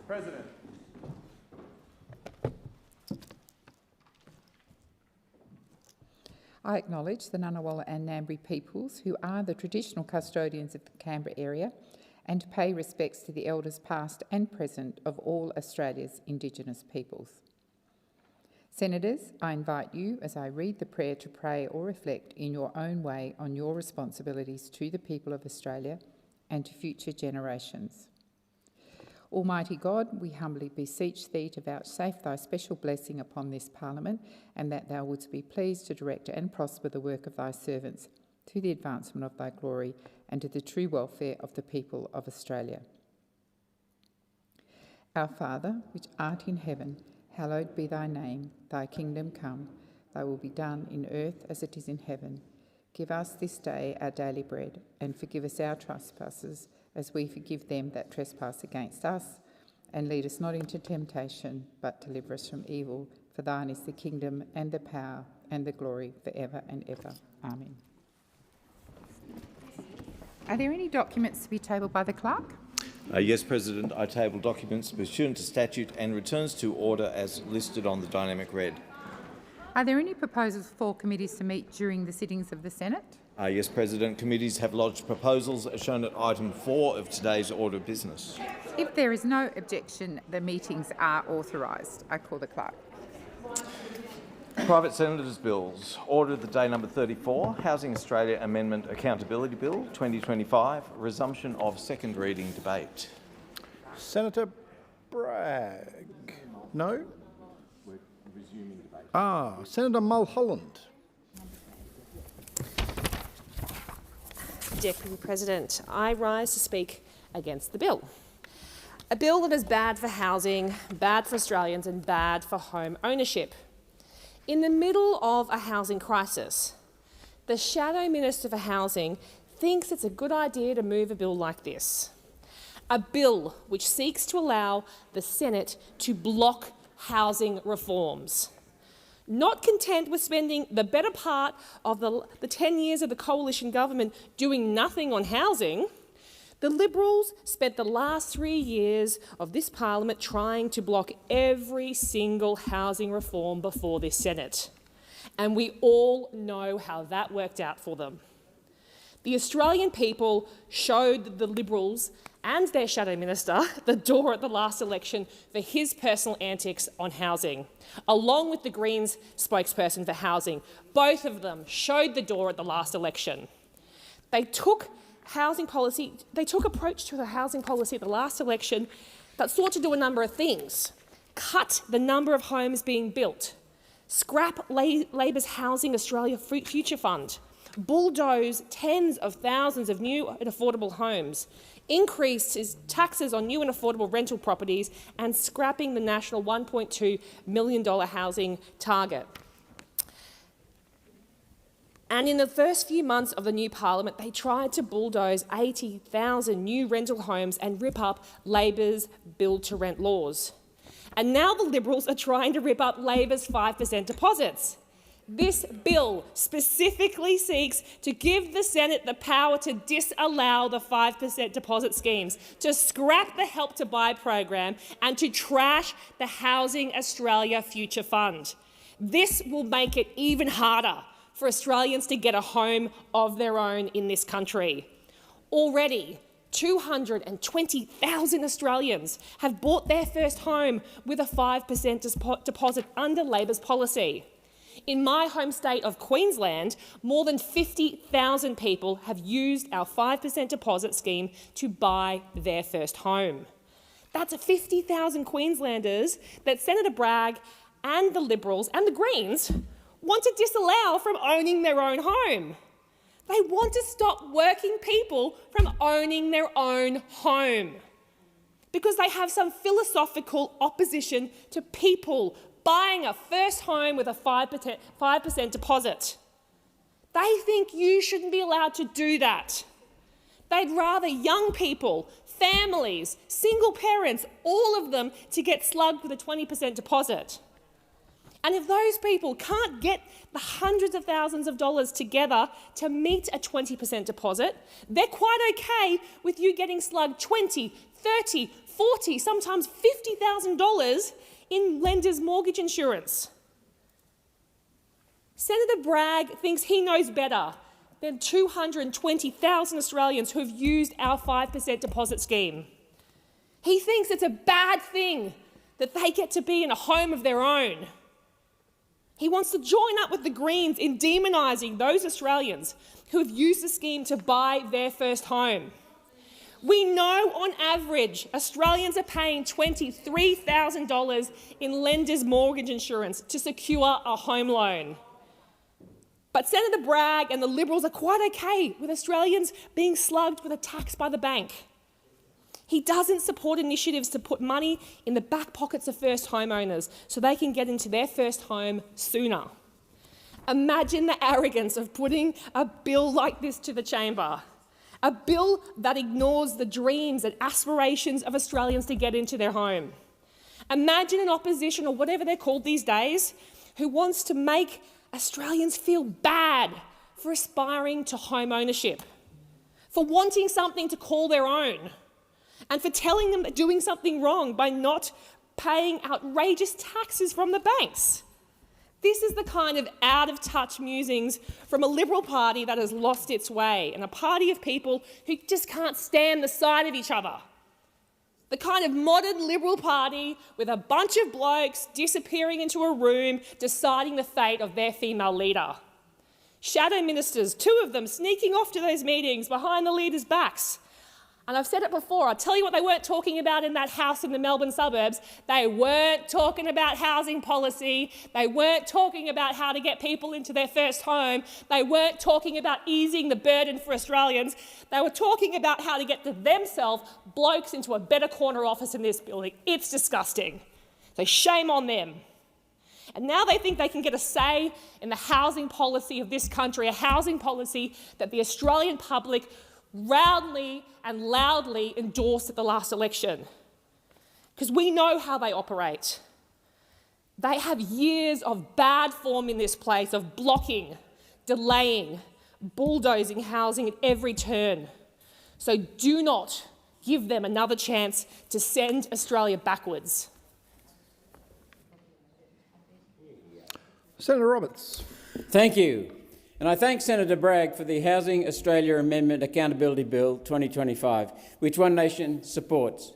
President. I acknowledge the Ngunnawal and Ngambri peoples who are the traditional custodians of the Canberra area and pay respects to the elders past and present of all Australia's Indigenous peoples. Senators, I invite you as I read the prayer to pray or reflect in your own way on your responsibilities to the people of Australia and to future generations. Almighty God, we humbly beseech thee to vouchsafe thy special blessing upon this Parliament, and that thou wouldst be pleased to direct and prosper the work of thy servants to the advancement of thy glory and to the true welfare of the people of Australia. Our Father, which art in heaven, hallowed be thy name. Thy kingdom come, thy will be done in earth as it is in heaven. Give us this day our daily bread, and forgive us our trespasses, as we forgive them that trespass against us. And lead us not into temptation, but deliver us from evil. For thine is the kingdom and the power and the glory forever and ever. Amen. Are there any documents to be tabled by the clerk? Yes, President. I table documents pursuant to statute and returns to order as listed on the dynamic red. Are there any proposals for committees to meet during the sittings of the Senate? Yes, President. Committees have lodged proposals as shown at item 4 of today's order of business. If there is no objection, the meetings are authorised. I call the clerk. Private Senators' Bills. Order of the day number 34, Housing Australia Amendment Accountability Bill 2025, resumption of second reading debate. Senator Bragg. No? We're resuming debate. Senator Mulholland. Deputy President, I rise to speak against the bill. A bill that is bad for housing, bad for Australians and bad for home ownership. In the middle of a housing crisis, the Shadow Minister for Housing thinks it's a good idea to move a bill like this. A bill which seeks to allow the Senate to block housing reforms. Not content with spending the better part of the 10 years of the coalition government doing nothing on housing, the Liberals spent the last 3 years of this Parliament trying to block every single housing reform before this Senate. And we all know how that worked out for them. The Australian people showed the Liberals and their Shadow Minister the door at the last election for his personal antics on housing, along with the Greens spokesperson for housing. Both of them showed the door at the last election. They took approach to the housing policy at the last election that sought to do a number of things. Cut the number of homes being built, scrap Labor's Housing Australia Future Fund, bulldoze tens of thousands of new and affordable homes, increase taxes on new and affordable rental properties, and scrapping the national $1.2 million housing target. And in the first few months of the new Parliament, they tried to bulldoze 80,000 new rental homes and rip up Labor's build-to-rent laws. And now the Liberals are trying to rip up Labor's 5% deposits. This bill specifically seeks to give the Senate the power to disallow the 5% deposit schemes, to scrap the Help to Buy program and to trash the Housing Australia Future Fund. This will make it even harder for Australians to get a home of their own in this country. Already, 220,000 Australians have bought their first home with a 5% deposit under Labor's policy. In my home state of Queensland, more than 50,000 people have used our 5% deposit scheme to buy their first home. That's 50,000 Queenslanders that Senator Bragg and the Liberals and the Greens want to disallow from owning their own home. They want to stop working people from owning their own home because they have some philosophical opposition to people buying a first home with a 5% deposit. They think you shouldn't be allowed to do that. They'd rather young people, families, single parents, all of them to get slugged with a 20% deposit. And if those people can't get the hundreds of thousands of dollars together to meet a 20% deposit, they're quite okay with you getting slugged $20, $30, $40, sometimes $50,000 in lender's mortgage insurance. Senator Bragg thinks he knows better than 220,000 Australians who have used our 5% deposit scheme. He thinks it's a bad thing that they get to be in a home of their own. He wants to join up with the Greens in demonising those Australians who have used the scheme to buy their first home. We know on average Australians are paying $23,000 in lender's mortgage insurance to secure a home loan. But Senator Bragg and the Liberals are quite okay with Australians being slugged with a tax by the bank. He doesn't support initiatives to put money in the back pockets of first homeowners so they can get into their first home sooner. Imagine the arrogance of putting a bill like this to the chamber. A bill that ignores the dreams and aspirations of Australians to get into their home. Imagine an opposition, or whatever they're called these days, who wants to make Australians feel bad for aspiring to home ownership, for wanting something to call their own, and for telling them they're doing something wrong by not paying outrageous taxes from the banks. This is the kind of out-of-touch musings from a Liberal Party that has lost its way, and a party of people who just can't stand the sight of each other. The kind of modern Liberal Party with a bunch of blokes disappearing into a room deciding the fate of their female leader. Shadow ministers, 2 of them sneaking off to those meetings behind the leaders' backs. And I've said it before, I'll tell you what they weren't talking about in that house in the Melbourne suburbs. They weren't talking about housing policy. They weren't talking about how to get people into their first home. They weren't talking about easing the burden for Australians. They were talking about how to get themselves blokes into a better corner office in this building. It's disgusting. So shame on them. And now they think they can get a say in the housing policy of this country, a housing policy that the Australian public roundly and loudly endorsed at the last election. Because we know how they operate. They have years of bad form in this place, of blocking, delaying, bulldozing housing at every turn. So do not give them another chance to send Australia backwards. Senator Roberts. Thank you. And I thank Senator Bragg for the Housing Australia Amendment Accountability Bill 2025, which One Nation supports.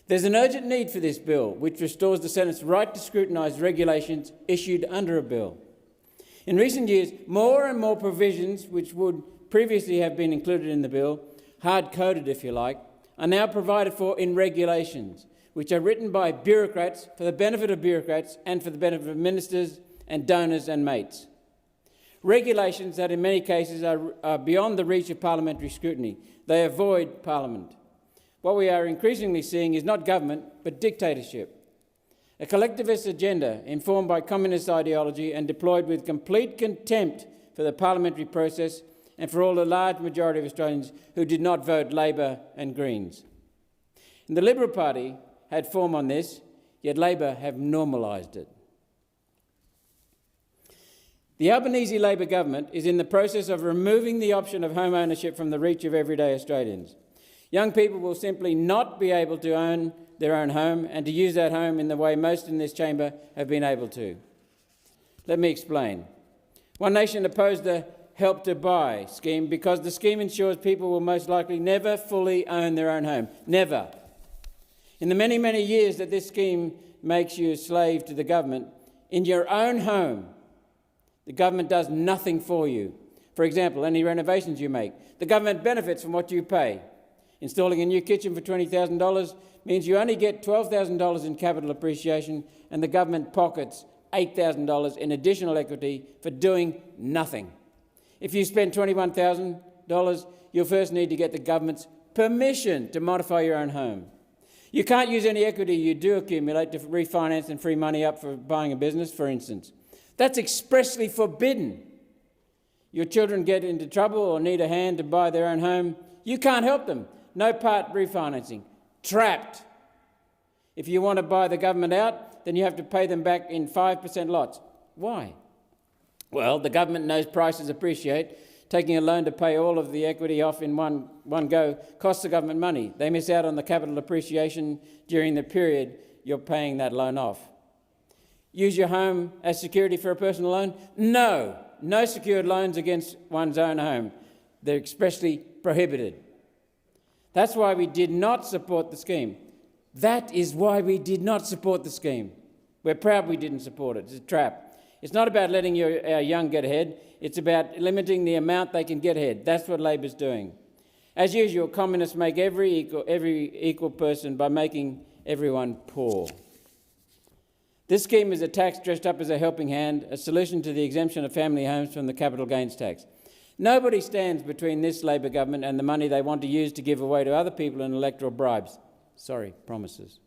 There's an urgent need for this bill, which restores the Senate's right to scrutinise regulations issued under a bill. In recent years, more and more provisions which would previously have been included in the bill, hard-coded if you like, are now provided for in regulations, which are written by bureaucrats for the benefit of bureaucrats and for the benefit of ministers and donors and mates. Regulations that in many cases are beyond the reach of parliamentary scrutiny. They avoid Parliament. What we are increasingly seeing is not government, but dictatorship. A collectivist agenda informed by communist ideology and deployed with complete contempt for the parliamentary process and for all the large majority of Australians who did not vote Labor and Greens. And the Liberal Party had form on this, yet Labor have normalised it. The Albanese Labor government is in the process of removing the option of home ownership from the reach of everyday Australians. Young people will simply not be able to own their own home and to use that home in the way most in this chamber have been able to. Let me explain. One Nation opposed the Help to Buy scheme because the scheme ensures people will most likely never fully own their own home. Never. In the many, many years that this scheme makes you a slave to the government, in your own home, the government does nothing for you. For example, any renovations you make, the government benefits from what you pay. Installing a new kitchen for $20,000 means you only get $12,000 in capital appreciation and the government pockets $8,000 in additional equity for doing nothing. If you spend $21,000, you'll first need to get the government's permission to modify your own home. You can't use any equity you do accumulate to refinance and free money up for buying a business, for instance. That's expressly forbidden. Your children get into trouble or need a hand to buy their own home. You can't help them. No part refinancing. Trapped. If you want to buy the government out, then you have to pay them back in 5% lots. Why? Well, the government knows prices appreciate. Taking a loan to pay all of the equity off in one go costs the government money. They miss out on the capital appreciation during the period you're paying that loan off. Use your home as security for a personal loan? No. No secured loans against one's own home. They're expressly prohibited. That's why we did not support the scheme. That is why we did not support the scheme. We're proud we didn't support it. It's a trap. It's not about letting our young get ahead. It's about limiting the amount they can get ahead. That's what Labor's doing. As usual, communists make every equal person by making everyone poor. This scheme is a tax dressed up as a helping hand, a solution to the exemption of family homes from the capital gains tax. Nobody stands between this Labor government and the money they want to use to give away to other people in electoral bribes. Sorry, promises.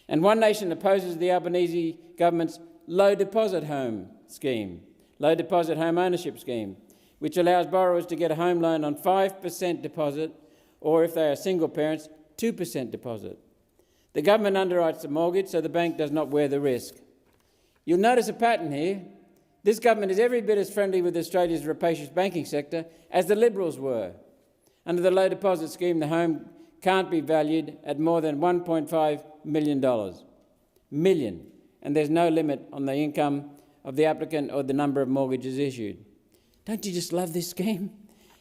And One Nation opposes the Albanese government's low deposit home scheme, low deposit home ownership scheme, which allows borrowers to get a home loan on 5% deposit, or if they are single parents, 2% deposit. The government underwrites the mortgage so the bank does not wear the risk. You'll notice a pattern here. This government is every bit as friendly with Australia's rapacious banking sector as the Liberals were. Under the low deposit scheme, the home can't be valued at more than $1.5 million. And there's no limit on the income of the applicant or the number of mortgages issued. Don't you just love this scheme?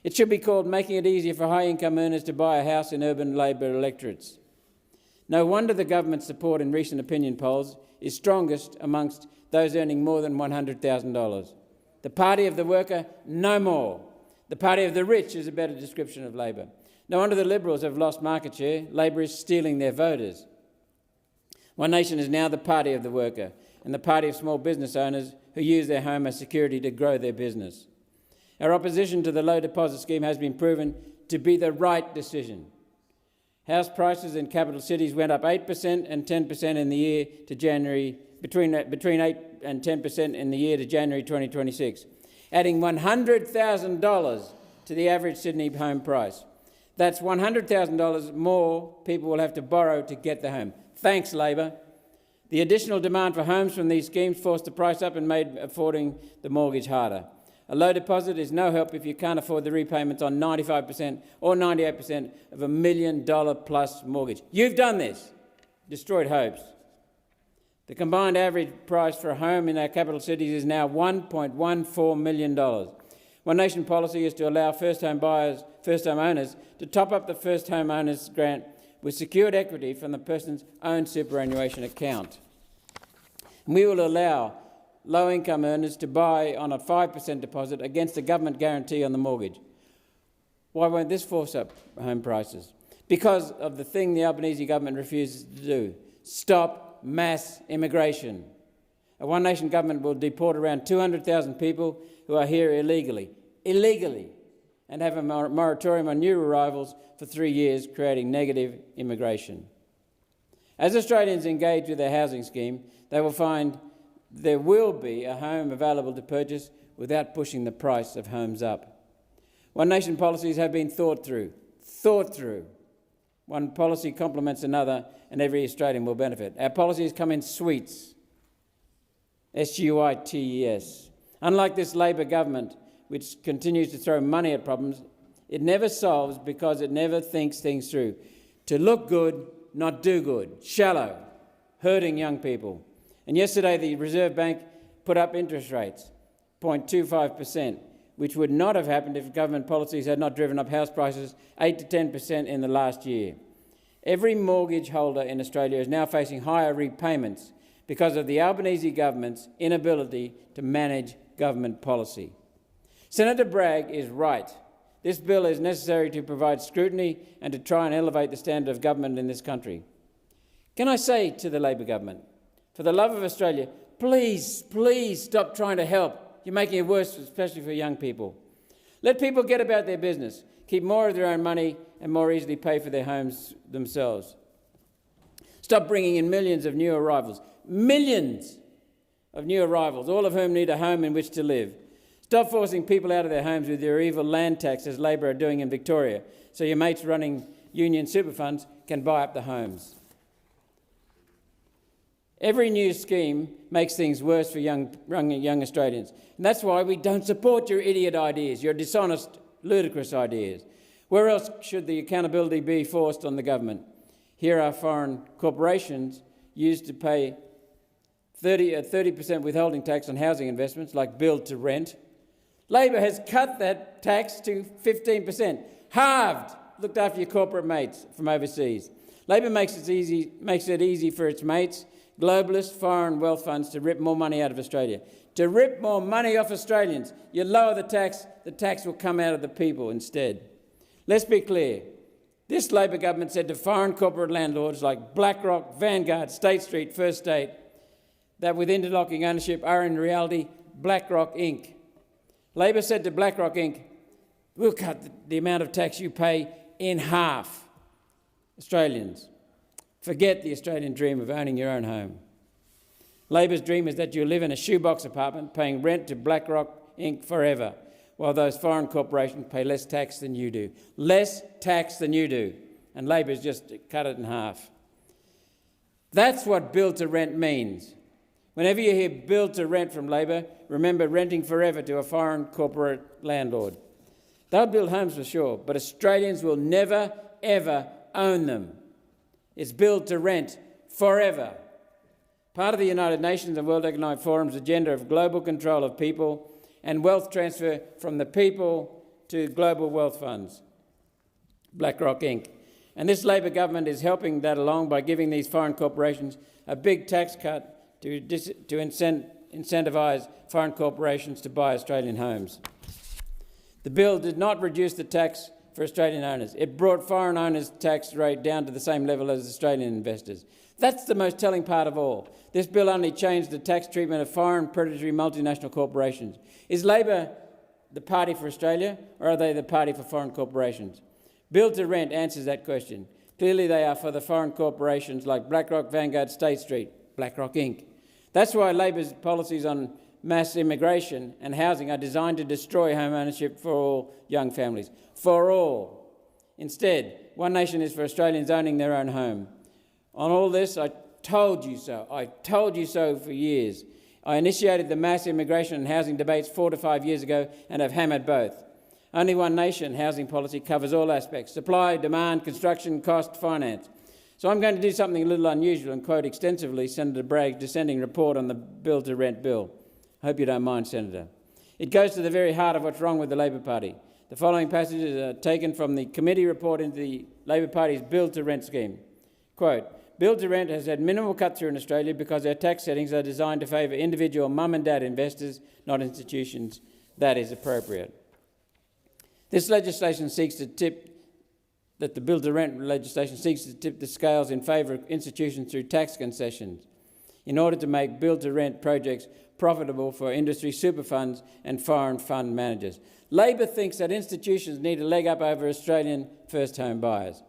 It should be called making it easier for high-income earners to buy a house in urban Labor electorates. No wonder the government's support in recent opinion polls is strongest amongst those earning more than $100,000. The party of the worker, no more. The party of the rich is a better description of Labor. No wonder the Liberals have lost market share. Labor is stealing their voters. One Nation is now the party of the worker and the party of small business owners who use their home as security to grow their business. Our opposition to the low deposit scheme has been proven to be the right decision. House prices in capital cities went up 8% and 10% in the year to January, between 8 and 10% in the year to January 2026, adding $100,000 to the average Sydney home price. That's $100,000 more people will have to borrow to get the home. Thanks, Labor. The additional demand for homes from these schemes forced the price up and made affording the mortgage harder. A low deposit is no help if you can't afford the repayments on 95% or 98% of $1 million plus mortgage. You've done this. Destroyed hopes. The combined average price for a home in our capital cities is now $1.14 million. One Nation policy is to allow first-home owners to top up the first home owners grant with secured equity from the person's own superannuation account. And we will allow low-income earners to buy on a 5% deposit against a government guarantee on the mortgage. Why won't this force up home prices? Because of the thing the Albanese government refuses to do: stop mass immigration. A One Nation government will deport around 200,000 people who are here illegally, and have a moratorium on new arrivals for 3 years, creating negative immigration. As Australians engage with their housing scheme, they will find there will be a home available to purchase without pushing the price of homes up. One Nation policies have been thought through. One policy complements another and every Australian will benefit. Our policies come in suites, S-U-I-T-E-S. Unlike this Labor government, which continues to throw money at problems, it never solves because it never thinks things through. To look good, not do good. Shallow, hurting young people. And yesterday the Reserve Bank put up interest rates, 0.25%, which would not have happened if government policies had not driven up house prices 8 to 10% in the last year. Every mortgage holder in Australia is now facing higher repayments because of the Albanese government's inability to manage government policy. Senator Bragg is right. This bill is necessary to provide scrutiny and to try and elevate the standard of government in this country. Can I say to the Labor government, for the love of Australia, please stop trying to help. You're making it worse, especially for young people. Let people get about their business, keep more of their own money and more easily pay for their homes themselves. Stop bringing in millions of new arrivals, all of whom need a home in which to live. Stop forcing people out of their homes with your evil land tax, as Labor are doing in Victoria, so your mates running union super funds can buy up the homes. Every new scheme makes things worse for young Australians. And that's why we don't support your idiot ideas, your dishonest, ludicrous ideas. Where else should the accountability be forced on the government? Here are foreign corporations used to pay 30% withholding tax on housing investments like build to rent. Labor has cut that tax to 15%, halved, looked after your corporate mates from overseas. Labor makes it easy for its mates, globalist foreign wealth funds, to rip more money out of Australia. To rip more money off Australians, you lower the tax will come out of the people instead. Let's be clear. This Labor government said to foreign corporate landlords like BlackRock, Vanguard, State Street, First State, that with interlocking ownership are in reality BlackRock Inc. Labor said to BlackRock Inc., we'll cut the amount of tax you pay in half. Australians, forget the Australian dream of owning your own home. Labor's dream is that you live in a shoebox apartment paying rent to BlackRock Inc. forever, while those foreign corporations pay less tax than you do. Less tax than you do. And Labor's just cut it in half. That's what build to rent means. Whenever you hear build to rent from Labor, remember renting forever to a foreign corporate landlord. They'll build homes for sure, but Australians will never, ever own them. It's build to rent forever. Part of the United Nations and World Economic Forum's agenda of global control of people and wealth transfer from the people to global wealth funds, BlackRock Inc. And this Labor government is helping that along by giving these foreign corporations a big tax cut to incentivise foreign corporations to buy Australian homes. The bill did not reduce the tax for Australian owners. It brought foreign owners' tax rate down to the same level as Australian investors. That's the most telling part of all. This bill only changed the tax treatment of foreign predatory multinational corporations. Is Labor the party for Australia, or are they the party for foreign corporations? Build to rent answers that question. Clearly they are for the foreign corporations like BlackRock, Vanguard, State Street, BlackRock Inc. That's why Labor's policies on mass immigration and housing are designed to destroy home ownership for all young families. For all. Instead, One Nation is for Australians owning their own home. On all this, I told you so. I told you so for years. I initiated the mass immigration and housing debates 4 to 5 years ago and have hammered both. Only One Nation housing policy covers all aspects: supply, demand, construction, cost, finance. So I'm going to do something a little unusual and quote extensively Senator Bragg's dissenting report on the Build to Rent bill. I hope you don't mind, Senator. It goes to the very heart of what's wrong with the Labor Party. The following passages are taken from the committee report into the Labor Party's Build to Rent scheme. Quote, Build to Rent has had minimal cut-through in Australia because our tax settings are designed to favour individual mum and dad investors, not institutions. That is appropriate. This legislation seeks to tip the Build to Rent legislation seeks to tip the scales in favour of institutions through tax concessions in order to make Build to Rent projects profitable for industry super funds and foreign fund managers. Labor thinks that institutions need a leg up over Australian first home buyers.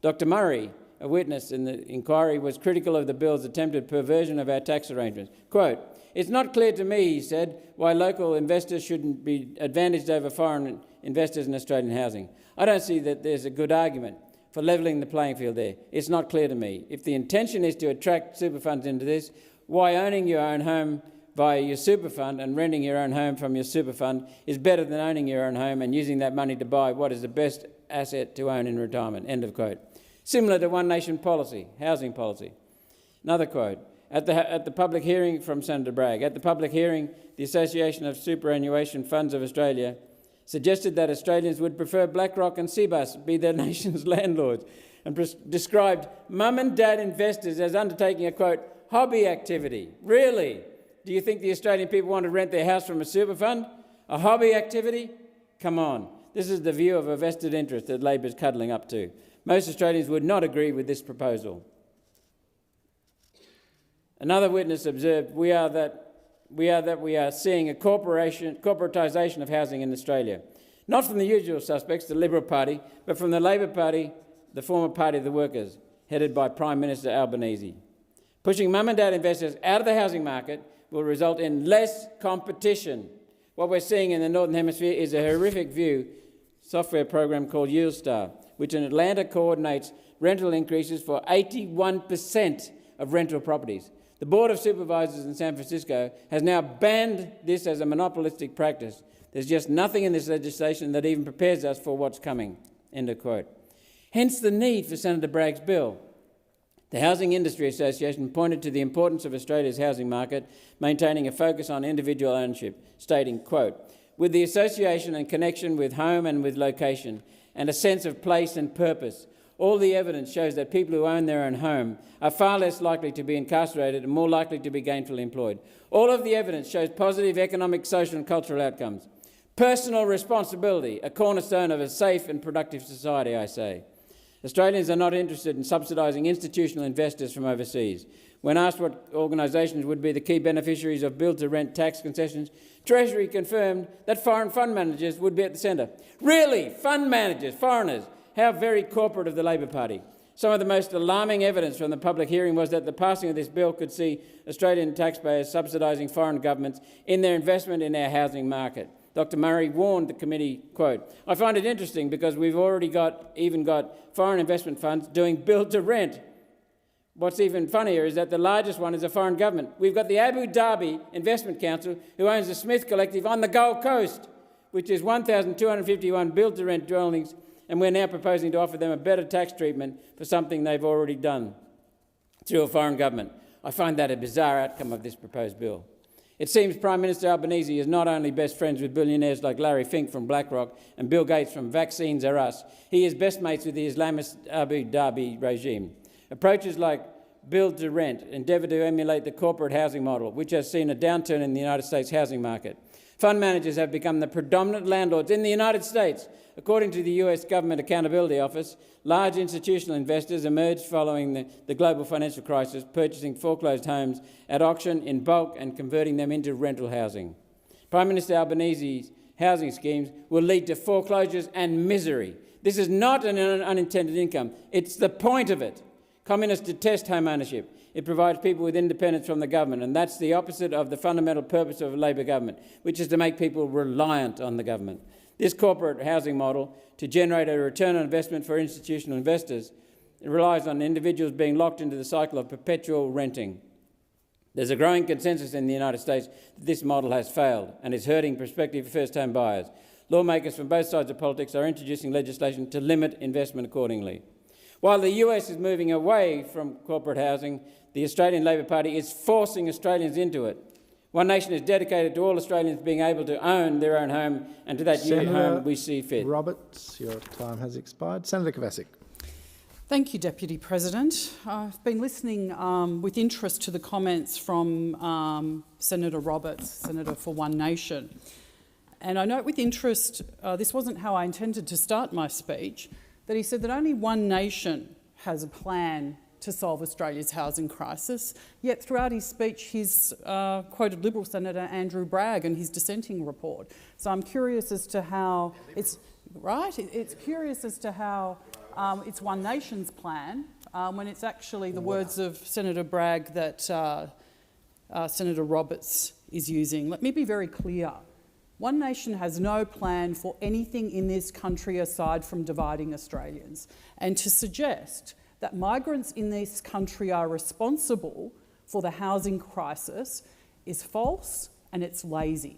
Dr Murray, a witness in the inquiry, was critical of the bill's attempted perversion of our tax arrangements. Quote, It's not clear to me, he said, why local investors shouldn't be advantaged over foreign investors in Australian housing. I don't see that there's a good argument for levelling the playing field there. It's not clear to me. If the intention is to attract super funds into this, why owning your own home via your super fund and renting your own home from your super fund is better than owning your own home and using that money to buy what is the best asset to own in retirement. End of quote. Similar to One Nation policy, housing policy. Another quote. At the public hearing from Senator Bragg, at the public hearing, the Association of Superannuation Funds of Australia suggested that Australians would prefer BlackRock and Cbus be their nation's landlords and described mum and dad investors as undertaking a, quote, hobby activity. Really? Do you think the Australian people want to rent their house from a super fund? A hobby activity? Come on. This is the view of a vested interest that Labor is cuddling up to. Most Australians would not agree with this proposal. Another witness observed, we are seeing a corporatisation of housing in Australia. Not from the usual suspects, the Liberal Party, but from the Labor Party, the former party of the workers, headed by Prime Minister Albanese. Pushing mum and dad investors out of the housing market will result in less competition. What we're seeing in the Northern Hemisphere is a horrific software program called YieldStar, which in Atlanta coordinates rental increases for 81% of rental properties. The Board of Supervisors in San Francisco has now banned this as a monopolistic practice. There's just nothing in this legislation that even prepares us for what's coming." End of quote. Hence the need for Senator Bragg's bill. The Housing Industry Association pointed to the importance of Australia's housing market maintaining a focus on individual ownership, stating, quote, "With the association and connection with home and with location, and a sense of place and purpose, all the evidence shows that people who own their own home are far less likely to be incarcerated and more likely to be gainfully employed. All of the evidence shows positive economic, social and cultural outcomes. Personal responsibility, a cornerstone of a safe and productive society, I say. Australians are not interested in subsidising institutional investors from overseas. When asked what organisations would be the key beneficiaries of build-to-rent tax concessions, Treasury confirmed that foreign fund managers would be at the centre. Really? Fund managers? Foreigners? How very corporate of the Labor Party. Some of the most alarming evidence from the public hearing was that the passing of this bill could see Australian taxpayers subsidising foreign governments in their investment in our housing market. Dr Murray warned the committee, quote, "I find it interesting because we've already even got foreign investment funds doing build-to-rent. What's even funnier is that the largest one is a foreign government. We've got the Abu Dhabi Investment Council, who owns the Smith Collective on the Gold Coast, which is 1,251 build-to-rent dwellings, and we're now proposing to offer them a better tax treatment for something they've already done through a foreign government. I find that a bizarre outcome of this proposed bill. It seems Prime Minister Albanese is not only best friends with billionaires like Larry Fink from BlackRock and Bill Gates from Vaccines Are Us, he is best mates with the Islamist Abu Dhabi regime. Approaches like build-to-rent endeavour to emulate the corporate housing model, which has seen a downturn in the United States housing market. Fund managers have become the predominant landlords in the United States. According to the US Government Accountability Office, large institutional investors emerged following the global financial crisis, purchasing foreclosed homes at auction in bulk and converting them into rental housing. Prime Minister Albanese's housing schemes will lead to foreclosures and misery. This is not an unintended income. It's the point of it. Communists detest home ownership. It provides people with independence from the government, and that's the opposite of the fundamental purpose of a Labor government, which is to make people reliant on the government. This corporate housing model, to generate a return on investment for institutional investors, it relies on individuals being locked into the cycle of perpetual renting. There's a growing consensus in the United States that this model has failed and is hurting prospective first-home buyers. Lawmakers from both sides of politics are introducing legislation to limit investment accordingly. While the US is moving away from corporate housing, the Australian Labor Party is forcing Australians into it. One Nation is dedicated to all Australians being able to own their own home, and to that unit home we see fit. Roberts, your time has expired. Senator Kovacic. Thank you, Deputy President. I've been listening with interest to the comments from Senator Roberts, Senator for One Nation. And I note with interest, this wasn't how I intended to start my speech, that he said that only one nation has a plan to solve Australia's housing crisis, yet throughout his speech he's quoted Liberal Senator Andrew Bragg and his dissenting report. So I'm curious as to how it's curious as to how it's One Nation's plan when it's actually the words of Senator Bragg that Senator Roberts is using. Let me be very clear. One Nation has no plan for anything in this country aside from dividing Australians. And to suggest that migrants in this country are responsible for the housing crisis is false and it's lazy.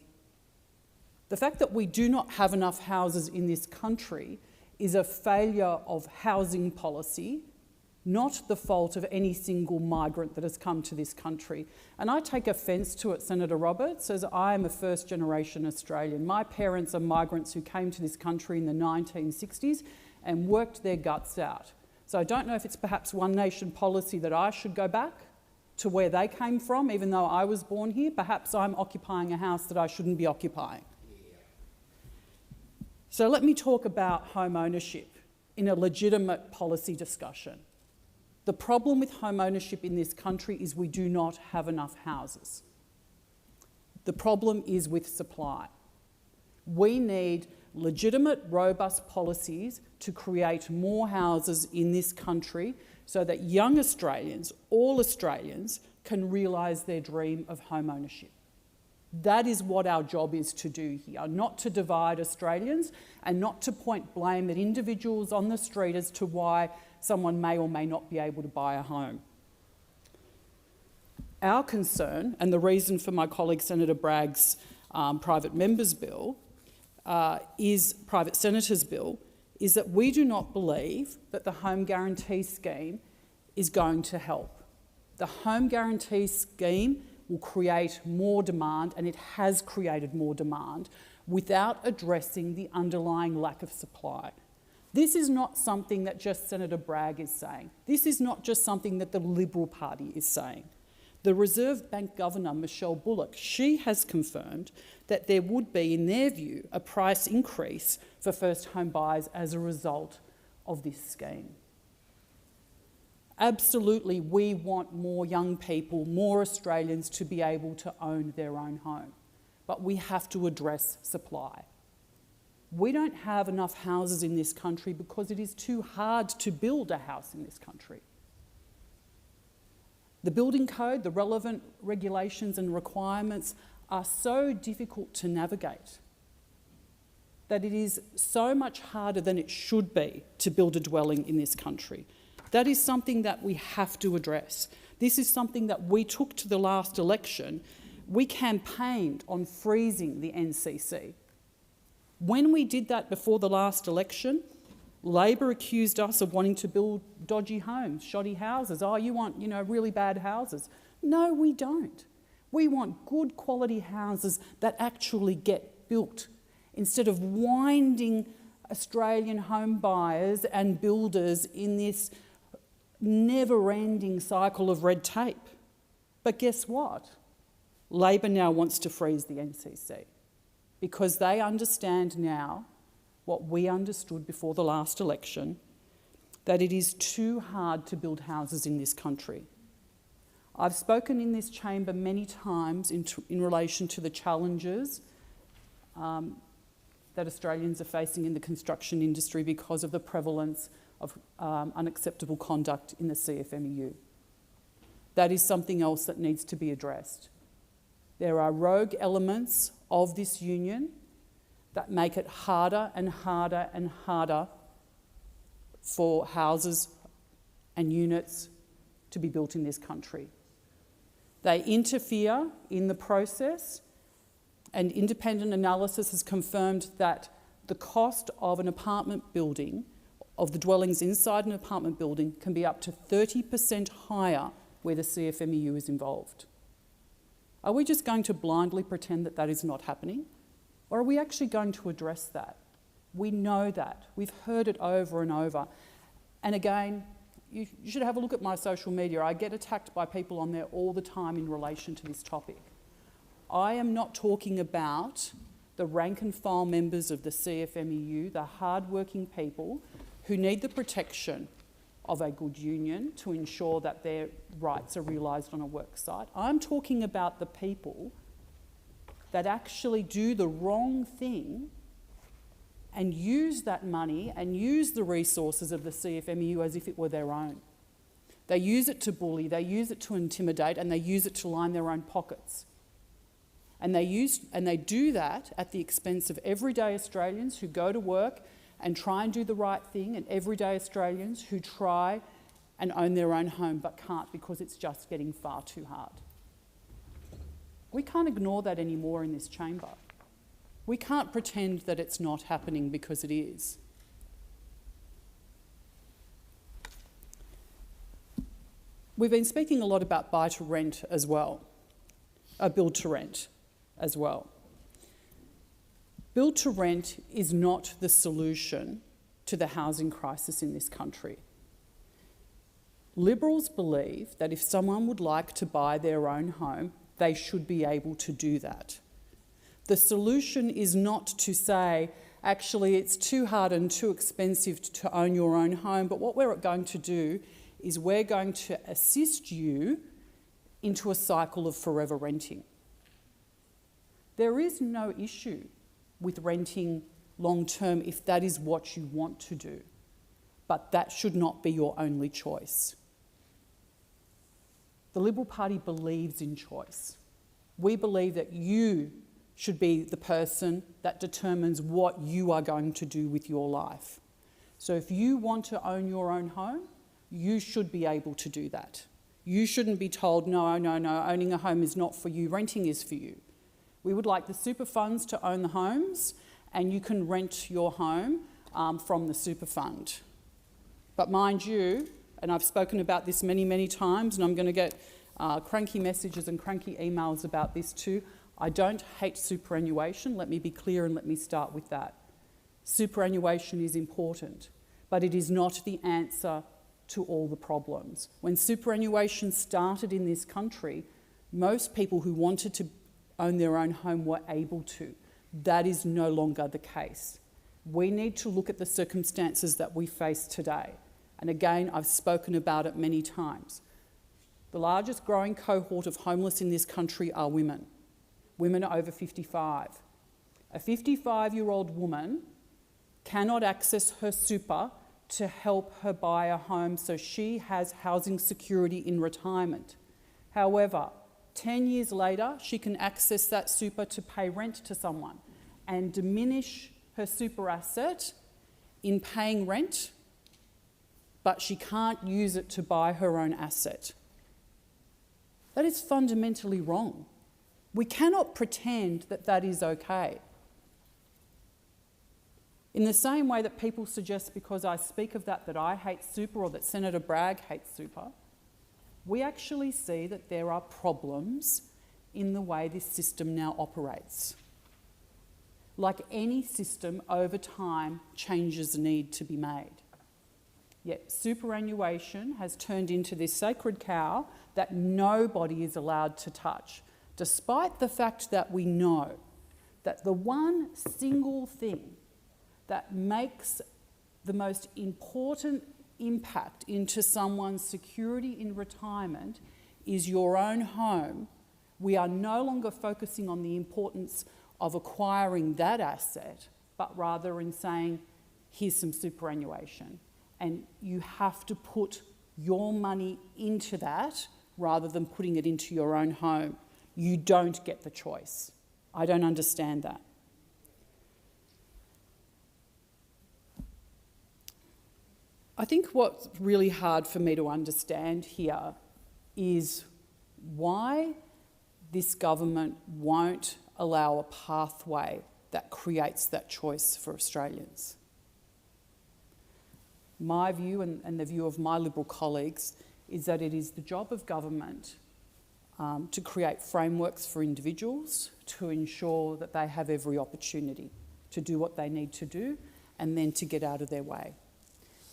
The fact that we do not have enough houses in this country is a failure of housing policy, not the fault of any single migrant that has come to this country. And I take offence to it, Senator Roberts, as I am a first-generation Australian. My parents are migrants who came to this country in the 1960s and worked their guts out. So I don't know if it's perhaps One Nation policy that I should go back to where they came from, even though I was born here. Perhaps I'm occupying a house that I shouldn't be occupying. So let me talk about home ownership in a legitimate policy discussion. The problem with home ownership in this country is we do not have enough houses. The problem is with supply. We need legitimate, robust policies to create more houses in this country so that young Australians, all Australians, can realise their dream of home ownership. That is what our job is to do here, not to divide Australians and not to point blame at individuals on the street as to why someone may or may not be able to buy a home. our concern, and the reason for my colleague Senator Bragg's private senator's bill, is that we do not believe that the home guarantee scheme is going to help. The home guarantee scheme will create more demand, and it has created more demand, without addressing the underlying lack of supply. This is not something that just Senator Bragg is saying. This is not just something that the Liberal Party is saying. The Reserve Bank Governor, Michelle Bullock, she has confirmed that there would be, in their view, a price increase for first home buyers as a result of this scheme. Absolutely, we want more young people, more Australians to be able to own their own home, but we have to address supply. We don't have enough houses in this country because it is too hard to build a house in this country. The building code, the relevant regulations and requirements are so difficult to navigate that it is so much harder than it should be to build a dwelling in this country. That is something that we have to address. This is something that we took to the last election. We campaigned on freezing the NCC. When we did that before the last election, Labor accused us of wanting to build dodgy homes, shoddy houses. Oh, you want, really bad houses. No, we don't. We want good quality houses that actually get built, instead of winding Australian home buyers and builders in this never-ending cycle of red tape. But guess what? Labor now wants to freeze the NCC because they understand now what we understood before the last election, that it is too hard to build houses in this country. I've spoken in this chamber many times in relation to the challenges that Australians are facing in the construction industry because of the prevalence of unacceptable conduct in the CFMEU. That is something else that needs to be addressed. There are rogue elements of this union that make it harder and harder and harder for houses and units to be built in this country. They interfere in the process, and independent analysis has confirmed that the cost of an apartment building, of the dwellings inside an apartment building, can be up to 30% higher where the CFMEU is involved. Are we just going to blindly pretend that that is not happening? Or are we actually going to address that? We know that. We've heard it over and over. And again, you should have a look at my social media. I get attacked by people on there all the time in relation to this topic. I am not talking about the rank and file members of the CFMEU, the hard-working people who need the protection of a good union to ensure that their rights are realised on a work site. I'm talking about the people that actually do the wrong thing and use that money and use the resources of the CFMEU as if it were their own. They use it to bully, they use it to intimidate, and they use it to line their own pockets. And they do that at the expense of everyday Australians who go to work and try and do the right thing, and everyday Australians who try and own their own home but can't because it's just getting far too hard. We can't ignore that anymore in this chamber. We can't pretend that it's not happening because it is. We've been speaking a lot about buy-to-rent as well, build-to-rent as well. Build-to-rent is not the solution to the housing crisis in this country. Liberals believe that if someone would like to buy their own home, they should be able to do that. The solution is not to say, actually, it's too hard and too expensive to own your own home, but what we're going to do is we're going to assist you into a cycle of forever renting. There is no issue with renting long-term if that is what you want to do, but that should not be your only choice. The Liberal Party believes in choice. We believe that you should be the person that determines what you are going to do with your life. So if you want to own your own home, you should be able to do that. You shouldn't be told, no, no, no, owning a home is not for you, renting is for you. We would like the super funds to own the homes, and you can rent your home from the super fund. But mind you, and I've spoken about this many, many times, and I'm going to get cranky messages and cranky emails about this too. I don't hate superannuation. Let me be clear and let me start with that. Superannuation is important, but it is not the answer to all the problems. When superannuation started in this country, most people who wanted to own their own home were able to. That is no longer the case. We need to look at the circumstances that we face today. And again, I've spoken about it many times. The largest growing cohort of homeless in this country are women. Women are over 55. A 55-year-old woman cannot access her super to help her buy a home so she has housing security in retirement. However, 10 years later, she can access that super to pay rent to someone and diminish her super asset in paying rent, but she can't use it to buy her own asset. That is fundamentally wrong. We cannot pretend that that is okay. In the same way that people suggest because I speak of that I hate super or that Senator Bragg hates super, we actually see that there are problems in the way this system now operates. Like any system, over time, changes need to be made. Yet superannuation has turned into this sacred cow that nobody is allowed to touch, despite the fact that we know that the one single thing that makes the most important impact into someone's security in retirement is your own home. We are no longer focusing on the importance of acquiring that asset, but rather in saying, here's some superannuation. And you have to put your money into that rather than putting it into your own home. You don't get the choice. I don't understand that. I think what's really hard for me to understand here is why this government won't allow a pathway that creates that choice for Australians. My view and the view of my Liberal colleagues is that it is the job of government to create frameworks for individuals to ensure that they have every opportunity to do what they need to do and then to get out of their way.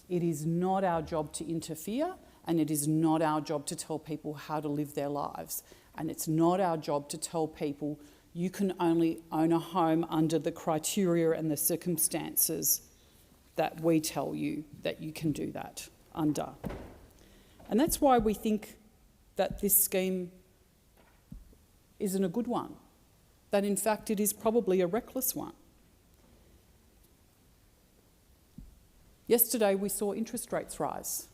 It is not our job to interfere, and it is not our job to tell people how to live their lives. And it's not our job to tell people you can only own a home under the criteria and the circumstances that we tell you that you can do that under. And that's why we think that this scheme isn't a good one, that in fact it is probably a reckless one. Yesterday we saw interest rates rise,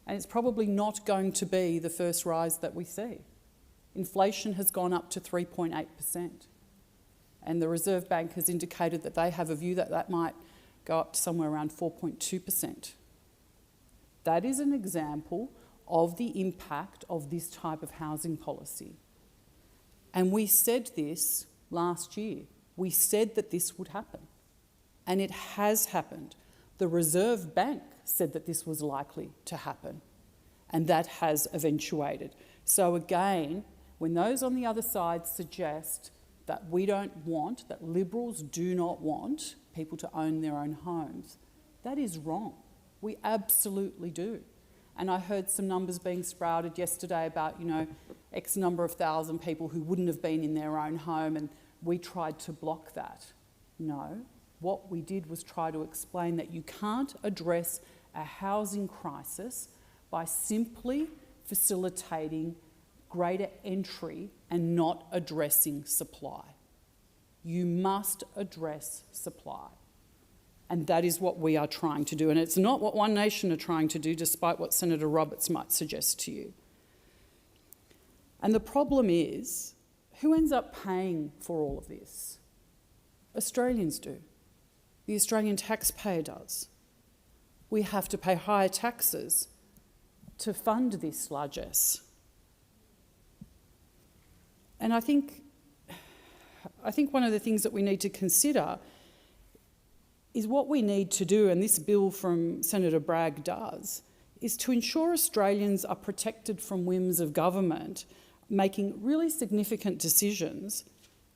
and it's probably not going to be the first rise that we see. Inflation has gone up to 3.8%, and the Reserve Bank has indicated that they have a view that that might go up to somewhere around 4.2%. That is an example of the impact of this type of housing policy. And we said this last year. We said that this would happen. And it has happened. The Reserve Bank said that this was likely to happen. And that has eventuated. So again, when those on the other side suggest that we don't want, that Liberals do not want people to own their own homes, that is wrong. We absolutely do. And I heard some numbers being sprouted yesterday about, X number of thousand people who wouldn't have been in their own home, and we tried to block that. No, what we did was try to explain that you can't address a housing crisis by simply facilitating greater entry and not addressing supply. You must address supply. And that is what we are trying to do. And it's not what One Nation are trying to do, despite what Senator Roberts might suggest to you. And the problem is, who ends up paying for all of this? Australians do. The Australian taxpayer does. We have to pay higher taxes to fund this largesse. And I think one of the things that we need to consider is what we need to do, and this bill from Senator Bragg does, is to ensure Australians are protected from whims of government making really significant decisions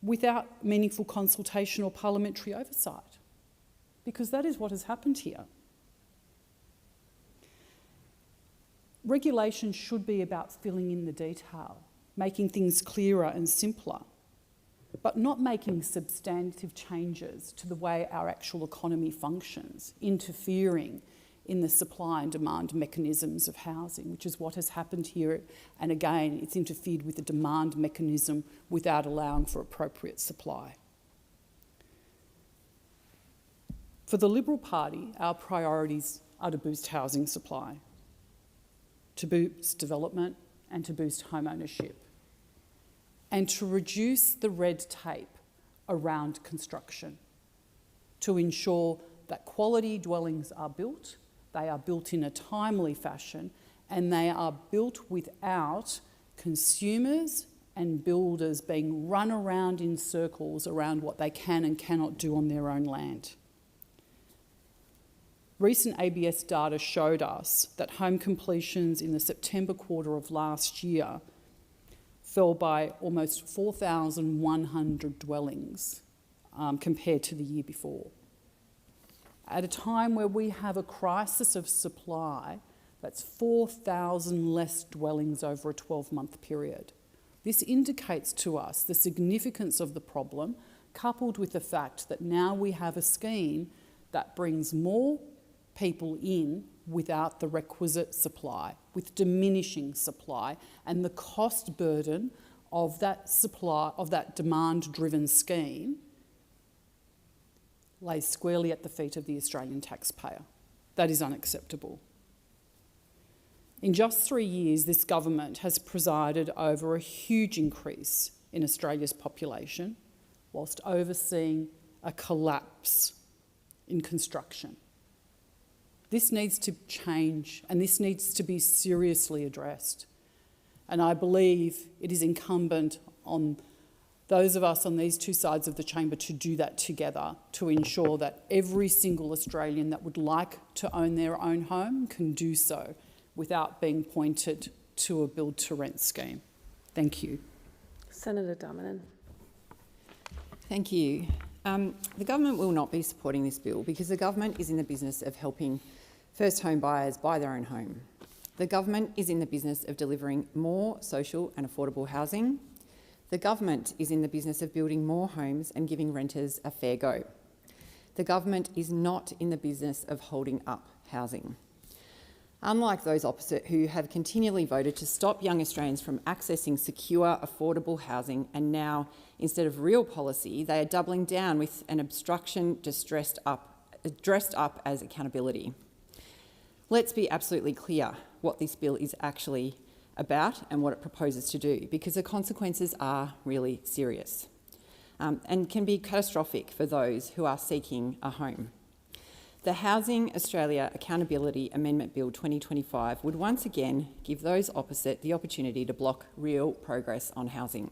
without meaningful consultation or parliamentary oversight, because that is what has happened here. Regulation should be about filling in the detail, making things clearer and simpler, but not making substantive changes to the way our actual economy functions, interfering in the supply and demand mechanisms of housing, which is what has happened here. And again, it's interfered with the demand mechanism without allowing for appropriate supply. For the Liberal Party, our priorities are to boost housing supply, to boost development and to boost home ownership, and to reduce the red tape around construction, to ensure that quality dwellings are built, they are built in a timely fashion, and they are built without consumers and builders being run around in circles around what they can and cannot do on their own land. Recent ABS data showed us that home completions in the September quarter of last year fell by almost 4,100 dwellings compared to the year before. At a time where we have a crisis of supply, that's 4,000 less dwellings over a 12-month period. This indicates to us the significance of the problem, coupled with the fact that now we have a scheme that brings more people in without the requisite supply, with diminishing supply, and the cost burden of that supply, of that demand-driven scheme, lays squarely at the feet of the Australian taxpayer. That is unacceptable. In just 3 years, this government has presided over a huge increase in Australia's population, whilst overseeing a collapse in construction. This needs to change, and this needs to be seriously addressed. And I believe it is incumbent on those of us on these two sides of the chamber to do that together, to ensure that every single Australian that would like to own their own home can do so without being pointed to a build-to-rent scheme. Thank you. Senator Dominant. Thank you. The government will not be supporting this bill because the government is in the business of helping first home buyers buy their own home. The government is in the business of delivering more social and affordable housing. The government is in the business of building more homes and giving renters a fair go. The government is not in the business of holding up housing. Unlike those opposite who have continually voted to stop young Australians from accessing secure, affordable housing, and now, instead of real policy, they are doubling down with an obstruction dressed up as accountability. Let's be absolutely clear what this bill is actually about and what it proposes to do, because the consequences are really serious and can be catastrophic for those who are seeking a home. The Housing Australia Accountability Amendment Bill 2025 would once again give those opposite the opportunity to block real progress on housing.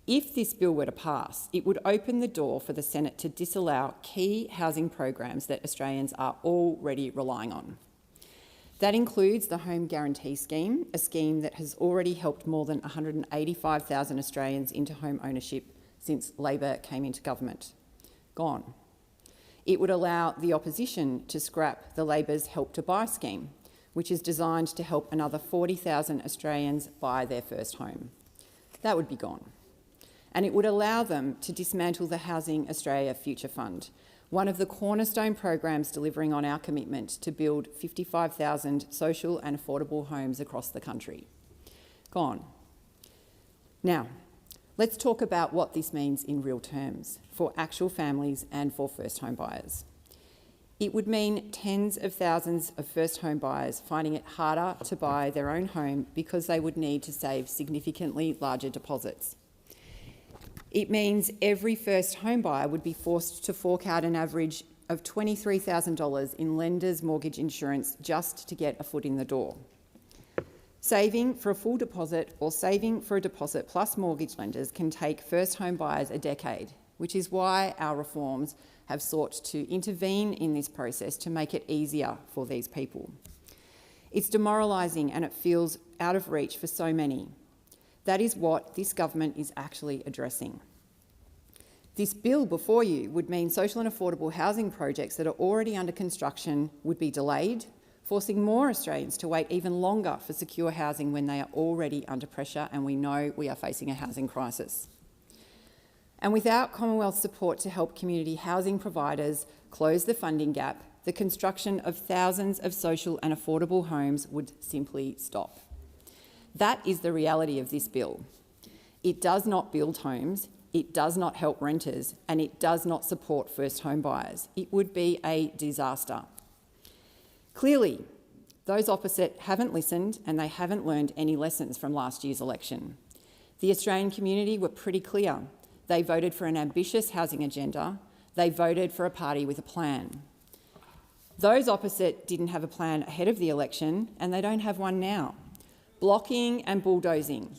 If this bill were to pass, it would open the door for the Senate to disallow key housing programs that Australians are already relying on. That includes the Home Guarantee Scheme, a scheme that has already helped more than 185,000 Australians into home ownership since Labor came into government. Gone. It would allow the opposition to scrap the Labor's Help to Buy scheme, which is designed to help another 40,000 Australians buy their first home. That would be gone. And it would allow them to dismantle the Housing Australia Future Fund, one of the cornerstone programs delivering on our commitment to build 55,000 social and affordable homes across the country. Gone. Now, let's talk about what this means in real terms for actual families and for first home buyers. It would mean tens of thousands of first home buyers finding it harder to buy their own home because they would need to save significantly larger deposits. It means every first home buyer would be forced to fork out an average of $23,000 in lender's mortgage insurance just to get a foot in the door. Saving for a full deposit or saving for a deposit plus mortgage lenders can take first home buyers a decade, which is why our reforms have sought to intervene in this process to make it easier for these people. It's demoralising and it feels out of reach for so many. That is what this government is actually addressing. This bill before you would mean social and affordable housing projects that are already under construction would be delayed, forcing more Australians to wait even longer for secure housing when they are already under pressure, and we know we are facing a housing crisis. And without Commonwealth support to help community housing providers close the funding gap, the construction of thousands of social and affordable homes would simply stop. That is the reality of this bill. It does not build homes, it does not help renters, and it does not support first home buyers. It would be a disaster. Clearly, those opposite haven't listened and they haven't learned any lessons from last year's election. The Australian community were pretty clear. They voted for an ambitious housing agenda. They voted for a party with a plan. Those opposite didn't have a plan ahead of the election and they don't have one now. Blocking and bulldozing.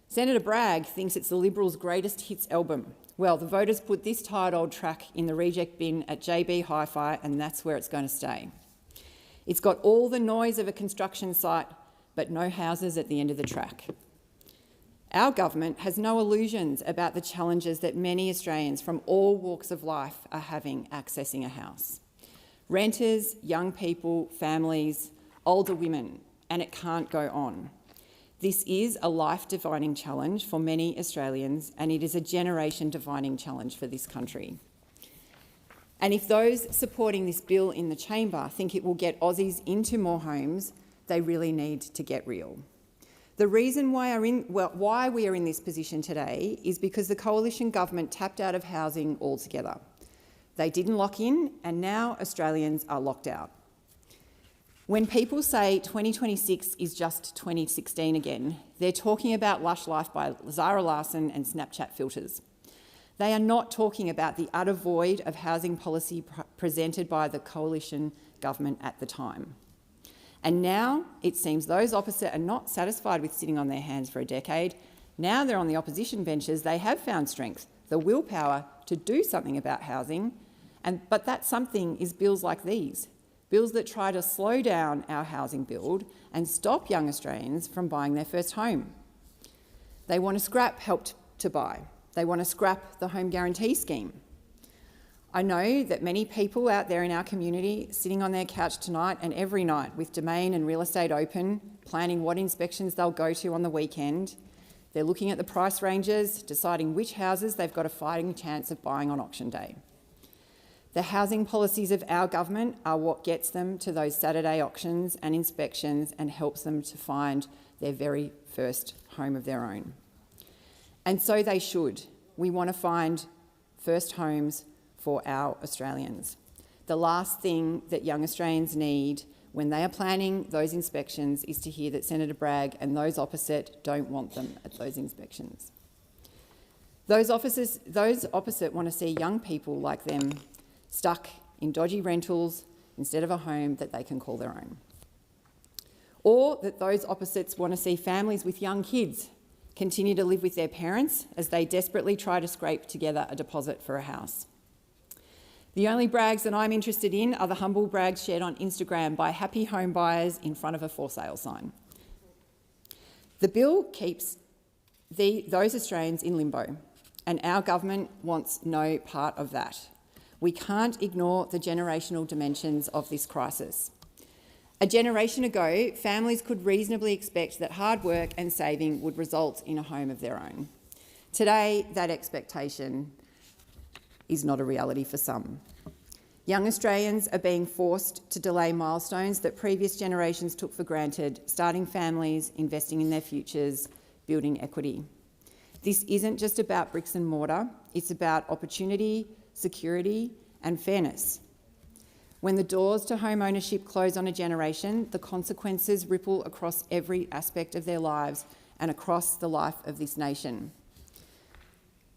Senator Bragg thinks it's the Liberals' greatest hits album. Well, the voters put this tired old track in the reject bin at JB Hi-Fi and that's where it's going to stay. It's got all the noise of a construction site, but no houses at the end of the track. Our government has no illusions about the challenges that many Australians from all walks of life are having accessing a house. Renters, young people, families, older women, and it can't go on. This is a life-defining challenge for many Australians, and it is a generation-defining challenge for this country. And if those supporting this bill in the chamber think it will get Aussies into more homes, they really need to get real. The reason why we are in this position today is because the coalition government tapped out of housing altogether. They didn't lock in, and now Australians are locked out. When people say 2026 is just 2016 again, they're talking about Lush Life by Zara Larsson and Snapchat filters. They are not talking about the utter void of housing policy presented by the coalition government at the time. And now it seems those opposite are not satisfied with sitting on their hands for a decade. Now they're on the opposition benches. They have found strength, the willpower to do something about housing, but that something is bills like these, bills that try to slow down our housing build and stop young Australians from buying their first home. They want to scrap Help to Buy. They want to scrap the Home Guarantee Scheme. I know that many people out there in our community sitting on their couch tonight and every night with Domain and Real Estate open, planning what inspections they'll go to on the weekend. They're looking at the price ranges, deciding which houses they've got a fighting chance of buying on auction day. The housing policies of our government are what gets them to those Saturday auctions and inspections and helps them to find their very first home of their own. And so they should. We want to find first homes for our Australians. The last thing that young Australians need when they are planning those inspections is to hear that Senator Bragg and those opposite don't want them at those inspections. Those opposite want to see young people like them stuck in dodgy rentals instead of a home that they can call their own. Or that those opposites want to see families with young kids continue to live with their parents as they desperately try to scrape together a deposit for a house. The only brags that I'm interested in are the humble brags shared on Instagram by happy home buyers in front of a for sale sign. The bill keeps those Australians in limbo, and our government wants no part of that. We can't ignore the generational dimensions of this crisis. A generation ago, families could reasonably expect that hard work and saving would result in a home of their own. Today, that expectation is not a reality for some. Young Australians are being forced to delay milestones that previous generations took for granted, starting families, investing in their futures, building equity. This isn't just about bricks and mortar, it's about opportunity, security and fairness. When the doors to home ownership close on a generation, the consequences ripple across every aspect of their lives and across the life of this nation.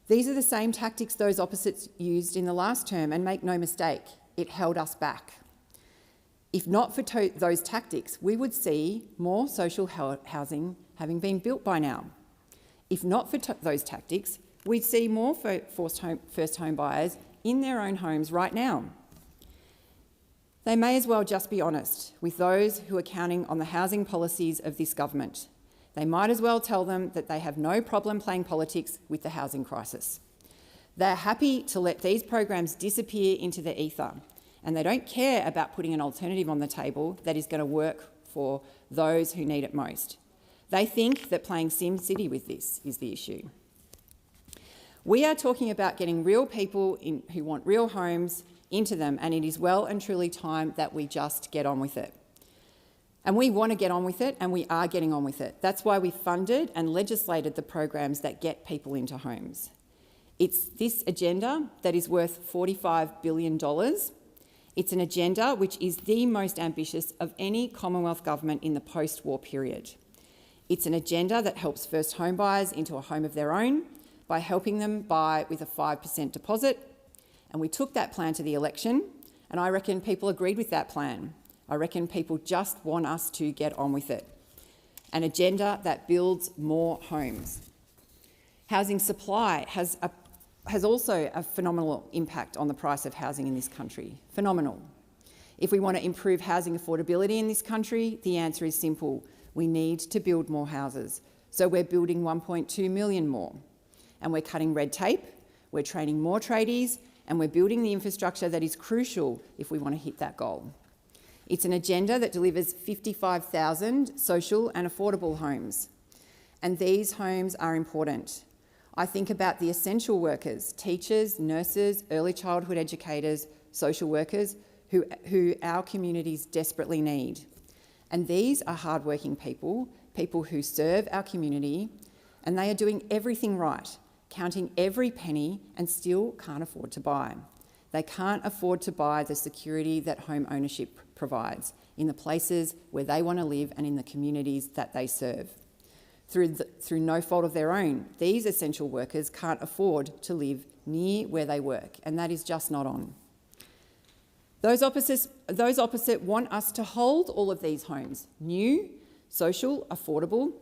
These are the same tactics those opposites used in the last term, and make no mistake, it held us back. If not for those tactics, we would see more social housing having been built by now. If not for those tactics, we'd see more first home buyers in their own homes right now. They may as well just be honest with those who are counting on the housing policies of this government. They might as well tell them that they have no problem playing politics with the housing crisis. They're happy to let these programs disappear into the ether, and they don't care about putting an alternative on the table that is going to work for those who need it most. They think that playing SimCity with this is the issue. We are talking about getting real people who want real homes into them, and it is well and truly time that we just get on with it. And we want to get on with it, and we are getting on with it. That's why we funded and legislated the programs that get people into homes. It's this agenda that is worth $45 billion. It's an agenda which is the most ambitious of any Commonwealth government in the post-war period. It's an agenda that helps first home buyers into a home of their own by helping them buy with a 5% deposit. And we took that plan to the election, and I reckon people agreed with that plan. I reckon people just want us to get on with it. An agenda that builds more homes. Housing supply has also a phenomenal impact on the price of housing in this country. Phenomenal. If we want to improve housing affordability in this country, the answer is simple. We need to build more houses. So we're building 1.2 million more. And we're cutting red tape, we're training more tradies, and we're building the infrastructure that is crucial if we want to hit that goal. It's an agenda that delivers 55,000 social and affordable homes. And these homes are important. I think about the essential workers, teachers, nurses, early childhood educators, social workers, who our communities desperately need. And these are hardworking people, people who serve our community, and they are doing everything right, counting every penny, and still can't afford to buy. They can't afford to buy the security that home ownership provides in the places where they want to live and in the communities that they serve. Through no fault of their own, these essential workers can't afford to live near where they work, and that is just not on. Those opposite want us to hold all of these homes, new, social, affordable,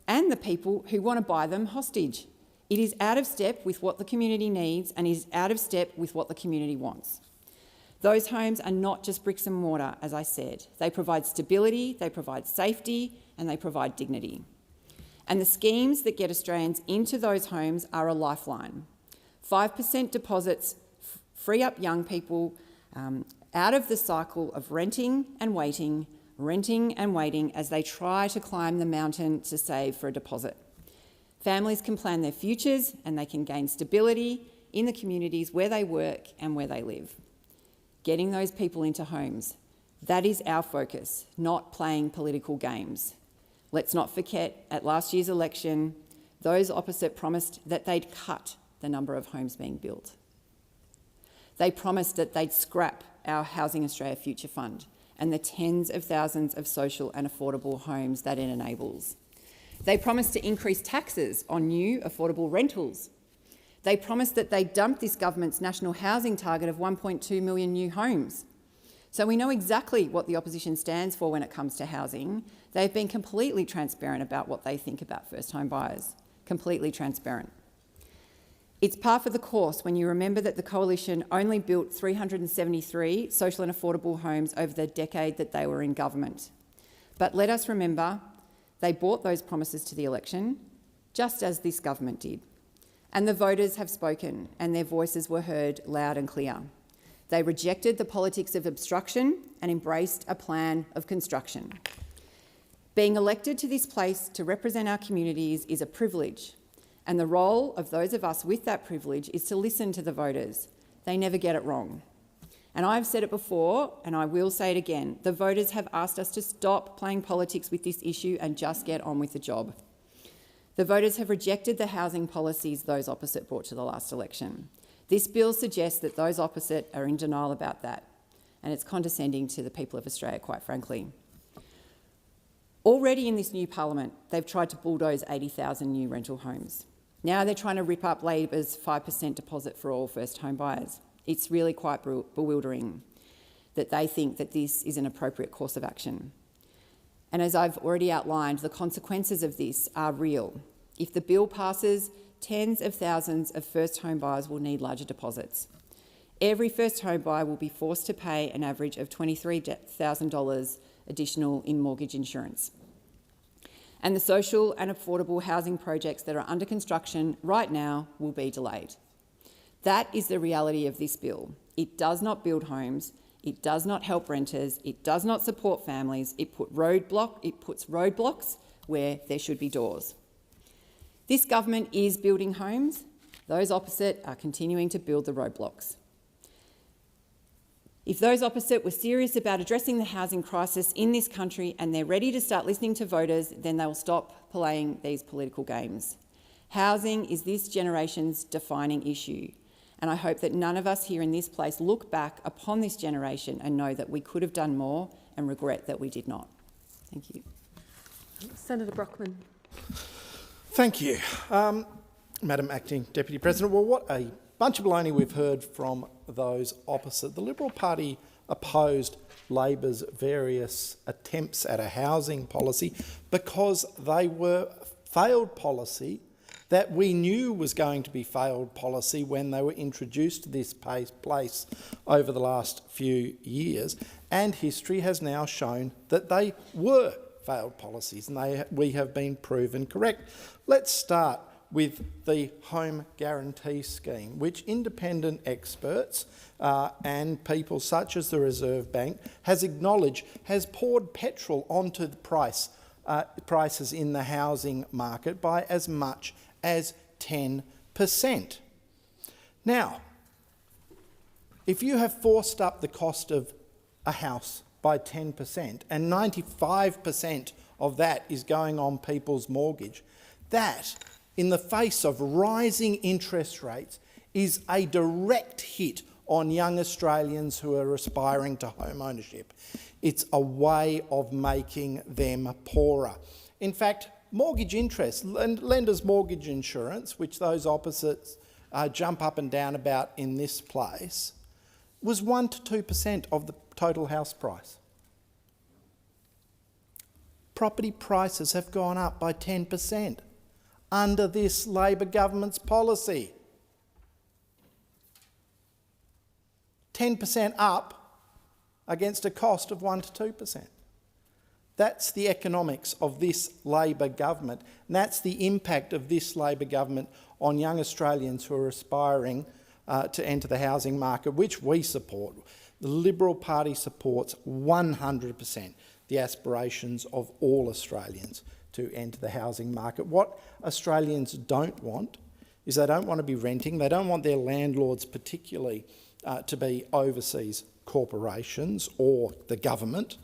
and the people who want to buy them hostage. It is out of step with what the community needs and is out of step with what the community wants. Those homes are not just bricks and mortar, as I said. They provide stability, they provide safety, and they provide dignity. And the schemes that get Australians into those homes are a lifeline. 5% deposits free up young people out of the cycle of renting and waiting as they try to climb the mountain to save for a deposit. Families can plan their futures and they can gain stability in the communities where they work and where they live. Getting those people into homes, that is our focus, not playing political games. Let's not forget, at last year's election, those opposite promised that they'd cut the number of homes being built. They promised that they'd scrap our Housing Australia Future Fund and the tens of thousands of social and affordable homes that it enables. They promised to increase taxes on new affordable rentals. They promised that they'd dump this government's national housing target of 1.2 million new homes. So we know exactly what the opposition stands for when it comes to housing. They've been completely transparent about what they think about first home buyers. Completely transparent. It's par for the course when you remember that the Coalition only built 373 social and affordable homes over the decade that they were in government. But let us remember, they brought those promises to the election, just as this government did. And the voters have spoken, and their voices were heard loud and clear. They rejected the politics of obstruction and embraced a plan of construction. Being elected to this place to represent our communities is a privilege, and the role of those of us with that privilege is to listen to the voters. They never get it wrong. And I've said it before, and I will say it again, the voters have asked us to stop playing politics with this issue and just get on with the job. The voters have rejected the housing policies those opposite brought to the last election. This bill suggests that those opposite are in denial about that, and it's condescending to the people of Australia, quite frankly. Already in this new parliament, they've tried to bulldoze 80,000 new rental homes. Now they're trying to rip up Labor's 5% deposit for all first home buyers. It's really quite bewildering. that they think that this is an appropriate course of action. And as I've already outlined, the consequences of this are real. If the bill passes, tens of thousands of first home buyers will need larger deposits. Every first home buyer will be forced to pay an average of $23,000 additional in mortgage insurance. And the social and affordable housing projects that are under construction right now will be delayed. That is the reality of this bill. It does not build homes, it does not help renters, it does not support families, it puts roadblocks where there should be doors. This government is building homes, those opposite are continuing to build the roadblocks. If those opposite were serious about addressing the housing crisis in this country and they're ready to start listening to voters, then they'll stop playing these political games. Housing is this generation's defining issue, and I hope that none of us here in this place look back upon this generation and know that we could have done more and regret that we did not. Thank you. Senator Brockman. Thank you. Madam Acting Deputy President, well, what a bunch of baloney we've heard from those opposite. The Liberal Party opposed Labor's various attempts at a housing policy because they were failed policy that we knew was going to be failed policy when they were introduced to this place over the last few years, and history has now shown that they were failed policies and we have been proven correct. Let's start with the Home Guarantee Scheme, which independent experts and people such as the Reserve Bank has acknowledged has poured petrol onto the prices in the housing market by as much as 10%. Now, if you have forced up the cost of a house by 10% and 95% of that is going on people's mortgage, that, in the face of rising interest rates, is a direct hit on young Australians who are aspiring to home ownership. It's a way of making them poorer. In fact, mortgage interest, lenders' mortgage insurance, which those opposites jump up and down about in this place, was 1 to 2% of the total house price. Property prices have gone up by 10%. Under this Labor government's policy. 10% up against a cost of 1 to 2%. That's the economics of this Labor government, and that's the impact of this Labor government on young Australians who are aspiring to enter the housing market, which we support. The Liberal Party supports 100% the aspirations of all Australians to enter the housing market. What Australians don't want is they don't want to be renting, they don't want their landlords particularly to be overseas corporations or the government.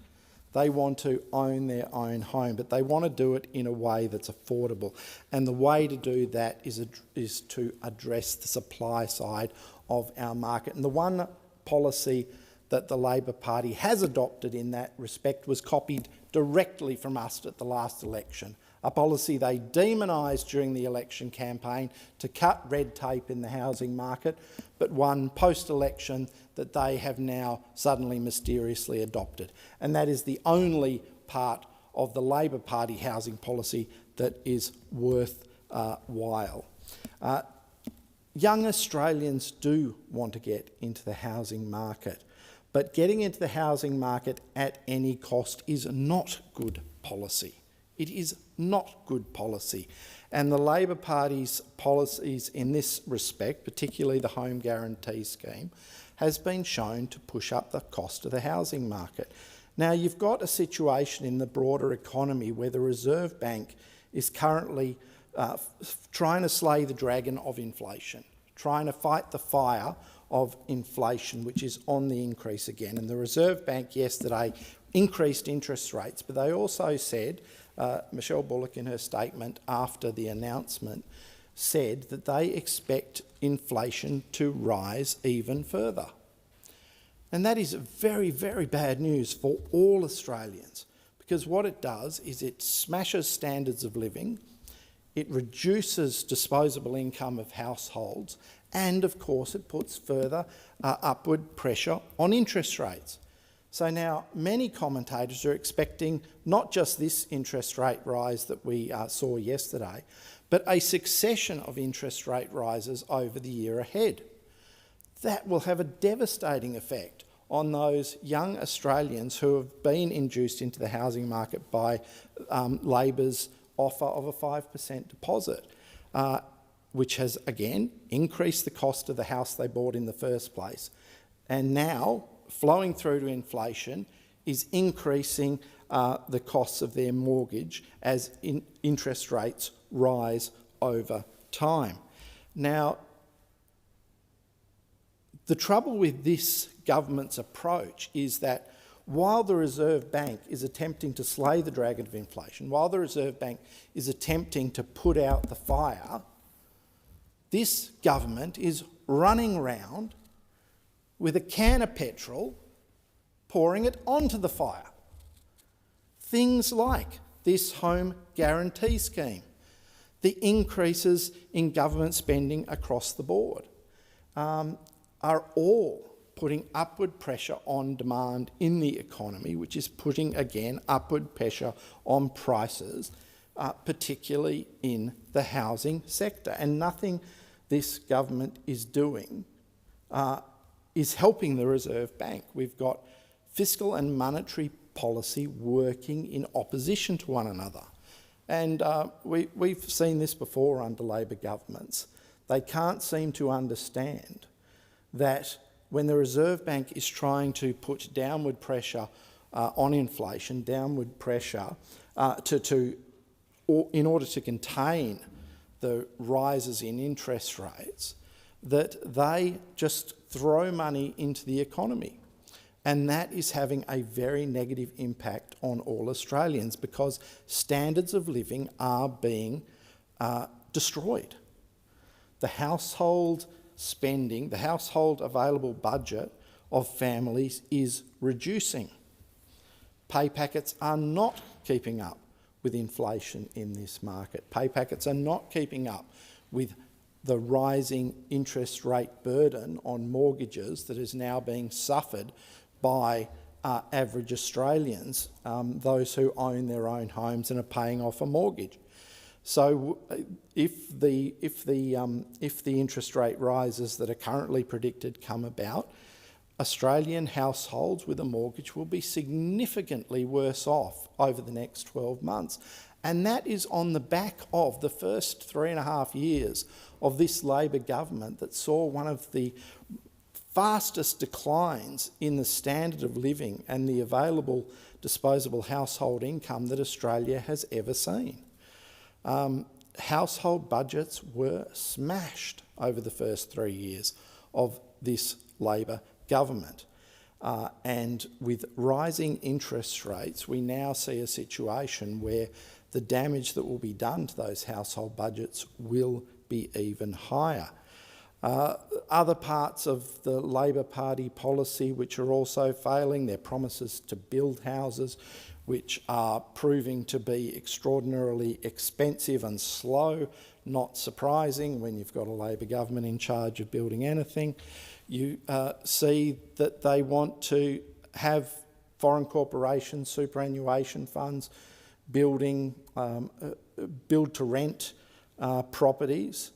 They want to own their own home, but they want to do it in a way that's affordable. And the way to do that is to address the supply side of our market. And the one policy that the Labor Party has adopted in that respect was copied directly from us at the last election, a policy they demonised during the election campaign to cut red tape in the housing market, but one post-election that they have now suddenly mysteriously adopted. And that is the only part of the Labor Party housing policy that is worthwhile. Young Australians do want to get into the housing market, but getting into the housing market at any cost is not good policy. It is not good policy. And the Labor Party's policies in this respect, particularly the Home Guarantee Scheme, has been shown to push up the cost of the housing market. Now, you've got a situation in the broader economy where the Reserve Bank is currently trying to slay the dragon of inflation, trying to fight the fire of inflation, which is on the increase again. And the Reserve Bank yesterday increased interest rates, but they also said, Michelle Bullock in her statement after the announcement said that they expect inflation to rise even further. And that is very, very bad news for all Australians, because what it does is it smashes standards of living, it reduces disposable income of households, and of course it puts further upward pressure on interest rates. So now many commentators are expecting not just this interest rate rise that we saw yesterday, but a succession of interest rate rises over the year ahead. That will have a devastating effect on those young Australians who have been induced into the housing market by Labor's offer of a 5% deposit, which has, again, increased the cost of the house they bought in the first place. And now, flowing through to inflation, is increasing the costs of their mortgage as interest rates rise over time. Now, the trouble with this government's approach is that while the Reserve Bank is attempting to slay the dragon of inflation, while the Reserve Bank is attempting to put out the fire, this government is running around with a can of petrol, pouring it onto the fire. Things like this home guarantee scheme, the increases in government spending across the board, are all putting upward pressure on demand in the economy, which is putting, again, upward pressure on prices, particularly in the housing sector. And nothing this government is doing is helping the Reserve Bank. We've got fiscal and monetary policy working in opposition to one another. And we've seen this before under Labor governments. They can't seem to understand that when the Reserve Bank is trying to put downward pressure on inflation, downward pressure in order to contain the rises in interest rates, that they just throw money into the economy. And that is having a very negative impact on all Australians because standards of living are being destroyed. The household spending, the household available budget of families is reducing. Pay packets are not keeping up with inflation in this market. Pay packets are not keeping up with the rising interest rate burden on mortgages that is now being suffered by average Australians, those who own their own homes and are paying off a mortgage. So if the interest rate rises that are currently predicted come about, Australian households with a mortgage will be significantly worse off over the next 12 months. And that is on the back of the first 3.5 years of this Labor government that saw one of the fastest declines in the standard of living and the available disposable household income that Australia has ever seen. Household budgets were smashed over the first 3 years of this Labor government. And with rising interest rates, we now see a situation where the damage that will be done to those household budgets will be even higher. Other parts of the Labor Party policy which are also failing, their promises to build houses, which are proving to be extraordinarily expensive and slow, not surprising when you've got a Labor government in charge of building anything. You see that they want to have foreign corporations, superannuation funds, build to rent properties,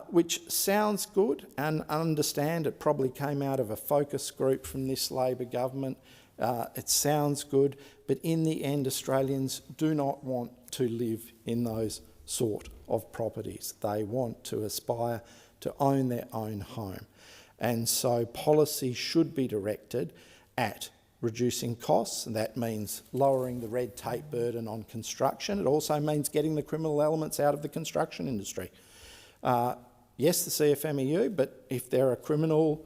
which sounds good, and I understand it probably came out of a focus group from this Labor government. It sounds good, but in the end, Australians do not want to live in those sort of properties. They want to aspire to own their own home. And so policy should be directed at reducing costs, and that means lowering the red tape burden on construction. It also means getting the criminal elements out of the construction industry. Yes, the CFMEU, but if there are criminal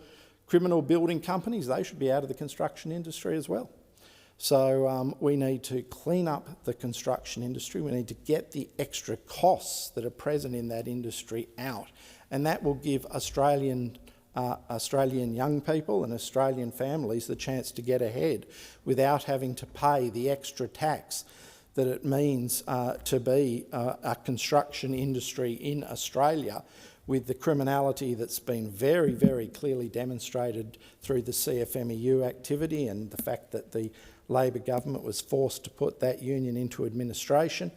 building companies, they should be out of the construction industry as well. So we need to clean up the construction industry. We need to get the extra costs that are present in that industry out, and that will give Australian young people and Australian families the chance to get ahead without having to pay the extra tax that it means to be a construction industry in Australia, with the criminality that's been very, very clearly demonstrated through the CFMEU activity and the fact that the Labor government was forced to put that union into administration.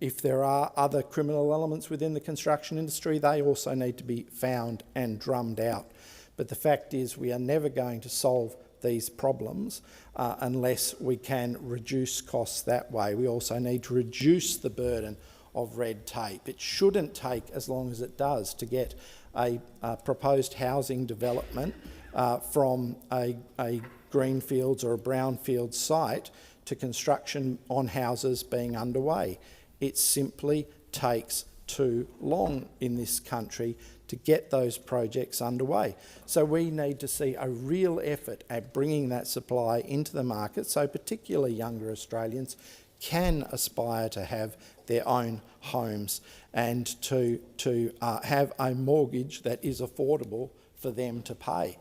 If there are other criminal elements within the construction industry, they also need to be found and drummed out. But the fact is we are never going to solve these problems unless we can reduce costs that way. We also need to reduce the burden of red tape. It shouldn't take as long as it does to get a proposed housing development from a greenfields or a brownfield site to construction on houses being underway. It simply takes too long in this country to get those projects underway. So we need to see a real effort at bringing that supply into the market so particularly younger Australians can aspire to have their own homes and to have a mortgage that is affordable for them to pay.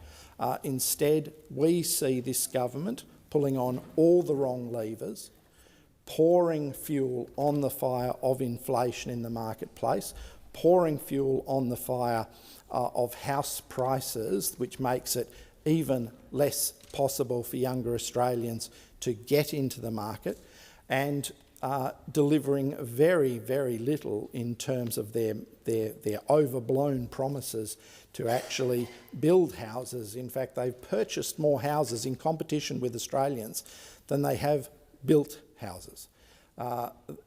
Instead, we see this government pulling on all the wrong levers, pouring fuel on the fire of inflation in the marketplace, pouring fuel on the fire of house prices, which makes it even less possible for younger Australians to get into the market, and delivering very, very little in terms of their overblown promises to actually build houses. In fact, they've purchased more houses in competition with Australians than they have built houses.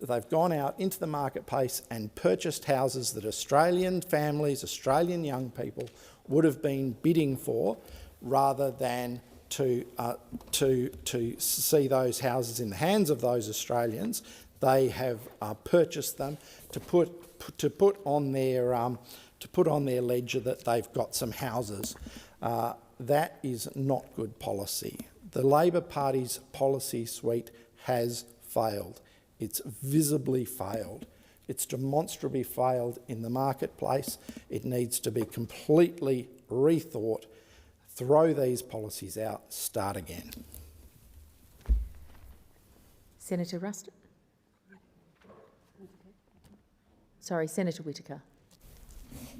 They've gone out into the marketplace and purchased houses that Australian families, Australian young people would have been bidding for, rather than to see those houses in the hands of those Australians. They have purchased them to put on their ledger that they've got some houses. That is not good policy. The Labor Party's policy suite has failed. It's visibly failed. It's demonstrably failed in the marketplace. It needs to be completely rethought. Throw these policies out, start again. Senator Ruston. Sorry, Senator Whittaker.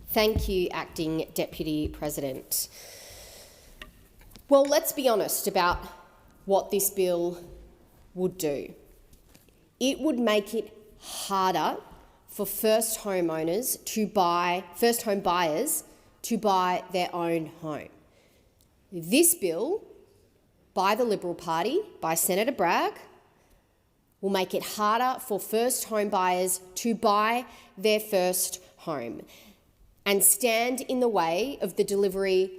Thank you, Acting Deputy President. Well, let's be honest about what this bill would do. It would make it harder for first home buyers to buy their own home. This bill, by the Liberal Party, by Senator Bragg, will make it harder for first home buyers to buy their first home and stand in the way of the delivery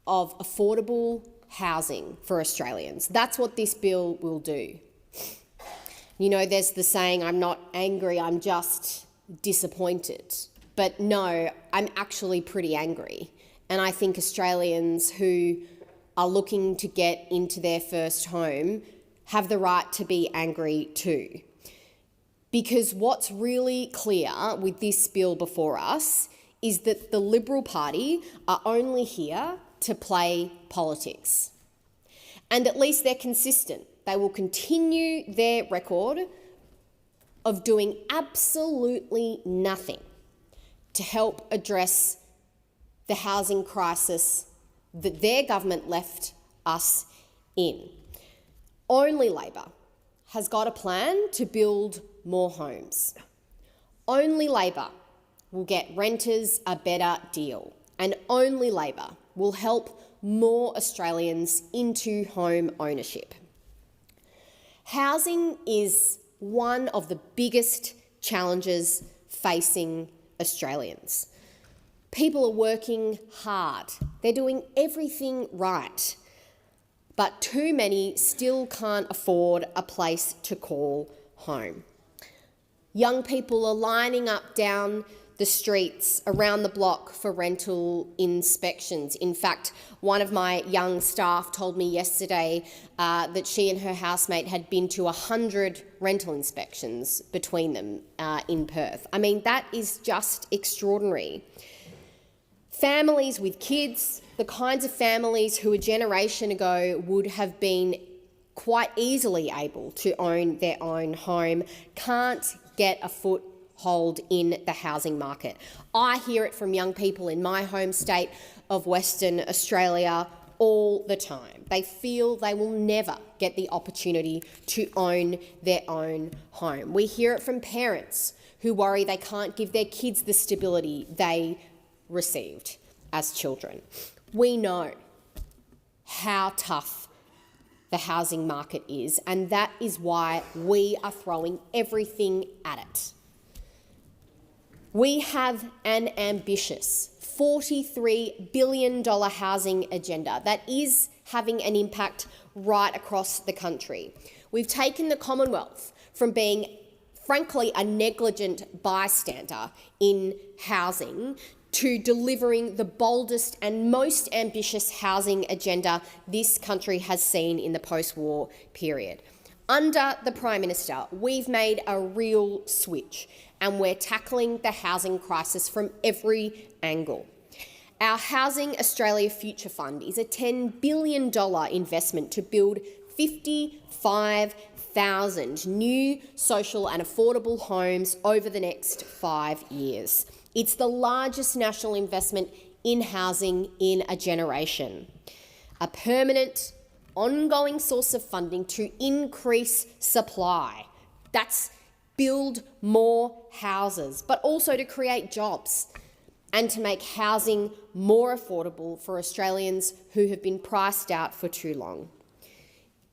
of affordable housing for Australians. That's what this bill will do. You know, there's the saying, I'm not angry, I'm just disappointed. But no, I'm actually pretty angry. And I think Australians who are looking to get into their first home have the right to be angry too. Because what's really clear with this bill before us is that the Liberal Party are only here to play politics. And at least they're consistent. They will continue their record of doing absolutely nothing to help address the housing crisis that their government left us in. Only Labor has got a plan to build more homes. Only Labor will get renters a better deal, and only Labor will help more Australians into home ownership. Housing is one of the biggest challenges facing Australians. People are working hard. They're doing everything right. But too many still can't afford a place to call home. Young people are lining up down the streets around the block for rental inspections. In fact, one of my young staff told me yesterday that she and her housemate had been to 100 rental inspections between them in Perth. I mean, that is just extraordinary. Families with kids, the kinds of families who a generation ago would have been quite easily able to own their own home, can't get a foot hold in the housing market. I hear it from young people in my home state of Western Australia all the time. They feel they will never get the opportunity to own their own home. We hear it from parents who worry they can't give their kids the stability they received as children. We know how tough the housing market is, and that is why we are throwing everything at it. We have an ambitious $43 billion housing agenda that is having an impact right across the country. We've taken the Commonwealth from being, frankly, a negligent bystander in housing to delivering the boldest and most ambitious housing agenda this country has seen in the post-war period. Under the Prime Minister, we've made a real switch and we're tackling the housing crisis from every angle. Our Housing Australia Future Fund is a $10 billion investment to build 55,000 new social and affordable homes over the next 5 years. It's the largest national investment in housing in a generation. A permanent, ongoing source of funding to increase supply. That's build more houses, but also to create jobs and to make housing more affordable for Australians who have been priced out for too long.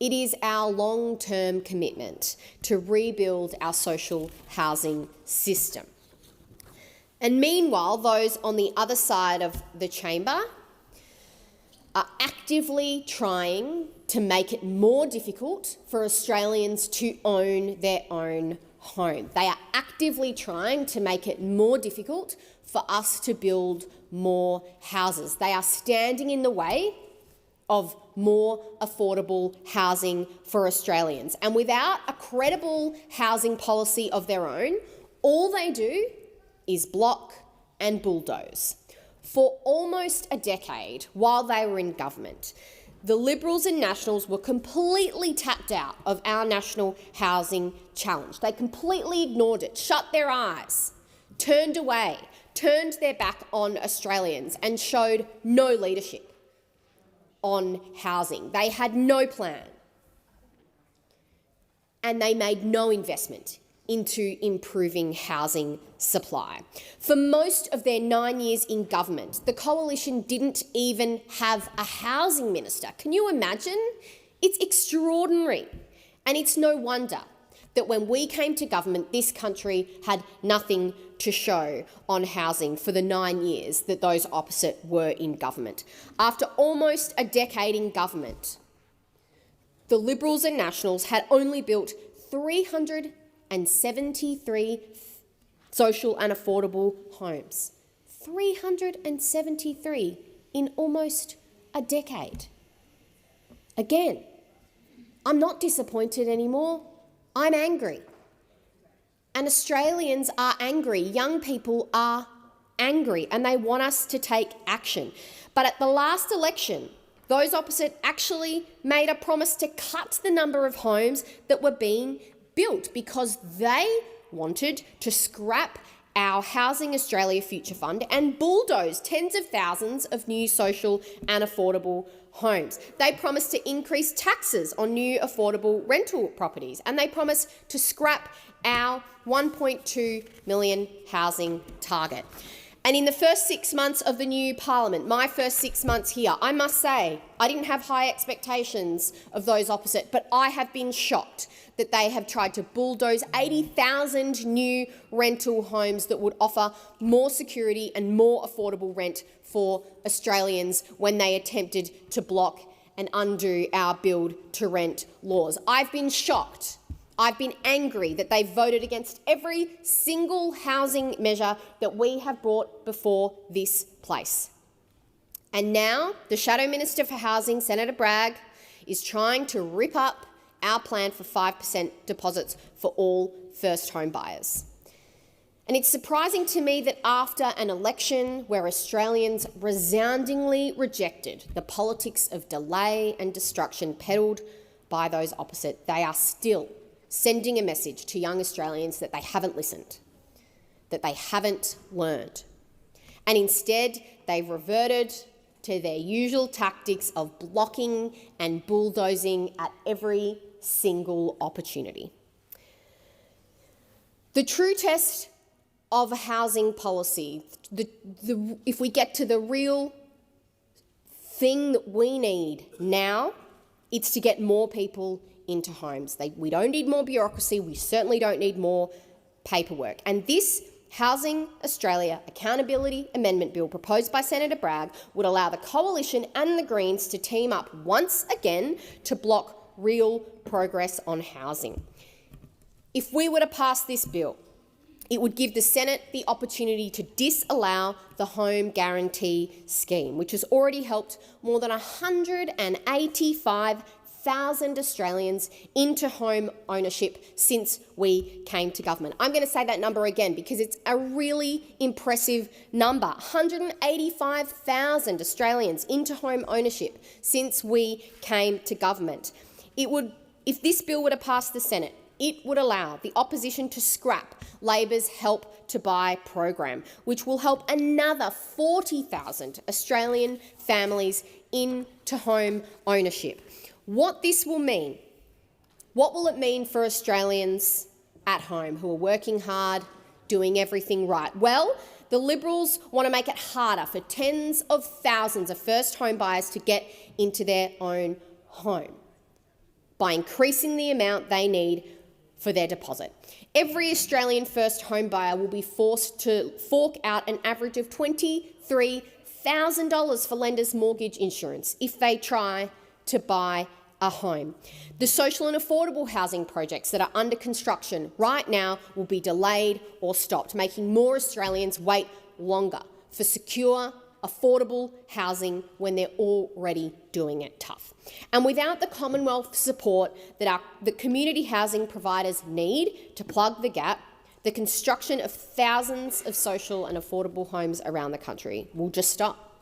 It is our long-term commitment to rebuild our social housing system. And meanwhile, those on the other side of the chamber are actively trying to make it more difficult for Australians to own their own home. They are actively trying to make it more difficult for us to build more houses. They are standing in the way of more affordable housing for Australians. And without a credible housing policy of their own, all they do is block and bulldoze. For almost a decade, while they were in government, the Liberals and Nationals were completely tapped out of our national housing challenge. They completely ignored it, shut their eyes, turned away, turned their back on Australians and showed no leadership on housing. They had no plan and they made no investment into improving housing supply. For most of their 9 years in government, the coalition didn't even have a housing minister. Can you imagine? It's extraordinary. And it's no wonder that when we came to government, this country had nothing to show on housing for the 9 years that those opposite were in government. After almost a decade in government, the Liberals and Nationals had only built 373 social and affordable homes. 373 in almost a decade. Again, I'm not disappointed anymore. I'm angry. And Australians are angry. Young people are angry and they want us to take action. But at the last election, those opposite actually made a promise to cut the number of homes that were being built because they wanted to scrap our Housing Australia Future Fund and bulldoze tens of thousands of new social and affordable homes. They promised to increase taxes on new affordable rental properties and they promised to scrap our 1.2 million housing target. And in the first 6 months of the new parliament, my first 6 months here, I must say, I didn't have high expectations of those opposite, but I have been shocked that they have tried to bulldoze 80,000 new rental homes that would offer more security and more affordable rent for Australians when they attempted to block and undo our build-to-rent laws. I've been shocked. I've been angry that they voted against every single housing measure that we have brought before this place. And now the Shadow Minister for Housing, Senator Bragg, is trying to rip up our plan for 5% deposits for all first home buyers. And it's surprising to me that after an election where Australians resoundingly rejected the politics of delay and destruction peddled by those opposite, they are still sending a message to young Australians that they haven't listened. that they haven't learned. And instead, they've reverted to their usual tactics of blocking and bulldozing at every single opportunity. The true test of housing policy, if we get to the real thing that we need now, it's to get more people into homes. We don't need more bureaucracy. We certainly don't need more paperwork. And this Housing Australia Accountability Amendment Bill proposed by Senator Bragg would allow the Coalition and the Greens to team up once again to block real progress on housing. If we were to pass this bill, it would give the Senate the opportunity to disallow the Home Guarantee Scheme, which has already helped more than 185,000 Australians into home ownership since we came to government. I'm going to say that number again because it's a really impressive number. 185,000 Australians into home ownership since we came to government. If this bill were to pass the Senate, it would allow the opposition to scrap Labor's Help to Buy program, which will help another 40,000 Australian families into home ownership. What this will mean, what will it mean for Australians at home who are working hard, doing everything right? Well, the Liberals want to make it harder for tens of thousands of first home buyers to get into their own home by increasing the amount they need for their deposit. Every Australian first home buyer will be forced to fork out an average of $23,000 for lenders' mortgage insurance if they try to buy a home. The social and affordable housing projects that are under construction right now will be delayed or stopped, making more Australians wait longer for secure, affordable housing when they're already doing it tough. And without the Commonwealth support that the community housing providers need to plug the gap, the construction of thousands of social and affordable homes around the country will just stop.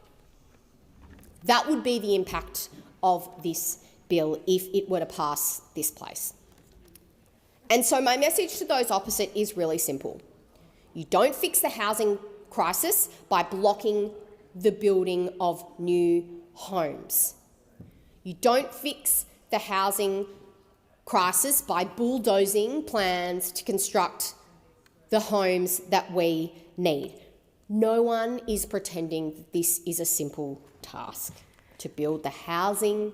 That would be the impact of this bill if it were to pass this place. And so my message to those opposite is really simple. You don't fix the housing crisis by blocking the building of new homes. You don't fix the housing crisis by bulldozing plans to construct the homes that we need. No one is pretending that this is a simple task to build the housing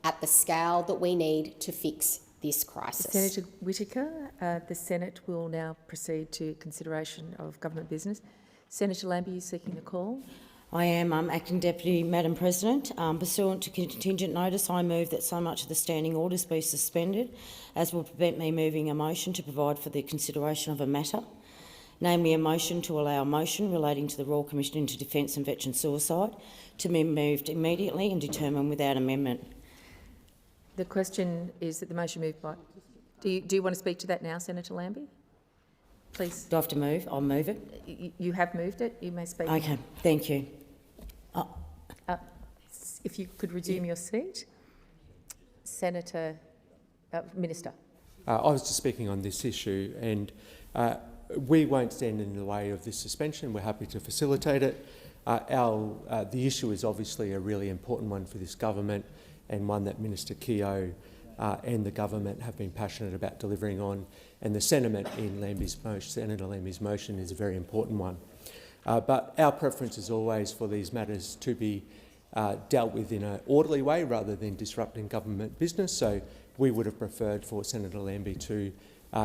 at the scale that we need to fix this crisis. Senator Whittaker, the Senate will now proceed to consideration of government business. Senator Lambie, you seeking the call? I am, Acting Deputy Madam President. Pursuant to contingent notice, I move that so much of the standing orders be suspended as will prevent me moving a motion to provide for the consideration of a matter, namely a motion to allow a motion relating to the Royal Commission into Defence and Veteran Suicide to be moved immediately and determined without amendment. The question is that the motion moved by... Do you want to speak to that now, Senator Lambie? Please. Do I have to move? I'll move it. You have moved it. You may speak. Okay, thank you. If you could resume your seat. Senator, Minister. I was just speaking on this issue, and we won't stand in the way of this suspension. We're happy to facilitate it. The issue is obviously a really important one for this government and one that Minister Keogh and the government have been passionate about delivering on, and the sentiment in Senator Lambie's motion is a very important one. But our preference is always for these matters to be dealt with in an orderly way rather than disrupting government business, so we would have preferred for Senator Lambie to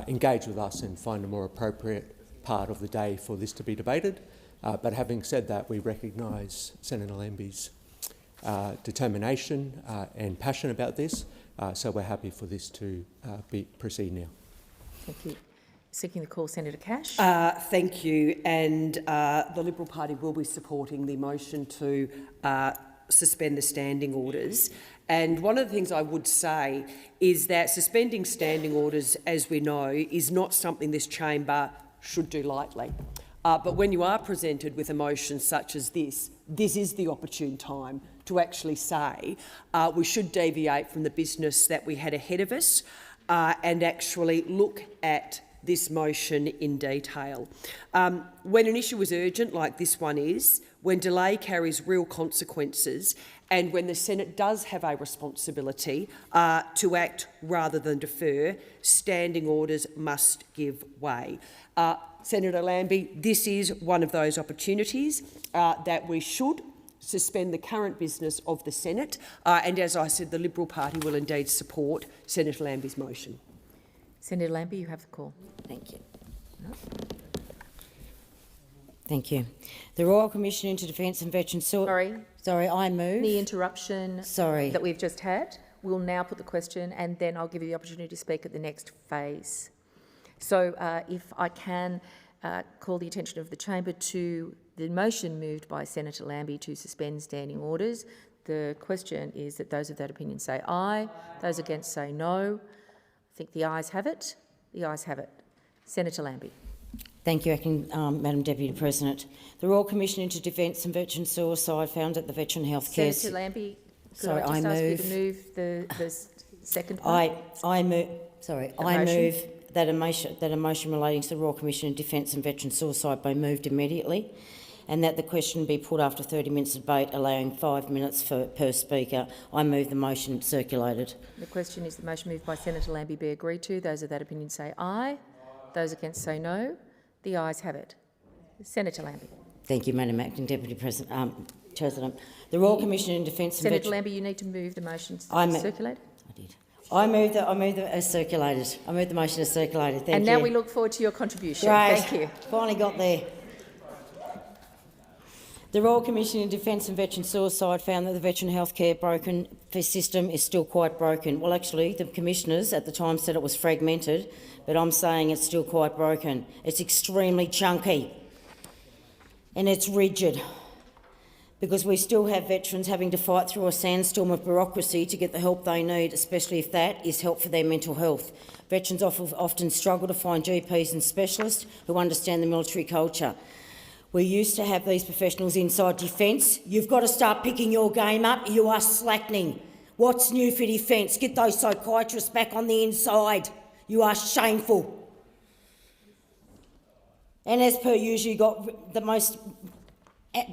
engage with us and find a more appropriate part of the day for this to be debated. But having said that, we recognise Senator Lambie's determination and passion about this, so we're happy for this to proceed now. Thank you. Seeking the call, Senator Cash. Thank you. And the Liberal Party will be supporting the motion to suspend the standing orders. And one of the things I would say is that suspending standing orders, as we know, is not something this chamber should do lightly. But when you are presented with a motion such as this is the opportune time to actually say we should deviate from the business that we had ahead of us and actually look at this motion in detail. When an issue is urgent, like this one is, when delay carries real consequences, and when the Senate does have a responsibility to act rather than defer, standing orders must give way. Senator Lambie, this is one of those opportunities that we should suspend the current business of the Senate, and as I said, the Liberal Party will indeed support Senator Lambie's motion. Senator Lambie, you have the call. Thank you. Thank you. The Royal Commission into Defence and Veterans... Sorry, I move... The interruption that we've just had. We'll now put the question and then I'll give you the opportunity to speak at the next phase. So if I can call the attention of the chamber to the motion moved by Senator Lambie to suspend standing orders. The question is that those of that opinion say aye, those against say no. I think the ayes have it. The ayes have it. Senator Lambie. Thank you, Madam Deputy President. The Royal Commission into Defence and Veteran Suicide found that the Veteran Health Care... Senator Lambie, could I just ask you to move the second point? I move that a motion relating to the Royal Commission into Defence and Veteran Suicide be moved immediately, and that the question be put after 30 minutes of debate, allowing 5 minutes per speaker. I move the motion circulated. The question is the motion moved by Senator Lambie be agreed to. Those of that opinion say aye. Those against say no. The ayes have it. Senator Lambie. Thank you, Madam Acting Deputy President. The Royal Commission in Defence and Senator Lambie, you need to move the motion circulated. I did. I move as circulated. I move the motion as circulated. Thank you. And now we look forward to your contribution. Great. Thank you. Finally got there. The Royal Commission in Defence and Veteran Suicide found that the veteran healthcare system is still quite broken. Well, actually, the commissioners at the time said it was fragmented, but I'm saying it's still quite broken. It's extremely chunky and it's rigid, because we still have veterans having to fight through a sandstorm of bureaucracy to get the help they need, especially if that is help for their mental health. Veterans often struggle to find GPs and specialists who understand the military culture. We used to have these professionals inside Defence. You've got to start picking your game up. You are slackening. What's new for Defence? Get those psychiatrists back on the inside. You are shameful. And as per usual, you got the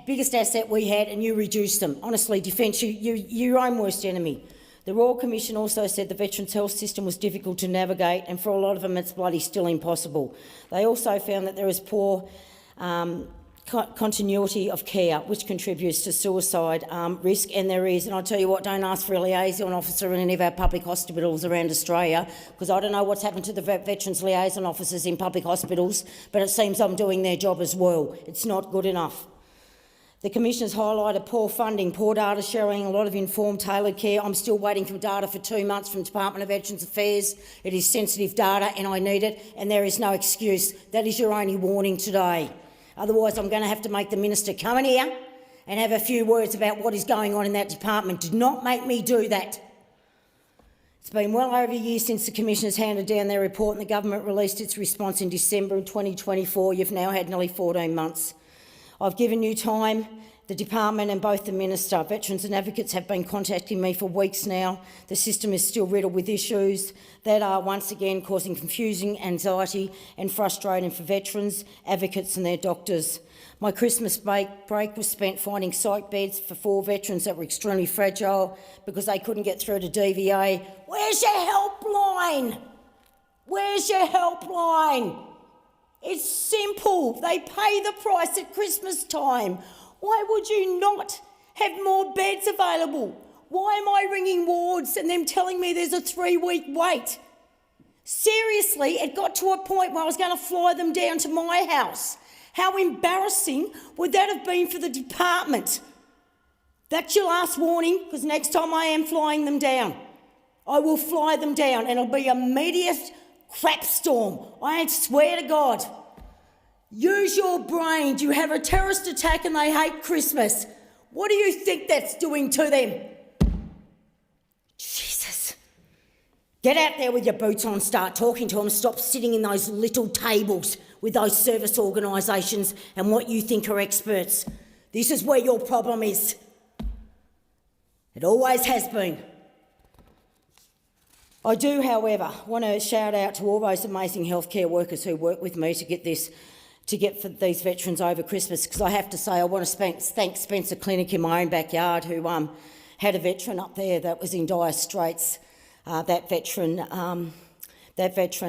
biggest asset we had and you reduced them. Honestly, Defence, you're your own worst enemy. The Royal Commission also said the Veterans' Health system was difficult to navigate, and for a lot of them it's bloody still impossible. They also found that there is poor continuity of care, which contributes to suicide risk, and there is, and I'll tell you what, don't ask for a liaison officer in any of our public hospitals around Australia, because I don't know what's happened to the veterans liaison officers in public hospitals, but it seems I'm doing their job as well. It's not good enough. The Commissioners highlighted poor funding, poor data sharing, a lot of informed tailored care. I'm still waiting for data for 2 months from Department of Veterans Affairs. It is sensitive data and I need it, and there is no excuse. That is your only warning today. Otherwise, I'm going to have to make the Minister come in here and have a few words about what is going on in that department. Do not make me do that. It's been well over a year since the Commissioners handed down their report and the Government released its response in December 2024. You've now had nearly 14 months. I've given you time, the Department and both the Minister. Veterans and advocates have been contacting me for weeks now. The system is still riddled with issues that are once again causing confusion, anxiety and frustrating for veterans, advocates and their doctors. My Christmas break was spent finding psych beds for 4 veterans that were extremely fragile because they couldn't get through to DVA. Where's your helpline? Where's your helpline? It's simple. They pay the price at Christmas time. Why would you not have more beds available? Why am I ringing wards and them telling me there's a 3-week wait? Seriously, it got to a point where I was going to fly them down to my house. How embarrassing would that have been for the department? That's your last warning, because next time I am flying them down, I will fly them down and it'll be a immediate crap storm. I swear to God. Use your brain. You have a terrorist attack and they hate Christmas. What do you think that's doing to them? Jesus. Get out there with your boots on, start talking to them, stop sitting in those little tables with those service organisations and what you think are experts. This is where your problem is. It always has been. I do, however, want to shout out to all those amazing healthcare workers who work with me to get for these veterans over Christmas, because I have to say I want to thank Spencer Clinic in my own backyard, who had a veteran up there that was in dire straits. That veteran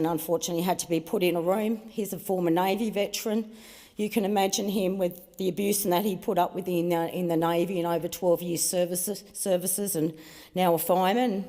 unfortunately had to be put in a room. He's a former Navy veteran. You can imagine him with the abuse and that he put up with in the Navy in over 12 years services and now a fireman.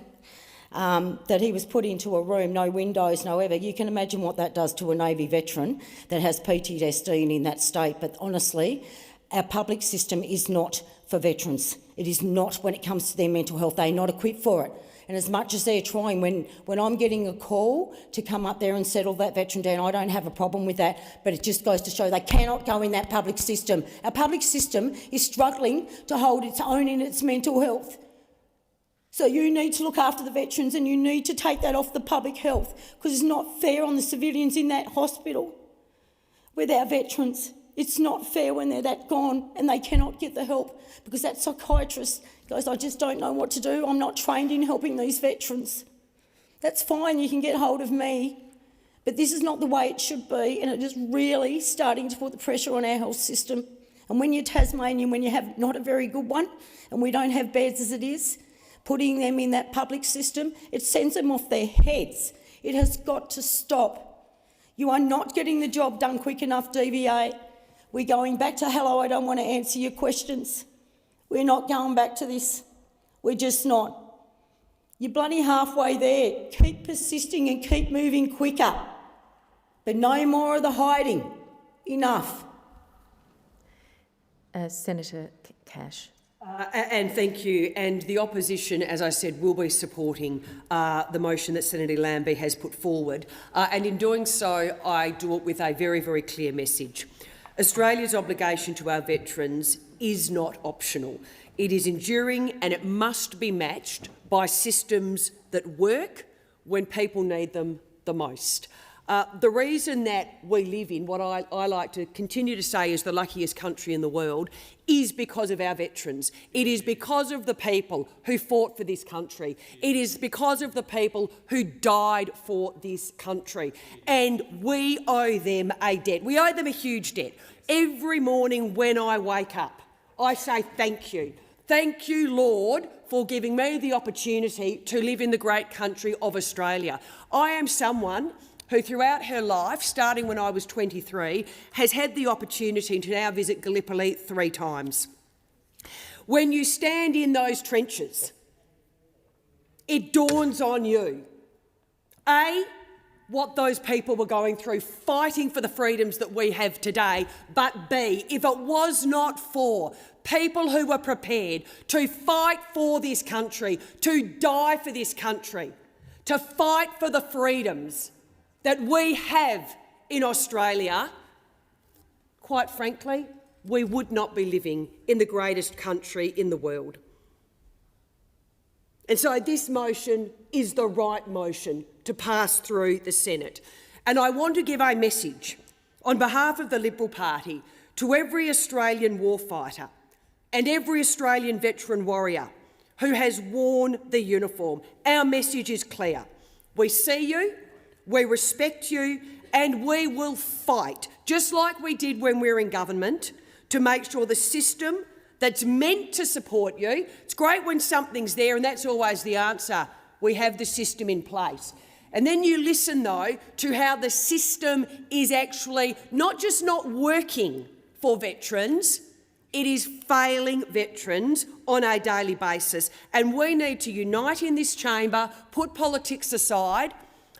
That he was put into a room, no windows, no ever. You can imagine what that does to a Navy veteran that has PTSD and in that state. But honestly, our public system is not for veterans. It is not when it comes to their mental health. They're not equipped for it. And as much as they're trying, when I'm getting a call to come up there and settle that veteran down, I don't have a problem with that, but it just goes to show they cannot go in that public system. Our public system is struggling to hold its own in its mental health. So you need to look after the veterans and you need to take that off the public health, because it's not fair on the civilians in that hospital with our veterans. It's not fair when they're that gone and they cannot get the help, because that psychiatrist goes, I just don't know what to do. I'm not trained in helping these veterans. That's fine, you can get hold of me. But this is not the way it should be, and it is really starting to put the pressure on our health system. And when you're Tasmanian, when you have not a very good one, and we don't have beds as it is, putting them in that public system, it sends them off their heads. It has got to stop. You are not getting the job done quick enough, DVA. We're going back to, hello, I don't want to answer your questions. We're not going back to this. We're just not. You're bloody halfway there. Keep persisting and keep moving quicker. But no more of the hiding. Enough. Senator Cash. And thank you. And the opposition, as I said, will be supporting the motion that Senator Lambie has put forward. And in doing so, I do it with a very, very clear message. Australia's obligation to our veterans is not optional. It is enduring, and it must be matched by systems that work when people need them the most. The reason that we live in what I like to continue to say is the luckiest country in the world is because of our veterans. It is because of the people who fought for this country. It is because of the people who died for this country. And we owe them a debt. We owe them a huge debt. Every morning when I wake up, I say thank you. Thank you, Lord, for giving me the opportunity to live in the great country of Australia. I am someone who throughout her life, starting when I was 23, has had the opportunity to now visit Gallipoli 3 times. When you stand in those trenches, it dawns on you, A, what those people were going through fighting for the freedoms that we have today, but B, if it was not for people who were prepared to fight for this country, to die for this country, to fight for the freedoms that we have in Australia, quite frankly, we would not be living in the greatest country in the world. And so this motion is the right motion to pass through the Senate. And I want to give a message on behalf of the Liberal Party to every Australian warfighter and every Australian veteran warrior who has worn the uniform. Our message is clear. We see you, we respect you, and we will fight, just like we did when we were in government, to make sure the system that's meant to support you, it's great when something's there and that's always the answer, we have the system in place. And then you listen, though, to how the system is actually not just not working for veterans, it is failing veterans on a daily basis. And we need to unite in this chamber, put politics aside,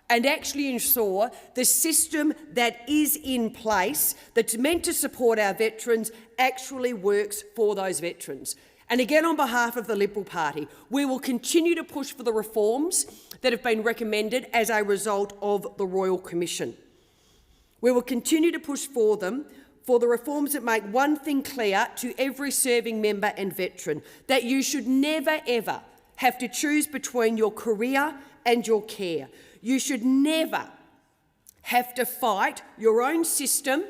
and actually ensure the system that is in place that's meant to support our veterans actually works for those veterans. And again, on behalf of the Liberal Party, we will continue to push for the reforms that have been recommended as a result of the Royal Commission. We will continue to push for them, for the reforms that make one thing clear to every serving member and veteran, that you should never, ever have to choose between your career and your care. You should never have to fight your own system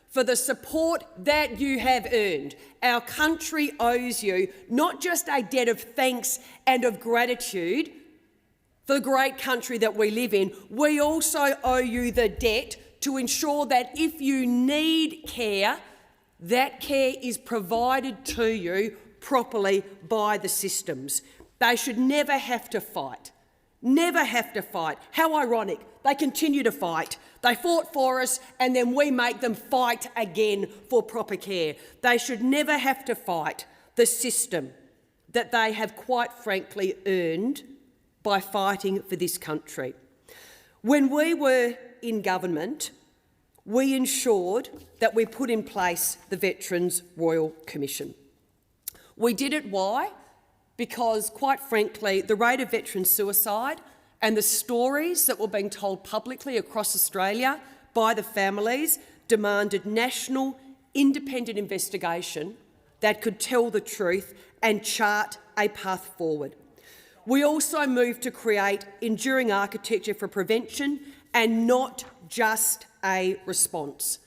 for the support that you have earned. Our country owes you not just a debt of thanks and of gratitude, for the great country that we live in, we also owe you the debt to ensure that if you need care, that care is provided to you properly by the systems. They should never have to fight. Never have to fight. How ironic. They continue to fight. They fought for us and then we make them fight again for proper care. They should never have to fight the system that they have quite frankly earned by fighting for this country. When we were in government, we ensured that we put in place the Veterans Royal Commission. We did it, why? Because, quite frankly, the rate of veteran suicide and the stories that were being told publicly across Australia by the families demanded national, independent investigation that could tell the truth and chart a path forward. We also moved to create enduring architecture for prevention and not just a response.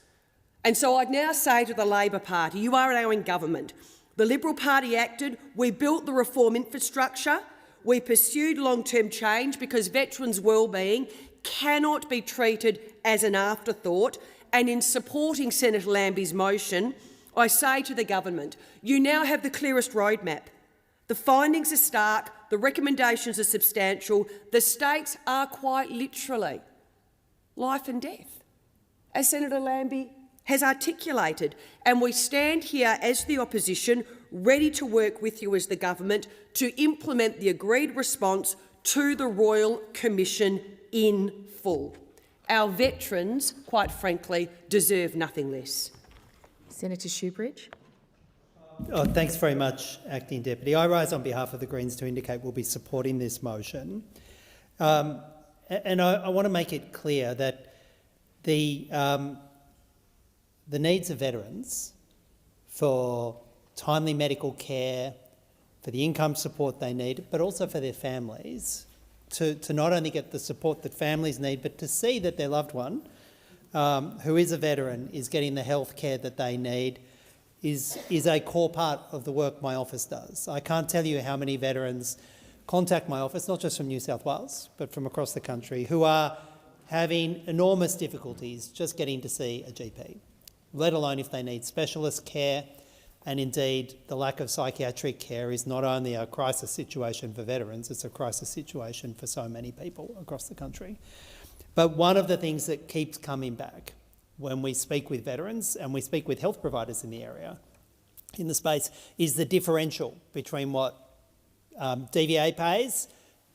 And so I'd now say to the Labor Party, you are now in government. The Liberal Party acted, we built the reform infrastructure, we pursued long-term change because veterans' wellbeing cannot be treated as an afterthought, and in supporting Senator Lambie's motion, I say to the government, you now have the clearest roadmap. The findings are stark, the recommendations are substantial, the stakes are quite literally life and death, as Senator Lambie has articulated, and we stand here as the opposition ready to work with you as the government to implement the agreed response to the Royal Commission in full. Our veterans, quite frankly, deserve nothing less. Senator Shoebridge. Oh, thanks very much, Acting Deputy. I rise on behalf of the Greens to indicate we'll be supporting this motion. And I want to make it clear that the needs of veterans for timely medical care, for the income support they need, but also for their families, to not only get the support that families need, but to see that their loved one, who is a veteran, is getting the health care that they need, is a core part of the work my office does. I can't tell you how many veterans contact my office, not just from New South Wales, but from across the country, who are having enormous difficulties just getting to see a GP, let alone if they need specialist care. And indeed, the lack of psychiatric care is not only a crisis situation for veterans, it's a crisis situation for so many people across the country. But one of the things that keeps coming back when we speak with veterans and we speak with health providers in the area, in the space, is the differential between what DVA pays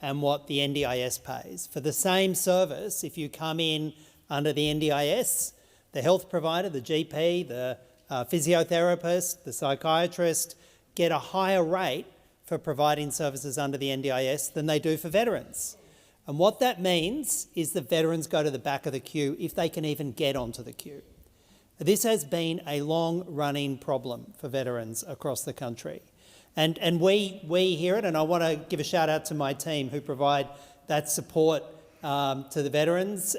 and what the NDIS pays. For the same service, if you come in under the NDIS, the health provider, the GP, the physiotherapist, the psychiatrist get a higher rate for providing services under the NDIS than they do for veterans. And what that means is that veterans go to the back of the queue if they can even get onto the queue. This has been a long-running problem for veterans across the country. And we hear it, and I want to give a shout out to my team who provide that support to the veterans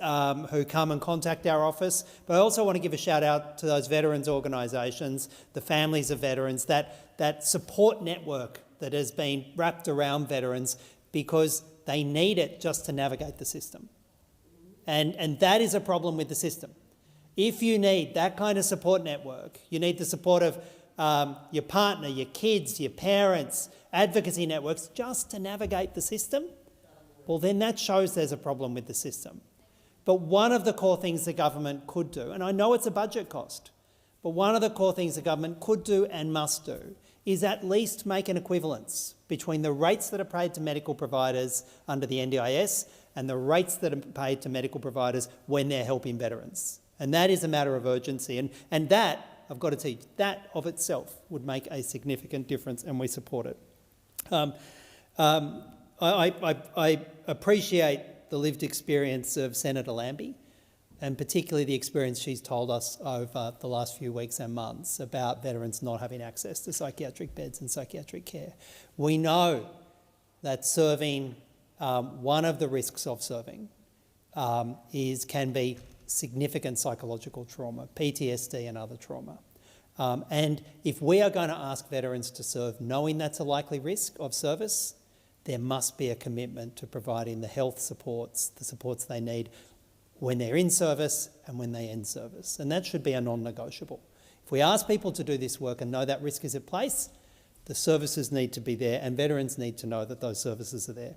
who come and contact our office. But I also want to give a shout out to those veterans organisations, the families of veterans, that support network that has been wrapped around veterans, because they need it just to navigate the system. And that is a problem with the system. If you need that kind of support network, you need the support of your partner, your kids, your parents, advocacy networks, just to navigate the system, well, then that shows there's a problem with the system. But one of the core things the government could do, and I know it's a budget cost, but one of the core things the government could do and must do is at least make an equivalence between the rates that are paid to medical providers under the NDIS and the rates that are paid to medical providers when they're helping veterans. And that is a matter of urgency. And that, I've got to tell you, that of itself would make a significant difference, and we support it. I appreciate the lived experience of Senator Lambie, and particularly the experience she's told us over the last few weeks and months about veterans not having access to psychiatric beds and psychiatric care. We know that serving, one of the risks of serving can be significant psychological trauma, PTSD and other trauma. And if we are going to ask veterans to serve knowing that's a likely risk of service, there must be a commitment to providing the health supports, the supports they need when they're in service and when they end service. And that should be a non-negotiable. If we ask people to do this work and know that risk is in place, the services need to be there and veterans need to know that those services are there.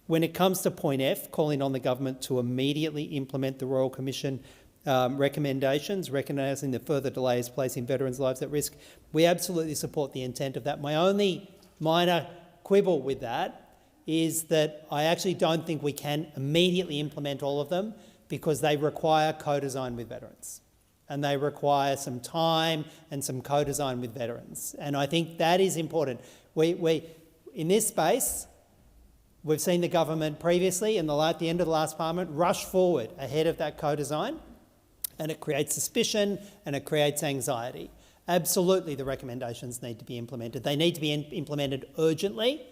When it comes to point F, calling on the government to immediately implement the Royal Commission recommendations, recognising that further delay is placing veterans' lives at risk, we absolutely support the intent of that. My only minor quibble with that is that I actually don't think we can immediately implement all of them because they require co-design with veterans and they require some time and some co-design with veterans. And I think that is important. We in this space, we've seen the government previously at the end of the last parliament rush forward ahead of that co-design, and it creates suspicion and it creates anxiety. Absolutely, the recommendations need to be implemented. They need to be implemented urgently,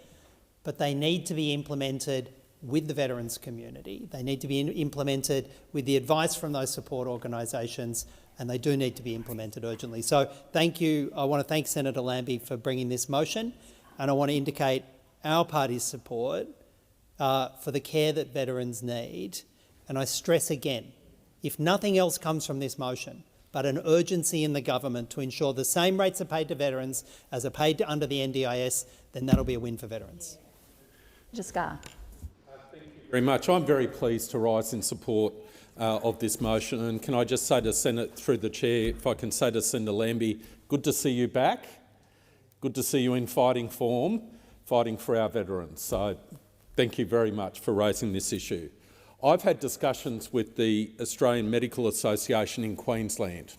but they need to be implemented with the veterans community. They need to be implemented with the advice from those support organisations, and they do need to be implemented urgently. So thank you. I want to thank Senator Lambie for bringing this motion, and I want to indicate our party's support for the care that veterans need. And I stress again, if nothing else comes from this motion, but an urgency in the government to ensure the same rates are paid to veterans as are paid under the NDIS, then that'll be a win for veterans. Jaskar. Thank you very much. I'm very pleased to rise in support of this motion. And can I just say to Senate, through the chair, if I can say to Senator Lambie, good to see you back. Good to see you in fighting form, fighting for our veterans. So thank you very much for raising this issue. I've had discussions with the Australian Medical Association in Queensland,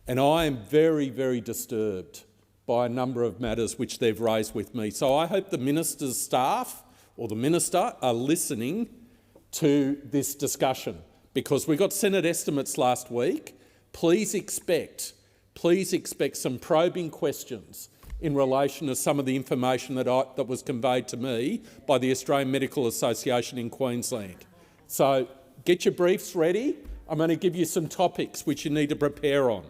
and I am very, very disturbed by a number of matters which they've raised with me. So I hope the minister's staff or the minister are listening to this discussion, because we got Senate estimates last week. Please expect some probing questions in relation to some of the information that was conveyed to me by the Australian Medical Association in Queensland. So get your briefs ready. I'm going to give you some topics which you need to prepare on.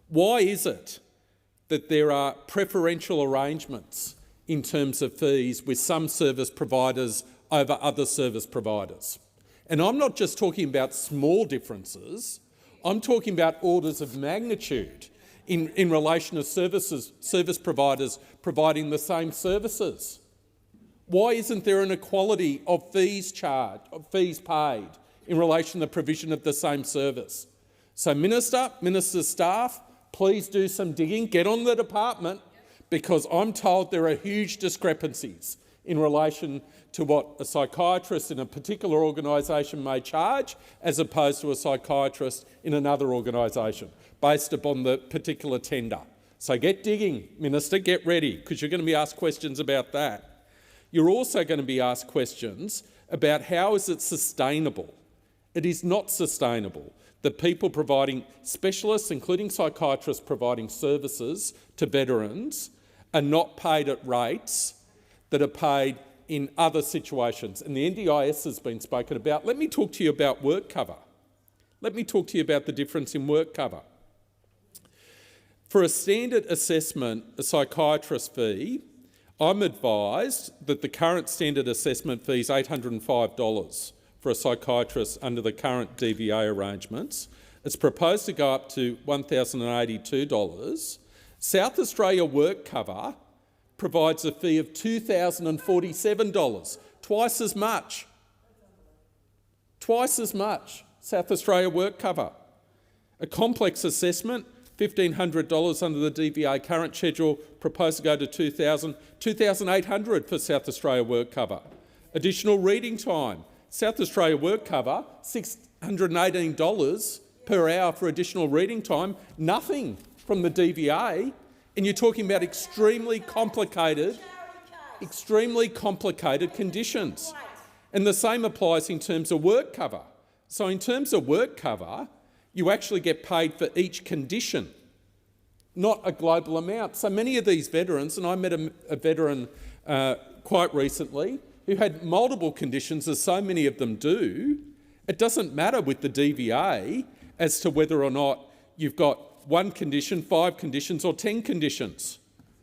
Why is it that there are preferential arrangements in terms of fees with some service providers over other service providers? And I'm not just talking about small differences, I'm talking about orders of magnitude in relation to service providers providing the same services. Why isn't there an equality of fees paid in relation to the provision of the same service? So Minister's staff, please do some digging, get on the department, because I'm told there are huge discrepancies in relation to what a psychiatrist in a particular organisation may charge as opposed to a psychiatrist in another organisation, based upon the particular tender. So get digging, Minister, get ready, because you're going to be asked questions about that. You're also going to be asked questions about how is it sustainable. It is not sustainable that people providing, specialists, including psychiatrists providing services to veterans, are not paid at rates that are paid in other situations. And the NDIS has been spoken about. Let me talk to you about work cover. Let me talk to you about the difference in work cover. For a standard assessment, a psychiatrist fee, I'm advised that the current standard assessment fee is $805 for a psychiatrist under the current DVA arrangements. It's proposed to go up to $1,082. South Australia Work Cover provides a fee of $2,047, twice as much. Twice as much, South Australia Work Cover. A complex assessment, $1,500 under the DVA current schedule, proposed to go to $2,800 for South Australia Work Cover. Additional reading time, South Australia Work Cover, $618 per hour for additional reading time, nothing from the DVA, and you're talking about extremely complicated conditions. And the same applies in terms of work cover. So in terms of work cover, you actually get paid for each condition, not a global amount. So many of these veterans, and I met a veteran quite recently who had multiple conditions, as so many of them do. It doesn't matter with the DVA as to whether or not you've got one condition, 5 conditions or 10 conditions.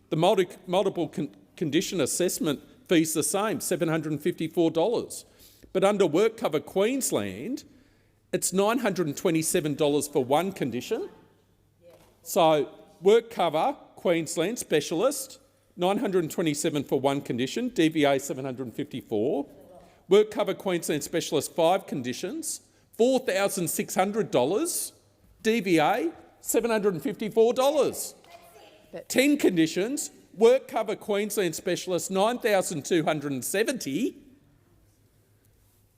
The multiple condition assessment fee's the same, $754. But under Work Cover Queensland, it's $927 for one condition. So Work Cover Queensland Specialist, $927 for one condition, DVA $754. Work Cover Queensland Specialist 5 conditions, $4,600, DVA $754. 10 conditions, Work Cover Queensland Specialist 9,270,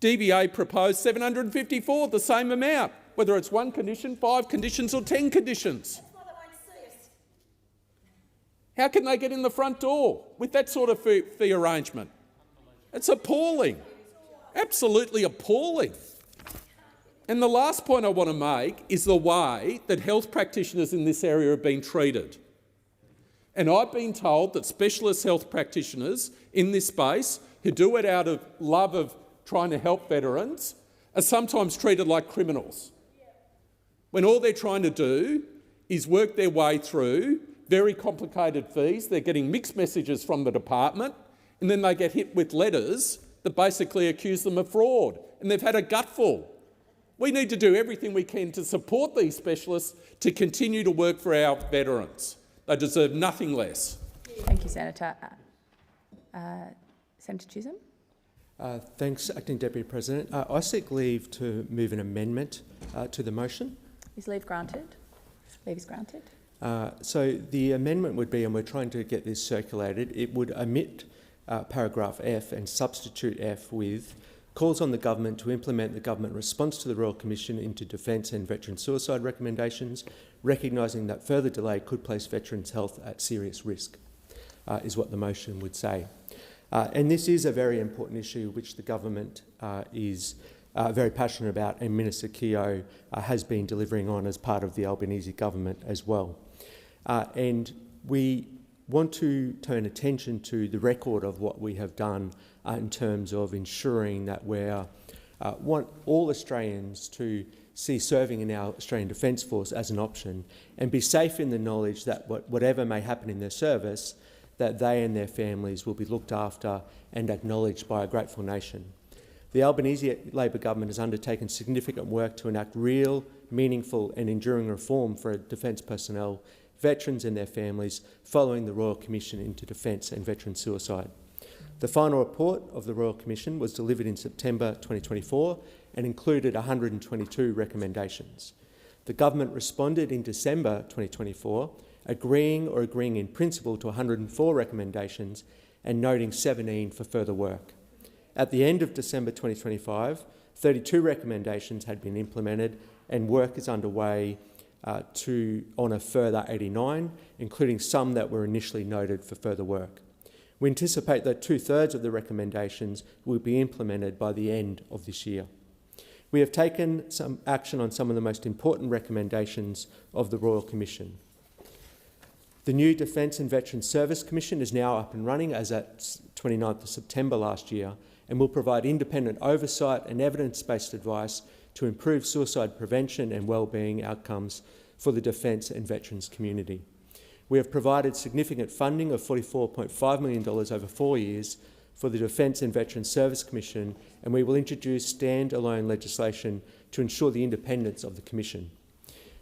DVA proposed 754, the same amount, whether it's one condition, 5 conditions or 10 conditions. How can they get in the front door with that sort of fee arrangement? It's appalling, absolutely appalling. And the last point I want to make is the way that health practitioners in this area have been treated. And I've been told that specialist health practitioners in this space who do it out of love of trying to help veterans are sometimes treated like criminals, when all they're trying to do is work their way through very complicated fees. They're getting mixed messages from the department, and then they get hit with letters that basically accuse them of fraud, and they've had a gutful. We need to do everything we can to support these specialists to continue to work for our veterans. They deserve nothing less. Thank you, Senator. Senator Chisholm. Thanks, Acting Deputy President. I seek leave to move an amendment to the motion. Is leave granted? Leave is granted. So the amendment would be, and we're trying to get this circulated, it would omit paragraph F and substitute F with calls on the government to implement the government response to the Royal Commission into Defence and Veteran Suicide recommendations, recognising that further delay could place veterans' health at serious risk, is what the motion would say. And this is a very important issue which the government is very passionate about, and Minister Keogh has been delivering on as part of the Albanese government as well. And we want to turn attention to the record of what we have done in terms of ensuring that we want all Australians to see serving in our Australian Defence Force as an option and be safe in the knowledge that whatever may happen in their service, that they and their families will be looked after and acknowledged by a grateful nation. The Albanese Labor government has undertaken significant work to enact real, meaningful and enduring reform for defence personnel, veterans and their families following the Royal Commission into Defence and Veteran Suicide. The final report of the Royal Commission was delivered in September 2024 and included 122 recommendations. The government responded in December 2024, agreeing in principle to 104 recommendations and noting 17 for further work. At the end of December 2025, 32 recommendations had been implemented and work is underway on a further 89, including some that were initially noted for further work. We anticipate that 2/3 of the recommendations will be implemented by the end of this year. We have taken some action on some of the most important recommendations of the Royal Commission. The new Defence and Veteran Service Commission is now up and running as at 29th of September last year and will provide independent oversight and evidence-based advice to improve suicide prevention and wellbeing outcomes for the defence and veterans community. We have provided significant funding of $44.5 million over 4 years for the Defence and Veterans Service Commission, and we will introduce stand-alone legislation to ensure the independence of the Commission.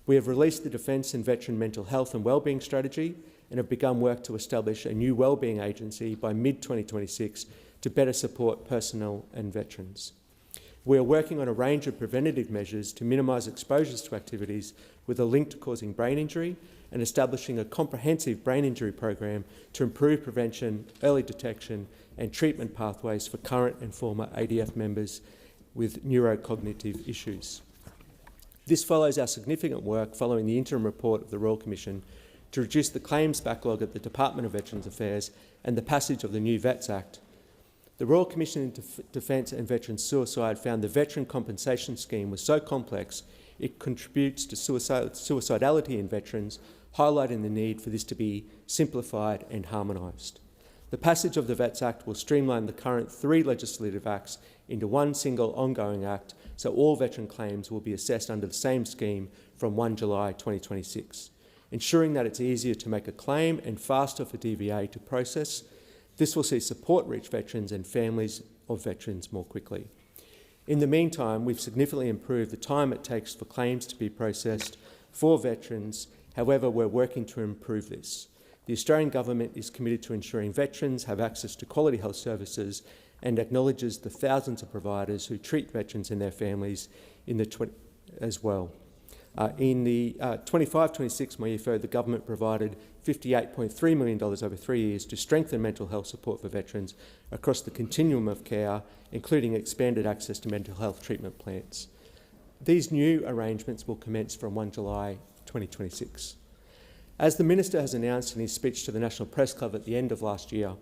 We have released the Defence and Veteran Mental Health and Wellbeing Strategy and have begun work to establish a new wellbeing agency by mid-2026 to better support personnel and veterans. We are working on a range of preventative measures to minimise exposures to activities with a link to causing brain injury and establishing a comprehensive brain injury program to improve prevention, early detection and treatment pathways for current and former ADF members with neurocognitive issues. This follows our significant work following the interim report of the Royal Commission to reduce the claims backlog at the Department of Veterans Affairs and the passage of the new Vets Act. The Royal Commission into Defence and Veteran Suicide found the Veteran Compensation Scheme was so complex it contributes to suicidality in veterans, highlighting the need for this to be simplified and harmonised. The passage of the Vets Act will streamline the current 3 legislative acts into one single ongoing act, so all veteran claims will be assessed under the same scheme from 1 July 2026, ensuring that it's easier to make a claim and faster for DVA to process This will see support reach veterans and families of veterans more quickly. In the meantime, we've significantly improved the time it takes for claims to be processed for veterans. However, we're working to improve this. The Australian Government is committed to ensuring veterans have access to quality health services and acknowledges the thousands of providers who treat veterans and their families as well. In the 25-26 MYEFO, the government provided $58.3 million over 3 years to strengthen mental health support for veterans across the continuum of care, including expanded access to mental health treatment plans. These new arrangements will commence from 1 July 2026. As the Minister has announced in his speech to the National Press Club at the end of last year,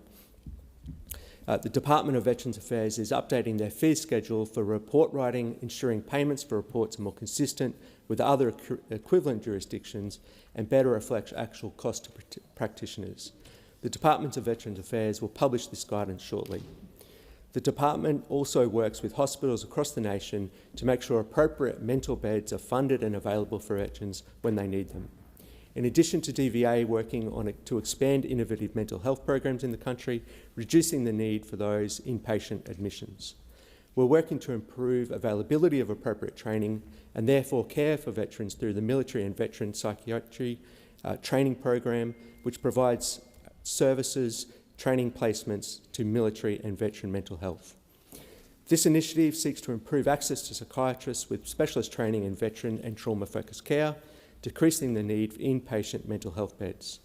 the Department of Veterans Affairs is updating their fee schedule for report writing, ensuring payments for reports are more consistent with other equivalent jurisdictions and better reflect actual cost to practitioners. The Department of Veterans Affairs will publish this guidance shortly. The Department also works with hospitals across the nation to make sure appropriate mental beds are funded and available for veterans when they need them. In addition to DVA working on it to expand innovative mental health programs in the country, reducing the need for those inpatient admissions. We're working to improve availability of appropriate training and therefore care for veterans through the Military and Veteran Psychiatry Training Program, which provides services, training placements to military and veteran mental health. This initiative seeks to improve access to psychiatrists with specialist training in veteran and trauma-focused care, decreasing the need for inpatient mental health beds.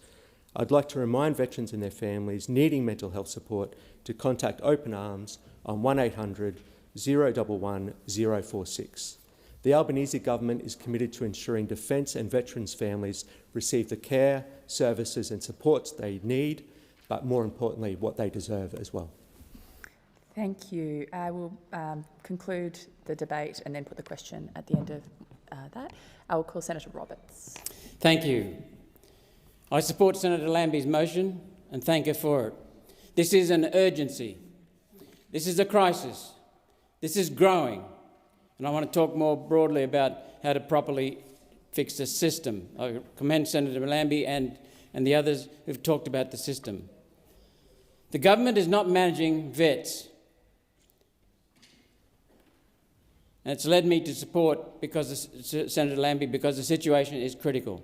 I'd like to remind veterans and their families needing mental health support to contact Open Arms on 1800 011 046. The Albanese Government is committed to ensuring Defence and veterans' families receive the care, services and supports they need, but more importantly, what they deserve as well. Thank you. I will conclude the debate and then put the question at the end of that. I will call Senator Roberts. Thank you. I support Senator Lambie's motion and thank her for it. This is an urgency. This is a crisis. This is growing. And I want to talk more broadly about how to properly fix the system. I commend Senator Lambie and the others who've talked about the system. The government is not managing vets. And it's led me to support Senator Lambie because the situation is critical.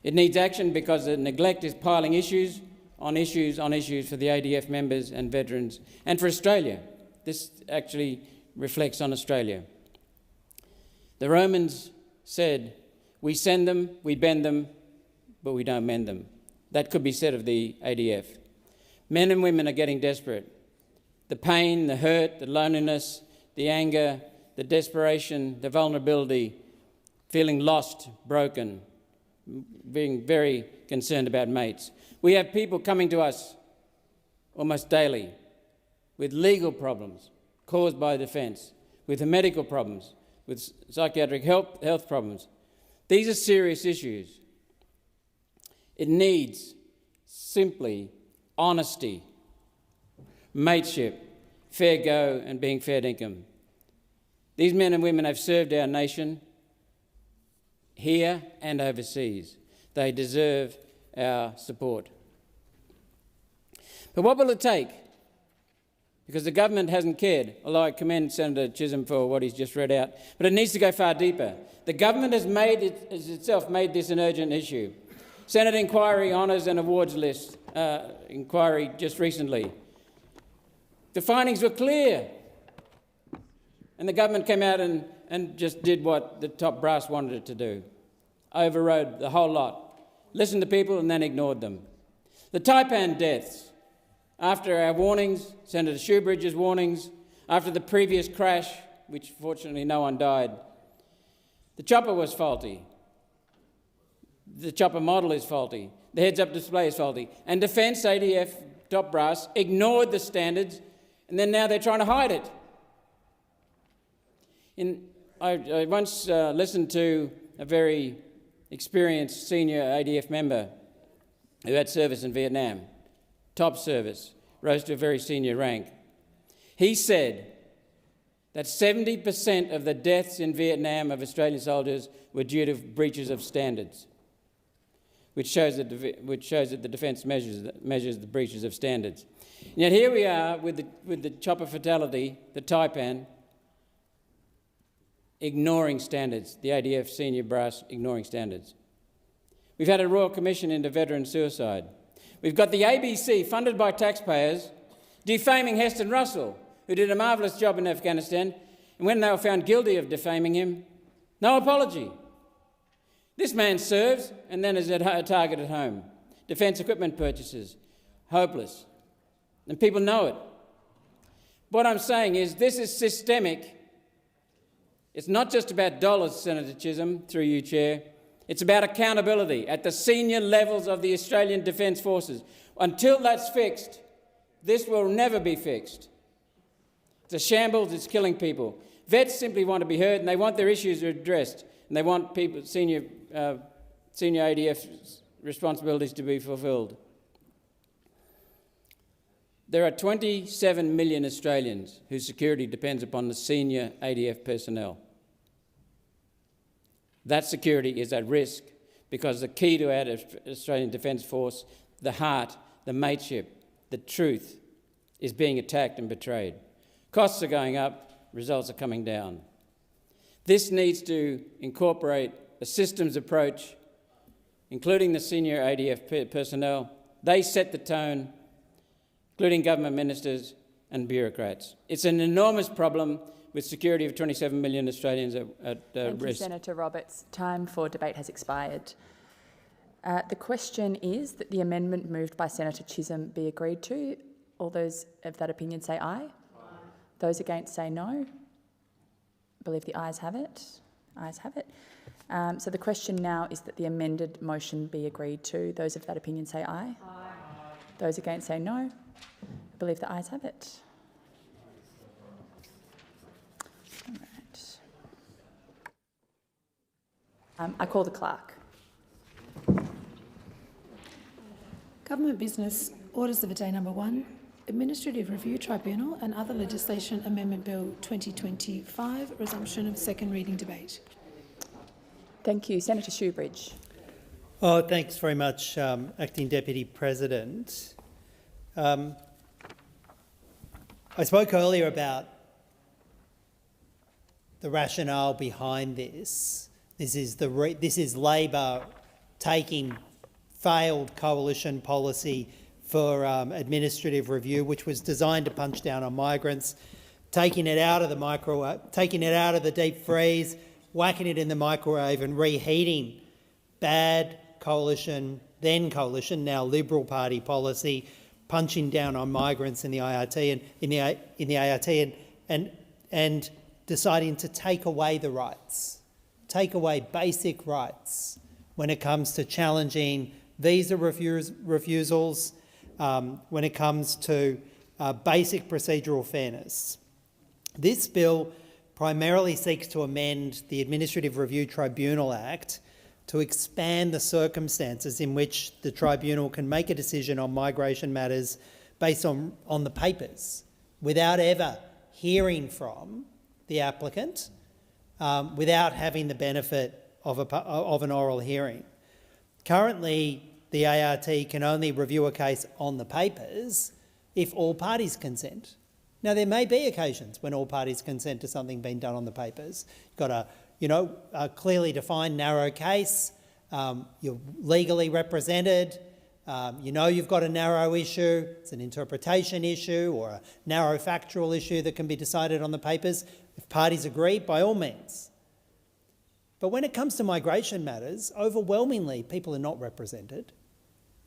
It needs action because the neglect is piling issues on issues on issues for the ADF members and veterans and for Australia. This actually reflects on Australia. The Romans said, we send them, we bend them, but we don't mend them. That could be said of the ADF. Men and women are getting desperate. The pain, the hurt, the loneliness, the anger, the desperation, the vulnerability, feeling lost, broken, being very concerned about mates. We have people coming to us almost daily with legal problems caused by defence, with medical problems, with psychiatric health problems. These are serious issues. It needs simply honesty, mateship, fair go and being fair dinkum. These men and women have served our nation here and overseas. They deserve our support. But what will it take? Because the government hasn't cared, although I commend Senator Chisholm for what he's just read out, but it needs to go far deeper. The government has itself made this an urgent issue. Senate inquiry, honours and awards list inquiry just recently. The findings were clear. And the government came out and just did what the top brass wanted it to do. Overrode the whole lot. Listened to people and then ignored them. The Taipan deaths. After our warnings, Senator Shoebridge's warnings, after the previous crash, which fortunately no one died, the chopper was faulty. The chopper model is faulty. The heads-up display is faulty. And Defence, ADF, top brass, ignored the standards, and then now they're trying to hide it. I once listened to a very experienced senior ADF member who had service in Vietnam, top service, rose to a very senior rank. He said that 70% of the deaths in Vietnam of Australian soldiers were due to breaches of standards. which shows that the defence measures the breaches of standards. And yet here we are with the chopper fatality, the Taipan, ignoring standards, the ADF senior brass ignoring standards. We've had a Royal Commission into veteran suicide. We've got the ABC, funded by taxpayers, defaming Heston Russell, who did a marvellous job in Afghanistan, and when they were found guilty of defaming him, no apology. This man serves and then is a target at home. Defence equipment purchases, hopeless. And people know it. What I'm saying is this is systemic. It's not just about dollars, Senator Chisholm, through you, Chair. It's about accountability at the senior levels of the Australian Defence Forces. Until that's fixed, this will never be fixed. It's a shambles, it's killing people. Vets simply want to be heard and they want their issues addressed and they want people, senior ADF responsibilities to be fulfilled. There are 27 million Australians whose security depends upon the senior ADF personnel. That security is at risk because the key to our Australian Defence Force, the heart, the mateship, the truth, is being attacked and betrayed. Costs are going up, results are coming down. This needs to incorporate a systems approach, including the senior ADF personnel. They set the tone, including government ministers and bureaucrats. It's an enormous problem with security of 27 million Australians at risk. Thank you, Senator Roberts. Time for debate has expired. The question is that the amendment moved by Senator Chisholm be agreed to. All those of that opinion say aye. Aye. Those against say no. I believe the ayes have it. Ayes have it. So the question now is that the amended motion be agreed to. Those of that opinion say aye. Aye. Those against say no. I believe the ayes have it. All right. I call the clerk. Government business, orders of the day number 1, Administrative Review Tribunal and Other Legislation Amendment Bill 2025, resumption of second reading debate. Thank you. Senator Shoebridge. Oh, thanks very much, Acting Deputy President. I spoke earlier about the rationale behind this. This is Labor taking failed coalition policy for administrative review, which was designed to punch down on migrants, taking it out of the deep freeze, whacking it in the microwave and reheating bad coalition, then coalition, now Liberal Party policy, punching down on migrants in the IRT and deciding to take away the rights, take away basic rights when it comes to challenging visa refusals, when it comes to basic procedural fairness. This bill primarily seeks to amend the Administrative Review Tribunal Act to expand the circumstances in which the tribunal can make a decision on migration matters based on the papers without ever hearing from the applicant, without having the benefit of an oral hearing. Currently, the ART can only review a case on the papers if all parties consent. Now, there may be occasions when all parties consent to something being done on the papers. You've got a clearly defined narrow case, you're legally represented, you've got a narrow issue, it's an interpretation issue or a narrow factual issue that can be decided on the papers. If parties agree, by all means. But when it comes to migration matters, overwhelmingly people are not represented.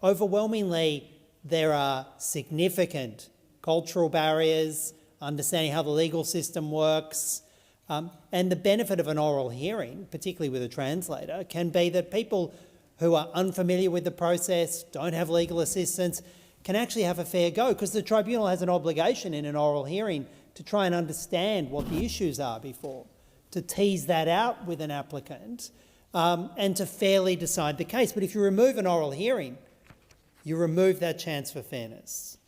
Overwhelmingly there are significant cultural barriers, understanding how the legal system works, and the benefit of an oral hearing, particularly with a translator, can be that people who are unfamiliar with the process, don't have legal assistance, can actually have a fair go, because the tribunal has an obligation in an oral hearing to try and understand what the issues are before, to tease that out with an applicant, and to fairly decide the case. But if you remove an oral hearing, you remove that chance for fairness.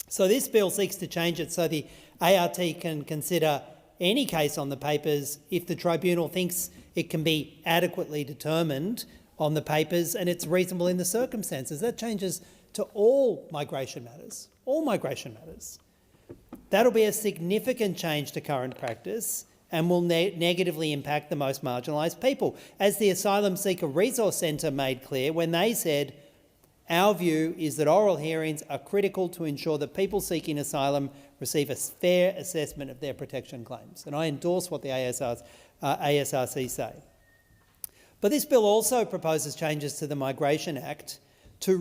So this bill seeks to change it so the ART can consider any case on the papers if the tribunal thinks it can be adequately determined on the papers and it's reasonable in the circumstances. That changes to all migration matters, all migration matters. That'll be a significant change to current practice and will negatively impact the most marginalised people. As the Asylum Seeker Resource Centre made clear when they said, our view is that oral hearings are critical to ensure that people seeking asylum receive a fair assessment of their protection claims. And I endorse what the ASRC say. But this bill also proposes changes to the Migration Act to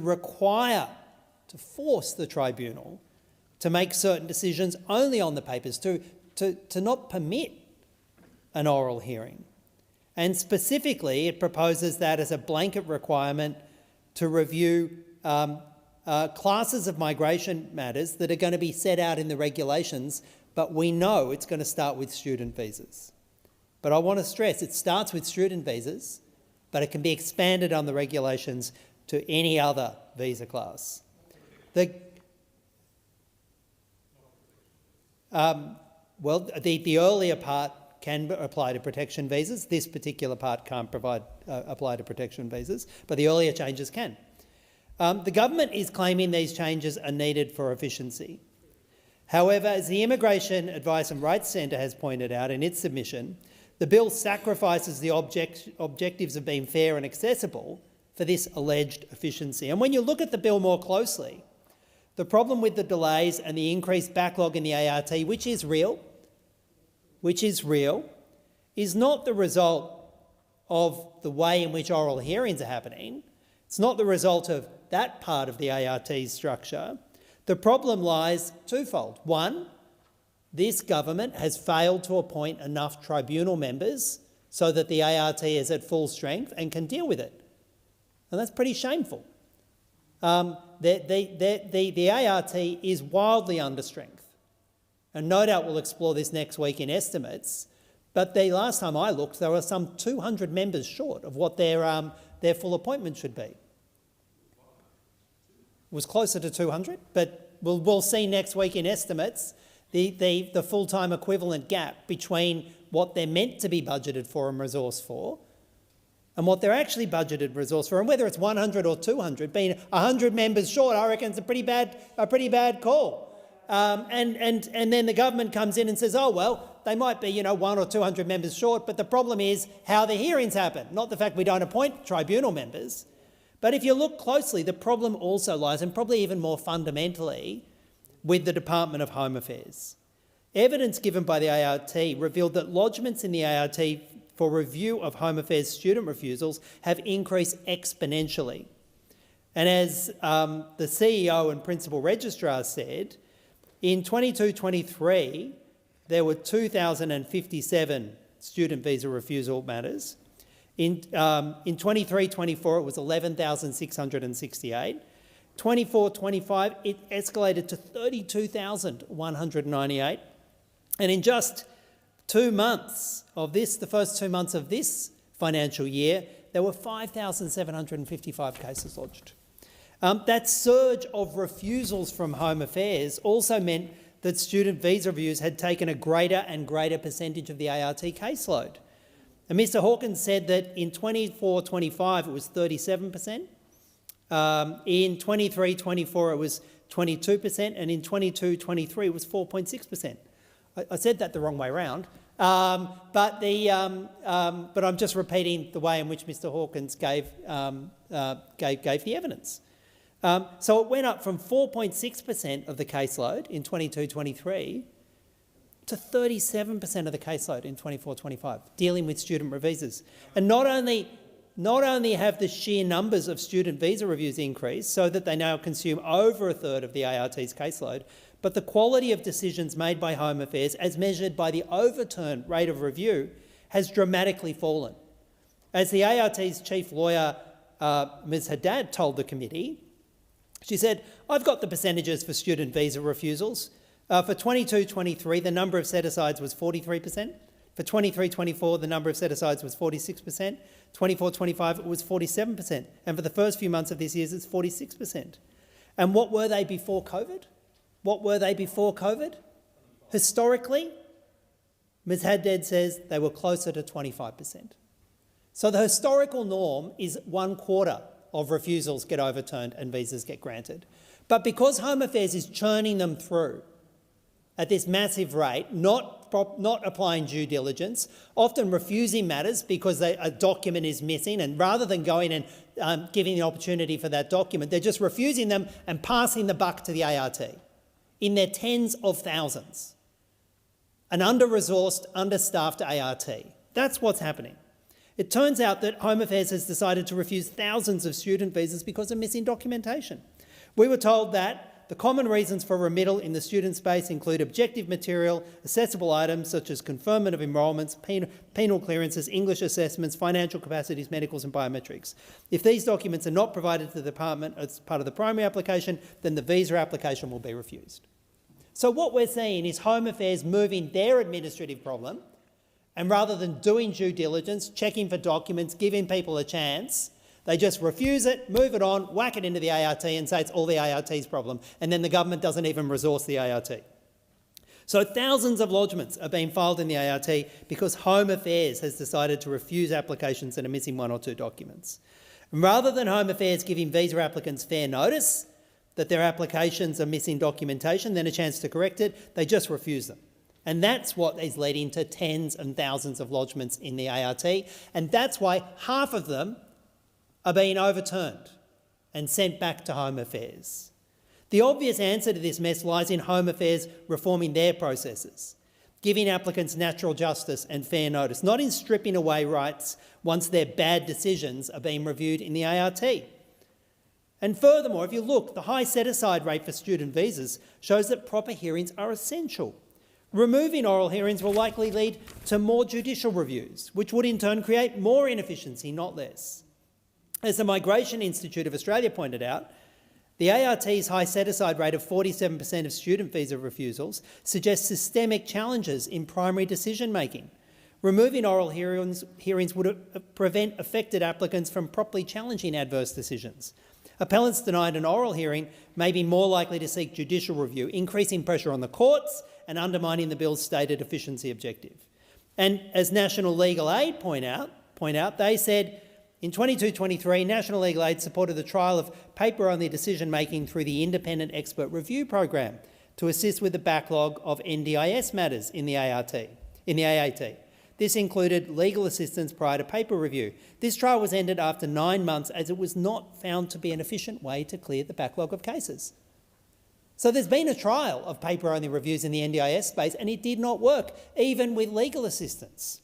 force the tribunal to make certain decisions only on the papers, to not permit an oral hearing. And specifically, it proposes that as a blanket requirement to review classes of migration matters that are going to be set out in the regulations, but we know it's going to start with student visas. But I want to stress it starts with student visas, but it can be expanded on the regulations to any other visa class. The earlier part can apply to protection visas. This particular part can't apply to protection visas, but the earlier changes can. The government is claiming these changes are needed for efficiency. However, as the Immigration Advice and Rights Centre has pointed out in its submission, the bill sacrifices the objectives of being fair and accessible for this alleged efficiency. And when you look at the bill more closely, the problem with the delays and the increased backlog in the ART, which is real, is not the result of the way in which oral hearings are happening. It's not the result of that part of the ART's structure. The problem lies twofold. One, this government has failed to appoint enough tribunal members so that the ART is at full strength and can deal with it. And that's pretty shameful. The ART is wildly under strength. And no doubt we'll explore this next week in estimates. But the last time I looked, there were some 200 members short of what their full appointment should be. It was closer to 200, but we'll see next week in estimates the full-time equivalent gap between what they're meant to be budgeted for and resourced for and what they're actually budgeted resource for, and whether it's 100 or 200, being 100 members short, I reckon it's a pretty bad call. And then the government comes in and says, oh, well, they might be, 100 or 200 members short, but the problem is how the hearings happen, not the fact we don't appoint tribunal members. But if you look closely, the problem also lies, and probably even more fundamentally, with the Department of Home Affairs. Evidence given by the ART revealed that lodgements in the ART for review of Home Affairs student refusals have increased exponentially. And as the CEO and Principal Registrar said, in 22-23, there were 2,057 student visa refusal matters. In 23-24, it was 11,668. 24-25, it escalated to 32,198. And in just 2 months of this, the first 2 months of this financial year, there were 5,755 cases lodged. That surge of refusals from Home Affairs also meant that student visa reviews had taken a greater and greater percentage of the ART caseload. And Mr Hawkins said that in 24-25 it was 37%, in 23-24 it was 22%, and in 22-23 it was 4.6%. I said that the wrong way round, but I'm just repeating the way in which Mr Hawkins gave the evidence. So it went up from 4.6% of the caseload in 22-23 to 37% of the caseload in 24-25, dealing with student visas. And not only have the sheer numbers of student visa reviews increased so that they now consume over a third of the ART's caseload, but the quality of decisions made by Home Affairs, as measured by the overturn rate of review, has dramatically fallen. As the ART's chief lawyer, Ms Haddad, told the committee, she said, I've got the percentages for student visa refusals. For 22-23, the number of set-asides was 43%. For 23-24, the number of set-asides was 46%. 24-25, it was 47%. And for the first few months of this year, it's 46%. And what were they before COVID? Historically, Ms Haddad says they were closer to 25%. So the historical norm is 1/4 of refusals get overturned and visas get granted. But because Home Affairs is churning them through at this massive rate, not applying due diligence, often refusing matters because a document is missing, and rather than going and giving the opportunity for that document, they're just refusing them and passing the buck to the ART in their tens of thousands. An under-resourced, understaffed ART. That's what's happening. It turns out that Home Affairs has decided to refuse thousands of student visas because of missing documentation. We were told that the common reasons for remittal in the student space include objective material, accessible items such as confirmation of enrolments, penal clearances, English assessments, financial capacities, medicals and biometrics. If these documents are not provided to the department as part of the primary application, then the visa application will be refused. So what we're seeing is Home Affairs moving their administrative problem, and rather than doing due diligence, checking for documents, giving people a chance, they just refuse it, move it on, whack it into the ART and say it's all the ART's problem, and then the government doesn't even resource the ART. So thousands of lodgements are being filed in the ART because Home Affairs has decided to refuse applications that are missing 1 or 2 documents. And rather than Home Affairs giving visa applicants fair notice that their applications are missing documentation, then a chance to correct it, they just refuse them. And that's what is leading to tens and thousands of lodgements in the ART, and that's why half of them are being overturned and sent back to Home Affairs. The obvious answer to this mess lies in Home Affairs reforming their processes, giving applicants natural justice and fair notice, not in stripping away rights once their bad decisions are being reviewed in the ART. And furthermore, if you look, the high set-aside rate for student visas shows that proper hearings are essential. Removing oral hearings will likely lead to more judicial reviews, which would in turn create more inefficiency, not less. As the Migration Institute of Australia pointed out, the ART's high set-aside rate of 47% of student visa refusals suggests systemic challenges in primary decision-making. Removing oral hearings would prevent affected applicants from properly challenging adverse decisions. Appellants denied an oral hearing may be more likely to seek judicial review, increasing pressure on the courts and undermining the bill's stated efficiency objective. And as National Legal Aid point out, they said in 22-23, National Legal Aid supported the trial of paper-only decision-making through the Independent Expert Review Program to assist with the backlog of NDIS matters in the AAT. This included legal assistance prior to paper review. This trial was ended after 9 months as it was not found to be an efficient way to clear the backlog of cases. So there's been a trial of paper-only reviews in the NDIS space and it did not work, even with legal assistance.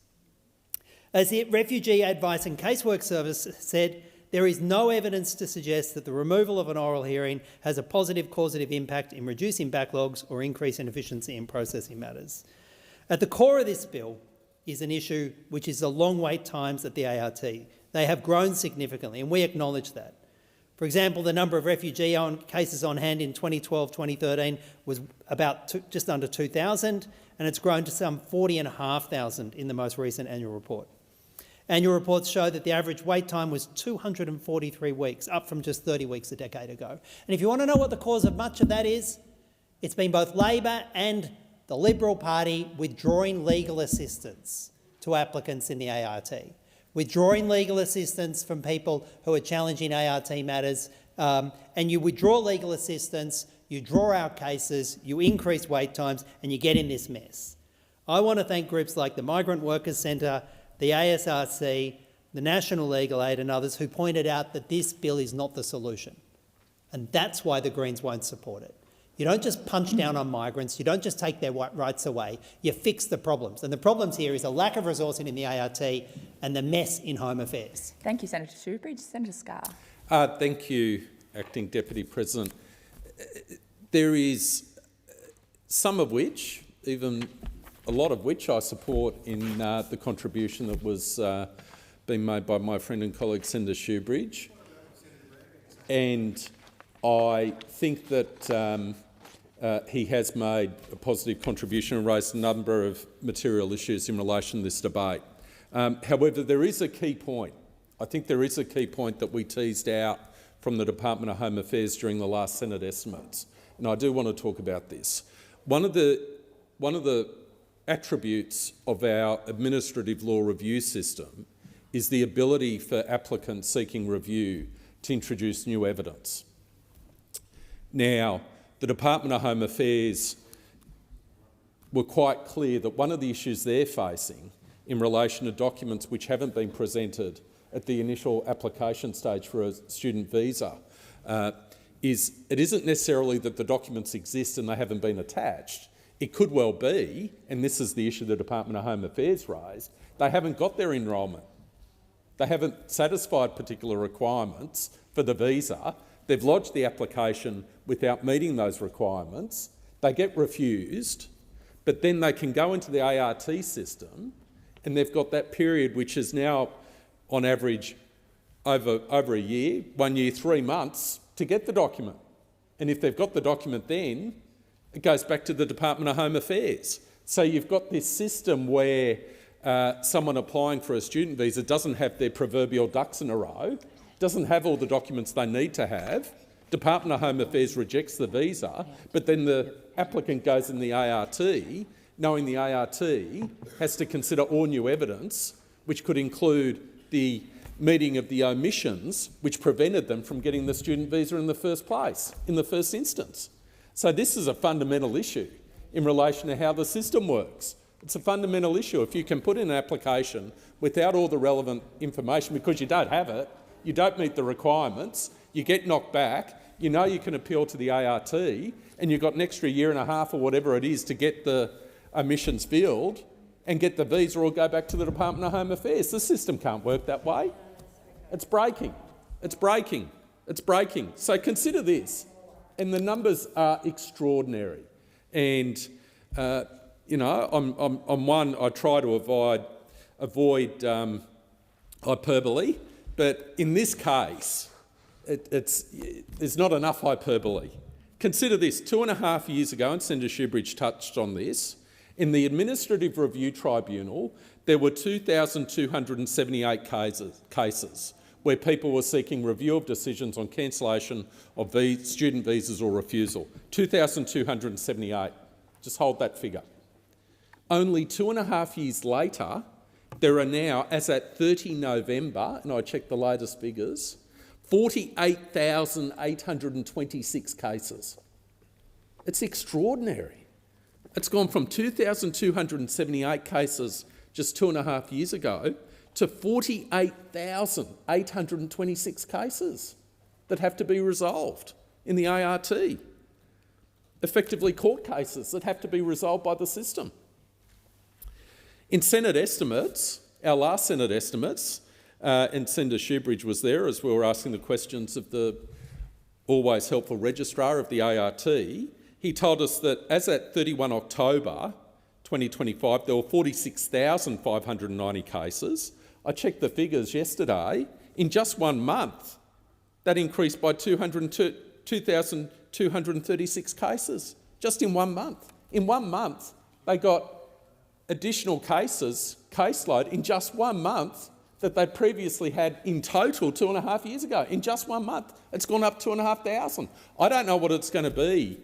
As the Refugee Advice and Casework Service said, there is no evidence to suggest that the removal of an oral hearing has a positive causative impact in reducing backlogs or increasing efficiency in processing matters. At the core of this bill is an issue which is the long wait times at the ART. They have grown significantly and we acknowledge that. For example, the number of refugee cases on hand in 2012-2013 was about just under 2,000 and it's grown to some 40,500 in the most recent annual report. Annual reports show that the average wait time was 243 weeks, up from just 30 weeks a decade ago. And if you want to know what the cause of much of that is, it's been both Labor and the Liberal Party withdrawing legal assistance to applicants in the ART, withdrawing legal assistance from people who are challenging ART matters, and you withdraw legal assistance, you draw out cases, you increase wait times, and you get in this mess. I want to thank groups like the Migrant Workers Centre, the ASRC, the National Legal Aid and others who pointed out that this bill is not the solution. And that's why the Greens won't support it. You don't just punch down on migrants, you don't just take their rights away, you fix the problems. And the problems here is a lack of resourcing in the ART and the mess in Home Affairs. Thank you, Senator Shoebridge. Senator Scarr. Thank you, Acting Deputy President. There is some of which, even a lot of which I support in the contribution that was being made by my friend and colleague Senator Shoebridge. And I think that he has made a positive contribution and raised a number of material issues in relation to this debate. However, there is a key point. I think there is a key point that we teased out from the Department of Home Affairs during the last Senate estimates, and I do want to talk about this. One of the attributes of our administrative law review system is the ability for applicants seeking review to introduce new evidence. Now, the Department of Home Affairs were quite clear that one of the issues they're facing in relation to documents which haven't been presented at the initial application stage for a student visa is it isn't necessarily that the documents exist and they haven't been attached. It could well be, and this is the issue the Department of Home Affairs raised, they haven't got their enrolment. They haven't satisfied particular requirements for the visa. They've lodged the application without meeting those requirements. They get refused, but then they can go into the ART system and they've got that period which is now on average over a year, 1 year, 3 months to get the document. And if they've got the document then, it goes back to the Department of Home Affairs. So you've got this system where someone applying for a student visa doesn't have their proverbial ducks in a row, doesn't have all the documents they need to have. Department of Home Affairs rejects the visa, but then the applicant goes in the ART, knowing the ART has to consider all new evidence, which could include the meeting of the omissions which prevented them from getting the student visa in the first place, in the first instance. So this is a fundamental issue in relation to how the system works. It's a fundamental issue. If you can put in an application without all the relevant information because you don't have it, you don't meet the requirements, you get knocked back, you know you can appeal to the ART, and you've got an extra year and a half or whatever it is to get the omissions filled and get the visa or go back to the Department of Home Affairs. The system can't work that way. It's breaking. It's breaking. It's breaking. So consider this. And the numbers are extraordinary. And, you know, on one, I try to avoid hyperbole, but in this case, there's not enough hyperbole. Consider this. 2.5 years ago, and Senator Shoebridge touched on this, in the Administrative Review Tribunal, there were 2,278 cases where people were seeking review of decisions on cancellation of student visas or refusal. 2,278. Just hold that figure. Only 2.5 years later, there are now, as at 30 November, and I checked the latest figures, 48,826 cases. It's extraordinary. It's gone from 2,278 cases just 2.5 years ago to 48,826 cases that have to be resolved in the ART. Effectively court cases that have to be resolved by the system. In Senate estimates, our last Senate estimates, and Senator Shoebridge was there as we were asking the questions of the always helpful registrar of the ART, he told us that as at 31 October 2025, there were 46,590 cases. I checked the figures yesterday. In just 1 month, that increased by 2,236 cases, just in 1 month. In 1 month, they got additional caseload in just 1 month that they previously had in total 2.5 years ago. In just 1 month, it's gone up 2,500. I don't know what it's going to be,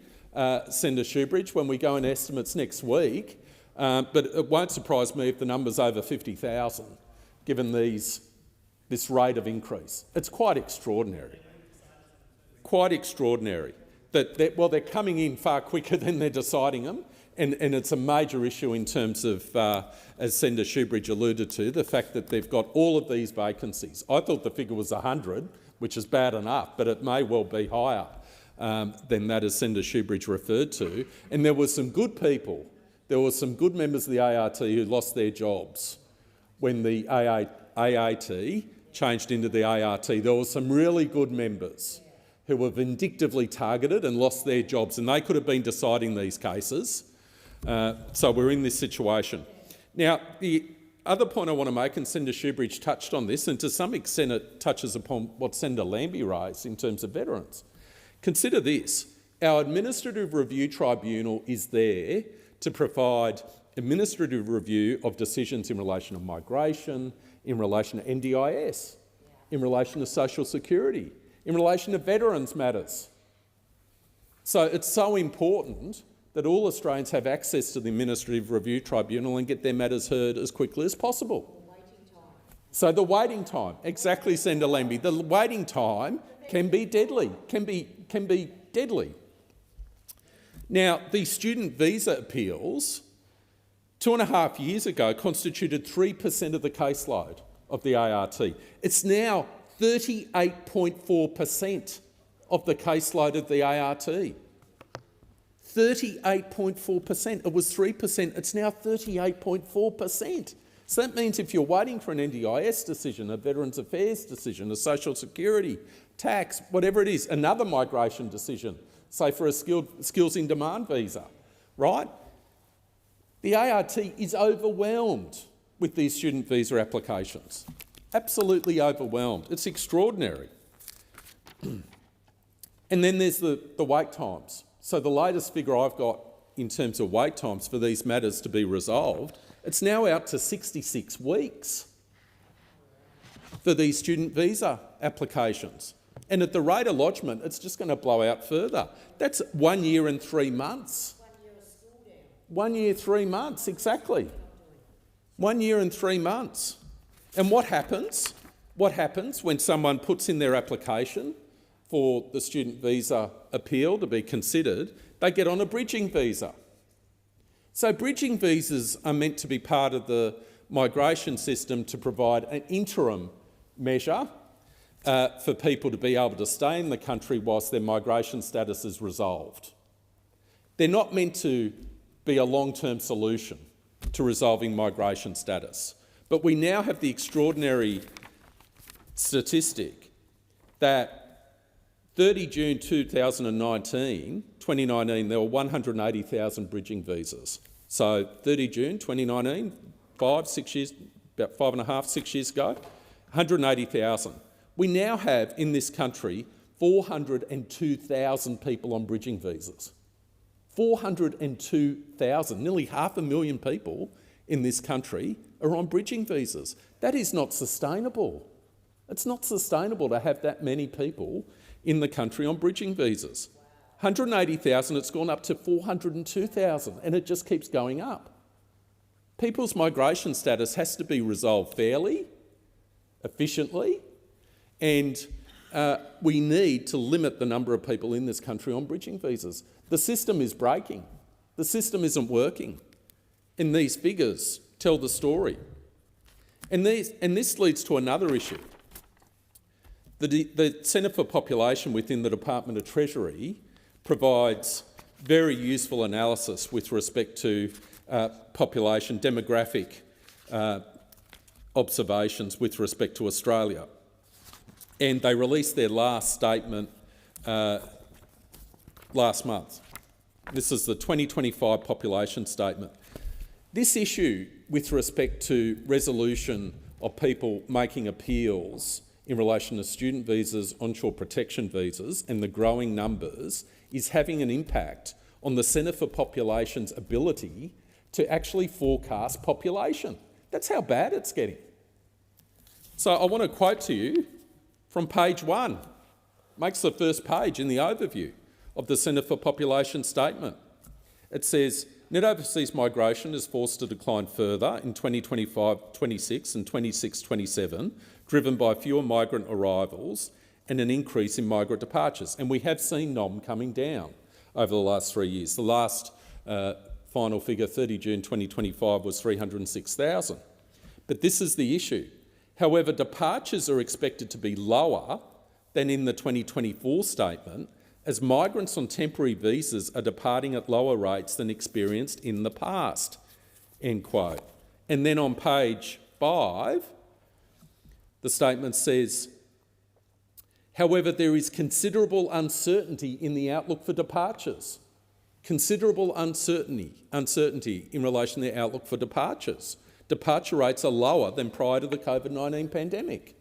Senator Shoebridge, when we go in estimates next week, but it won't surprise me if the number's over 50,000, given this rate of increase. It's quite extraordinary. Quite extraordinary. They're coming in far quicker than they're deciding them, and it's a major issue in terms of, as Senator Shoebridge alluded to, the fact that they've got all of these vacancies. I thought the figure was 100, which is bad enough, but it may well be higher than that, as Senator Shoebridge referred to. And there were some good people. There were some good members of the ART who lost their jobs when the AAT changed into the ART. There were some really good members who were vindictively targeted and lost their jobs, and they could have been deciding these cases. So we're in this situation. Now, the other point I want to make, and Senator Shoebridge touched on this, and to some extent it touches upon what Senator Lambie raised in terms of veterans. Consider this. Our Administrative Review Tribunal is there to provide administrative review of decisions in relation to migration, in relation to NDIS, in relation to social security, in relation to veterans matters. So it's so important that all Australians have access to the Administrative Review Tribunal and get their matters heard as quickly as possible. So the waiting time, exactly, Senator Lambie, the waiting time can be deadly, can be deadly. Now, the student visa appeals 2.5 years ago constituted 3% of the caseload of the ART. It's now 38.4% of the caseload of the ART. 38.4%. It was 3%. It's now 38.4%. So that means if you're waiting for an NDIS decision, a Veterans Affairs decision, a Social Security, tax, whatever it is, another migration decision, say for a skills in demand visa, right? The ART is overwhelmed with these student visa applications. Absolutely overwhelmed. It's extraordinary. And then there's the wait times. So the latest figure I've got in terms of wait times for these matters to be resolved, it's now out to 66 weeks for these student visa applications. And at the rate of lodgement, it's just going to blow out further. That's 1 year and 3 months. 1 year, 3 months, exactly. 1 year and 3 months. And what happens? What happens when someone puts in their application for the student visa appeal to be considered? They get on a bridging visa. So bridging visas are meant to be part of the migration system to provide an interim measure for people to be able to stay in the country whilst their migration status is resolved. They're not meant to be a long-term solution to resolving migration status. But we now have the extraordinary statistic that 30 June 2019, there were 180,000 bridging visas. So 30 June 2019, about 5.5, 6 years ago, 180,000. We now have in this country 402,000 people on bridging visas. 402,000, nearly 500,000 people in this country are on bridging visas. That is not sustainable. It's not sustainable to have that many people in the country on bridging visas. 180,000, it's gone up to 402,000, and it just keeps going up. People's migration status has to be resolved fairly, efficiently, and we need to limit the number of people in this country on bridging visas. The system is breaking. The system isn't working. And these figures tell the story. And this leads to another issue. The Centre for Population within the Department of Treasury provides very useful analysis with respect to population demographic observations with respect to Australia. And they released their last statement last month. This is the 2025 population statement. This issue with respect to resolution of people making appeals in relation to student visas, onshore protection visas, and the growing numbers is having an impact on the Centre for Population's ability to actually forecast population. That's how bad it's getting. So I want to quote to you from page 1. Makes the first page in the overview of the Centre for Population statement. It says, net overseas migration is forced to decline further in 2025-26 and 26-27, driven by fewer migrant arrivals and an increase in migrant departures. And we have seen NOM coming down over the last 3 years. The last final figure, 30 June 2025, was 306,000. But this is the issue. However, departures are expected to be lower than in the 2024 statement, as migrants on temporary visas are departing at lower rates than experienced in the past, end quote. And then on page 5, the statement says, however, there is considerable uncertainty in the outlook for departures. Considerable uncertainty in relation to the outlook for departures. Departure rates are lower than prior to the COVID-19 pandemic,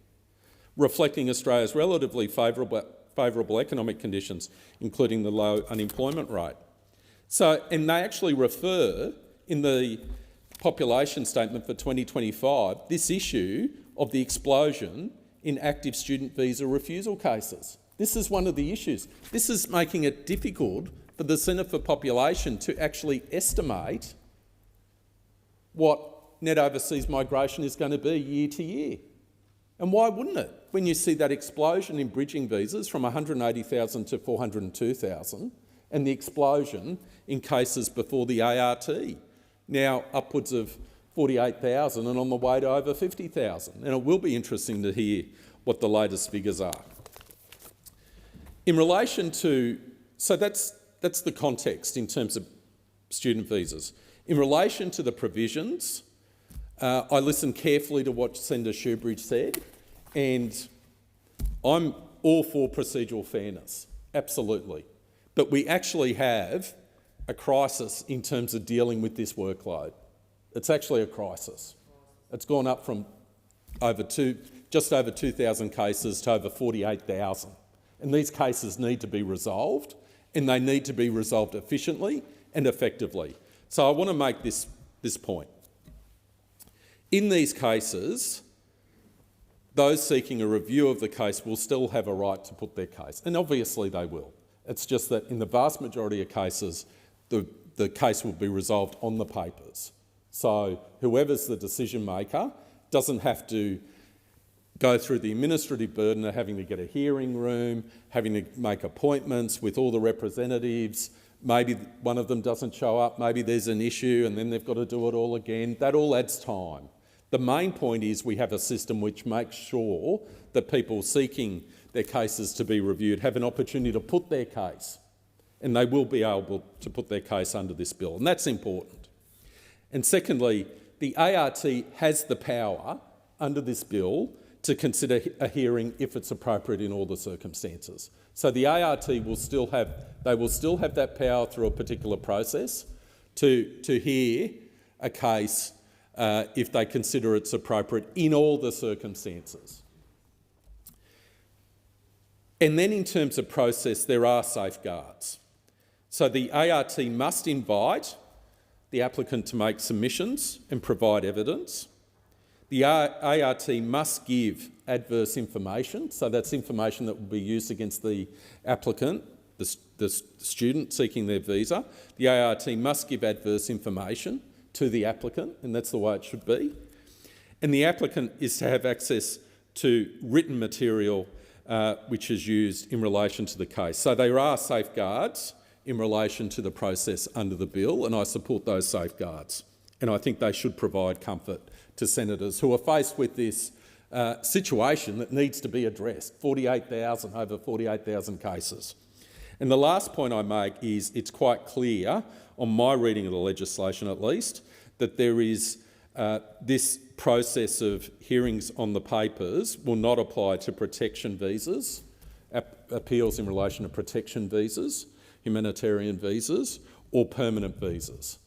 reflecting Australia's relatively favourable economic conditions, including the low unemployment rate. And they actually refer in the population statement for 2025 this issue of the explosion in active student visa refusal cases. This is one of the issues. This is making it difficult for the Centre for Population to actually estimate what net overseas migration is going to be year to year. And why wouldn't it? When you see that explosion in bridging visas from 180,000 to 402,000 and the explosion in cases before the ART, now upwards of 48,000 and on the way to over 50,000. And it will be interesting to hear what the latest figures are. In relation to, so that's the context in terms of student visas. In relation to the provisions, I listened carefully to what Senator Shoebridge said, and I'm all for procedural fairness, absolutely. But we actually have a crisis in terms of dealing with this workload. It's actually a crisis. It's gone up from just over 2,000 cases to over 48,000. And these cases need to be resolved, and they need to be resolved efficiently and effectively. So I want to make this point. In these cases, those seeking a review of the case will still have a right to put their case, and obviously they will. It's just that in the vast majority of cases, the case will be resolved on the papers. So whoever's the decision maker doesn't have to go through the administrative burden of having to get a hearing room, having to make appointments with all the representatives. Maybe one of them doesn't show up, maybe there's an issue and then they've got to do it all again. That all adds time. The main point is we have a system which makes sure that people seeking their cases to be reviewed have an opportunity to put their case, and they will be able to put their case under this bill, and that's important. And secondly, the ART has the power under this bill to consider a hearing if it's appropriate in all the circumstances. So the ART will still have that power through a particular process to hear a case if they consider it's appropriate in all the circumstances. And then in terms of process, there are safeguards. So the ART must invite the applicant to make submissions and provide evidence. The ART must give adverse information, so that's information that will be used against the applicant, the student seeking their visa. The ART must give adverse information to the applicant, and that's the way it should be. And the applicant is to have access to written material which is used in relation to the case. So there are safeguards in relation to the process under the bill, and I support those safeguards. And I think they should provide comfort to senators who are faced with this situation that needs to be addressed. Over 48,000 cases. And the last point I make is it's quite clear, on my reading of the legislation at least, that there is this process of hearings on the papers will not apply to protection visas, appeals in relation to protection visas, humanitarian visas, or permanent visas.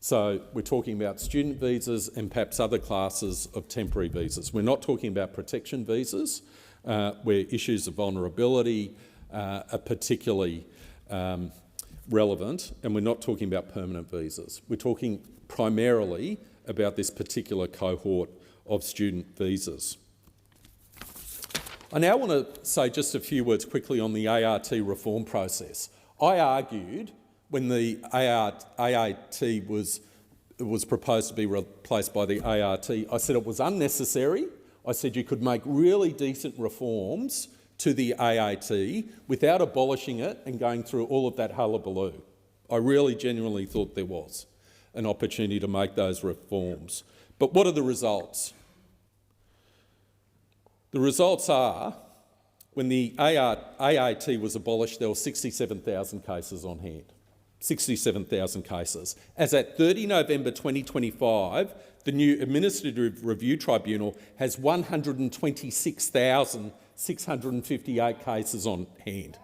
So we're talking about student visas and perhaps other classes of temporary visas. We're not talking about protection visas, where issues of vulnerability are particularly relevant, and we're not talking about permanent visas. We're talking primarily about this particular cohort of student visas. I now want to say just a few words quickly on the ART reform process. I argued when the ART was proposed to be replaced by the ART, I said it was unnecessary. I said you could make really decent reforms to the ART without abolishing it and going through all of that hullabaloo. I really genuinely thought there was an opportunity to make those reforms. But what are the results? The results are, when the ART was abolished, there were 67,000 cases on hand. 67,000 cases. As at 30 November 2025, the new Administrative Review Tribunal has 126,658 cases on hand.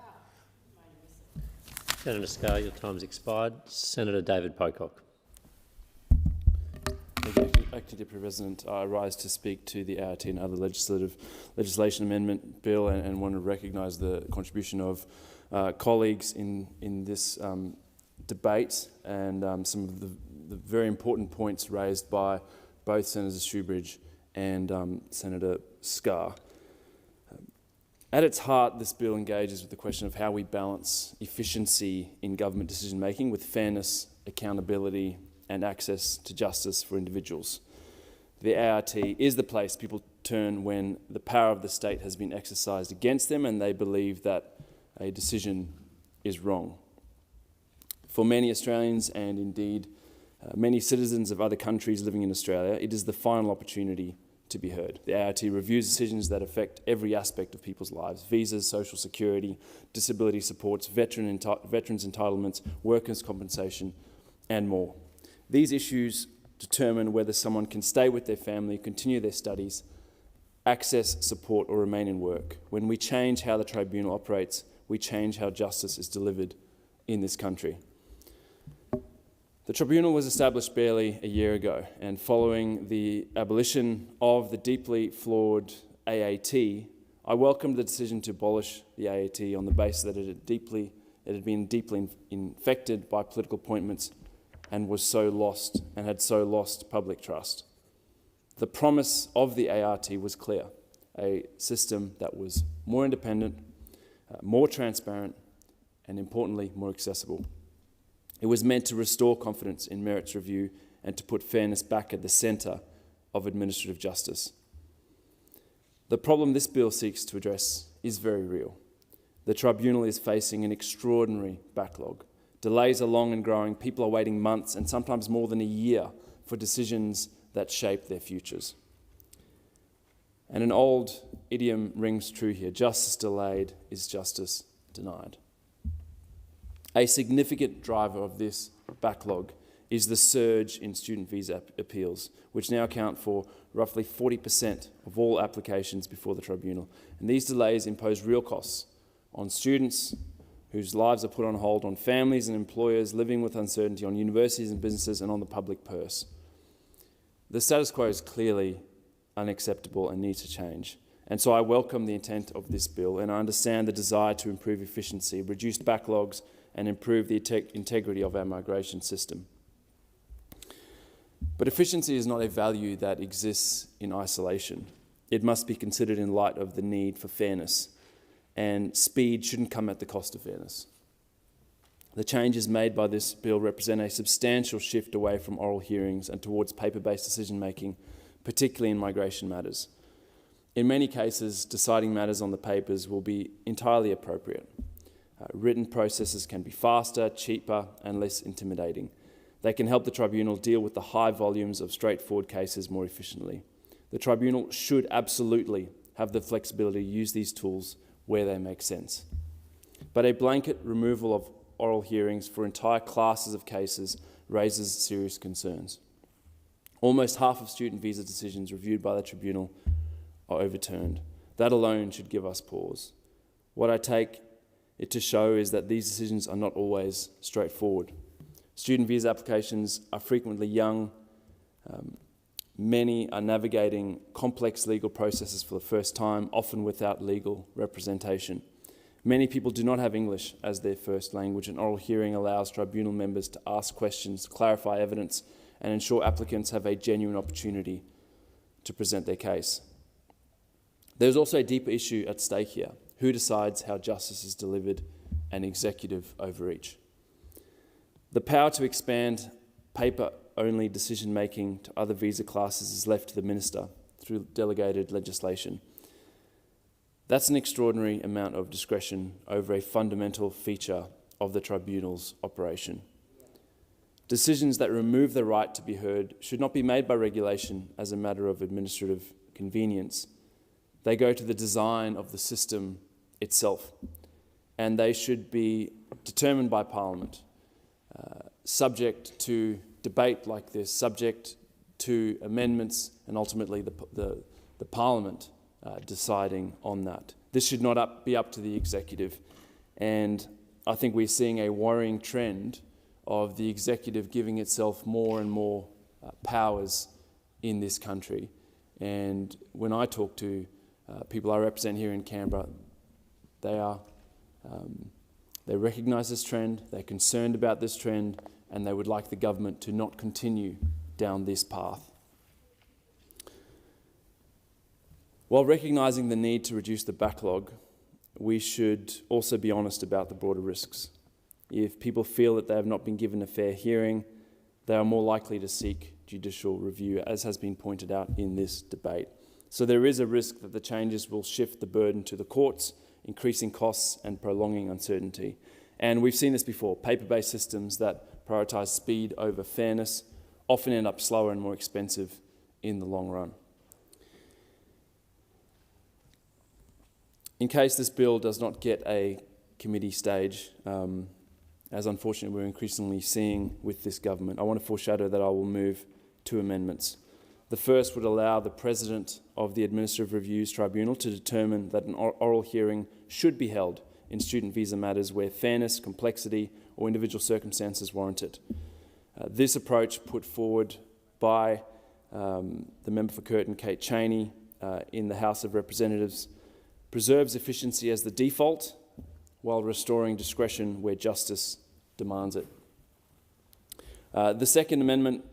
Senator Scarr, your time's expired. Senator David Pocock. Thank you, Acting Deputy President. I rise to speak to the ART and other legislation amendment bill and want to recognise the contribution of colleagues in this debate and some of the very important points raised by both Senators Shoebridge and Senator Scarr. At its heart, this bill engages with the question of how we balance efficiency in government decision-making with fairness, accountability and access to justice for individuals. The ART is the place return when the power of the state has been exercised against them and they believe that a decision is wrong. For many Australians and indeed many citizens of other countries living in Australia, it is the final opportunity to be heard. The ART reviews decisions that affect every aspect of people's lives: visas, social security, disability supports, veterans' entitlements, workers' compensation, and more. These issues determine whether someone can stay with their family, continue their studies, access support, or remain in work. When we change how the tribunal operates, we change how justice is delivered in this country. The tribunal was established barely a year ago, and following the abolition of the deeply flawed AAT, I welcomed the decision to abolish the AAT on the basis that it had been deeply infected by political appointments and had so lost public trust. The promise of the ART was clear: a system that was more independent, more transparent, and importantly, more accessible. It was meant to restore confidence in merits review and to put fairness back at the centre of administrative justice. The problem this bill seeks to address is very real. The tribunal is facing an extraordinary backlog. Delays are long and growing. People are waiting months and sometimes more than a year for decisions that shape their futures. And an old idiom rings true here: justice delayed is justice denied. A significant driver of this backlog is the surge in student visa appeals, which now account for roughly 40% of all applications before the tribunal. And these delays impose real costs on students whose lives are put on hold, on families and employers living with uncertainty, on universities and businesses, and on the public purse. The status quo is clearly unacceptable and needs to change. And so I welcome the intent of this bill, and I understand the desire to improve efficiency, reduce backlogs, and improve the integrity of our migration system. But efficiency is not a value that exists in isolation. It must be considered in light of the need for fairness, and speed shouldn't come at the cost of fairness. The changes made by this bill represent a substantial shift away from oral hearings and towards paper-based decision-making, particularly in migration matters. In many cases, deciding matters on the papers will be entirely appropriate. Written processes can be faster, cheaper, and less intimidating. They can help the tribunal deal with the high volumes of straightforward cases more efficiently. The tribunal should absolutely have the flexibility to use these tools where they make sense. But a blanket removal of oral hearings for entire classes of cases raises serious concerns. Almost half of student visa decisions reviewed by the tribunal are overturned. That alone should give us pause. What I take it to show is that these decisions are not always straightforward. Student visa applications are frequently young. Many are navigating complex legal processes for the first time, often without legal representation. Many people do not have English as their first language, and oral hearing allows tribunal members to ask questions, clarify evidence, and ensure applicants have a genuine opportunity to present their case. There's also a deeper issue at stake here: who decides how justice is delivered and executive overreach. The power to expand paper-only decision-making to other visa classes is left to the minister through delegated legislation. That's an extraordinary amount of discretion over a fundamental feature of the tribunal's operation. Decisions that remove the right to be heard should not be made by regulation as a matter of administrative convenience. They go to the design of the system itself, and they should be determined by Parliament, subject to debate like this, subject to amendments, and ultimately the Parliament deciding on that. This should not be up to the executive, and I think we're seeing a worrying trend of the executive giving itself more and more powers in this country. And when I talk to people I represent here in Canberra, they recognise this trend, they're concerned about this trend, and they would like the government to not continue down this path. While recognising the need to reduce the backlog, we should also be honest about the broader risks. If people feel that they have not been given a fair hearing, they are more likely to seek judicial review, as has been pointed out in this debate. So there is a risk that the changes will shift the burden to the courts, increasing costs and prolonging uncertainty. And we've seen this before. Paper-based systems that prioritise speed over fairness often end up slower and more expensive in the long run. In case this bill does not get a committee stage, as unfortunately we're increasingly seeing with this government, I want to foreshadow that I will move 2 amendments. The first would allow the President of the Administrative Reviews Tribunal to determine that an oral hearing should be held in student visa matters where fairness, complexity or individual circumstances warrant it. This approach put forward by the member for Curtin, Kate Chaney, in the House of Representatives, preserves efficiency as the default while restoring discretion where justice demands it. The second amendment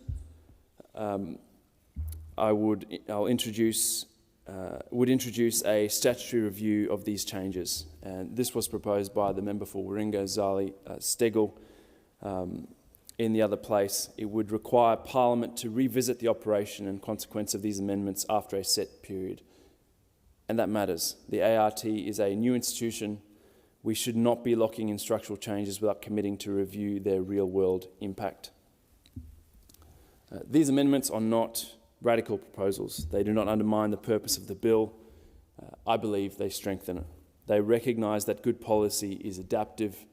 would introduce a statutory review of these changes, and this was proposed by the member for Warringah, Zali Steggall. In the other place, it would require Parliament to revisit the operation and consequence of these amendments after a set period. And that matters. The ART is a new institution. We should not be locking in structural changes without committing to review their real-world impact. These amendments are not radical proposals. They do not undermine the purpose of the bill. I believe they strengthen it. They recognise that good policy is adaptive,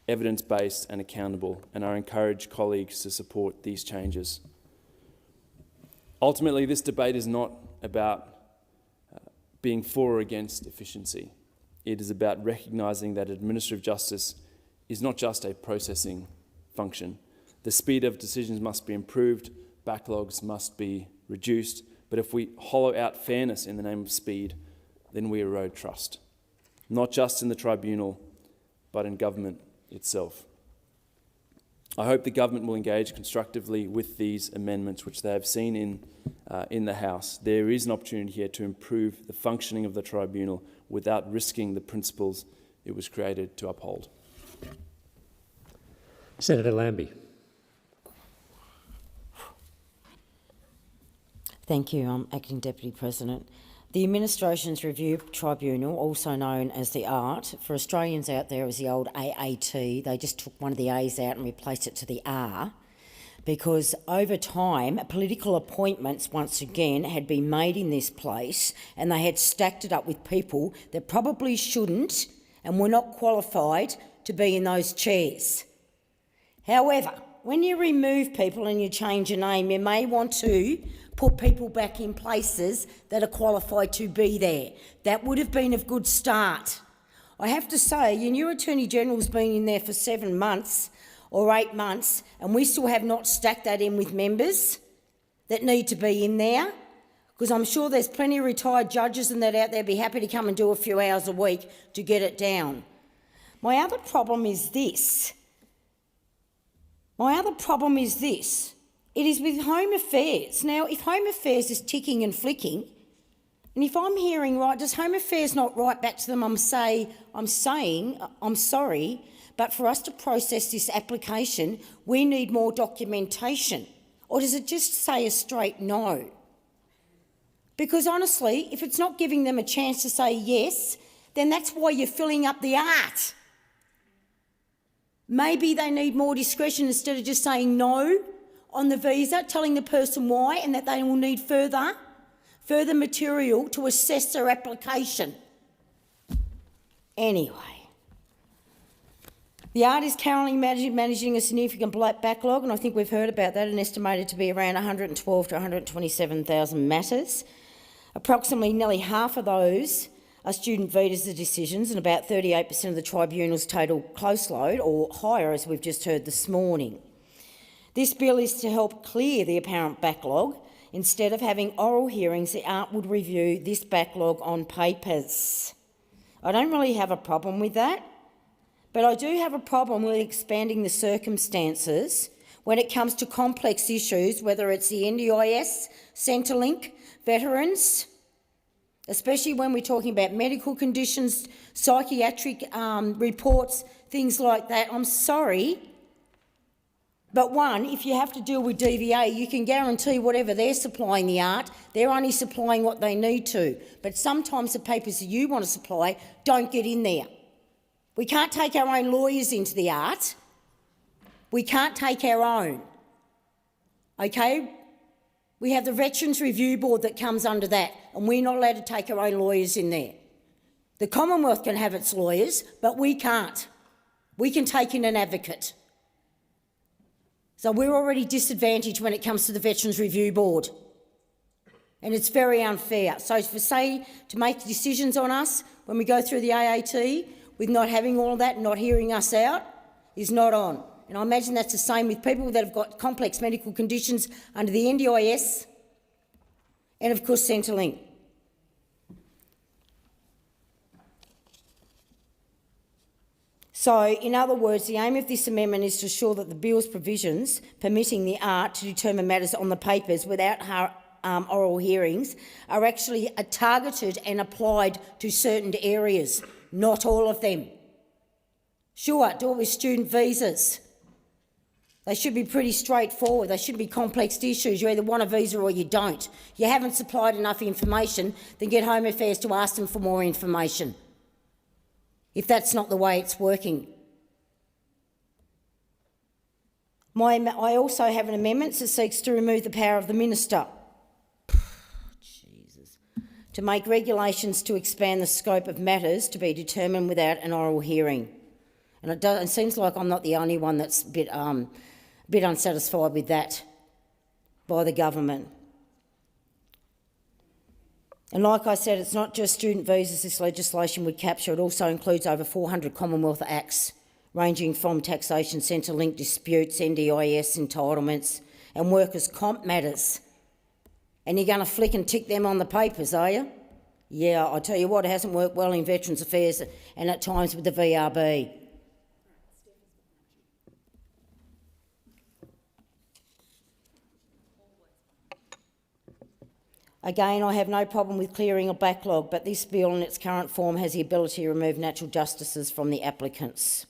evidence-based and accountable, and I encourage colleagues to support these changes. Ultimately, this debate is not about being for or against efficiency. It is about recognising that administrative justice is not just a processing function. The speed of decisions must be improved, backlogs must be reduced, but if we hollow out fairness in the name of speed, then we erode trust, not just in the tribunal, but in government itself. I hope the government will engage constructively with these amendments, which they have seen in the House. There is an opportunity here to improve the functioning of the tribunal without risking the principles it was created to uphold. Senator Lambie. Thank you, Acting Deputy President. The Administration's Review Tribunal, also known as the ART, for Australians out there is the old AAT. They just took one of the A's out and replaced it to the R, because over time, political appointments once again had been made in this place and they had stacked it up with people that probably shouldn't and were not qualified to be in those chairs. However, when you remove people and you change your name, you may want to put people back in places that are qualified to be there. That would have been a good start. I have to say, your new Attorney General's been in there for 7 months or 8 months, and we still have not stacked that in with members that need to be in there, because I'm sure there's plenty of retired judges and that out there be happy to come and do a few hours a week to get it down. My other problem is this. It is with Home Affairs. Now, if Home Affairs is ticking and flicking, and if I'm hearing right, does Home Affairs not write back to them, I'm saying, I'm sorry, but for us to process this application, we need more documentation? Or does it just say a straight no? Because honestly, if it's not giving them a chance to say yes, then that's why you're filling up the ART. Maybe they need more discretion instead of just saying no on the visa, telling the person why and that they will need further material to assess their application. Anyway, the ART is currently managing a significant backlog, and I think we've heard about that, and estimated to be around 112 to 127,000 matters. Approximately nearly half of those are student visa decisions, and about 38% of the tribunal's total close load, or higher, as we've just heard this morning. This bill is to help clear the apparent backlog. Instead of having oral hearings, the ART would review this backlog on papers. I don't really have a problem with that, but I do have a problem with expanding the circumstances when it comes to complex issues, whether it's the NDIS, Centrelink, veterans, especially when we're talking about medical conditions, psychiatric reports, things like that. I'm sorry, But one, if you have to deal with DVA, you can guarantee whatever they're supplying the art, they're only supplying what they need to. But sometimes the papers that you want to supply don't get in there. We can't take our own lawyers into the art. We can't take our own. Okay? We have the Veterans Review Board that comes under that, and we're not allowed to take our own lawyers in there. The Commonwealth can have its lawyers, but we can't. We can take in an advocate. So we're already disadvantaged when it comes to the Veterans Review Board. And it's very unfair. So to make decisions on us when we go through the AAT with not having all of that, not hearing us out, is not on. And I imagine that's the same with people that have got complex medical conditions under the NDIS and, of course, Centrelink. So, in other words, the aim of this amendment is to ensure that the bill's provisions permitting the ART to determine matters on the papers without oral hearings are actually targeted and applied to certain areas, not all of them. Sure, do it with student visas. They should be pretty straightforward. They shouldn't be complex issues. You either want a visa or you don't. You haven't supplied enough information, then get Home Affairs to ask them for more information, if that's not the way it's working. I also have an amendment that seeks to remove the power of the Minister to make regulations to expand the scope of matters to be determined without an oral hearing. And it seems like I'm not the only one that's a bit unsatisfied with that by the government. And like I said, it's not just student visas this legislation would capture, it also includes over 400 Commonwealth Acts, ranging from taxation, Centrelink disputes, NDIS entitlements and workers' comp matters. And you're going to flick and tick them on the papers, are you? Yeah, I tell you what, it hasn't worked well in Veterans Affairs and at times with the VRB. Again, I have no problem with clearing a backlog, but this bill in its current form has the ability to remove natural justices from the applicants.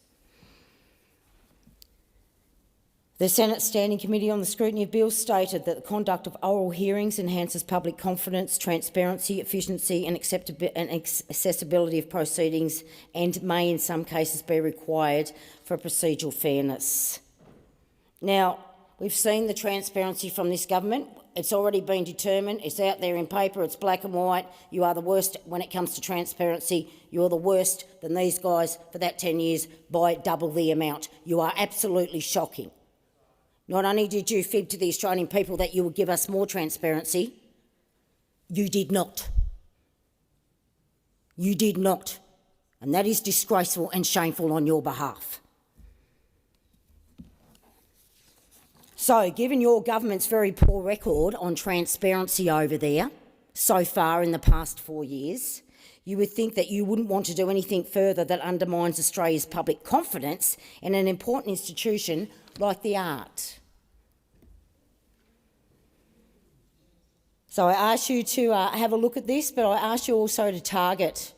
The Senate Standing Committee on the Scrutiny of Bills stated that the conduct of oral hearings enhances public confidence, transparency, efficiency and accessibility of proceedings and may in some cases be required for procedural fairness. Now, we've seen the transparency from this government. It's already been determined. It's out there in paper. It's black and white. You are the worst when it comes to transparency. You're the worst than these guys for that 10 years by double the amount. You are absolutely shocking. Not only did you fib to the Australian people that you would give us more transparency, you did not. You did not. And that is disgraceful and shameful on your behalf. So, given your government's very poor record on transparency over there so far in the past 4 years, you would think that you wouldn't want to do anything further that undermines Australia's public confidence in an important institution like the ART. So I ask you to have a look at this, but I ask you also to target,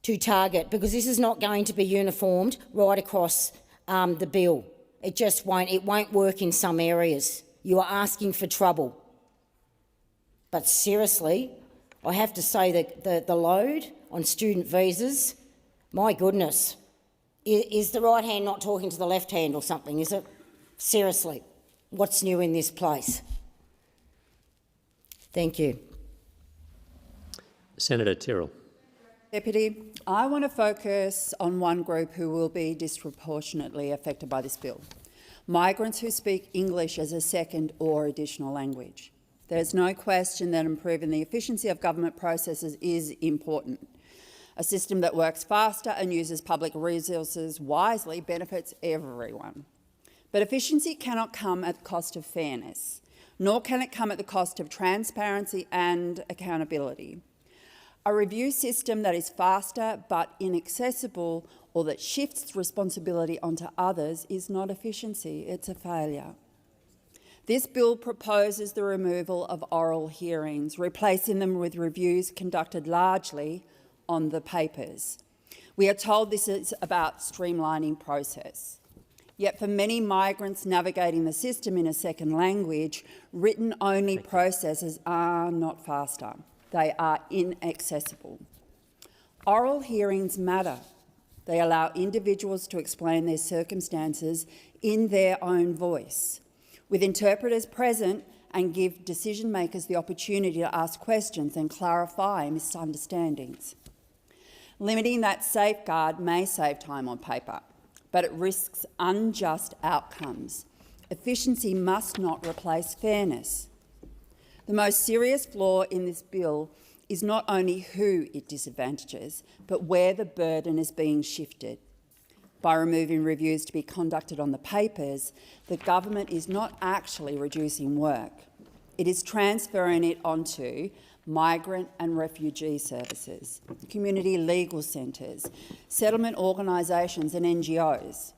because this is not going to be uniformed right across the bill. It just won't. It won't work in some areas. You are asking for trouble. But seriously, I have to say that the load on student visas, my goodness, is the right hand not talking to the left hand or something, is it? Seriously, what's new in this place? Thank you. Senator Tyrrell. Deputy, I want to focus on one group who will be disproportionately affected by this bill: migrants who speak English as a second or additional language. There's no question that improving the efficiency of government processes is important. A system that works faster and uses public resources wisely benefits everyone. But efficiency cannot come at the cost of fairness, nor can it come at the cost of transparency and accountability. A review system that is faster but inaccessible or that shifts responsibility onto others is not efficiency, it's a failure. This bill proposes the removal of oral hearings, replacing them with reviews conducted largely on the papers. We are told this is about streamlining process. Yet for many migrants navigating the system in a second language, written-only processes are not faster. They are inaccessible. Oral hearings matter. They allow individuals to explain their circumstances in their own voice, with interpreters present, and give decision-makers the opportunity to ask questions and clarify misunderstandings. Limiting that safeguard may save time on paper, but it risks unjust outcomes. Efficiency must not replace fairness. The most serious flaw in this bill is not only who it disadvantages, but where the burden is being shifted. By removing reviews to be conducted on the papers, the government is not actually reducing work. It is transferring it onto migrant and refugee services, community legal centres, settlement organisations and NGOs.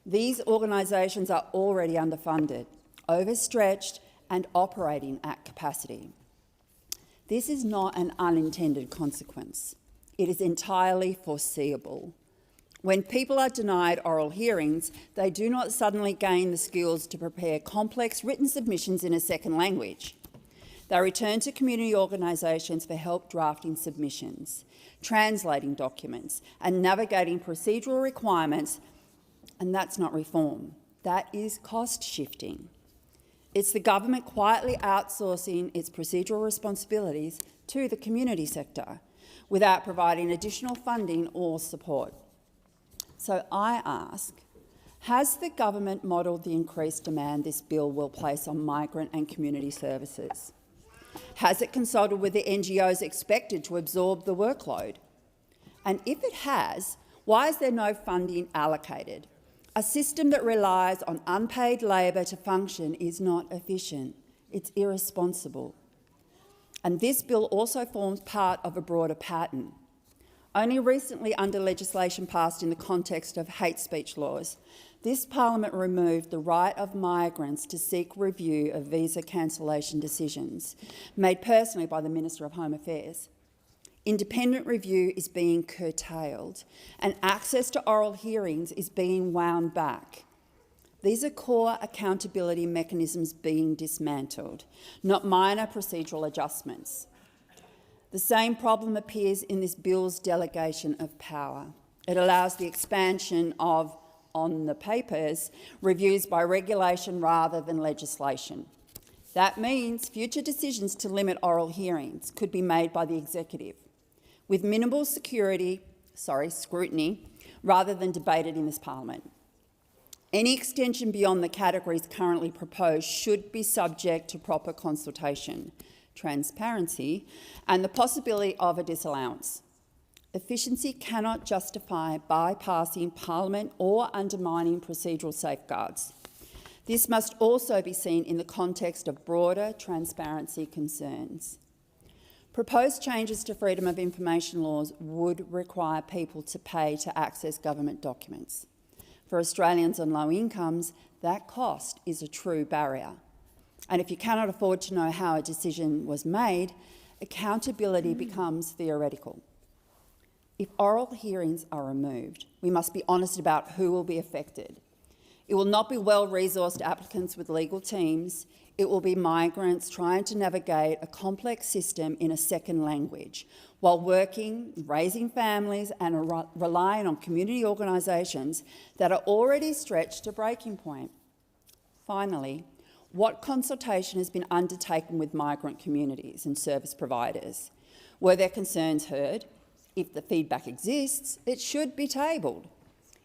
These organisations are already underfunded, overstretched and operating at capacity. This is not an unintended consequence. It is entirely foreseeable. When people are denied oral hearings, they do not suddenly gain the skills to prepare complex written submissions in a second language. They return to community organisations for help drafting submissions, translating documents and navigating procedural requirements, and that's not reform. That is cost shifting. It's the government quietly outsourcing its procedural responsibilities to the community sector without providing additional funding or support. So I ask, has the government modelled the increased demand this bill will place on migrant and community services? Has it consulted with the NGOs expected to absorb the workload? And if it has, why is there no funding allocated? A system that relies on unpaid labour to function is not efficient. It's irresponsible. And this bill also forms part of a broader pattern. Only recently, under legislation passed in the context of hate speech laws, this parliament removed the right of migrants to seek review of visa cancellation decisions made personally by the Minister of Home Affairs. Independent review is being curtailed and access to oral hearings is being wound back. These are core accountability mechanisms being dismantled, not minor procedural adjustments. The same problem appears in this bill's delegation of power. It allows the expansion of, on the papers, reviews by regulation rather than legislation. That means future decisions to limit oral hearings could be made by the executive, with minimal scrutiny, rather than debated in this parliament. Any extension beyond the categories currently proposed should be subject to proper consultation, transparency and the possibility of a disallowance. Efficiency cannot justify bypassing Parliament or undermining procedural safeguards. This must also be seen in the context of broader transparency concerns. Proposed changes to freedom of information laws would require people to pay to access government documents. For Australians on low incomes, that cost is a true barrier. And if you cannot afford to know how a decision was made, accountability becomes theoretical. If oral hearings are removed, we must be honest about who will be affected. It will not be well-resourced applicants with legal teams. It will be migrants trying to navigate a complex system in a second language while working, raising families and relying on community organisations that are already stretched to breaking point. Finally, what consultation has been undertaken with migrant communities and service providers? Were their concerns heard? If the feedback exists, it should be tabled.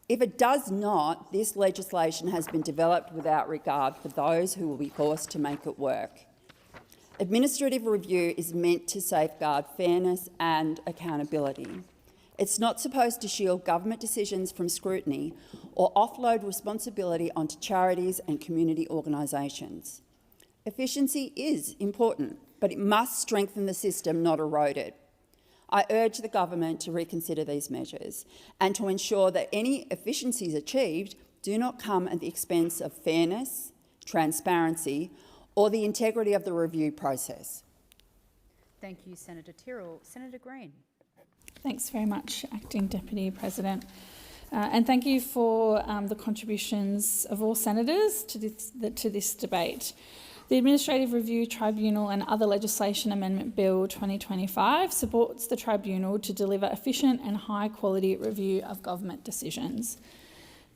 If it does not, this legislation has been developed without regard for those who will be forced to make it work. Administrative review is meant to safeguard fairness and accountability. It's not supposed to shield government decisions from scrutiny or offload responsibility onto charities and community organisations. Efficiency is important, but it must strengthen the system, not erode it. I urge the government to reconsider these measures and to ensure that any efficiencies achieved do not come at the expense of fairness, transparency or the integrity of the review process. Thank you, Senator Tyrrell. Senator Green. Thanks very much, Acting Deputy President. And thank you for the contributions of all senators to this debate. The Administrative Review Tribunal and Other Legislation Amendment Bill 2025 supports the Tribunal to deliver efficient and high-quality review of government decisions.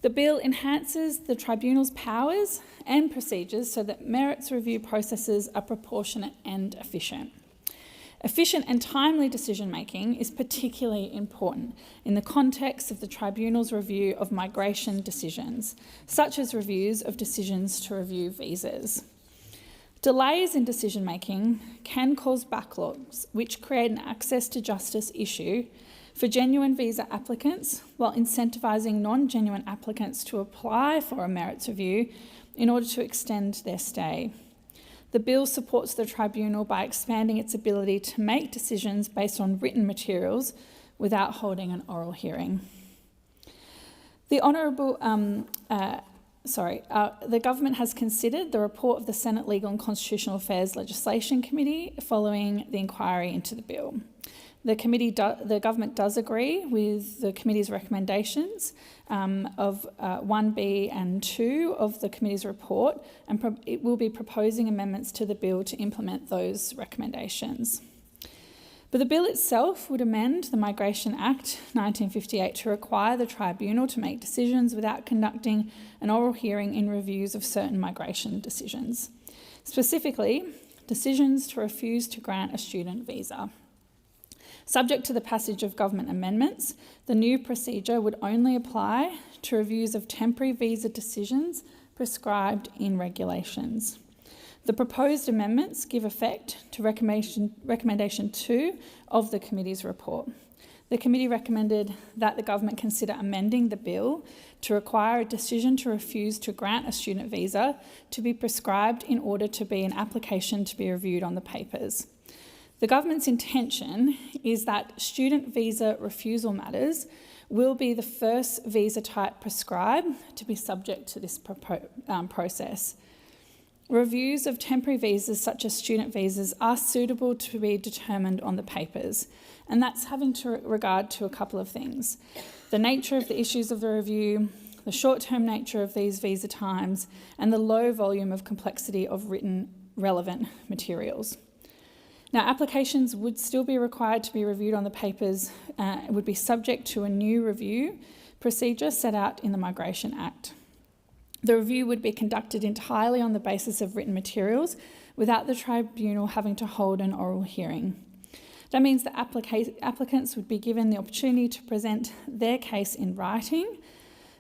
The bill enhances the Tribunal's powers and procedures so that merits review processes are proportionate and efficient. Efficient and timely decision-making is particularly important in the context of the Tribunal's review of migration decisions, such as reviews of decisions to review visas. Delays in decision-making can cause backlogs, which create an access to justice issue for genuine visa applicants, while incentivising non-genuine applicants to apply for a merits review in order to extend their stay. The bill supports the Tribunal by expanding its ability to make decisions based on written materials without holding an oral hearing. The government has considered the report of the Senate Legal and Constitutional Affairs Legislation Committee following the inquiry into the bill. The government does agree with the committee's recommendations of 1B and 2 of the committee's report, and it will be proposing amendments to the bill to implement those recommendations. But the bill itself would amend the Migration Act 1958 to require the Tribunal to make decisions without conducting an oral hearing in reviews of certain migration decisions. Specifically, decisions to refuse to grant a student visa. Subject to the passage of government amendments, the new procedure would only apply to reviews of temporary visa decisions prescribed in regulations. The proposed amendments give effect to recommendation 2 of the committee's report. The committee recommended that the government consider amending the bill to require a decision to refuse to grant a student visa to be prescribed in order to be an application to be reviewed on the papers. The government's intention is that student visa refusal matters will be the first visa type prescribed to be subject to this process. Reviews of temporary visas, such as student visas, are suitable to be determined on the papers, and that's having regard to a couple of things: the nature of the issues of the review, the short-term nature of these visa times, and the low volume of complexity of written relevant materials. Now, applications would still be required to be reviewed on the papers, would be subject to a new review procedure set out in the Migration Act. The review would be conducted entirely on the basis of written materials without the Tribunal having to hold an oral hearing. That means that applicants would be given the opportunity to present their case in writing.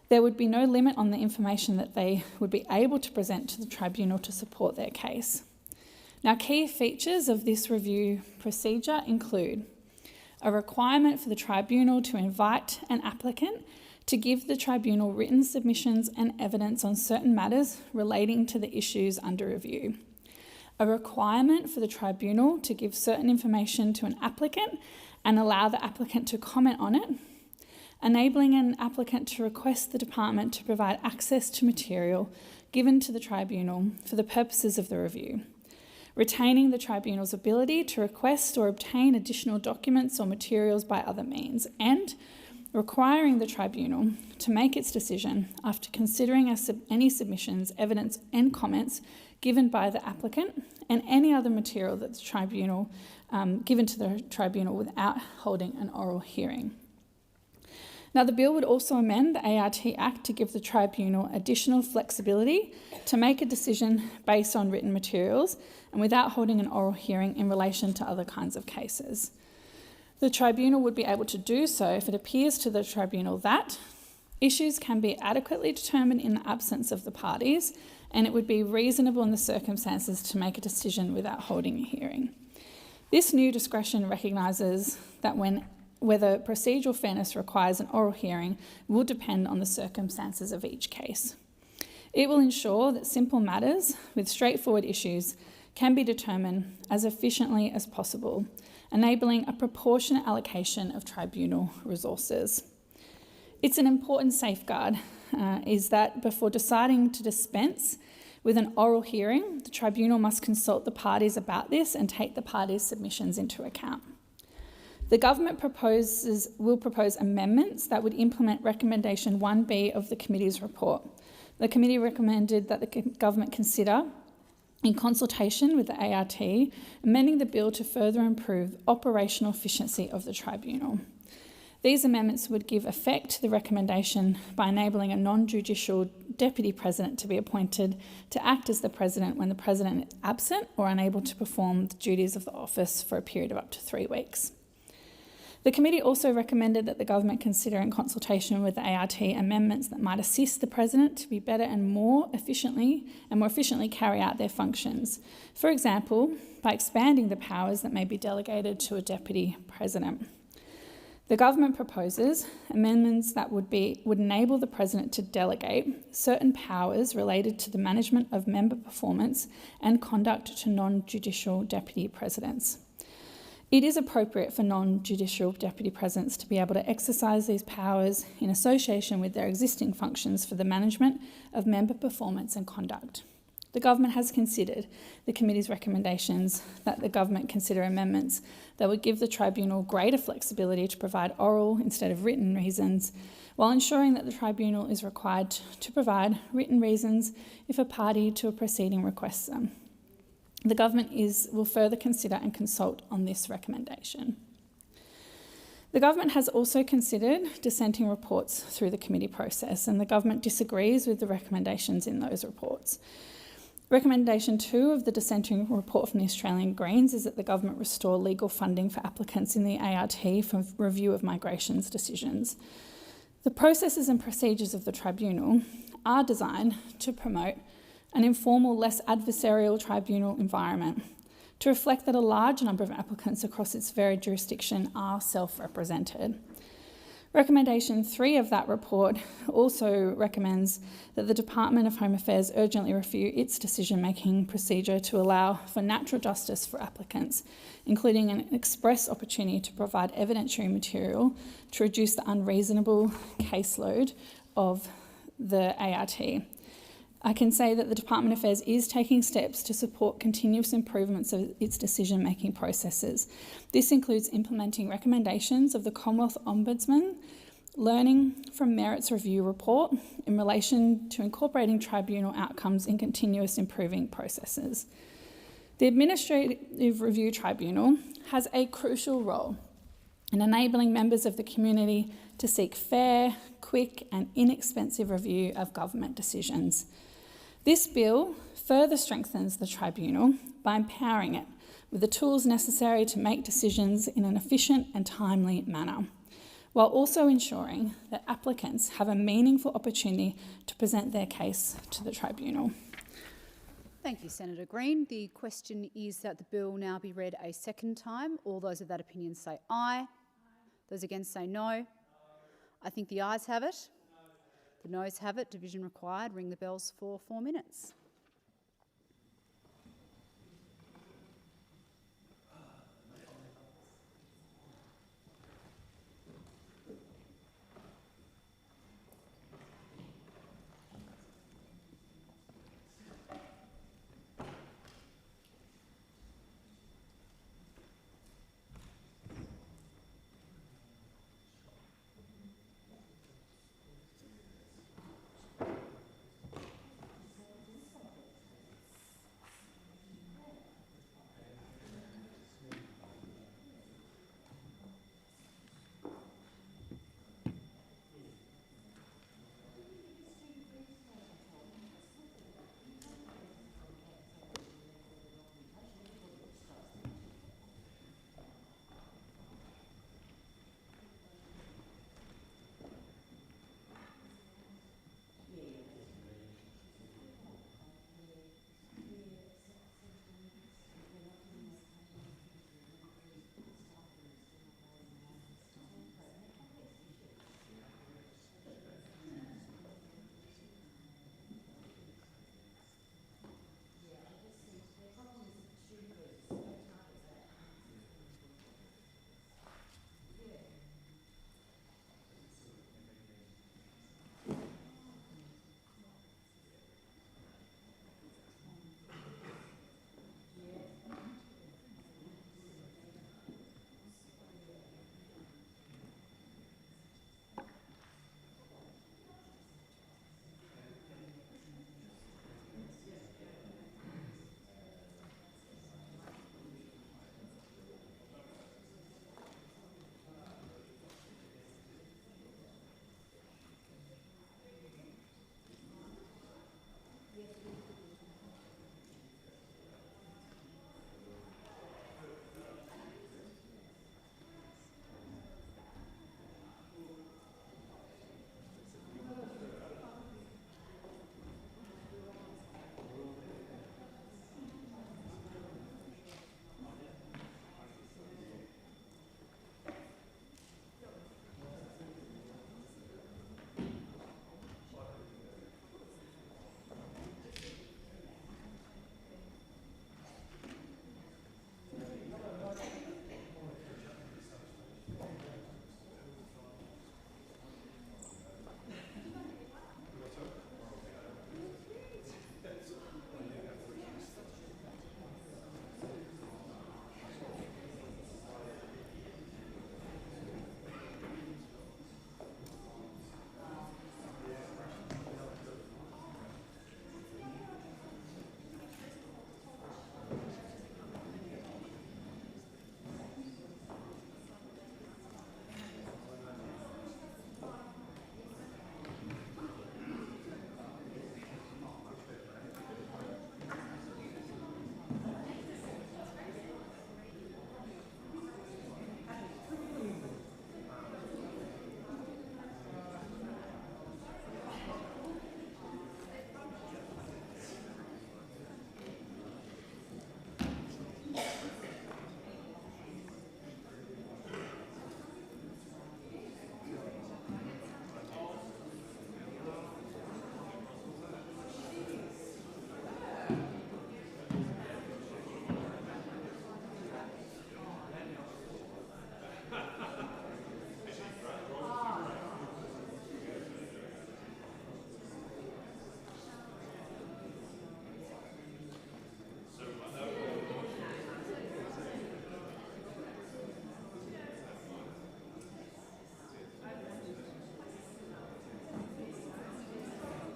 There would be no limit on the information that they would be able to present to the Tribunal to support their case. Now, key features of this review procedure include a requirement for the Tribunal to invite an applicant to give the Tribunal written submissions and evidence on certain matters relating to the issues under review. A requirement for the Tribunal to give certain information to an applicant and allow the applicant to comment on it. Enabling an applicant to request the Department to provide access to material given to the Tribunal for the purposes of the review. Retaining the Tribunal's ability to request or obtain additional documents or materials by other means, and requiring the Tribunal to make its decision after considering any submissions, evidence and comments given by the applicant and any other material that the Tribunal given to the Tribunal without holding an oral hearing. Now, the bill would also amend the ART Act to give the Tribunal additional flexibility to make a decision based on written materials and without holding an oral hearing in relation to other kinds of cases. The Tribunal would be able to do so if it appears to the Tribunal that issues can be adequately determined in the absence of the parties, and it would be reasonable in the circumstances to make a decision without holding a hearing. This new discretion recognises that whether procedural fairness requires an oral hearing will depend on the circumstances of each case. It will ensure that simple matters with straightforward issues can be determined as efficiently as possible, enabling a proportionate allocation of Tribunal resources. It's an important safeguard, is that before deciding to dispense with an oral hearing, the Tribunal must consult the parties about this and take the parties' submissions into account. The government will propose amendments that would implement recommendation 1B of the committee's report. The committee recommended that the government consider, in consultation with the ART, amending the bill to further improve the operational efficiency of the tribunal. These amendments would give effect to the recommendation by enabling a non-judicial deputy president to be appointed to act as the president when the president is absent or unable to perform the duties of the office for a period of up to 3 weeks. The committee also recommended that the government consider, in consultation with the ART, amendments that might assist the president to be better and more efficiently carry out their functions. For example, by expanding the powers that may be delegated to a deputy president. The government proposes amendments that would enable the president to delegate certain powers related to the management of member performance and conduct to non-judicial deputy presidents. It is appropriate for non-judicial deputy presidents to be able to exercise these powers in association with their existing functions for the management of member performance and conduct. The government has considered the committee's recommendations that the government consider amendments that would give the tribunal greater flexibility to provide oral instead of written reasons, while ensuring that the tribunal is required to provide written reasons if a party to a proceeding requests them. The government will further consider and consult on this recommendation. The government has also considered dissenting reports through the committee process, and the government disagrees with the recommendations in those reports. Recommendation 2 of the dissenting report from the Australian Greens is that the government restore legal funding for applicants in the ART for review of migrations decisions. The processes and procedures of the tribunal are designed to promote an informal, less adversarial tribunal environment, to reflect that a large number of applicants across its varied jurisdiction are self-represented. Recommendation 3 of that report also recommends that the Department of Home Affairs urgently review its decision-making procedure to allow for natural justice for applicants, including an express opportunity to provide evidentiary material to reduce the unreasonable caseload of the ART. I can say that the Department of Affairs is taking steps to support continuous improvements of its decision-making processes. This includes implementing recommendations of the Commonwealth Ombudsman, learning from Merits Review report in relation to incorporating tribunal outcomes in continuous improving processes. The Administrative Review Tribunal has a crucial role in enabling members of the community to seek fair, quick and inexpensive review of government decisions. This bill further strengthens the tribunal by empowering it with the tools necessary to make decisions in an efficient and timely manner, while also ensuring that applicants have a meaningful opportunity to present their case to the tribunal. Thank you, Senator Green. The question is that the bill now be read a second time. All those of that opinion say aye. Those against say no. I think the ayes have it. The noes have it. Division required. Ring the bells for 4 minutes.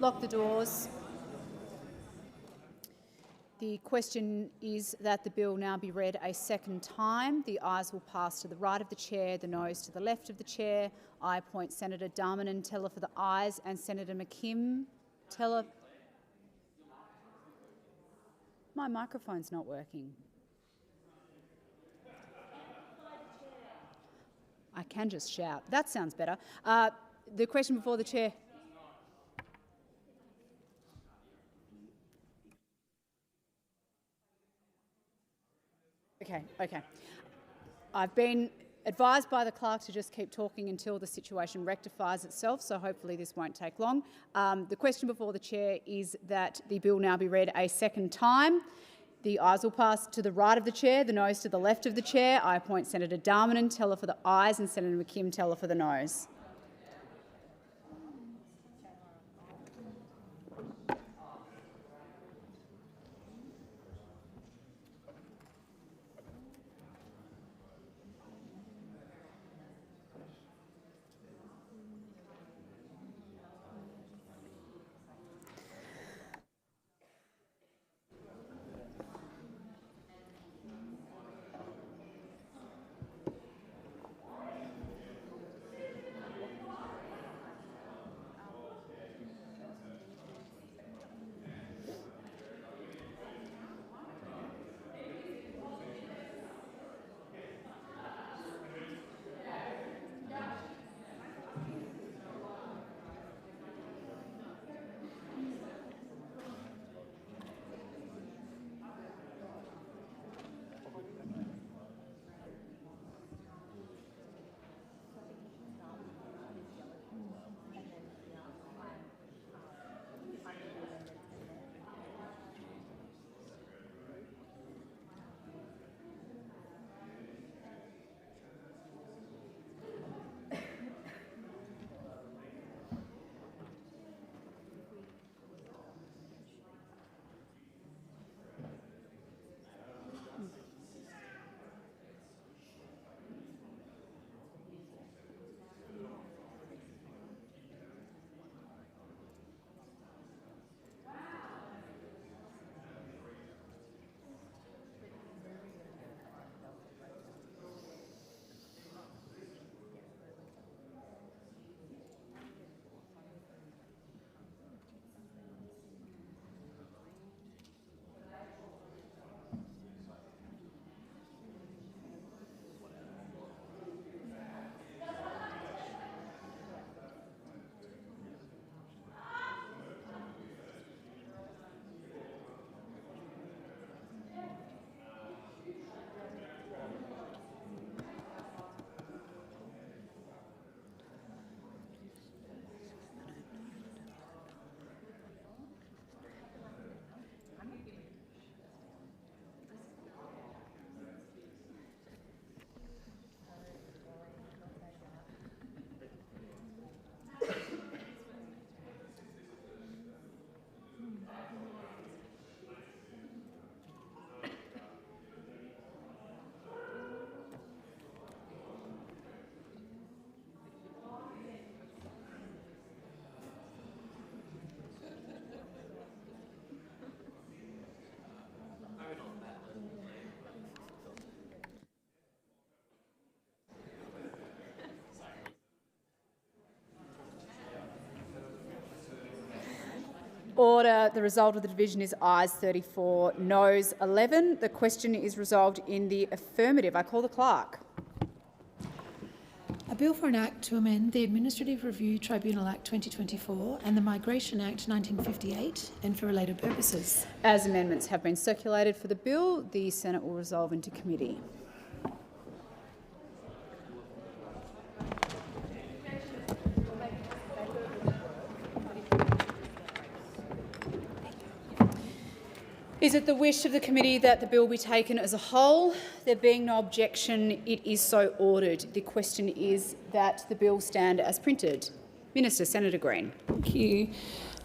Lock the doors. The question is that the bill now be read a second time. The ayes will pass to the right of the chair, the noes to the left of the chair. I appoint Senator Darmanin teller for the ayes and Senator McKim teller. My microphone's not working. I can just shout. That sounds better. The question before the chair. Okay. I've been advised by the clerk to just keep talking until the situation rectifies itself, so hopefully this won't take long. The question before the chair is that the bill now be read a second time. The ayes will pass to the right of the chair, the noes to the left of the chair. I appoint Senator Darmanin teller for the ayes and Senator McKim teller for the noes. Order. The result of the division is ayes 34, noes 11. The question is resolved in the affirmative. I call the clerk. A bill for an act to amend the Administrative Review Tribunal Act 2024 and the Migration Act 1958 and for related purposes. As amendments have been circulated for the bill, the Senate will resolve into committee. Is it the wish of the committee that the bill be taken as a whole? There being no objection, it is so ordered. The question is that the bill stand as printed. Minister, Senator Green. Thank you.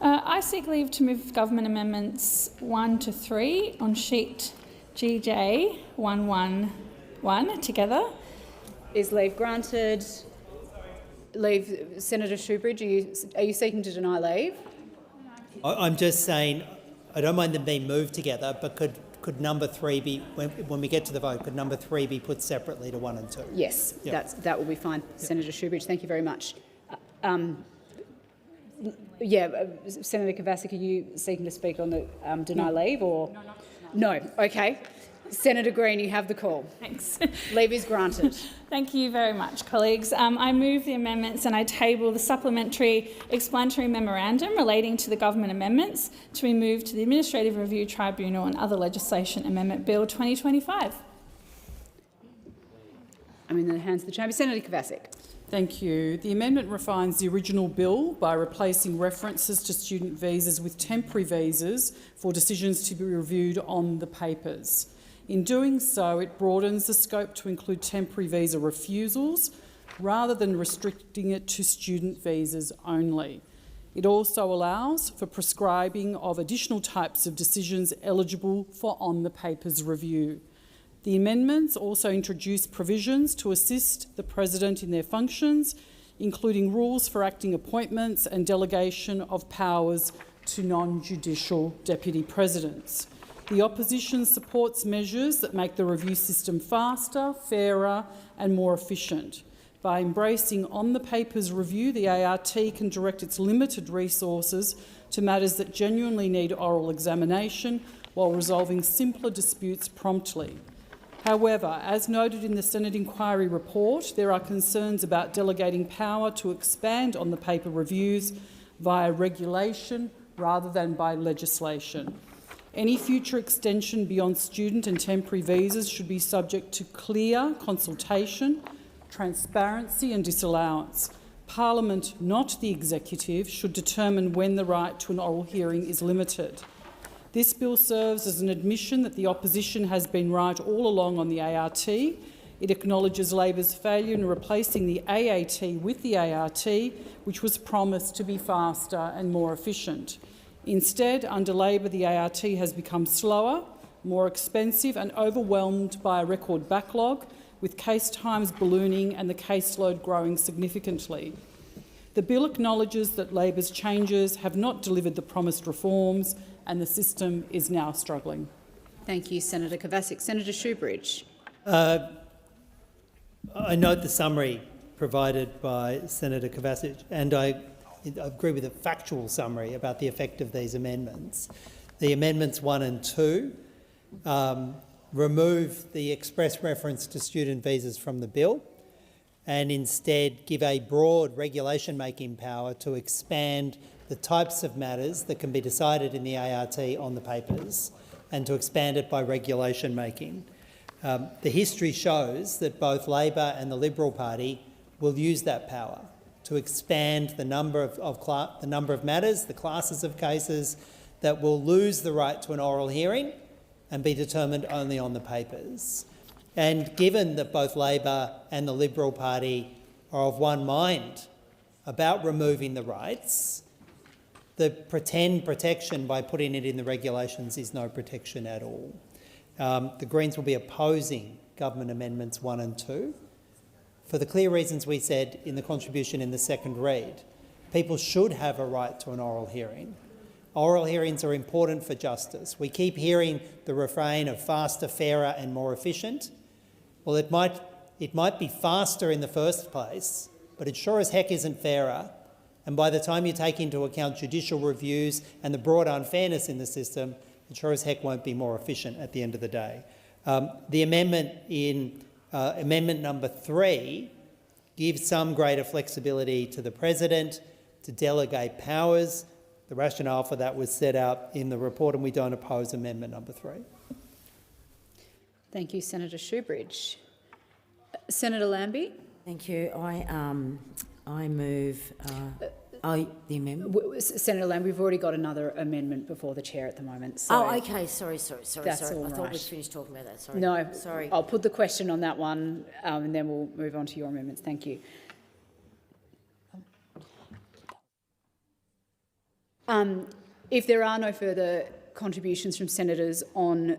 I seek leave to move government amendments 1 to 3 on sheet GJ 111 together. Is leave granted? Leave, Senator Shoebridge, are you seeking to deny leave? I'm just saying, I don't mind them being moved together, but could number 3 be, when we get to the vote, could number 3 be put separately to 1 and 2? Yes, that will be fine. Yep. Senator Shoebridge, thank you very much. Senator Kovacic, are you seeking to speak on the deny leave or? No, okay. Senator Green, you have the call. Thanks. Leave is granted. Thank you very much, colleagues. I move the amendments and I table the supplementary explanatory memorandum relating to the government amendments to be moved to the Administrative Review Tribunal and Other Legislation Amendment Bill 2025. I'm in the hands of the chamber. Senator Kovacic. Thank you. The amendment refines the original bill by replacing references to student visas with temporary visas for decisions to be reviewed on the papers. In doing so, it broadens the scope to include temporary visa refusals rather than restricting it to student visas only. It also allows for prescribing of additional types of decisions eligible for on-the-papers review. The amendments also introduce provisions to assist the President in their functions, including rules for acting appointments and delegation of powers to non-judicial deputy presidents. The opposition supports measures that make the review system faster, fairer and more efficient. By embracing on-the-papers review, the ART can direct its limited resources to matters that genuinely need oral examination while resolving simpler disputes promptly. However, as noted in the Senate inquiry report, there are concerns about delegating power to expand on the paper reviews via regulation rather than by legislation. Any future extension beyond student and temporary visas should be subject to clear consultation, transparency and disallowance. Parliament, not the executive, should determine when the right to an oral hearing is limited. This bill serves as an admission that the opposition has been right all along on the ART. It acknowledges Labor's failure in replacing the AAT with the ART, which was promised to be faster and more efficient. Instead, under Labor, the ART has become slower, more expensive and overwhelmed by a record backlog, with case times ballooning and the caseload growing significantly. The bill acknowledges that Labor's changes have not delivered the promised reforms and the system is now struggling. Thank you, Senator Kovacic. Senator Shoebridge. I note the summary provided by Senator Kovacic, and I agree with the factual summary about the effect of these amendments. The amendments 1 and 2 remove the express reference to student visas from the bill and instead give a broad regulation-making power to expand the types of matters that can be decided in the ART on the papers and to expand it by regulation making. The history shows that both Labor and the Liberal Party will use that power to expand the number of matters, the classes of cases that will lose the right to an oral hearing and be determined only on the papers. And given that both Labor and the Liberal Party are of one mind about removing the rights, the pretend protection by putting it in the regulations is no protection at all. The Greens will be opposing government amendments 1 and 2 for the clear reasons we said in the contribution in the second read. People should have a right to an oral hearing. Oral hearings are important for justice. We keep hearing the refrain of faster, fairer and more efficient. Well, it might be faster in the first place, but it sure as heck isn't fairer. And by the time you take into account judicial reviews and the broad unfairness in the system, it sure as heck won't be more efficient at the end of the day. The amendment in amendment number 3 gives some greater flexibility to the President to delegate powers. The rationale for that was set out in the report, and we don't oppose amendment number 3. Thank you, Senator Shoebridge. Senator Lambie. Thank you. I move the amendment. Senator Lambie, we've already got another amendment before the chair at the moment. So oh, okay. Sorry. That's All all I thought right. we'd finished talking about that. Sorry. No, sorry. I'll put the question on that one and then we'll move on to your amendments. Thank you. If there are no further contributions from senators on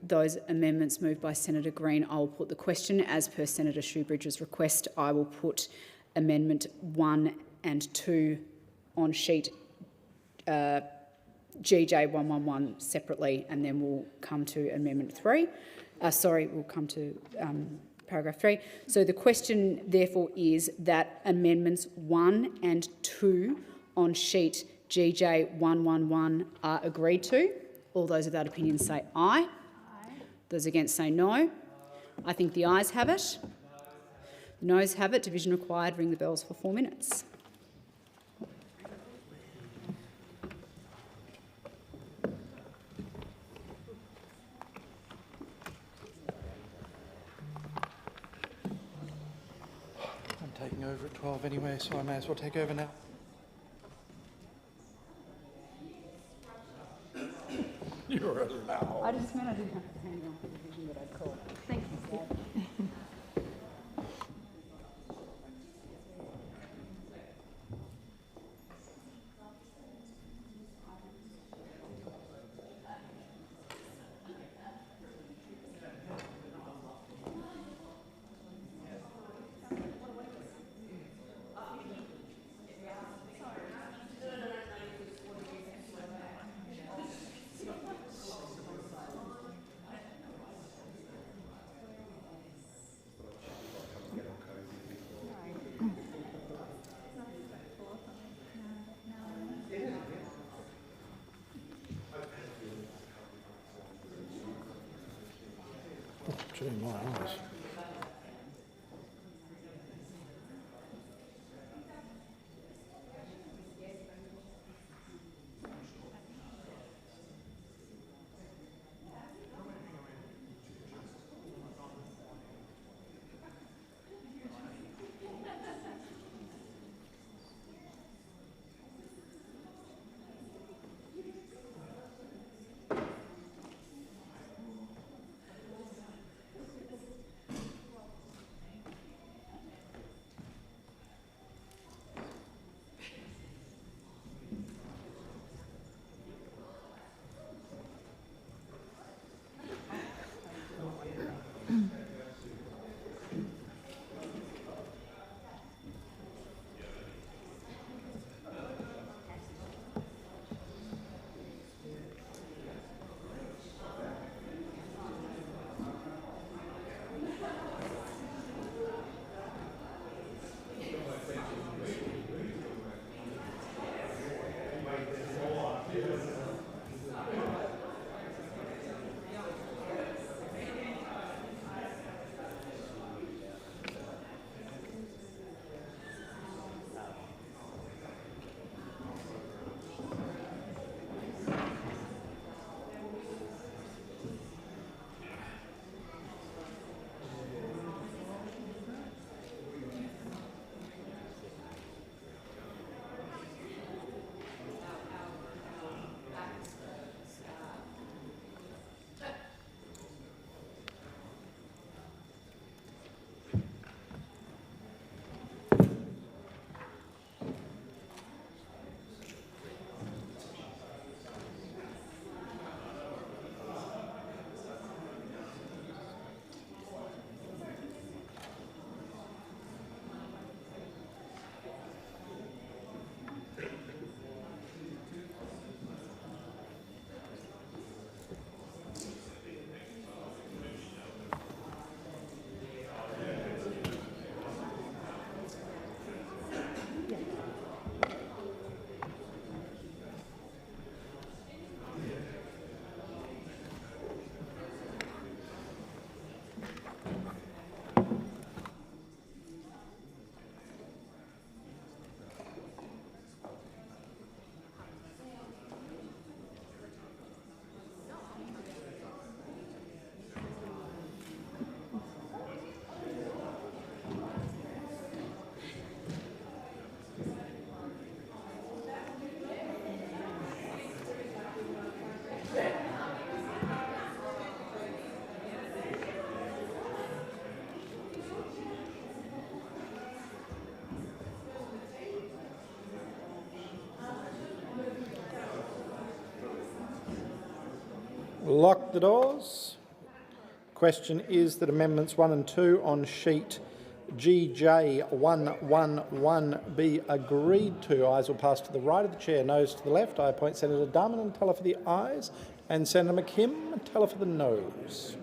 those amendments moved by Senator Green, I will put the question. As per Senator Shoebridge's request, I will put Amendment 1 and 2 on sheet GJ 111 separately, and then we'll come to Amendment 3. We'll come to paragraph 3. So the question, therefore, is that Amendments 1 and 2 on sheet GJ 111 are agreed to. All those of that opinion say aye. Those against say no. I think the ayes have it. The noes have it. Division required. Ring the bells for 4 minutes. I'm taking over at 12 anyway, so I may as well take over now. You're allowed. I just meant I didn't have to hang on for the division that I'd called. Thank you, Dad. Gee, my eyes. Lock the doors. Question is that Amendments 1 and 2 on sheet GJ111 be agreed to? Ayes will pass to the right of the chair, noes to the left. I appoint Senator Darman and teller for the ayes, and Senator McKim and teller for the noes.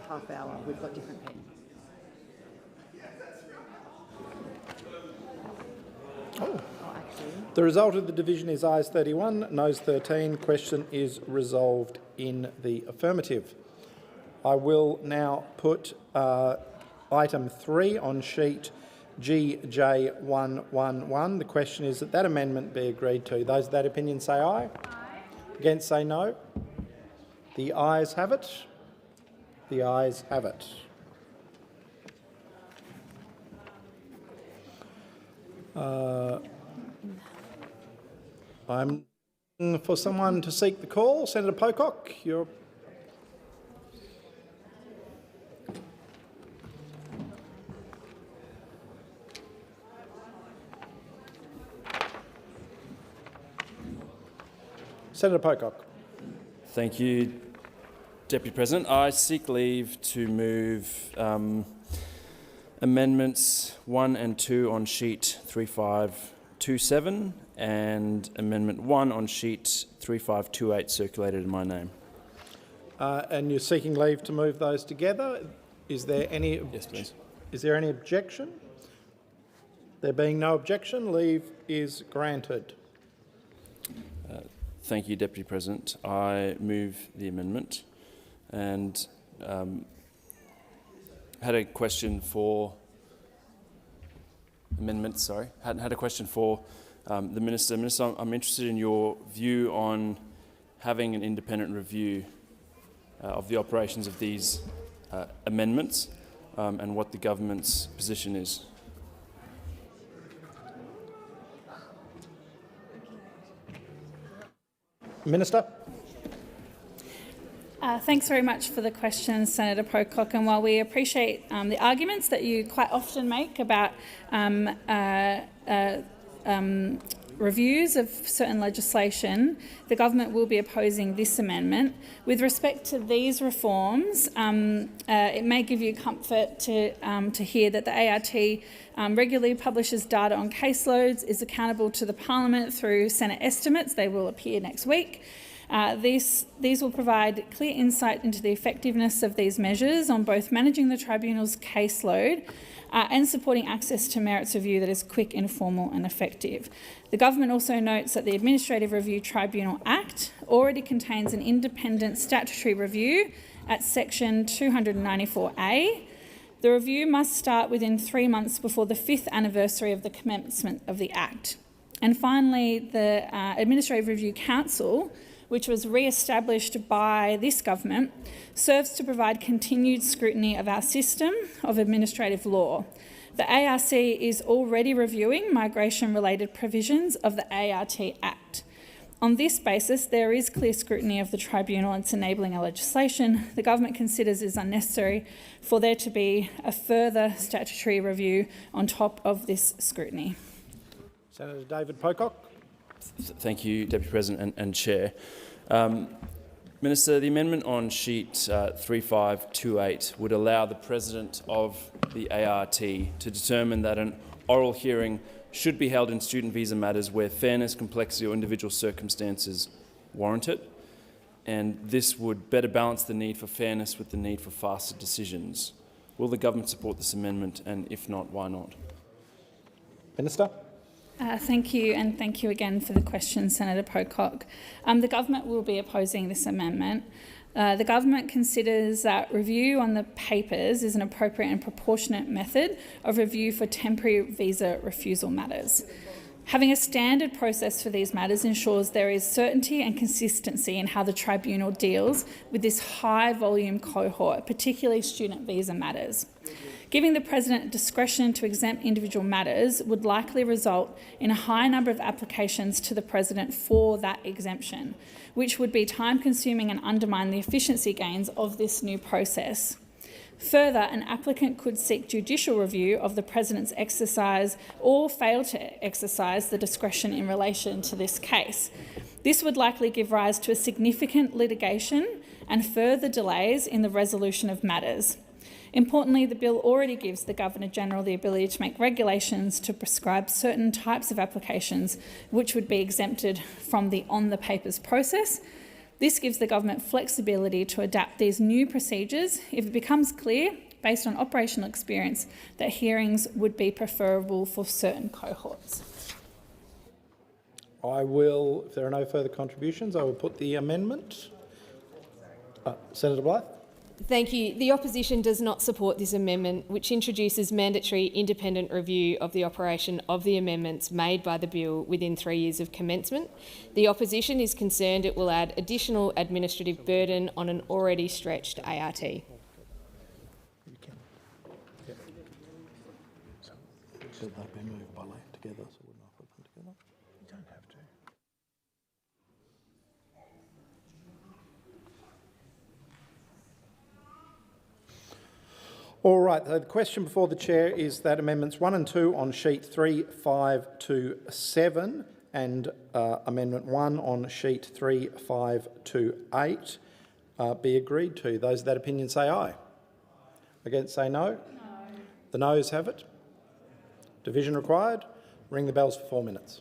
Half hour, we've got different pens. The result of the division is ayes 31, noes 13. Question is resolved in the affirmative. I will now put item 3 on sheet GJ111. The question is that amendment be agreed to. Those of that opinion say aye. Aye. Against say no. The ayes have it. The ayes have it. I'm looking for someone to seek the call. Senator Pocock, you're... Senator Pocock. Thank you, Deputy President. I seek leave to move amendments 1 and 2 on sheet 3527 and amendment 1 on sheet 3528 circulated in my name. And you're seeking leave to move those together. Is there any? Yes, please. Is there any objection? There being no objection, leave is granted. Thank you, Deputy President. I move the amendment and had a question for amendments. Sorry, had a question for the Minister. Minister, I'm interested in your view on having an independent review of the operations of these amendments and what the government's position is. Minister. Thanks very much for the question, Senator Pocock. And while we appreciate the arguments that you quite often make about reviews of certain legislation, the government will be opposing this amendment. With respect to these reforms, it may give you comfort to hear that the ART regularly publishes data on caseloads, is accountable to the Parliament through Senate estimates. They will appear next week. These will provide clear insight into the effectiveness of these measures on both managing the tribunal's caseload and supporting access to merits review that is quick, informal and effective. The government also notes that the Administrative Review Tribunal Act already contains an independent statutory review at section 294A. The review must start within 3 months before the 5th anniversary of the commencement of the Act. And finally, the Administrative Review Council, which was re-established by this government, serves to provide continued scrutiny of our system of administrative law. The ARC is already reviewing migration-related provisions of the ART Act. On this basis, there is clear scrutiny of the tribunal and its enabling legislation. The government considers it is unnecessary for there to be a further statutory review on top of this scrutiny. Senator David Pocock. Thank you, Deputy President and Chair. Minister, the amendment on sheet 3528 would allow the President of the ART to determine that an oral hearing should be held in student visa matters where fairness, complexity or individual circumstances warrant it, and this would better balance the need for fairness with the need for faster decisions. Will the government support this amendment, and if not, why not? Minister. Thank you, and thank you again for the question, Senator Pocock. The government will be opposing this amendment. The government considers that review on the papers is an appropriate and proportionate method of review for temporary visa refusal matters. Having a standard process for these matters ensures there is certainty and consistency in how the tribunal deals with this high-volume cohort, particularly student visa matters. Giving the President discretion to exempt individual matters would likely result in a high number of applications to the President for that exemption, which would be time-consuming and undermine the efficiency gains of this new process. Further, an applicant could seek judicial review of the President's exercise or fail to exercise the discretion in relation to this case. This would likely give rise to a significant litigation and further delays in the resolution of matters. Importantly, the bill already gives the Governor-General the ability to make regulations to prescribe certain types of applications which would be exempted from the on-the-papers process. This gives the government flexibility to adapt these new procedures if it becomes clear, based on operational experience, that hearings would be preferable for certain cohorts. I will, if there are no further contributions, I will put the amendment. Senator Blythe. Thank you. The opposition does not support this amendment, which introduces mandatory independent review of the operation of the amendments made by the bill within 3 years of commencement. The opposition is concerned it will add additional administrative burden on an already stretched ART. All right, the question before the chair is that amendments 1 and 2 on sheet 3527 and amendment 1 on sheet 3528 be agreed to. Those of that opinion say aye. Against say no. No. The noes have it. Division required. Ring the bells for 4 minutes.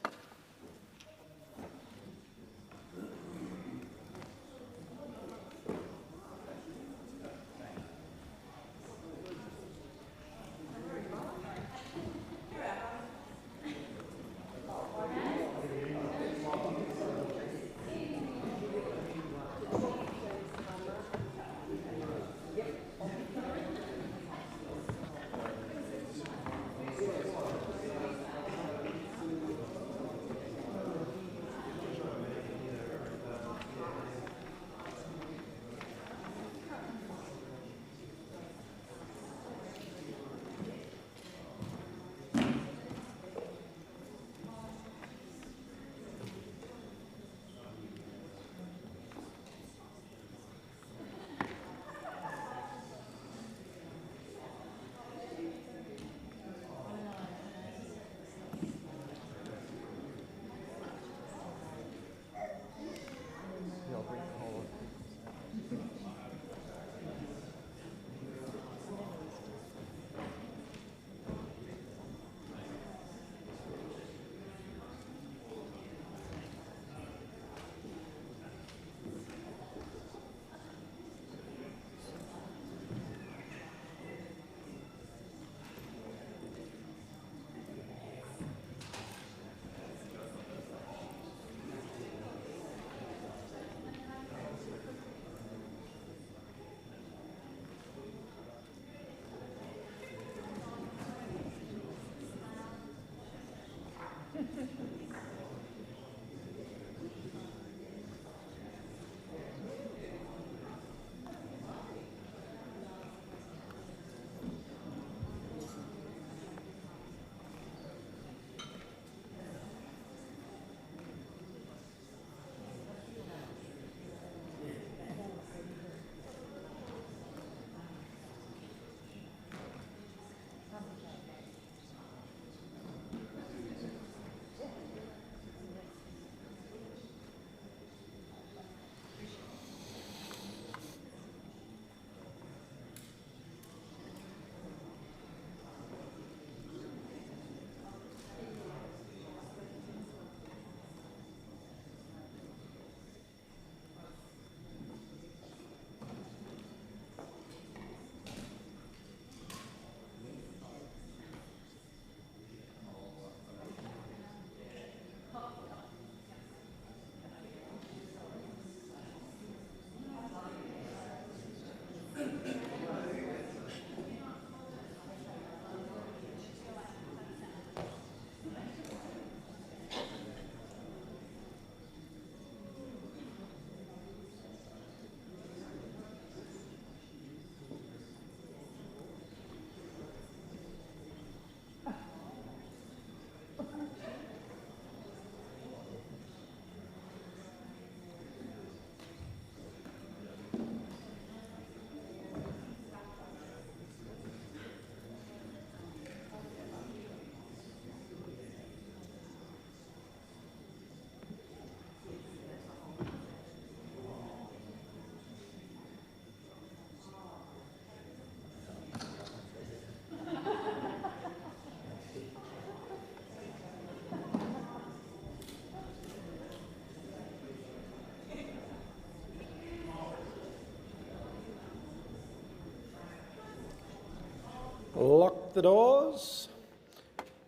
Lock the doors.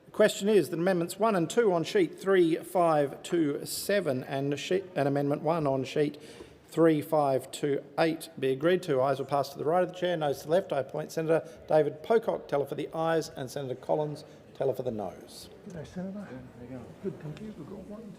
The question is that Amendments 1 and 2 on sheet 3527 and Amendment 1 on sheet 3528 be agreed to. Ayes will pass to the right of the chair, noes to the left. I appoint Senator David Pocock, teller for the ayes, and Senator Collins, teller for the noes. G'day, Senator. There you go. Good, thank you. We've got one.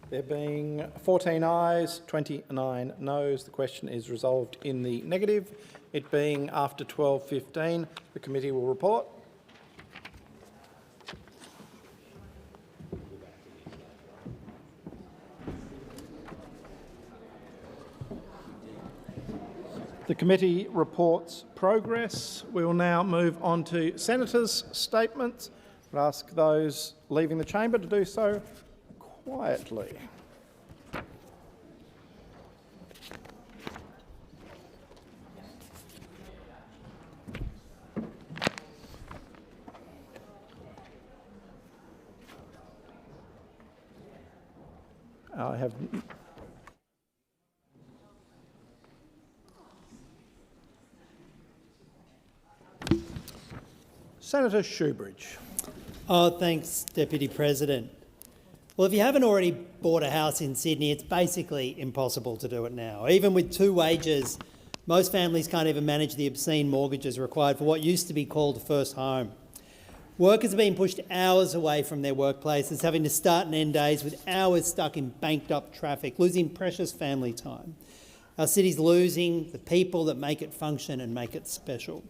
There being 14 ayes, 29 noes, the question is resolved in the negative. It being after 12:15, the committee will report. The committee reports progress. We will now move on to senators' statements. I'd ask those leaving the chamber to do so quietly. I have Senator Shoebridge. Thanks, Deputy President. Well, if you haven't already bought a house in Sydney, it's basically impossible to do it now. Even with 2 wages, most families can't even manage the obscene mortgages required for what used to be called a first home. Workers are being pushed hours away from their workplaces, having to start and end days with hours stuck in banked-up traffic, losing precious family time. Our city's losing the people that make it function and make it special.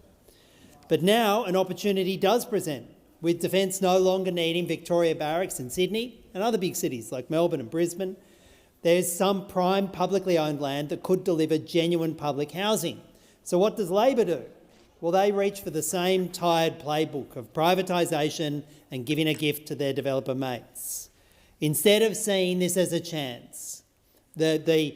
But now an opportunity does present, with Defence no longer needing Victoria Barracks in Sydney and other big cities like Melbourne and Brisbane. There's some prime publicly owned land that could deliver genuine public housing. So what does Labor do? Well, they reach for the same tired playbook of privatisation and giving a gift to their developer mates. Instead of seeing this as a chance, the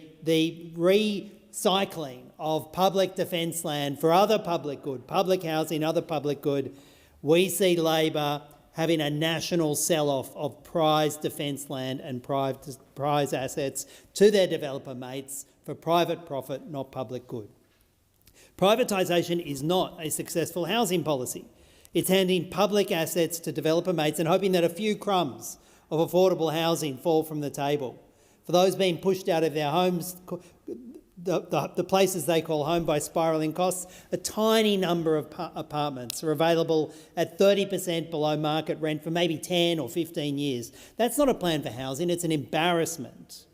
recycling of public defence land for other public good, public housing, other public good, we see Labor having a national sell-off of prized defence land and prize assets to their developer mates for private profit, not public good. Privatisation is not a successful housing policy. It's handing public assets to developer mates and hoping that a few crumbs of affordable housing fall from the table. For those being pushed out of their homes, the places they call home by spiralling costs. A tiny number of apartments are available at 30% below market rent for maybe 10 or 15 years. That's not a plan for housing, it's an embarrassment.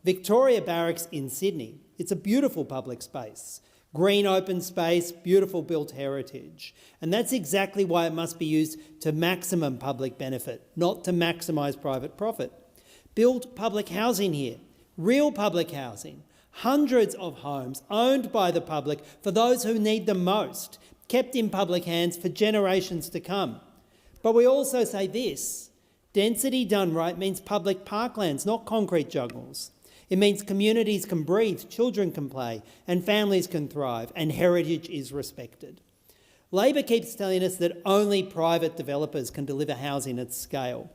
Victoria Barracks in Sydney, it's a beautiful public space. Green open space, beautiful built heritage. And that's exactly why it must be used to maximum public benefit, not to maximise private profit. Build public housing here, real public housing. Hundreds of homes owned by the public for those who need them most, kept in public hands for generations to come. But we also say this, density done right means public parklands, not concrete jungles. It means communities can breathe, children can play, and families can thrive, and heritage is respected. Labor keeps telling us that only private developers can deliver housing at scale.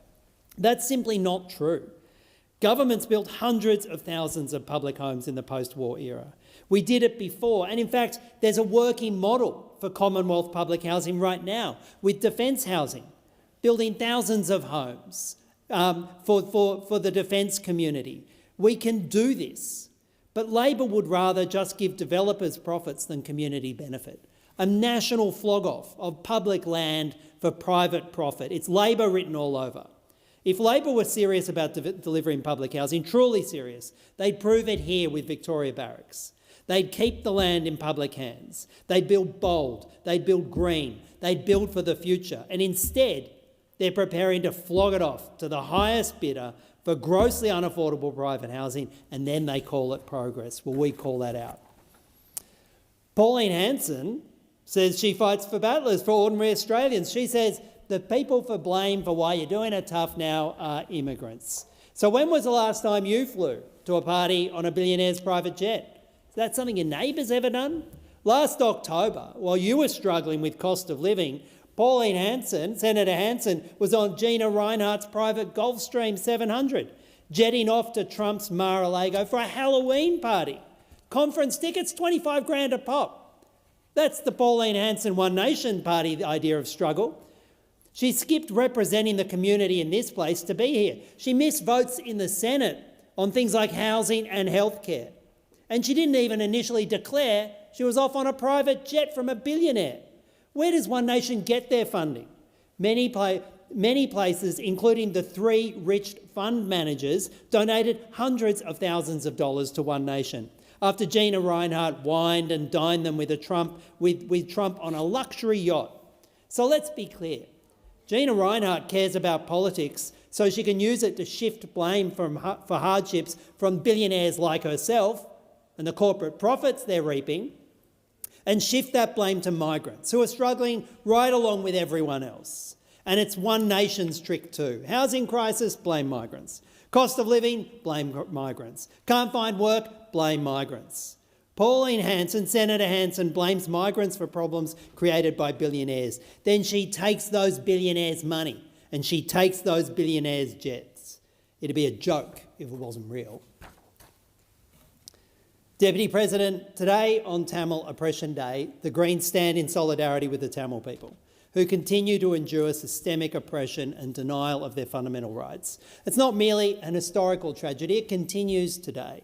That's simply not true. Governments built hundreds of thousands of public homes in the post-war era. We did it before, and in fact, there's a working model for Commonwealth public housing right now with defence housing, building thousands of homes for the defence community. We can do this, but Labor would rather just give developers profits than community benefit. A national flog-off of public land for private profit. It's Labor written all over. If Labor were serious about delivering public housing, truly serious, they'd prove it here with Victoria Barracks. They'd keep the land in public hands. They'd build bold. They'd build green. They'd build for the future. And instead, they're preparing to flog it off to the highest bidder for grossly unaffordable private housing, and then they call it progress. Well, we call that out. Pauline Hanson says she fights for battlers, for ordinary Australians. She says the people for blame for why you're doing it tough now are immigrants. So when was the last time you flew to a party on a billionaire's private jet? Is that something your neighbours ever done? Last October, while you were struggling with cost of living, Pauline Hanson, Senator Hanson, was on Gina Rinehart's private Gulfstream 700, jetting off to Trump's Mar-a-Lago for a Halloween party. Conference tickets, 25 grand a pop. That's the Pauline Hanson One Nation Party, the idea of struggle. She skipped representing the community in this place to be here. She missed votes in the Senate on things like housing and healthcare. And she didn't even initially declare she was off on a private jet from a billionaire. Where does One Nation get their funding? Many places, including the 3 rich fund managers, donated hundreds of thousands of dollars to One Nation after Gina Rinehart wined and dined them with Trump on a luxury yacht. So let's be clear. Gina Rinehart cares about politics so she can use it to shift blame for hardships from billionaires like herself and the corporate profits they're reaping, and shift that blame to migrants who are struggling right along with everyone else. And it's One Nation's trick too. Housing crisis, blame migrants. Cost of living, blame migrants. Can't find work, blame migrants. Pauline Hanson, Senator Hanson, blames migrants for problems created by billionaires. Then she takes those billionaires' money and she takes those billionaires' jets. It'd be a joke if it wasn't real. Deputy President, today on Tamil Oppression Day, the Greens stand in solidarity with the Tamil people who continue to endure systemic oppression and denial of their fundamental rights. It's not merely an historical tragedy, it continues today.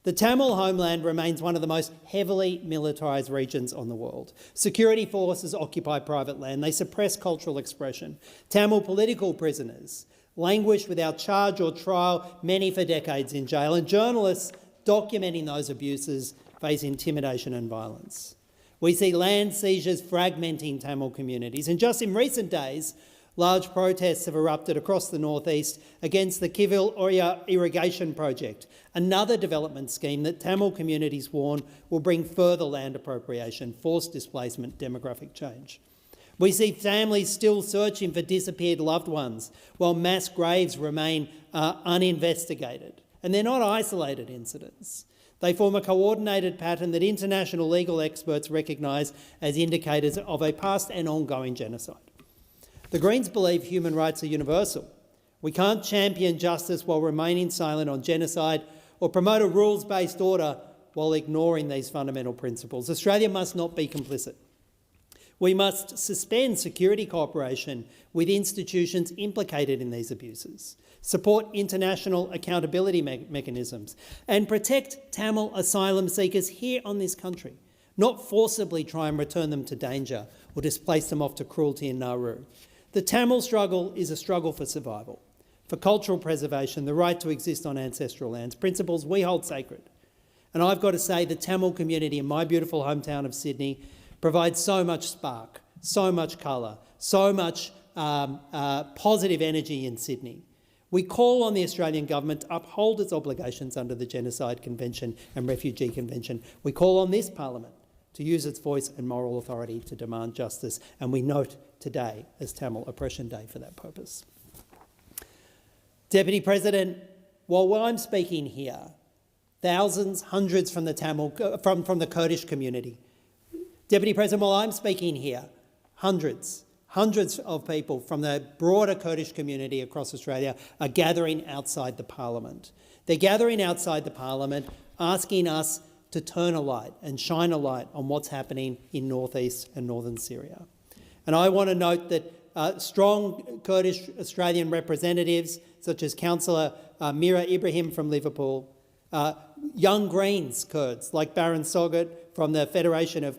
The Tamil homeland remains one of the most heavily militarised regions on the world. Security forces occupy private land. They suppress cultural expression. Tamil political prisoners languish without charge or trial, many for decades in jail, and journalists documenting those abuses face intimidation and violence. We see land seizures fragmenting Tamil communities, and just in recent days, large protests have erupted across the northeast against the Kivil Oya irrigation project, another development scheme that Tamil communities warn will bring further land appropriation, forced displacement, demographic change. We see families still searching for disappeared loved ones while mass graves remain uninvestigated. And they're not isolated incidents. They form a coordinated pattern that international legal experts recognise as indicators of a past and ongoing genocide. The Greens believe human rights are universal. We can't champion justice while remaining silent on genocide or promote a rules-based order while ignoring these fundamental principles. Australia must not be complicit. We must suspend security cooperation with institutions implicated in these abuses, support international accountability mechanisms, and protect Tamil asylum seekers here on this country, not forcibly try and return them to danger or displace them off to cruelty in Nauru. The Tamil struggle is a struggle for survival, for cultural preservation, the right to exist on ancestral lands, principles we hold sacred. And I've got to say the Tamil community in my beautiful hometown of Sydney provides so much spark, so much colour, so much positive energy in Sydney. We call on the Australian government to uphold its obligations under the Genocide Convention and Refugee Convention. We call on this parliament to use its voice and moral authority to demand justice, and we note today as Tamil Oppression Day for that purpose. Deputy President, while I'm speaking here, thousands, hundreds from the from the Kurdish community. Deputy President, while I'm speaking here, hundreds of people from the broader Kurdish community across Australia are gathering outside the parliament. They're gathering outside the parliament asking us to turn a light and shine a light on what's happening in northeast and northern Syria. And I want to note that strong Kurdish Australian representatives, such as Councillor Mira Ibrahim from Liverpool, young Greens Kurds like Baron Sogut from the Federation of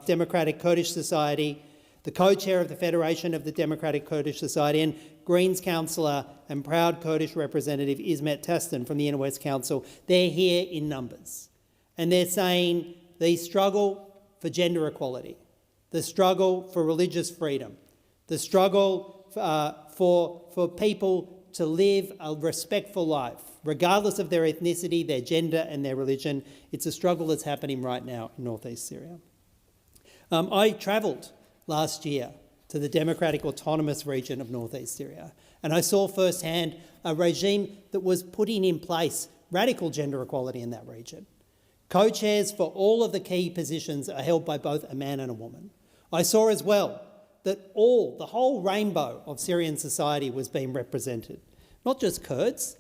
Democratic Kurdish Society, the co-chair of the Federation of the Democratic Kurdish Society, and Greens councillor and proud Kurdish representative Ismet Tastin from the Inner West Council, they're here in numbers. And they're saying the struggle for gender equality, the struggle for religious freedom, the struggle for people to live a respectful life, regardless of their ethnicity, their gender and their religion, it's a struggle that's happening right now in northeast Syria. I travelled last year to the Democratic Autonomous Region of northeast Syria, and I saw firsthand a regime that was putting in place radical gender equality in that region. Co-chairs for all of the key positions are held by both a man and a woman. I saw as well that the whole rainbow of Syrian society was being represented. Not just Kurds,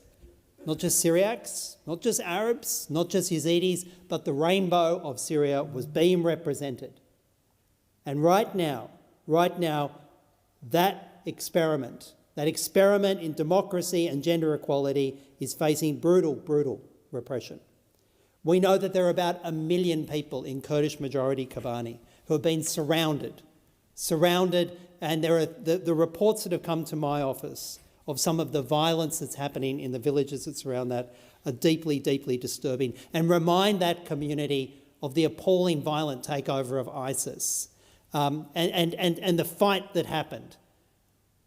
not just Syriacs, not just Arabs, not just Yazidis, but the rainbow of Syria was being represented. And right now, that experiment in democracy and gender equality is facing brutal repression. We know that there are about 1 million people in Kurdish majority Kobani who have been surrounded, and there are the reports that have come to my office of some of the violence that's happening in the villages that surround that are deeply disturbing, and remind that community of the appalling violent takeover of ISIS and the fight that happened,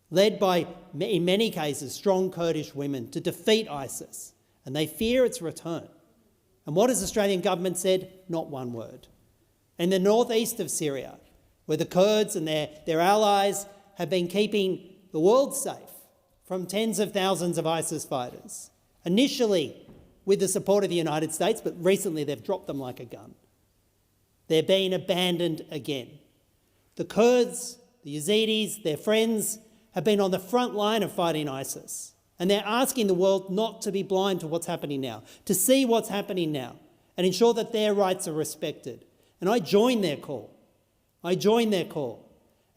led by, in many cases, strong Kurdish women to defeat ISIS, and they fear its return. And what has the Australian government said? Not one word. In the northeast of Syria, where the Kurds and their allies have been keeping the world safe from tens of thousands of ISIS fighters, initially with the support of the United States, but recently they've dropped them like a gun. They're being abandoned again. The Kurds, the Yazidis, their friends, have been on the front line of fighting ISIS, and they're asking the world not to be blind to what's happening now, to see what's happening now and ensure that their rights are respected. And I join their call.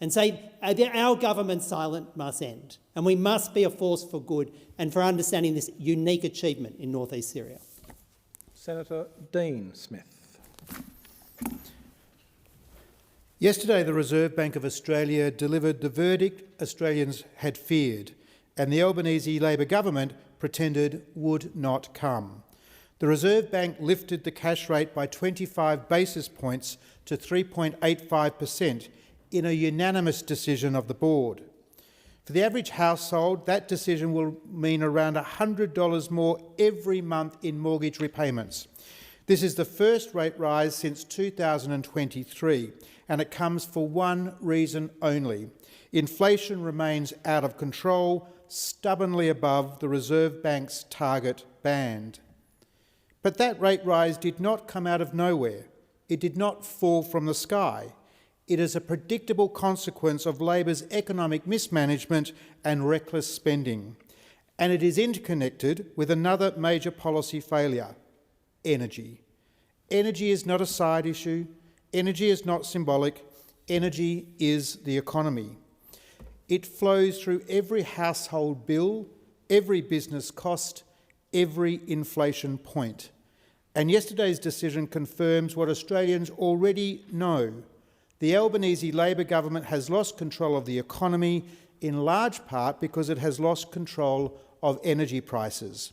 And say our government's silence must end, and we must be a force for good and for understanding this unique achievement in northeast Syria. Senator Dean Smith. Yesterday, the Reserve Bank of Australia delivered the verdict Australians had feared, and the Albanese Labor government pretended would not come. The Reserve Bank lifted the cash rate by 25 basis points to 3.85% in a unanimous decision of the board. For the average household, that decision will mean around $100 more every month in mortgage repayments. This is the first rate rise since 2023, and it comes for one reason only. Inflation remains out of control, stubbornly above the Reserve Bank's target band. But that rate rise did not come out of nowhere. It did not fall from the sky. It is a predictable consequence of Labor's economic mismanagement and reckless spending. And it is interconnected with another major policy failure: energy. Energy is not a side issue. Energy is not symbolic. energy is the economy. It flows through every household bill, every business cost, every inflation point. And yesterday's decision confirms what Australians already know. The Albanese Labor government has lost control of the economy, in large part because it has lost control of energy prices.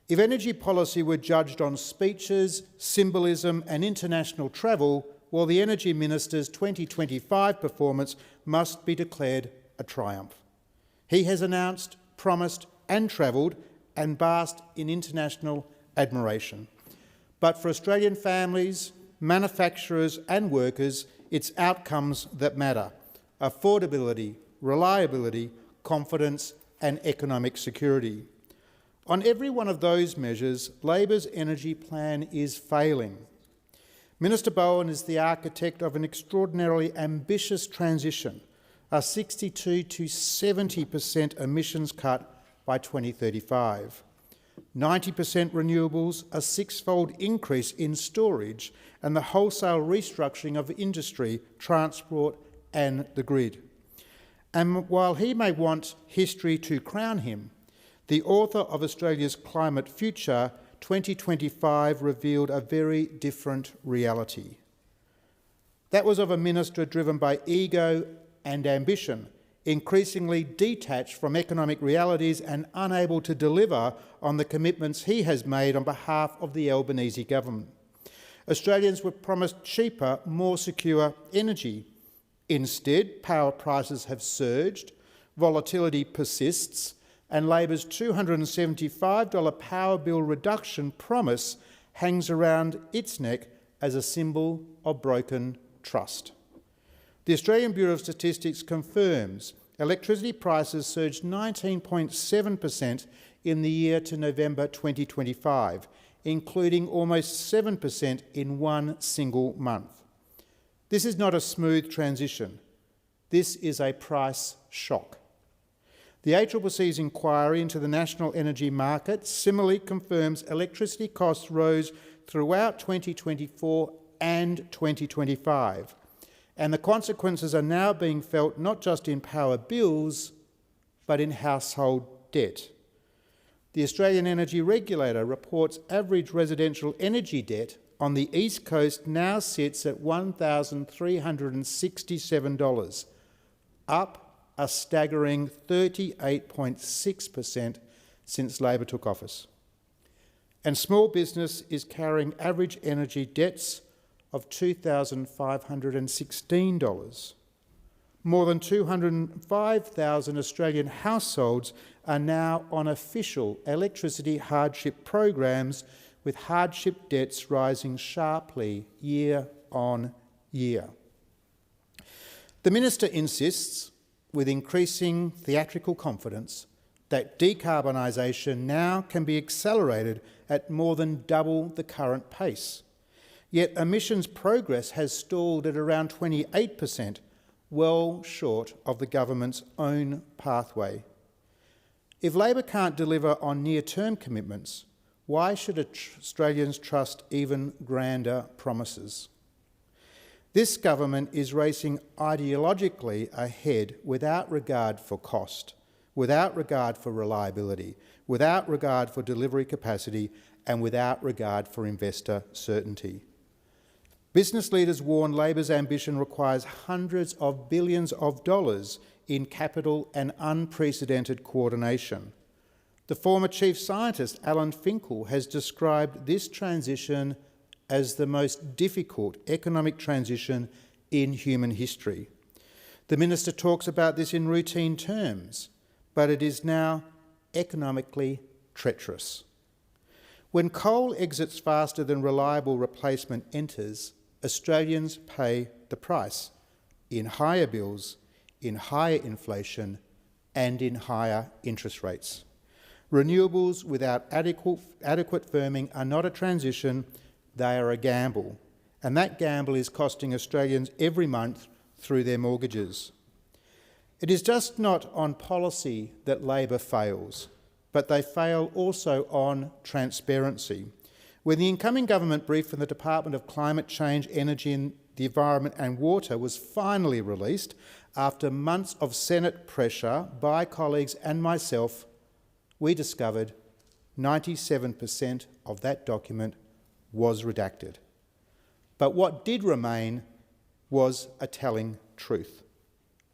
If energy policy were judged on speeches, symbolism and international travel, well, the Energy Minister's 2025 performance must be declared a triumph. He has announced, promised and travelled and basked in international admiration. But for Australian families, manufacturers and workers, it's outcomes that matter: affordability, reliability, confidence and economic security. On every one of those measures, Labor's energy plan is failing. Minister Bowen is the architect of an extraordinarily ambitious transition, a 62 to 70% emissions cut by 2035, 90% renewables, a six-fold increase in storage and the wholesale restructuring of industry, transport and the grid. And while he may want history to crown him, the author of Australia's Climate Future 2025 revealed a very different reality. That was of a minister driven by ego and ambition, increasingly detached from economic realities and unable to deliver on the commitments he has made on behalf of the Albanese government. Australians were promised cheaper, more secure energy. Instead, power prices have surged, volatility persists, and Labor's $275 power bill reduction promise hangs around its neck as a symbol of broken trust. The Australian Bureau of Statistics confirms electricity prices surged 19.7% in the year to November 2025, including almost 7% in one single month. This is not a smooth transition. This is a price shock. The ACCC's inquiry into the national energy market similarly confirms electricity costs rose throughout 2024 and 2025, and the consequences are now being felt not just in power bills, but in household debt. The Australian Energy Regulator reports average residential energy debt on the East Coast now sits at $1,367, up a staggering 38.6% since Labor took office. And small business is carrying average energy debts of $2,516. More than 205,000 Australian households are now on official electricity hardship programs, with hardship debts rising sharply year on year. The Minister insists, with increasing theatrical confidence, that decarbonisation now can be accelerated at more than double the current pace. Yet emissions progress has stalled at around 28%, well short of the government's own pathway. If Labor can't deliver on near-term commitments, why should Australians trust even grander promises? This government is racing ideologically ahead without regard for cost, without regard for reliability, without regard for delivery capacity, and without regard for investor certainty. Business leaders warn Labor's ambition requires hundreds of billions of dollars in capital and unprecedented coordination. The former chief scientist, Alan Finkel, has described this transition as the most difficult economic transition in human history. The minister talks about this in routine terms, but it is now economically treacherous. When coal exits faster than reliable replacement enters, Australians pay the price in higher bills, in higher inflation and in higher interest rates. Renewables without adequate firming are not a transition, they are a gamble, and that gamble is costing Australians every month through their mortgages. It is just not on policy that Labor fails, but they fail also on transparency. When the incoming government briefed from the Department of Climate Change, Energy the Environment and Water was finally released after months of Senate pressure by colleagues and myself, we discovered 97% of that document was redacted. But what did remain was a telling truth.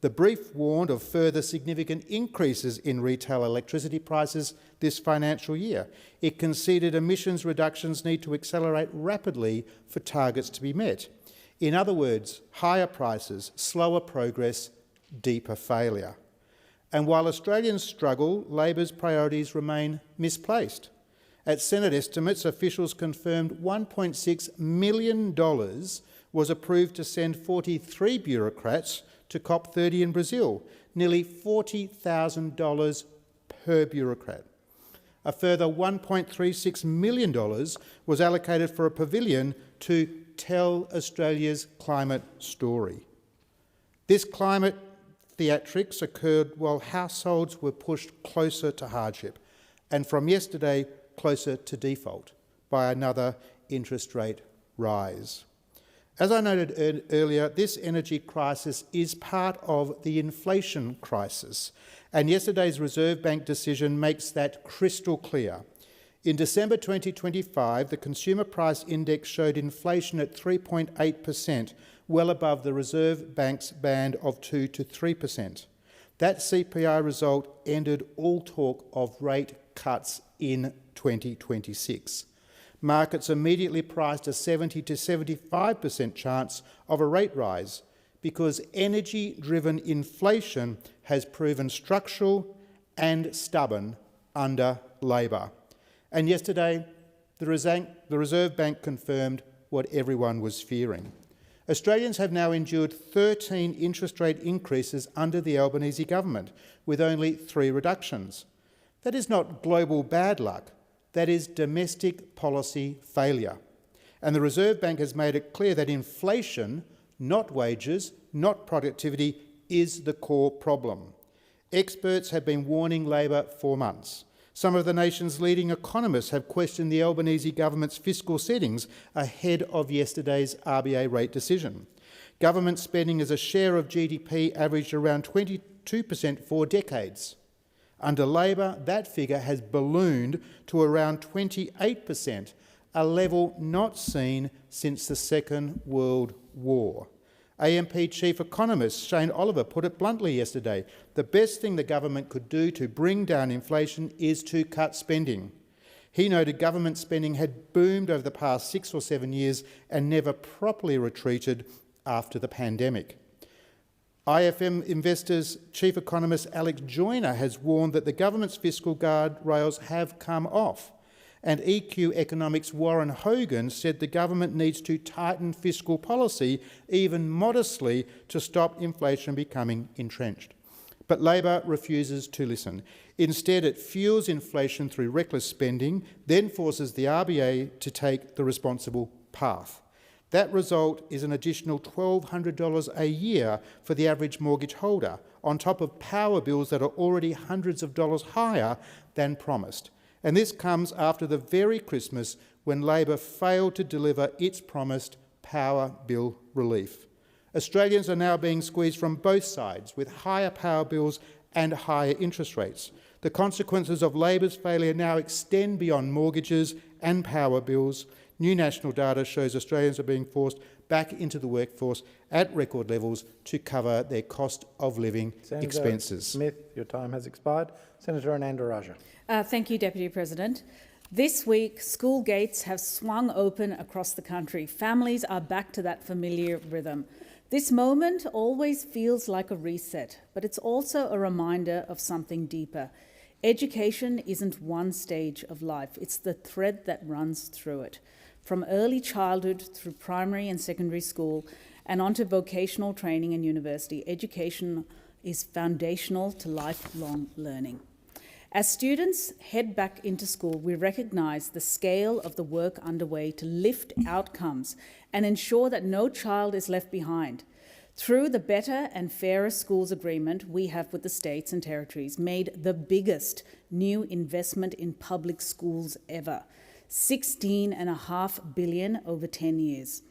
The brief warned of further significant increases in retail electricity prices this financial year. It conceded emissions reductions need to accelerate rapidly for targets to be met. In other words, higher prices, slower progress, deeper failure. And while Australians struggle, Labor's priorities remain misplaced. At Senate estimates, officials confirmed $1.6 million was approved to send 43 bureaucrats to COP30 in Brazil, nearly $40,000 per bureaucrat. A further $1.36 million was allocated for a pavilion to tell Australia's climate story. This climate theatrics occurred while households were pushed closer to hardship and from yesterday closer to default by another interest rate rise. As I noted earlier, this energy crisis is part of the inflation crisis, and yesterday's Reserve Bank decision makes that crystal clear. In December 2025, the Consumer Price Index showed inflation at 3.8%, well above the Reserve Bank's band of 2 to 3%. That CPI result ended all talk of rate cuts in 2026. Markets immediately priced a 70 to 75% chance of a rate rise because energy-driven inflation has proven structural and stubborn under Labor. And yesterday, the Reserve Bank confirmed what everyone was fearing. Australians have now endured 13 interest rate increases under the Albanese government, with only 3 reductions. That is not global bad luck. That is domestic policy failure. And the Reserve Bank has made it clear that inflation, not wages, not productivity, is the core problem. Experts have been warning Labor for months. Some of the nation's leading economists have questioned the Albanese government's fiscal settings ahead of yesterday's RBA rate decision. Government spending as a share of GDP averaged around 22% for decades. Under Labor, that figure has ballooned to around 28%, a level not seen since the Second World War. AMP Chief Economist Shane Oliver put it bluntly yesterday: the best thing the government could do to bring down inflation is to cut spending. He noted government spending had boomed over the past 6 or 7 years and never properly retreated after the pandemic. IFM Investors Chief Economist Alex Joyner has warned that the government's fiscal guardrails have come off, and EQ Economics' Warren Hogan said the government needs to tighten fiscal policy, even modestly, to stop inflation becoming entrenched. But Labor refuses to listen. Instead, it fuels inflation through reckless spending, then forces the RBA to take the responsible path. That result is an additional $1,200 a year for the average mortgage holder, on top of power bills that are already hundreds of dollars higher than promised. And this comes after the very Christmas when Labor failed to deliver its promised power bill relief. Australians are now being squeezed from both sides, with higher power bills and higher interest rates. The consequences of Labor's failure now extend beyond mortgages and power bills. New national data shows Australians are being forced back into the workforce at record levels to cover their cost of living expenses. Smith, your time has expired. Senator Ananda-Rajah. Thank you, Deputy President. This week, school gates have swung open across the country. Families are back to that familiar rhythm. This moment always feels like a reset, but it's also a reminder of something deeper. Education isn't one stage of life, it's the thread that runs through it. From early childhood through primary and secondary school and onto vocational training and university, education is foundational to lifelong learning. As students head back into school, we recognise the scale of the work underway to lift outcomes and ensure that no child is left behind. Through the Better and Fairer Schools Agreement we have with the states and territories, made the biggest new investment in public schools ever. $16.5 billion over 10 years.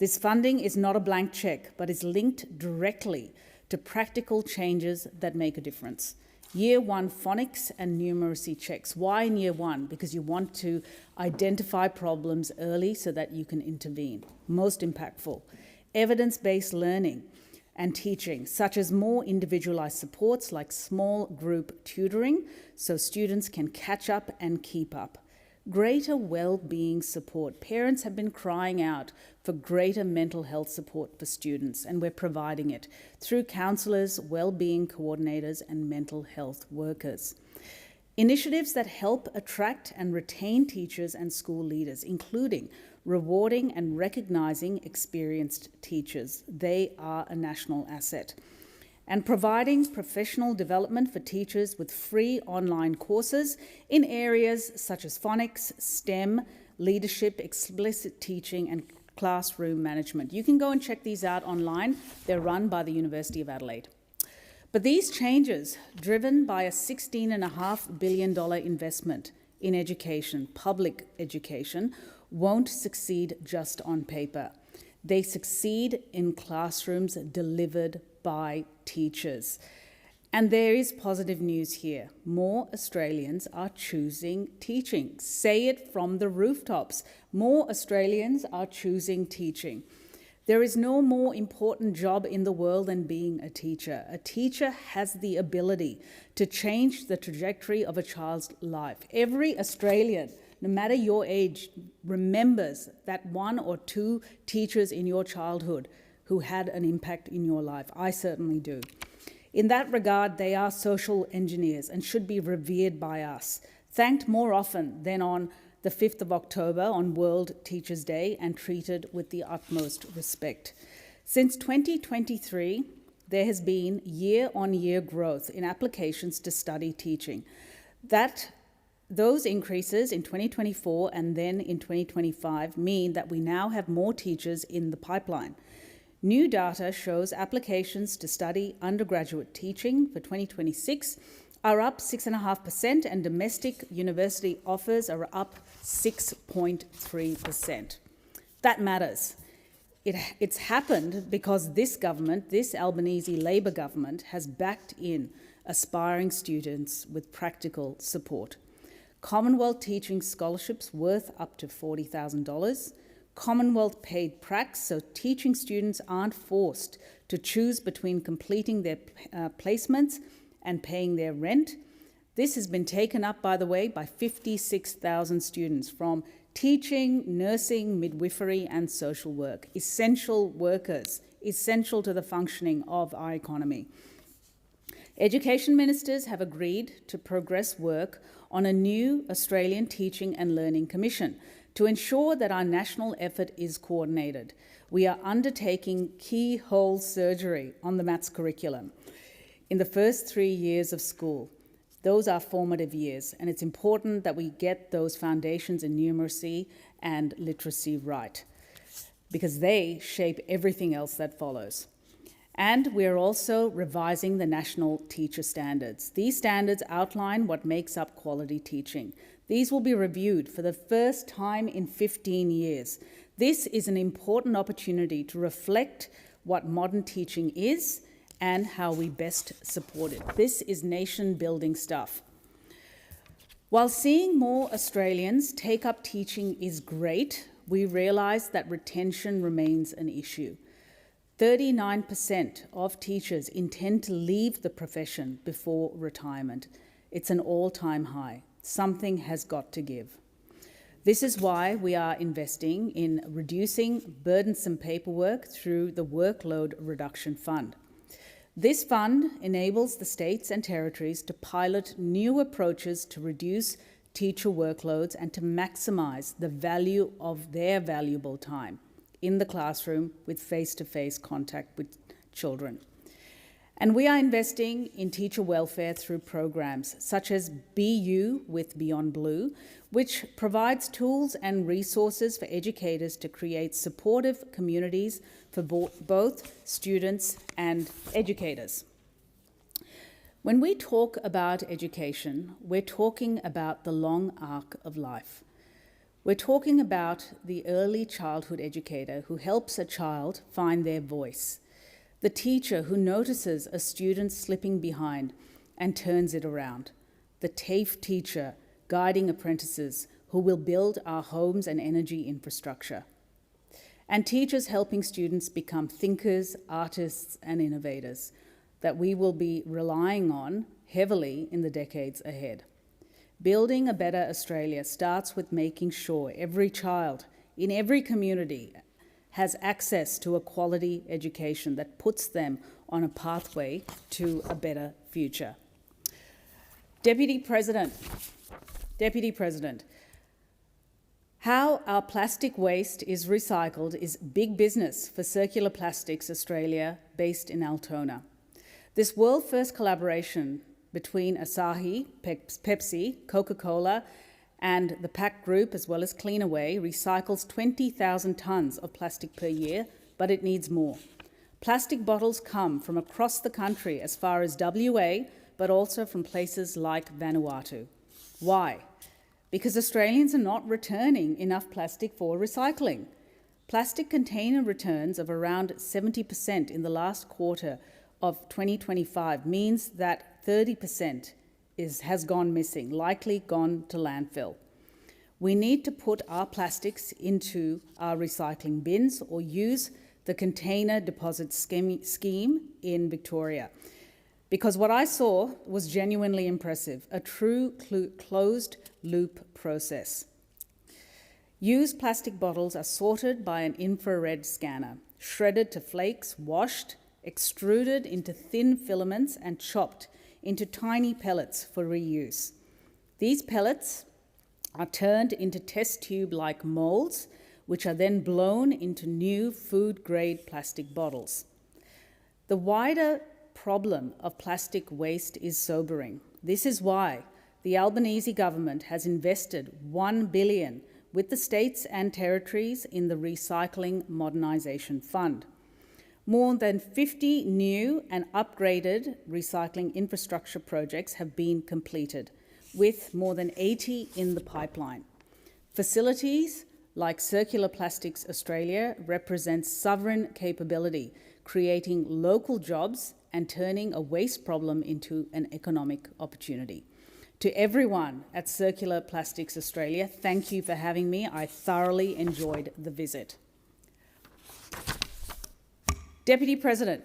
This funding is not a blank cheque, but is linked directly to practical changes that make a difference. Year 1 phonics and numeracy checks. Why in Year 1? Because you want to identify problems early so that you can intervene. Most impactful. Evidence-based learning and teaching, such as more individualised supports like small group tutoring so students can catch up and keep up. Greater well-being support. Parents have been crying out for greater mental health support for students, and we're providing it through counsellors, well-being coordinators and mental health workers. Initiatives that help attract and retain teachers and school leaders, including rewarding and recognising experienced teachers. They are a national asset. And providing professional development for teachers with free online courses in areas such as phonics, STEM, leadership, explicit teaching and classroom management. You can go and check these out online. They're run by the University of Adelaide. But these changes, driven by a $16.5 billion investment in education, public education, won't succeed just on paper. They succeed in classrooms delivered by teachers. And there is positive news here. More Australians are choosing teaching. Say it from the rooftops. More Australians are choosing teaching. There is no more important job in the world than being a teacher. A teacher has the ability to change the trajectory of a child's life. Every Australian, no matter your age, remembers that 1 or 2 teachers in your childhood who had an impact in your life. I certainly do. In that regard, they are social engineers and should be revered by us, thanked more often than on the 5th of October on World Teachers' Day and treated with the utmost respect. Since 2023, there has been year-on-year growth in applications to study teaching. Those increases in 2024 and then in 2025 mean that we now have more teachers in the pipeline. New data shows applications to study undergraduate teaching for 2026 are up 6.5% and domestic university offers are up 6.3%. That matters. It's happened because this government, this Albanese Labor government, has backed in aspiring students with practical support. Commonwealth teaching scholarships worth up to $40,000, Commonwealth paid pracs so teaching students aren't forced to choose between completing their placements and paying their rent. This has been taken up, by the way, by 56,000 students from teaching, nursing, midwifery and social work. Essential workers, essential to the functioning of our economy. Education ministers have agreed to progress work on a new Australian Teaching and Learning Commission to ensure that our national effort is coordinated. We are undertaking keyhole surgery on the maths curriculum in the first 3 years of school. Those are formative years, and it's important that we get those foundations in numeracy and literacy right, because they shape everything else that follows. And we're also revising the national teacher standards. These standards outline what makes up quality teaching. These will be reviewed for the first time in 15 years. This is an important opportunity to reflect what modern teaching is and how we best support it. This is nation-building stuff. While seeing more Australians take up teaching is great, we realise that retention remains an issue. 39% of teachers intend to leave the profession before retirement. It's an all-time high. Something has got to give. This is why we are investing in reducing burdensome paperwork through the Workload Reduction Fund. This fund enables the states and territories to pilot new approaches to reduce teacher workloads and to maximise the value of their valuable time in the classroom with face-to-face contact with children. And we are investing in teacher welfare through programs such as BU with Beyond Blue, which provides tools and resources for educators to create supportive communities for both students and educators. When we talk about education, we're talking about the long arc of life. We're talking about the early childhood educator who helps a child find their voice, the teacher who notices a student slipping behind and turns it around, the TAFE teacher guiding apprentices who will build our homes and energy infrastructure, and teachers helping students become thinkers, artists, and innovators that we will be relying on heavily in the decades ahead. Building a better Australia starts with making sure every child in every community has access to a quality education that puts them on a pathway to a better future. Deputy President, how our plastic waste is recycled is big business for Circular Plastics Australia, based in Altona. This world-first collaboration between Asahi, Pepsi, Coca-Cola and the Pact Group, as well as Cleanaway, recycles 20,000 tonnes of plastic per year, but it needs more. Plastic bottles come from across the country as far as WA, but also from places like Vanuatu. Why? Because Australians are not returning enough plastic for recycling. Plastic container returns of around 70% in the last quarter of 2025 means that 30% has gone missing, likely gone to landfill. We need to put our plastics into our recycling bins or use the container deposit scheme in Victoria. Because what I saw was genuinely impressive, a true closed loop process. Used plastic bottles are sorted by an infrared scanner, shredded to flakes, washed, extruded into thin filaments and chopped into tiny pellets for reuse. These pellets are turned into test tube-like moulds, which are then blown into new food-grade plastic bottles. The wider problem of plastic waste is sobering. This is why the Albanese government has invested $1 billion with the states and territories in the Recycling Modernisation Fund. More than 50 new and upgraded recycling infrastructure projects have been completed, with more than 80 in the pipeline. Facilities like Circular Plastics Australia represent sovereign capability, creating local jobs and turning a waste problem into an economic opportunity. To everyone at Circular Plastics Australia, thank you for having me. I thoroughly enjoyed the visit. Deputy President,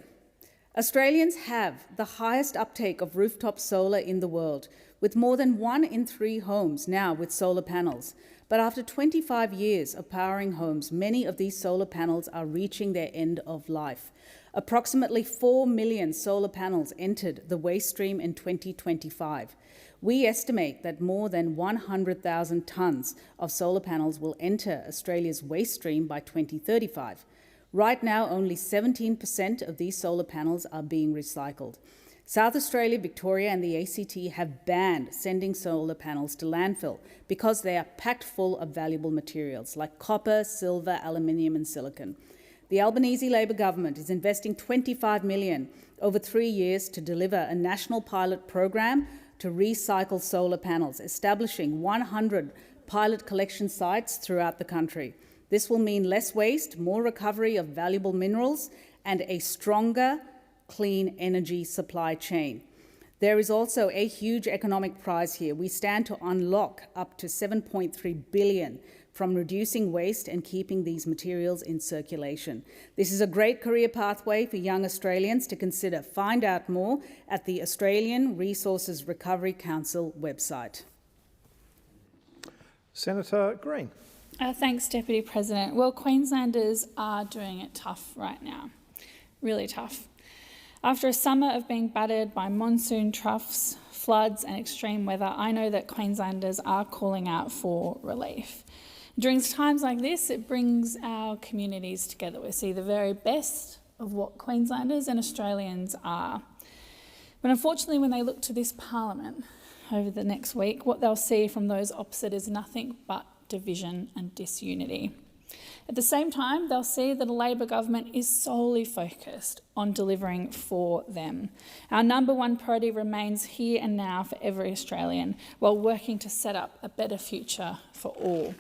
Australians have the highest uptake of rooftop solar in the world, with more than 1 in 3 homes now with solar panels. But after 25 years of powering homes, many of these solar panels are reaching their end of life. Approximately 4 million solar panels entered the waste stream in 2025. We estimate that more than 100,000 tonnes of solar panels will enter Australia's waste stream by 2035. Right now, only 17% of these solar panels are being recycled. South Australia, Victoria and the ACT have banned sending solar panels to landfill because they are packed full of valuable materials like copper, silver, aluminium and silicon. The Albanese Labor government is investing $25 million over 3 years to deliver a national pilot program to recycle solar panels, establishing 100 pilot collection sites throughout the country. This will mean less waste, more recovery of valuable minerals, and a stronger, clean energy supply chain. There is also a huge economic prize here. We stand to unlock up to $7.3 billion from reducing waste and keeping these materials in circulation. This is a great career pathway for young Australians to consider. Find out more at the Australian Resources Recovery Council website. Senator Green. Thanks, Deputy President. Well, Queenslanders are doing it tough right now, really tough. After a summer of being battered by monsoon troughs, floods and extreme weather, I know that Queenslanders are calling out for relief. During times like this, it brings our communities together. We see the very best of what Queenslanders and Australians are. But unfortunately, when they look to this Parliament over the next week, what they'll see from those opposite is nothing but division and disunity. At the same time, they'll see that a Labor government is solely focused on delivering for them. Our number one priority remains here and now for every Australian, while working to set up a better future for all.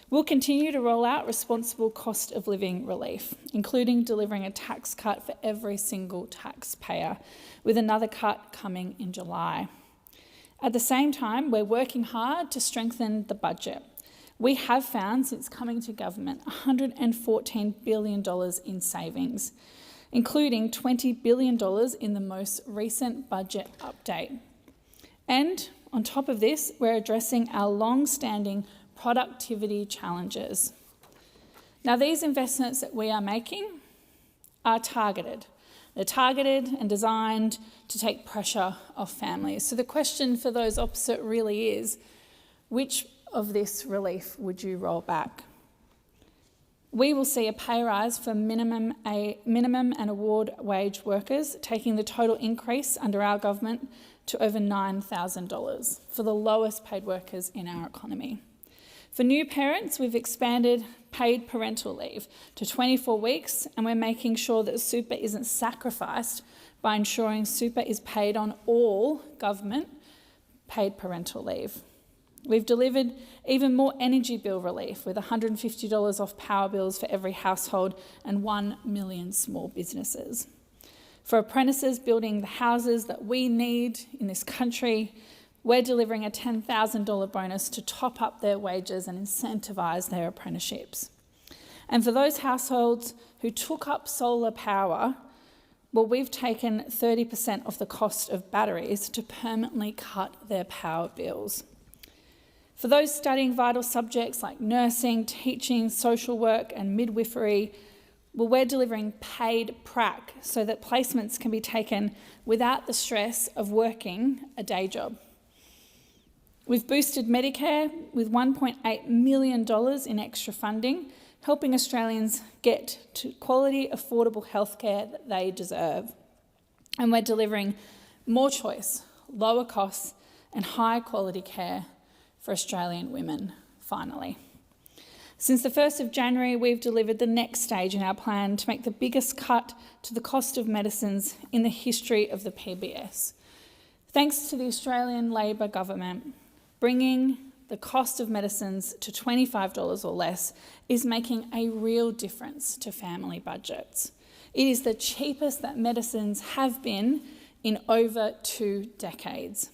We'll continue to roll out responsible cost of living relief, including delivering a tax cut for every single taxpayer, with another cut coming in July. At the same time, we're working hard to strengthen the budget. We have found, since coming to government, $114 billion in savings, including $20 billion in the most recent budget update. And on top of this, we're addressing our long-standing productivity challenges. Now, these investments that we are making are targeted. They're targeted and designed to take pressure off families. So the question for those opposite really is, which of this relief would you roll back? We will see a pay rise for minimum and award wage workers, taking the total increase under our government to over $9,000 for the lowest paid workers in our economy. For new parents, we've expanded paid parental leave to 24 weeks, and we're making sure that super isn't sacrificed by ensuring super is paid on all government paid parental leave. We've delivered even more energy bill relief with $150 off power bills for every household and 1 million small businesses. For apprentices building the houses that we need in this country, we're delivering a $10,000 bonus to top up their wages and incentivise their apprenticeships. And for those households who took up solar power, well, we've taken 30% off the cost of batteries to permanently cut their power bills. For those studying vital subjects like nursing, teaching, social work and midwifery, well, we're delivering paid prac so that placements can be taken without the stress of working a day job. We've boosted Medicare with $1.8 million in extra funding, helping Australians get to quality, affordable healthcare that they deserve. And we're delivering more choice, lower costs and high quality care for Australian women, finally. Since the 1st of January, we've delivered the next stage in our plan to make the biggest cut to the cost of medicines in the history of the PBS. Thanks to the Australian Labor government, bringing the cost of medicines to $25 or less is making a real difference to family budgets. It is the cheapest that medicines have been in over 2 decades.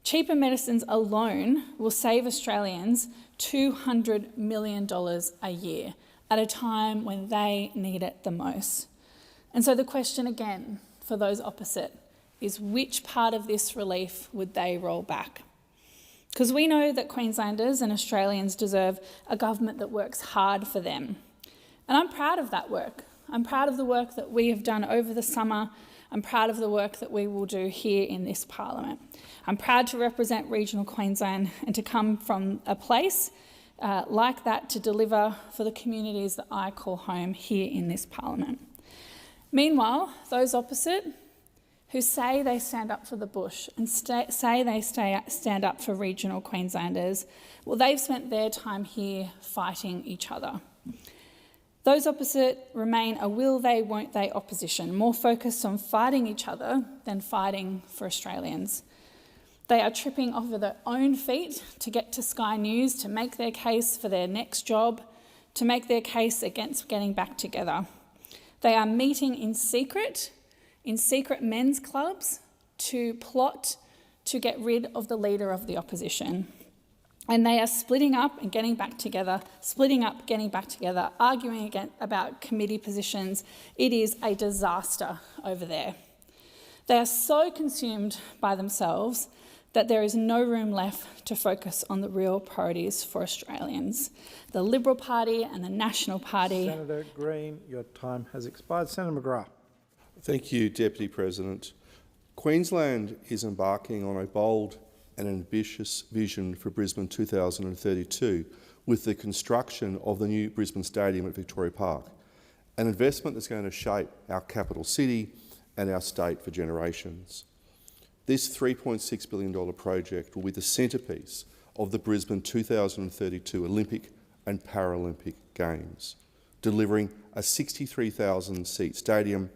Cheaper medicines alone will save Australians $200 million a year at a time when they need it the most. And so the question again for those opposite is, which part of this relief would they roll back? Because we know that Queenslanders and Australians deserve a government that works hard for them. And I'm proud of that work. I'm proud of the work that we have done over the summer. I'm proud of the work that we will do here in this Parliament. I'm proud to represent regional Queensland and to come from a place like that to deliver for the communities that I call home here in this Parliament. Meanwhile, those opposite, who say they stand up for the bush and say they stand up for regional Queenslanders, well, they've spent their time here fighting each other. Those opposite remain a will they, won't they opposition, more focused on fighting each other than fighting for Australians. They are tripping over their own feet to get to Sky News, to make their case for their next job, to make their case against getting back together. They are meeting in secret men's clubs to plot to get rid of the leader of the opposition. And they are splitting up and getting back together, arguing about committee positions. It is a disaster over there. They are so consumed by themselves that there is no room left to focus on the real priorities for Australians. The Liberal Party and the National Party. Senator Green, your time has expired. Senator McGrath. Thank you, Deputy President. Queensland is embarking on a bold and ambitious vision for Brisbane 2032 with the construction of the new Brisbane Stadium at Victoria Park, an investment that's going to shape our capital city and our state for generations. This $3.6 billion project will be the centrepiece of the Brisbane 2032 Olympic and Paralympic Games, delivering a 63,000-seat stadium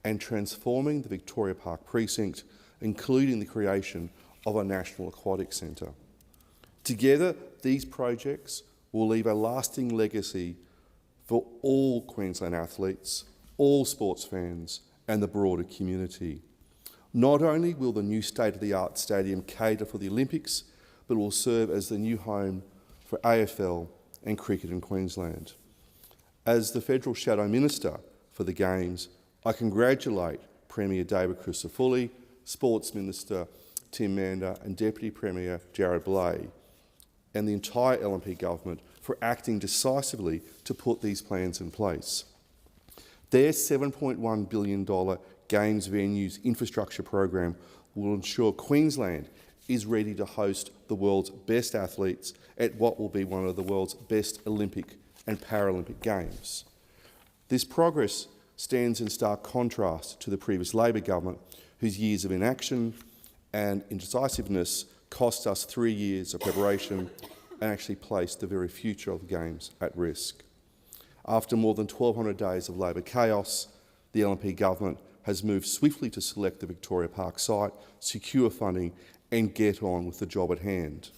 and transforming the Victoria Park precinct, including the creation of a National Aquatic Centre. Together, these projects will leave a lasting legacy for all Queensland athletes, all sports fans and the broader community. Not only will the new state-of-the-art stadium cater for the Olympics, but will serve as the new home for AFL and cricket in Queensland. As the Federal Shadow Minister for the Games, I congratulate Premier David Crisafulli, Sports Minister Tim Mander and Deputy Premier Jared Blay and the entire LNP government for acting decisively to put these plans in place. Their $7.1 billion Games Venues infrastructure program will ensure Queensland is ready to host the world's best athletes at what will be one of the world's best Olympic and Paralympic Games. This progress stands in stark contrast to the previous Labor government, whose years of inaction and indecisiveness cost us 3 years of preparation and actually placed the very future of the Games at risk. After more than 1,200 days of Labor chaos, the LNP government has moved swiftly to select the Victoria Park site, secure funding and get on with the job at hand.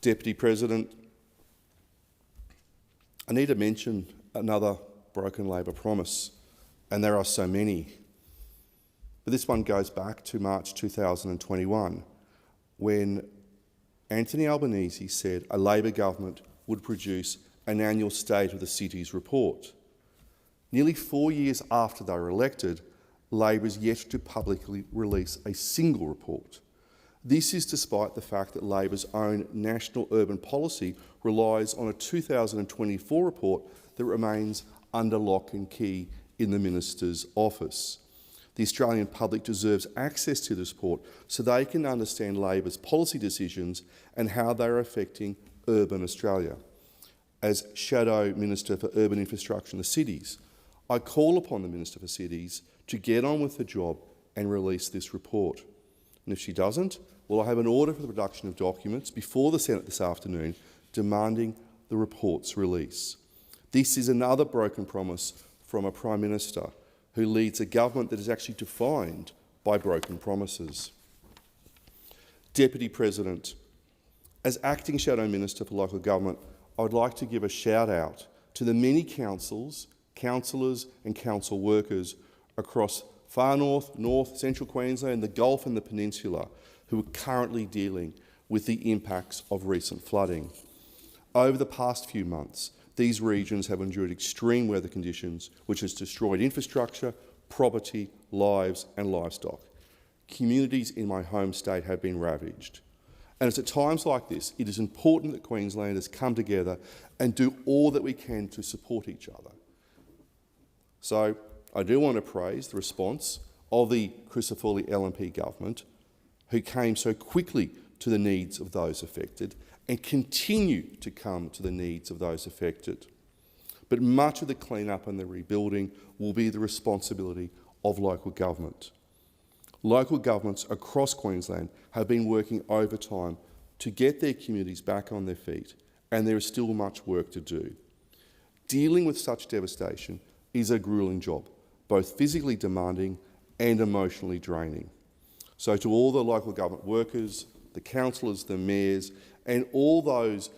Deputy President, I need to mention another broken Labor promise, and there are so many. But this one goes back to March 2021, when Anthony Albanese said a Labor government would produce an annual State of the Cities report. Nearly 4 years after they were elected, Labor is yet to publicly release a single report. This is despite the fact that Labor's own National Urban Policy relies on a 2024 report that remains under lock and key in the Minister's office. The Australian public deserves access to this report so they can understand Labor's policy decisions and how they are affecting urban Australia. As Shadow Minister for Urban Infrastructure in the Cities, I call upon the Minister for Cities to get on with the job and release this report. And if she doesn't, well, I have an order for the production of documents before the Senate this afternoon demanding the report's release. This is another broken promise from a Prime Minister who leads a government that is actually defined by broken promises. Deputy President, as Acting Shadow Minister for Local Government, I would like to give a shout out to the many councils, councillors and council workers across far north, central Queensland, the Gulf and the Peninsula who are currently dealing with the impacts of recent flooding. Over the past few months, these regions have endured extreme weather conditions which has destroyed infrastructure, property, lives and livestock. Communities in my home state have been ravaged. And it's at times like this, it is important that Queenslanders come together and do all that we can to support each other. So I do want to praise the response of the Crisafulli LNP government, who came so quickly to the needs of those affected and continue to come to the needs of those affected. But much of the clean-up and the rebuilding will be the responsibility of local government. Local governments across Queensland have been working overtime to get their communities back on their feet, and there is still much work to do. Dealing with such devastation is a gruelling job, both physically demanding and emotionally draining. So to all the local government workers, the councillors, the mayors, and all those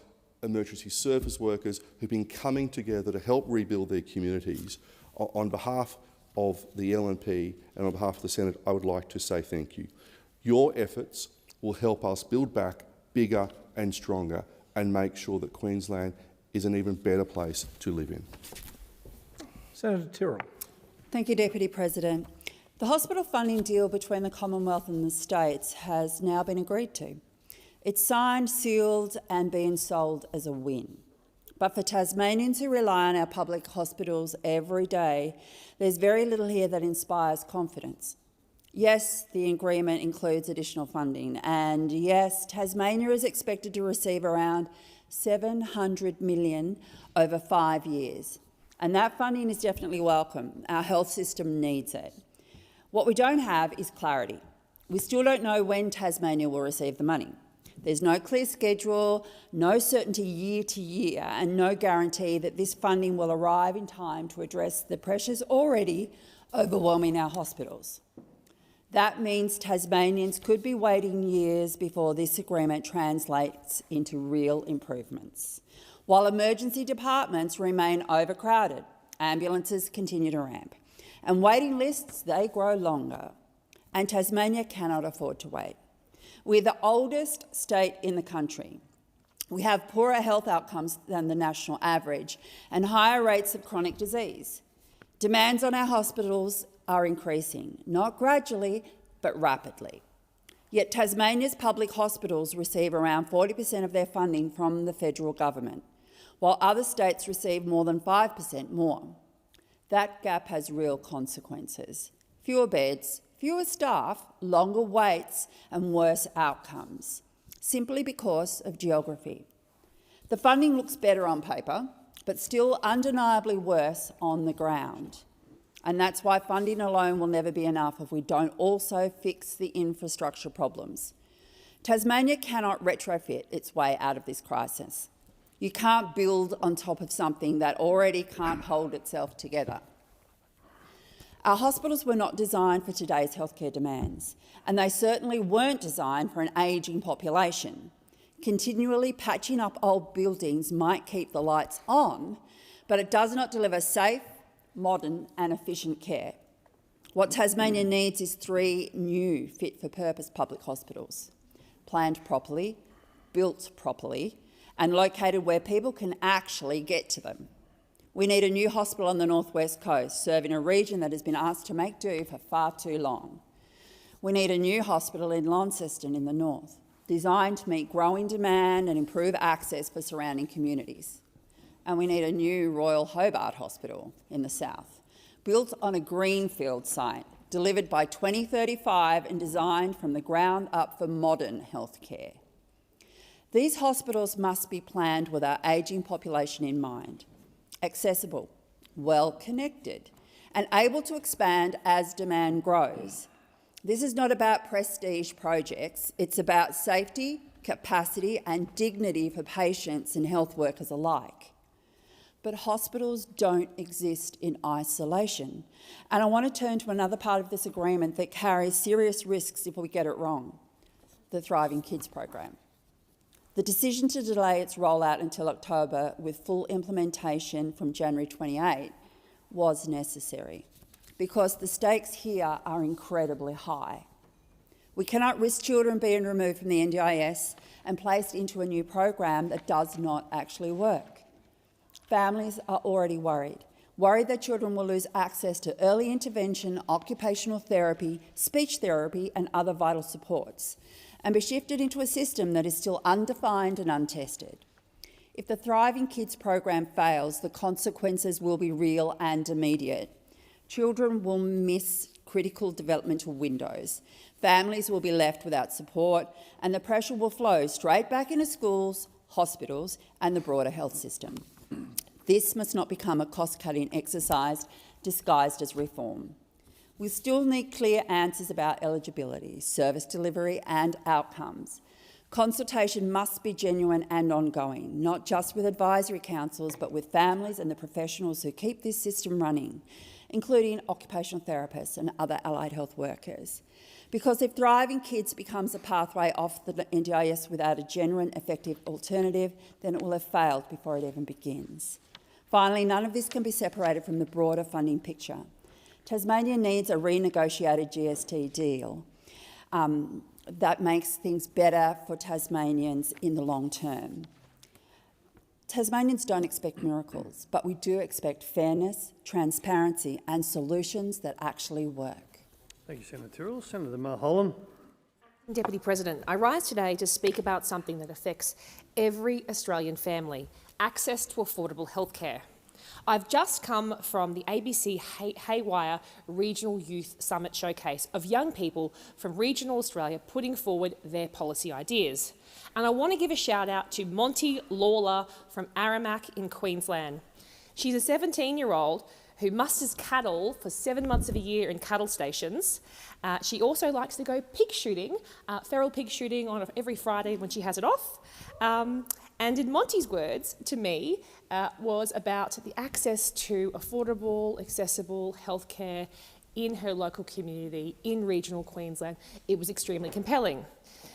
emergency service workers who've been coming together to help rebuild their communities, on behalf of the LNP and on behalf of the Senate, I would like to say thank you. Your efforts will help us build back bigger and stronger and make sure that Queensland is an even better place to live in. Senator Tyrrell. Thank you, Deputy President. The hospital funding deal between the Commonwealth and the states has now been agreed to. It's signed, sealed and being sold as a win. But for Tasmanians who rely on our public hospitals every day, there's very little here that inspires confidence. Yes, the agreement includes additional funding, and yes, Tasmania is expected to receive around $700 million over 5 years. And that funding is definitely welcome. Our health system needs it. What we don't have is clarity. We still don't know when Tasmania will receive the money. There's no clear schedule, no certainty year to year, and no guarantee that this funding will arrive in time to address the pressures already overwhelming our hospitals. That means Tasmanians could be waiting years before this agreement translates into real improvements. While emergency departments remain overcrowded, ambulances continue to ramp, and waiting lists, they grow longer, and Tasmania cannot afford to wait. We're the oldest state in the country. We have poorer health outcomes than the national average and higher rates of chronic disease. Demands on our hospitals are increasing, not gradually, but rapidly. Yet Tasmania's public hospitals receive around 40% of their funding from the federal government, while other states receive more than 5% more. That gap has real consequences: fewer beds, fewer staff, longer waits and worse outcomes, simply because of geography. The funding looks better on paper, but still undeniably worse on the ground. And that's why funding alone will never be enough if we don't also fix the infrastructure problems. Tasmania cannot retrofit its way out of this crisis. You can't build on top of something that already can't hold itself together. Our hospitals were not designed for today's healthcare demands, and they certainly weren't designed for an ageing population. Continually patching up old buildings might keep the lights on, but it does not deliver safe, modern and efficient care. What Tasmania needs is 3 new fit-for-purpose public hospitals, planned properly, built properly, and located where people can actually get to them. We need a new hospital on the northwest coast, serving a region that has been asked to make do for far too long. We need a new hospital in Launceston in the north, designed to meet growing demand and improve access for surrounding communities. And we need a new Royal Hobart Hospital in the south, built on a greenfield site, delivered by 2035 and designed from the ground up for modern healthcare. These hospitals must be planned with our ageing population in mind, accessible, well-connected, and able to expand as demand grows. This is not about prestige projects, it's about safety, capacity and dignity for patients and health workers alike. But hospitals don't exist in isolation. And I want to turn to another part of this agreement that carries serious risks if we get it wrong: the Thriving Kids program. The decision to delay its rollout until October with full implementation from January 28 was necessary because the stakes here are incredibly high. We cannot risk children being removed from the NDIS and placed into a new program that does not actually work. Families are already worried that children will lose access to early intervention, occupational therapy, speech therapy and other vital supports, and be shifted into a system that is still undefined and untested. If the Thriving Kids program fails, the consequences will be real and immediate. Children will miss critical developmental windows, families will be left without support, and the pressure will flow straight back into schools, hospitals and the broader health system. This must not become a cost-cutting exercise disguised as reform. We still need clear answers about eligibility, service delivery and outcomes. Consultation must be genuine and ongoing, not just with advisory councils but with families and the professionals who keep this system running, including occupational therapists and other allied health workers. Because if Thriving Kids becomes a pathway off the NDIS without a genuine, effective alternative, then it will have failed before it even begins. Finally, none of this can be separated from the broader funding picture. Tasmania needs a renegotiated GST deal that makes things better for Tasmanians in the long term. Tasmanians don't expect miracles, but we do expect fairness, transparency and solutions that actually work. Thank you, Senator Tyrrell. Senator Mulholland. Deputy President, I rise today to speak about something that affects every Australian family: access to affordable healthcare. I've just come from the ABC Haywire Regional Youth Summit showcase of young people from regional Australia putting forward their policy ideas. And I want to give a shout out to Monty Lawler from Aramac in Queensland. She's a 17-year-old who musters cattle for 7 months of a year in cattle stations. She also likes to go pig shooting, feral pig shooting on every Friday when she has it off. And in Monty's words to me was about the access to affordable, accessible healthcare in her local community, in regional Queensland, it was extremely compelling.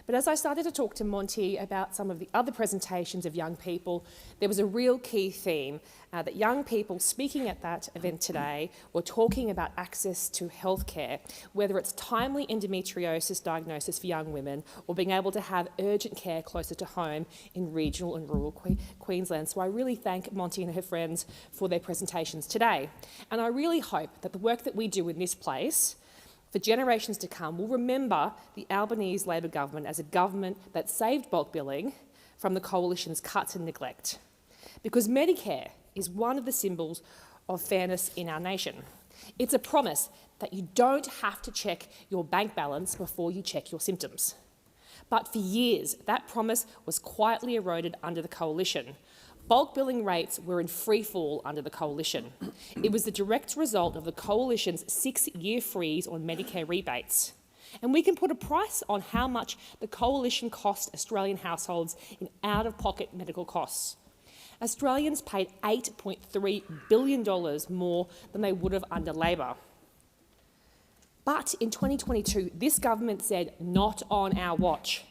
But as I started to talk to Monty about some of the other presentations of young people, there was a real key theme that young people speaking at that event today were talking about access to healthcare, whether it's timely endometriosis diagnosis for young women or being able to have urgent care closer to home in regional and rural Queensland. So I really thank Monty and her friends for their presentations today. And I really hope that the work that we do in this place for generations to come will remember the Albanese Labor government as a government that saved bulk billing from the coalition's cuts and neglect. Because Medicare is one of the symbols of fairness in our nation. It's a promise that you don't have to check your bank balance before you check your symptoms. But for years, that promise was quietly eroded under the coalition. Bulk billing rates were in free fall under the coalition. It was the direct result of the coalition's 6-year freeze on Medicare rebates. And we can put a price on how much the coalition cost Australian households in out-of-pocket medical costs. Australians paid $8.3 billion more than they would have under Labor. But in 2022, this government said, not on our watch.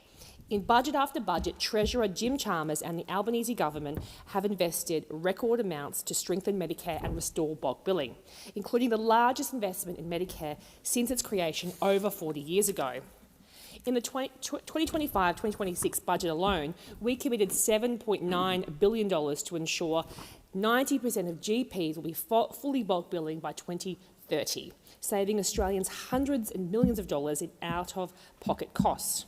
In budget after budget, Treasurer Jim Chalmers and the Albanese government have invested record amounts to strengthen Medicare and restore bulk billing, including the largest investment in Medicare since its creation over 40 years ago. In the 2025-2026 budget alone, we committed $7.9 billion to ensure 90% of GPs will be fully bulk billing by 2030, saving Australians hundreds and millions of dollars in out-of-pocket costs.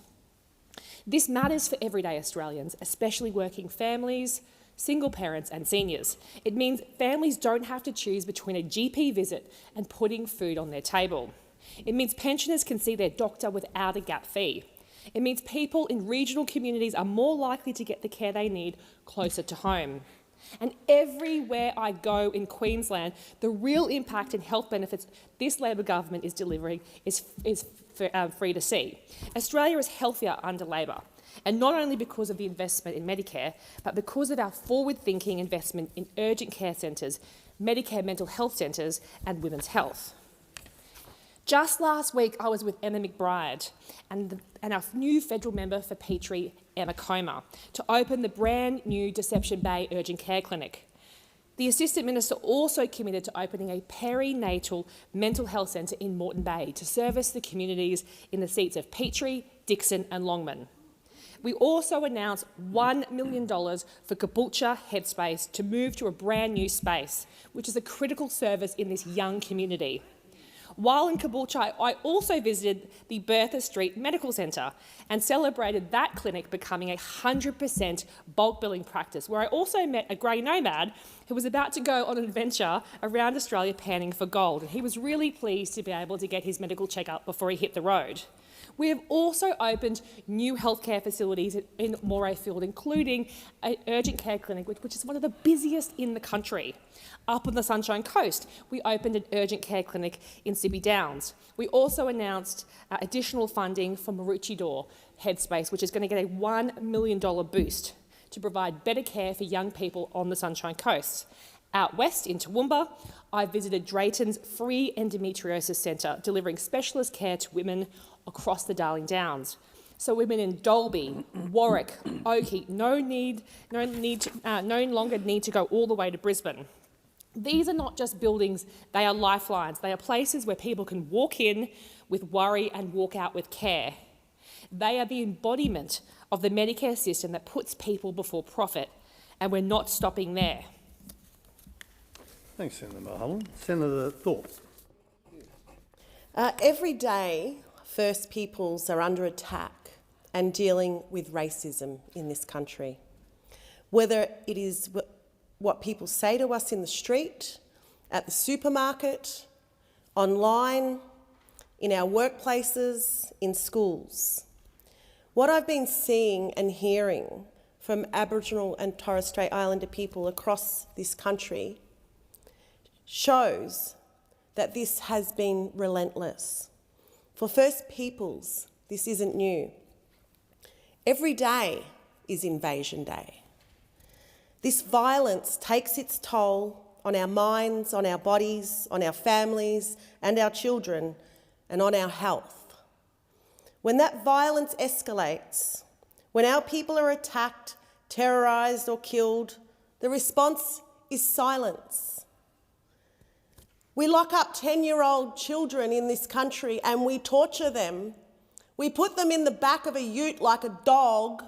This matters for everyday Australians, especially working families, single parents and seniors. It means families don't have to choose between a GP visit and putting food on their table. It means pensioners can see their doctor without a gap fee. It means people in regional communities are more likely to get the care they need closer to home. And everywhere I go in Queensland, the real impact and health benefits this Labor government is delivering is free to see. Australia is healthier under Labor, and not only because of the investment in Medicare, but because of our forward-thinking investment in urgent care centres, Medicare mental health centres and women's health. Just last week, I was with Emma McBride and our new federal member for Petrie, Emma Comer, to open the brand new Deception Bay Urgent Care Clinic. The Assistant Minister also committed to opening a perinatal mental health centre in Moreton Bay to service the communities in the seats of Petrie, Dixon and Longman. We also announced $1 million for Caboolture Headspace to move to a brand new space, which is a critical service in this young community. While in Caboolture, I also visited the Bertha Street Medical Centre and celebrated that clinic becoming a 100% bulk billing practice, where I also met a grey nomad who was about to go on an adventure around Australia panning for gold, and he was really pleased to be able to get his medical checkup before he hit the road. We have also opened new healthcare facilities in Morayfield, including an urgent care clinic, which is one of the busiest in the country. Up on the Sunshine Coast, we opened an urgent care clinic in Sibby Downs. We also announced additional funding for Maroochydore Headspace, which is going to get a $1 million boost to provide better care for young people on the Sunshine Coast. Out west in Toowoomba, I visited Drayton's free endometriosis centre, delivering specialist care to women across the Darling Downs. So women in Dalby, Warwick, Oakey no longer need to go all the way to Brisbane. These are not just buildings, they are lifelines. They are places where people can walk in with worry and walk out with care. They are the embodiment of the Medicare system that puts people before profit, and we're not stopping there. Thanks, Senator Mulholland. Senator Thorpe. Every day, First Peoples are under attack and dealing with racism in this country. Whether it is what people say to us in the street, at the supermarket, online, in our workplaces, in schools. What I've been seeing and hearing from Aboriginal and Torres Strait Islander people across this country shows that this has been relentless. For First Peoples, this isn't new. Every day is Invasion Day. This violence takes its toll on our minds, on our bodies, on our families and our children, and on our health. When that violence escalates, when our people are attacked, terrorised or killed, the response is silence. We lock up 10-year-old children in this country and we torture them. We put them in the back of a ute like a dog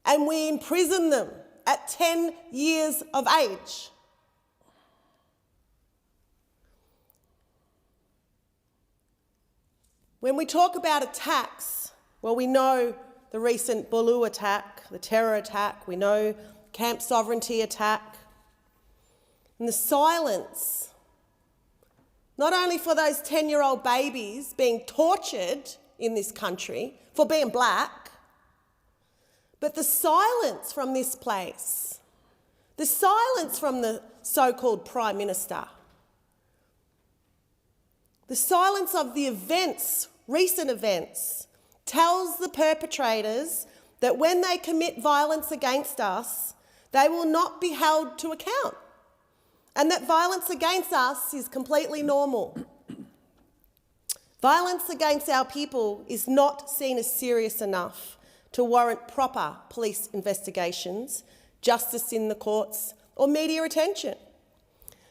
and we imprison them at 10 years of age. When we talk about attacks, well, we know the recent Bulu attack, the terror attack, we know Camp Sovereignty attack. And the silence, not only for those 10-year-old babies being tortured in this country for being black, but the silence from this place, the silence from the so-called Prime Minister, the silence of the events, recent events, tells the perpetrators that when they commit violence against us, they will not be held to account, and that violence against us is completely normal. Violence against our people is not seen as serious enough to warrant proper police investigations, justice in the courts, or media attention.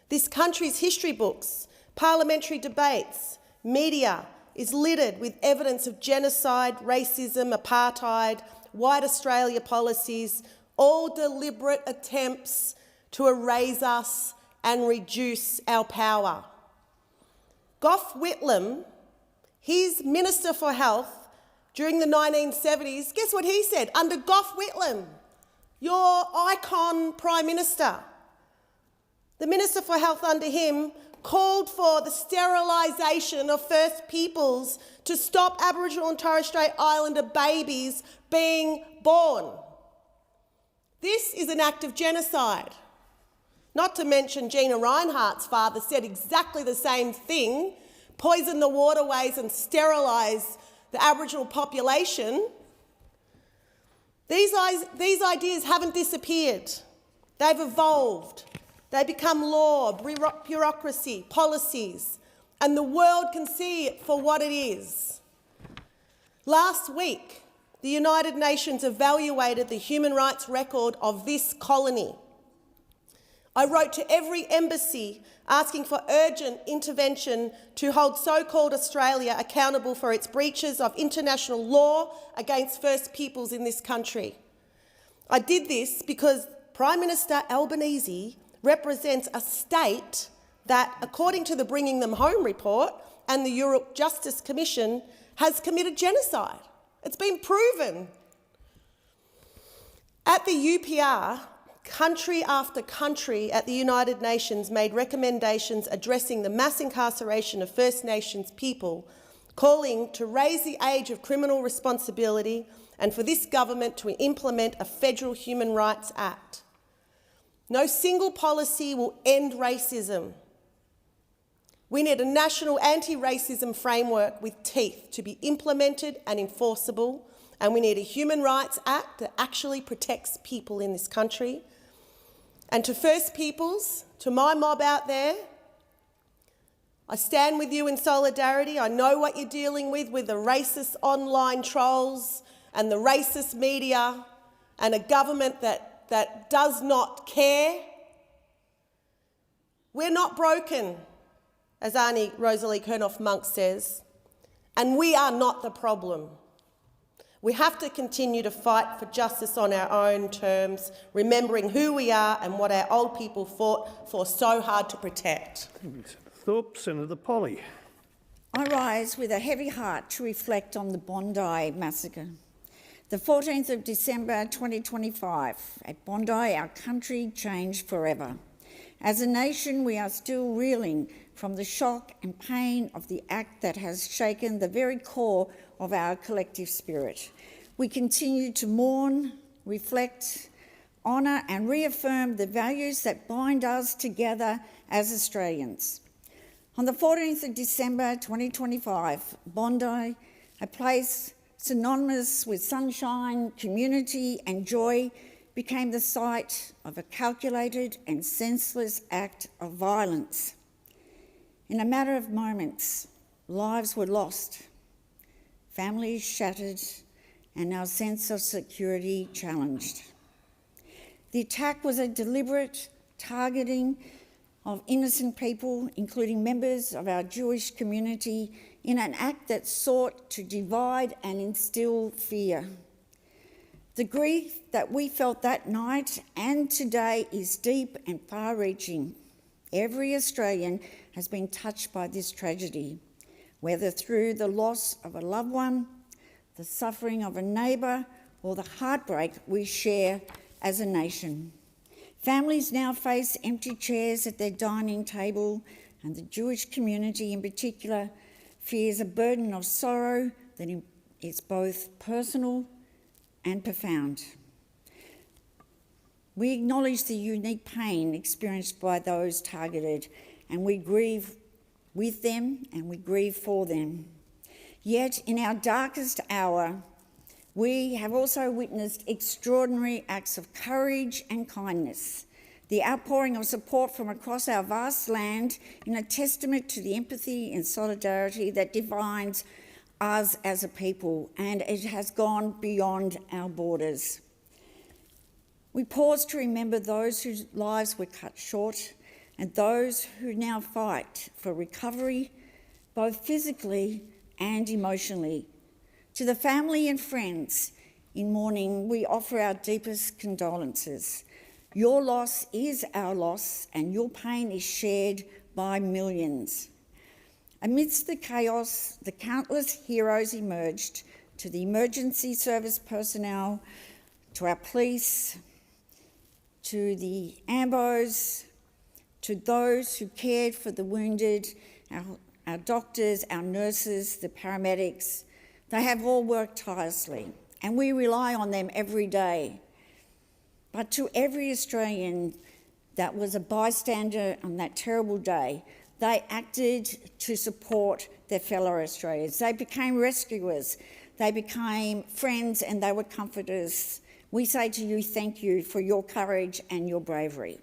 This country's history books, parliamentary debates, media is littered with evidence of genocide, racism, apartheid, white Australia policies, all deliberate attempts to erase us and reduce our power. Gough Whitlam, his Minister for Health during the 1970s, guess what he said? Under Gough Whitlam, your icon Prime Minister, the Minister for Health under him called for the sterilisation of First Peoples to stop Aboriginal and Torres Strait Islander babies being born. This is an act of genocide. Not to mention Gina Rinehart's father said exactly the same thing, poison the waterways and sterilise the Aboriginal population. These ideas haven't disappeared. They've evolved. They become law, bureaucracy, policies, and the world can see it for what it is. Last week, the United Nations evaluated the human rights record of this colony. I wrote to every embassy asking for urgent intervention to hold so-called Australia accountable for its breaches of international law against First Peoples in this country. I did this because Prime Minister Albanese represents a state that, according to the Bringing Them Home report and the Europe Justice Commission, has committed genocide. It's been proven. At the UPR, country after country at the United Nations made recommendations addressing the mass incarceration of First Nations people, calling to raise the age of criminal responsibility and for this government to implement a federal Human Rights Act. No single policy will end racism. We need a national anti-racism framework with teeth to be implemented and enforceable, and we need a Human Rights Act that actually protects people in this country. And to First Peoples, to my mob out there, I stand with you in solidarity. I know what you're dealing with the racist online trolls and the racist media and a government that does not care. We're not broken, as Auntie Rosalie Kernoff-Monk says, and we are not the problem. We have to continue to fight for justice on our own terms, remembering who we are and what our old people fought for so hard to protect. Thorpe, Senator Polly. I rise with a heavy heart to reflect on the Bondi massacre. The 14th of December 2025, at Bondi, our country changed forever. As a nation, we are still reeling from the shock and pain of the act that has shaken the very core of our collective spirit. We continue to mourn, reflect, honour and reaffirm the values that bind us together as Australians. On the 14th of December 2025, Bondi, a place synonymous with sunshine, community and joy, became the site of a calculated and senseless act of violence. In a matter of moments, lives were lost, families shattered, and our sense of security challenged. The attack was a deliberate targeting of innocent people, including members of our Jewish community, in an act that sought to divide and instill fear. The grief that we felt that night and today is deep and far-reaching. Every Australian has been touched by this tragedy, whether through the loss of a loved one, the suffering of a neighbour, or the heartbreak we share as a nation. Families now face empty chairs at their dining table, and the Jewish community in particular fears a burden of sorrow that is both personal and profound. We acknowledge the unique pain experienced by those targeted, and we grieve with them and we grieve for them. Yet in our darkest hour, we have also witnessed extraordinary acts of courage and kindness, the outpouring of support from across our vast land in a testament to the empathy and solidarity that defines us as a people, and it has gone beyond our borders. We pause to remember those whose lives were cut short and those who now fight for recovery, both physically and emotionally. To the family and friends in mourning, we offer our deepest condolences. Your loss is our loss, and your pain is shared by millions. Amidst the chaos, the countless heroes emerged, to the emergency service personnel, to our police, to the AMBOs, to those who cared for the wounded, our doctors, our nurses, the paramedics. They have all worked tirelessly, and we rely on them every day. But to every Australian that was a bystander on that terrible day, they acted to support their fellow Australians. They became rescuers, they became friends, and they were comforters. We say to you, thank you for your courage and your bravery,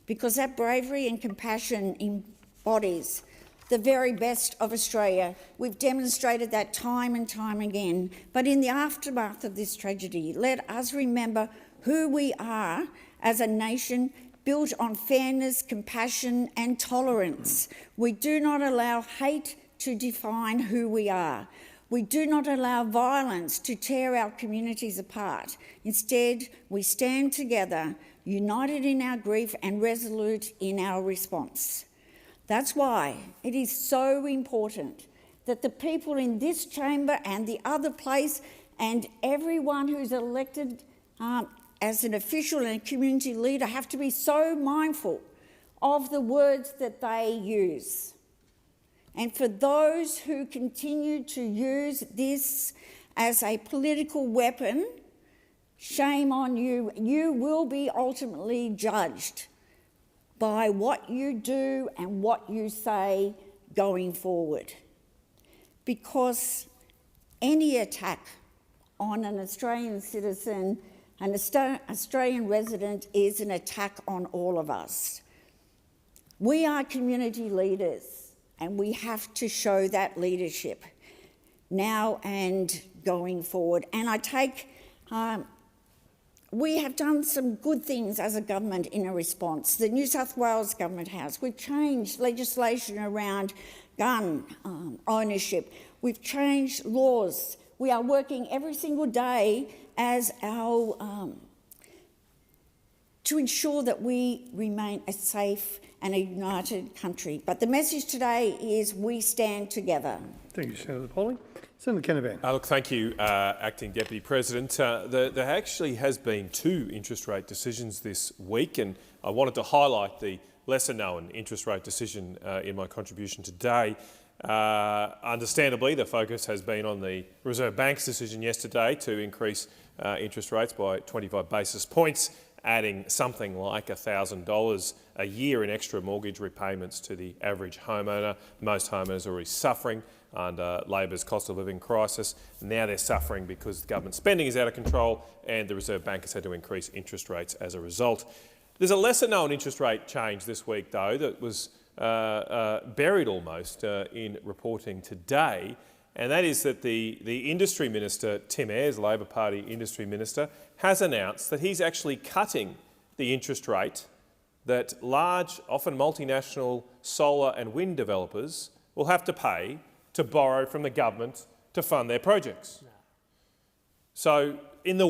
because that bravery and compassion embodies the very best of Australia. We've demonstrated that time and time again. But in the aftermath of this tragedy, let us remember who we are as a nation built on fairness, compassion and tolerance. We do not allow hate to define who we are. We do not allow violence to tear our communities apart. Instead, we stand together, united in our grief and resolute in our response. That's why it is so important that the people in this chamber and the other place and everyone who's elected as an official and a community leader have to be so mindful of the words that they use. And for those who continue to use this as a political weapon, shame on you. You will be ultimately judged by what you do and what you say going forward. Because any attack on an Australian citizen, an Australian resident, is an attack on all of us. We are community leaders, and we have to show that leadership now and going forward. And I take we have done some good things as a government in a response. The New South Wales government has. We've changed legislation around gun ownership. We've changed laws. We are working every single day as our to ensure that we remain a safe and a united country. But the message today is we stand together. Thank you, Senator Polley. Senator Canavan. Look, thank you, Acting Deputy President. There actually has been 2 interest rate decisions this week, and I wanted to highlight the lesser-known interest rate decision in my contribution today. Understandably, the focus has been on the Reserve Bank's decision yesterday to increase interest rates by 25 basis points, adding something like $1,000 a year in extra mortgage repayments to the average homeowner. Most homeowners are already suffering under Labor's cost of living crisis. Now they're suffering because the government spending is out of control and the Reserve Bank has had to increase interest rates as a result. There's a lesser-known interest rate change this week, though, that was buried almost in reporting today, and that is that the Industry Minister, Tim Ayres, Labor Party Industry Minister, has announced that he's actually cutting the interest rate that large, often multinational solar and wind developers will have to pay to borrow from the government to fund their projects. So in the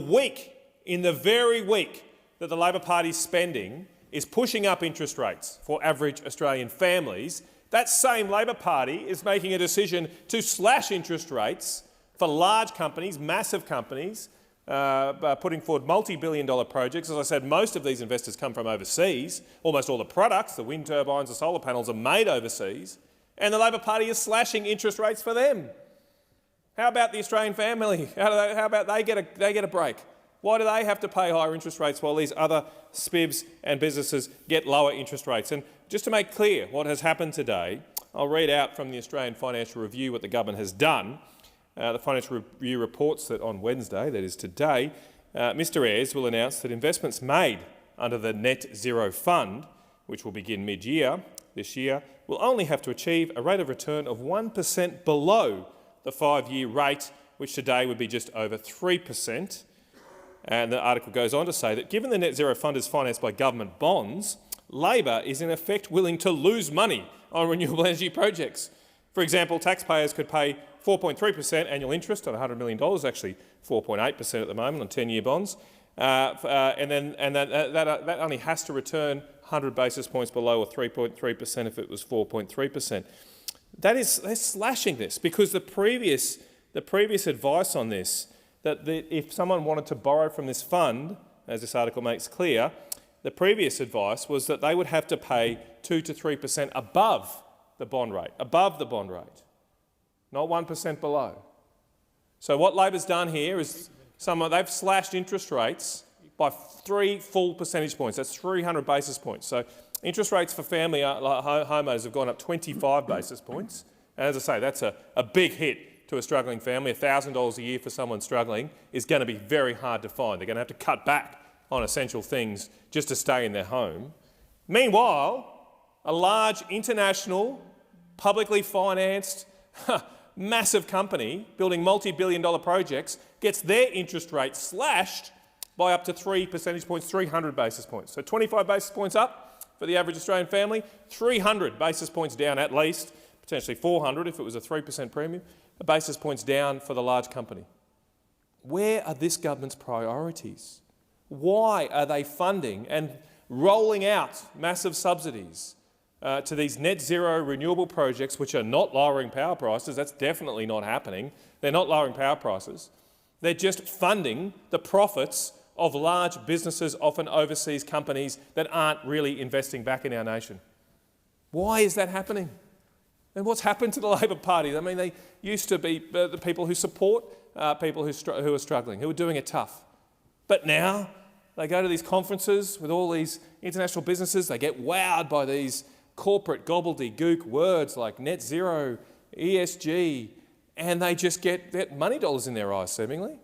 very week that the Labor Party's spending is pushing up interest rates for average Australian families, that same Labor Party is making a decision to slash interest rates for large companies, massive companies, putting forward multi-billion-dollar projects. As I said, most of these investors come from overseas. Almost all the products, the wind turbines, the solar panels, are made overseas. And the Labor Party is slashing interest rates for them. How about the Australian family? How about they get a break? Why do they have to pay higher interest rates while these other SPIVs and businesses get lower interest rates? And just to make clear what has happened today, I'll read out from the Australian Financial Review what the government has done. The Financial Review reports that on Wednesday, that is today, Mr Ayres will announce that investments made under the Net Zero Fund, which will begin mid-year this year, will only have to achieve a rate of return of 1% below the 5-year rate, which today would be just over 3%. And the article goes on to say that given the Net Zero Fund is financed by government bonds, Labor is in effect willing to lose money on renewable energy projects. For example, taxpayers could pay 4.3% annual interest on $100 million, actually 4.8% at the moment on 10-year bonds, and that only has to return 100 basis points below, or 3.3% if it was 4.3%. They're slashing this because the previous advice on this, that if someone wanted to borrow from this fund, as this article makes clear, the previous advice was that they would have to pay 2 to 3% above the bond rate, not 1% below. So what Labor's done here is they've slashed interest rates by 3 full percentage points. That's 300 basis points. So interest rates for family homeowners have gone up 25 basis points. And as I say, that's a big hit to a struggling family. $1,000 a year for someone struggling is going to be very hard to find. They're going to have to cut back on essential things just to stay in their home. Meanwhile, a large international, publicly financed, massive company building multi-billion-dollar projects gets their interest rate slashed by up to 3 percentage points, 300 basis points. So 25 basis points up for the average Australian family, 300 basis points down at least, potentially 400 if it was a 3% premium, basis points down for the large company. Where are this government's priorities? Why are they funding and rolling out massive subsidies to these net zero renewable projects, which are not lowering power prices? That's definitely not happening. They're not lowering power prices. They're just funding the profits of large businesses, often overseas companies that aren't really investing back in our nation. Why is that happening? And what's happened to the Labor Party? I mean, they used to be the people who support people who are struggling, who are doing it tough. But now they go to these conferences with all these international businesses, they get wowed by these corporate gobbledygook words like net zero, ESG, and they just get money dollars in their eyes, seemingly.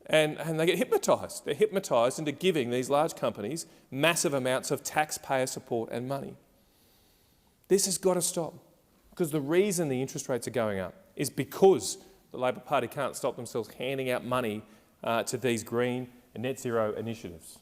And they get hypnotised. They're hypnotised into giving these large companies massive amounts of taxpayer support and money. This has got to stop, because the reason the interest rates are going up is because the Labor Party can't stop themselves handing out money to these green and net zero initiatives.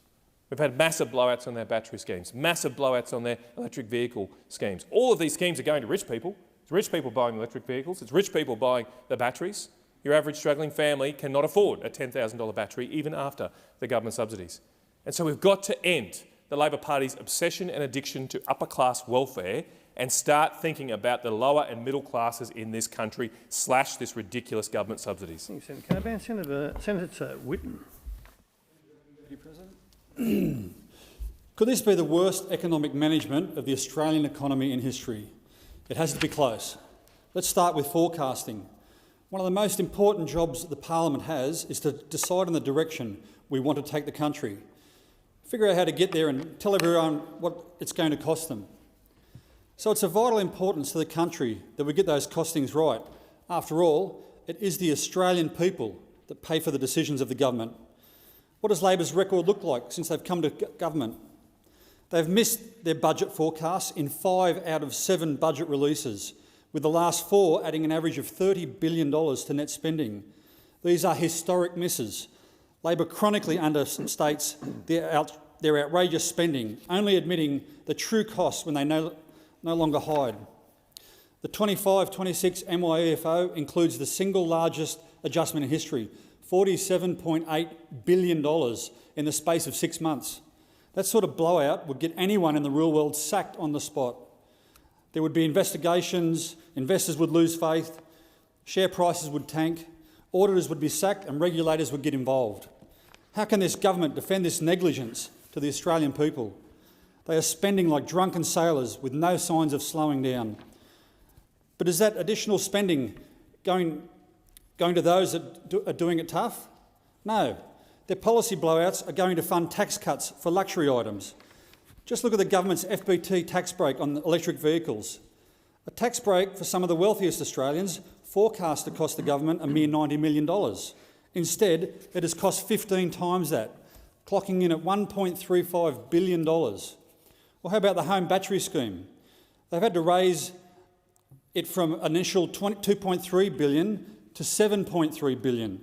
We've had massive blowouts on their battery schemes, massive blowouts on their electric vehicle schemes. All of these schemes are going to rich people. It's rich people buying electric vehicles. It's rich people buying the batteries. Your average struggling family cannot afford a $10,000 battery even after the government subsidies. And so we've got to end the Labor Party's obsession and addiction to upper-class welfare and start thinking about the lower and middle classes in this country, slash this ridiculous government subsidies. Thank you, Senator Canavan. Senator Whitten. Could this be the worst economic management of the Australian economy in history? It has to be close. Let's start with forecasting. One of the most important jobs that the Parliament has is to decide on the direction we want to take the country, figure out how to get there and tell everyone what it's going to cost them. So it's of vital importance to the country that we get those costings right. After all, it is the Australian people that pay for the decisions of the government. What does Labor's record look like since they've come to government? They've missed their budget forecasts in 5 out of 7 budget releases, with the last 4 adding an average of $30 billion to net spending. These are historic misses. Labor chronically understates their outrageous spending, only admitting the true costs when they no longer hide. The 25-26 MYEFO includes the single largest adjustment in history, $47.8 billion in the space of 6 months. That sort of blowout would get anyone in the real world sacked on the spot. There would be investigations, investors would lose faith, share prices would tank, auditors would be sacked and regulators would get involved. How can this government defend this negligence to the Australian people? They are spending like drunken sailors with no signs of slowing down. But is that additional spending going to those that are doing it tough? No. Their policy blowouts are going to fund tax cuts for luxury items. Just look at the government's FBT tax break on electric vehicles. A tax break for some of the wealthiest Australians forecast to cost the government a mere $90 million. Instead, it has cost 15 times that, clocking in at $1.35 billion. Well, how about the home battery scheme? They've had to raise it from initial $2.3 billion to $7.3 billion.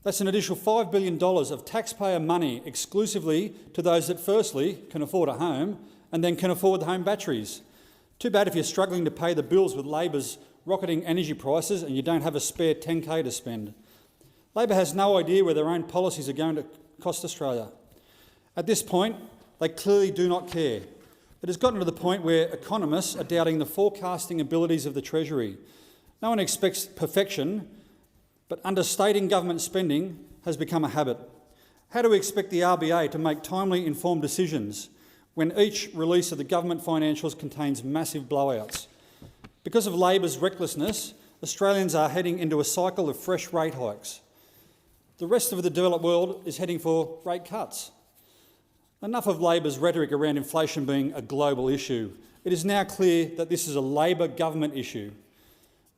That's an additional $5 billion of taxpayer money exclusively to those that firstly can afford a home and then can afford the home batteries. Too bad if you're struggling to pay the bills with Labor's rocketing energy prices and you don't have a spare $10K to spend. Labor has no idea where their own policies are going to cost Australia. At this point, they clearly do not care. It has gotten to the point where economists are doubting the forecasting abilities of the Treasury. No one expects perfection, but understating government spending has become a habit. How do we expect the RBA to make timely, informed decisions when each release of the government financials contains massive blowouts? Because of Labor's recklessness, Australians are heading into a cycle of fresh rate hikes. The rest of the developed world is heading for rate cuts. Enough of Labor's rhetoric around inflation being a global issue. It is now clear that this is a Labor government issue.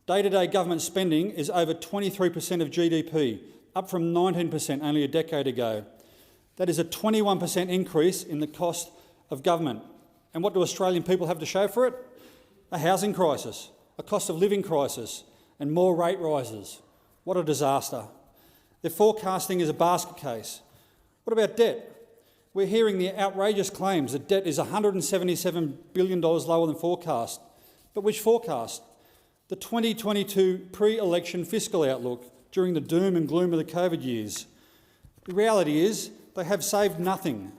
Day-to-day government spending is over 23% of GDP, up from 19% only a decade ago. That is a 21% increase in the cost of government. And what do Australian people have to show for it? A housing crisis, a cost of living crisis, and more rate rises. What a disaster. Their forecasting is a basket case. What about debt? We're hearing the outrageous claims that debt is $177 billion lower than forecast. But which forecast? The 2022 pre-election fiscal outlook during the doom and gloom of the COVID years. The reality is they have saved nothing.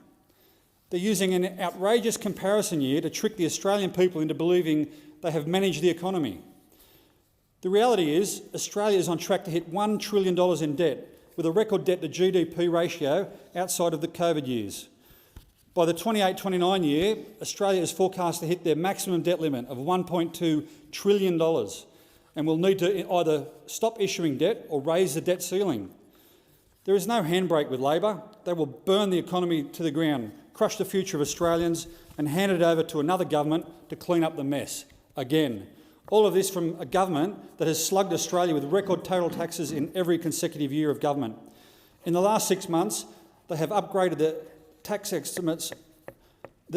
They're using an outrageous comparison year to trick the Australian people into believing they have managed the economy. The reality is Australia is on track to hit $1 trillion in debt, with a record debt to GDP ratio outside of the COVID years. By the 28-29 year, Australia is forecast to hit their maximum debt limit of $1.2 trillion and will need to either stop issuing debt or raise the debt ceiling. There is no handbrake with Labor. They will burn the economy to the ground, crush the future of Australians and hand it over to another government to clean up the mess again. All of this from a government that has slugged Australia with record total taxes in every consecutive year of government. In the last 6 months, they have upgraded the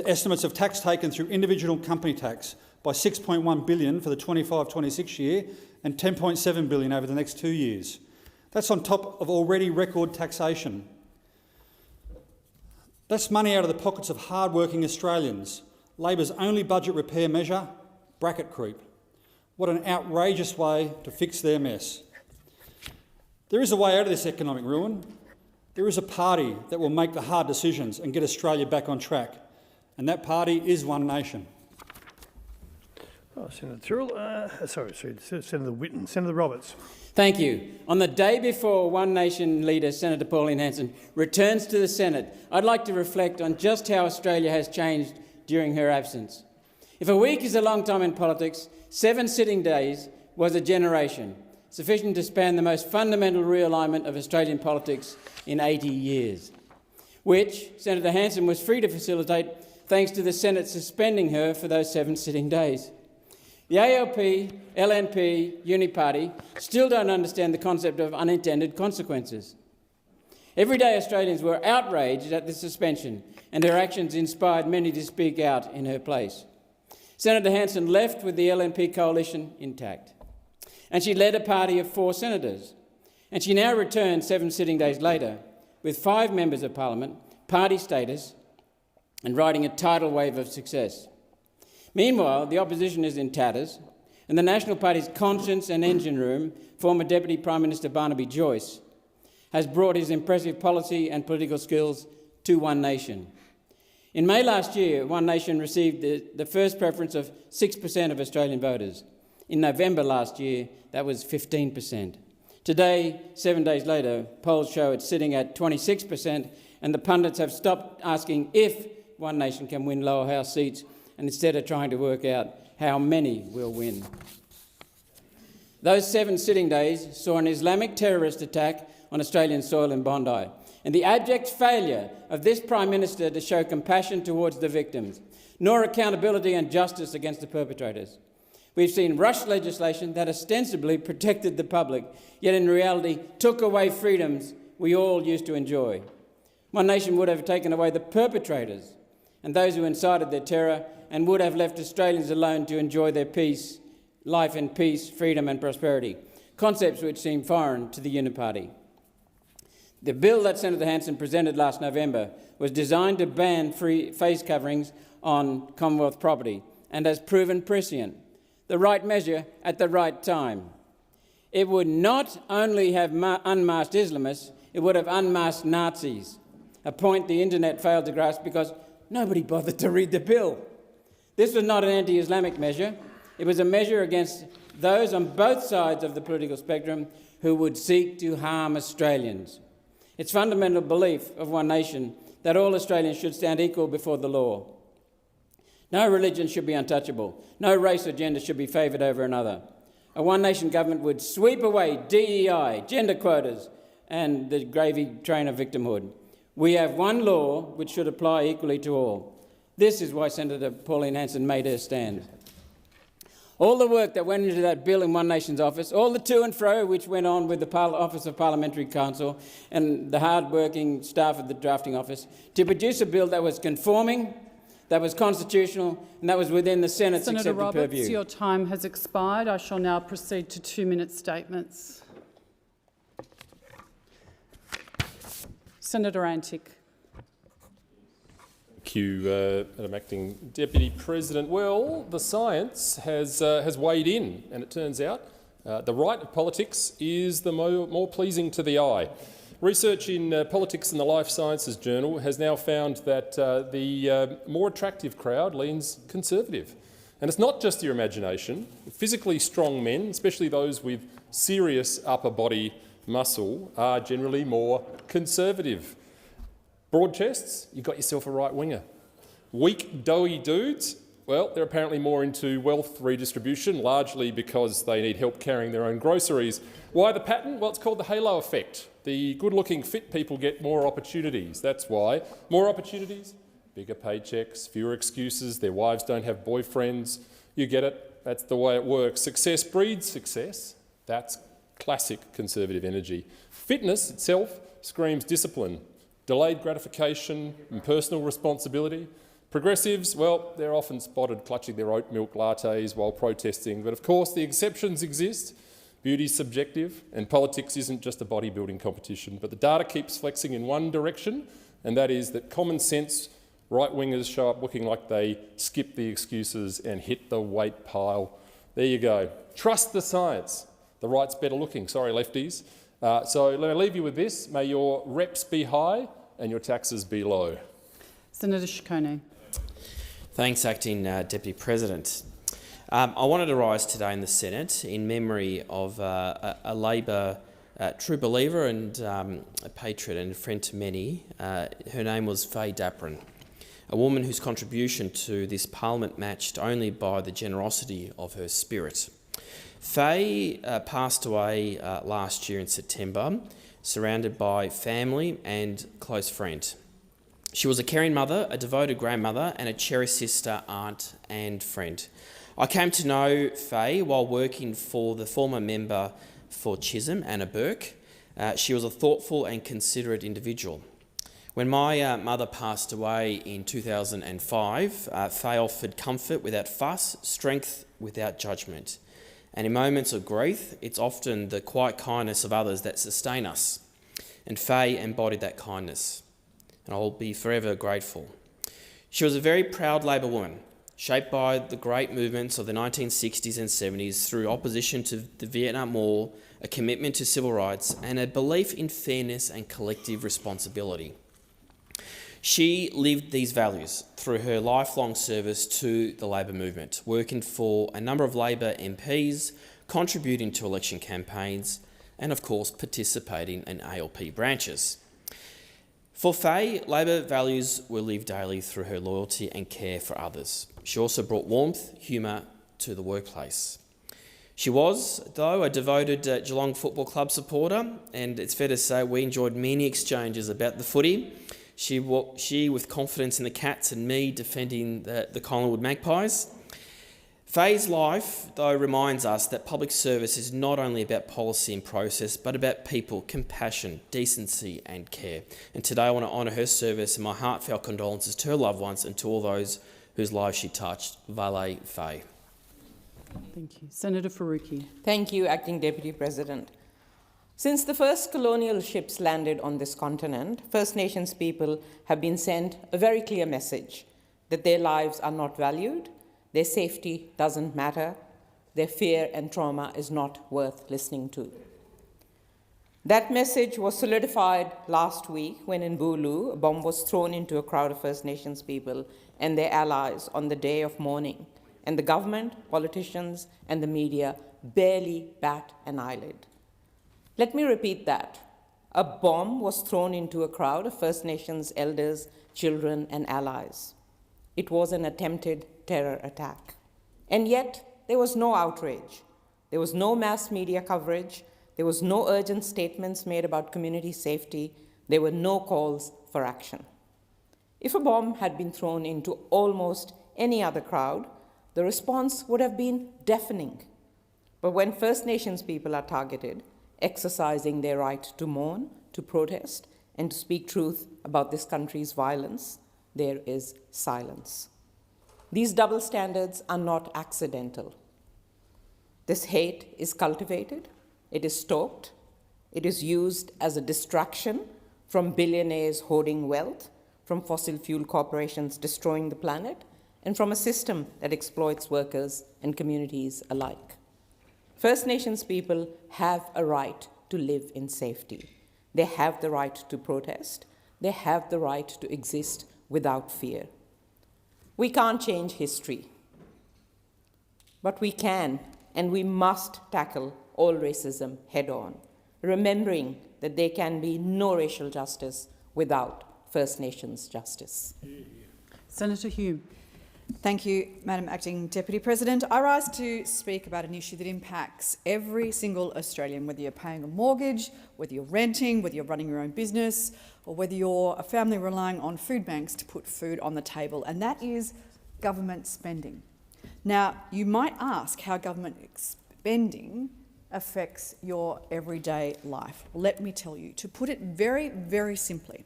estimates of tax taken through individual company tax by $6.1 billion for the 25-26 year and $10.7 billion over the next 2 years. That's on top of already record taxation. That's money out of the pockets of hard-working Australians. Labor's only budget repair measure, bracket creep. What an outrageous way to fix their mess. There is a way out of this economic ruin. There is a party that will make the hard decisions and get Australia back on track, and that party is One Nation. Oh, Senator Tyrrell, Senator Whitten. Senator Roberts. Thank you. On the day before One Nation leader Senator Pauline Hanson returns to the Senate, I'd like to reflect on just how Australia has changed during her absence. If a week is a long time in politics, 7 sitting days was a generation, sufficient to span the most fundamental realignment of Australian politics in 80 years, which Senator Hanson was free to facilitate thanks to the Senate suspending her for those 7 sitting days. The ALP, LNP, Uniparty still don't understand the concept of unintended consequences. Everyday Australians were outraged at the suspension, and her actions inspired many to speak out in her place. Senator Hanson left with the LNP coalition intact, and she led a party of 4 senators. And she now returns 7 sitting days later with 5 members of Parliament, party status, and riding a tidal wave of success. Meanwhile, the opposition is in tatters, and the National Party's conscience and engine room, former Deputy Prime Minister Barnaby Joyce, has brought his impressive policy and political skills to One Nation. In May last year, One Nation received the first preference of 6% of Australian voters. In November last year, that was 15%. Today, 7 days later, polls show it's sitting at 26%, and the pundits have stopped asking if One Nation can win lower house seats and instead are trying to work out how many will win. Those 7 sitting days saw an Islamic terrorist attack on Australian soil in Bondi, and the abject failure of this Prime Minister to show compassion towards the victims, nor accountability and justice against the perpetrators. We've seen rushed legislation that ostensibly protected the public, yet in reality took away freedoms we all used to enjoy. One Nation would have taken away the perpetrators and those who incited their terror, and would have left Australians alone to enjoy their peace, life in peace, freedom and prosperity, concepts which seem foreign to the Uniparty. The bill that Senator Hanson presented last November was designed to ban free face coverings on Commonwealth property and has proven prescient, the right measure at the right time. It would not only have unmasked Islamists, it would have unmasked Nazis, a point the internet failed to grasp because nobody bothered to read the bill. This was not an anti-Islamic measure. It was a measure against those on both sides of the political spectrum who would seek to harm Australians. It's fundamental belief of One Nation that all Australians should stand equal before the law. No religion should be untouchable. No race or gender should be favoured over another. A One Nation government would sweep away DEI, gender quotas and the gravy train of victimhood. We have one law which should apply equally to all. This is why Senator Pauline Hanson made her stand. All the work that went into that bill in One Nation's office, all the to and fro which went on with the Office of Parliamentary Counsel and the hard-working staff of the drafting office to produce a bill that was conforming, that was constitutional and that was within the Senate's accepted purview. Senator Roberts, your time has expired. I shall now proceed to 2-minute statements. Senator Antic. Thank you, Madam Acting Deputy President. Well, the science has weighed in, and it turns out the right of politics is the more pleasing to the eye. Research in Politics and the Life Sciences Journal has now found that the more attractive crowd leans conservative. And it's not just your imagination. Physically strong men, especially those with serious upper body muscle, are generally more conservative. Broad chests, you've got yourself a right-winger. Weak, doughy dudes, well, they're apparently more into wealth redistribution, largely because they need help carrying their own groceries. Why the pattern? Well, it's called the halo effect. The good-looking, fit people get more opportunities. That's why. More opportunities, bigger paychecks, fewer excuses, their wives don't have boyfriends. You get it. That's the way it works. Success breeds success. That's classic conservative energy. Fitness itself screams discipline. Delayed gratification and personal responsibility. Progressives, well, they're often spotted clutching their oat milk lattes while protesting, but of course the exceptions exist. Beauty's subjective, and politics isn't just a bodybuilding competition, but the data keeps flexing in one direction, and that is that common sense right-wingers show up looking like they skip the excuses and hit the weight pile. There you go. Trust the science. The right's better looking. Sorry, lefties. So let me leave you with this. May your reps be high and your taxes be low. Senator Ciccone. Thanks, Acting Deputy President. I wanted to rise today in the Senate in memory of a Labor true believer and a patriot and a friend to many. Her name was Faye Dapron, a woman whose contribution to this parliament matched only by the generosity of her spirit. Faye passed away last year in September, surrounded by family and close friend. She was a caring mother, a devoted grandmother and a cherished sister, aunt and friend. I came to know Faye while working for the former member for Chisholm, Anna Burke. She was a thoughtful and considerate individual. When my mother passed away in 2005, Faye offered comfort without fuss, strength without judgment. And in moments of grief, it's often the quiet kindness of others that sustain us. And Faye embodied that kindness, and I'll be forever grateful. She was a very proud Labor woman, shaped by the great movements of the 1960s and 70s through opposition to the Vietnam War, a commitment to civil rights, and a belief in fairness and collective responsibility. She lived these values through her lifelong service to the Labor movement, working for a number of Labor MPs, contributing to election campaigns, and of course participating in ALP branches. For Faye, Labor values were lived daily through her loyalty and care for others. She also brought warmth, humour to the workplace. She was, though, a devoted Geelong Football Club supporter, and it's fair to say we enjoyed many exchanges about the footy. She, with confidence in the Cats, and me defending the Collingwood Magpies. Faye's life, though, reminds us that public service is not only about policy and process, but about people, compassion, decency and care. And today I want to honour her service and my heartfelt condolences to her loved ones and to all those whose lives she touched. Vale Faye. Thank you. Senator Faruqi. Thank you, Acting Deputy President. Since the first colonial ships landed on this continent, First Nations people have been sent a very clear message that their lives are not valued, their safety doesn't matter, their fear and trauma is not worth listening to. That message was solidified last week when in Bulu, a bomb was thrown into a crowd of First Nations people and their allies on the day of mourning, and the government, politicians, and the media barely bat an eyelid. Let me repeat that. A bomb was thrown into a crowd of First Nations elders, children, and allies. It was an attempted terror attack. And yet, there was no outrage. There was no mass media coverage. There was no urgent statements made about community safety. There were no calls for action. If a bomb had been thrown into almost any other crowd, the response would have been deafening. But when First Nations people are targeted, exercising their right to mourn, to protest, and to speak truth about this country's violence, there is silence. These double standards are not accidental. This hate is cultivated, it is stoked, it is used as a distraction from billionaires hoarding wealth, from fossil fuel corporations destroying the planet, and from a system that exploits workers and communities alike. First Nations people have a right to live in safety. They have the right to protest. They have the right to exist without fear. We can't change history, but we can and we must tackle all racism head-on, remembering that there can be no racial justice without First Nations justice. Senator Hume. Thank you, Madam Acting Deputy President. I rise to speak about an issue that impacts every single Australian, whether you're paying a mortgage, whether you're renting, whether you're running your own business, or whether you're a family relying on food banks to put food on the table, and that is government spending. Now, you might ask how government spending affects your everyday life. Let me tell you. To put it very, very simply,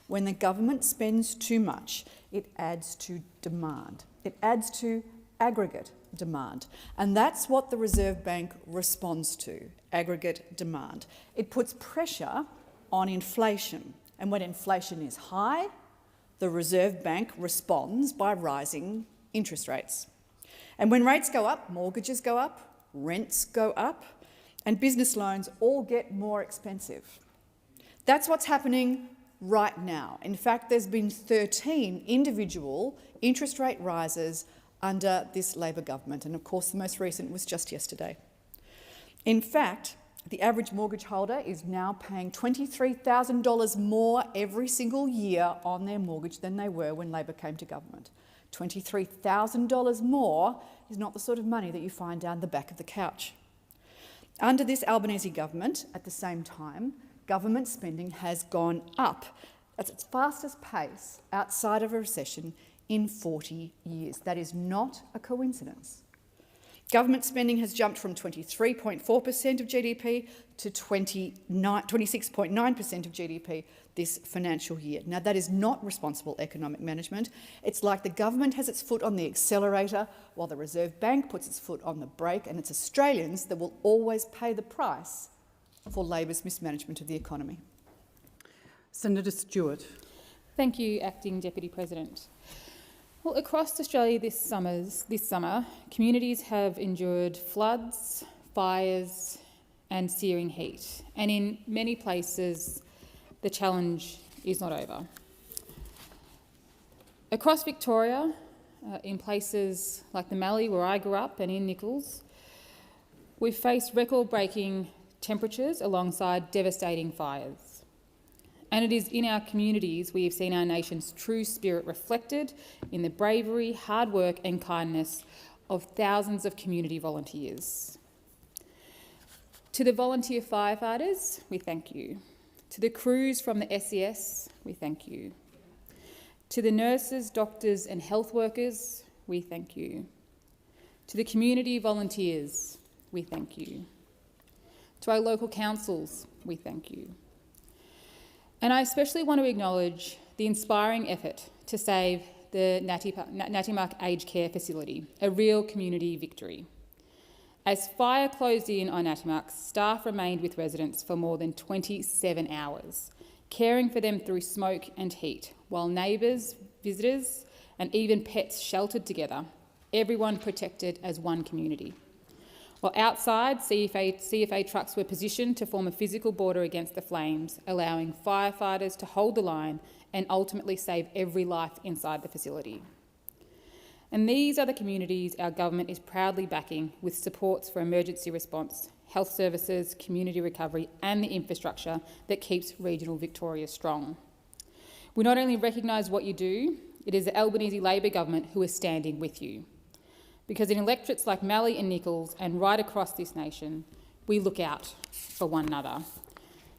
when the government spends too much, it adds to demand. It adds to aggregate demand. And that's what the Reserve Bank responds to, aggregate demand. It puts pressure on inflation. And when inflation is high, the Reserve Bank responds by rising interest rates. And when rates go up, mortgages go up, rents go up, and business loans all get more expensive. That's what's happening right now. In fact, there's been 13 individual interest rate rises under this Labor government, and of course the most recent was just yesterday. In fact, the average mortgage holder is now paying $23,000 more every single year on their mortgage than they were when Labor came to government. $23,000 more is not the sort of money that you find down the back of the couch. Under this Albanese government, at the same time, government spending has gone up at its fastest pace outside of a recession in 40 years. That is not a coincidence. Government spending has jumped from 23.4% of GDP to 26.9% of GDP this financial year. Now, that is not responsible economic management. It's like the government has its foot on the accelerator while the Reserve Bank puts its foot on the brake, and it's Australians that will always pay the price for Labor's mismanagement of the economy. Senator Stewart. Thank you, Acting Deputy President. Well, across Australia this summer, communities have endured floods, fires and searing heat, and in many places the challenge is not over. Across Victoria, in places like the Mallee where I grew up and in Nichols, we've faced record-breaking temperatures alongside devastating fires. And it is in our communities we have seen our nation's true spirit reflected in the bravery, hard work and kindness of thousands of community volunteers. To the volunteer firefighters, we thank you. To the crews from the SES, we thank you. To the nurses, doctors and health workers, we thank you. To the community volunteers, we thank you. To our local councils, we thank you. And I especially want to acknowledge the inspiring effort to save the Natimak Aged Care Facility, a real community victory. As fire closed in on Natimak, staff remained with residents for more than 27 hours, caring for them through smoke and heat, while neighbours, visitors and even pets sheltered together, everyone protected as one community. While outside, CFA trucks were positioned to form a physical border against the flames, allowing firefighters to hold the line and ultimately save every life inside the facility. And these are the communities our government is proudly backing with supports for emergency response, health services, community recovery and the infrastructure that keeps regional Victoria strong. We not only recognise what you do, it is the Albanese Labor government who is standing with you. Because in electorates like Mallee and Nichols and right across this nation, we look out for one another.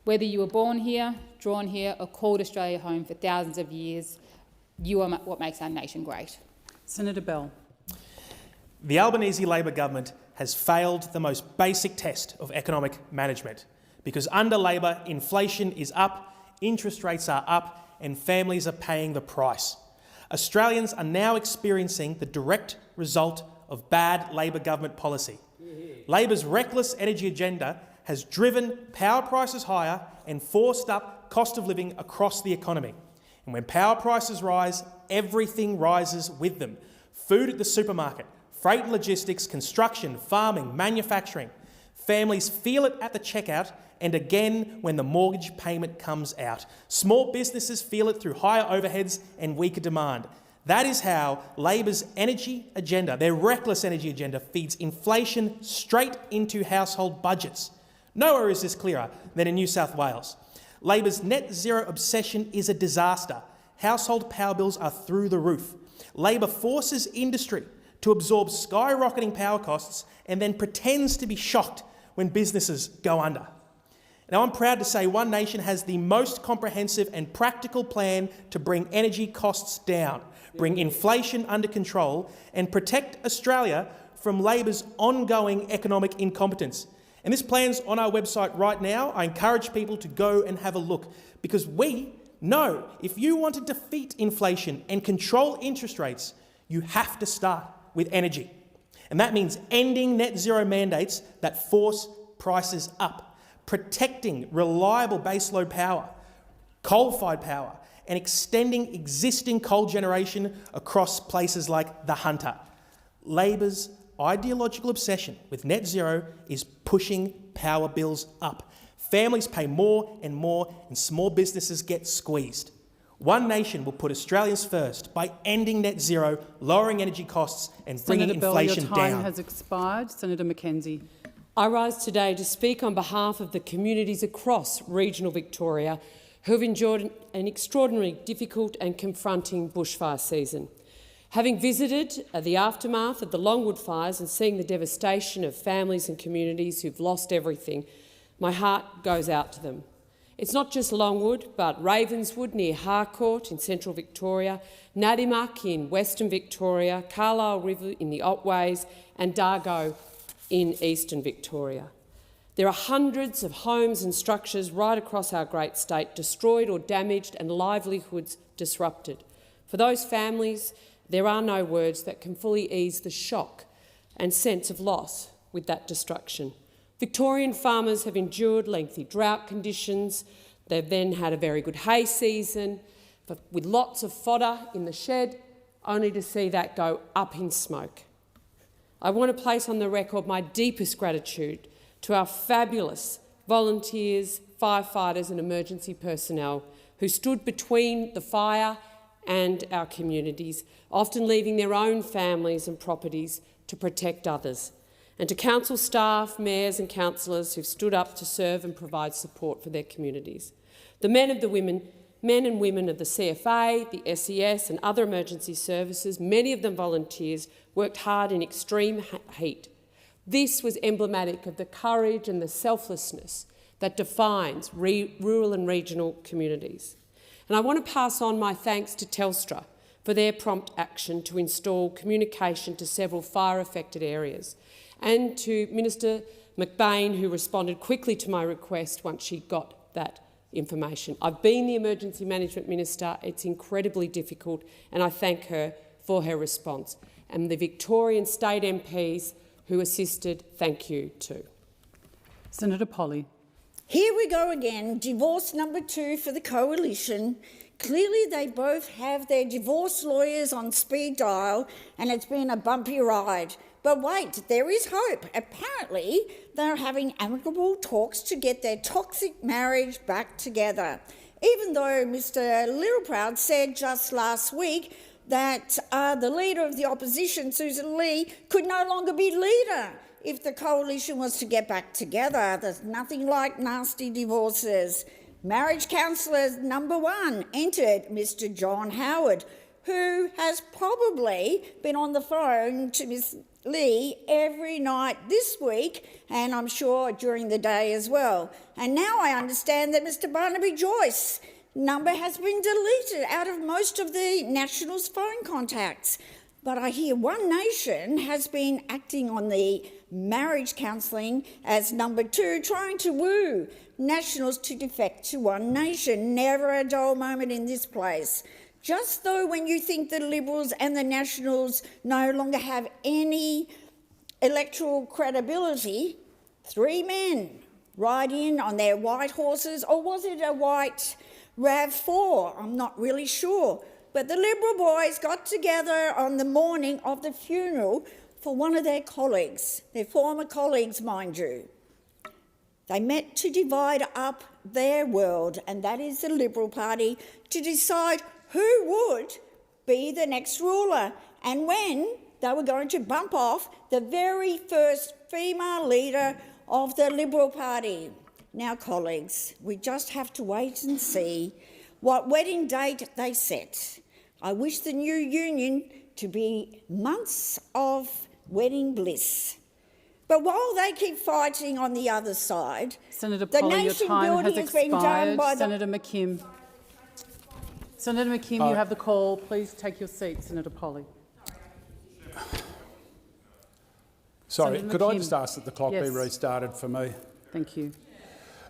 Whether you were born here, drawn here or called Australia home for thousands of years, you are what makes our nation great. Senator Bell. The Albanese Labor government has failed the most basic test of economic management because under Labor, inflation is up, interest rates are up and families are paying the price. Australians are now experiencing the direct result of bad Labor government policy. Labor's reckless energy agenda has driven power prices higher and forced up cost of living across the economy. And when power prices rise, everything rises with them. Food at the supermarket, freight and logistics, construction, farming, manufacturing. Families feel it at the checkout and again when the mortgage payment comes out. Small businesses feel it through higher overheads and weaker demand. That is how Labor's energy agenda, their reckless energy agenda, feeds inflation straight into household budgets. Nowhere is this clearer than in New South Wales. Labor's net zero obsession is a disaster. Household power bills are through the roof. Labor forces industry to absorb skyrocketing power costs and then pretends to be shocked when businesses go under. Now, I'm proud to say One Nation has the most comprehensive and practical plan to bring energy costs down, bring inflation under control and protect Australia from Labor's ongoing economic incompetence. And this plan's on our website right now. I encourage people to go and have a look because we know if you want to defeat inflation and control interest rates, you have to start with energy. And that means ending net zero mandates that force prices up, protecting reliable baseload power, coal-fired power, and extending existing coal generation across places like the Hunter. Labor's ideological obsession with net zero is pushing power bills up. Families pay more and small businesses get squeezed. One Nation will put Australians first by ending net zero, lowering energy costs and bringing inflation down. Senator Bell, your time has expired. Senator Mackenzie. I rise today to speak on behalf of the communities across regional Victoria who have endured an extraordinarily difficult and confronting bushfire season. Having visited the aftermath of the Longwood fires and seeing the devastation of families and communities who've lost everything, my heart goes out to them. It's not just Longwood, but Ravenswood near Harcourt in central Victoria, Nadimuck in western Victoria, Carlisle River in the Otways and Dargo in eastern Victoria. There are hundreds of homes and structures right across our great state destroyed or damaged and livelihoods disrupted. For those families, there are no words that can fully ease the shock and sense of loss with that destruction. Victorian farmers have endured lengthy drought conditions. They've then had a very good hay season with lots of fodder in the shed, only to see that go up in smoke. I want to place on the record my deepest gratitude to our fabulous volunteers, firefighters and emergency personnel who stood between the fire and our communities, often leaving their own families and properties to protect others. And to council staff, mayors and councillors who've stood up to serve and provide support for their communities. The men and women of the CFA, the SES and other emergency services, many of them volunteers, worked hard in extreme heat. This was emblematic of the courage and the selflessness that defines rural and regional communities. And I want to pass on my thanks to Telstra for their prompt action to install communication to several fire-affected areas, and to Minister McBain, who responded quickly to my request once she got that information. I've been the Emergency Management Minister. It's incredibly difficult, and I thank her for her response. And the Victorian state MPs who assisted, thank you too. Senator Polley. Here we go again, divorce number 2 for the coalition. Clearly they both have their divorce lawyers on speed dial and it's been a bumpy ride. But wait, there is hope. Apparently they're having amicable talks to get their toxic marriage back together. Even though Mr Littleproud said just last week that the leader of the opposition, Susan Lee, could no longer be leader if the coalition was to get back together. There's nothing like nasty divorces. Marriage counsellors number 1 entered Mr John Howard, who has probably been on the phone to Ms Lee every night this week, and I'm sure during the day as well. And now I understand that Mr Barnaby Joyce number has been deleted out of most of the Nationals' phone contacts. But I hear One Nation has been acting on the marriage counselling as number 2, trying to woo Nationals to defect to One Nation. Never a dull moment in this place. Just though when you think the Liberals and the Nationals no longer have any electoral credibility, 3 men ride in on their white horses, or was it a white RAV4? I'm not really sure. But the Liberal boys got together on the morning of the funeral for one of their colleagues, their former colleagues, mind you. They met to divide up their world, and that is the Liberal Party, to decide who would be the next ruler and when they were going to bump off the very first female leader of the Liberal Party. Now, colleagues, we just have to wait and see what wedding date they set. I wish the new union to be months of wedding bliss. But while they keep fighting on the other side, Senator the Polley, your nation time building has has been done expired. by Senator McKim. Senator McKim, you have the call. Please take your seat, Senator Polley. Sorry, Senator could I McKim. just ask that the clock be restarted for me? Thank you.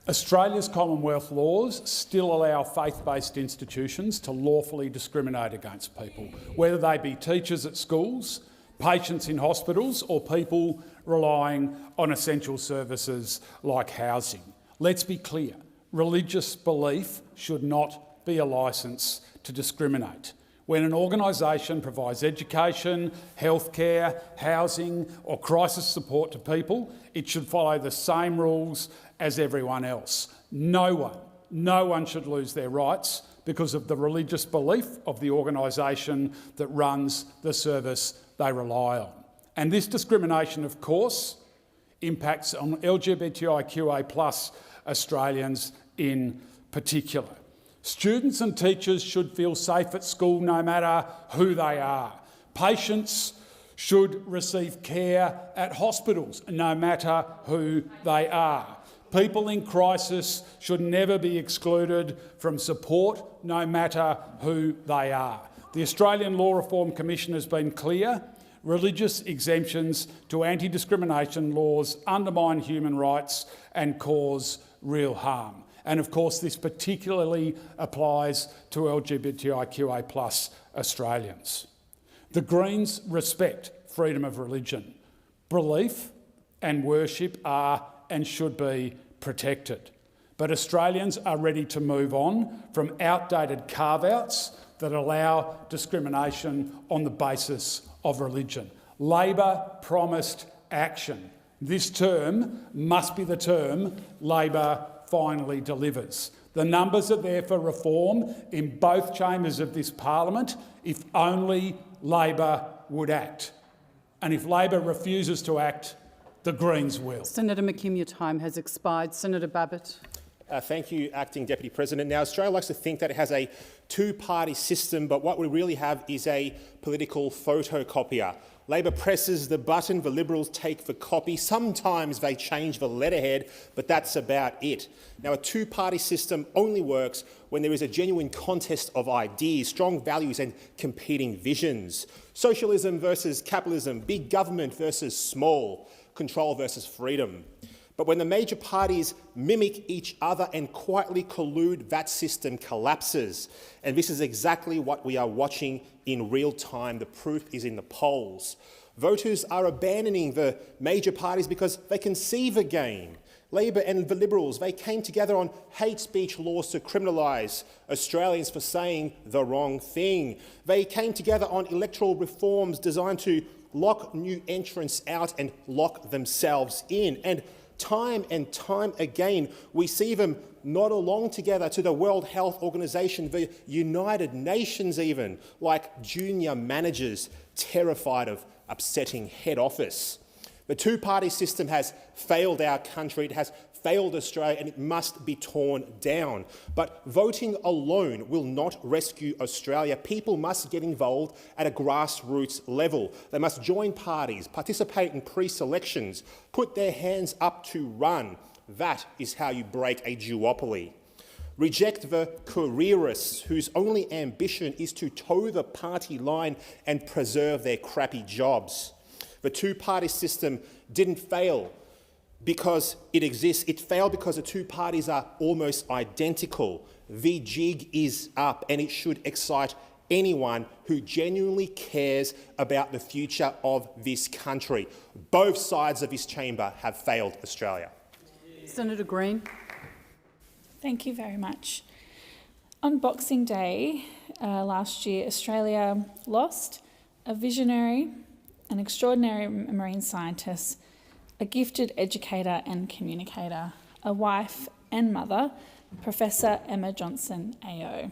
Australia's Commonwealth laws still allow faith-based institutions to lawfully discriminate against people, whether they be teachers at schools, patients in hospitals or people relying on essential services like housing. Let's be clear, religious belief should not be a licence to discriminate. When an organisation provides education, healthcare, housing or crisis support to people, it should follow the same rules as everyone else. No one should lose their rights because of the religious belief of the organisation that runs the service they rely on. And this discrimination, of course, impacts on LGBTIQA+ Australians in particular. Students and teachers should feel safe at school no matter who they are. Patients should receive care at hospitals no matter who they are. People in crisis should never be excluded from support, no matter who they are. The Australian Law Reform Commission has been clear. Religious exemptions to anti-discrimination laws undermine human rights and cause real harm. And of course, this particularly applies to LGBTIQA+ Australians. The Greens respect freedom of religion. Belief and worship are and should be protected. But Australians are ready to move on from outdated carve-outs that allow discrimination on the basis of religion. Labor promised action. This term must be the term Labor finally delivers. The numbers are there for reform in both chambers of this parliament if only Labor would act. And if Labor refuses to act, the Greens will. Senator McKim, your time has expired. Senator Babbitt. Thank you, Acting Deputy President. Now, Australia likes to think that it has a two-party system, but what we really have is a political photocopier. Labor presses the button, the Liberals take the copy. Sometimes they change the letterhead, but that's about it. Now, a two-party system only works when there is a genuine contest of ideas, strong values and competing visions. Socialism versus capitalism, big government versus small, control versus freedom. But when the major parties mimic each other and quietly collude, that system collapses. And this is exactly what we are watching in real time. The proof is in the polls. Voters are abandoning the major parties because they can see the game. Labor and the Liberals, they came together on hate speech laws to criminalise Australians for saying the wrong thing. They came together on electoral reforms designed to lock new entrants out and lock themselves in. And time again, we see them nod along together to the World Health Organization, the United Nations even, like junior managers terrified of upsetting head office. The two-party system has failed our country, it has failed Australia, and it must be torn down. But voting alone will not rescue Australia. People must get involved at a grassroots level. They must join parties, participate in pre-selections, put their hands up to run. That is how you break a duopoly. Reject the careerists whose only ambition is to toe the party line and preserve their crappy jobs. The two-party system didn't fail because it exists. It failed because the two parties are almost identical. The jig is up, and it should excite anyone who genuinely cares about the future of this country. Both sides of this chamber have failed Australia. Senator Green. Thank you very much. On Boxing Day last year, Australia lost a visionary, an extraordinary marine scientist, a gifted educator and communicator, a wife and mother, Professor Emma Johnson AO.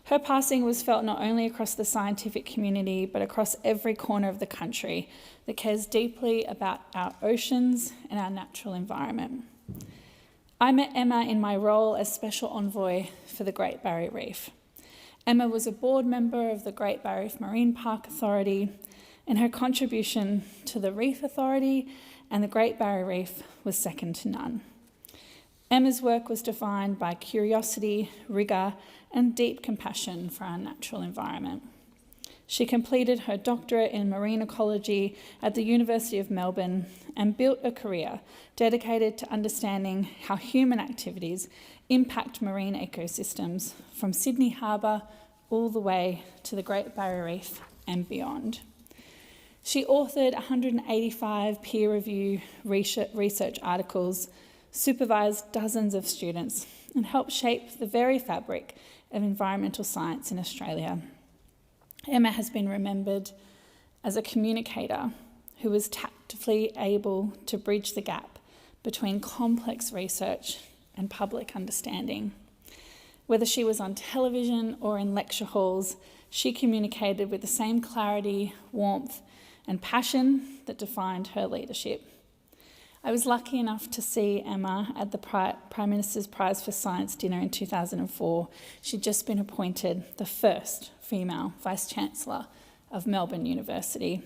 Her passing was felt not only across the scientific community, but across every corner of the country that cares deeply about our oceans and our natural environment. I met Emma in my role as Special Envoy for the Great Barrier Reef. Emma was a board member of the Great Barrier Reef Marine Park Authority, and her contribution to the Reef Authority and the Great Barrier Reef was second to none. Emma's work was defined by curiosity, rigour, and deep compassion for our natural environment. She completed her doctorate in marine ecology at the University of Melbourne and built a career dedicated to understanding how human activities impact marine ecosystems from Sydney Harbour all the way to the Great Barrier Reef and beyond. She authored 185 peer-reviewed research articles, supervised dozens of students, and helped shape the very fabric of environmental science in Australia. Emma has been remembered as a communicator who was tactfully able to bridge the gap between complex research and public understanding. Whether she was on television or in lecture halls, she communicated with the same clarity, warmth, and passion that defined her leadership. I was lucky enough to see Emma at the Prime Minister's Prize for Science dinner in 2004. She'd just been appointed the first female Vice-Chancellor of Melbourne University.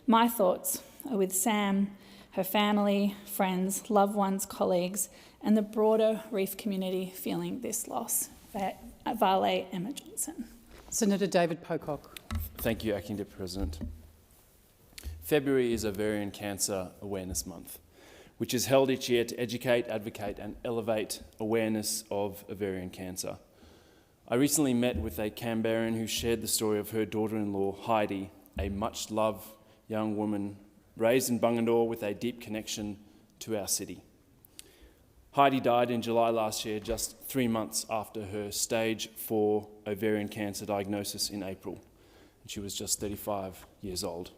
My thoughts are with Sam, her family, friends, loved ones, colleagues, and the broader reef community feeling this loss. Vale Emma Johnson. Senator David Pocock. Thank you, Acting Deputy President. February is Ovarian Cancer Awareness Month, which is held each year to educate, advocate and elevate awareness of ovarian cancer. I recently met with a Canberran who shared the story of her daughter-in-law, Heidi, a much-loved young woman raised in Bungendore with a deep connection to our city. Heidi died in July last year, just 3 months after her stage 4 ovarian cancer diagnosis in April, and she was just 35 years old.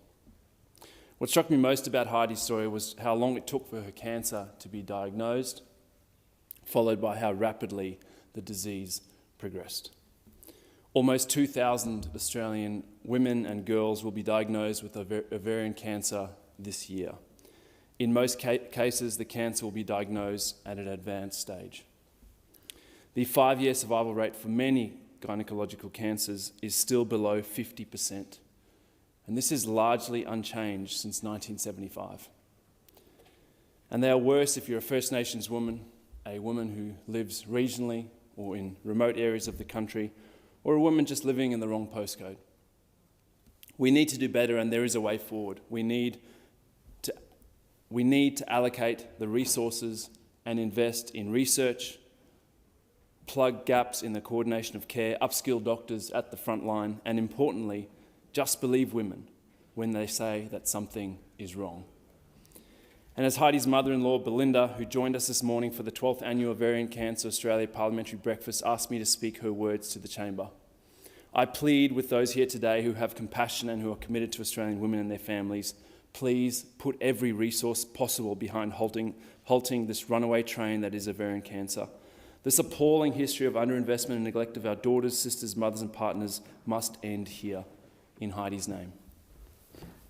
What struck me most about Heidi's story was how long it took for her cancer to be diagnosed, followed by how rapidly the disease progressed. Almost 2,000 Australian women and girls will be diagnosed with ovarian cancer this year. In most cases, the cancer will be diagnosed at an advanced stage. The 5-year survival rate for many gynecological cancers is still below 50%, and this is largely unchanged since 1975. And they are worse if you're a First Nations woman, a woman who lives regionally or in remote areas of the country, or a woman just living in the wrong postcode. We need to do better, and there is a way forward. We need to allocate the resources and invest in research, plug gaps in the coordination of care, upskill doctors at the front line, and importantly, just believe women when they say that something is wrong. And as Heidi's mother-in-law, Belinda, who joined us this morning for the 12th Annual Ovarian Cancer Australia Parliamentary Breakfast, asked me to speak her words to the Chamber. I plead with those here today who have compassion and who are committed to Australian women and their families, please put every resource possible behind halting this runaway train that is ovarian cancer. This appalling history of underinvestment and neglect of our daughters, sisters, mothers and partners must end here, in Heidi's name.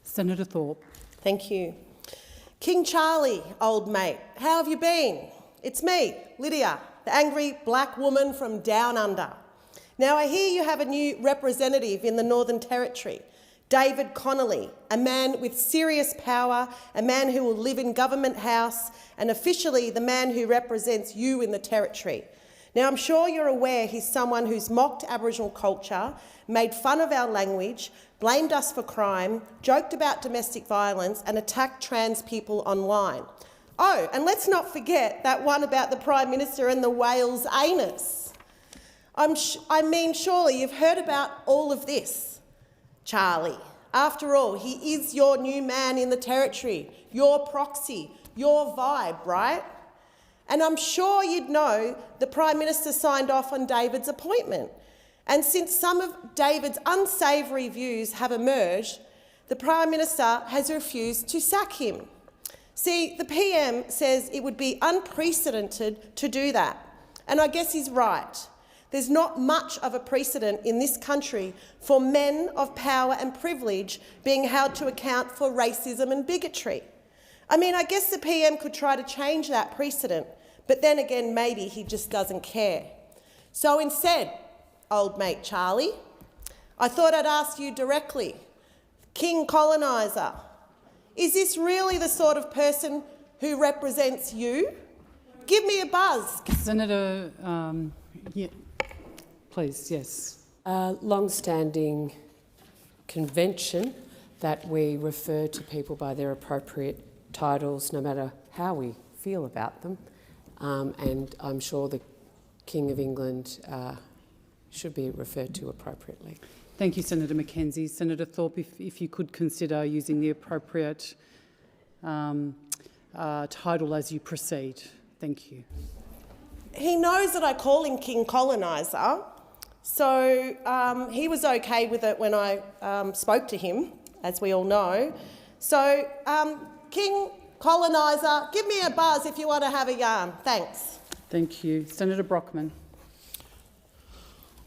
Senator Thorpe. Thank you. King Charlie, old mate, how have you been? It's me, Lydia, the angry black woman from down under. Now I hear you have a new representative in the Northern Territory, David Connolly, a man with serious power, a man who will live in Government House, and officially the man who represents you in the Territory. Now I'm sure you're aware he's someone who's mocked Aboriginal culture, made fun of our language, blamed us for crime, joked about domestic violence and attacked trans people online. Oh, and let's not forget that one about the Prime Minister and the whale's anus. I mean, surely you've heard about all of this, Charlie. After all, he is your new man in the Territory, your proxy, your vibe, right? And I'm sure you'd know the Prime Minister signed off on David's appointment. And since some of David's unsavoury views have emerged, the Prime Minister has refused to sack him. See, the PM says it would be unprecedented to do that. And I guess he's right. There's not much of a precedent in this country for men of power and privilege being held to account for racism and bigotry. I mean, I guess the PM could try to change that precedent, but then again, maybe he just doesn't care. So instead, old mate Charlie, I thought I'd ask you directly, King Coloniser, is this really the sort of person who represents you? Give me a buzz. Senator, yeah, please, yes. Long-standing convention that we refer to people by their appropriate titles, no matter how we feel about them, and I'm sure the King of England should be referred to appropriately. Thank you, Senator Mackenzie. Senator Thorpe, if you could consider using the appropriate title as you proceed. Thank you. He knows that I call him King Coloniser, so he was okay with it when I spoke to him, as we all know. So, King Coloniser, give me a buzz if you want to have a yarn. Thanks. Thank you. Senator Brockman.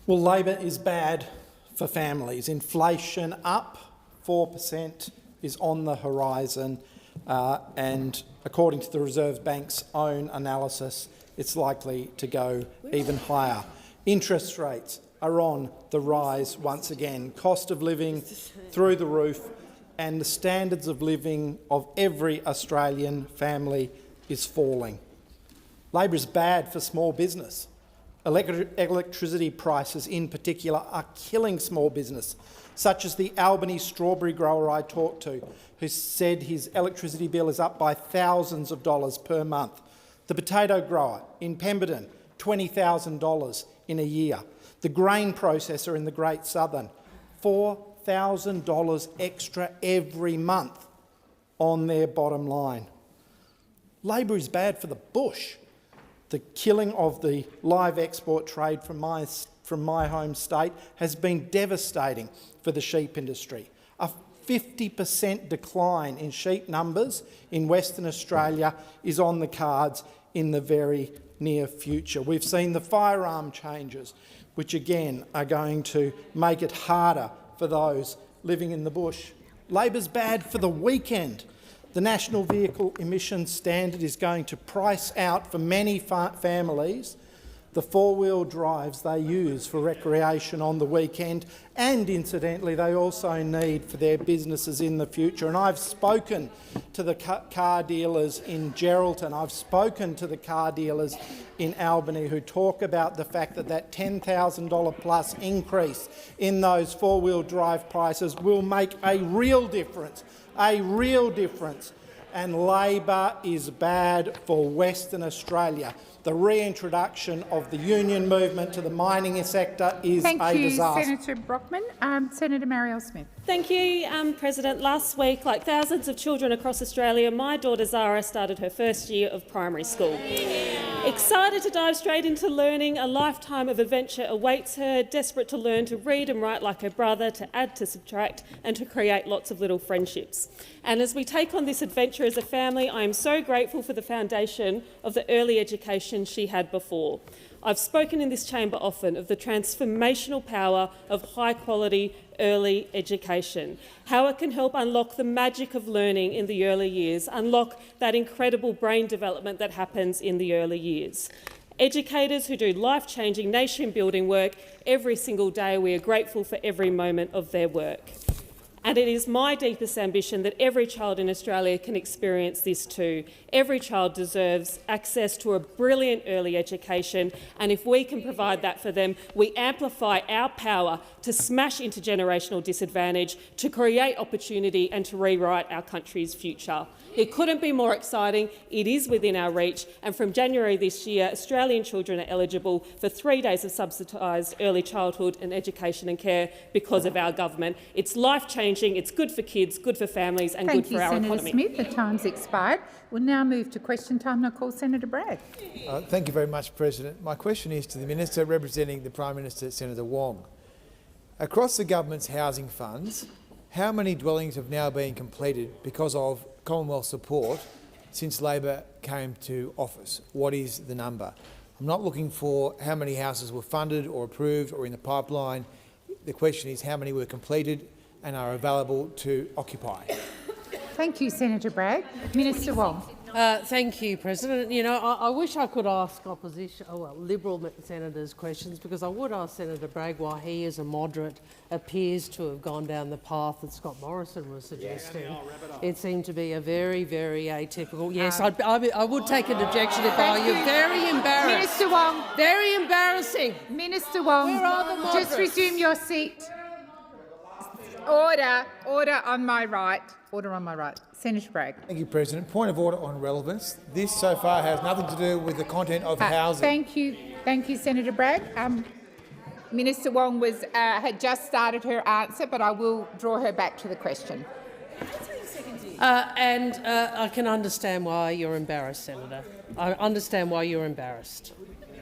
Well, Labor is bad for families. Inflation up 4% is on the horizon, and according to the Reserve Bank's own analysis, it's likely to go even higher. Interest rates are on the rise once again. Cost of living through the roof, and the standards of living of every Australian family is falling. Labor is bad for small business. Electricity prices in particular are killing small business, such as the Albany strawberry grower I talked to, who said his electricity bill is up by thousands of dollars per month. The potato grower in Pemberton, $20,000 in a year. The grain processor in the Great Southern, $4,000 extra every month on their bottom line. Labor is bad for the bush. The killing of the live export trade from my home state has been devastating for the sheep industry. A 50% decline in sheep numbers in Western Australia is on the cards in the very near future. We've seen the firearm changes, which again are going to make it harder for those living in the bush. Labor's bad for the weekend. The National Vehicle Emissions Standard is going to price out for many families the four-wheel drives they use for recreation on the weekend, and incidentally they also need for their businesses in the future. And I've spoken to the car dealers in Geraldton, I've spoken to the car dealers in Albany who talk about the fact that that $10,000 plus increase in those four-wheel drive prices will make a real difference. And Labor is bad for Western Australia. The reintroduction of the union movement to the mining sector is a disaster. Thank you, Senator Brockman. Senator Marielle Smith. Thank you, President. Last week, like thousands of children across Australia, my daughter Zara started her first year of primary school. Excited to dive straight into learning, a lifetime of adventure awaits her, desperate to learn to read and write like her brother, to add, to subtract and to create lots of little friendships. And as we take on this adventure as a family, I am so grateful for the foundation of the early education she had before. I've spoken in this chamber often of the transformational power of high-quality early education, how it can help unlock the magic of learning in the early years, unlock that incredible brain development that happens in the early years. Educators who do life-changing, nation-building work every single day, we are grateful for every moment of their work. And it is my deepest ambition that every child in Australia can experience this too. Every child deserves access to a brilliant early education, and if we can provide that for them, we amplify our power to smash intergenerational disadvantage, to create opportunity and to rewrite our country's future. It couldn't be more exciting. It is within our reach, and from January this year, Australian children are eligible for 3 days of subsidised early childhood and education and care because of our government. It's life-changing, it's good for kids, good for families and good for our economy. Thank you, Senator Smith. The time's expired. We'll now move to question time, and I'll call Senator Bragg. Thank you very much, President. My question is to the Minister representing the Prime Minister, Senator Wong. Across the government's housing funds, how many dwellings have now been completed because of Commonwealth support since Labor came to office? What is the number? I'm not looking for how many houses were funded or approved or in the pipeline. The question is how many were completed and are available to occupy. Thank you, Senator Bragg. Minister Wong. Thank you, President. You know, I wish I could ask Liberal senators questions, because I would ask Senator Bragg why he, as a moderate, appears to have gone down the path that Scott Morrison was suggesting. It seemed to be a very, very atypical. Yes, I would take an objection if I were you. Very embarrassing. Minister Wong. Very embarrassing. Minister Wong, where are the moderates? Just resume your seat. Order. Order on my right. Order on my right. Senator Bragg. Thank you, President. Point of order on relevance. This so far has nothing to do with the content of housing. Thank you, Senator Bragg. Minister Wong had just started her answer, but I will draw her back to the question. I can understand why you're embarrassed, Senator. I understand why you're embarrassed.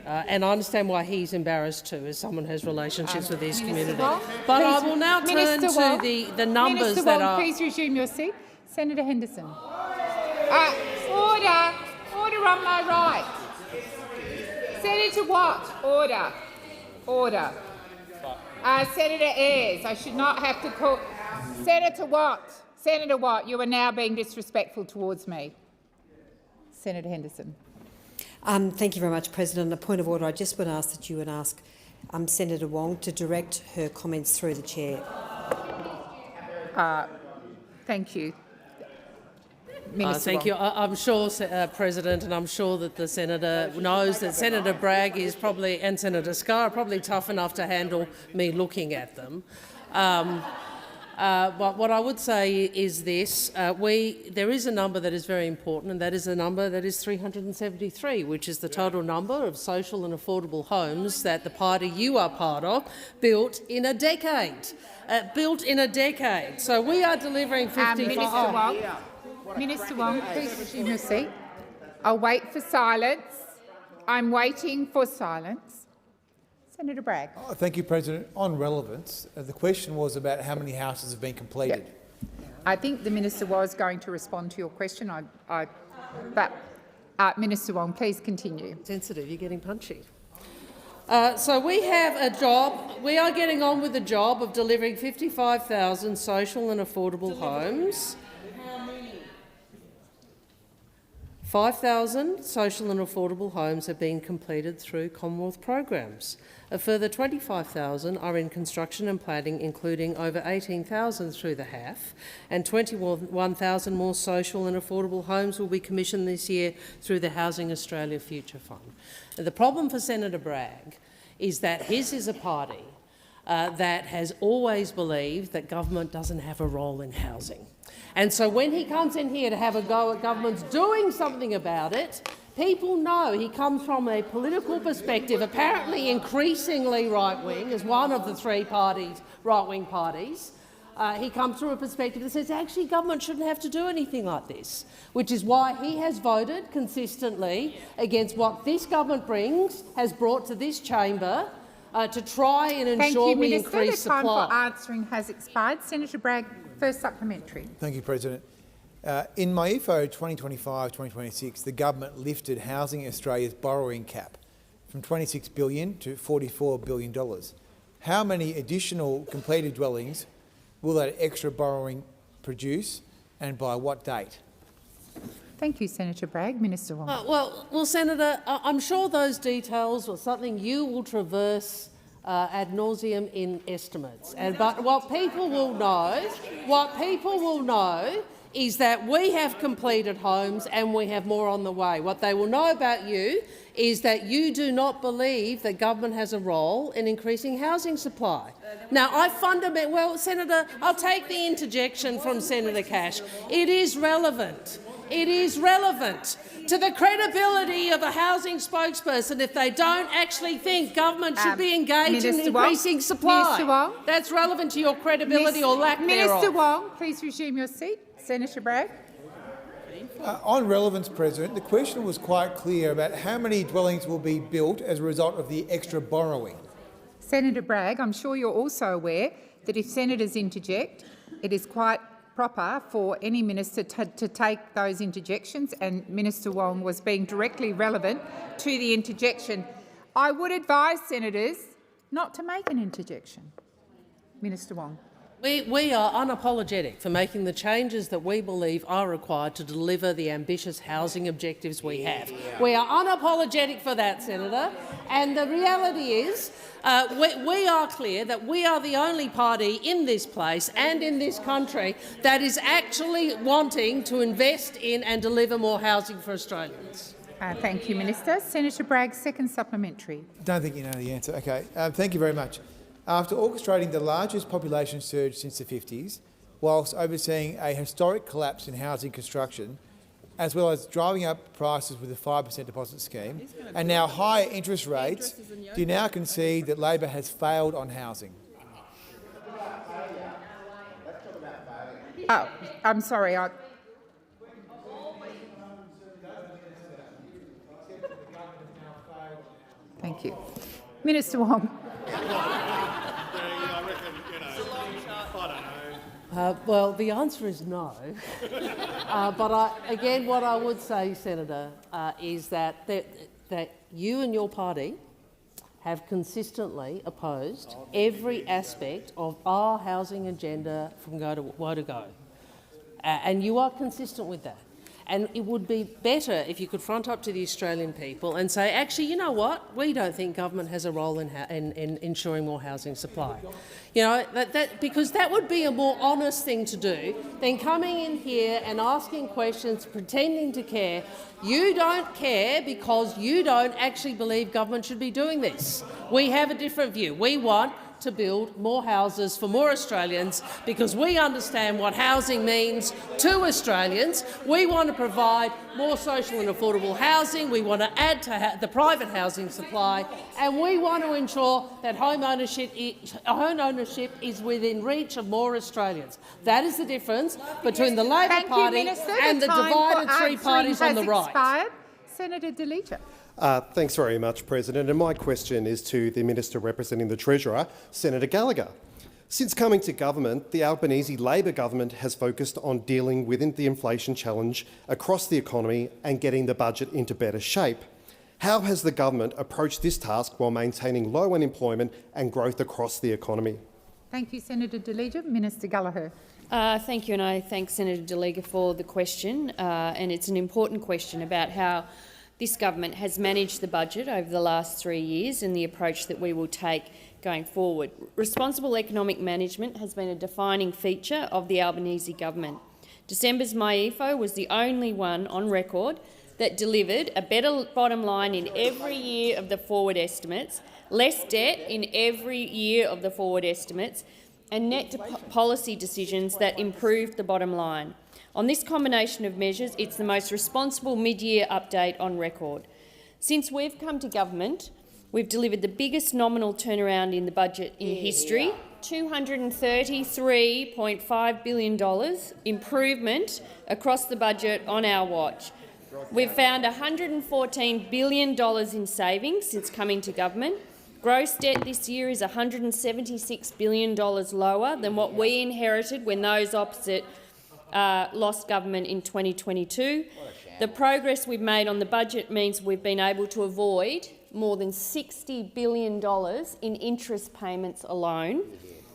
And I understand why he's embarrassed too, as someone who has relationships with his community. Wong, but please, I will now turn to the numbers Minister that Wong, are... please resume your seat. Senator Henderson. Order. Order on my right. Senator Watt. Order. Order. Senator Ayres. I should not have to call... Senator Watt. Senator Watt, you are now being disrespectful towards me. Senator Henderson. Thank you very much, President. A point of order. I just would ask that you would ask Senator Wong to direct her comments through the chair. Thank you. Minister Thank Wong. you. I'm sure, President, and I'm sure that the Senator knows that Senator Bragg is probably, and Senator Scarr are probably tough enough to handle me looking at them. But what I would say is this. There is a number that is very important, and that is a number that is 373, which is the total number of social and affordable homes that the party you are part of built in a decade. So we are delivering 55. Minister Wong, please resume your seat. I'll wait for silence. I'm waiting for silence. Senator Bragg. Oh, thank you, President. On relevance, the question was about how many houses have been completed. Yep. I think the minister was going to respond to your question. Minister Wong, please continue. Sensitive, you're getting punchy. So we have a job. We are getting on with the job of delivering 55,000 social and affordable homes. 5,000 social and affordable homes have been completed through Commonwealth programs. A further 25,000 are in construction and planning, including over 18,000 through the HAF, and 21,000 more social and affordable homes will be commissioned this year through the Housing Australia Future Fund. The problem for Senator Bragg is that his is a party that has always believed that government doesn't have a role in housing. And so when he comes in here to have a go at government's doing something about it, people know he comes from a political perspective, apparently increasingly right-wing, as one of the three parties, right-wing parties. He comes from a perspective that says actually government shouldn't have to do anything like this, which is why he has voted consistently against what this government has brought to this chamber to try and ensure we increase supply. The time for answering has expired. Senator Bragg, first supplementary. Thank you, President. In my IFO 2025-2026, the government lifted Housing Australia's borrowing cap from $26 billion to $44 billion. How many additional completed dwellings will that extra borrowing produce, and by what date? Thank you, Senator Bragg. Minister Wong. Well, Senator, I'm sure those details are something you will traverse ad nauseum in estimates. But what people will know is that we have completed homes and we have more on the way. What they will know about you is that you do not believe that government has a role in increasing housing supply. Now, Senator, I'll take the interjection from Senator Cash. It is relevant. It is relevant to the credibility of a housing spokesperson if they don't actually think government should be engaged in increasing supply. Minister Wong. That's relevant to your credibility or lack thereof. Minister Wong, please resume your seat. Senator Bragg. On relevance, President, the question was quite clear about how many dwellings will be built as a result of the extra borrowing. Senator Bragg, I'm sure you're also aware that if senators interject, it is quite proper for any minister to take those interjections, and Minister Wong was being directly relevant to the interjection. I would advise senators not to make an interjection. Minister Wong. We are unapologetic for making the changes that we believe are required to deliver the ambitious housing objectives we have. We are unapologetic for that, Senator, and the reality is we are clear that we are the only party in this place and in this country that is actually wanting to invest in and deliver more housing for Australians. Thank you, Minister. Senator Bragg, second supplementary. Don't think you know the answer. Okay, thank you very much. After orchestrating the largest population surge since the 50s, whilst overseeing a historic collapse in housing construction, as well as driving up prices with a 5% deposit scheme, and now higher interest rates, do you now concede that Labor has failed on housing? Oh, I'm sorry. Thank you. Minister Wong. Well, the answer is no. But again, what I would say, Senator, is that you and your party have consistently opposed every aspect of our housing agenda from woe to go. And you are consistent with that. And it would be better if you could front up to the Australian people and say, actually, you know what, we don't think government has a role in ensuring more housing supply. You know, because that would be a more honest thing to do than coming in here and asking questions, pretending to care. You don't care because you don't actually believe government should be doing this. We have a different view. We want to build more houses for more Australians because we understand what housing means to Australians. We want to provide more social and affordable housing. We want to add to the private housing supply, and we want to ensure that home ownership is within reach of more Australians. That is the difference between the Labor Party and the divided three parties on the right. Senator Deleger. Thanks very much, President. And my question is to the Minister representing the Treasurer, Senator Gallagher. Since coming to government, the Albanese Labor government has focused on dealing with the inflation challenge across the economy and getting the budget into better shape. How has the government approached this task while maintaining low unemployment and growth across the economy? Thank you, Senator Deleger. Minister Gallagher. Thank you, and I thank Senator Deleger for the question. And it's an important question about how this government has managed the budget over the last 3 years and the approach that we will take going forward. Responsible economic management has been a defining feature of the Albanese government. December's MyEFO was the only one on record that delivered a better bottom line in every year of the forward estimates, less debt in every year of the forward estimates, and net policy decisions that improved the bottom line. On this combination of measures, it's the most responsible mid-year update on record. Since we've come to government, we've delivered the biggest nominal turnaround in the budget in history, $233.5 billion improvement across the budget on our watch. We've found $114 billion in savings since coming to government. Gross debt this year is $176 billion lower than what we inherited when those opposite lost government in 2022. The progress we've made on the budget means we've been able to avoid more than $60 billion in interest payments alone,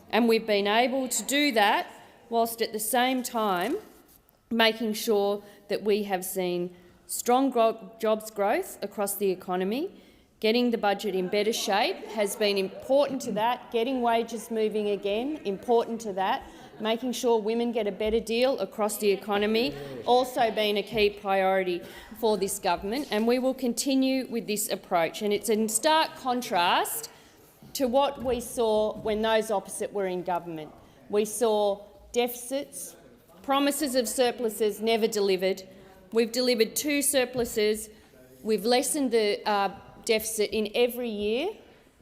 and we've been able to do that whilst at the same time making sure that we have seen strong jobs growth across the economy. Getting the budget in better shape has been important to that. Getting wages moving again, important to that. Making sure women get a better deal across the economy, also been a key priority for this government, and we will continue with this approach. And it's in stark contrast to what we saw when those opposite were in government. We saw deficits, promises of surpluses never delivered. We've delivered 2 surpluses. We've lessened the deficit in every year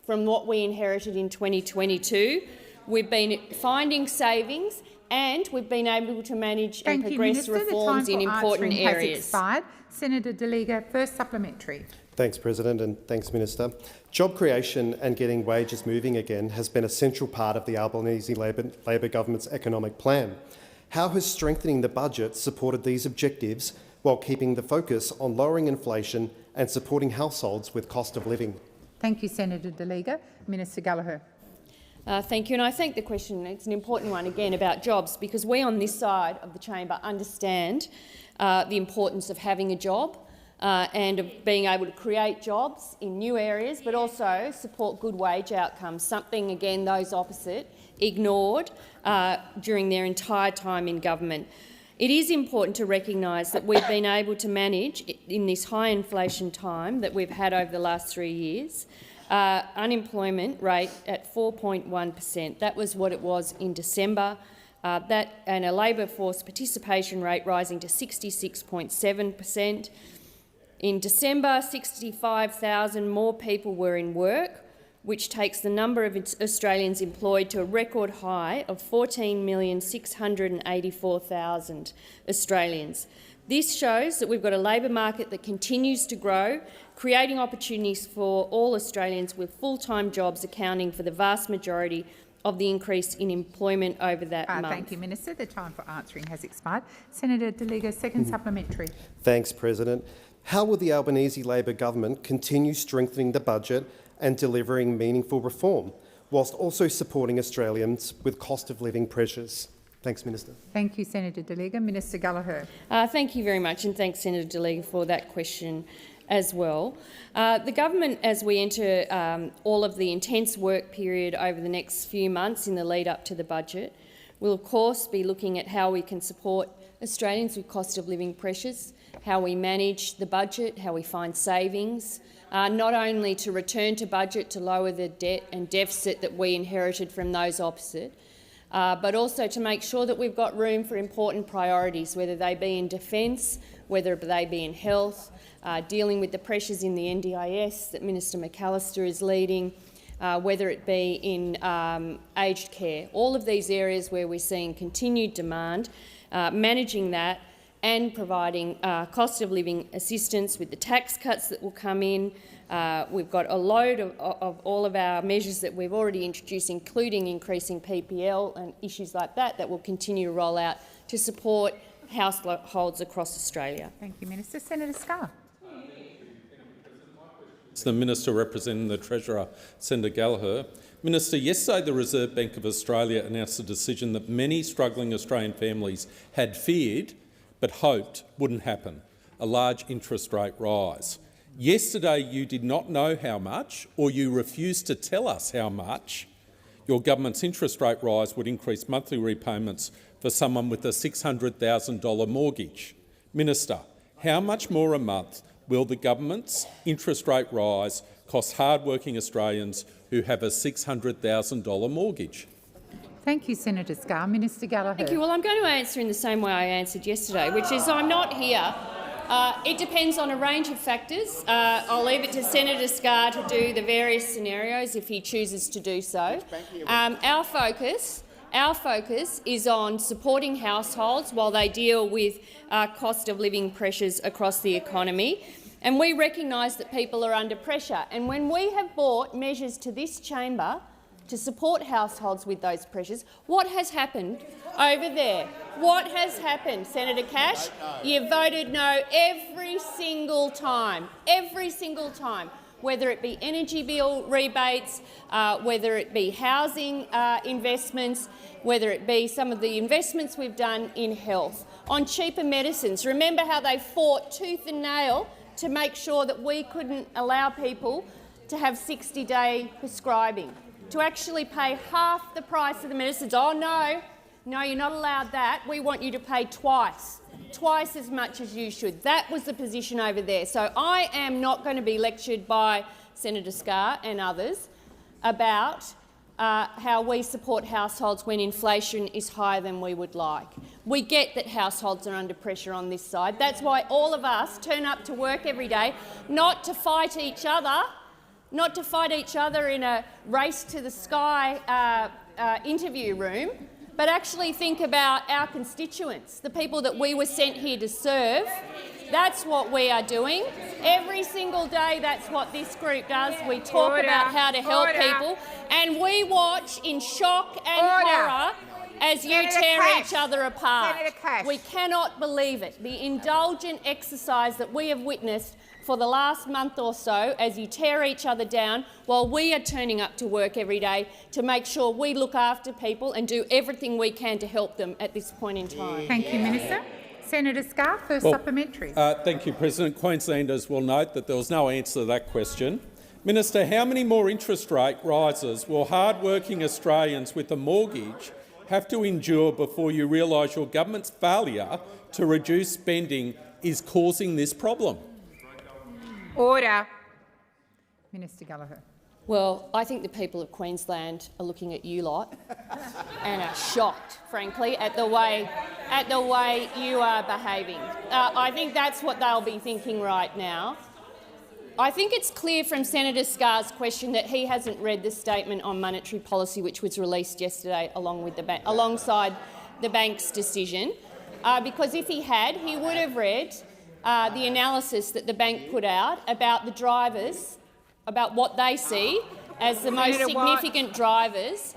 from what we inherited in 2022. We've been finding savings, and we've been able to manage and progress reforms in important areas. Expired. Senator Deleger, first supplementary. Thanks, President, and thanks, Minister. Job creation and getting wages moving again has been a central part of the Albanese Labor government's economic plan. How has strengthening the budget supported these objectives while keeping the focus on lowering inflation and supporting households with cost of living? Thank you, Senator Deleger. Minister Gallagher. Thank you, and I thank the question. It's an important one, again, about jobs, because we on this side of the chamber understand the importance of having a job and of being able to create jobs in new areas, but also support good wage outcomes, something, again, those opposite ignored during their entire time in government. It is important to recognise that we've been able to manage, in this high inflation time that we've had over the last 3 years, unemployment rate at 4.1%. That was what it was in December, and a labour force participation rate rising to 66.7%. In December, 65,000 more people were in work, which takes the number of Australians employed to a record high of 14,684,000 Australians. This shows that we've got a labour market that continues to grow, creating opportunities for all Australians, with full-time jobs accounting for the vast majority of the increase in employment over that month. Thank you, Minister. The time for answering has expired. Senator Deleger, second supplementary. Thanks, President. How will the Albanese Labor government continue strengthening the budget and delivering meaningful reform, whilst also supporting Australians with cost of living pressures? Thanks, Minister. Thank you, Senator Delegar. Minister Gallagher. Thank you very much, and thanks, Senator Delegar, for that question as well. The government, as we enter all of the intense work period over the next few months in the lead up to the budget, will of course be looking at how we can support Australians with cost of living pressures, how we manage the budget, how we find savings, not only to return to budget to lower the debt and deficit that we inherited from those opposite, but also to make sure that we've got room for important priorities, whether they be in defence, whether they be in health, dealing with the pressures in the NDIS that Minister McAllister is leading, whether it be in aged care. All of these areas where we're seeing continued demand, managing that and providing cost of living assistance with the tax cuts that will come in. We've got a load of all of our measures that we've already introduced, including increasing PPL and issues like that, that will continue to roll out to support households across Australia. Thank you, Minister. Senator Scarr. The Minister representing the Treasurer, Senator Gallagher. Minister, yesterday the Reserve Bank of Australia announced a decision that many struggling Australian families had feared but hoped wouldn't happen, a large interest rate rise. Yesterday you did not know how much, or you refused to tell us how much, your government's interest rate rise would increase monthly repayments for someone with a $600,000 mortgage. Minister, how much more a month will the government's interest rate rise cost hard-working Australians who have a $600,000 mortgage? Thank you, Senator Scarr. Minister Gallagher. Thank you. Well, I'm going to answer in the same way I answered yesterday, which is I'm not here. It depends on a range of factors. I'll leave it to Senator Scarr to do the various scenarios if he chooses to do so. Our focus is on supporting households while they deal with cost of living pressures across the economy. And we recognise that people are under pressure. And when we have brought measures to this chamber to support households with those pressures, what has happened over there? What has happened, Senator Cash? You voted no every single time, whether it be energy bill rebates, whether it be housing investments, whether it be some of the investments we've done in health, on cheaper medicines. Remember how they fought tooth and nail to make sure that we couldn't allow people to have 60-day prescribing, to actually pay half the price of the medicines. Oh, no, you're not allowed that. We want you to pay twice as much as you should. That was the position over there. So I am not going to be lectured by Senator Scarr and others about how we support households when inflation is higher than we would like. We get that households are under pressure on this side. That's why all of us turn up to work every day, not to fight each other in a race to the sky interview room, but actually think about our constituents, the people that we were sent here to serve. That's what we are doing. Every single day, that's what this group does. We talk about how to help people, and we watch in shock and horror as you tear each other apart. We cannot believe it. The indulgent exercise that we have witnessed for the last month or so as you tear each other down while we are turning up to work every day to make sure we look after people and do everything we can to help them at this point in time. Thank you, Minister. Senator Scarr, supplementary. Thank you, President. Queenslanders will note that there was no answer to that question. Minister, how many more interest rate rises will hard-working Australians with a mortgage have to endure before you realise your government's failure to reduce spending is causing this problem? Order. Minister Gallagher. Well, I think the people of Queensland are looking at you lot and are shocked, frankly, at the way you are behaving. I think that's what they'll be thinking right now. I think it's clear from Senator Scarr's question that he hasn't read the statement on monetary policy which was released yesterday alongside the bank's decision, because if he had, he would have read the analysis that the bank put out about the drivers, about what they see as the most significant drivers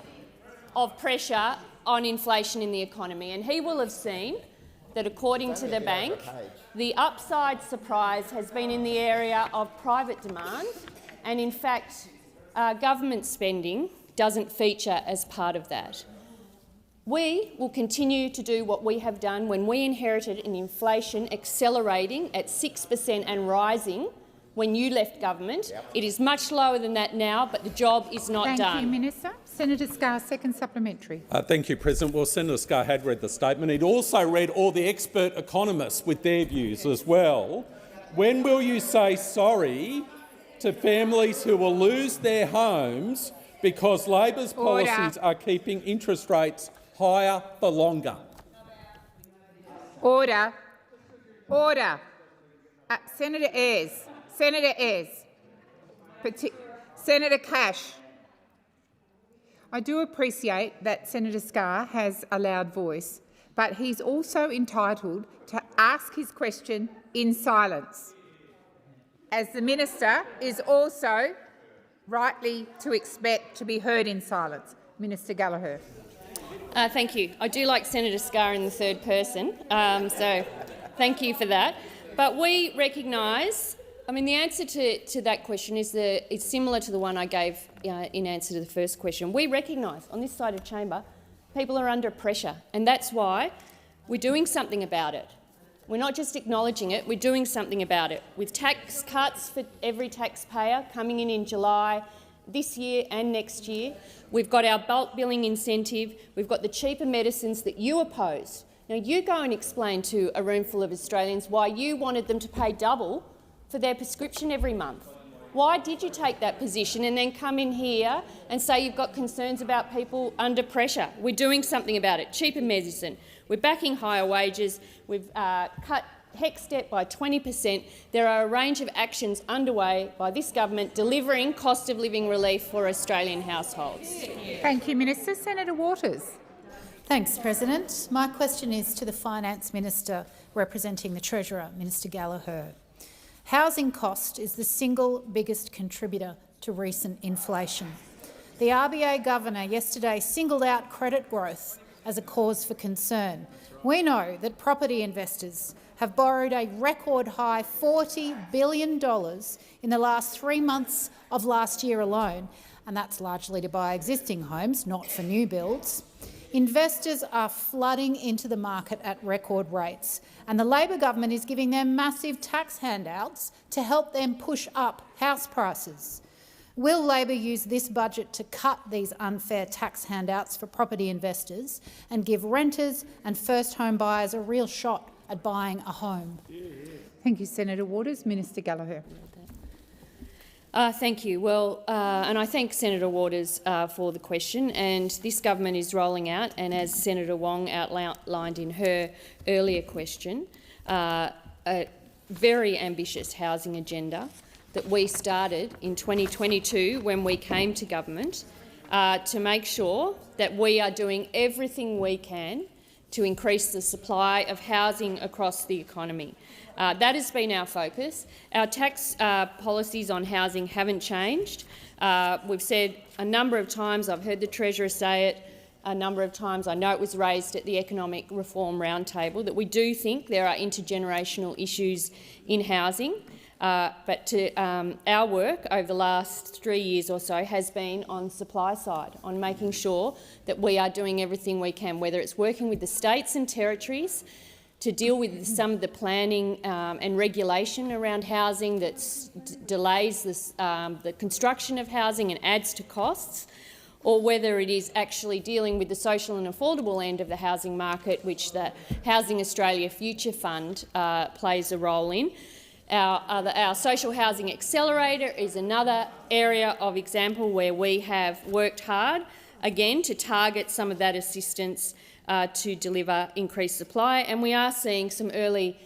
of pressure on inflation in the economy. And he will have seen that, according to the bank, the upside surprise has been in the area of private demand, and in fact government spending doesn't feature as part of that. We will continue to do what we have done when we inherited an inflation accelerating at 6% and rising when you left government. Yep. It is much lower than that now, but the job is not done. Thank you, Minister. Senator Scarr, second supplementary. Thank you, President. Well, Senator Scarr had read the statement. He'd also read all the expert economists with their views as well. When will you say sorry to families who will lose their homes because Labor's policies are keeping interest rates higher for longer? Order. Order. Senator Ayres. Senator Ayres. Senator Cash. I do appreciate that Senator Scarr has a loud voice, but he's also entitled to ask his question in silence, as the minister is also rightly to expect to be heard in silence. Minister Gallagher. Thank you. I do like Senator Scarr in the third person, so thank you for that. But we recognise, I mean, the answer to that question is similar to the one I gave in answer to the first question. We recognise on this side of the chamber people are under pressure, and that's why we're doing something about it. We're not just acknowledging it, we're doing something about it. With tax cuts for every taxpayer coming in July this year and next year, we've got our bulk billing incentive, we've got the cheaper medicines that you opposed. Now, you go and explain to a room full of Australians why you wanted them to pay double for their prescription every month. Why did you take that position and then come in here and say you've got concerns about people under pressure? We're doing something about it. Cheaper medicine. We're backing higher wages. We've cut HECS debt by 20%. There are a range of actions underway by this government delivering cost of living relief for Australian households. Thank you, Minister. Senator Waters. Thanks, President. My question is to the Finance Minister representing the Treasurer, Minister Gallagher. Housing cost is the single biggest contributor to recent inflation. The RBA Governor yesterday singled out credit growth as a cause for concern. We know that property investors have borrowed a record high $40 billion in the last 3 months of last year alone, and that's largely to buy existing homes, not for new builds. Investors are flooding into the market at record rates, and the Labor government is giving them massive tax handouts to help them push up house prices. Will Labor use this budget to cut these unfair tax handouts for property investors and give renters and first home buyers a real shot at buying a home? Thank you, Senator Waters. Minister Gallagher. Thank you. Well, and I thank Senator Waters for the question. And this government is rolling out, and as Senator Wong outlined in her earlier question, a very ambitious housing agenda that we started in 2022 when we came to government to make sure that we are doing everything we can to increase the supply of housing across the economy. That has been our focus. Our tax policies on housing haven't changed. We've said a number of times, I've heard the Treasurer say it a number of times, I know it was raised at the Economic Reform Roundtable, that we do think there are intergenerational issues in housing. But our work over the last 3 years or so has been on supply side, on making sure that we are doing everything we can, whether it's working with the states and territories to deal with some of the planning and regulation around housing that delays the construction of housing and adds to costs, or whether it is actually dealing with the social and affordable end of the housing market, which the Housing Australia Future Fund plays a role in. Our Social Housing Accelerator is another area of example where we have worked hard, again, to target some of that assistance to deliver increased supply, and we are seeing some early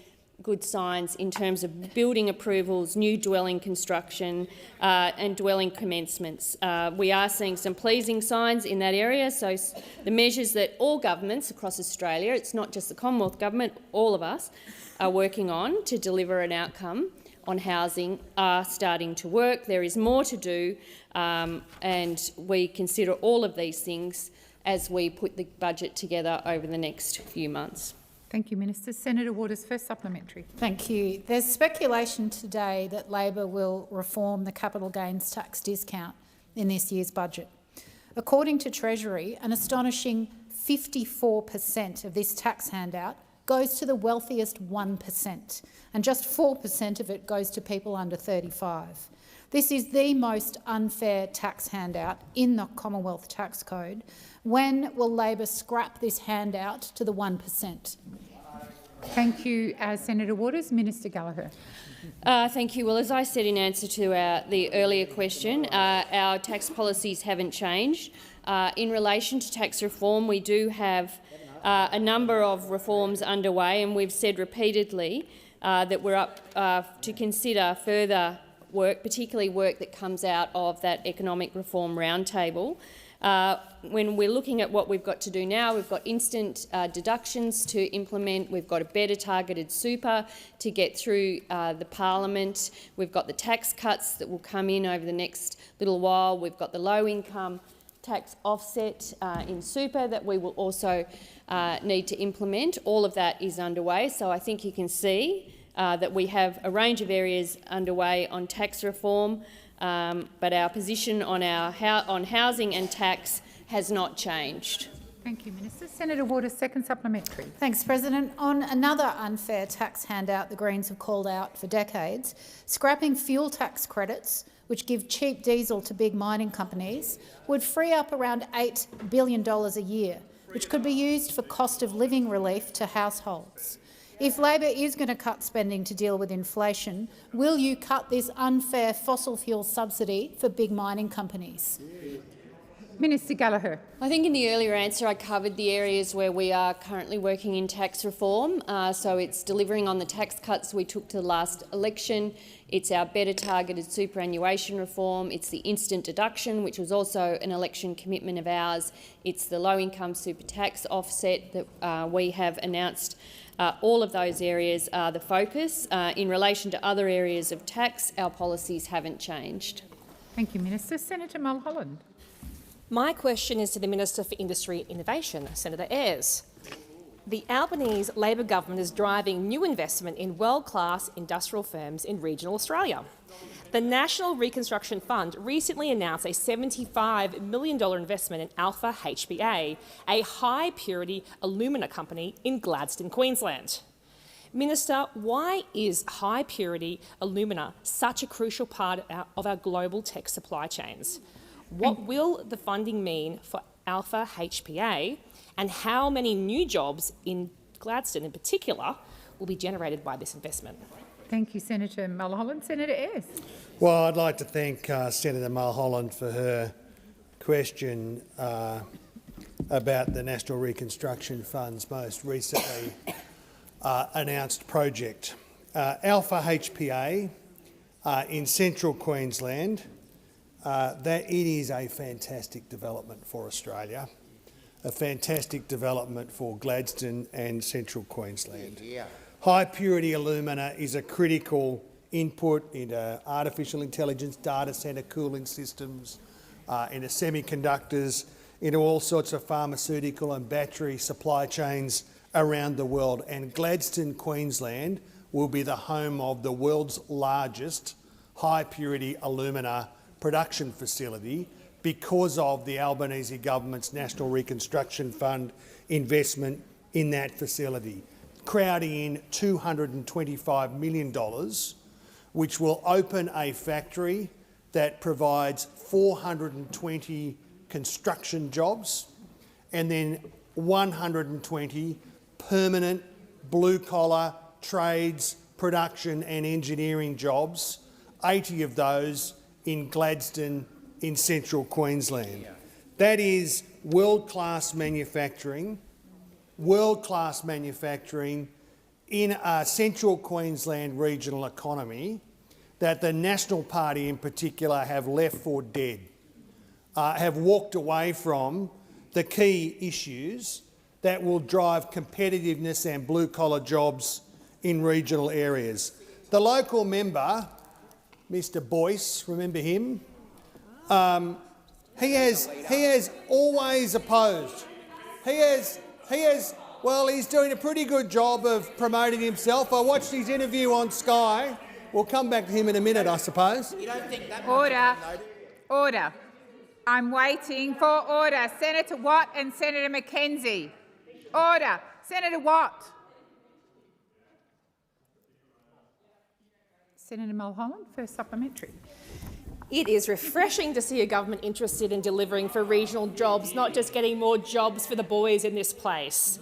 good signs in terms of building approvals, new dwelling construction and dwelling commencements. We are seeing some pleasing signs in that area, so the measures that all governments across Australia, it's not just the Commonwealth Government, all of us, are working on to deliver an outcome on housing are starting to work. There is more to do, and we consider all of these things as we put the budget together over the next few months. Thank you, Minister. Senator Waters, first supplementary. Thank you. There's speculation today that Labor will reform the capital gains tax discount in this year's budget. According to Treasury, an astonishing 54% of this tax handout goes to the wealthiest 1%, and just 4% of it goes to people under 35. This is the most unfair tax handout in the Commonwealth Tax Code. When will Labor scrap this handout to the 1%? Thank you, Senator Waters. Minister Gallagher. Thank you. Well, as I said in answer to the earlier question, our tax policies haven't changed. In relation to tax reform, we do have a number of reforms underway, and we've said repeatedly that we're up to consider further work, particularly work that comes out of that economic reform roundtable. When we're looking at what we've got to do now, we've got instant deductions to implement, we've got a better targeted super to get through the parliament, we've got the tax cuts that will come in over the next little while, we've got the low-income tax offset in super that we will also need to implement. All of that is underway, so I think you can see that we have a range of areas underway on tax reform, but our position on housing and tax has not changed. Thank you, Minister. Senator Waters, second supplementary. Thanks, President. On another unfair tax handout the Greens have called out for decades, scrapping fuel tax credits, which give cheap diesel to big mining companies, would free up around $8 billion a year, which could be used for cost of living relief to households. If Labor is going to cut spending to deal with inflation, will you cut this unfair fossil fuel subsidy for big mining companies? Minister Gallagher. I think in the earlier answer I covered the areas where we are currently working in tax reform. So it's delivering on the tax cuts we took to the last election. It's our better targeted superannuation reform. It's the instant deduction, which was also an election commitment of ours. It's the low-income super tax offset that we have announced. All of those areas are the focus. In relation to other areas of tax, our policies haven't changed. Thank you, Minister. Senator Mulholland. My question is to the Minister for Industry and Innovation, Senator Ayres. The Albanese Labor government is driving new investment in world-class industrial firms in regional Australia. The National Reconstruction Fund recently announced a $75 million investment in Alpha HPA, a high-purity alumina company in Gladstone, Queensland. Minister, why is high-purity alumina such a crucial part of our global tech supply chains? What will the funding mean for Alpha HPA, and how many new jobs in Gladstone in particular will be generated by this investment? Thank you, Senator Mulholland. Senator Ayres. Well, I'd like to thank Senator Mulholland for her question about the National Reconstruction Fund's most recently announced project. Alpha HPA in central Queensland, that it is a fantastic development for Australia, a fantastic development for Gladstone and central Queensland. High-purity alumina is a critical input into artificial intelligence, data centre cooling systems, into semiconductors, into all sorts of pharmaceutical and battery supply chains around the world. And Gladstone, Queensland will be the home of the world's largest high-purity alumina production facility because of the Albanese government's National Reconstruction Fund investment in that facility, crowding in $225 million, which will open a factory that provides 420 construction jobs and then 120 permanent blue-collar trades, production and engineering jobs, 80 of those in Gladstone in central Queensland. That is world-class manufacturing in a central Queensland regional economy that the National Party in particular have left for dead, have walked away from the key issues that will drive competitiveness and blue-collar jobs in regional areas. The local member, Mr Boyce, remember him? He has always opposed. Well, he's doing a pretty good job of promoting himself. I watched his interview on Sky. We'll come back to him in a minute, I suppose. Order. Order. I'm waiting for order. Senator Watt and Senator Mackenzie. Order. Senator Watt. Senator Mulholland, first supplementary. It is refreshing to see a government interested in delivering for regional jobs, not just getting more jobs for the boys in this place.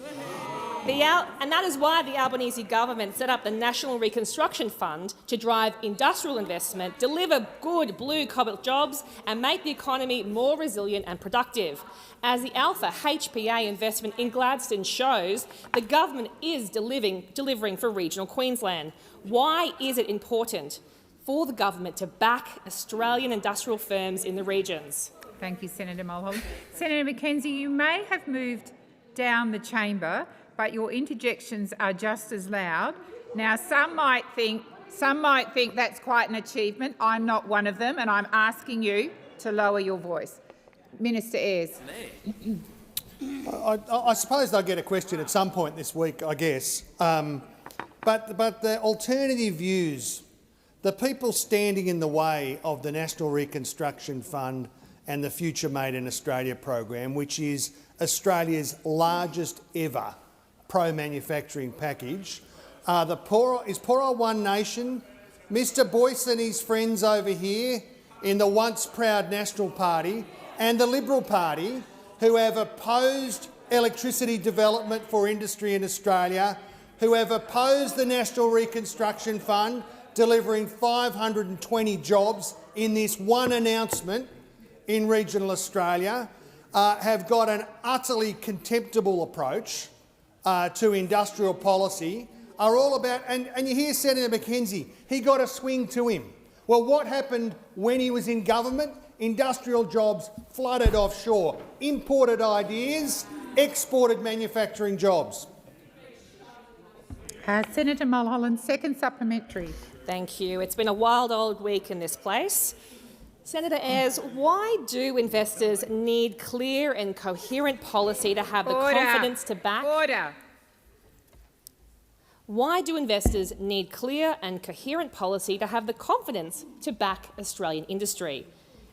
And that is why the Albanese government set up the National Reconstruction Fund to drive industrial investment, deliver good blue-collar jobs and make the economy more resilient and productive. As the Alpha HPA investment in Gladstone shows, the government is delivering for regional Queensland. Why is it important for the government to back Australian industrial firms in the regions? Thank you, Senator Mulholland. Senator Mackenzie, you may have moved down the chamber, but your interjections are just as loud. Now, some might think that's quite an achievement. I'm not one of them, and I'm asking you to lower your voice. Minister Ayres. I suppose they'll get a question at some point this week, I guess. But the alternative views, the people standing in the way of the National Reconstruction Fund and the Future Made in Australia program, which is Australia's largest ever pro-manufacturing package, is poor old One Nation, Mr Boyce and his friends over here in the once proud National Party and the Liberal Party, who have opposed electricity development for industry in Australia, who have opposed the National Reconstruction Fund, delivering 520 jobs in this one announcement in regional Australia, have got an utterly contemptible approach to industrial policy, are all about, and you hear Senator Mackenzie, he got a swing to him. Well, what happened when he was in government? Industrial jobs flooded offshore, imported ideas, exported manufacturing jobs. Senator Mulholland, second supplementary. Thank you. It's been a wild old week in this place. Senator Ayres, why do investors need clear and coherent policy to have the confidence to back? Order. Why do investors need clear and coherent policy to have the confidence to back Australian industry?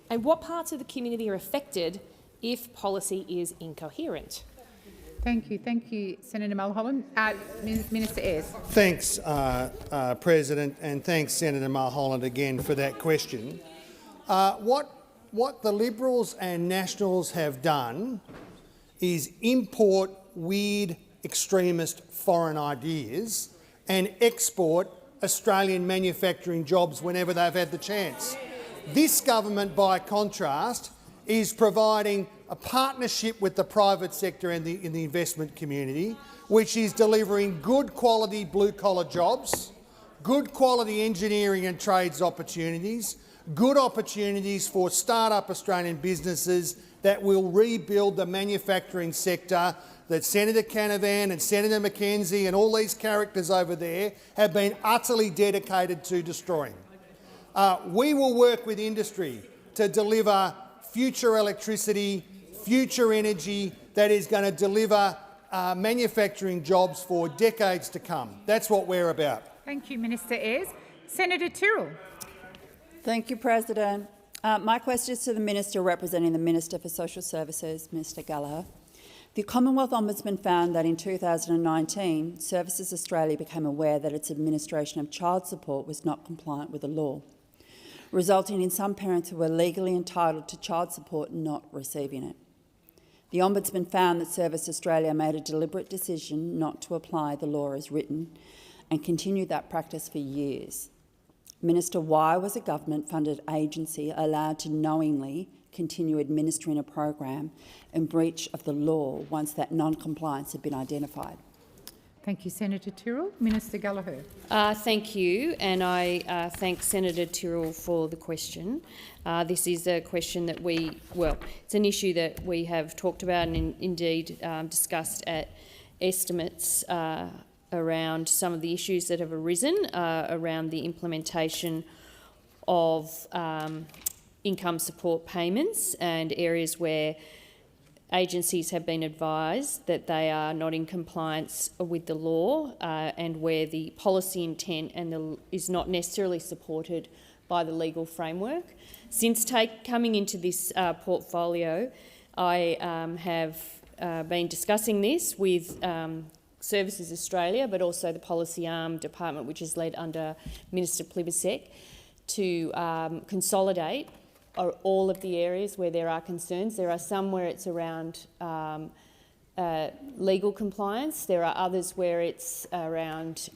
And what parts of the community are affected if policy is incoherent? Thank you, Senator Mulholland. Minister Ayres. Thanks, President, and thanks, Senator Mulholland, again for that question. What the Liberals and Nationals have done is import weird extremist foreign ideas and export Australian manufacturing jobs whenever they've had the chance. This government, by contrast, is providing a partnership with the private sector and in the investment community, which is delivering good quality blue-collar jobs, good quality engineering and trades opportunities, good opportunities for start-up Australian businesses that will rebuild the manufacturing sector that Senator Canavan and Senator Mackenzie and all these characters over there have been utterly dedicated to destroying. We will work with industry to deliver future electricity, future energy that is going to deliver manufacturing jobs for decades to come. That's what we're about. Thank you, Minister Ayres. Senator Tyrrell. Thank you, President. My question is to the Minister representing the Minister for Social Services, Mr Gallagher. The Commonwealth Ombudsman found that in 2019, Services Australia became aware that its administration of child support was not compliant with the law, resulting in some parents who were legally entitled to child support not receiving it. The Ombudsman found that Service Australia made a deliberate decision not to apply the law as written and continued that practice for years. Minister, why was a government-funded agency allowed to knowingly continue administering a program in breach of the law once that non-compliance had been identified? Thank you, Senator Tyrrell. Minister Gallagher. Thank you, and I thank Senator Tyrrell for the question. This is a question that it's an issue that we have talked about and indeed discussed at estimates around some of the issues that have arisen around the implementation of income support payments and areas where agencies have been advised that they are not in compliance with the law and where the policy intent is not necessarily supported by the legal framework. Since coming into this portfolio, I have been discussing this with Services Australia, but also the Policy Arm Department, which is led under Minister Plibersek, to consolidate all of the areas where there are concerns. There are some where it's around legal compliance. There are others where it's around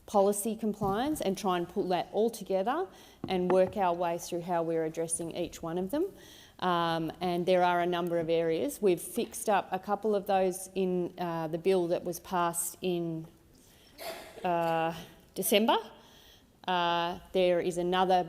policy compliance, and try and pull that all together and work our way through how we're addressing each one of them. And there are a number of areas. We've fixed up a couple of those in the bill that was passed in December. There is another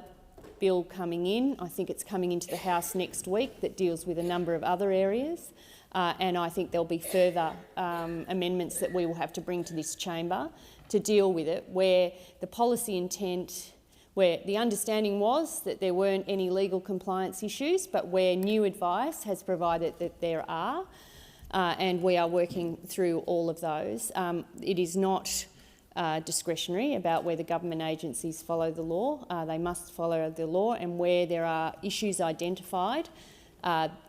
bill coming in, I think it's coming into the House next week, that deals with a number of other areas. And I think there'll be further amendments that we will have to bring to this chamber to deal with it, where the policy intent, where the understanding was that there weren't any legal compliance issues, but where new advice has provided that there are, and we are working through all of those. It is not discretionary about whether government agencies follow the law. They must follow the law, and where there are issues identified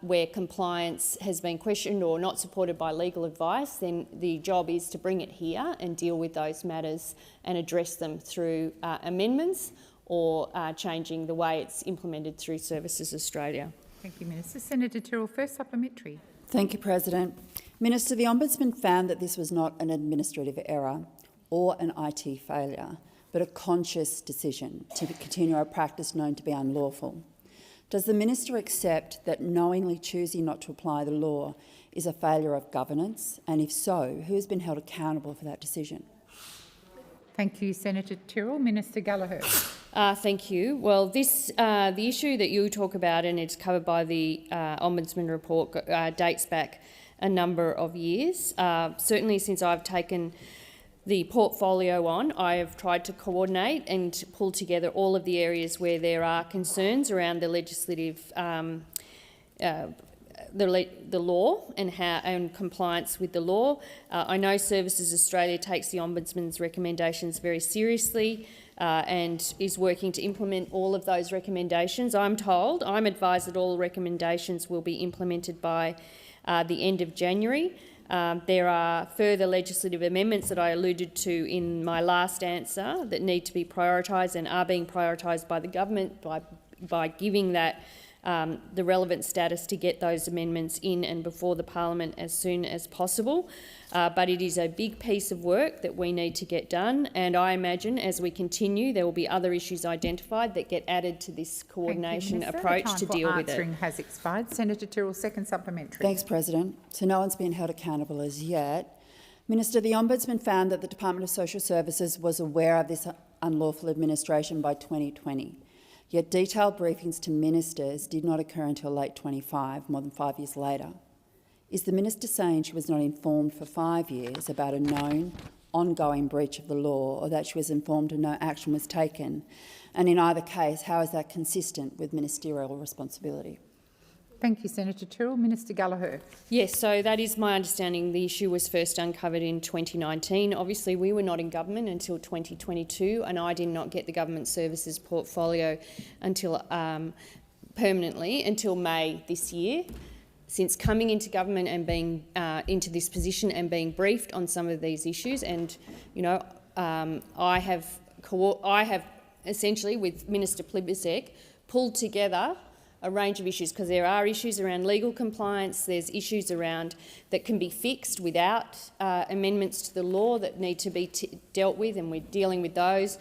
where compliance has been questioned or not supported by legal advice, then the job is to bring it here and deal with those matters and address them through amendments or changing the way it's implemented through Services Australia. Thank you, Minister. Senator Tyrrell, first supplementary. Thank you, President. Minister, the Ombudsman found that this was not an administrative error or an IT failure, but a conscious decision to continue a practice known to be unlawful. Does the Minister accept that knowingly choosing not to apply the law is a failure of governance? And if so, who has been held accountable for that decision? Thank you, Senator Tyrrell. Minister Gallagher. Thank you. Well, the issue that you talk about, and it's covered by the Ombudsman report, dates back a number of years. Certainly since I've taken the portfolio on, I have tried to coordinate and pull together all of the areas where there are concerns around the legislative, the law and compliance with the law. I know Services Australia takes the Ombudsman's recommendations very seriously and is working to implement all of those recommendations. I'm advised that all recommendations will be implemented by the end of January. There are further legislative amendments that I alluded to in my last answer that need to be prioritised and are being prioritised by the government by giving that the relevant status to get those amendments in and before the Parliament as soon as possible. But it is a big piece of work that we need to get done, and I imagine as we continue there will be other issues identified that get added to this coordination approach to deal with it. Answering has expired. Senator Tyrrell, second supplementary. Thanks, President. So no one's been held accountable as yet. Minister, the Ombudsman found that the Department of Social Services was aware of this unlawful administration by 2020. Yet detailed briefings to ministers did not occur until late 25, more than 5 years later. Is the minister saying she was not informed for 5 years about a known, ongoing breach of the law, or that she was informed and no action was taken? And in either case, how is that consistent with ministerial responsibility? Thank you, Senator Tyrrell. Minister Gallagher. Yes, so that is my understanding. The issue was first uncovered in 2019. Obviously, we were not in government until 2022, and I did not get the government services portfolio until permanently until May this year. Since coming into government and being into this position and being briefed on some of these issues, and I have essentially, with Minister Plibersek, pulled together a range of issues, because there are issues around legal compliance, there's issues around that can be fixed without amendments to the law that need to be dealt with, and we're dealing with those.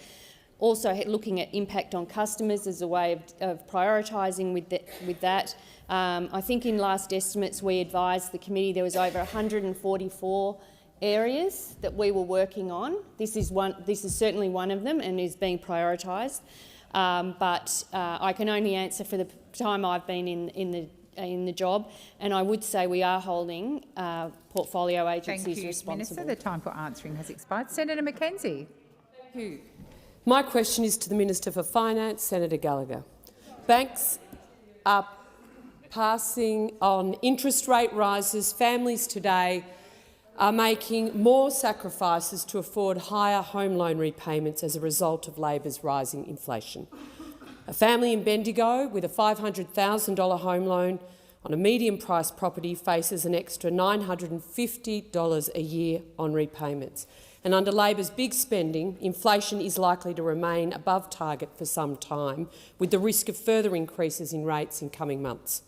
Also looking at impact on customers as a way of prioritising with that. I think in last estimates we advised the committee there was over 144 areas that we were working on. This is certainly one of them and is being prioritised. But I can only answer for the time I've been in the job, and I would say we are holding portfolio agencies responsible. Minister, the time for answering has expired. Senator Mackenzie. Thank you. My question is to the Minister for Finance, Senator Gallagher. Banks are passing on interest rate rises. Families today are making more sacrifices to afford higher home loan repayments as a result of Labor's rising inflation. A family in Bendigo with a $500,000 home loan on a medium-priced property faces an extra $950 a year on repayments. And under Labor's big spending, inflation is likely to remain above target for some time, with the risk of further increases in rates in coming months.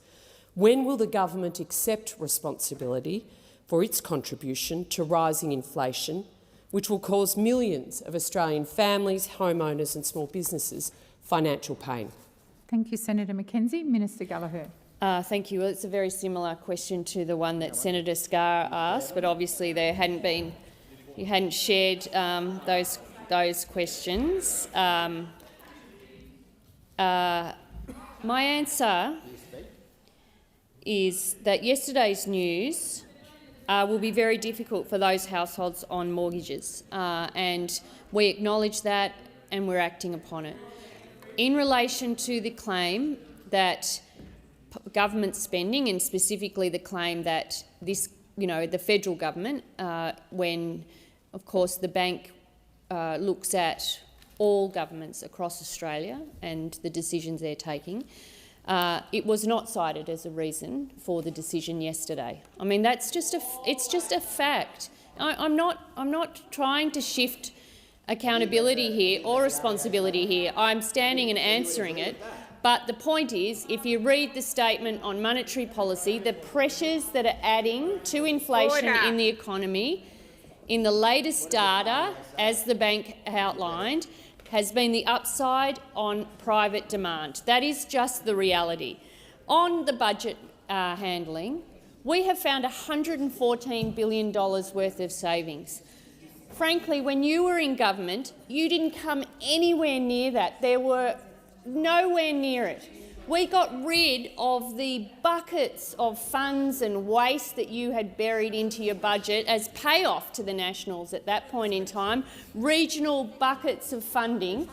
When will the government accept responsibility for its contribution to rising inflation, which will cause millions of Australian families, homeowners and small businesses financial pain? Thank you, Senator Mackenzie. Minister Gallagher. Thank you. Well, it's a very similar question to the one that Senator Scarr asked, but obviously there you hadn't shared those questions. My answer is that yesterday's news will be very difficult for those households on mortgages, and we acknowledge that and we're acting upon it. In relation to the claim that government spending, and specifically the claim that this, the federal government, when of course the bank looks at all governments across Australia and the decisions they're taking, it was not cited as a reason for the decision yesterday. I mean, it's just a fact. I'm not trying to shift accountability here or responsibility here. I'm standing and answering it. But the point is, if you read the statement on monetary policy, the pressures that are adding to inflation in the economy in the latest data, as the bank outlined, has been the upside on private demand. That is just the reality. On the budget handling, we have found $114 billion worth of savings. Frankly, when you were in government, you didn't come anywhere near that. There were nowhere near it. We got rid of the buckets of funds and waste that you had buried into your budget as payoff to the Nationals at that point in time, regional buckets of funding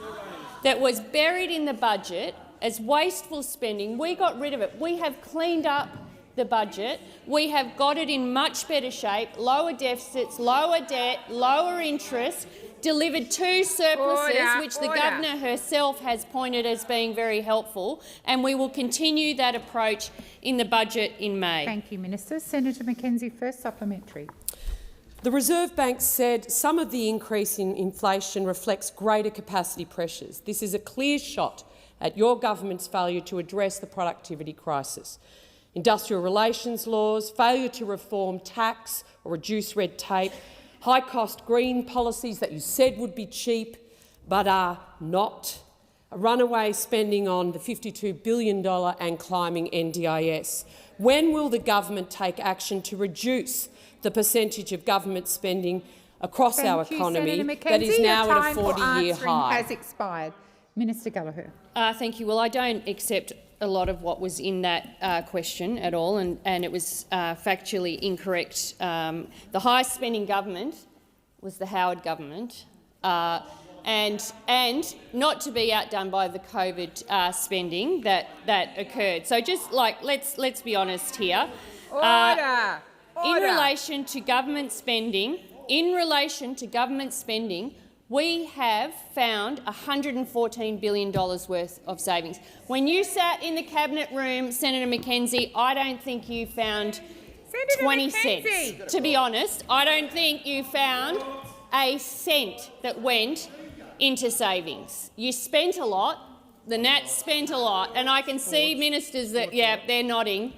that was buried in the budget as wasteful spending. We got rid of it. We have cleaned up the budget. We have got it in much better shape, lower deficits, lower debt, lower interest, delivered 2 surpluses, which the Governor herself has pointed as being very helpful, and we will continue that approach in the budget in May. Thank you, Minister. Senator Mackenzie, first supplementary. The Reserve Bank said some of the increase in inflation reflects greater capacity pressures. This is a clear shot at your government's failure to address the productivity crisis. Industrial relations laws, failure to reform tax or reduce red tape, high-cost green policies that you said would be cheap but are not, a runaway spending on the $52 billion and climbing NDIS. When will the government take action to reduce the percentage of government spending across our economy that is now at a 40-year high? Has expired. Minister Gallagher. Thank you. Well, I don't accept a lot of what was in that question at all, and it was factually incorrect. The highest spending government was the Howard government, and not to be outdone by the COVID spending that occurred. So just let's be honest here. Order. In relation to government spending, we have found $114 billion worth of savings. When you sat in the cabinet room, Senator Mackenzie, I don't think you found 20 cents. To be honest, I don't think you found a cent that went into savings. You spent a lot. The Nats spent a lot, and I can see ministers that, yeah, they're nodding.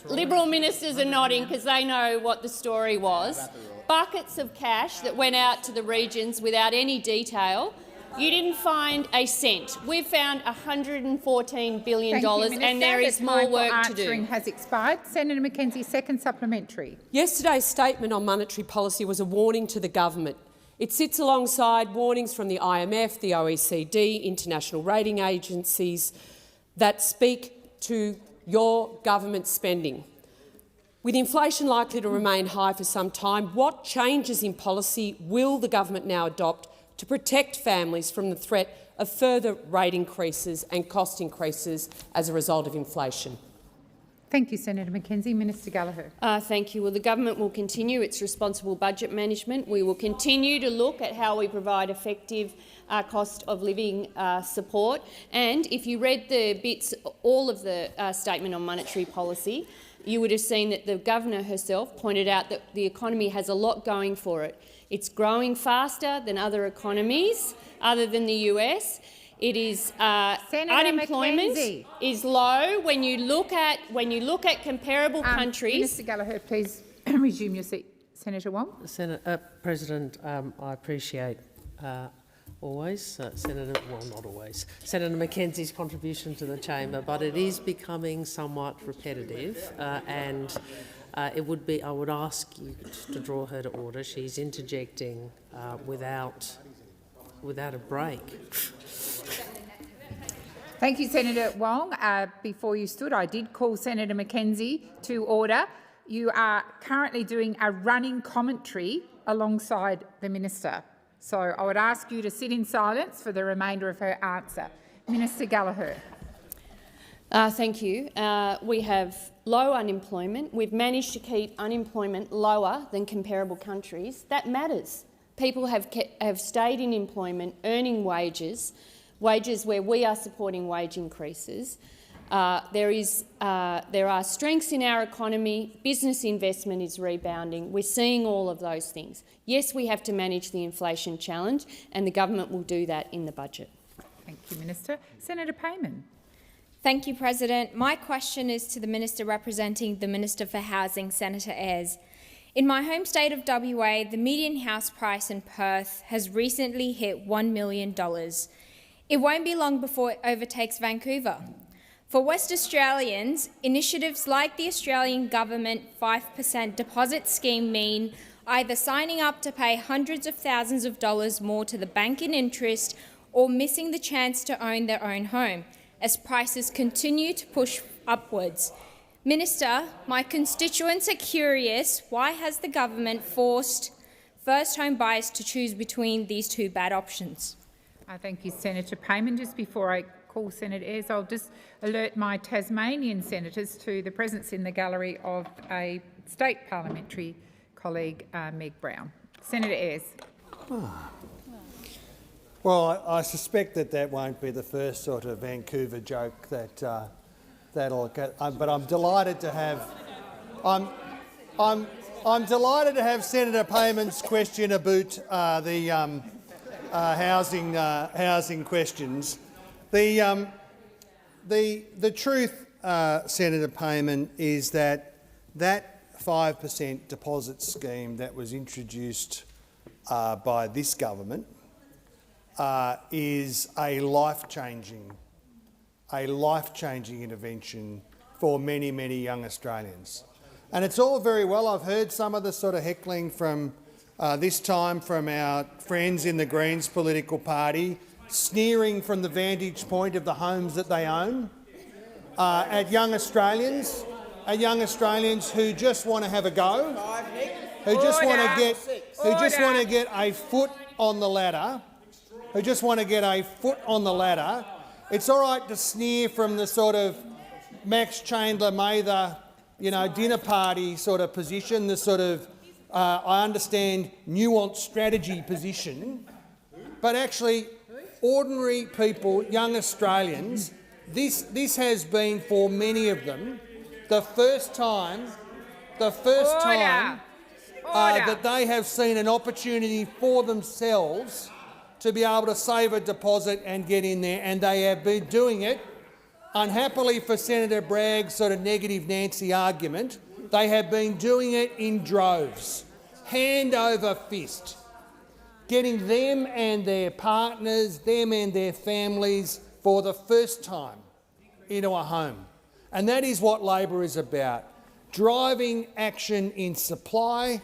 Liberal ministers are nodding because they know what the story was. Buckets of cash that went out to the regions without any detail. You didn't find a cent. We've found $114 billion, and there is more work to do. Has expired. Senator Mackenzie, second supplementary. Yesterday's statement on monetary policy was a warning to the government. It sits alongside warnings from the IMF, the OECD, international rating agencies that speak to your government spending. With inflation likely to remain high for some time, what changes in policy will the government now adopt to protect families from the threat of further rate increases and cost increases as a result of inflation? Thank you, Senator Mackenzie. Minister Gallagher. Thank you. Well, the government will continue its responsible budget management. We will continue to look at how we provide effective cost of living support. And if you read the bits, all of the statement on monetary policy, you would have seen that the Governor herself pointed out that the economy has a lot going for it. It's growing faster than other economies, other than the US. It is unemployment McKenzie. is low when you look at comparable countries. Minister Gallagher, please resume your seat. Senator Wong. President, I appreciate Senator Mackenzie's contribution to the chamber, but it is becoming somewhat repetitive, and it would be. I would ask you to draw her to order. She's interjecting without a break. Thank you, Senator Wong. Before you stood, I did call Senator Mackenzie to order. You are currently doing a running commentary alongside the minister. So I would ask you to sit in silence for the remainder of her answer. Minister Gallagher. Thank you. We have low unemployment. We've managed to keep unemployment lower than comparable countries. That matters. People have stayed in employment, earning wages where we are supporting wage increases. There are strengths in our economy. Business investment is rebounding. We're seeing all of those things. Yes, we have to manage the inflation challenge, and the government will do that in the budget. Thank you, Minister. Senator Payman. Thank you, President. My question is to the Minister representing the Minister for Housing, Senator Ayres. In my home state of WA, the median house price in Perth has recently hit $1 million. It won't be long before it overtakes Vancouver. For West Australians, initiatives like the Australian Government 5% deposit scheme mean either signing up to pay hundreds of thousands of dollars more to the bank in interest or missing the chance to own their own home as prices continue to push upwards. Minister, my constituents are curious, why has the government forced first home buyers to choose between these two bad options? Thank you, Senator Payman. Just before I call Senator Ayres, I'll just alert my Tasmanian senators to the presence in the gallery of a state parliamentary colleague, Meg Brown. Senator Ayres. Well, I suspect that won't be the first sort of Vancouver joke that'll get. But I'm delighted to have. I'm delighted to have Senator Payman's question about the housing questions. The truth, Senator Payman, is that 5% deposit scheme that was introduced by this government is a life-changing intervention for many, many young Australians. And it's all very well. I've heard some of the sort of heckling from this time from our friends in the Greens political party, sneering from the vantage point of the homes that they own at young Australians who just want to have a go, who just want to get a foot on the ladder, It's all right to sneer from the sort of Max Chandler Mather, dinner party sort of position, the sort of I understand nuanced strategy position, but actually ordinary people, young Australians, this has been for many of them the first time that they have seen an opportunity for themselves to be able to save a deposit and get in there, and they have been doing it. Unhappily for Senator Bragg's sort of negative Nancy argument, they have been doing it in droves, hand over fist, getting them and their partners, them and their families for the first time into a home. And that is what Labor is about, driving action in supply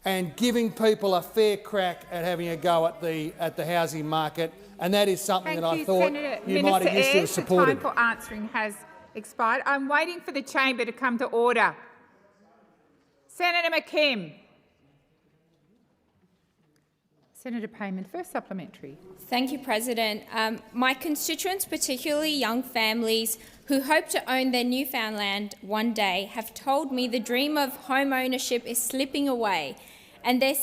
and giving people a fair crack at having a go at the housing market. And that is something I thought you might have used to have supported. The time for answering has expired. I'm waiting for the chamber to come to order. Senator McKim. Senator Payman, first supplementary. Thank you, President. My constituents, particularly young families who hope to own their newfound land one day have told me the dream of home ownership is slipping away, and they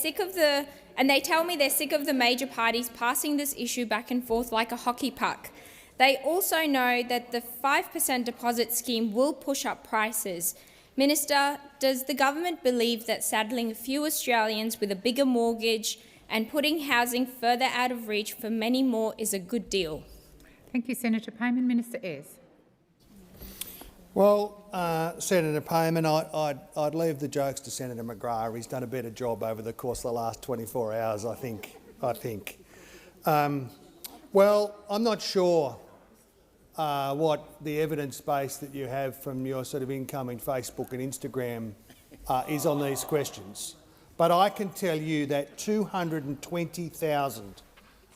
tell me they're sick of the major parties passing this issue back and forth like a hockey puck. They also know that the 5% deposit scheme will push up prices. Minister, does the government believe that saddling a few Australians with a bigger mortgage and putting housing further out of reach for many more is a good deal? Thank you, Senator Payman. Minister Ayres. Well, Senator Payman, I'd leave the jokes to Senator McGrath. He's done a better job over the course of the last 24 hours, I think. Well, I'm not sure what the evidence base that you have from your sort of incoming Facebook and Instagram is on these questions. But I can tell you that 220,000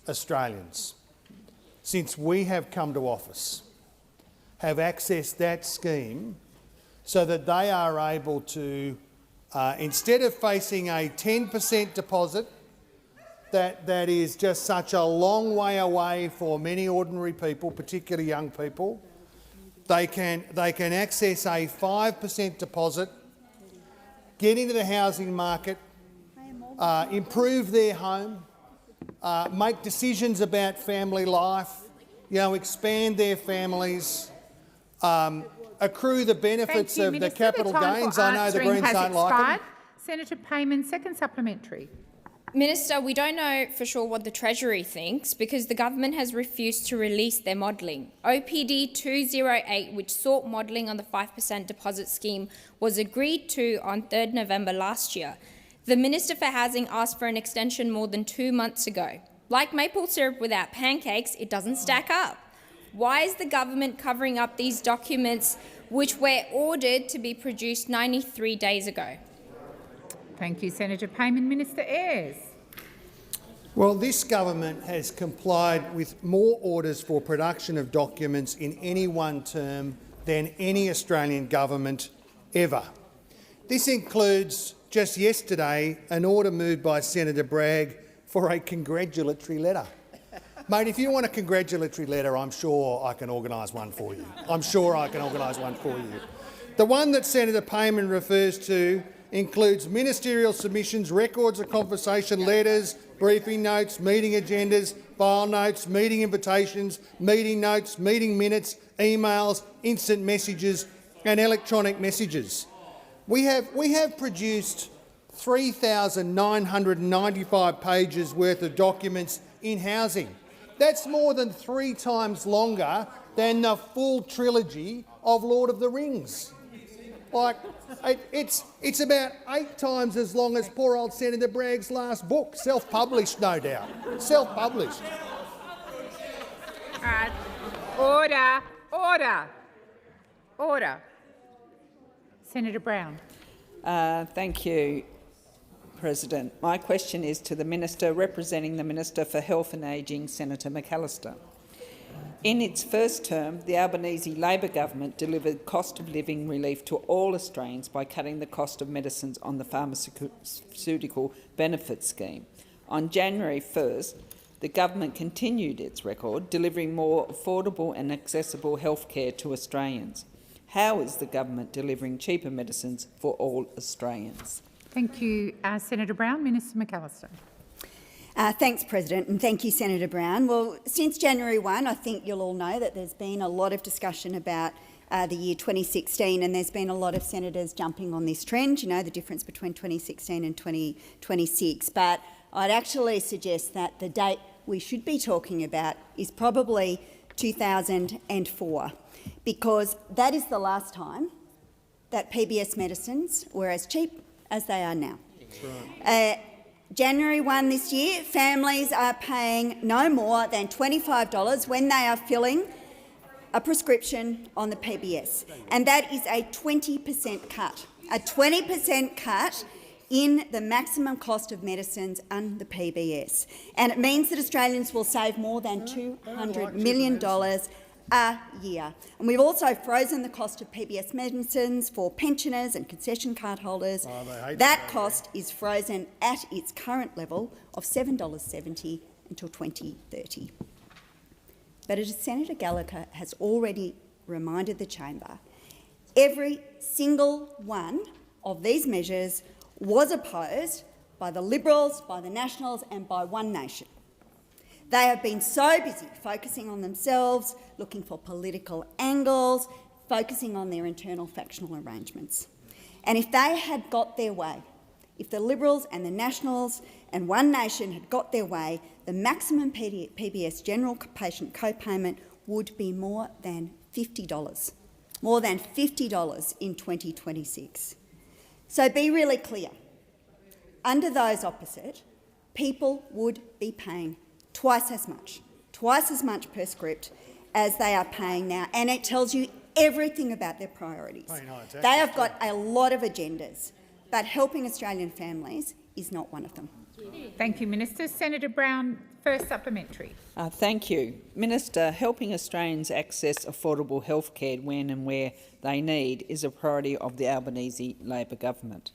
Australians, since we have come to office, have accessed that scheme so that they are able to, instead of facing a 10% deposit that is just such a long way away for many ordinary people, particularly young people, they can access a 5% deposit, get into the housing market, improve their home, make decisions about family life, expand their families, accrue the benefits of the capital gains. I know the Greens don't like them. Senator Payman, second supplementary. Minister, we don't know for sure what the Treasury thinks because the government has refused to release their modelling. OPD 208, which sought modelling on the 5% deposit scheme, was agreed to on 3rd November last year. The Minister for Housing asked for an extension more than 2 months ago. Like maple syrup without pancakes, it doesn't stack up. Why is the government covering up these documents which were ordered to be produced 93 days ago? Thank you, Senator Payman. Minister Ayres. Well, this government has complied with more orders for production of documents in any one term than any Australian government ever. This includes, just yesterday, an order moved by Senator Bragg for a congratulatory letter. Mate, if you want a congratulatory letter, I'm sure I can organise one for you. The one that Senator Payman refers to includes ministerial submissions, records of conversation, letters, briefing notes, meeting agendas, file notes, meeting invitations, meeting notes, meeting minutes, emails, instant messages and electronic messages. We have produced 3,995 pages worth of documents in housing. That's more than 3 times longer than the full trilogy of Lord of the Rings. It's about 8 times as long as poor old Senator Bragg's last book, self-published, no doubt. Self-published. Order. Senator Brown. Thank you, President. My question is to the Minister representing the Minister for Health and Ageing, Senator McAllister. In its first term, the Albanese Labor government delivered cost of living relief to all Australians by cutting the cost of medicines on the pharmaceutical benefit scheme. On January 1st, the government continued its record, delivering more affordable and accessible health care to Australians. How is the government delivering cheaper medicines for all Australians? Thank you, Senator Brown. Minister McAllister. Thanks, President, and thank you, Senator Brown. Well, since January 1, I think you'll all know that there's been a lot of discussion about the year 2016, and there's been a lot of senators jumping on this trend, the difference between 2016 and 2026. But I'd actually suggest that the date we should be talking about is probably 2004, because that is the last time that PBS medicines were as cheap as they are now. That's right. January 1 this year, families are paying no more than $25 when they are filling a prescription on the PBS, and that is a 20% cut. A 20% cut in the maximum cost of medicines on the PBS. And it means that Australians will save more than $200 million a year. And we've also frozen the cost of PBS medicines for pensioners and concession card holders. That cost is frozen at its current level of $7.70 until 2030. But as Senator Gallagher has already reminded the chamber, every single one of these measures was opposed by the Liberals, by the Nationals and by One Nation. They have been so busy focusing on themselves, looking for political angles, focusing on their internal factional arrangements. And if they had got their way, if the Liberals and the Nationals and One Nation had got their way, the maximum PBS general patient co-payment would be more than $50. More than $50 in 2026. So be really clear. Under those opposite, people would be paying twice as much per script as they are paying now, and it tells you everything about their priorities. They have got a lot of agendas, but helping Australian families is not one of them. Thank you, Minister. Senator Brown, first supplementary. Thank you. Minister, helping Australians access affordable health care when and where they need is a priority of the Albanese Labor government.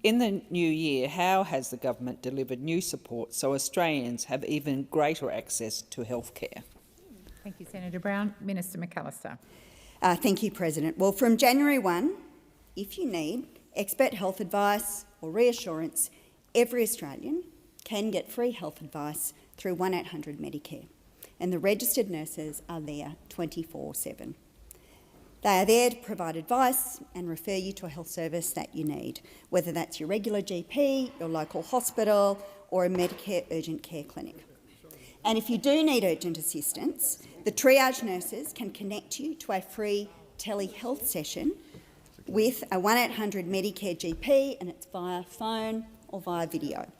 In the new year, how has the government delivered new support so Australians have even greater access to health care? Thank you, Senator Brown. Minister McAllister. Thank you, President. Well, from January 1, if you need expert health advice or reassurance, every Australian can get free health advice through 1800 Medicare, and the registered nurses are there 24/7. They are there to provide advice and refer you to a health service that you need, whether that's your regular GP, your local hospital or a Medicare urgent care clinic. And if you do need urgent assistance, the triage nurses can connect you to a free telehealth session with a 1800 Medicare GP, and it's via phone or via video.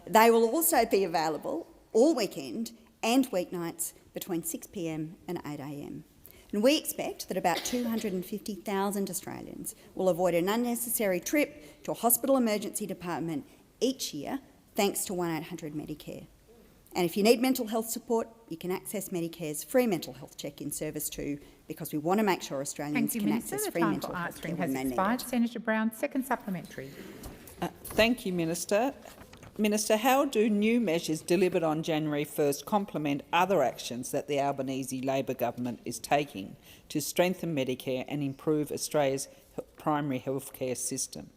They will also be available all weekend and weeknights between 6 p.m. and 8 a.m. And we expect that about 250,000 Australians will avoid an unnecessary trip to a hospital emergency department each year thanks to 1800 Medicare. And if you need mental health support, you can access Medicare's free mental health check-in service too, because we want to make sure Australians can access free mental health care when they need it. Senator Brown, second supplementary. Thank you, Minister. Minister, how do new measures delivered on January 1st complement other actions that the Albanese Labor government is taking to strengthen Medicare and improve Australia's primary health care system?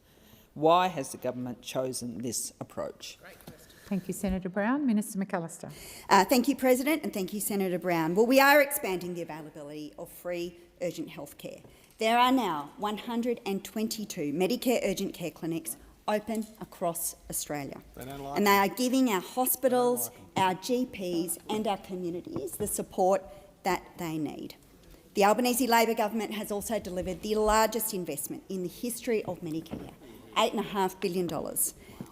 Why has the government chosen this approach? Thank you, Senator Brown. Minister McAllister. Thank you, President, and thank you, Senator Brown. Well, we are expanding the availability of free urgent health care. There are now 122 Medicare urgent care clinics open across Australia. And they are giving our hospitals, our GPs and our communities the support that they need. The Albanese Labor government has also delivered the largest investment in the history of Medicare, $8.5 billion.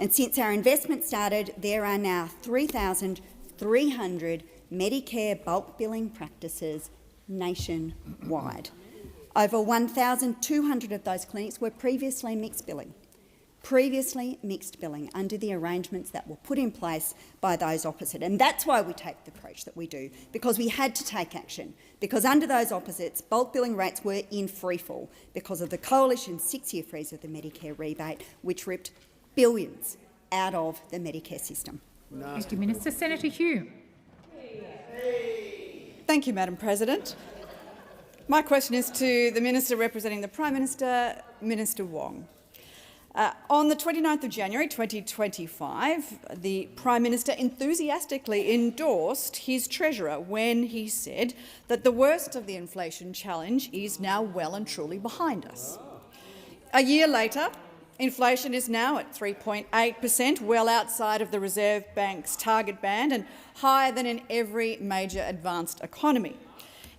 And since our investment started, there are now 3,300 Medicare bulk billing practices nationwide. Over 1,200 of those clinics were previously mixed billing under the arrangements that were put in place by those opposite. And that's why we take the approach that we do, because we had to take action. Because under those opposites, bulk billing rates were in freefall because of the Coalition's 6-year freeze of the Medicare rebate, which ripped billions out of the Medicare system. Thank you, Minister. Senator Hume. Thank you, Madam President. My question is to the Minister representing the Prime Minister, Minister Wong. On the 29th of January 2025, the Prime Minister enthusiastically endorsed his Treasurer when he said that the worst of the inflation challenge is now well and truly behind us. A year later, inflation is now at 3.8%, well outside of the Reserve Bank's target band and higher than in every major advanced economy.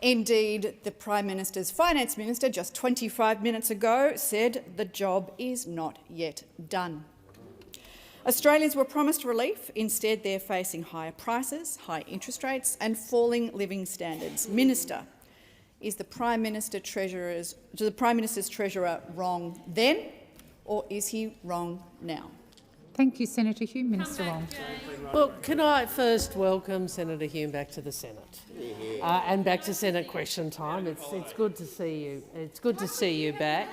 Indeed, the Prime Minister's Finance Minister just 25 minutes ago said the job is not yet done. Australians were promised relief. Instead, they're facing higher prices, high interest rates and falling living standards. Minister, is the Prime Minister's Treasurer wrong then, or is he wrong now? Thank you, Senator Hume. Minister Wong. Well, can I first welcome Senator Hume back to the Senate and back to Senate question time. It's good to see you. It's good to see you back.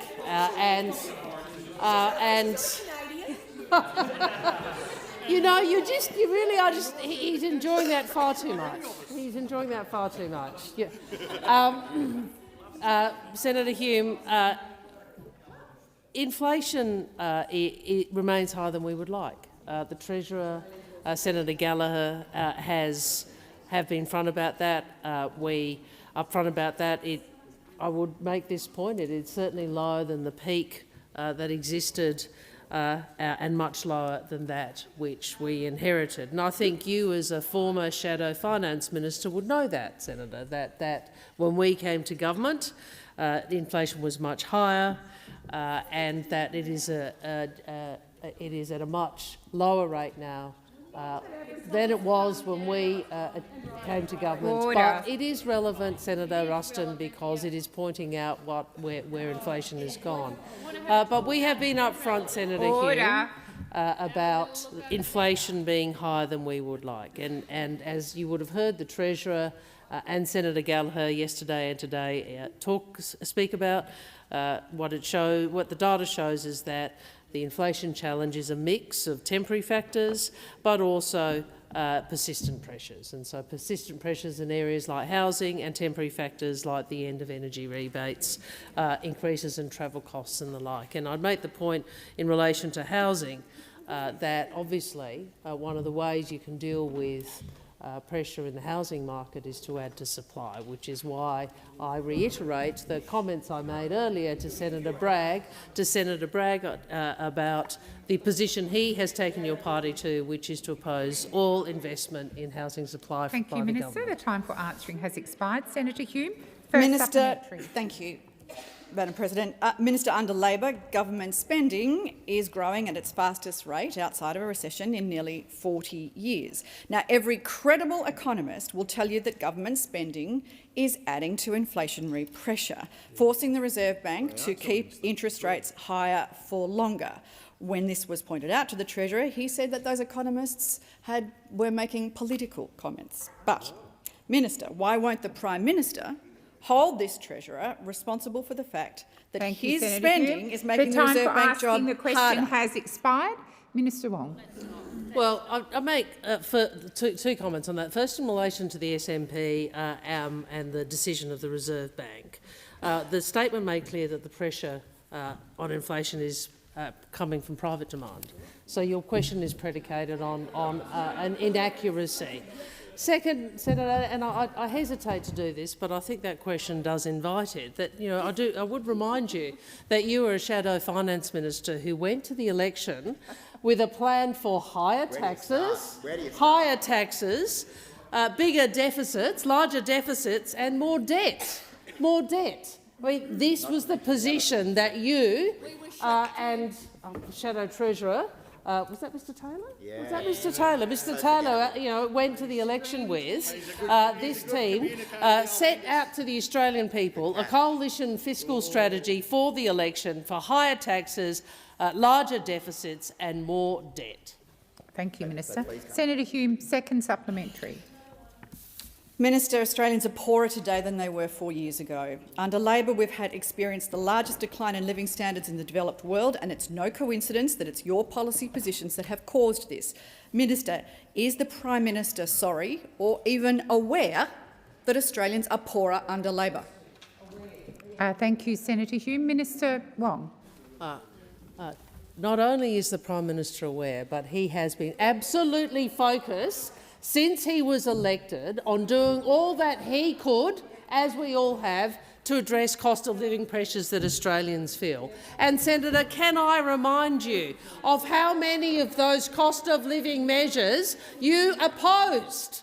You know, you really are just. He's enjoying that far too much. He's enjoying that far too much. Yeah. Senator Hume, inflation it remains higher than we would like. The Treasurer, Senator Gallagher, have been front about that. We are front about that. I would make this point. It is certainly lower than the peak that existed and much lower than that which we inherited. And I think you, as a former shadow finance minister, would know that, Senator, that when we came to government, the inflation was much higher, and that it is at a much lower rate now than it was when we came to government. Order. But it is relevant, Senator Ruston, because it is pointing out where inflation has gone. But we have been upfront, Senator Hume, about inflation being higher than we would like. And as you would have heard, the Treasurer and Senator Gallagher yesterday and today speak about what the data shows is that the inflation challenge is a mix of temporary factors, but also persistent pressures. And so persistent pressures in areas like housing and temporary factors like the end of energy rebates, increases in travel costs and the like. And I'd make the point in relation to housing that obviously one of the ways you can deal with pressure in the housing market is to add to supply, which is why I reiterate the comments I made earlier to Senator Bragg, about the position he has taken your party to, which is to oppose all investment in housing supply by the government. Thank you, Minister. The time for answering has expired. Senator Hume, first Minister, supplementary. thank you, Madam President. Minister, under Labor, government spending is growing at its fastest rate outside of a recession in nearly 40 years. Now, every credible economist will tell you that government spending is adding to inflationary pressure, forcing the Reserve Bank to keep interest rates higher for longer. When this was pointed out to the Treasurer, he said that those economists were making political comments. But, Minister, why won't the Prime Minister hold this Treasurer responsible for the fact that his spending is making the Reserve Bank job harder? The question has expired. Minister Wong. Well, I make two comments on that. First, in relation to the SNP and the decision of the Reserve Bank. The statement made clear that the pressure on inflation is coming from private demand. So your question is predicated on an inaccuracy. Second, Senator, and I hesitate to do this, but I think that question does invite it, that, I would remind you that you were a shadow finance minister who went to the election with a plan for higher taxes, bigger deficits, larger deficits and more debt. I mean, this was the position that you and Shadow Treasurer, was that Mr Taylor? Yeah. Was that Mr Taylor? Mr Taylor, went to the election with. This team set out to the Australian people a coalition fiscal strategy for the election for higher taxes, larger deficits and more debt. Thank you, Minister. Senator Hume, second supplementary. Minister, Australians are poorer today than they were 4 years ago. Under Labor, we've experienced the largest decline in living standards in the developed world, and it's no coincidence that it's your policy positions that have caused this. Minister, is the Prime Minister sorry or even aware that Australians are poorer under Labor? Thank you, Senator Hume. Minister Wong. Not only is the Prime Minister aware, but he has been absolutely focused since he was elected on doing all that he could, as we all have, to address cost of living pressures that Australians feel. And, Senator, can I remind you of how many of those cost of living measures you opposed?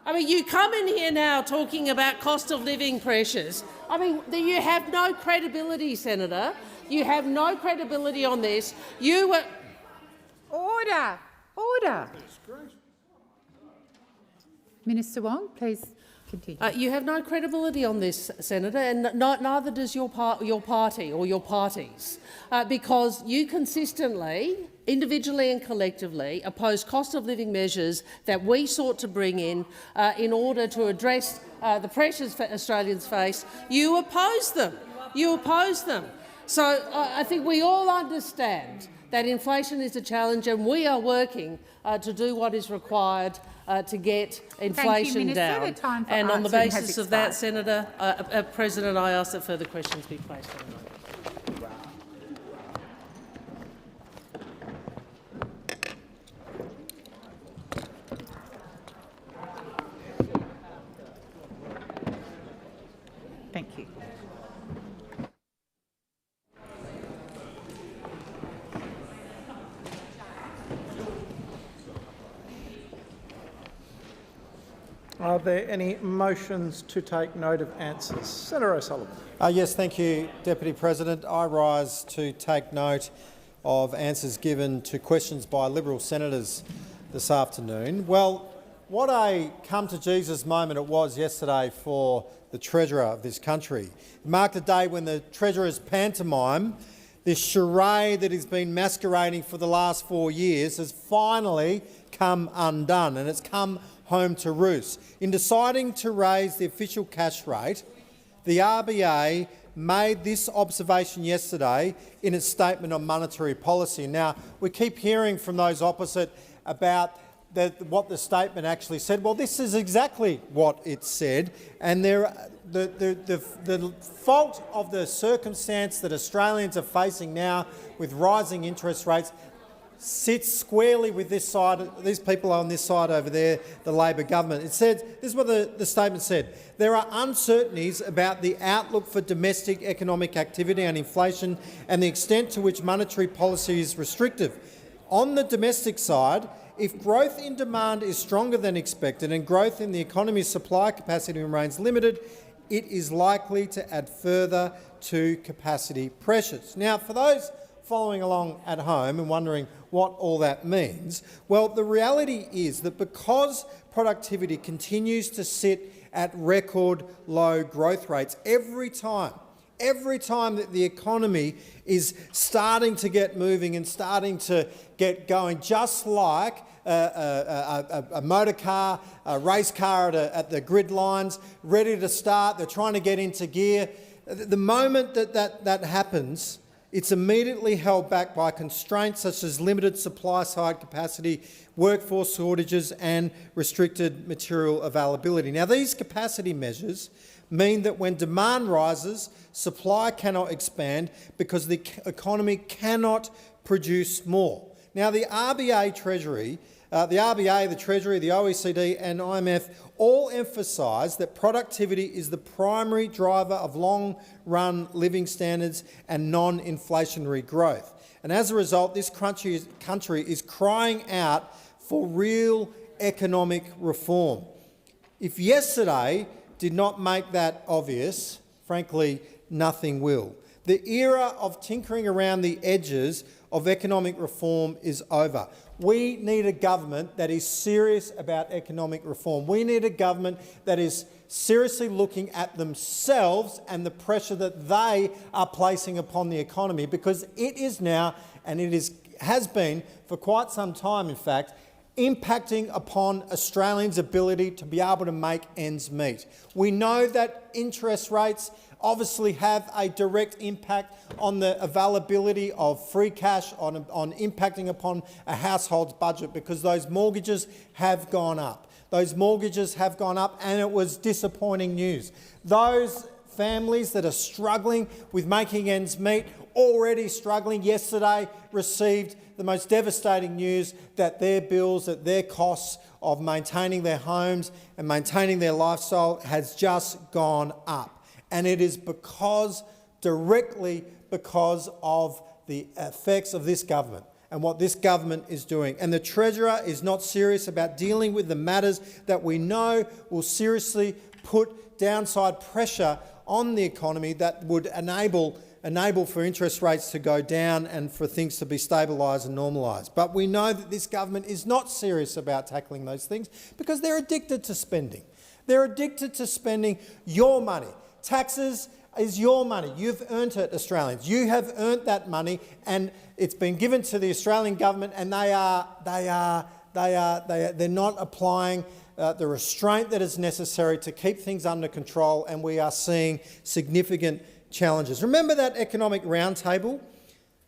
I mean, you come in here now talking about cost of living pressures. I mean, you have no credibility, Senator. You have no credibility on this. You were... Order! Order! Minister Wong, please continue. You have no credibility on this, Senator, and neither does your party or your parties, because you consistently, individually and collectively, oppose cost of living measures that we sought to bring in order to address the pressures that Australians face. You oppose them. You oppose them. So I think we all understand that inflation is a challenge and we are working to do what is required to get inflation down. The time for and on the answering basis has of that, expired. Senator, President, I ask that further questions be placed on the record. Thank you. Are there any motions to take note of answers? Senator O'Sullivan. Yes, thank you, Deputy President. I rise to take note of answers given to questions by Liberal senators this afternoon. Well, what a come-to-Jesus moment it was yesterday for the Treasurer of this country. It marked a day when the Treasurer's pantomime, this charade that has been masquerading for the last 4 years, has finally come undone, and it's come home to roost. In deciding to raise the official cash rate, the RBA made this observation yesterday in its statement on monetary policy. Now, we keep hearing from those opposite about what the statement actually said. Well, this is exactly what it said, and the fault of the circumstance that Australians are facing now with rising interest rates sits squarely with this side, these people on this side over there, the Labor government. It said, this is what the statement said: there are uncertainties about the outlook for domestic economic activity and inflation and the extent to which monetary policy is restrictive. On the domestic side, if growth in demand is stronger than expected and growth in the economy's supply capacity remains limited, it is likely to add further to capacity pressures. Now, for those following along at home and wondering what all that means, well, the reality is that because productivity continues to sit at record low growth rates, every time that the economy is starting to get moving and starting to get going, just like a motor car, a race car at the grid lines, ready to start, they're trying to get into gear. The moment that happens, it's immediately held back by constraints such as limited supply-side capacity, workforce shortages and restricted material availability. Now, these capacity measures mean that when demand rises, supply cannot expand because the economy cannot produce more. Now, the RBA, the Treasury, the OECD and IMF all emphasise that productivity is the primary driver of long-run living standards and non-inflationary growth. And as a result, this country is crying out for real economic reform. If yesterday did not make that obvious, frankly, nothing will. The era of tinkering around the edges of economic reform is over. We need a government that is serious about economic reform. We need a government that is seriously looking at themselves and the pressure that they are placing upon the economy, because it is now, and has been for quite some time in fact, impacting upon Australians' ability to be able to make ends meet. We know that interest rates obviously have a direct impact on the availability of free cash, on impacting upon a household's budget, because those mortgages have gone up. Those mortgages have gone up, and it was disappointing news. Those families that are struggling with making ends meet, already struggling, yesterday received the most devastating news that their bills, that their costs of maintaining their homes and maintaining their lifestyle has just gone up. And it is directly because of the effects of this government and what this government is doing. And the Treasurer is not serious about dealing with the matters that we know will seriously put downside pressure on the economy that would enable for interest rates to go down and for things to be stabilised and normalised. But we know that this government is not serious about tackling those things because they're addicted to spending. They're addicted to spending your money. Taxes is your money. You've earned it, Australians. You have earned that money, and it's been given to the Australian government, and they're not applying the restraint that is necessary to keep things under control, and we are seeing significant challenges. Remember that economic roundtable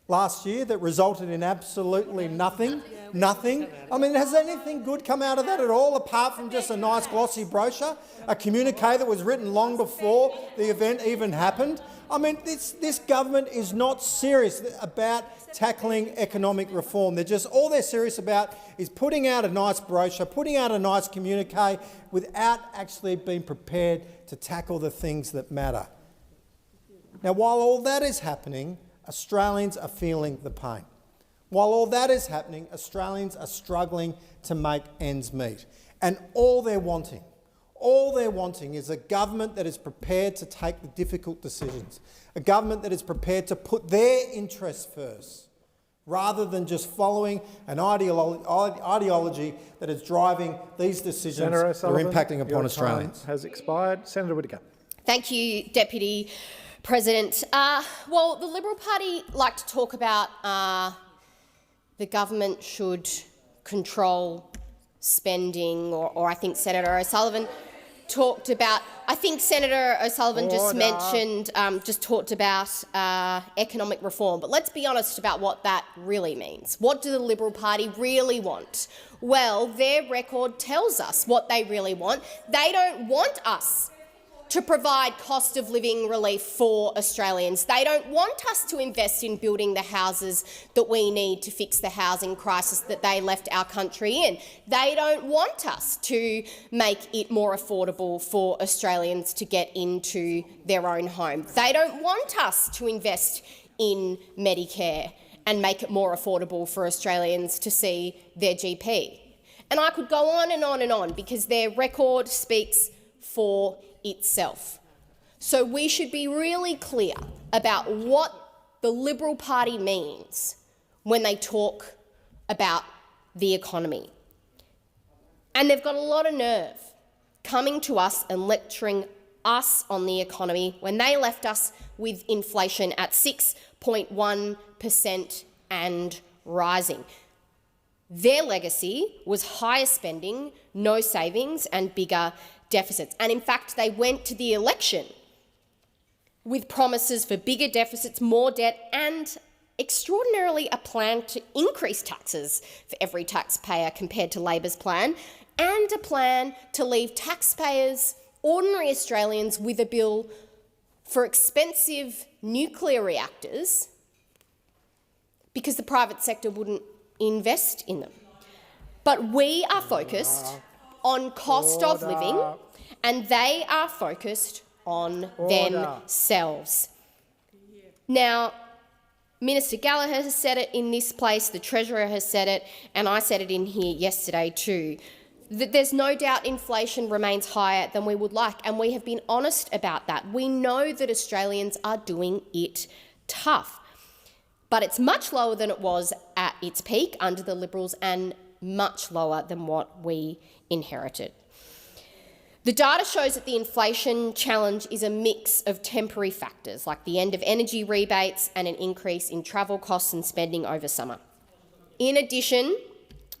last year that resulted in absolutely nothing? Nothing? I mean, has anything good come out of that at all, apart from just a nice glossy brochure, a communique that was written long before the event even happened? I mean, this government is not serious about tackling economic reform. All they're serious about is putting out a nice brochure, putting out a nice communique without actually being prepared to tackle the things that matter. Now, while all that is happening, Australians are feeling the pain. While all that is happening, Australians are struggling to make ends meet. And all they're wanting is a government that is prepared to take the difficult decisions, a government that is prepared to put their interests first, rather than just following an ideology that is driving these decisions that are impacting upon Australians. Time has expired. Senator Whittaker. Thank you, Deputy President. Well, the Liberal Party like to talk about the government should control spending, or I think Senator O'Sullivan talked about. I think Senator O'Sullivan just talked about economic reform. But let's be honest about what that really means. What do the Liberal Party really want? Well, their record tells us what they really want. They don't want us to provide cost of living relief for Australians. They don't want us to invest in building the houses that we need to fix the housing crisis that they left our country in. They don't want us to make it more affordable for Australians to get into their own home. They don't want us to invest in Medicare and make it more affordable for Australians to see their GP. And I could go on and on and on, because their record speaks for itself. So we should be really clear about what the Liberal Party means when they talk about the economy. And they've got a lot of nerve coming to us and lecturing us on the economy when they left us with inflation at 6.1% and rising. Their legacy was higher spending, no savings and bigger deficits. And in fact, they went to the election with promises for bigger deficits, more debt, and extraordinarily a plan to increase taxes for every taxpayer compared to Labor's plan, and a plan to leave taxpayers, ordinary Australians, with a bill for expensive nuclear reactors because the private sector wouldn't invest in them. But we are focused on cost of living, and they are focused on themselves. Now, Minister Gallagher has said it in this place, the Treasurer has said it, and I said it in here yesterday too, that there's no doubt inflation remains higher than we would like, and we have been honest about that. We know that Australians are doing it tough, but it's much lower than it was at its peak under the Liberals and much lower than what we inherited. The data shows that the inflation challenge is a mix of temporary factors like the end of energy rebates and an increase in travel costs and spending over summer, in addition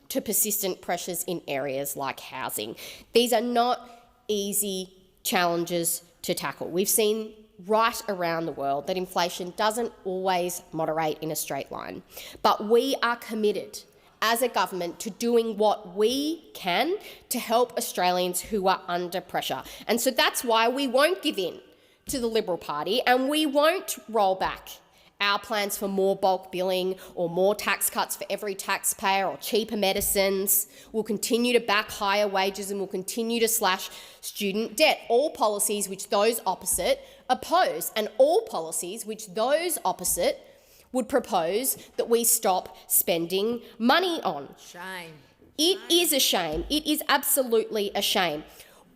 to persistent pressures in areas like housing. These are not easy challenges to tackle. We've seen right around the world that inflation doesn't always moderate in a straight line, but we are committed as a government to doing what we can to help Australians who are under pressure. And so that's why we won't give in to the Liberal Party, and we won't roll back our plans for more bulk billing or more tax cuts for every taxpayer or cheaper medicines. We'll continue to back higher wages and we'll continue to slash student debt, all policies which those opposite oppose, and all policies which those opposite would propose that we stop spending money on. Shame. It is a shame. It is absolutely a shame.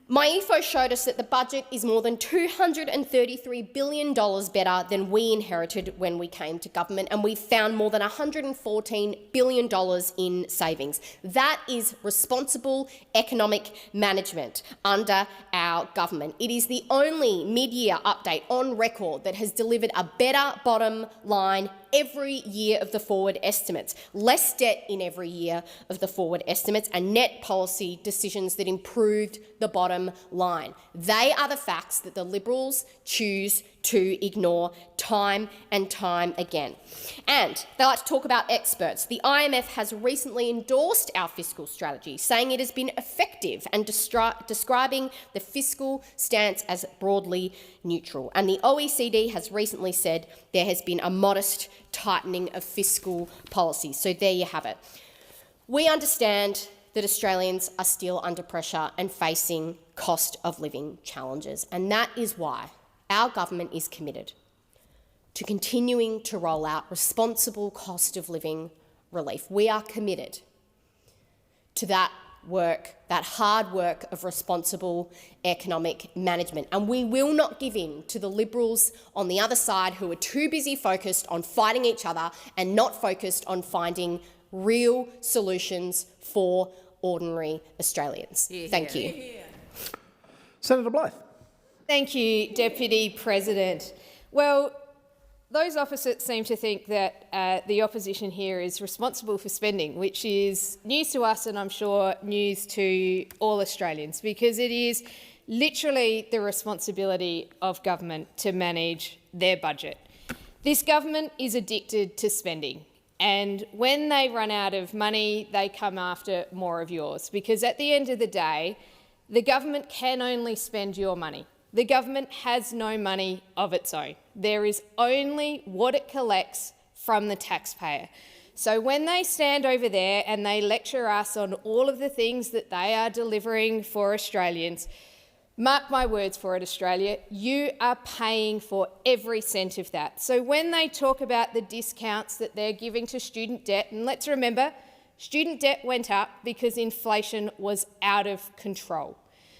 My info showed us that the budget is more than $233 billion better than we inherited when we came to government, and we found more than $114 billion in savings. That is responsible economic management under our government. It is the only mid-year update on record that has delivered a better bottom line every year of the forward estimates, less debt in every year of the forward estimates, and net policy decisions that improved the bottom line. They are the facts that the Liberals choose to ignore time and time again. And they like to talk about experts. The IMF has recently endorsed our fiscal strategy, saying it has been effective and describing the fiscal stance as broadly neutral. And the OECD has recently said there has been a modest tightening of fiscal policy. So there you have it. We understand that Australians are still under pressure and facing cost of living challenges, and that is why our government is committed to continuing to roll out responsible cost of living relief. We are committed to that work, that hard work of responsible economic management, and we will not give in to the Liberals on the other side who are too busy focused on fighting each other and not focused on finding real solutions for ordinary Australians. Thank you. Senator Blythe. Thank you, Deputy President. Well, those opposite seem to think that the opposition here is responsible for spending, which is news to us and I'm sure news to all Australians, because it is literally the responsibility of government to manage their budget. This government is addicted to spending, and when they run out of money, they come after more of yours, because at the end of the day, the government can only spend your money. The government has no money of its own. There is only what it collects from the taxpayer. So when they stand over there and they lecture us on all of the things that they are delivering for Australians, mark my words for it, Australia, you are paying for every cent of that. So when they talk about the discounts that they're giving to student debt, and let's remember, student debt went up because inflation was out of control.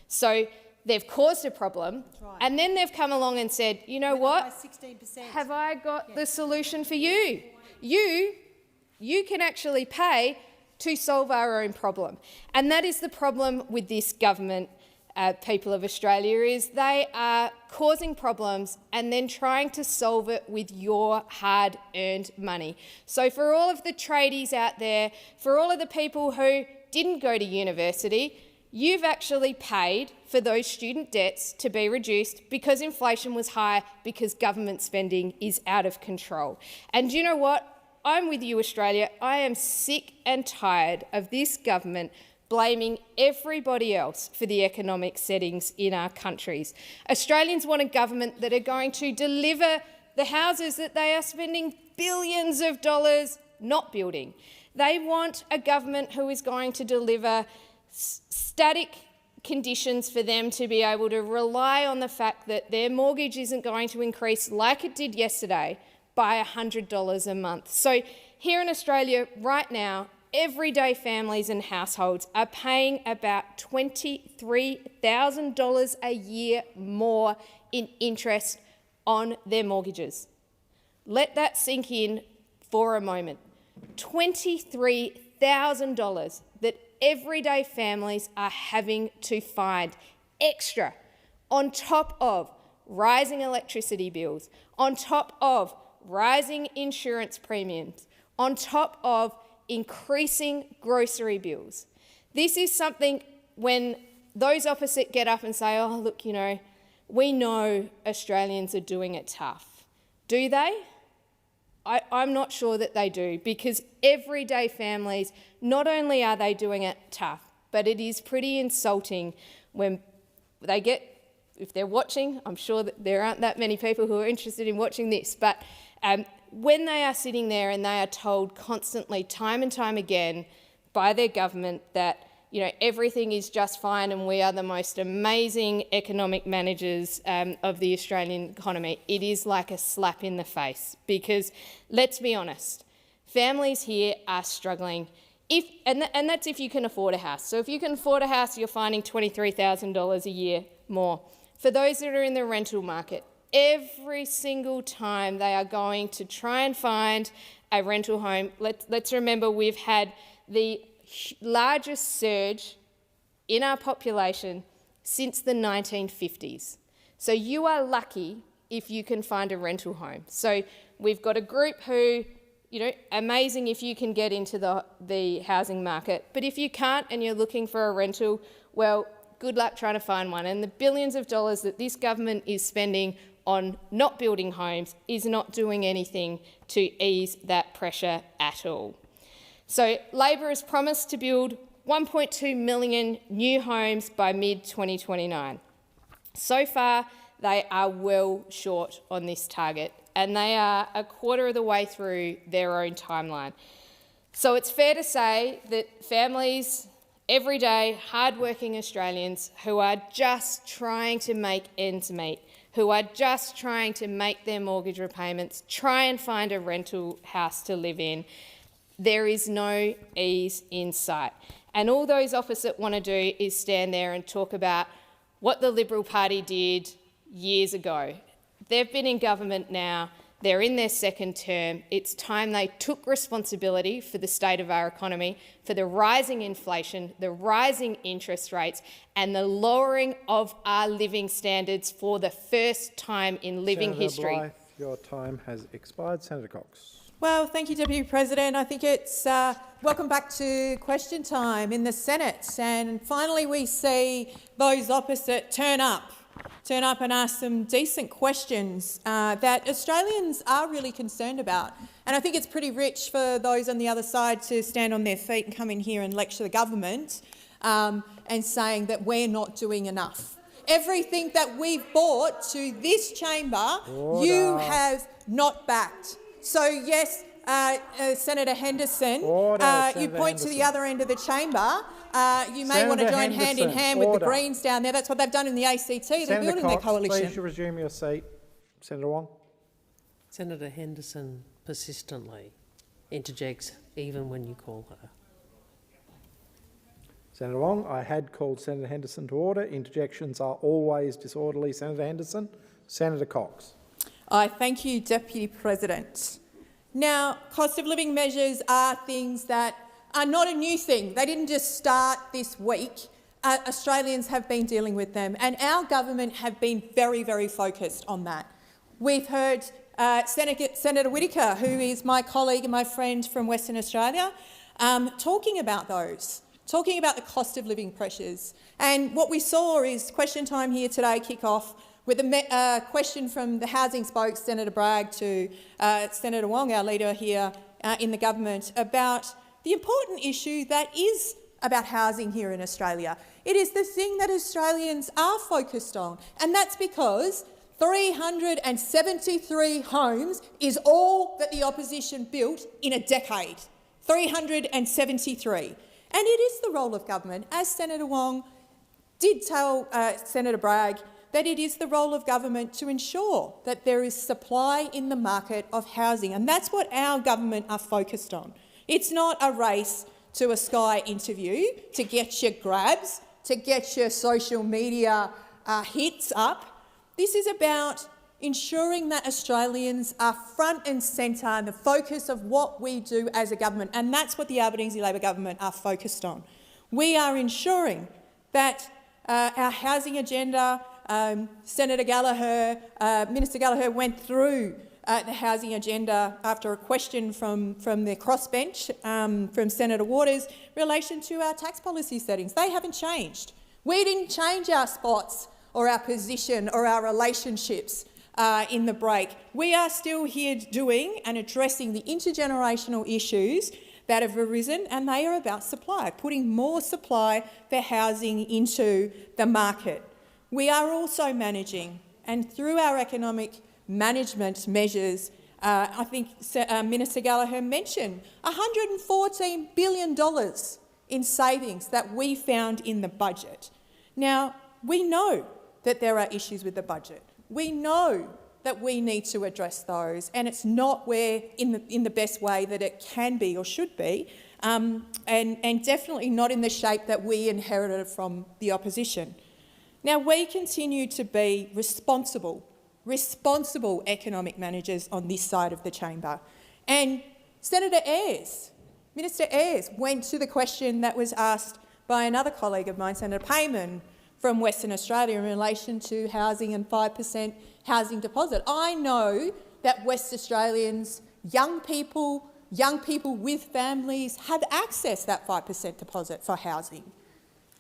So they've caused a problem, and then they've come along and said, you know what, 16%. Have I got the solution for you? You can actually pay to solve our own problem. And that is the problem with this government, people of Australia, is they are causing problems and then trying to solve it with your hard-earned money. So for all of the tradies out there, for all of the people who didn't go to university, you've actually paid for those student debts to be reduced because inflation was high, because government spending is out of control. And you know what? I'm with you, Australia. I am sick and tired of this government blaming everybody else for the economic settings in our countries. Australians want a government that are going to deliver the houses that they are spending billions of dollars not building. They want a government who is going to deliver static conditions for them to be able to rely on the fact that their mortgage isn't going to increase like it did yesterday by $100 a month. So here in Australia right now, everyday families and households are paying about $23,000 a year more in interest on their mortgages. Let that sink in for a moment. $23,000 that everyday families are having to find extra on top of rising electricity bills, on top of rising insurance premiums, on top of increasing grocery bills. This is something when those opposite get up and say, oh, look, you know, we know Australians are doing it tough. Do they? I'm not sure that they do, because everyday families, not only are they doing it tough, but it is pretty insulting when they get, if they're watching, I'm sure that there aren't that many people who are interested in watching this, but when they are sitting there and they are told constantly, time and time again, by their government that, you know, everything is just fine and we are the most amazing economic managers of the Australian economy, it is like a slap in the face. Because let's be honest, families here are struggling. And that's if you can afford a house. So if you can afford a house, you're finding $23,000 a year more. For those that are in the rental market, every single time they are going to try and find a rental home, let's remember we've had the largest surge in our population since the 1950s. So you are lucky if you can find a rental home. So We've got a group who, amazing if you can get into the housing market, but if you can't and you're looking for a rental, well, good luck trying to find one. And the billions of dollars that this government is spending on not building homes is not doing anything to ease that pressure at all. So Labor has promised to build 1.2 million new homes by mid-2029. So far, they are well short on this target, and they are a quarter of the way through their own timeline. So it's fair to say that families, everyday, hard-working Australians who are just trying to make ends meet, who are just trying to make their mortgage repayments, try and find a rental house to live in, there is no ease in sight. And all those opposite want to do is stand there and talk about what the Liberal Party did years ago. They've been in government now. They're in their second term. It's time they took responsibility for the state of our economy, for the rising inflation, the rising interest rates, and the lowering of our living standards for the first time in living history. Senator Blythe, your time has expired. Senator Cox. Well, thank you, Deputy President. I think it's welcome back to question time in the Senate. And finally we see those opposite turn up and ask some decent questions that Australians are really concerned about. And I think it's pretty rich for those on the other side to stand on their feet and come in here and lecture the government and saying that we're not doing enough. Everything that we've brought to this chamber, you have not backed. So yes, Senator Henderson, you point to the other end of the chamber. You may want to join hand in hand with the Greens down there. That's what they've done in the ACT. They're building their coalition. Please resume your seat. Senator Wong. Senator Henderson persistently interjects even when you call her. Senator Wong, I had called Senator Henderson to order. Interjections are always disorderly. Senator Henderson. Senator Cox. I thank you, Deputy President. Now, cost of living measures are things that are not a new thing. They didn't just start this week. Australians have been dealing with them, and our government have been very, very focused on that. We've heard Senator Whittaker, who is my colleague and my friend from Western Australia, talking about those, talking about the cost of living pressures. And what we saw is question time here today kick off with a question from the housing spokes, Senator Bragg, to Senator Wong, our leader here in the government, about the important issue that is about housing here in Australia. It is the thing that Australians are focused on, and that's because 373 homes is all that the opposition built in a decade. 373. And it is the role of government, as Senator Wong did tell Senator Bragg, that it is the role of government to ensure that there is supply in the market of housing, and that's what our government are focused on. It's not a race to a Sky interview to get your grabs, to get your social media hits up. This is about ensuring that Australians are front and centre and the focus of what we do as a government, and that's what the Albanese Labor government are focused on. We are ensuring that our housing agenda, Senator Gallagher, Minister Gallagher went through the housing agenda after a question from the crossbench from Senator Waters in relation to our tax policy settings. They haven't changed. We didn't change our spots or our position or our relationships in the break. We are still here doing and addressing the intergenerational issues that have arisen, and they are about supply, putting more supply for housing into the market. We are also managing, and through our economic management measures, I think Minister Gallagher mentioned $114 billion in savings that we found in the budget. Now, we know that there are issues with the budget. We know that we need to address those, and it's not where in the best way that it can be or should be, and definitely not in the shape that we inherited from the opposition. Now, we continue to be responsible economic managers on this side of the chamber. And Senator Ayres, Minister Ayres, went to the question that was asked by another colleague of mine, Senator Payman, from Western Australia in relation to housing and 5% housing deposit. I know that West Australians, young people with families have accessed that 5% deposit for housing.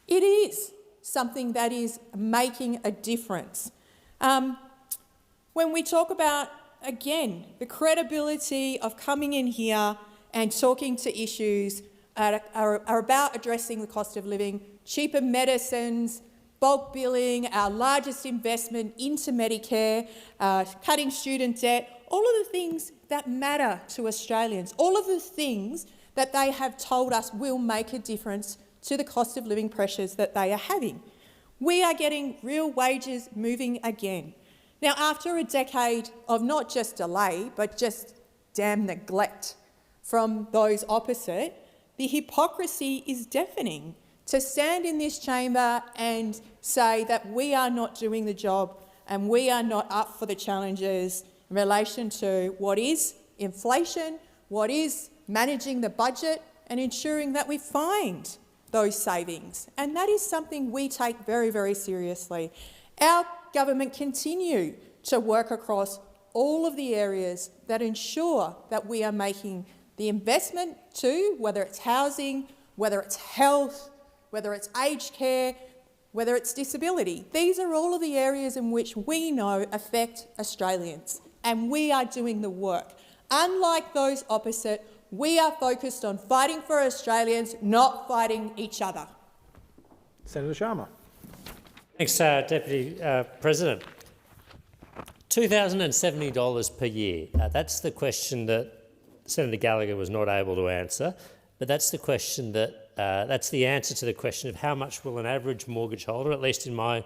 It is something that is making a difference. When we talk about, again, the credibility of coming in here and talking to issues are about addressing the cost of living, cheaper medicines, bulk billing, our largest investment into Medicare, cutting student debt, all of the things that matter to Australians, all of the things that they have told us will make a difference to the cost of living pressures that they are having. We are getting real wages moving again. Now, after a decade of not just delay, but just damn neglect from those opposite, the hypocrisy is deafening. To stand in this chamber and say that we are not doing the job and we are not up for the challenges in relation to what is inflation, what is managing the budget and ensuring that we find those savings. And that is something we take very, very seriously. Our government continue to work across all of the areas that ensure that we are making the investment to, whether it's housing, whether it's health, whether it's aged care, whether it's disability. These are all of the areas in which we know affect Australians, and we are doing the work. Unlike those opposite, we are focused on fighting for Australians, not fighting each other. Senator Sharma. Thanks, Deputy President. $2,070 per year. That's the question that Senator Gallagher was not able to answer, but that's the question that that's the answer to the question of how much will an average mortgage holder, at least in my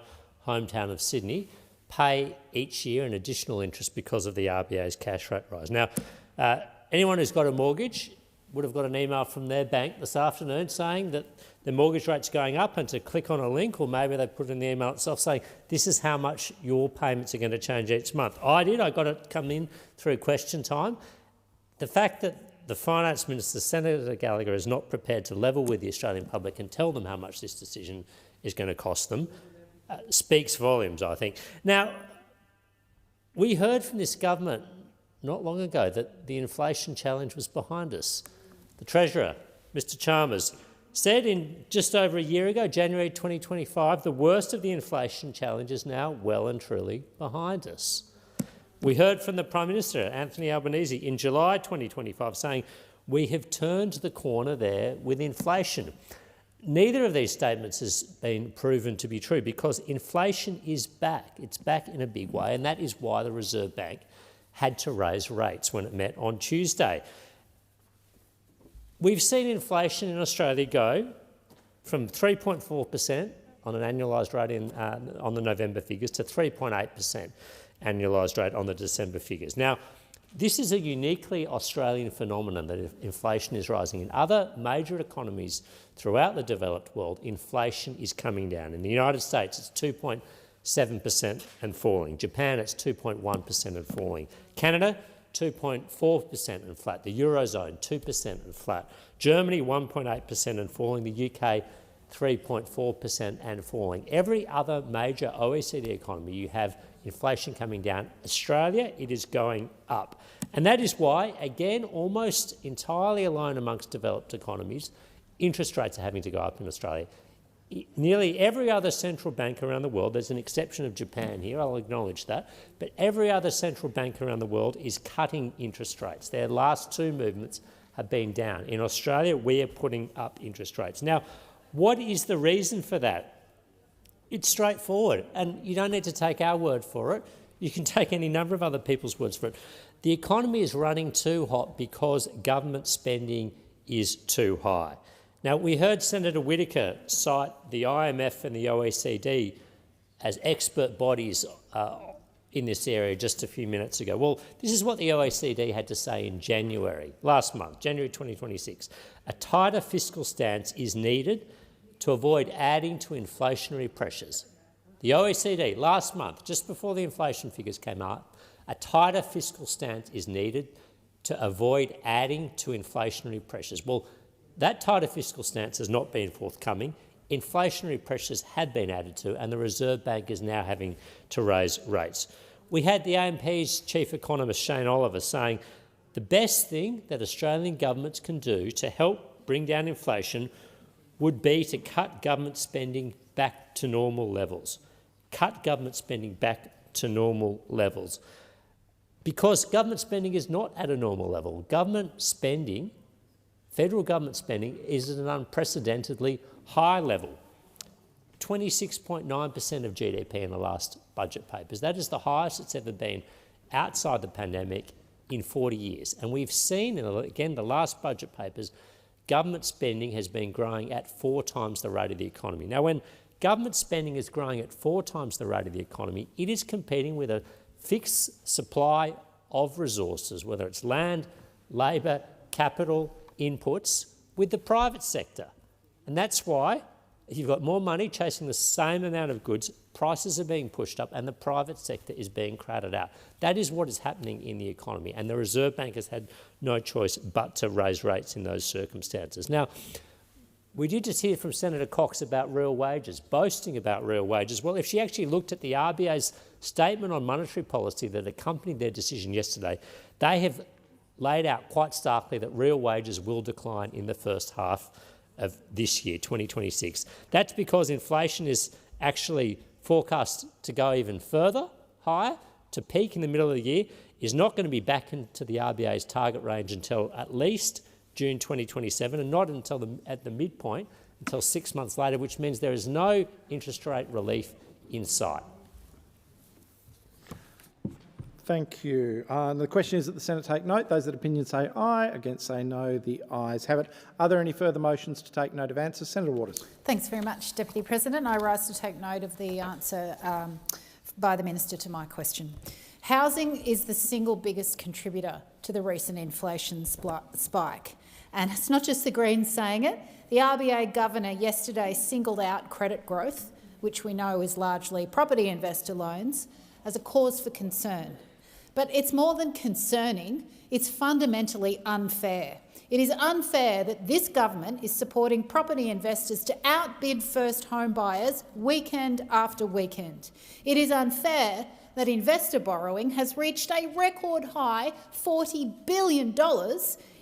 hometown of Sydney, pay each year in additional interest because of the RBA's cash rate rise. Now, anyone who's got a mortgage would have got an email from their bank this afternoon saying that the mortgage rate's going up, and to click on a link, or maybe they put it in the email itself saying this is how much your payments are going to change each month. I got it come in through question time. The fact that the Finance Minister, Senator Gallagher, is not prepared to level with the Australian public and tell them how much this decision is going to cost them speaks volumes, I think. Now, we heard from this government not long ago that the inflation challenge was behind us. The Treasurer, Mr Chalmers, said in just over a year ago, January 2025, the worst of the inflation challenge is now well and truly behind us. We heard from the Prime Minister, Anthony Albanese, in July 2025 saying we have turned the corner there with inflation. Neither of these statements has been proven to be true because inflation is back. It's back in a big way, and that is why the Reserve Bank had to raise rates when it met on Tuesday. We've seen inflation in Australia go from 3.4% on an annualised rate on the November figures to 3.8% annualised rate on the December figures. Now, this is a uniquely Australian phenomenon that inflation is rising. In other major economies throughout the developed world, inflation is coming down. In the United States, it's 2.7% and falling. Japan, it's 2.1% and falling. Canada, 2.4% and flat. The Eurozone, 2% and flat. Germany, 1.8% and falling. The UK, 3.4% and falling. Every other major OECD economy, you have inflation coming down. Australia, it is going up. And that is why, again, almost entirely alone amongst developed economies, interest rates are having to go up in Australia. Nearly every other central bank around the world, there's an exception of Japan here, I'll acknowledge that, but every other central bank around the world is cutting interest rates. Their last two movements have been down. In Australia, we are putting up interest rates. Now, what is the reason for that? It's straightforward, and you don't need to take our word for it. You can take any number of other people's words for it. The economy is running too hot because government spending is too high. Now, we heard Senator Whittaker cite the IMF and the OECD as expert bodies in this area just a few minutes ago. Well, this is what the OECD had to say in January, last month, January 2026. A tighter fiscal stance is needed to avoid adding to inflationary pressures. The OECD, last month, just before the inflation figures came out, a tighter fiscal stance is needed to avoid adding to inflationary pressures. Well, that tighter fiscal stance has not been forthcoming. Inflationary pressures had been added to, and the Reserve Bank is now having to raise rates. we had the AMP's chief economist, Shane Oliver, saying the best thing that Australian governments can do to help bring down inflation would be to cut government spending back to normal levels. Cut government spending back to normal levels. Because government spending is not at a normal level. Government spending, federal government spending, is at an unprecedentedly high level. 26.9% of GDP in the last budget papers. That is the highest it's ever been outside the pandemic in 40 years. And we've seen, again, the last budget papers, government spending has been growing at 4 times the rate of the economy. Now, when government spending is growing at 4 times the rate of the economy, it is competing with a fixed supply of resources, whether it's land, labour, capital, inputs, with the private sector. And that's why if you've got more money chasing the same amount of goods, prices are being pushed up and the private sector is being crowded out. That is what is happening in the economy, and the Reserve Bank has had no choice but to raise rates in those circumstances. Now, we did just hear from Senator Cox about real wages, boasting about real wages. Well, if she actually looked at the RBA's statement on monetary policy that accompanied their decision yesterday, they have laid out quite starkly that real wages will decline in the first half of this year, 2026. That's because inflation is actually forecast to go even further higher, to peak in the middle of the year, is not going to be back into the RBA's target range until at least June 2027, and not until at the midpoint, until 6 months later, which means there is no interest rate relief in sight. Thank you. The question is that the Senate take note. Those that opinion say aye, against say no. The ayes have it. Are there any further motions to take note of answers? Senator Waters. Thanks very much, Deputy President. I rise to take note of the answer by the Minister to my question. Housing is the single biggest contributor to the recent inflation spike. And it's not just the Greens saying it. The RBA Governor yesterday singled out credit growth, which we know is largely property investor loans, as a cause for concern. But it's more than concerning, it's fundamentally unfair. It is unfair that this government is supporting property investors to outbid first home buyers weekend after weekend. It is unfair that investor borrowing has reached a record high $40 billion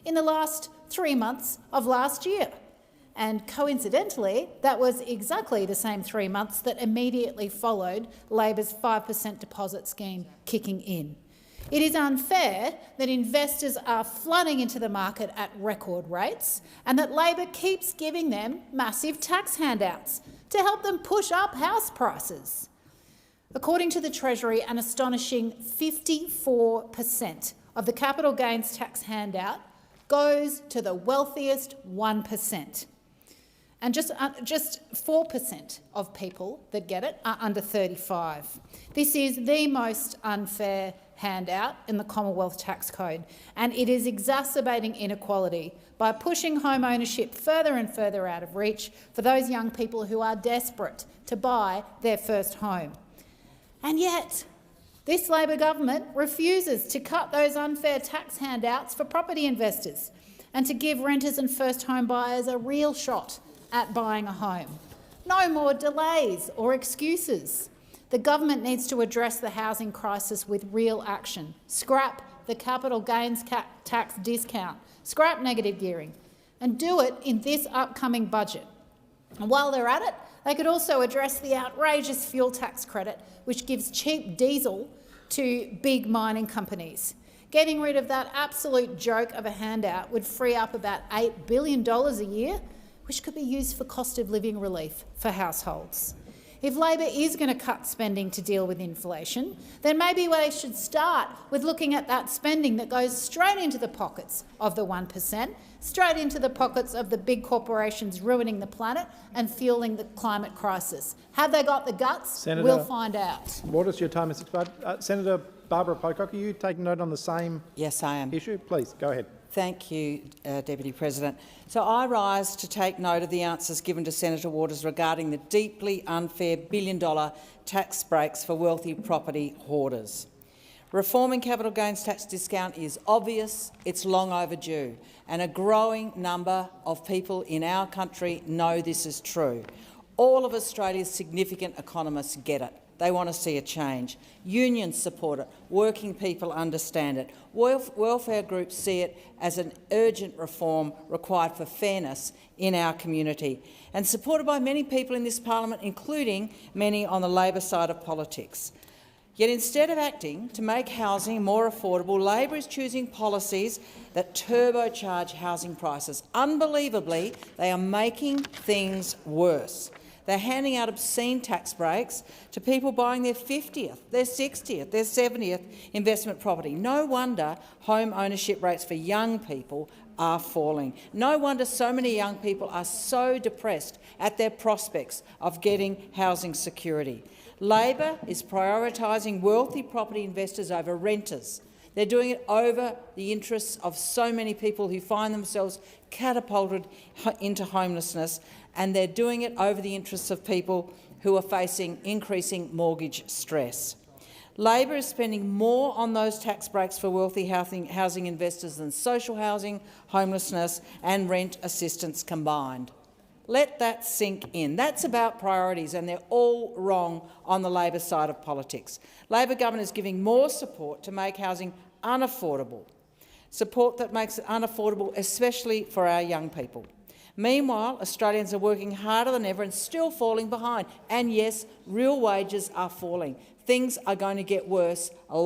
in the last 3 months of last year. And coincidentally, that was exactly the same 3 months that immediately followed Labor's 5% deposit scheme kicking in. It is unfair that investors are flooding into the market at record rates and that Labor keeps giving them massive tax handouts to help them push up house prices. According to the Treasury, an astonishing 54% of the capital gains tax handout goes to the wealthiest 1%. And just 4% of people that get it are under 35. This is the most unfair handout in the Commonwealth Tax Code, and it is exacerbating inequality by pushing home ownership further and further out of reach for those young people who are desperate to buy their first home. And yet, this Labor government refuses to cut those unfair tax handouts for property investors and to give renters and first home buyers a real shot at buying a home. No more delays or excuses. The government needs to address the housing crisis with real action. Scrap the capital gains tax discount, scrap negative gearing, and do it in this upcoming budget. And while they're at it, they could also address the outrageous fuel tax credit, which gives cheap diesel to big mining companies. Getting rid of that absolute joke of a handout would free up about $8 billion a year, which could be used for cost of living relief for households. If Labor is going to cut spending to deal with inflation, then maybe they should start with looking at that spending that goes straight into the pockets of the 1%, straight into the pockets of the big corporations ruining the planet and fueling the climate crisis. Have they got the guts? Senator, we'll find out. Waters, your time has expired. Senator Barbara Pocock, are you taking note on the same Yes, I am. issue? Please, go ahead. Thank you, Deputy President. So I rise to take note of the answers given to Senator Waters regarding the deeply unfair billion-dollar tax breaks for wealthy property hoarders. Reforming capital gains tax discount is obvious, it's long overdue, and a growing number of people in our country know this is true. All of Australia's significant economists get it. They want to see a change. Unions support it. Working people understand it. Welfare groups see it as an urgent reform required for fairness in our community, and supported by many people in this parliament, including many on the Labor side of politics. Yet instead of acting to make housing more affordable, Labor is choosing policies that turbocharge housing prices. Unbelievably, they are making things worse. They're handing out obscene tax breaks to people buying their 50th, their 60th, their 70th investment property. No wonder home ownership rates for young people are falling. No wonder so many young people are so depressed at their prospects of getting housing security. Labor is prioritising wealthy property investors over renters. They're doing it over the interests of so many people who find themselves catapulted into homelessness, and they're doing it over the interests of people who are facing increasing mortgage stress. Labor is spending more on those tax breaks for wealthy housing investors than social housing, homelessness and rent assistance combined. Let that sink in. That's about priorities, and they're all wrong on the Labor side of politics. Labor government is giving more support to make housing unaffordable, support that makes it unaffordable especially for our young people. Meanwhile, Australians are working harder than ever and still falling behind. And yes, real wages are falling. Things are going to get worse for a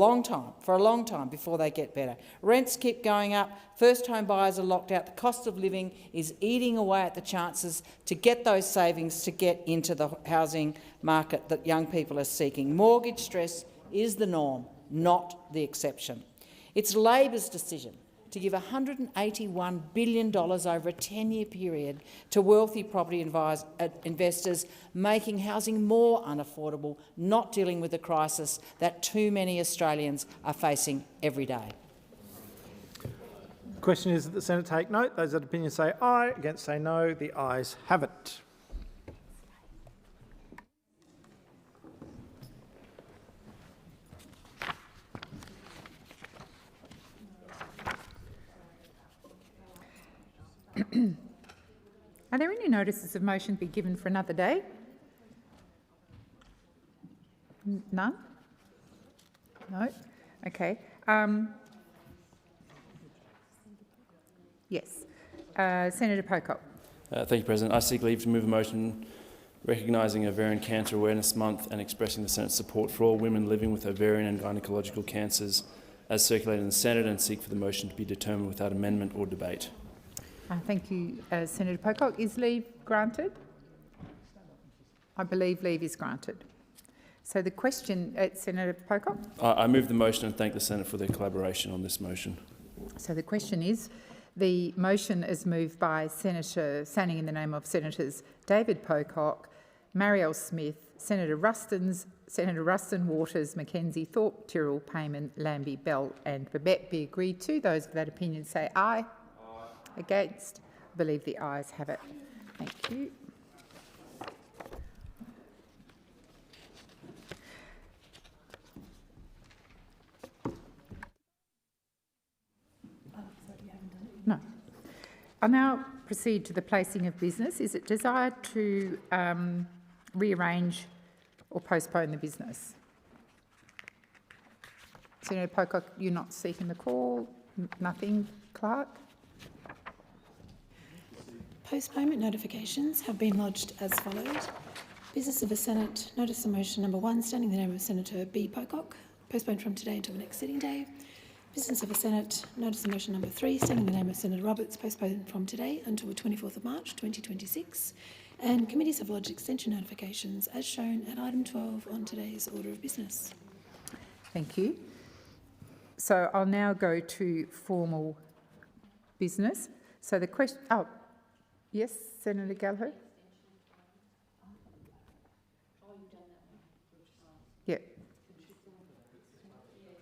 long time before they get better. Rents keep going up, first-home buyers are locked out, the cost of living is eating away at the chances to get those savings to get into the housing market that young people are seeking. Mortgage stress is the norm, not the exception. It's Labor's decision to give $181 billion over a 10-year period to wealthy property investors, making housing more unaffordable, not dealing with the crisis that too many Australians are facing every day. The question is that the Senate take note. Those of opinion say aye, against say no. The ayes have it. Are there any notices of motion to be given for another day? None? No? Okay. Yes. Senator Pocock. Thank you, President. I seek leave to move a motion recognising Ovarian Cancer Awareness Month and expressing the Senate's support for all women living with ovarian and gynecological cancers as circulated in the Senate, and seek for the motion to be determined without amendment or debate. Thank you, Senator Pocock. Is leave granted? I believe leave is granted. So the question, Senator Pocock? I move the motion and thank the Senate for their collaboration on this motion. So the question is, the motion is moved by Senator, standing in the name of Senators David Pocock, Marielle Smith, Senator Ruston, Waters, Mackenzie, Thorpe, Tyrrell, Payman, Lambie, Bell and Babette. Be agreed to. Those of that opinion say aye. Against? I believe the ayes have it. Thank you. No. I'll now proceed to the placing of business. Is it desired to rearrange or postpone the business? Senator Pocock, you're not seeking the call? Nothing, Clerk? Postponement notifications have been lodged as follows. Business of the Senate, notice of motion number 1, standing in the name of Senator B. Pocock, postponed from today until the next sitting day. Business of the Senate, notice of motion number 3, standing in the name of Senator Roberts, postponed from today until the 24th of March 2026. And committees have lodged extension notifications as shown at item 12 on today's order of business. Thank you. So I'll now go to formal business. So the question... Oh, yes, Senator Gallagher? Yeah.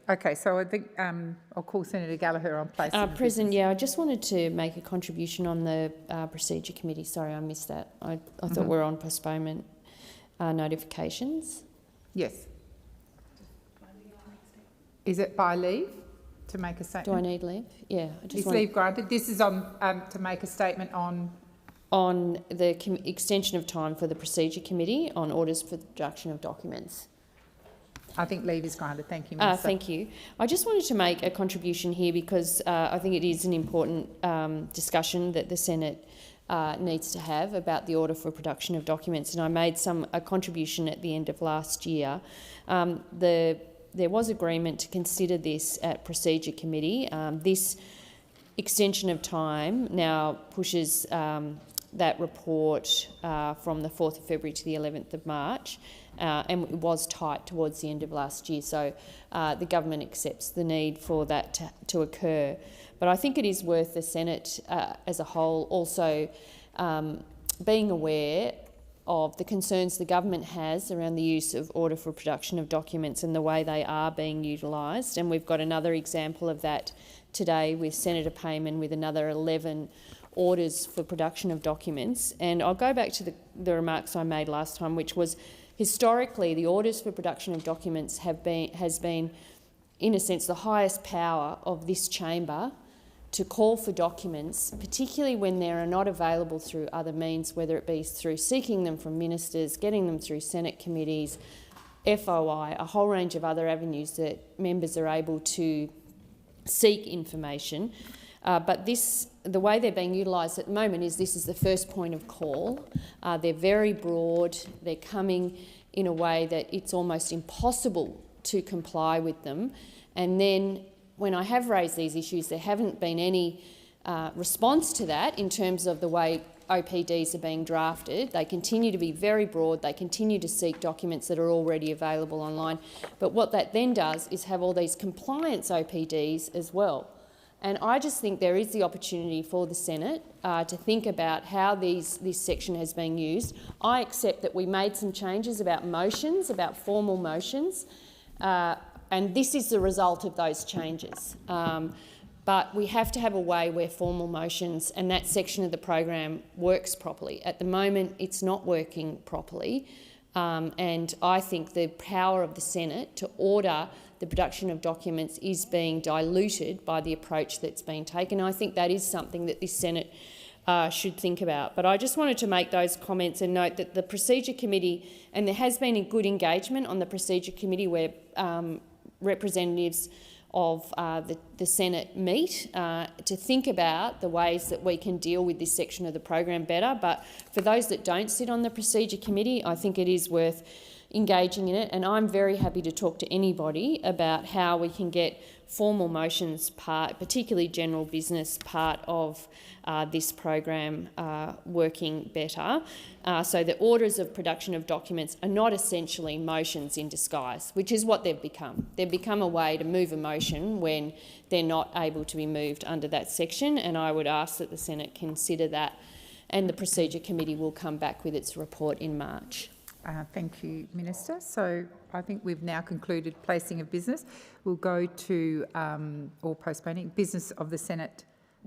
Okay, so I think I'll call Senator Gallagher on place. President, I just wanted to make a contribution on the procedure committee. Sorry, I missed that. I thought we were on postponement notifications. Yes. Is it by leave to make a statement? Do I need leave? Yeah. Is leave granted? This is on to make a statement on on the extension of time for the Procedure Committee on orders for the production of documents. I think leave is granted. Thank you, Minister. Thank you. I just wanted to make a contribution here because I think it is an important discussion that the Senate needs to have about the order for production of documents, and I made a contribution at the end of last year. There was agreement to consider this at Procedure Committee. This extension of time now pushes that report from the 4th of February to the 11th of March, and it was tight towards the end of last year, so the government accepts the need for that to occur. But I think it is worth the Senate as a whole also being aware of the concerns the government has around the use of order for production of documents and the way they are being utilised. And we've got another example of that today with Senator Payman with another 11 orders for production of documents. And I'll go back to the remarks I made last time, which was historically the orders for production of documents has been, in a sense, the highest power of this chamber to call for documents, particularly when they are not available through other means, whether it be through seeking them from ministers, getting them through Senate committees, FOI, a whole range of other avenues that members are able to seek information. But the way they're being utilised at the moment is this is the first point of call. They're very broad. They're coming in a way that it's almost impossible to comply with them. And then when I have raised these issues, there haven't been any response to that in terms of the way OPDs are being drafted. They continue to be very broad. They continue to seek documents that are already available online. But what that then does is have all these compliance OPDs as well. And I just think there is the opportunity for the Senate to think about how this section has been used. I accept that we made some changes about motions, about formal motions, and this is the result of those changes. But we have to have a way where formal motions and that section of the program works properly. At the moment, it's not working properly, and I think the power of the Senate to order the production of documents is being diluted by the approach that's been taken. I think that is something that this Senate should think about. But I just wanted to make those comments and note that the Procedure Committee, and there has been a good engagement on the Procedure Committee where representatives of the Senate meet to think about the ways that we can deal with this section of the program better. But for those that don't sit on the Procedure Committee, I think it is worth engaging in it, and I'm very happy to talk to anybody about how we can get formal motions part, particularly general business part of this program working better, so that orders of production of documents are not essentially motions in disguise, which is what they've become. They've become a way to move a motion when they're not able to be moved under that section, and I would ask that the Senate consider that, and the Procedure Committee will come back with its report in March. Thank you, Minister. So I think we've now concluded placing of business. We'll go to, or postponing, business of the Senate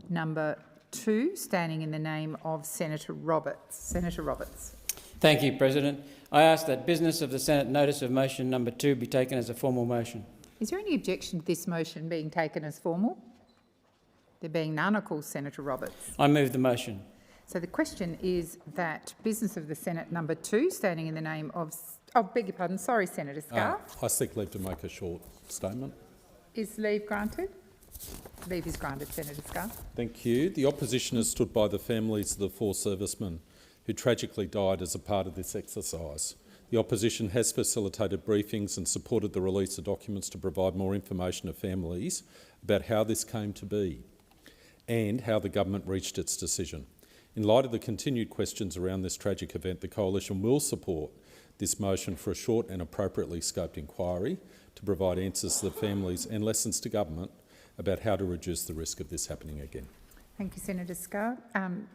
number 2, standing in the name of Senator Roberts. Senator Roberts. Thank you, President. I ask that business of the Senate notice of motion number 2 be taken as a formal motion. Is there any objection to this motion being taken as formal? There being none, I call Senator Roberts. I move the motion. So the question is that business of the Senate number 2, standing in the name of... Oh, beg your pardon. Sorry, Senator Scarr. I seek leave to make a short statement. Is leave granted? Leave is granted, Senator Scarr. Thank you. The opposition has stood by the families of the 4 servicemen who tragically died as a part of this exercise. The opposition has facilitated briefings and supported the release of documents to provide more information to families about how this came to be and how the government reached its decision. In light of the continued questions around this tragic event, the Coalition will support this motion for a short and appropriately scoped inquiry to provide answers to the families and lessons to government about how to reduce the risk of this happening again. Thank you, Senator Scarr.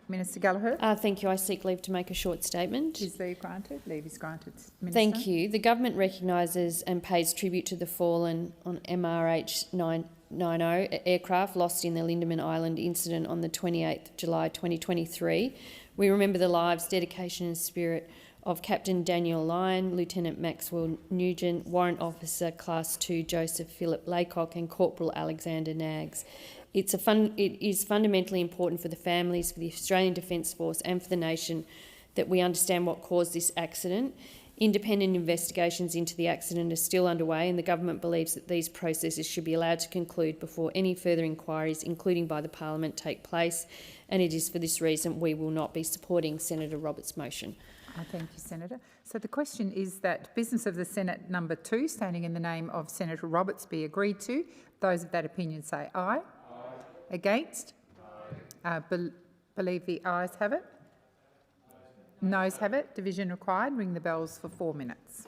Minister Gallagher. Thank you. I seek leave to make a short statement. Is leave granted? Leave is granted. Minister. Thank you. The government recognises and pays tribute to the fallen on MRH 990 aircraft lost in the Lindeman Island incident on the 28th of July 2023. We remember the lives, dedication and spirit of Captain Daniel Lyon, Lieutenant Maxwell Nugent, Warrant Officer Class 2 Joseph Philip Laycock and Corporal Alexander Naggs. It is fundamentally important for the families, for the Australian Defence Force and for the nation that we understand what caused this accident. Independent investigations into the accident are still underway, and the government believes that these processes should be allowed to conclude before any further inquiries, including by the Parliament, take place. And it is for this reason we will not be supporting Senator Roberts' motion. Thank you, Senator. So the question is that business of the Senate number 2, standing in the name of Senator Roberts, be agreed to. Those of that opinion say aye. Aye. Against? Aye. Believe the ayes have it. Noes have it. Division required. Ring the bells for 4 minutes.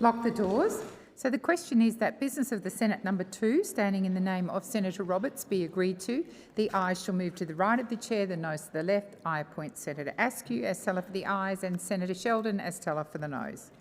Lock the doors. So the question is that business of the Senate number 2, standing in the name of Senator Roberts, be agreed to. The ayes shall move to the right of the chair, the noes to the left. I appoint Senator Askew as teller for the ayes and Senator Sheldon as teller for the noes.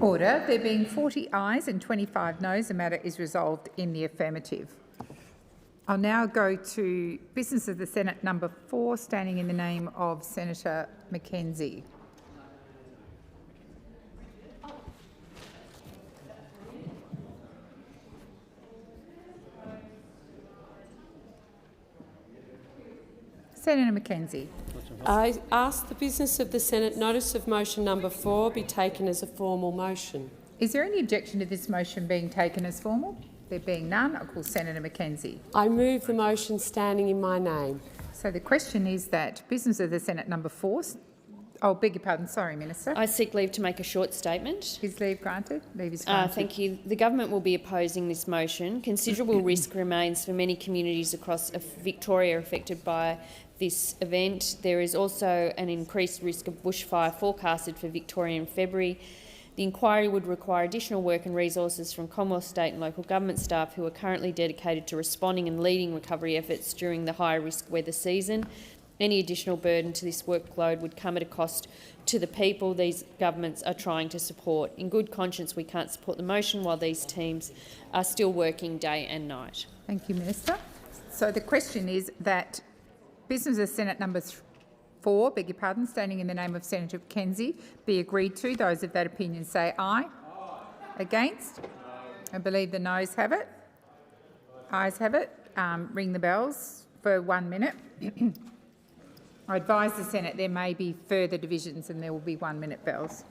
Order. There being 40 ayes and 25 noes, the matter is resolved in the affirmative. I'll now go to business of the Senate number 4, standing in the name of Senator Mackenzie. Senator Mackenzie. I ask the business of the Senate notice of motion number 4 be taken as a formal motion. Is there any objection to this motion being taken as formal? There being none, I call Senator Mackenzie. I move the motion standing in my name. So the question is that business of the Senate number 4... Oh, beg your pardon. Sorry, Minister. I seek leave to make a short statement. Is leave granted? Leave is granted. Thank you. The government will be opposing this motion. Considerable risk remains for many communities across Victoria affected by this event. There is also an increased risk of bushfire forecasted for Victoria in February. The inquiry would require additional work and resources from Commonwealth, state and local government staff who are currently dedicated to responding and leading recovery efforts during the high-risk weather season. Any additional burden to this workload would come at a cost to the people these governments are trying to support. In good conscience, we can't support the motion while these teams are still working day and night. Thank you, Minister. So the question is that business of Senate number 4, beg your pardon, standing in the name of Senator Mackenzie, be agreed to. Those of that opinion say aye. Against? I believe the noes have it. Ayes have it. Ring the bells for 1 minute. I advise the Senate there may be further divisions and there will be 1 minute bells.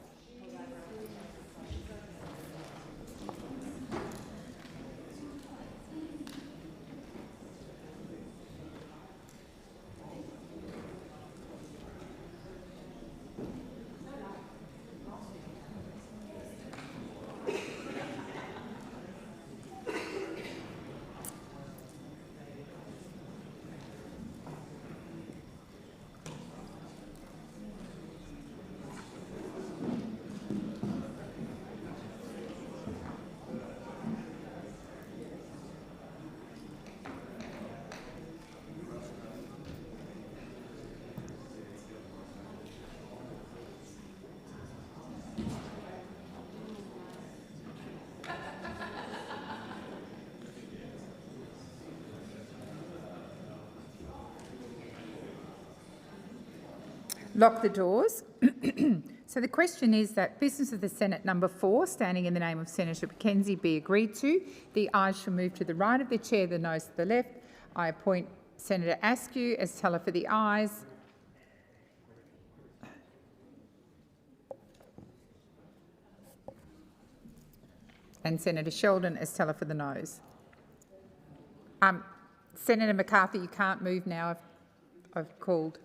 Lock the doors. So the question is that business of the Senate number 4, standing in the name of Senator Mackenzie, be agreed to. The ayes shall move to the right of the chair, the noes to the left. I appoint Senator Askew as teller for the ayes. And Senator Sheldon as teller for the noes. Senator McCarthy, you can't move now. I've called.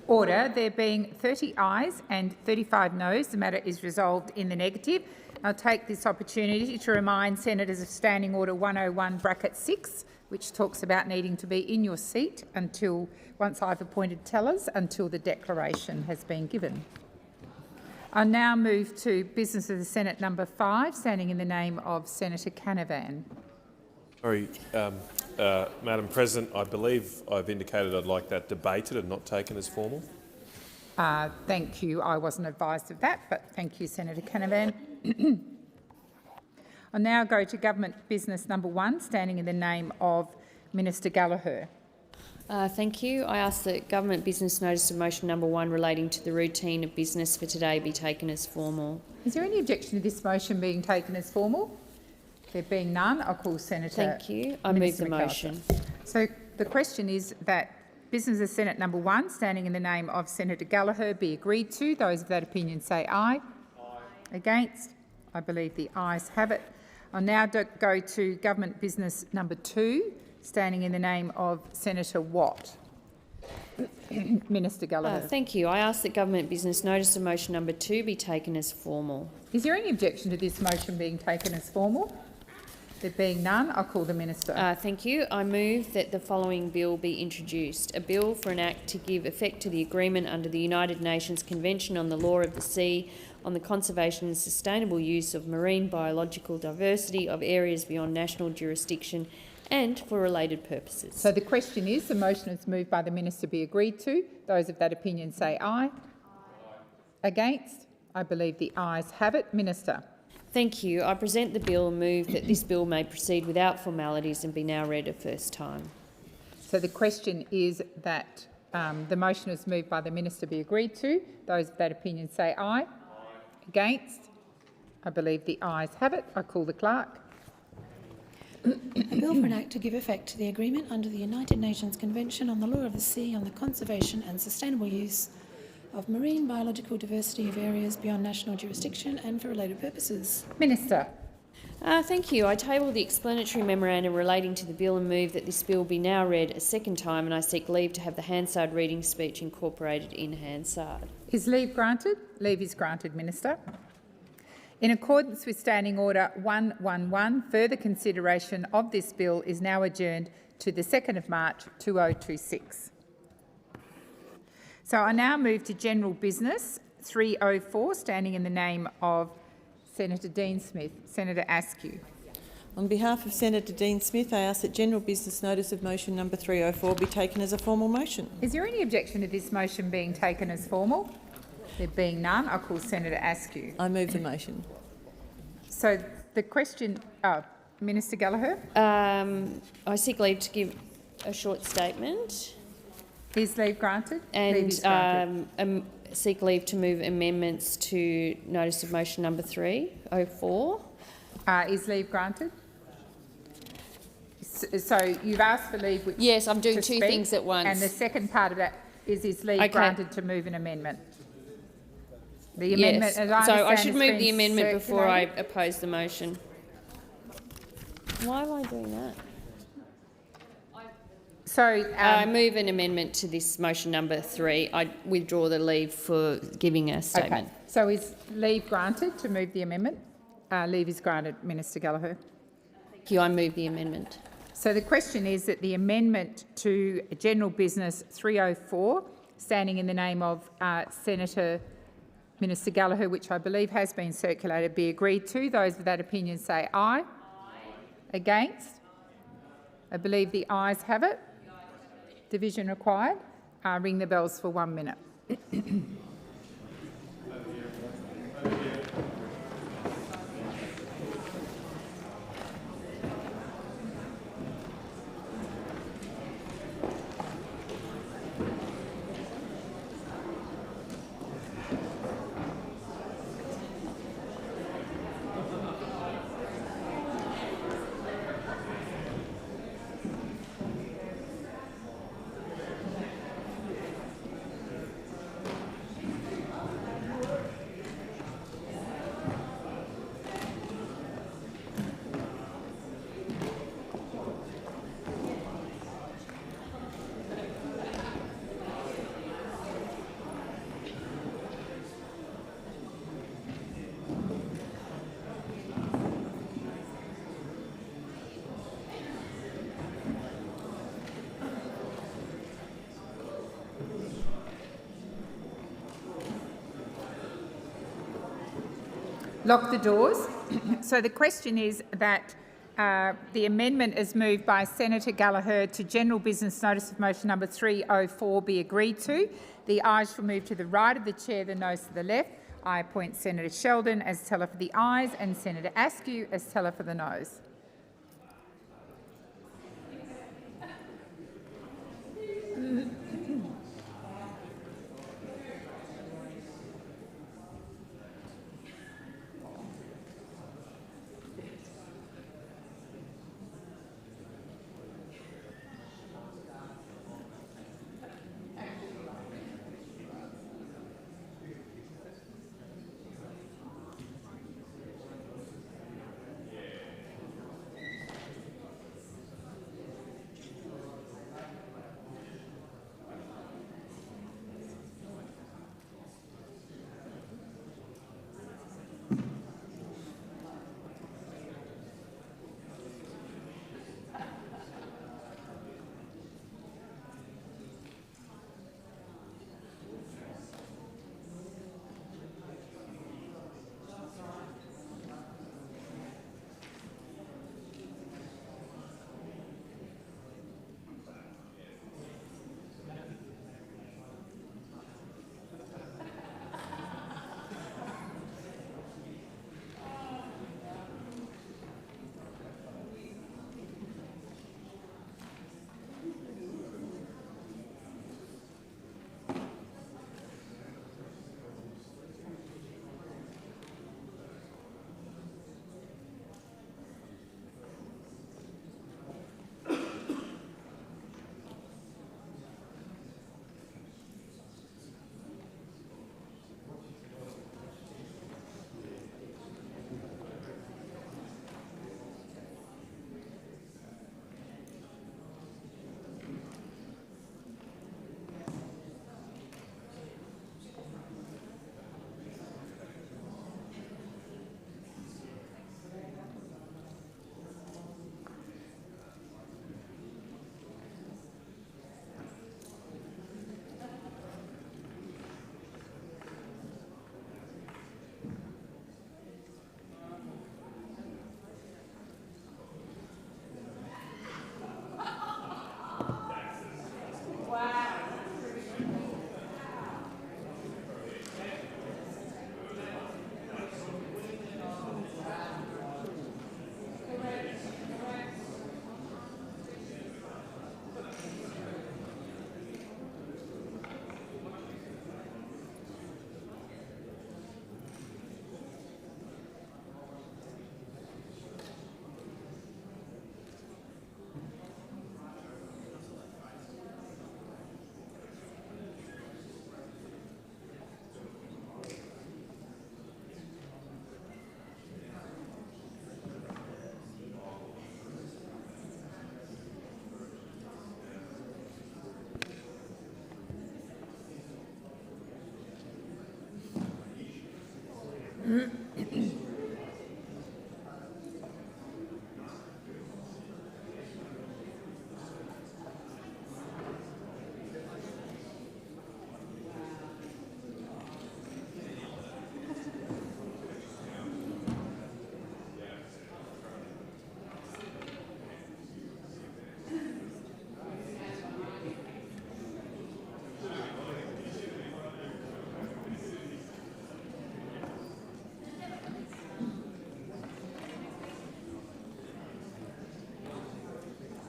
Order. There being 30 ayes and 35 noes, the matter is resolved in the negative. I'll take this opportunity to remind senators of Standing Order 101(6), which talks about needing to be in your seat until, once I've appointed tellers, until the declaration has been given. I'll now move to business of the Senate number 5, standing in the name of Senator Canavan. Sorry, Madam President, I believe I've indicated I'd like that debated and not taken as formal. Thank you. I wasn't advised of that, but thank you, Senator Canavan. I'll now go to government business number 1, standing in the name of Minister Gallagher. Thank you. I ask that government business notice of motion number 1 relating to the routine of business for today be taken as formal. Is there any objection to this motion being taken as formal? There being none, I'll call Senator. Thank you. I move the motion. So the question is that business of Senate number 1, standing in the name of Senator Gallagher, be agreed to. Those of that opinion say aye. Aye. Against? I believe the ayes have it. I'll now go to government business number 2, standing in the name of Senator Watt. Minister Gallagher. Thank you. I ask that government business notice of motion number 2 be taken as formal. Is there any objection to this motion being taken as formal? There being none, I'll call the Minister. Thank you. I move that the following bill be introduced. A bill for an act to give effect to the agreement under the United Nations Convention on the Law of the Sea on the conservation and sustainable use of marine biological diversity of areas beyond national jurisdiction and for related purposes. So the question is, the motion is moved by the minister be agreed to. Those of that opinion say aye. Against? I believe the ayes have it. Minister. Thank you. I present the bill and move that this bill may proceed without formalities and be now read a first time. So the question is that the motion is moved by the minister be agreed to. Those of that opinion say aye. Against? I believe the ayes have it. I call the clerk. A bill for an act to give effect to the agreement under the United Nations Convention on the Law of the Sea on the conservation and sustainable use of marine biological diversity of areas beyond national jurisdiction and for related purposes. Minister. Thank you. I table the explanatory memorandum relating to the bill and move that this bill be now read a second time, and I seek leave to have the Hansard reading speech incorporated in Hansard. Is leave granted? Leave is granted, Minister. In accordance with Standing Order 111, further consideration of this bill is now adjourned to the 2nd of March 2026. So I now move to General Business 304, standing in the name of Senator Dean Smith. Senator Askew. On behalf of Senator Dean Smith, I ask that General Business Notice of Motion number 304 be taken as a formal motion. Is there any objection to this motion being taken as formal? There being none, I call Senator Askew. I move the motion. So the question, Minister Gallagher. I seek leave to give a short statement. Is leave granted? And leave is granted. Seek leave to move amendments to Notice of Motion number 304. Is leave granted? So you've asked for leave. Which yes, I'm doing two things at once. And the second part of that is leave granted to move an amendment? The amendment, yes. As I should move the amendment before I oppose the motion. Why am I doing that? So I move an amendment to this motion number 3. I withdraw the leave for giving a statement. Okay. So is leave granted to move the amendment? Leave is granted, Minister Gallagher. Thank you. I move the amendment. So the question is that the amendment to General Business 304, standing in the name of Senator Minister Gallagher, which I believe has been circulated, be agreed to. Those of that opinion say aye. Aye. Against? I believe the ayes have it. Division required. Ring the bells for 1 minute. Lock the doors. So the question is that the amendment is moved by Senator Gallagher to General Business Notice of Motion number 304 be agreed to. The ayes shall move to the right of the chair, the noes to the left. I appoint Senator Sheldon as teller for the ayes and Senator Askew as teller for the noes.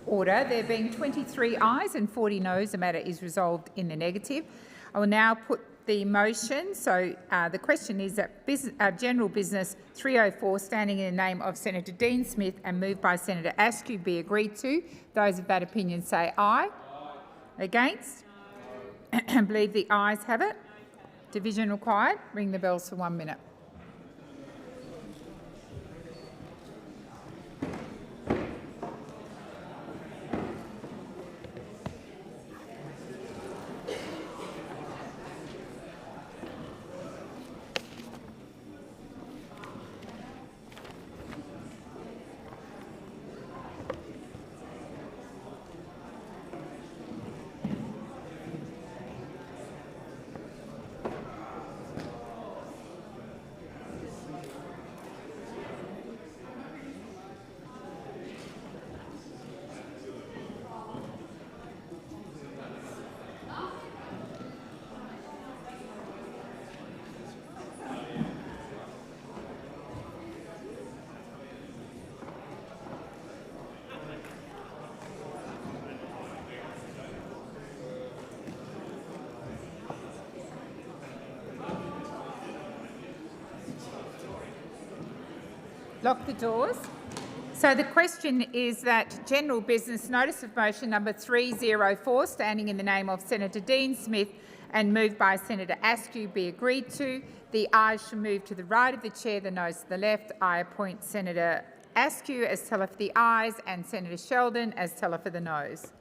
Order. There being 23 ayes and 40 noes, the matter is resolved in the negative. I will now put the motion. So the question is that General Business 304, standing in the name of Senator Dean Smith and moved by Senator Askew, be agreed to. Those of that opinion say aye. Against? I believe the ayes have it. Division required. Ring the bells for 1 minute. Lock the doors. So the question is that General Business Notice of Motion number 304, standing in the name of Senator Dean Smith and moved by Senator Askew, be agreed to. The ayes shall move to the right of the chair, the noes to the left. I appoint Senator Askew as teller for the ayes and Senator Sheldon as teller for the noes.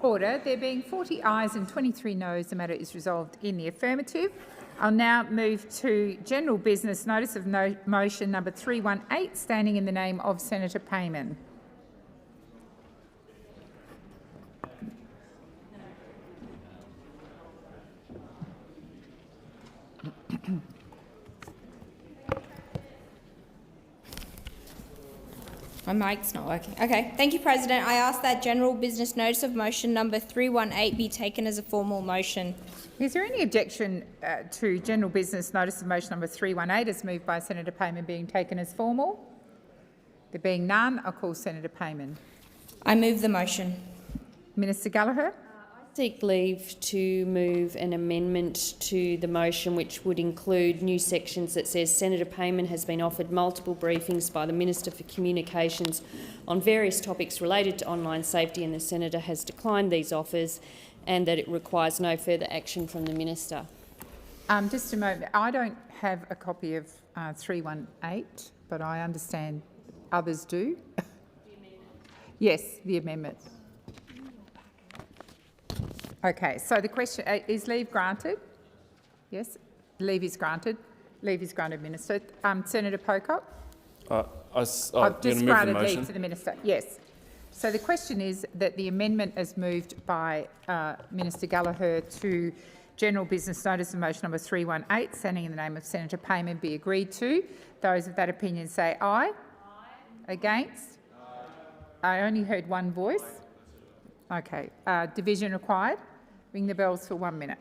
Order. There being 40 ayes and 23 noes, the matter is resolved in the affirmative. I'll now move to general business notice of motion number 318, standing in the name of Senator Payman. My mic's not working. Okay, thank you, President. I ask that general business notice of motion number 318 be taken as a formal motion. Is there any objection to general business notice of motion number 318 as moved by Senator Payman being taken as formal? There being none, I'll call Senator Payman. I move the motion. Minister Gallagher? I seek leave to move an amendment to the motion which would include new sections that says Senator Payman has been offered multiple briefings by the Minister for Communications on various topics related to online safety, and the Senator has declined these offers, and that it requires no further action from the Minister. Just a moment. I don't have a copy of 318, but I understand others do. Yes, the amendment. Okay, so the question is leave granted? Yes, leave is granted. Leave is granted, Minister. Senator Pocock? I've just granted leave to the Minister. Yes. So the question is that the amendment as moved by Minister Gallagher to general business notice of motion number 318, standing in the name of Senator Payman, be agreed to. Those of that opinion say aye. Aye. Against? Aye. I only heard one voice. Okay. Division required. Ring the bells for 1 minute.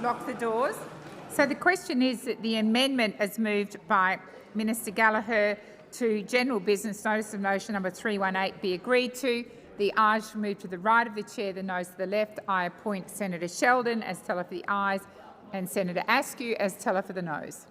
Lock the doors. So the question is that the amendment as moved by Minister Gallagher to general business notice of motion number 318 be agreed to. The ayes move to the right of the chair, the noes to the left. I appoint Senator Sheldon as teller for the ayes and Senator Askew as teller for the noes.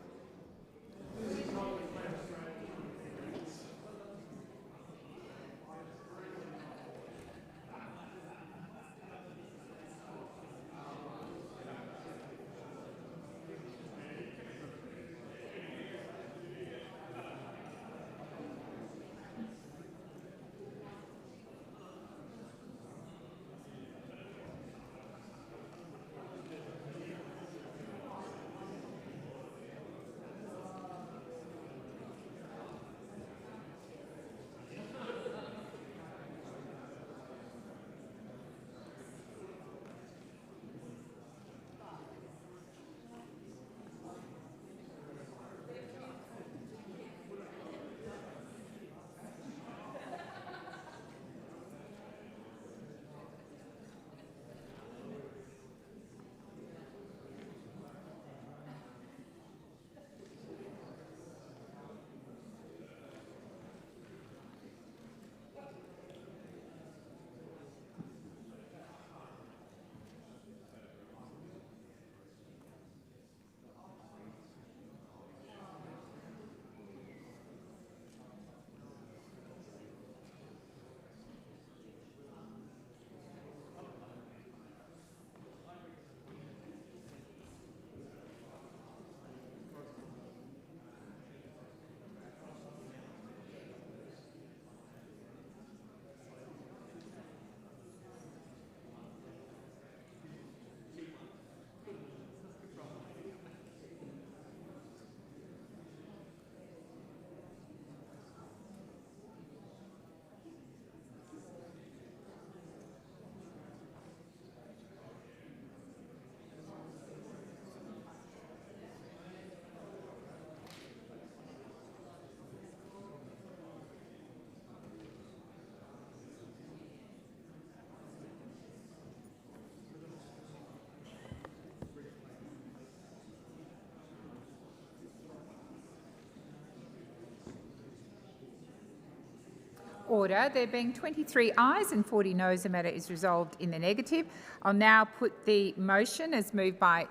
Order. There being 23 ayes and 40 noes, the matter is resolved in the negative. I'll now put the motion as moved by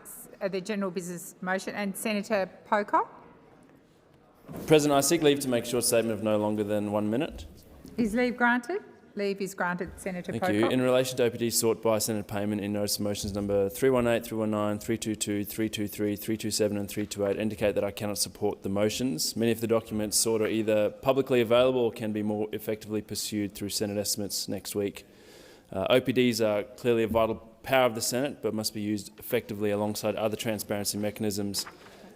the general business motion and Senator Pocock. President, I seek leave to make a short statement of no longer than 1 minute. Is leave granted? Leave is granted. Senator Thank Pocock. you. In relation to OPDs sought by Senator Payman in notice of motions number 318, 319, 322, 323, 327 and 328 indicate that I cannot support the motions. Many of the documents sought are either publicly available or can be more effectively pursued through Senate estimates next week. OPDs are clearly a vital power of the Senate but must be used effectively alongside other transparency mechanisms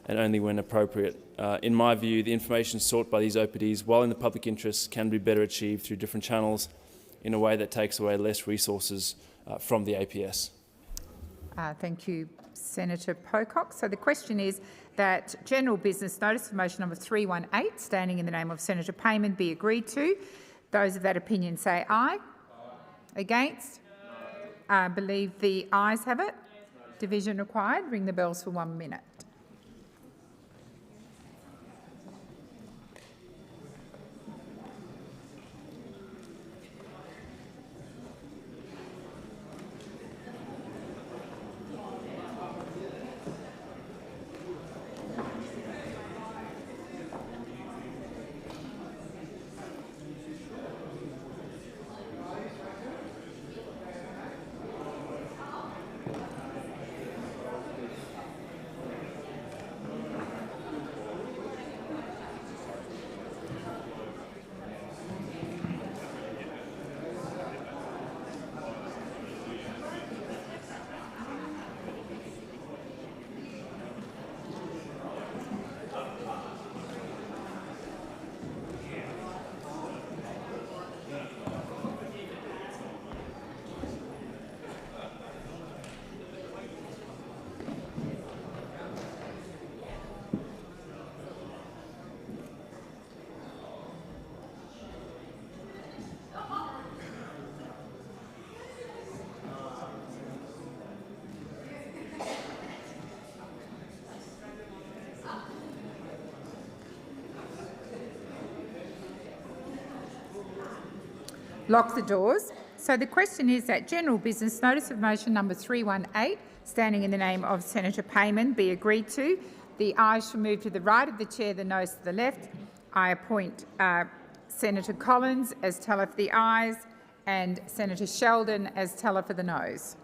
and only when appropriate. In my view, the information sought by these OPDs, while in the public interest, can be better achieved through different channels in a way that takes away less resources from the APS. Thank you, Senator Pocock. So the question is that general business notice of motion number 318, standing in the name of Senator Payman, be agreed to. Those of that opinion say aye. Against? Believe the ayes have it. Division required. Ring the bells for 1 minute. Lock the doors. So the question is that general business notice of motion number 318, standing in the name of Senator Payman, be agreed to. The ayes shall move to the right of the chair, the noes to the left. I appoint Senator Collins as teller for the ayes and Senator Sheldon as teller for the noes.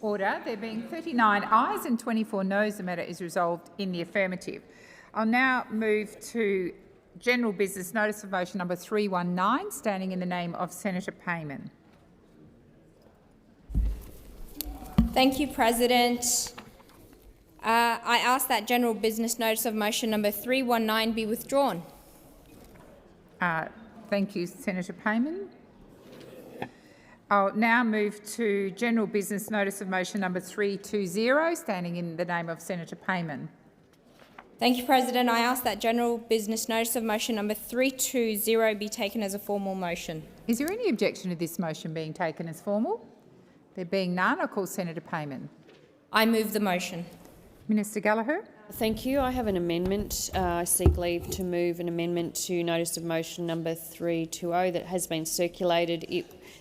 Order. There being 39 ayes and 24 noes, the matter is resolved in the affirmative. I'll now move to general business notice of motion number 319, standing in the name of Senator Payman. Thank you, President. I ask that general business notice of motion number 319 be withdrawn. Thank you, Senator Payman. I'll now move to general business notice of motion number 320, standing in the name of Senator Payman. Thank you, President. I ask that general business notice of motion number 320 be taken as a formal motion. Is there any objection to this motion being taken as formal? There being none, I call Senator Payman. I move the motion. Minister Gallagher. Thank you. I have an amendment. I seek leave to move an amendment to notice of motion number 320 that has been circulated.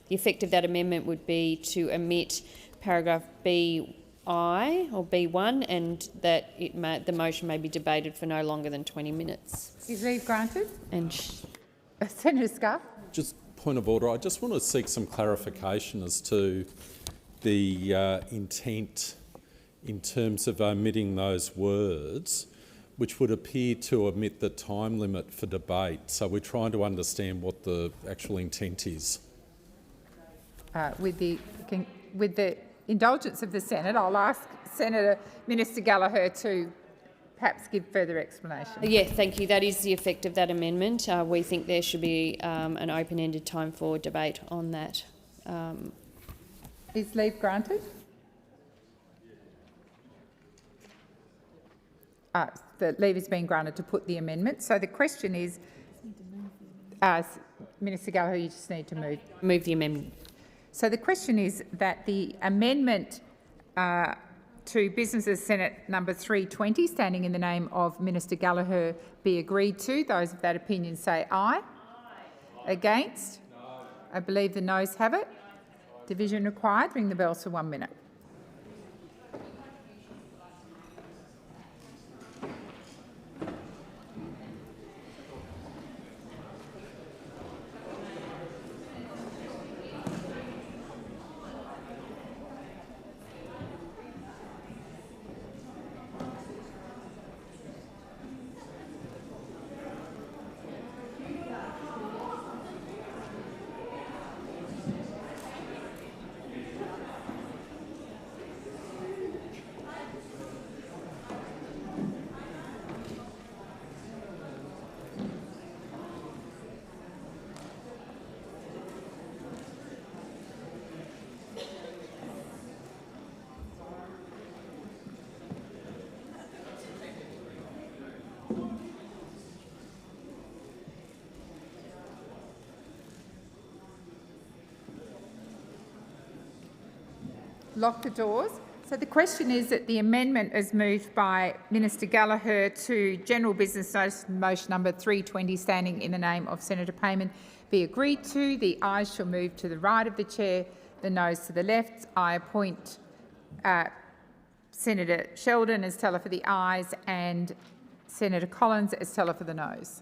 The effect of that amendment would be to omit paragraph B(I) or B1, and that the motion may be debated for no longer than 20 minutes. Is leave granted? And Senator Scarr. Just point of order. I just want to seek some clarification as to the intent in terms of omitting those words, which would appear to omit the time limit for debate. So we're trying to understand what the actual intent is. With the indulgence of the Senate, I'll ask Minister Gallagher to perhaps give further explanation. yeah, thank you. That is the effect of that amendment. We think there should be an open-ended time for debate on that. Is leave granted? The leave has been granted to put the amendment. So the question is, Minister Gallagher, you just need to move the amendment. So the question is that the amendment to Business of the Senate number 320, standing in the name of Minister Gallagher, be agreed to. Those of that opinion say aye. Against? No. I believe the noes have it. Division required. Ring the bells for 1 minute. Lock the doors. So the question is that the amendment is moved by Minister Gallagher to general business notice motion number 320, standing in the name of Senator Payman, be agreed to. The ayes shall move to the right of the chair, the noes to the left. I appoint Senator Sheldon as teller for the ayes and Senator Collins as teller for the noes.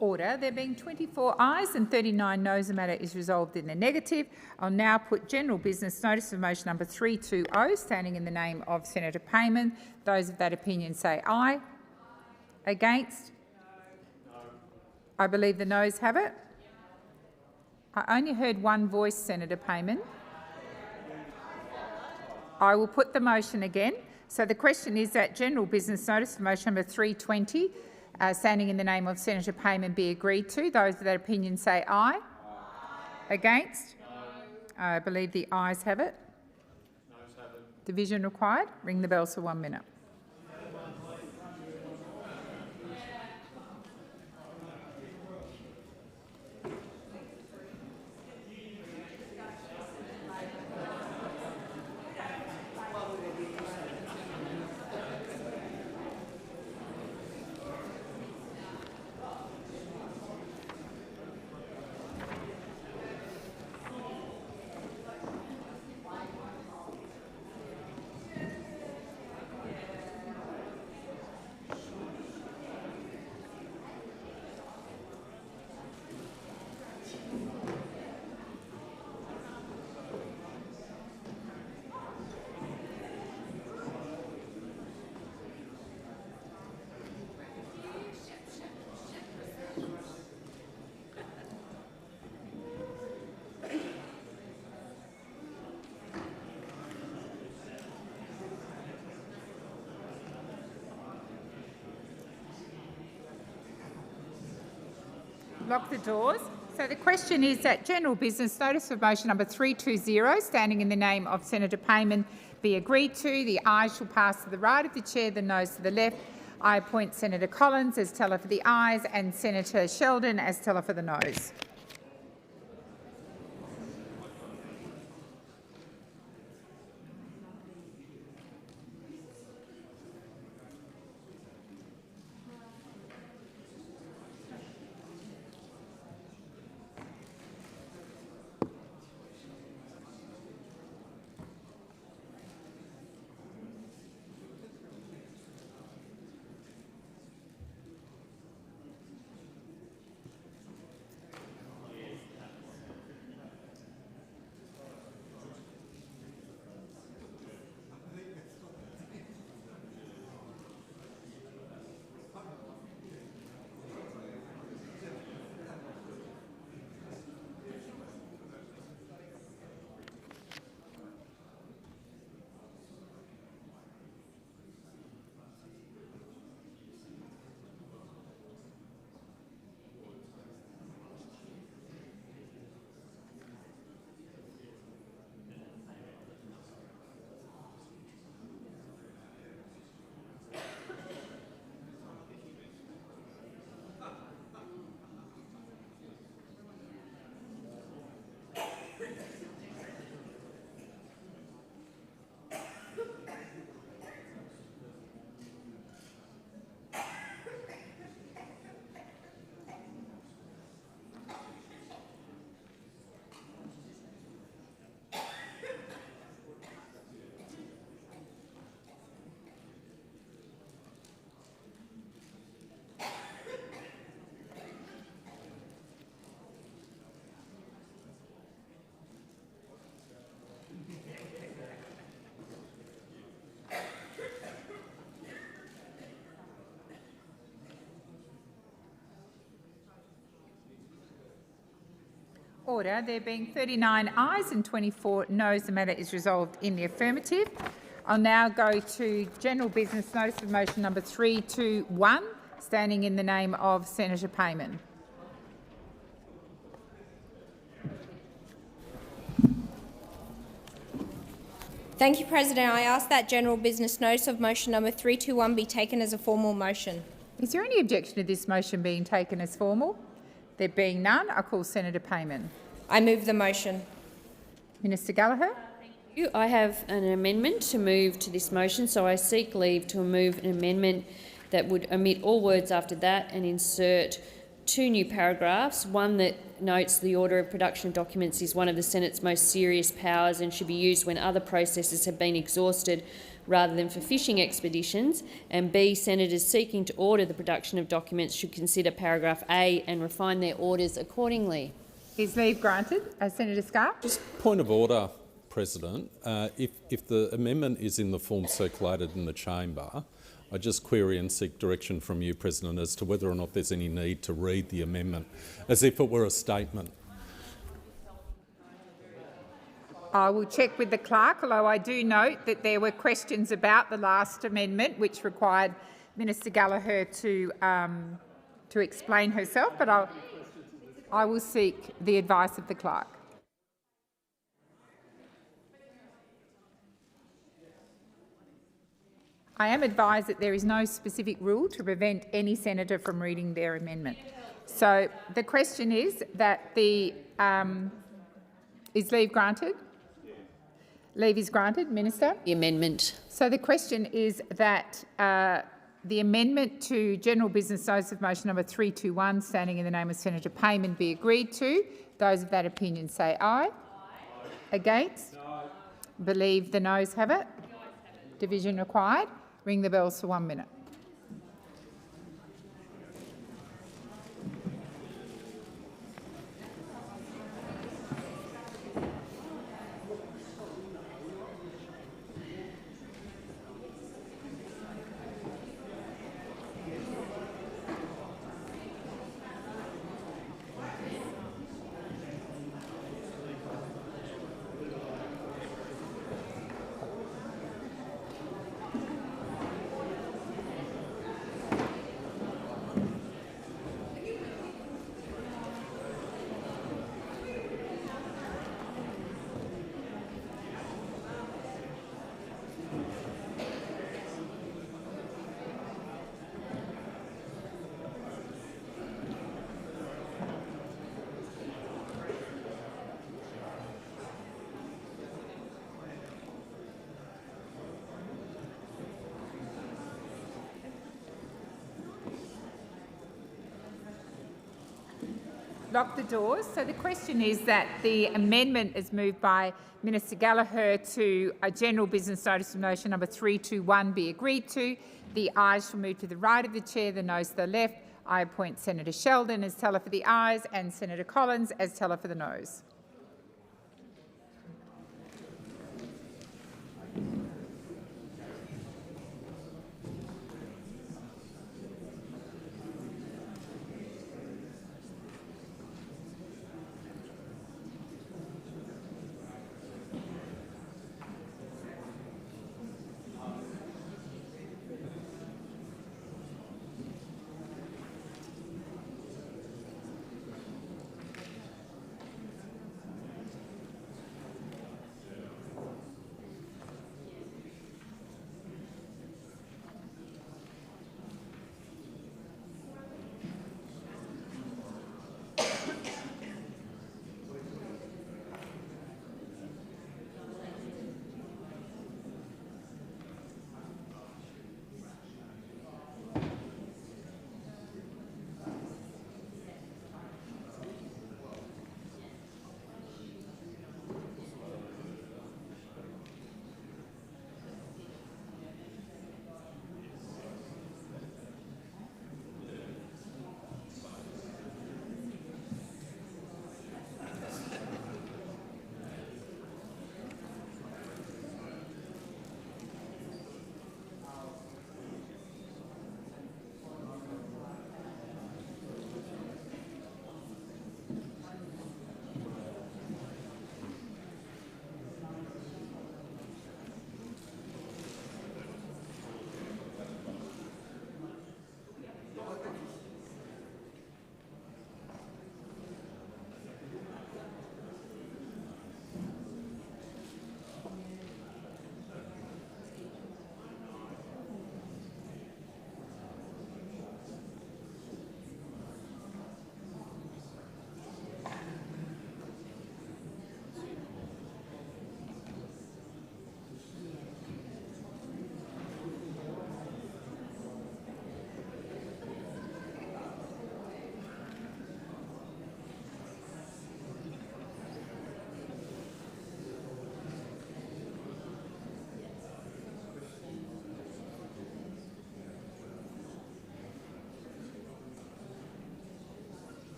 Order. There being 24 ayes and 39 noes, the matter is resolved in the negative. I'll now put general business notice of motion number 320, standing in the name of Senator Payman. Those of that opinion say aye. Against? No. I believe the noes have it. I only heard one voice, Senator Payman. I will put the motion again. So the question is that general business notice of motion number 320, standing in the name of Senator Payman, be agreed to. Those of that opinion say aye. Against? No. I believe the ayes have it. Noes have it. Division required. Ring the bells for 1 minute. Lock the doors. So the question is that general business notice of motion number 320, standing in the name of Senator Payman, be agreed to. The ayes shall pass to the right of the chair, the noes to the left. I appoint Senator Collins as teller for the ayes and Senator Sheldon as teller for the noes. Order. There being 39 ayes and 24 noes, the matter is resolved in the affirmative. I'll now go to general business notice of motion number 321, standing in the name of Senator Payman. Thank you, President. I ask that general business notice of motion number 321 be taken as a formal motion. Is there any objection to this motion being taken as formal? There being none, I call Senator Payman. I move the motion. Minister Gallagher. Thank you. I have an amendment to move to this motion, so I seek leave to move an amendment that would omit all words after that and insert two new paragraphs, one that notes the order of production of documents is one of the Senate's most serious powers and should be used when other processes have been exhausted rather than for fishing expeditions, and B, senators seeking to order the production of documents should consider paragraph A and refine their orders accordingly. Is leave granted? Senator Scarr. Just point of order, President. If the amendment is in the form circulated in the chamber, I just query and seek direction from you, President, as to whether or not there's any need to read the amendment as if it were a statement. I will check with the clerk, although I do note that there were questions about the last amendment which required Minister Gallagher to explain herself, but I will seek the advice of the clerk. I am advised that there is no specific rule to prevent any senator from reading their amendment. So the question is that is leave granted? Leave is granted, Minister. The amendment. So the question is that the amendment to General Business Notice of Motion number 321, standing in the name of Senator Payman, be agreed to. Those of that opinion say aye. Against? No. Believe the noes have it. Division required. Ring the bells for 1 minute. Lock the doors. So the question is that the amendment is moved by Minister Gallagher to a General Business Notice of Motion number 321 be agreed to. The ayes shall move to the right of the chair, the noes to the left. I appoint Senator Sheldon as teller for the ayes and Senator Collins as teller for the noes.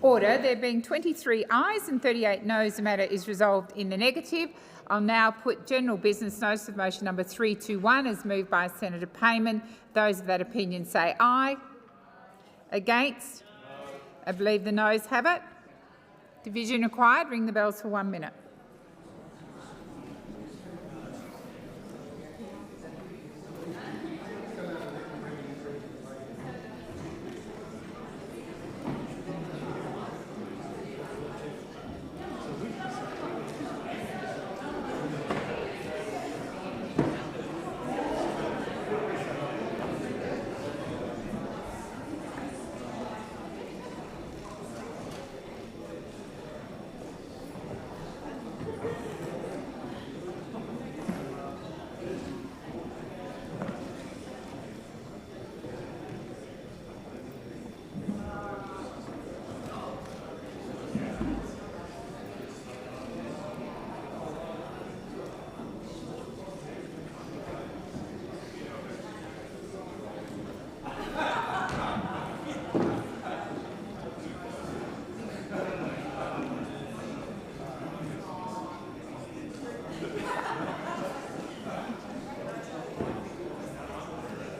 Order. There being 23 ayes and 38 noes, the matter is resolved in the negative. I'll now put general business notice of motion number 321 as moved by Senator Payman. Those of that opinion say aye. Against? I believe the noes have it. Division required. Ring the bells for 1 minute.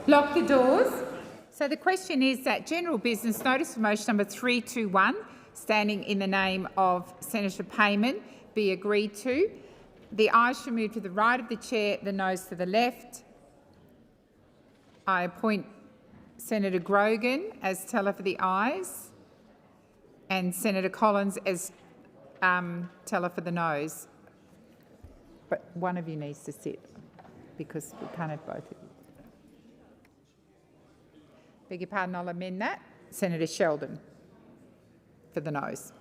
Lock the doors. So the question is that general business notice of motion number 321, standing in the name of Senator Payman, be agreed to. The ayes shall move to the right of the chair, the noes to the left. I appoint Senator Grogan as teller for the ayes and Senator Collins as teller for the noes. But one of you needs to sit because we can't have both of you. Beg your pardon, I'll amend that. Senator Sheldon for the noes.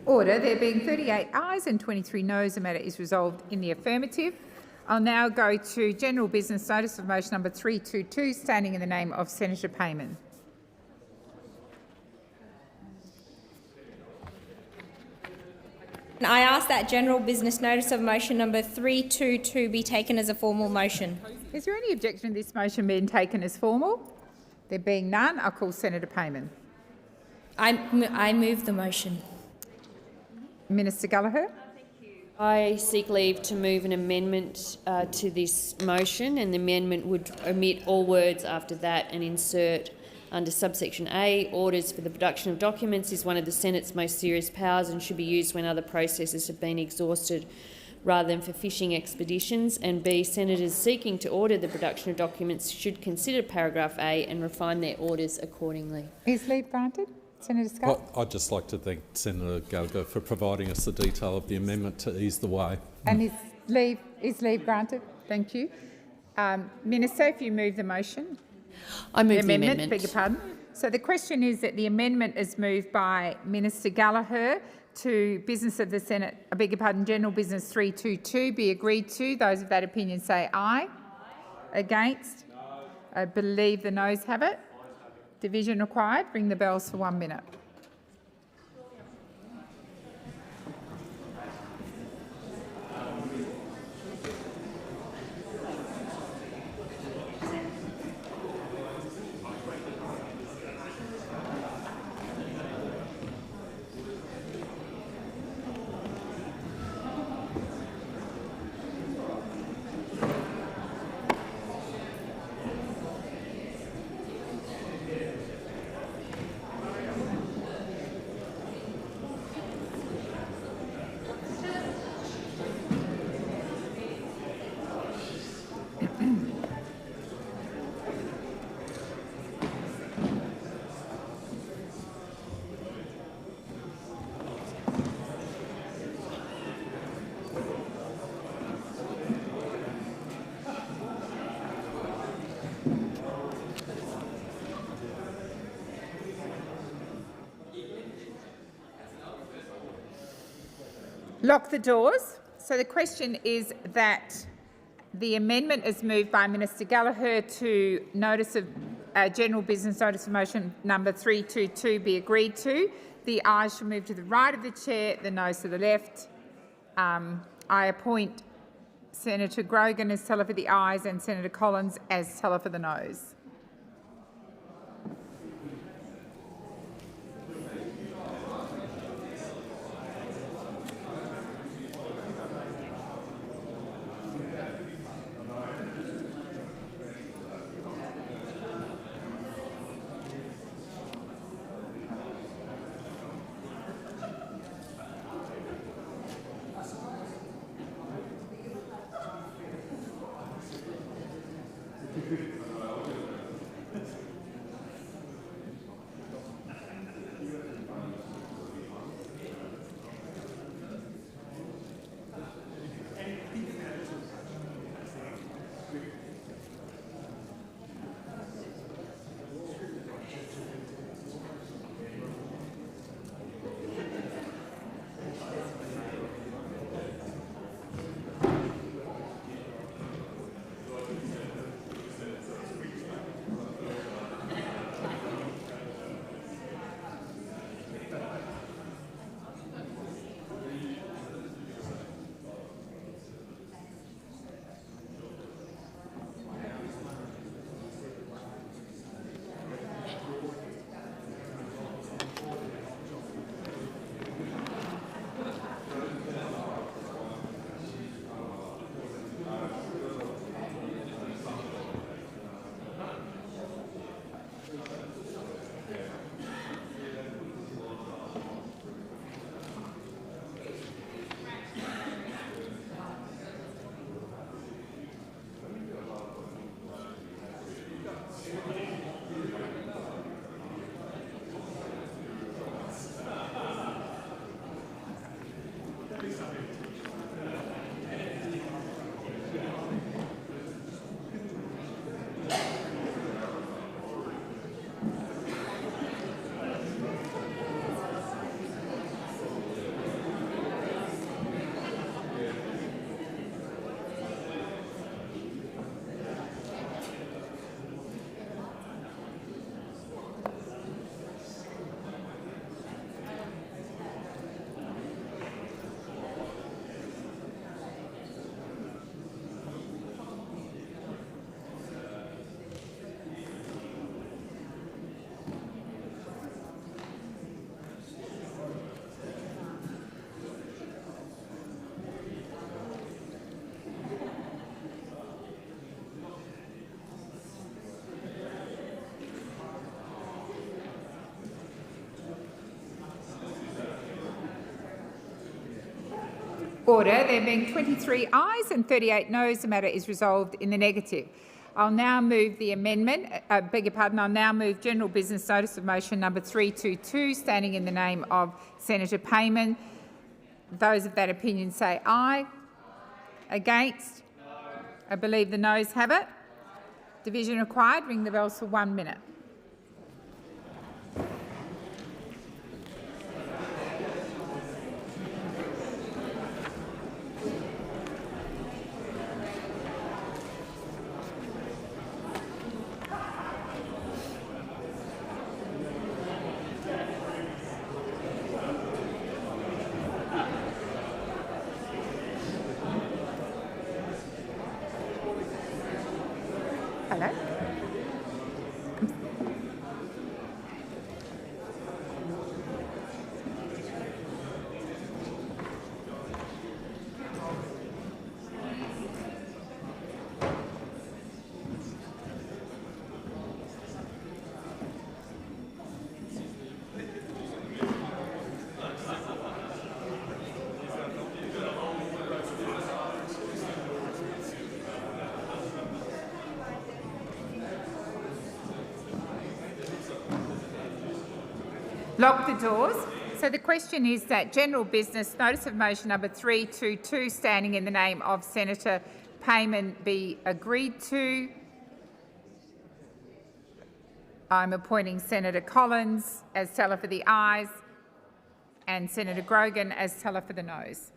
Order. There being 38 ayes and 23 noes, the matter is resolved in the affirmative. I'll now go to general business notice of motion number 322, standing in the name of Senator Payman. I ask that general business notice of motion number 322 be taken as a formal motion. Is there any objection to this motion being taken as formal? There being none, I'll call Senator Payman. I move the motion. Minister Gallagher. I seek leave to move an amendment to this motion, and the amendment would omit all words after that and insert under subsection A, orders for the production of documents is one of the Senate's most serious powers and should be used when other processes have been exhausted rather than for fishing expeditions, and B, senators seeking to order the production of documents should consider paragraph A and refine their orders accordingly. Is leave granted? Senator Scott. Well, I'd just like to thank Senator Gallagher for providing us the detail of the amendment to ease the way. And is leave granted? Thank you. Minister, if you move the motion. I move the amendment. Beg your pardon. So the question is that the amendment is moved by Minister Gallagher to business of the Senate, I beg your pardon, general business 322 be agreed to. Those of that opinion say aye. Against? No. I believe the noes have it. Division required. Ring the bells for 1 minute. Lock the doors. So the question is that the amendment is moved by Minister Gallagher to notice of general business notice of motion number 322 be agreed to. The ayes shall move to the right of the chair, the noes to the left. I appoint Senator Grogan as teller for the ayes and Senator Collins as teller for the noes. Order. There being 23 ayes and 38 noes, the matter is resolved in the negative. I'll now move the amendment. I'll now move general business notice of motion number 322, standing in the name of Senator Payman. Those of that opinion say aye. Against? I believe the noes have it. Division required. Ring the bells for 1 minute. Hello. Lock the doors. So the question is that general business notice of motion number 322, standing in the name of Senator Payman, be agreed to. I'm appointing Senator Collins as teller for the ayes and Senator Grogan as teller for the noes.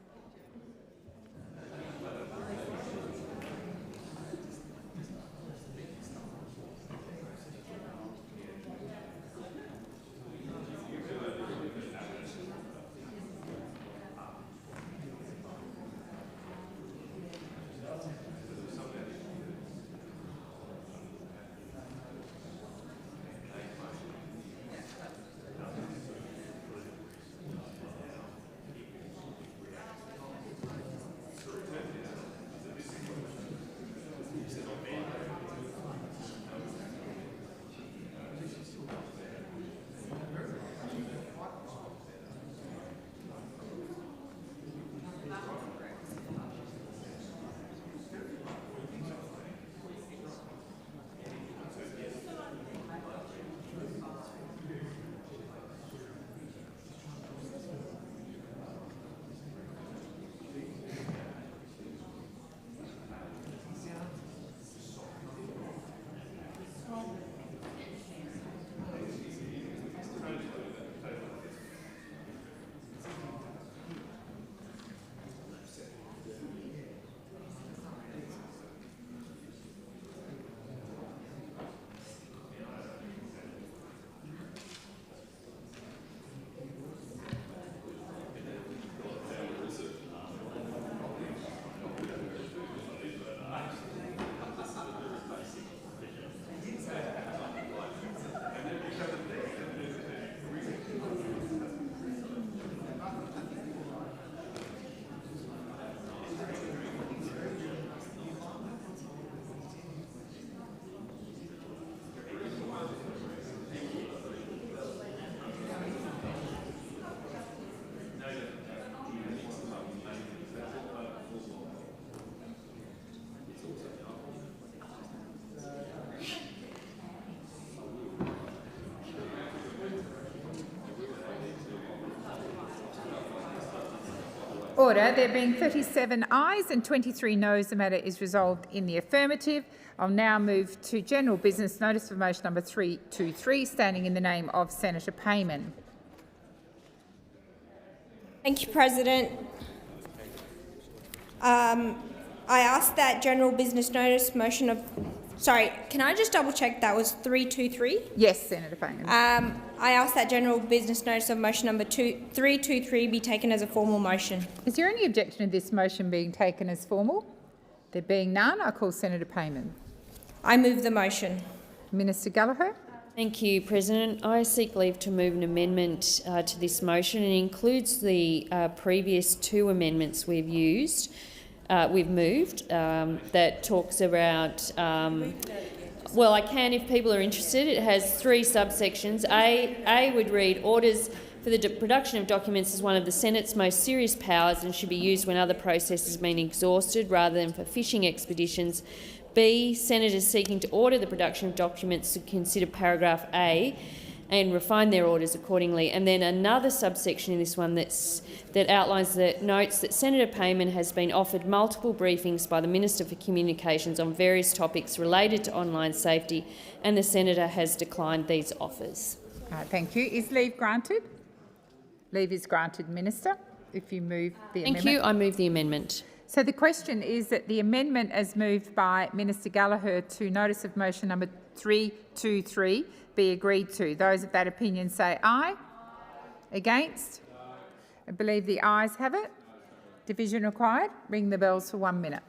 Order. There being 37 ayes and 23 noes, the matter is resolved in the affirmative. I'll now move to general business. Notice of motion number 323, standing in the name of Senator Payman. Thank you, President. I ask that general business notice motion of... Sorry, can I just double check that was 323? Yes, Senator Payman. I ask that general business notice of motion number 323 be taken as a formal motion. Is there any objection to this motion being taken as formal? There being none, I call Senator Payman. I move the motion. Minister Gallagher. Thank you, President. I seek leave to move an amendment to this motion. It includes the previous two amendments we've moved that talks about, well, I can if people are interested. It has three subsections. A would read, orders for the production of documents is one of the Senate's most serious powers and should be used when other processes have been exhausted rather than for fishing expeditions. B, senators seeking to order the production of documents to consider paragraph A and refine their orders accordingly. And then another subsection in this one that outlines that notes that Senator Payman has been offered multiple briefings by the Minister for Communications on various topics related to online safety, and the senator has declined these offers. Thank you. Is leave granted? Leave is granted, Minister, if you move the amendment. Thank you. I move the amendment. So the question is that the amendment as moved by Minister Gallagher to notice of motion number 323 be agreed to. Those of that opinion say aye. Against? I believe the ayes have it. Division required. Ring the bells for 1 minute.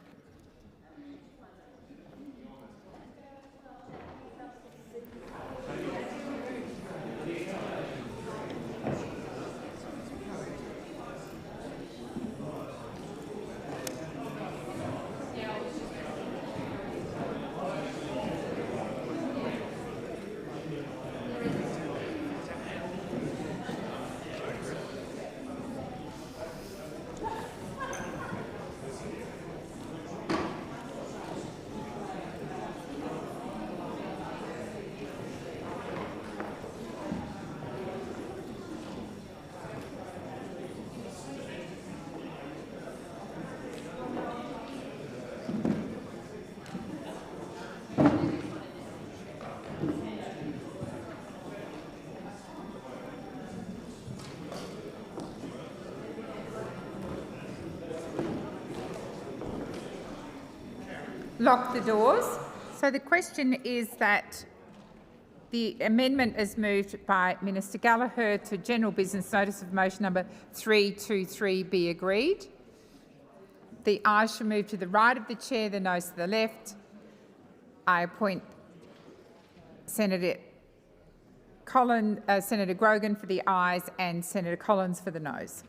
Lock the doors. So the question is that the amendment as moved by Minister Gallagher to general business notice of motion number 323 be agreed. The ayes shall move to the right of the chair, the noes to the left. I appoint Senator Grogan for the ayes and Senator Collins for the noes.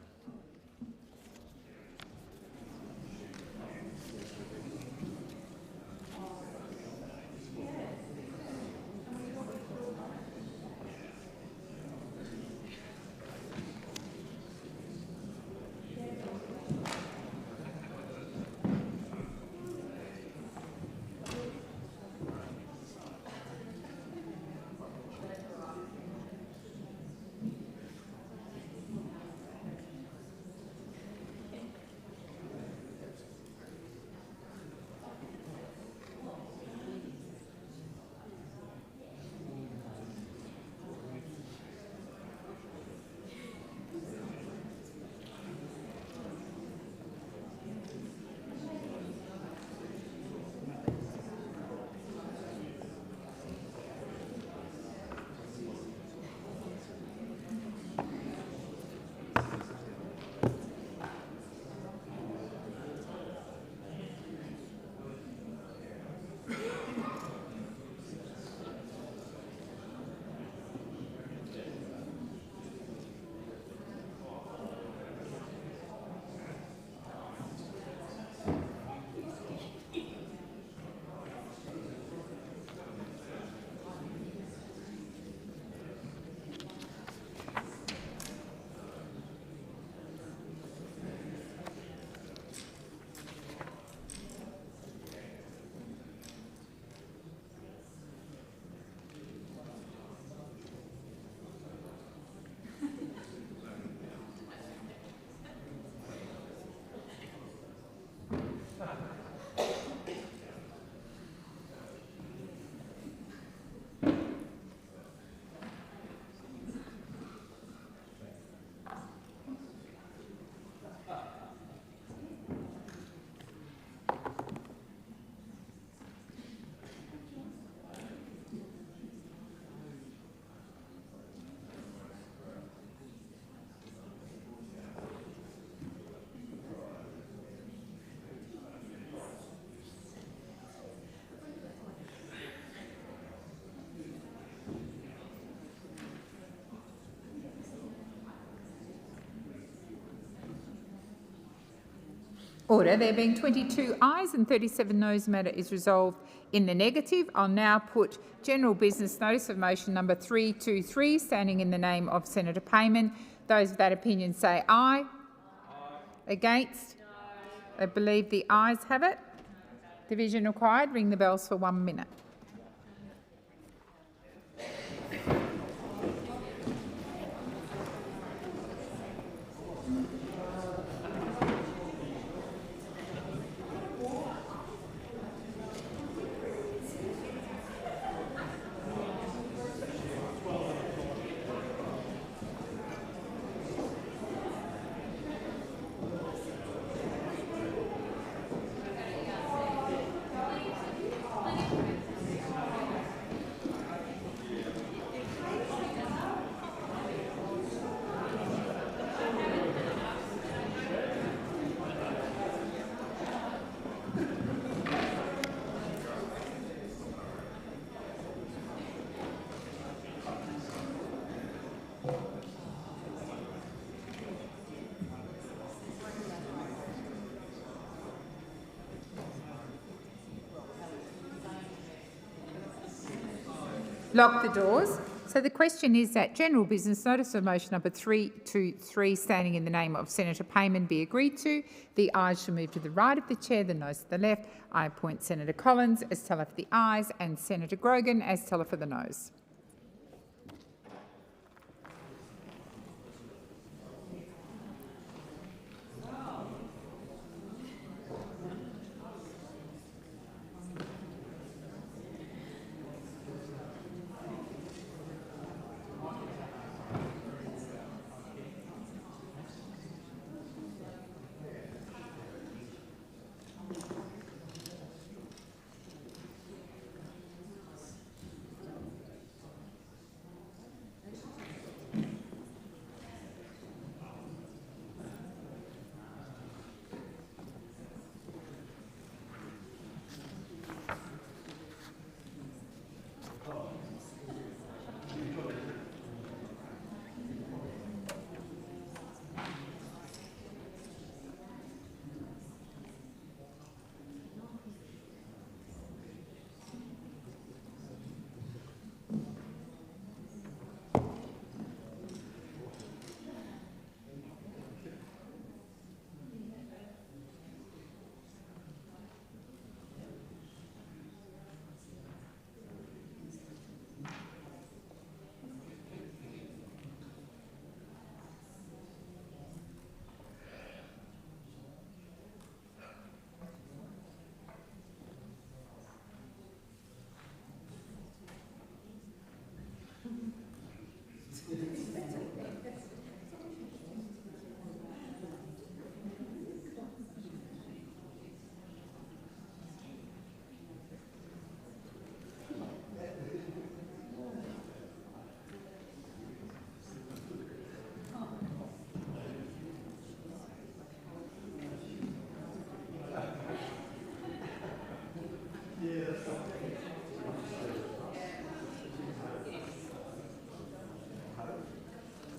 Order. There being 22 ayes and 37 noes, the matter is resolved in the negative. I'll now put general business notice of motion number 323, standing in the name of Senator Payman. Those of that opinion say aye. Against? I believe the ayes have it. Division required. Ring the bells for 1 minute. Lock the doors. So the question is that general business notice of motion number 323, standing in the name of Senator Payman, be agreed to. The ayes shall move to the right of the chair, the noes to the left. I appoint Senator Collins as teller for the ayes and Senator Grogan as teller for the noes.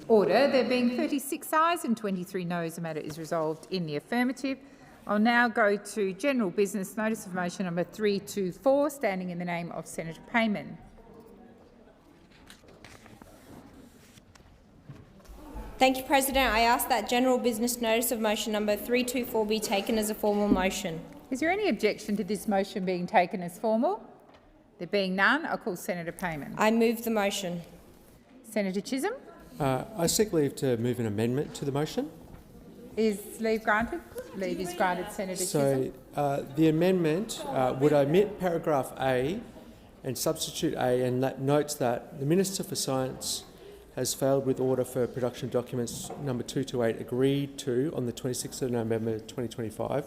Order. There being 36 ayes and 23 noes, the matter is resolved in the affirmative. I'll now go to general business notice of motion number 324, standing in the name of Senator Payman. Thank you, President. I ask that general business notice of motion number 324 be taken as a formal motion. Is there any objection to this motion being taken as formal? There being none, I'll call Senator Payman. I move the motion. Senator Chisholm? I seek leave to move an amendment to the motion. Is leave granted? Leave is granted, Senator Chisholm. The amendment would omit paragraph A and substitute A, and that notes that the Minister for Science has failed with order for production documents number 228 agreed to on the 26th of November 2025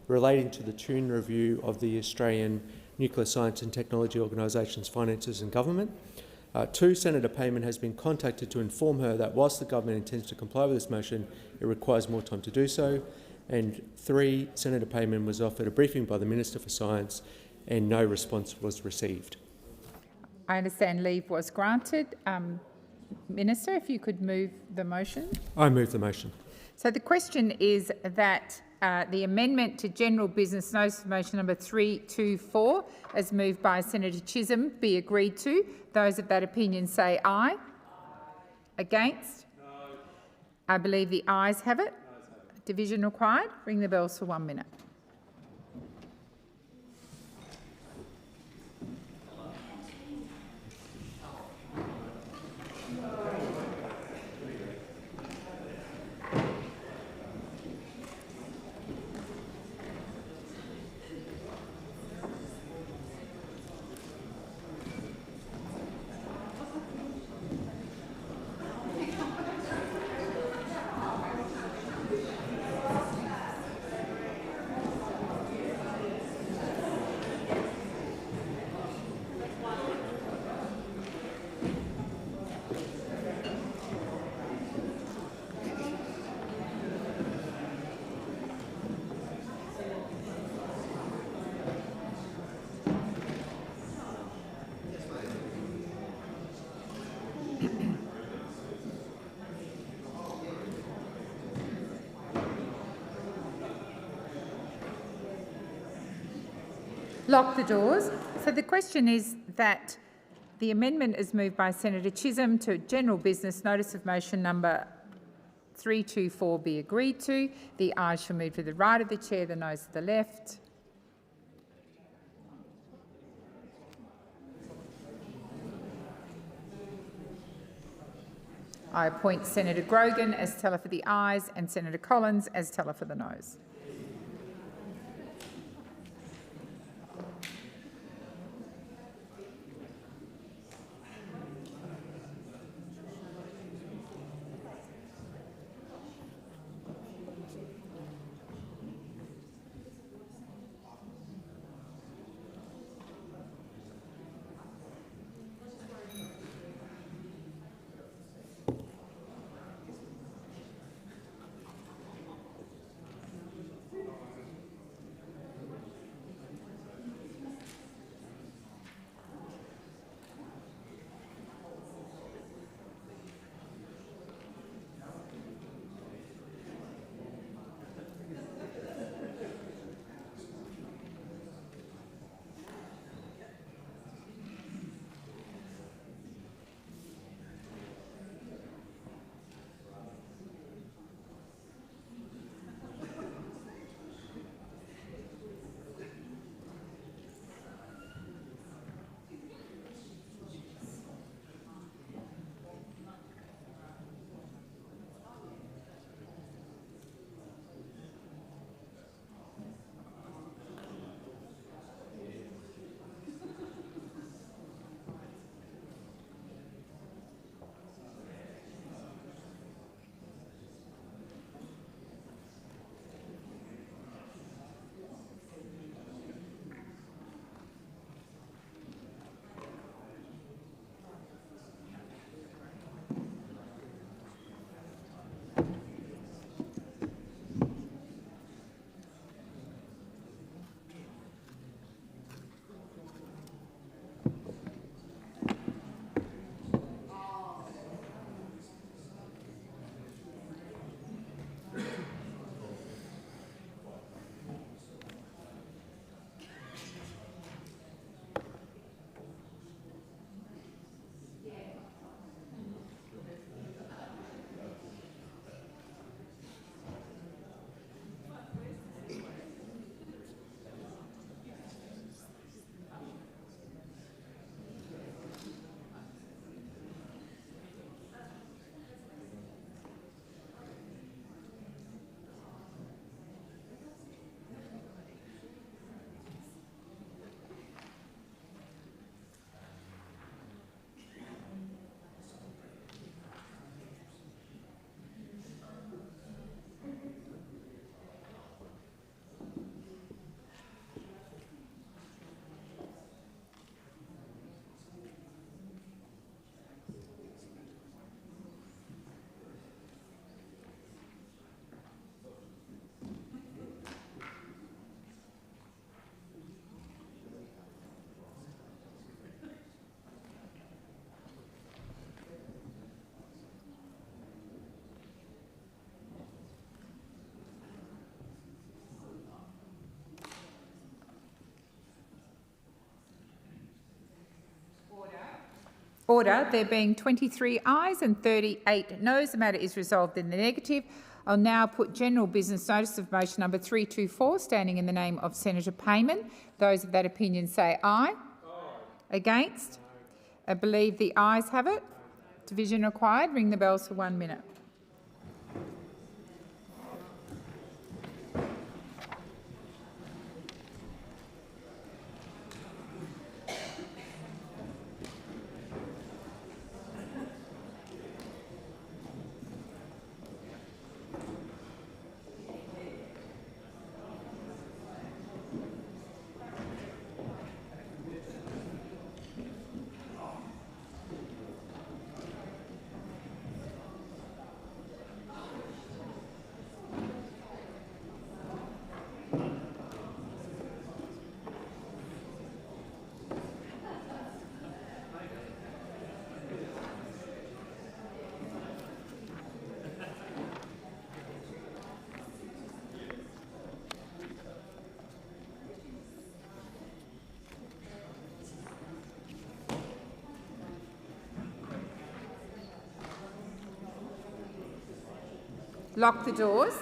relating to the tune review of the Australian Nuclear Science and Technology Organisation's finances and government. 2, Senator Payman has been contacted to inform her that whilst the government intends to comply with this motion, it requires more time to do so. And 3, Senator Payman was offered a briefing by the Minister for Science and no response was received. I understand leave was granted. Minister, if you could move the motion. I move the motion. So the question is that the amendment to General Business Notice of Motion number 324, as moved by Senator Chisholm, be agreed to. Those of that opinion say aye. Against? No. I believe the ayes have it. Division required. Ring the bells for 1 minute. Lock the doors. So the question is that the amendment is moved by Senator Chisholm to General Business Notice of Motion number 324 be agreed to. The ayes shall move to the right of the chair, the noes to the left. I appoint Senator Grogan as teller for the ayes and Senator Collins as teller for the noes. Order. There being 23 ayes and 38 noes, the matter is resolved in the negative. I'll now put general business notice of motion number 324, standing in the name of Senator Payman. Those of that opinion say aye. Against? I believe the ayes have it. Division required. Ring the bells for 1 minute. Lock the doors.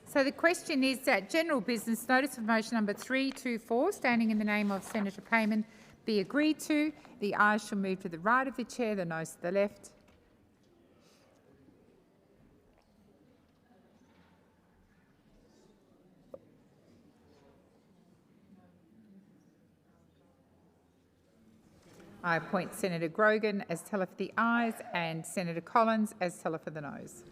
So the question is that general business notice of motion number 324, standing in the name of Senator Payman, be agreed to. The ayes shall move to the right of the chair, the noes to the left. I appoint Senator Grogan as teller for the ayes and Senator Collins as teller for the noes.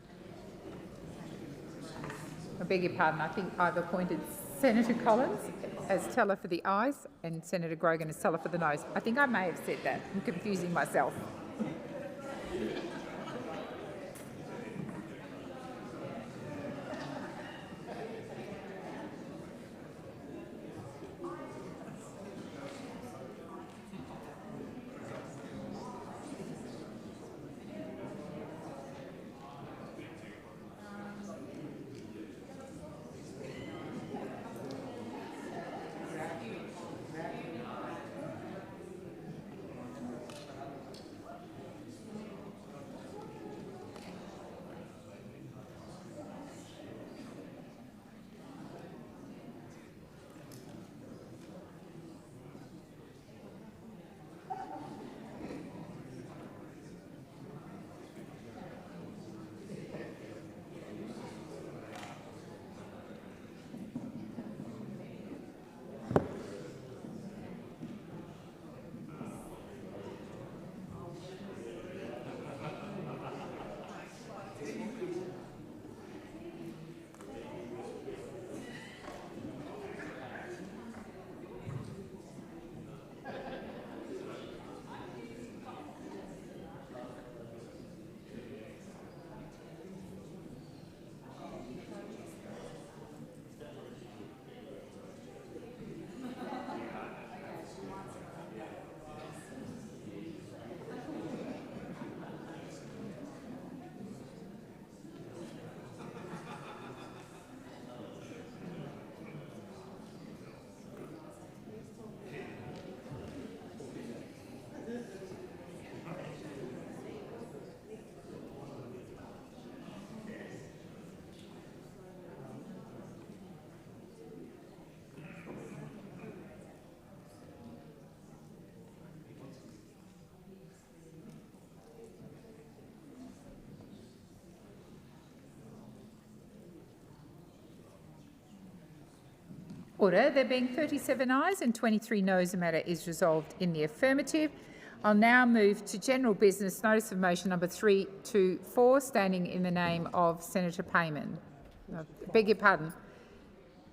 I beg your pardon, I think I've appointed Senator Collins as teller for the ayes and Senator Grogan as teller for the noes. I think I may have said that. I'm confusing myself. Order. There being 37 ayes and 23 noes, the matter is resolved in the affirmative. I'll now move to general business notice of motion number 324, standing in the name of Senator Payman. I beg your pardon.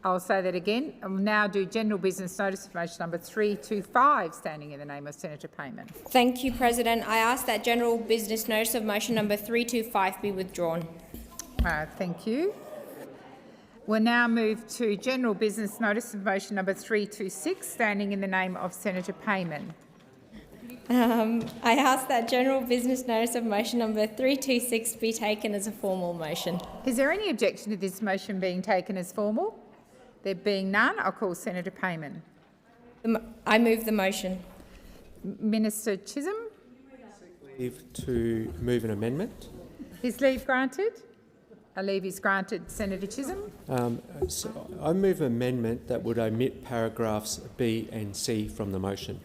I'll say that again. I'll now do general business notice of motion number 325, standing in the name of Senator Payman. Thank you, President. I ask that general business notice of motion number 325 be withdrawn. Thank you. We'll now move to general business notice of motion number 326, standing in the name of Senator Payman. I ask that general business notice of motion number 326 be taken as a formal motion. Is there any objection to this motion being taken as formal? There being none, I'll call Senator Payman. I move the motion. Minister Chisholm? To move an amendment. Is leave granted? A leave is granted. Senator Chisholm. So I move an amendment that would omit paragraphs B and C from the motion.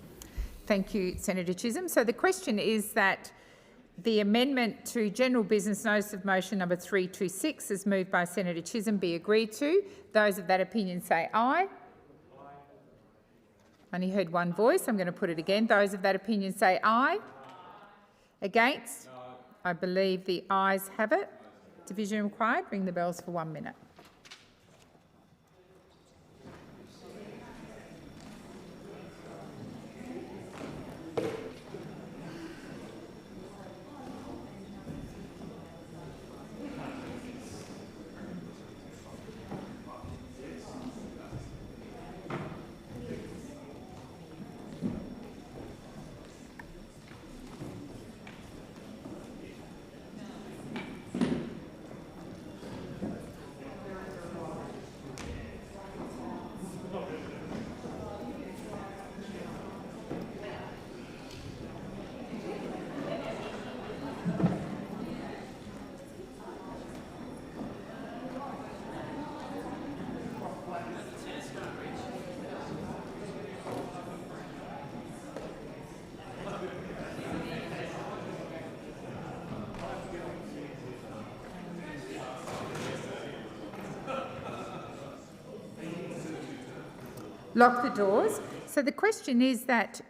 Thank you, Senator Chisholm. So the question is that the amendment to General Business Notice of Motion number 326, as moved by Senator Chisholm, be agreed to. Those of that opinion say aye. Only heard one voice. I'm going to put it again. Those of that opinion say aye. Against? I believe the ayes have it. Division required. Ring the bells for 1 minute. Lock the doors. So the question is that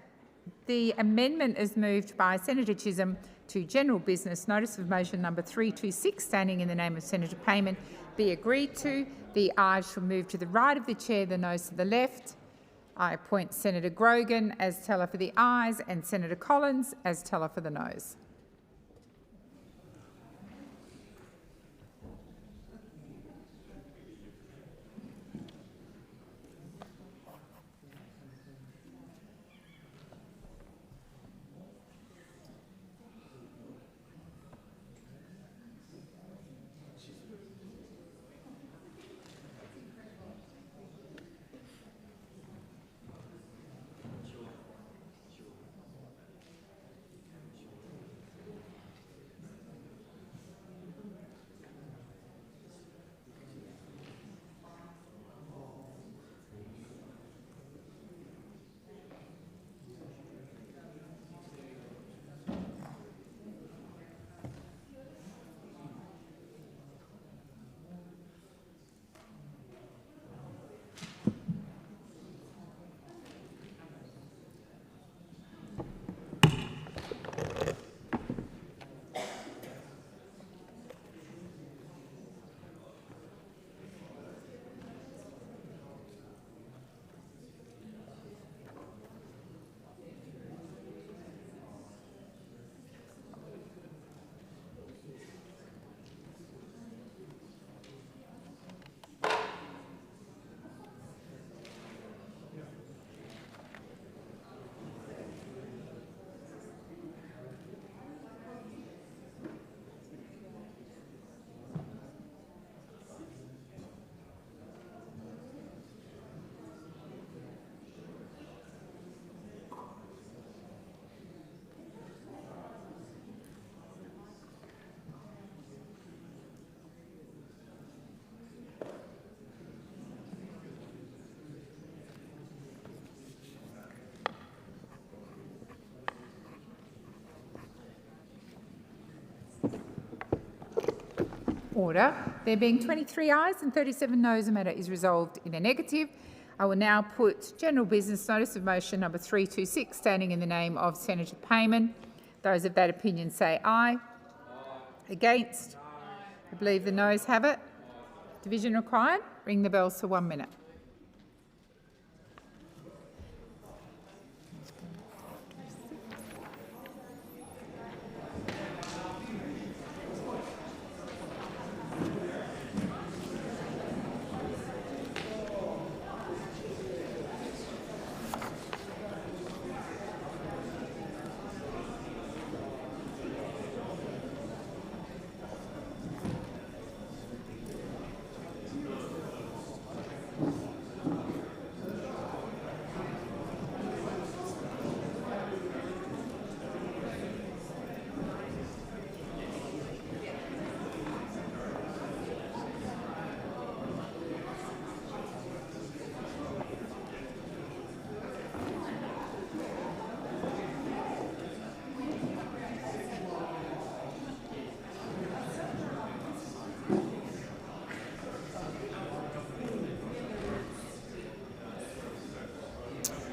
the amendment is moved by Senator Chisholm to General Business Notice of Motion number 326, standing in the name of Senator Payman, be agreed to. The ayes shall move to the right of the chair, the noes to the left. I appoint Senator Grogan as teller for the ayes and Senator Collins as teller for the noes. Order. There being 23 ayes and 37 noes, the matter is resolved in a negative. I will now put General Business Notice of Motion number 326, standing in the name of Senator Payman. Those of that opinion say aye. Against? I believe the noes have it. Division required. Ring the bells for 1 minute.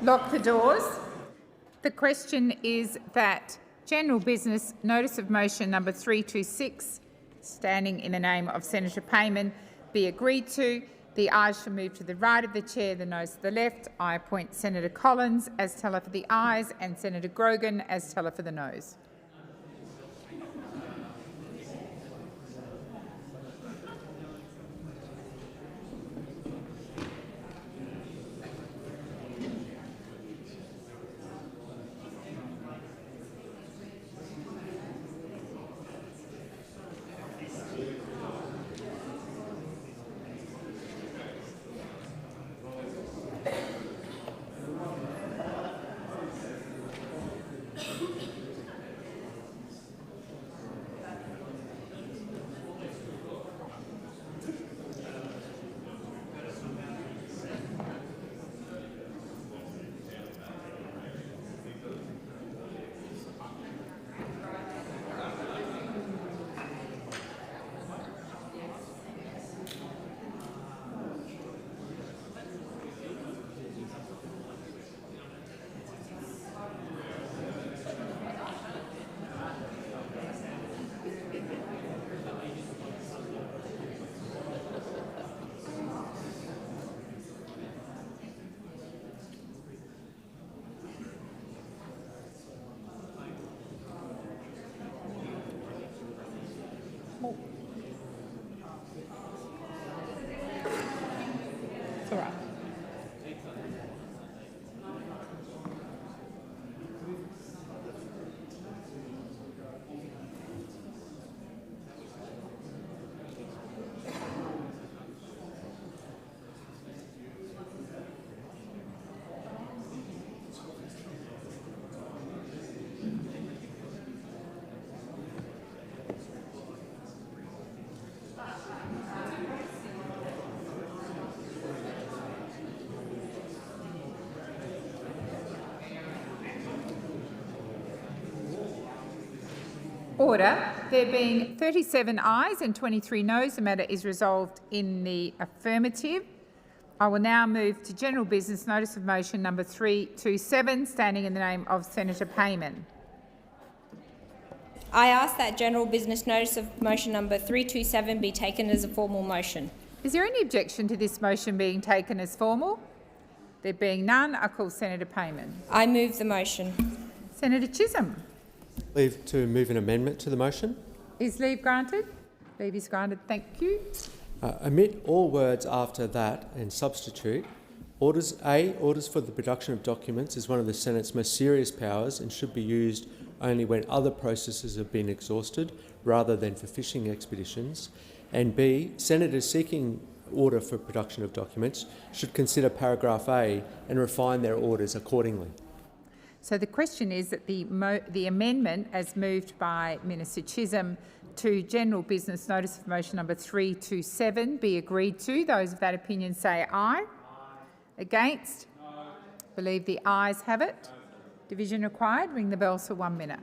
Lock the doors. The question is that general business notice of motion number 326, standing in the name of Senator Payman, be agreed to. The ayes shall move to the right of the chair, the noes to the left. I appoint Senator Collins as teller for the ayes and Senator Grogan as teller for the noes. It's all right. Order. There being 37 ayes and 23 noes, the matter is resolved in the affirmative. I will now move to general business notice of motion number 327, standing in the name of Senator Payman. I ask that general business notice of motion number 327 be taken as a formal motion. Is there any objection to this motion being taken as formal? There being none, I call Senator Payman. I move the motion. Senator Chisholm. Leave to move an amendment to the motion. Is leave granted? Leave is granted. Thank you. Omit all words after that and substitute. Orders for the production of documents is one of the Senate's most serious powers and should be used only when other processes have been exhausted rather than for fishing expeditions. And B, Senators seeking order for production of documents should consider paragraph A and refine their orders accordingly. So the question is that the amendment, as moved by Minister Chisholm, to general business notice of motion number 327 be agreed to. Those of that opinion say aye. Against? No. Believe the ayes have it. Division required. Ring the bells for 1 minute.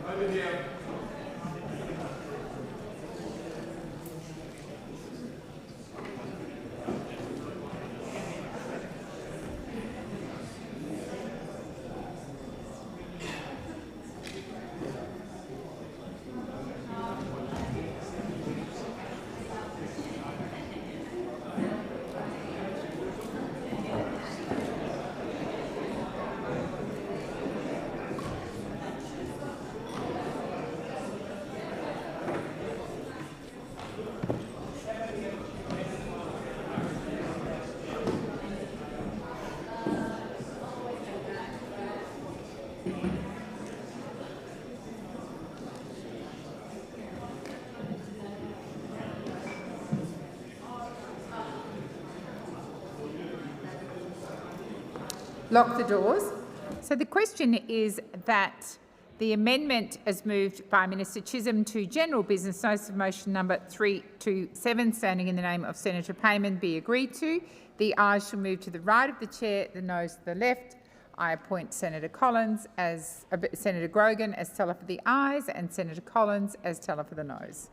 Over here. Lock the doors. So the question is that the amendment as moved by Minister Chisholm to general business notice of motion number 327, standing in the name of Senator Payman, be agreed to. The ayes shall move to the right of the chair, the noes to the left. I appoint Senator Grogan as teller for the ayes and Senator Collins as teller for the noes.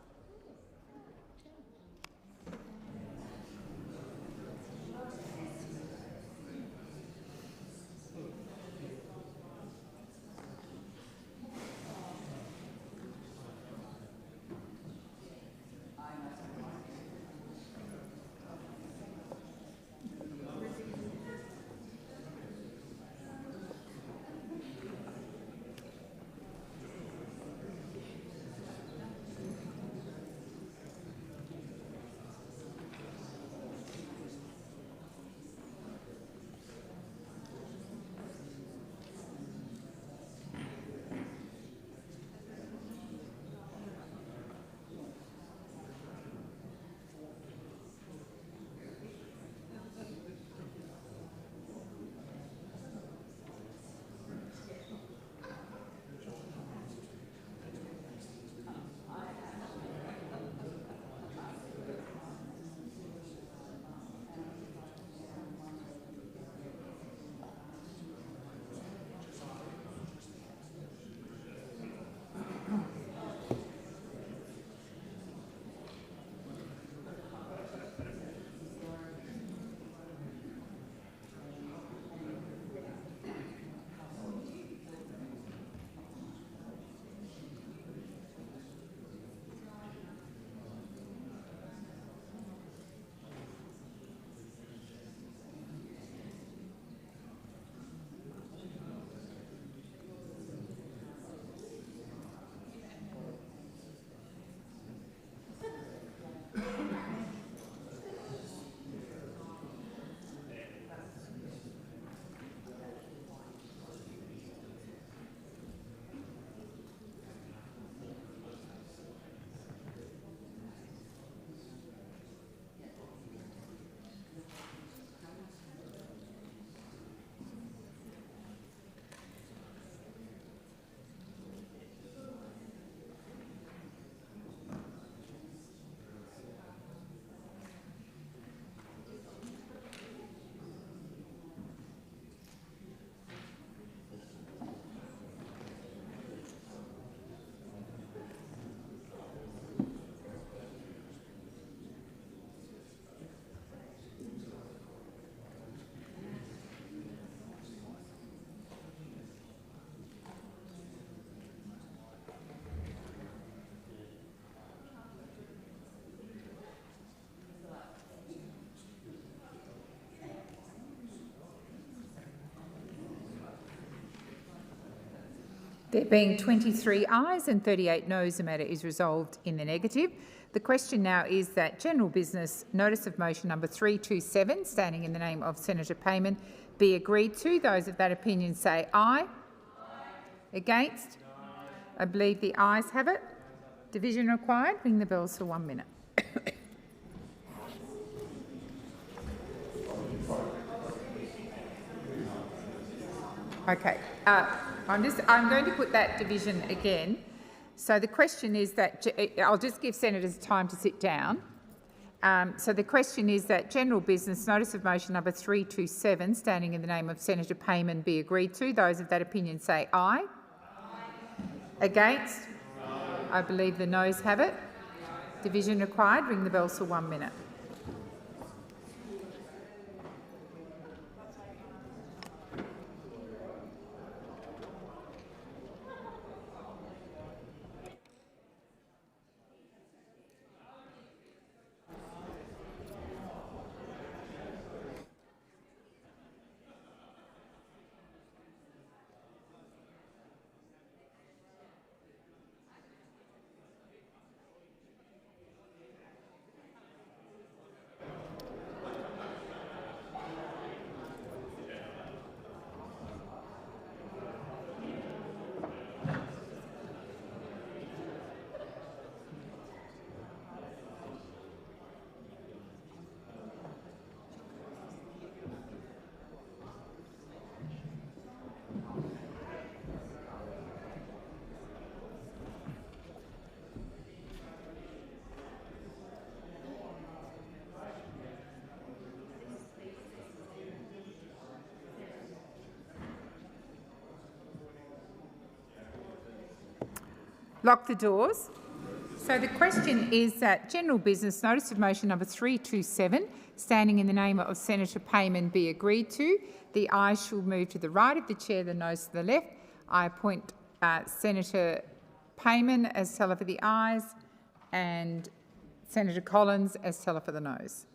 There being 23 ayes and 38 noes, the matter is resolved in the negative. The question now is that general business notice of motion number 327, standing in the name of Senator Payman, be agreed to. Those of that opinion say aye. Against? I believe the ayes have it. Division required. Ring the bells for 1 minute. Okay. I'm going to put that division again. So the question is that I'll just give senators time to sit down. So the question is that general business notice of motion number 327, standing in the name of Senator Payman, be agreed to. Those of that opinion say aye. Against? I believe the noes have it. Division required. Ring the bells for 1 minute. Lock the doors. So the question is that general business notice of motion number 327, standing in the name of Senator Payman, be agreed to. The ayes shall move to the right of the chair, the noes to the left. I appoint Senator Payman as teller for the ayes and Senator Collins as teller for the noes.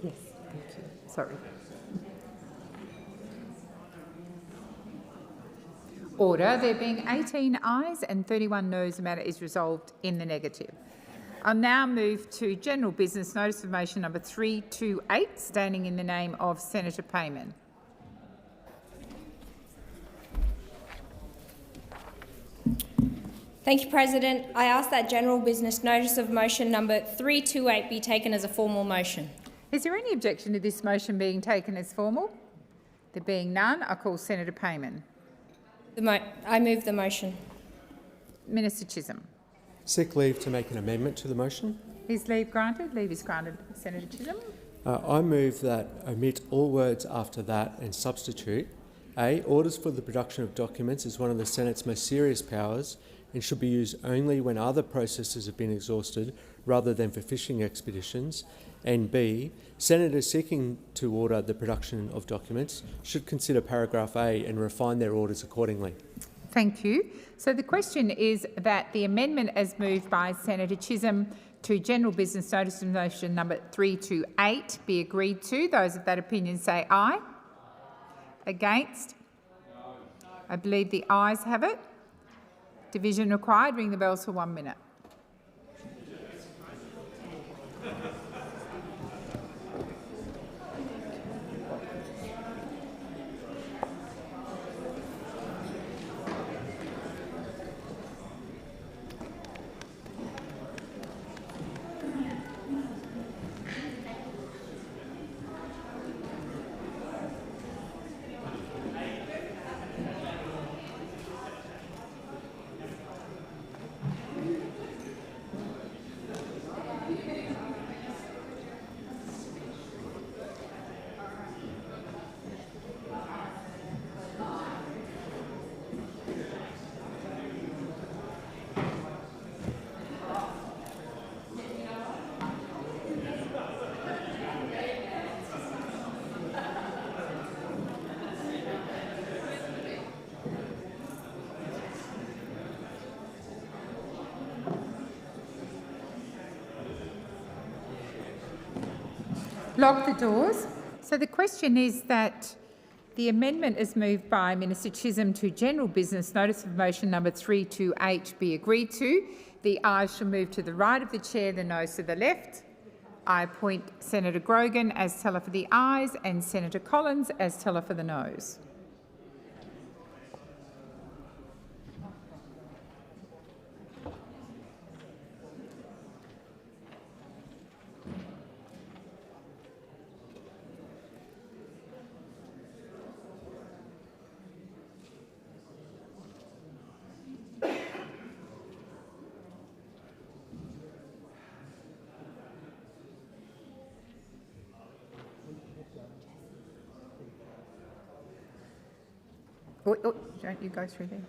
Yes, thank you. Sorry. Order. There being 18 ayes and 31 noes, the matter is resolved in the negative. I'll now move to general business notice of motion number 328, standing in the name of Senator Payman. Thank you, President. I ask that general business notice of motion number 328 be taken as a formal motion. Is there any objection to this motion being taken as formal? There being none, I call Senator Payman. I move the motion. Minister Chisholm. Seek leave to make an amendment to the motion. Is leave granted? Leave is granted. Senator Chisholm. I move that omit all words after that and substitute A. Orders for the production of documents is one of the Senate's most serious powers and should be used only when other processes have been exhausted rather than for fishing expeditions. And B. Senators seeking to order the production of documents should consider paragraph A and refine their orders accordingly. Thank you. So the question is that the amendment as moved by Senator Chisholm to General Business Notice of Motion number 328 be agreed to. Those of that opinion say aye. Against? I believe the ayes have it. Division required. Ring the bells for 1 minute. Lock the doors. So the question is that the amendment is moved by Minister Chisholm to General Business Notice of Motion number 328 be agreed to. The ayes shall move to the right of the chair, the noes to the left. I appoint Senator Grogan as teller for the ayes and Senator Collins as teller for the noes. Oh, don't you go through there.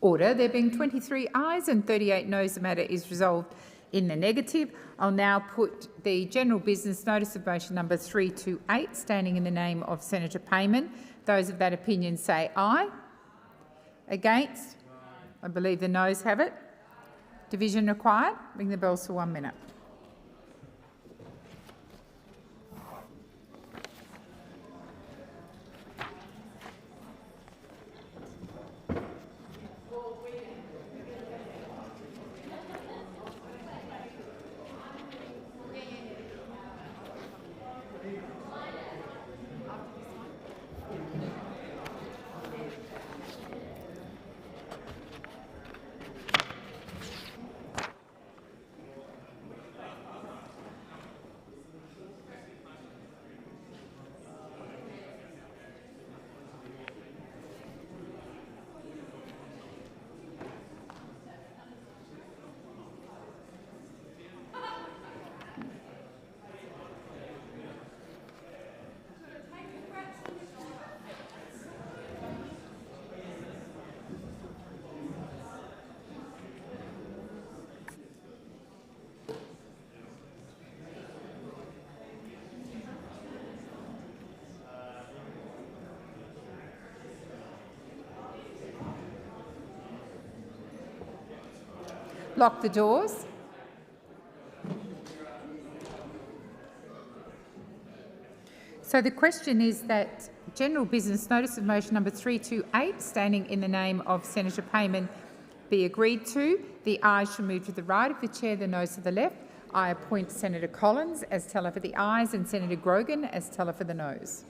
Order. There being 23 ayes and 38 noes, the matter is resolved in the negative. I'll now put the general business notice of motion number 328, standing in the name of Senator Payman. Those of that opinion say aye. Against? I believe the noes have it. Division required. Ring the bells for 1 minute. Lock the doors. So the question is that general business notice of motion number 328, standing in the name of Senator Payman, be agreed to. The ayes shall move to the right of the chair, the noes to the left. I appoint Senator Collins as teller for the ayes and Senator Grogan as teller for the noes.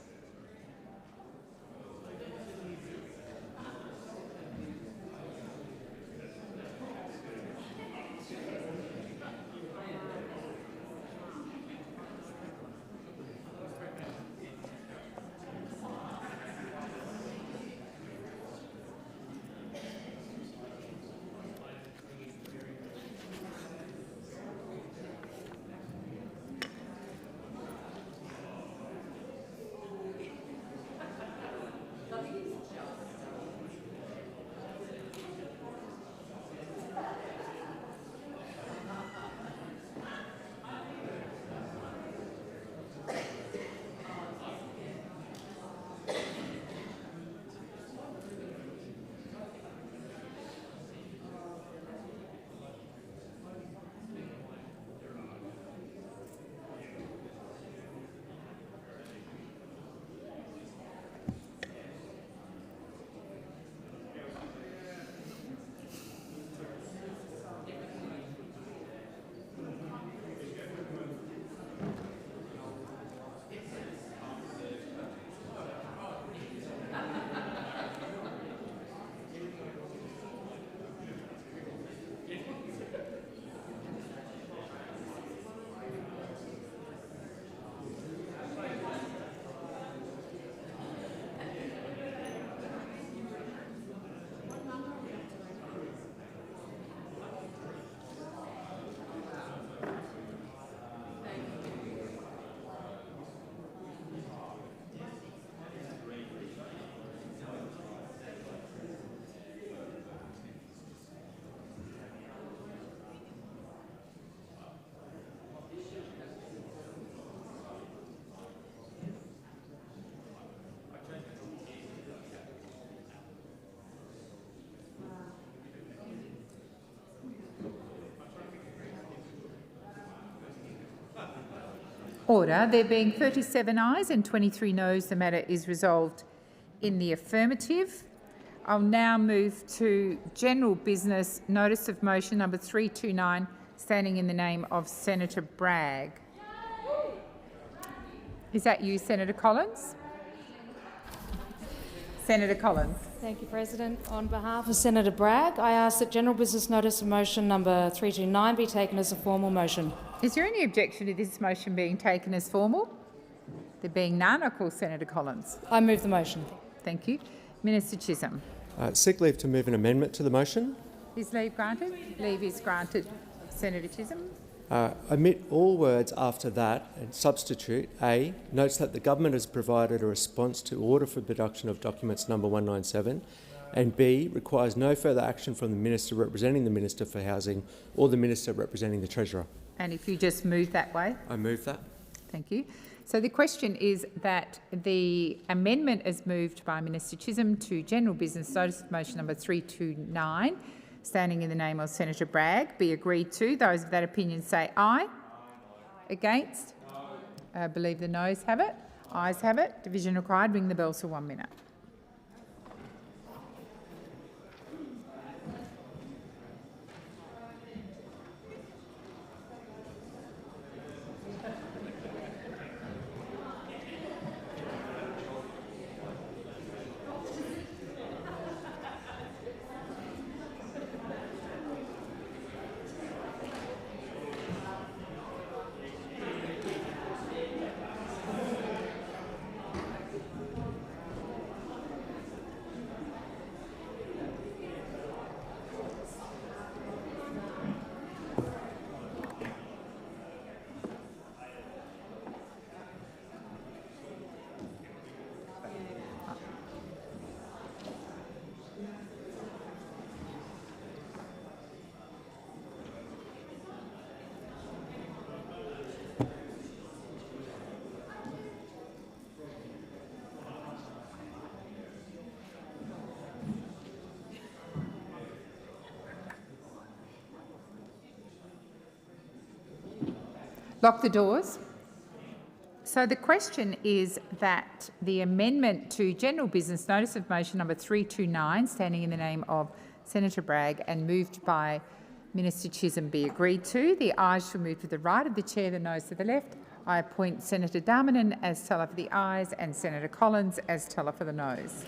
Order. There being 37 ayes and 23 noes, the matter is resolved in the affirmative. I'll now move to general business notice of motion number 329, standing in the name of Senator Bragg. Is that you, Senator Collins? Senator Collins. Thank you, President. On behalf of Senator Bragg, I ask that general business notice of motion number 329 be taken as a formal motion. Is there any objection to this motion being taken as formal? There being none, I call Senator Collins. I move the motion. Thank you. Minister Chisholm. Seek leave to move an amendment to the motion. Is leave granted? Leave is granted. Senator Chisholm. Omit all words after that and substitute A, notes that the government has provided a response to order for production of documents number 197, and B, requires no further action from the Minister representing the Minister for Housing or the Minister representing the Treasurer. And if you just move that way. I move that. Thank you. So the question is that the amendment is moved by Minister Chisholm to General Business Notice of Motion number 329, standing in the name of Senator Bragg, be agreed to. Those of that opinion say aye. Against? I believe the noes have it. Ayes have it. Division required. Ring the bells for 1 minute. Lock the doors. So the question is that the amendment to General Business Notice of Motion number 329, standing in the name of Senator Bragg and moved by Minister Chisholm, be agreed to. The ayes shall move to the right of the chair, the noes to the left. I appoint Senator Darmanin as teller for the ayes and Senator Collins as teller for the noes.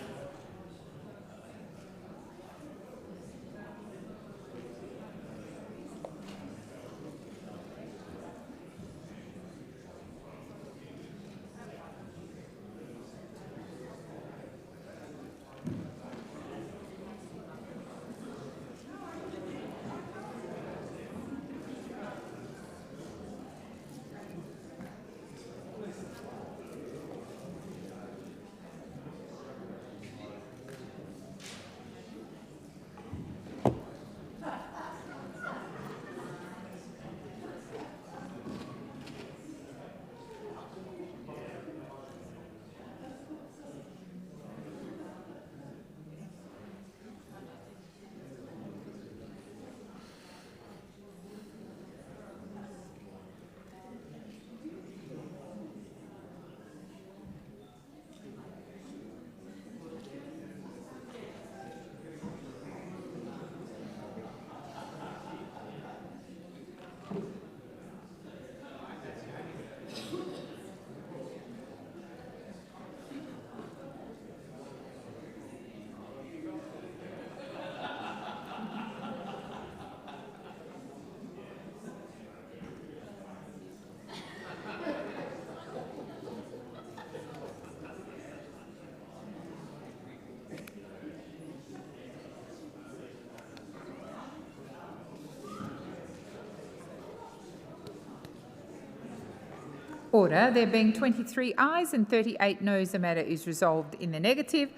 Order. There being 23 ayes and 38 noes, the matter is resolved in the negative.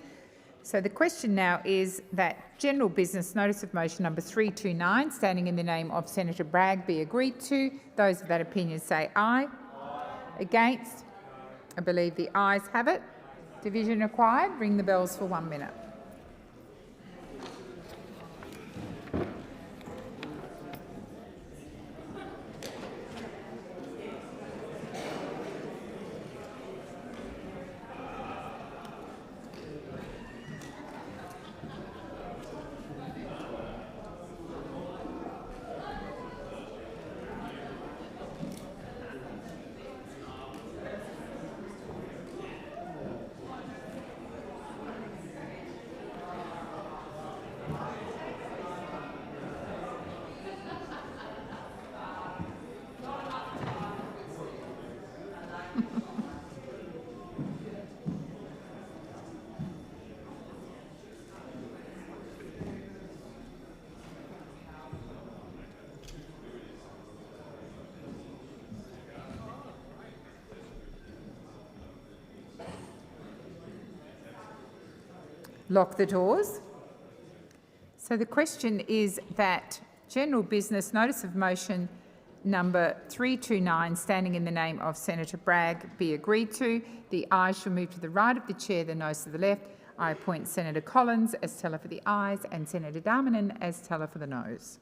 So the question now is that General Business Notice of Motion number 329, standing in the name of Senator Bragg, be agreed to. Those of that opinion say aye. Against? I believe the ayes have it. Division required. Ring the bells for 1 minute. Lock the doors. So the question is that general business notice of motion number 329, standing in the name of Senator Bragg, be agreed to. The ayes shall move to the right of the chair, the noes to the left. I appoint Senator Collins as teller for the ayes and Senator Darmanin as teller for the noes.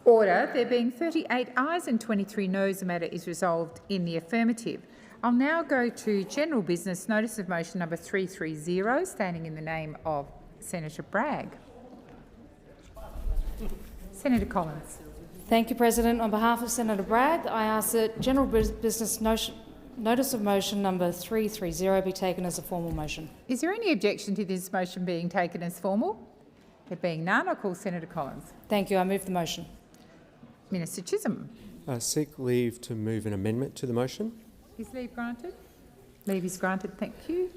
Order. There being 38 ayes and 23 noes, the matter is resolved in the affirmative. I'll now go to general business notice of motion number 330, standing in the name of Senator Bragg. Senator Collins. Thank you, President. On behalf of Senator Bragg, I ask that general business notice of motion number 330 be taken as a formal motion. Is there any objection to this motion being taken as formal? There being none, I call Senator Collins. Thank you. I move the motion. Minister Chisholm. Seek leave to move an amendment to the motion. Is leave granted? Leave is granted. Thank you.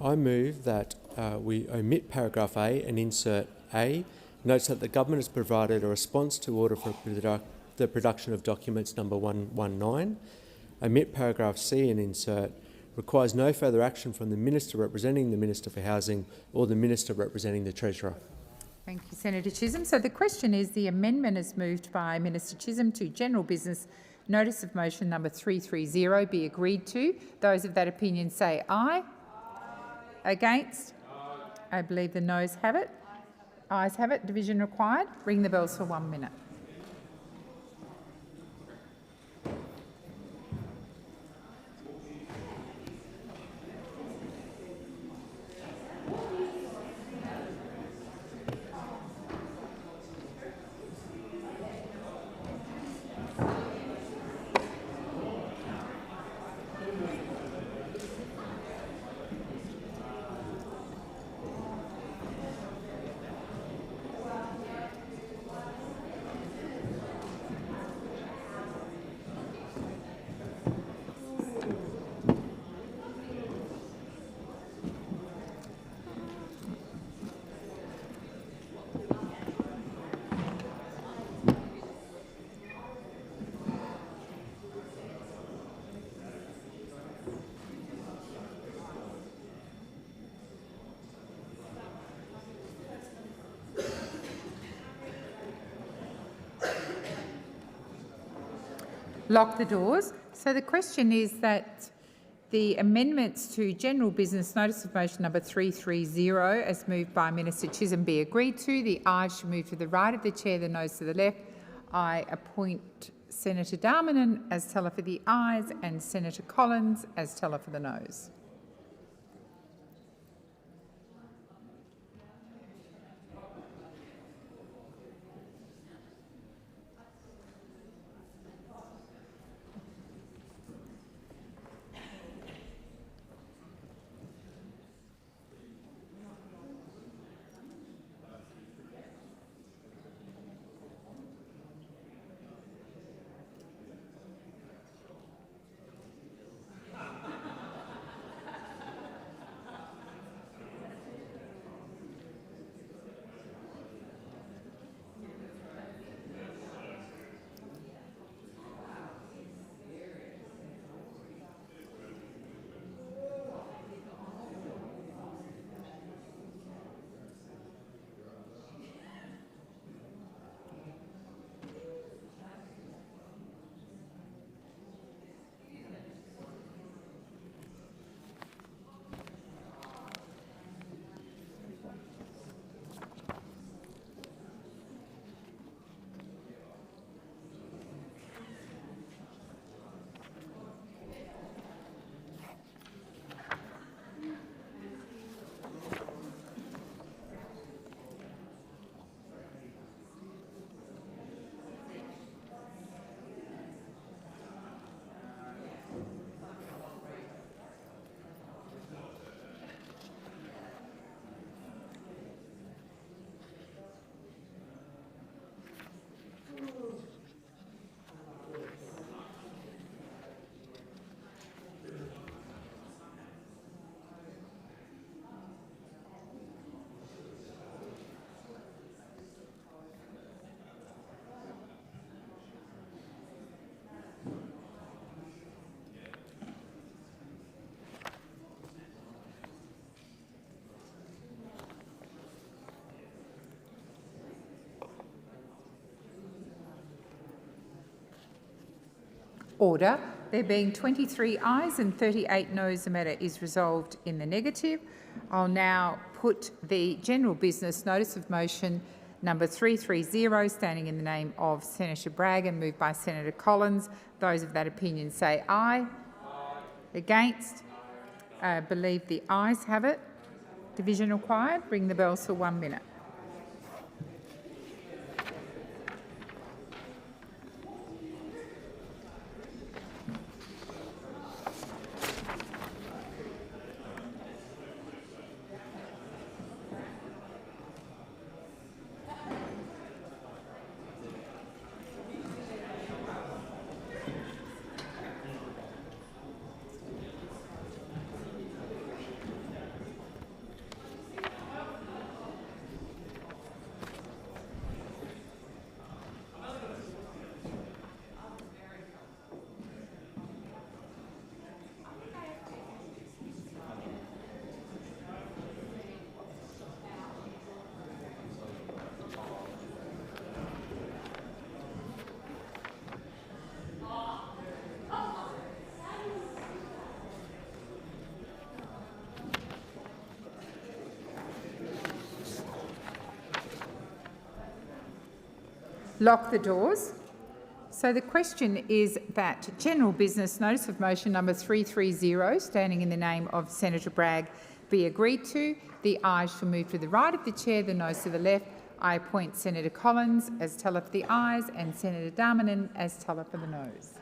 I move that we omit paragraph A and insert A. Notes that the government has provided a response to order for the production of documents number 119. Omit paragraph C and insert requires no further action from the Minister representing the Minister for Housing or the Minister representing the Treasurer. Thank you, Senator Chisholm. So the question is, the amendment is moved by Minister Chisholm to general business notice of motion number 330 be agreed to. Those of that opinion say aye. Against? I believe the noes have it. Ayes have it. Division required. Ring the bells for 1 minute. Lock the doors. So the question is that the amendments to general business notice of motion number 330 as moved by Minister Chisholm be agreed to. The ayes shall move to the right of the chair, the noes to the left. I appoint Senator Darmanin as teller for the ayes and Senator Collins as teller for the noes. Order. There being 23 ayes and 38 noes, the matter is resolved in the negative. I'll now put the general business notice of motion number 330, standing in the name of Senator Bragg and moved by Senator Collins. Those of that opinion say aye. Against? I believe the ayes have it. Division required. Ring the bells for 1 minute. Lock the doors. So the question is that general business notice of motion number 330, standing in the name of Senator Bragg, be agreed to. The ayes shall move to the right of the chair, the noes to the left. I appoint Senator Collins as teller for the ayes and Senator Darmanin as teller for the noes.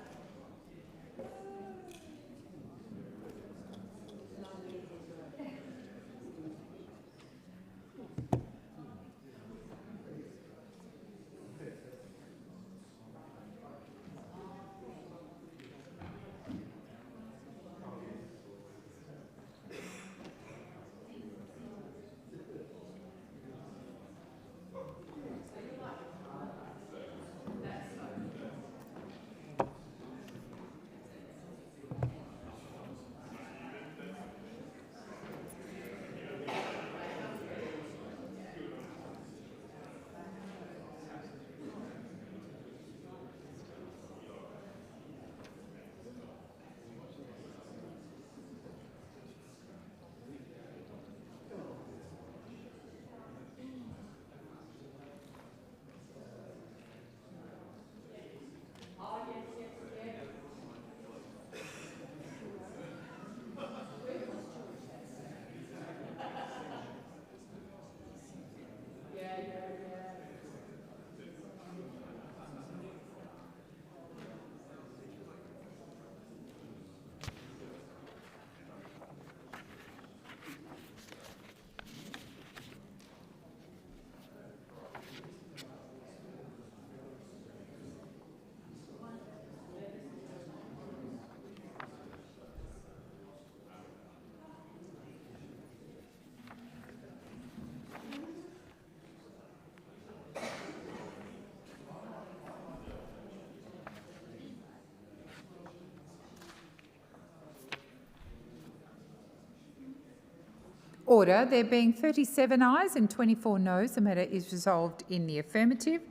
Order. There being 37 ayes and 24 noes, the matter is resolved in the affirmative.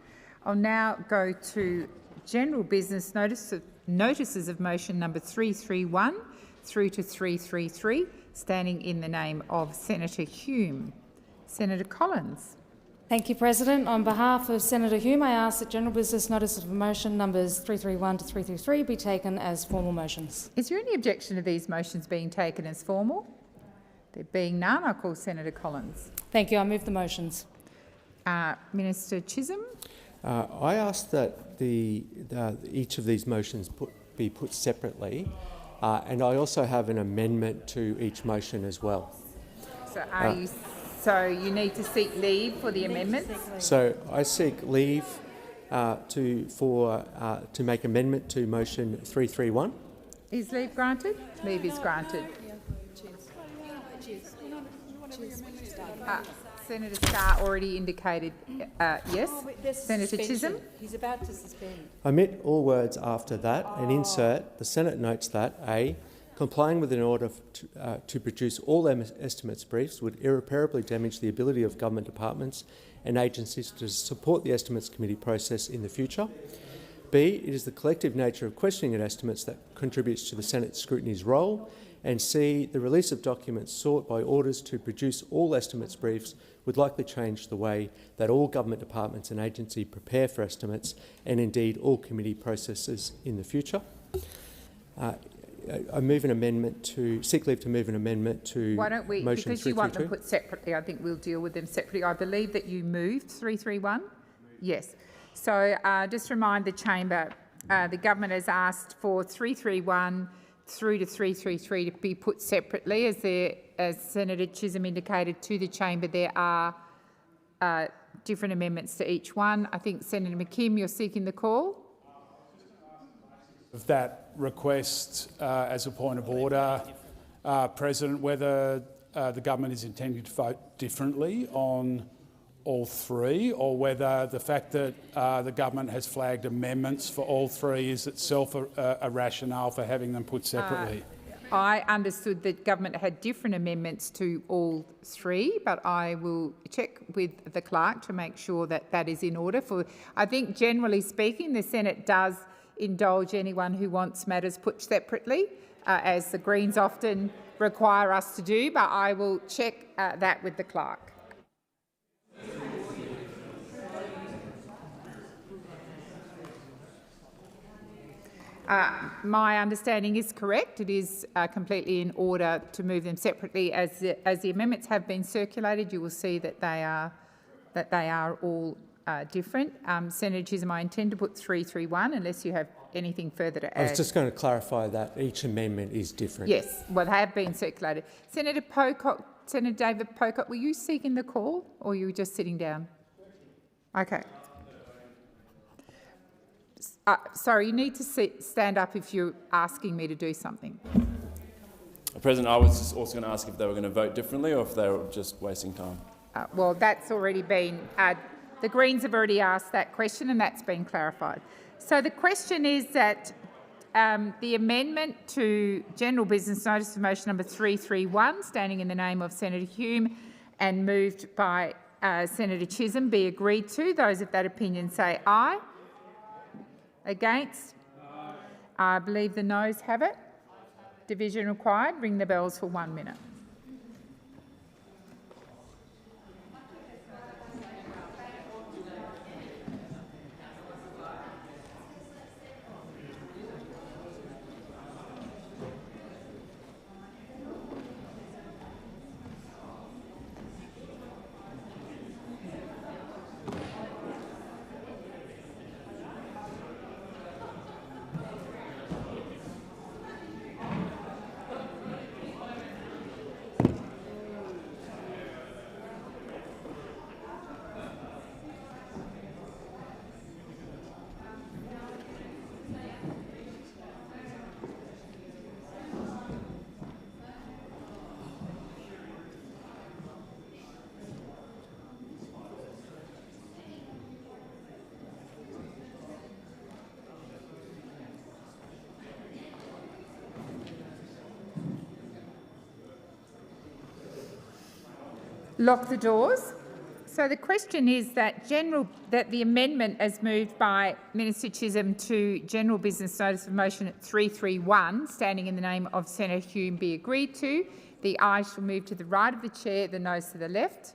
I'll now go to general business notices of motion number 331 through to 333, standing in the name of Senator Hume. Senator Collins. Thank you, President. On behalf of Senator Hume, I ask that general business notice of motion numbers 331 to 333 be taken as formal motions. Is there any objection to these motions being taken as formal? There being none, I call Senator Collins. Thank you. I move the motions. Minister Chisholm. I ask that each of these motions be put separately, and I also have an amendment to each motion as well. So you need to seek leave for the amendments? So I seek leave to make amendment to motion 331. Is leave granted? Leave is granted. Senator Scarr already indicated yes. Senator Chisholm. He's about to suspend. Omit all words after that and insert, the Senate notes that A, complying with an order to produce all estimates briefs would irreparably damage the ability of government departments and agencies to support the Estimates Committee process in the future. B, it is the collective nature of questioning and estimates that contributes to the Senate scrutiny's role, and C, the release of documents sought by orders to produce all estimates briefs would likely change the way that all government departments and agencies prepare for estimates, and indeed all committee processes in the future. I move an amendment to seek leave to move an amendment to. Why don't we, motion because you want them 332? put separately, I think we'll deal with them separately. I believe that you moved 331. Yes. So just remind the chamber, the government has asked for 331 through to 333 to be put separately. As Senator Chisholm indicated to the chamber, there are different amendments to each one. I think Senator McKim, you're seeking the call. Of that request, as a point of order, President, whether the government is intending to vote differently on all three, or whether the fact that the government has flagged amendments for all three is itself a rationale for having them put separately. I understood that government had different amendments to all three, but I will check with the clerk to make sure that that is in order. I think generally speaking, the Senate does indulge anyone who wants matters put separately, as the Greens often require us to do, but I will check that with the clerk. My understanding is correct. It is completely in order to move them separately. As the amendments have been circulated, you will see that they are all different. Senator Chisholm, I intend to put 331 unless you have anything further to add. I was just going to clarify that each amendment is different. Yes, well, they have been circulated. Senator David Pocock, were you seeking the call, or were you just sitting down? Okay. Sorry, you need to stand up if you're asking me to do something. President, I was just also going to ask if they were going to vote differently or if they were just wasting time. Well, that's already been... the Greens have already asked that question and that's been clarified. So the question is that the amendment to General Business Notice of Motion number 331, standing in the name of Senator Hume and moved by Senator Chisholm, be agreed to. Those of that opinion say aye. Against? I believe the noes have it. Division required. Ring the bells for 1 minute. Lock the doors. So the question is that the amendment as moved by Minister Chisholm to General Business Notice of Motion at 331, standing in the name of Senator Hume, be agreed to. The ayes shall move to the right of the chair, the noes to the left.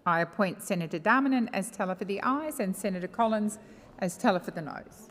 I appoint Senator Darmanin as teller for the ayes and Senator Collins as teller for the noes.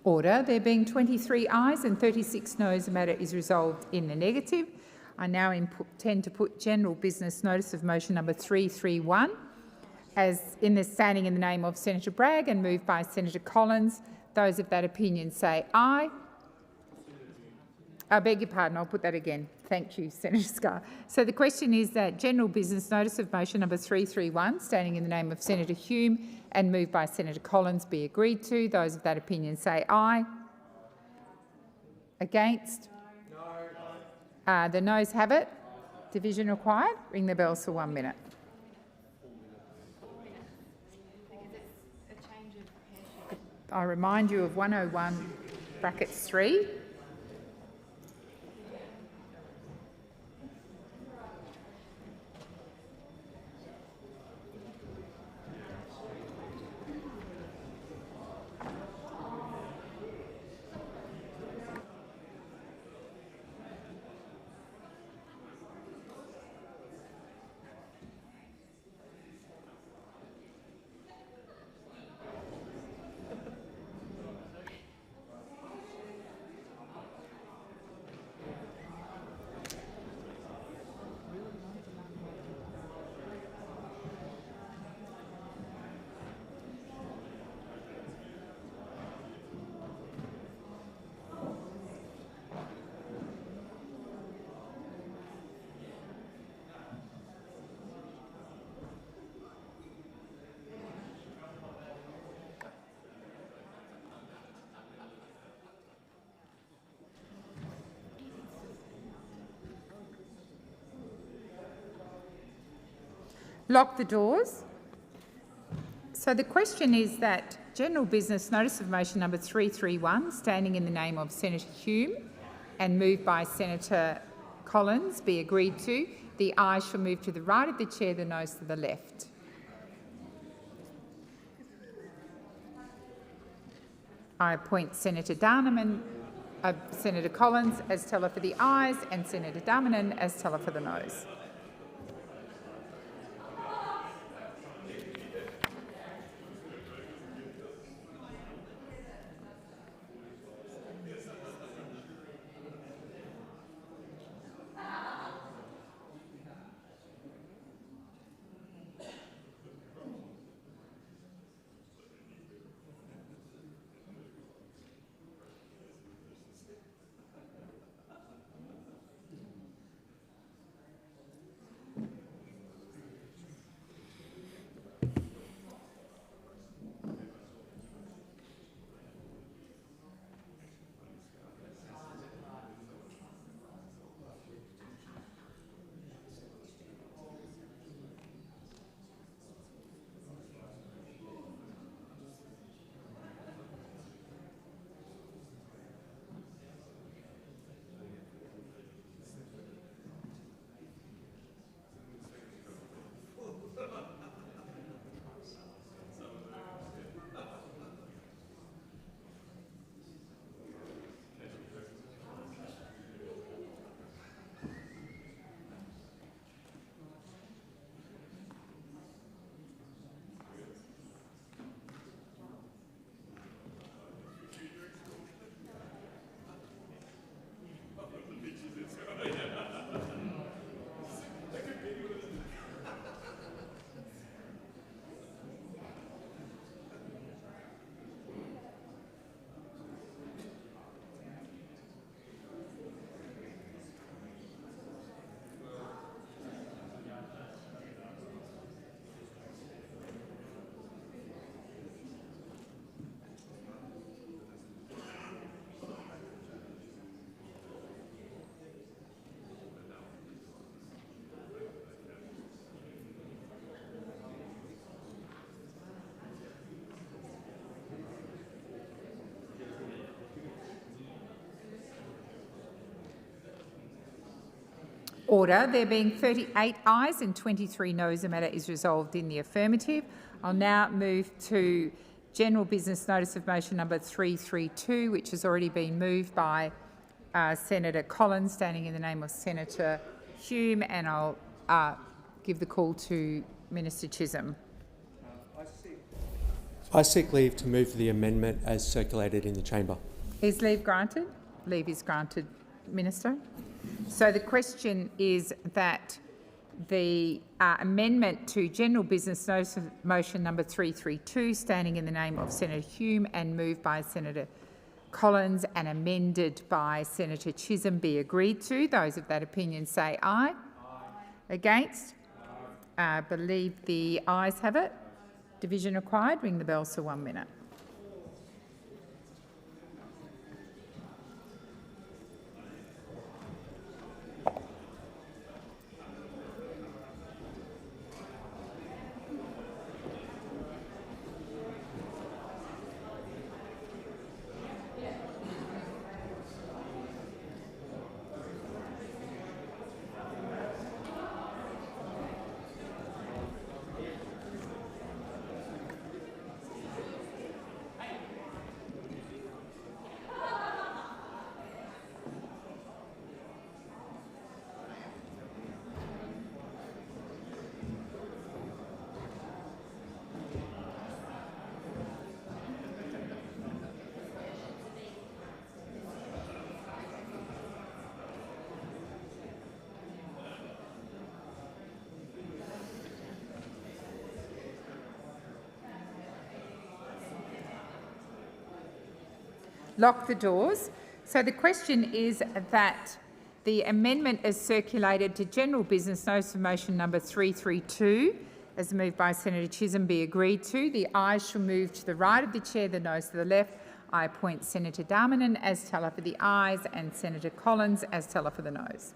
Order. There being 23 ayes and 36 noes, the matter is resolved in the negative. I now intend to put general business notice of motion number 331 as standing in the name of Senator Bragg and moved by Senator Collins. Those of that opinion say aye. I beg your pardon, I'll put that again. Thank you, Senator Scarr. So the question is that general business notice of motion number 331, standing in the name of Senator Hume and moved by Senator Collins, be agreed to. Those of that opinion say aye. Against? No. The noes have it. Division required. Ring the bells for 1 minute. I remind you of 101(3). Lock the doors. So the question is that general business notice of motion number 331, standing in the name of Senator Hume and moved by Senator Collins, be agreed to. The ayes shall move to the right of the chair, the noes to the left. I appoint Senator Senator Collins as teller for the ayes and Senator Darmanin as teller for the noes. Order. There being 38 ayes and 23 noes, the matter is resolved in the affirmative. I'll now move to general business notice of motion number 332, which has already been moved by Senator Collins, standing in the name of Senator Hume, and I'll give the call to Minister Chisholm. I seek leave to move the amendment as circulated in the chamber. Is leave granted? Leave is granted, Minister. So the question is that the amendment to General Business Notice of Motion number 332, standing in the name of Senator Hume and moved by Senator Collins and amended by Senator Chisholm, be agreed to. Those of that opinion say aye. Aye. Against? Believe the ayes have it. Division required. Ring the bells for 1 minute. Lock the doors. So the question is that the amendment is circulated to General Business Notice of Motion number 332, as moved by Senator Chisholm, be agreed to. The ayes shall move to the right of the chair, the noes to the left. I appoint Senator Darmanin as teller for the ayes and Senator Collins as teller for the noes.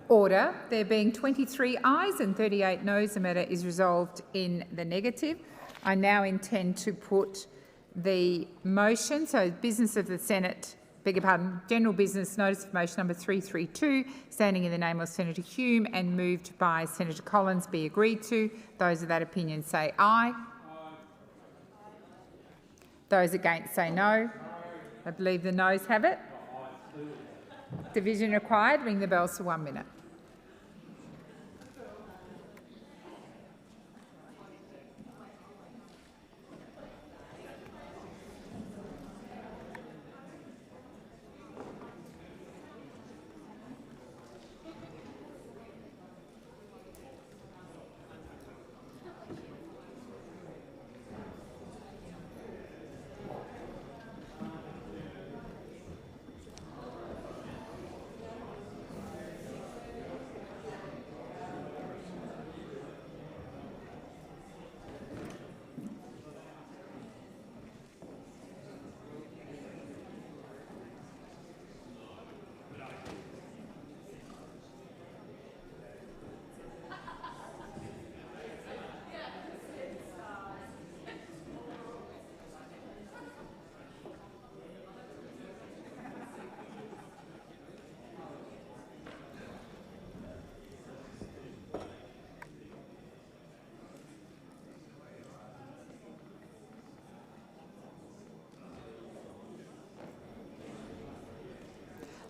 Order. There being 23 ayes and 38 noes, the matter is resolved in the negative. I now intend to put the motion, so business of the Senate, beg your pardon, General Business Notice of Motion number 332, standing in the name of Senator Hume and moved by Senator Collins, be agreed to. Those of that opinion say aye. Aye. Those against say no. I believe the noes have it. Division required. Ring the bells for 1 minute.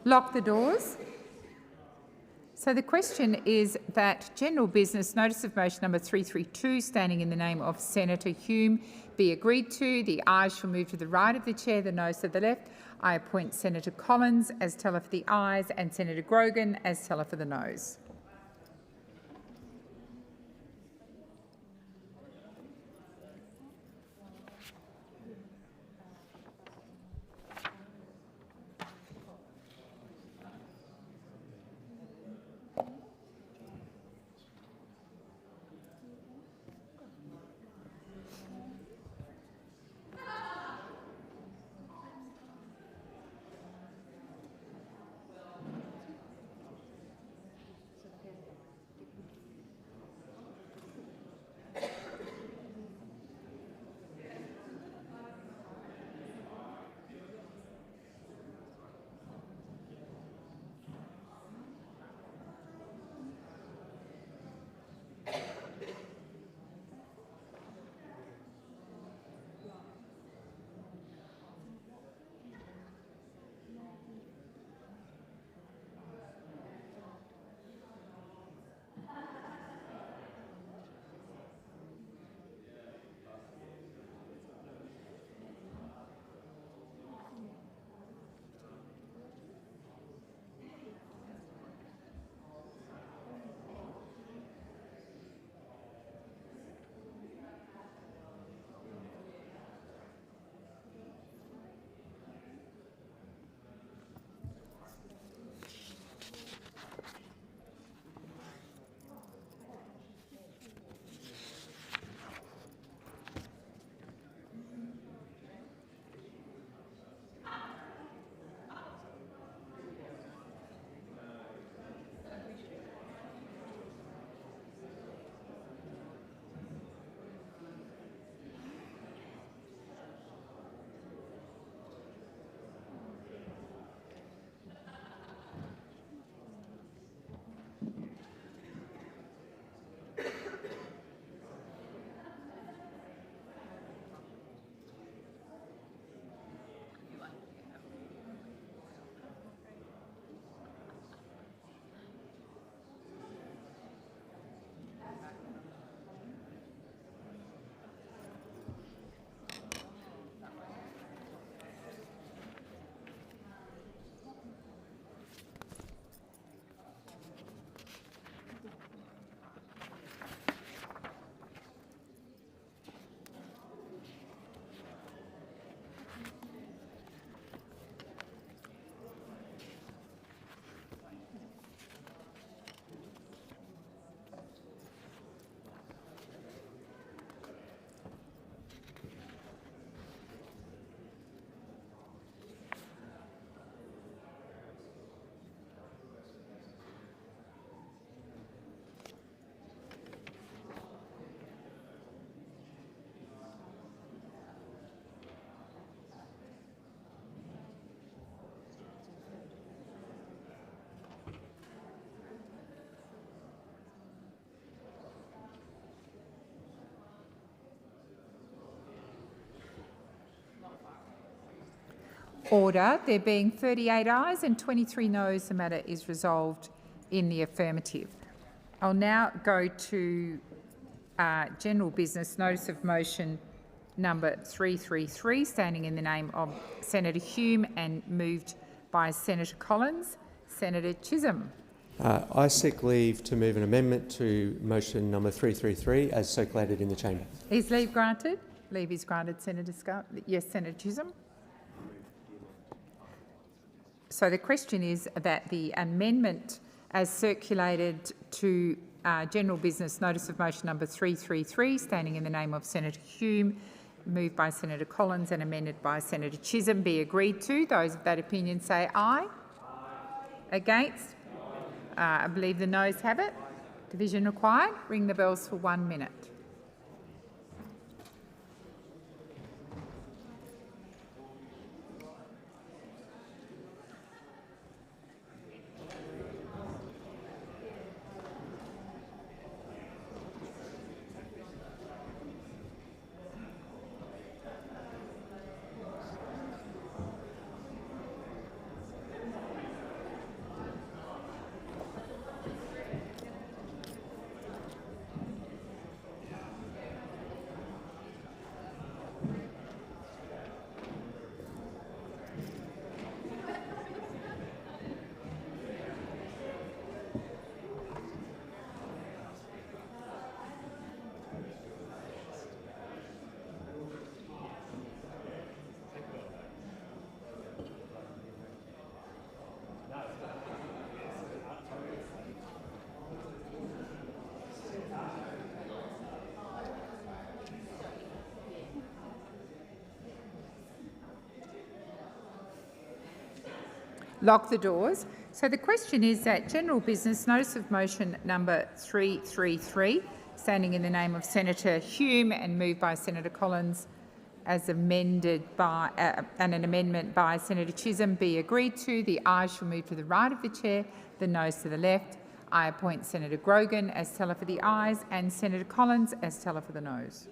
Lock the doors. So the question is that general business notice of motion number 332, standing in the name of Senator Hume, be agreed to. The ayes shall move to the right of the chair, the noes to the left. I appoint Senator Collins as teller for the ayes and Senator Grogan as teller for the noes. Order. There being 38 ayes and 23 noes, the matter is resolved in the affirmative. I'll now go to general business notice of motion number 333, standing in the name of Senator Hume and moved by Senator Collins. Senator Chisholm. I seek leave to move an amendment to motion number 333 as circulated in the chamber. Is leave granted? Leave is granted, Senator Scott. Yes, Senator Chisholm. So the question is that the amendment as circulated to general business notice of motion number 333, standing in the name of Senator Hume, moved by Senator Collins and amended by Senator Chisholm, be agreed to. Those of that opinion say aye. Aye. Against? I believe the noes have it. Division required. Ring the bells for 1 minute. Lock the doors. So the question is that general business notice of motion number 333, standing in the name of Senator Hume and moved by Senator Collins, as amended by and an amendment by Senator Chisholm, be agreed to. The ayes shall move to the right of the chair, the noes to the left. I appoint Senator Grogan as teller for the ayes and Senator Collins as teller for the noes.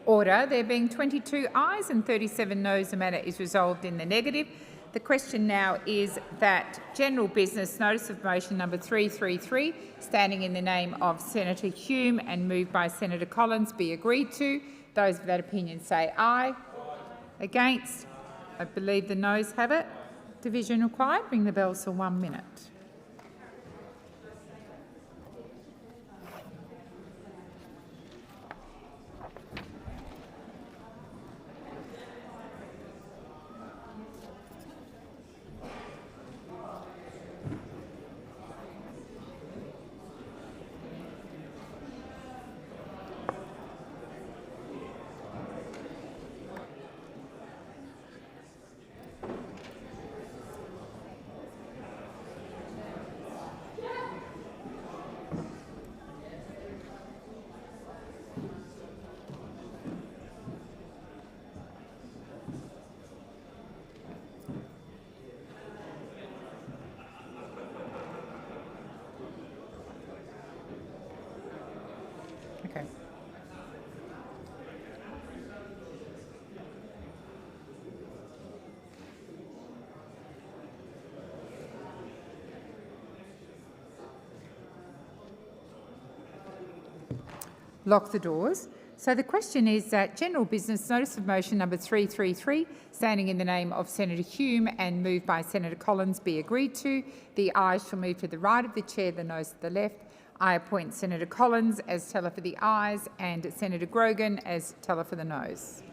Order. There being 22 ayes and 37 noes, the matter is resolved in the negative. The question now is that general business notice of motion number 333, standing in the name of Senator Hume and moved by Senator Collins, be agreed to. Those of that opinion say aye. Against? I believe the noes have it. Division required. Ring the bells for 1 minute. Okay. Lock the doors. So the question is that general business notice of motion number 333, standing in the name of Senator Hume and moved by Senator Collins, be agreed to. The ayes shall move to the right of the chair, the noes to the left. I appoint Senator Collins as teller for the ayes and Senator Grogan as teller for the noes.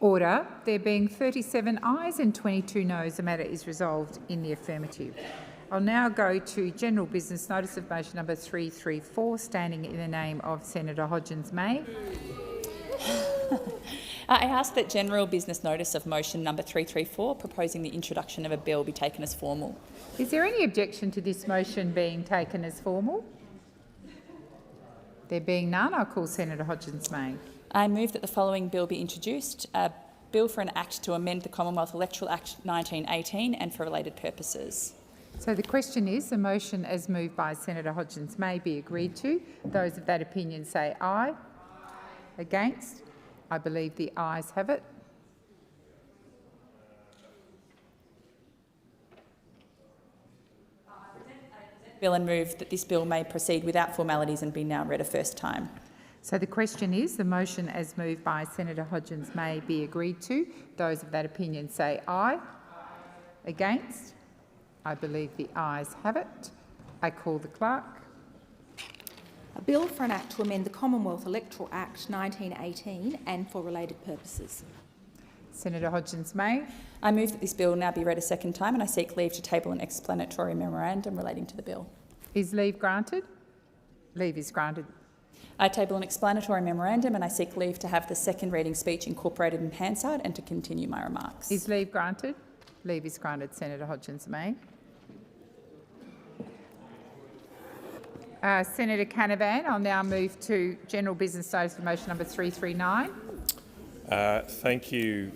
Order. There being 37 ayes and 22 noes, the matter is resolved in the affirmative. I'll now go to general business notice of motion number 334, standing in the name of Senator Hodgins-May. I ask that general business notice of motion number 334, proposing the introduction of a bill, be taken as formal. Is there any objection to this motion being taken as formal? There being none, I'll call Senator Hodgins-May. I move that the following bill be introduced, a bill for an act to amend the Commonwealth Electoral Act 1918 and for related purposes. So the question is, the motion as moved by Senator Hodgins-May be agreed to. Those of that opinion say aye. Against? I believe the ayes have it. Bill and move that this bill may proceed without formalities and be now read a first time. So the question is, the motion as moved by Senator Hodgins-May be agreed to. Those of that opinion say aye. Against? I believe the ayes have it. I call the clerk. A bill for an act to amend the Commonwealth Electoral Act 1918 and for related purposes. Senator Hodgins-May. I move that this bill now be read a second time, and I seek leave to table an explanatory memorandum relating to the bill. Is leave granted? Leave is granted. I table an explanatory memorandum, and I seek leave to have the second reading speech incorporated in Hansard and to continue my remarks. Is leave granted? Leave is granted. Senator Hodgins-May. Senator Canavan, I'll now move to general business notice of motion number 339. Thank you,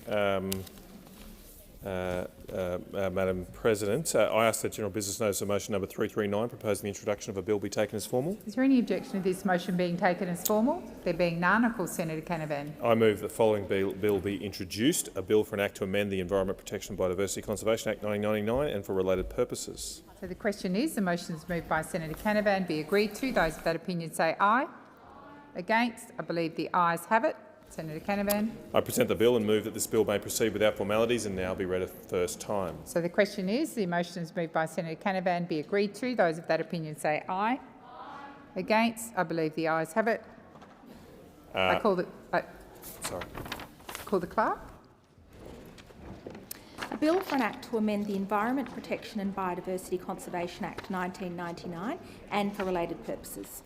Madam President. I ask that general business notice of motion number 339, proposing the introduction of a bill, be taken as formal. Is there any objection to this motion being taken as formal? There being none, I call Senator Canavan. I move the following bill be introduced, a bill for an act to amend the Environment Protection and Biodiversity Conservation Act 1999 and for related purposes. So the question is, the motion is moved by Senator Canavan be agreed to. Those of that opinion say aye. Against? I believe the ayes have it. Senator Canavan. I present the bill and move that this bill may proceed without formalities and now be read a first time. So the question is, the motion is moved by Senator Canavan be agreed to. Those of that opinion say aye. Against? I believe the ayes have it. I call the clerk. A bill for an act to amend the Environment Protection and Biodiversity Conservation Act 1999 and for related purposes.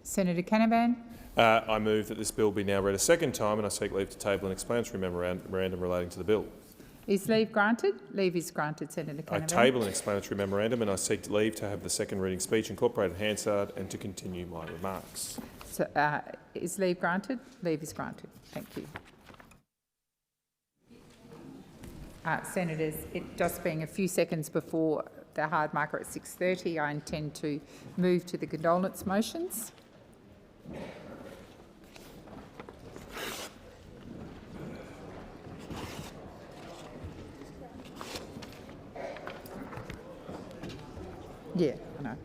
Senator Canavan. I move that this bill be now read a second time, and I seek leave to table an explanatory memorandum relating to the bill. Is leave granted? Leave is granted, Senator Canavan. I table an explanatory memorandum, and I seek leave to have the second reading speech incorporated in Hansard and to continue my remarks. So, is leave granted? Leave is granted. Thank you. Senators, it just being a few seconds before the hard marker at 6:30, I intend to move to the condolence motions. Yeah, I know.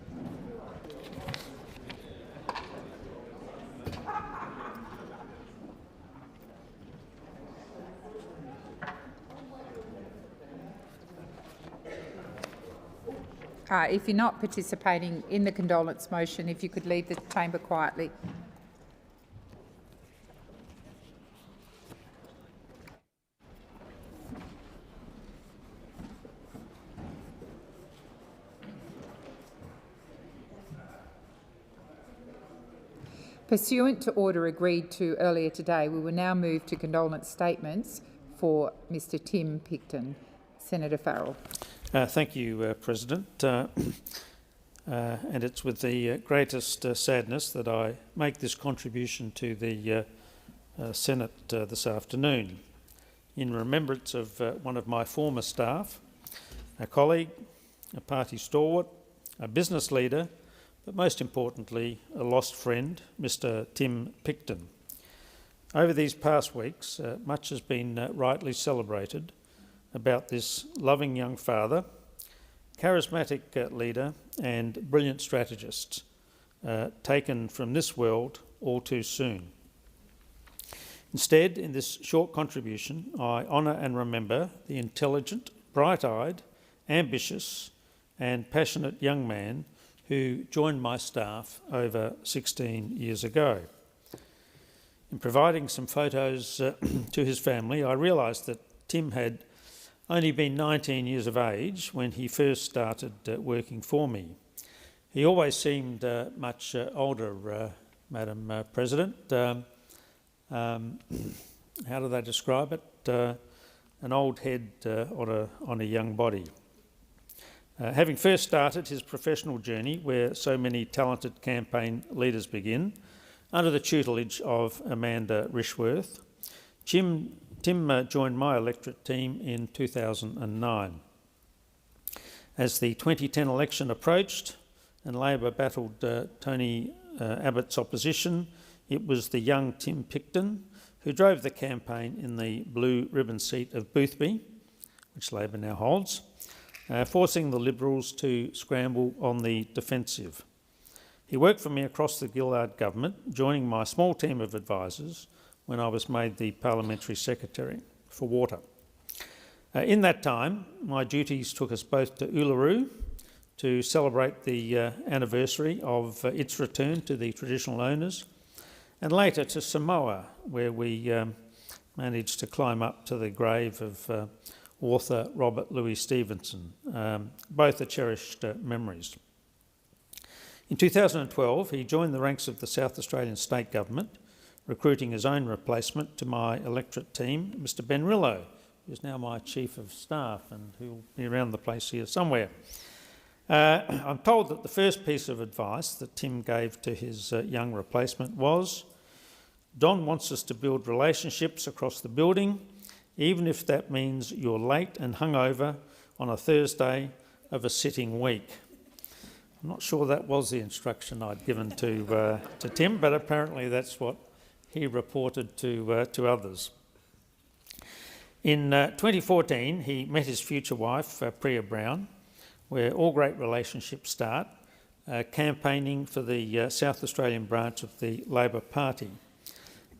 If you're not participating in the condolence motion, if you could leave the chamber quietly. Pursuant to order agreed to earlier today, we will now move to condolence statements for Mr Tim Picton. Senator Farrell. Thank you, President. And it's with the greatest sadness that I make this contribution to the Senate this afternoon, in remembrance of one of my former staff, a colleague, a party stalwart, a business leader, but most importantly, a lost friend, Mr Tim Picton. Over these past weeks, much has been rightly celebrated about this loving young father, charismatic leader and brilliant strategist, taken from this world all too soon. Instead, in this short contribution, I honour and remember the intelligent, bright-eyed, ambitious and passionate young man who joined my staff over 16 years ago. In providing some photos to his family, I realised that Tim had only been 19 years of age when he first started working for me. He always seemed much older, Madam President. How do they describe it? An old head on a young body. Having first started his professional journey, where so many talented campaign leaders begin, under the tutelage of Amanda Rishworth, Tim joined my electorate team in 2009. As the 2010 election approached and Labor battled Tony Abbott's opposition, it was the young Tim Picton who drove the campaign in the blue ribbon seat of Boothby, which Labor now holds, forcing the Liberals to scramble on the defensive. He worked for me across the Gillard government, joining my small team of advisors when I was made the Parliamentary Secretary for Water. In that time, my duties took us both to Uluru to celebrate the anniversary of its return to the traditional owners, and later to Samoa, where we managed to climb up to the grave of author Robert Louis Stevenson. Both are cherished memories. In 2012, he joined the ranks of the South Australian State Government, recruiting his own replacement to my electorate team, Mr Ben Rillo, who's now my Chief of Staff and who'll be around the place here somewhere. I'm told that the first piece of advice that Tim gave to his young replacement was, "Don wants us to build relationships across the building, even if that means you're late and hungover on a Thursday of a sitting week." I'm not sure that was the instruction I'd given to Tim, but apparently that's what he reported to others. In 2014, he met his future wife, Priya Brown, where all great relationships start, campaigning for the South Australian branch of the Labor Party.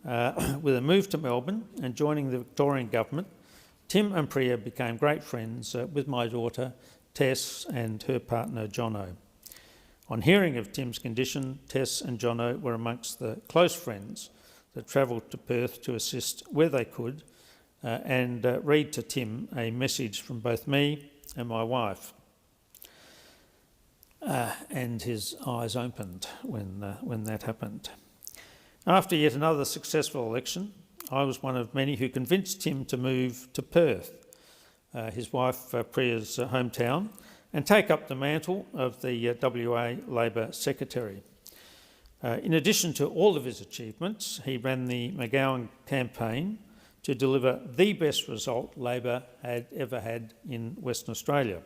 With a move to Melbourne and joining the Victorian government, Tim and Priya became great friends with my daughter Tess and her partner Jono. On hearing of Tim's condition, Tess and Jono were amongst the close friends that travelled to Perth to assist where they could and read to Tim a message from both me and my wife. And his eyes opened when that happened. After yet another successful election, I was one of many who convinced Tim to move to Perth, his wife Priya's hometown, and take up the mantle of the WA Labor Secretary. In addition to all of his achievements, he ran the McGowan campaign to deliver the best result Labor had ever had in Western Australia.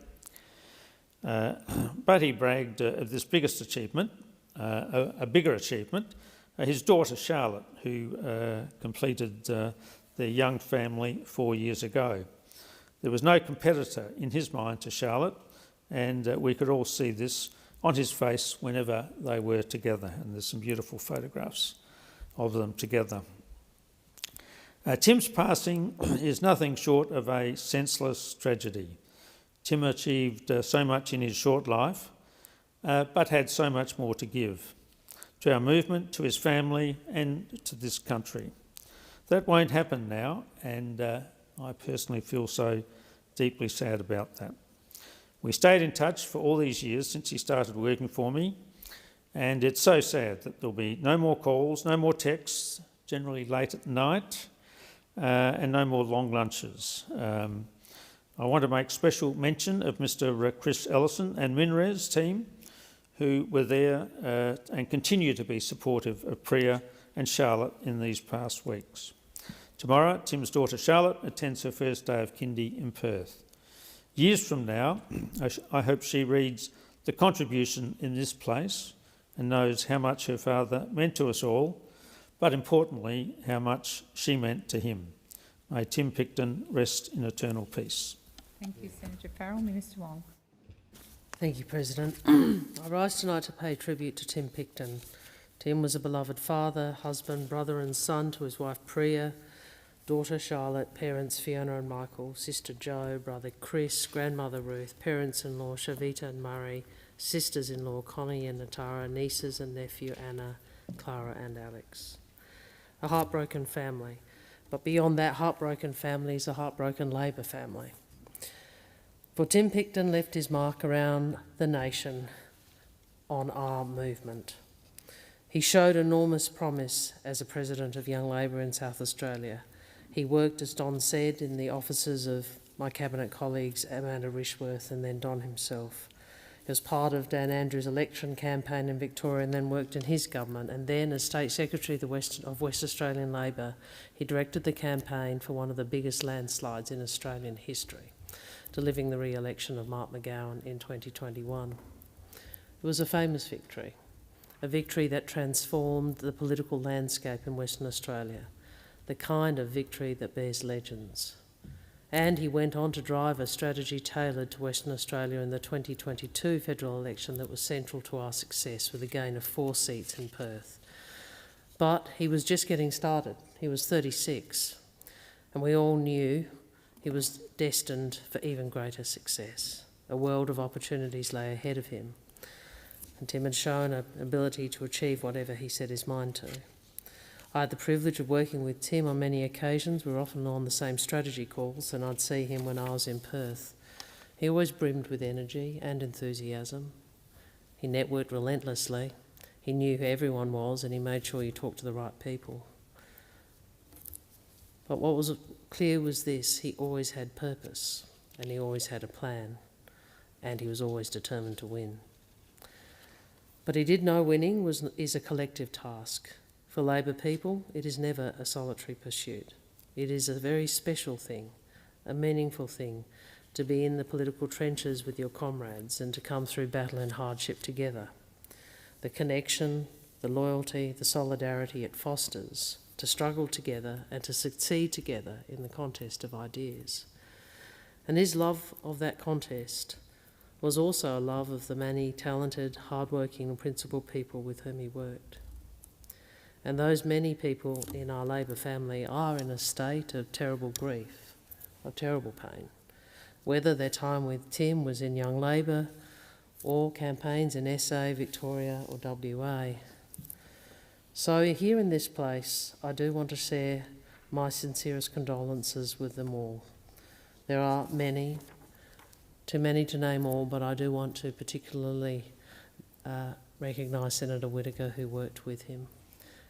But he bragged of this biggest achievement, a bigger achievement, his daughter Charlotte, who completed their young family 4 years ago. There was no competitor in his mind to Charlotte, and we could all see this on his face whenever they were together, and there's some beautiful photographs of them together. Tim's passing is nothing short of a senseless tragedy. Tim achieved so much in his short life, but had so much more to give to our movement, to his family and to this country. That won't happen now, and I personally feel so deeply sad about that. We stayed in touch for all these years since he started working for me, and it's so sad that there'll be no more calls, no more texts, generally late at night, and no more long lunches. I want to make special mention of Mr Chris Ellison and MinRes team, who were there and continue to be supportive of Priya and Charlotte in these past weeks. Tomorrow, Tim's daughter Charlotte attends her first day of kindy in Perth. Years from now, I hope she reads the contribution in this place and knows how much her father meant to us all, but importantly, how much she meant to him. May Tim Picton rest in eternal peace. Thank you, Senator Farrell. Minister Wong. Thank you, President. I rise tonight to pay tribute to Tim Picton. Tim was a beloved father, husband, brother and son to his wife Priya, daughter Charlotte, parents Fiona and Michael, sister Jo, brother Chris, grandmother Ruth, parents-in-law Shavita and Murray, sisters-in-law Connie and Natara, nieces and nephew Anna, Clara and Alex. a heartbroken family. But beyond that heartbroken family is a heartbroken Labor family. For Tim Picton left his mark around the nation on our movement. He showed enormous promise as a president of Young Labor in South Australia. He worked, as Don said, in the offices of my cabinet colleagues, Amanda Rishworth and then Don himself. He was part of Dan Andrews' election campaign in Victoria and then worked in his government. And then as State Secretary of West Australian Labor, he directed the campaign for one of the biggest landslides in Australian history, delivering the re-election of Mark McGowan in 2021. It was a famous victory, a victory that transformed the political landscape in Western Australia, the kind of victory that bears legends. And he went on to drive a strategy tailored to Western Australia in the 2022 federal election that was central to our success, with a gain of 4 seats in Perth. But he was just getting started. He was 36, and we all knew he was destined for even greater success. A world of opportunities lay ahead of him, and Tim had shown an ability to achieve whatever he set his mind to. I had the privilege of working with Tim on many occasions. We were often on the same strategy calls, and I'd see him when I was in Perth. He always brimmed with energy and enthusiasm. He networked relentlessly. He knew who everyone was, and he made sure he talked to the right people. But what was clear was this: he always had purpose, and he always had a plan, and he was always determined to win. But he did know winning is a collective task. For Labor people, it is never a solitary pursuit. It is a very special thing, a meaningful thing, to be in the political trenches with your comrades and to come through battle and hardship together. The connection, the loyalty, the solidarity it fosters, to struggle together and to succeed together in the contest of ideas. And his love of that contest was also a love of the many talented, hard-working and principled people with whom he worked. And those many people in our Labor family are in a state of terrible grief, of terrible pain, whether their time with Tim was in Young Labor or campaigns in SA, Victoria or WA. So here in this place, I do want to share my sincerest condolences with them all. There are many, too many to name all, but I do want to particularly recognise Senator Whittaker, who worked with him.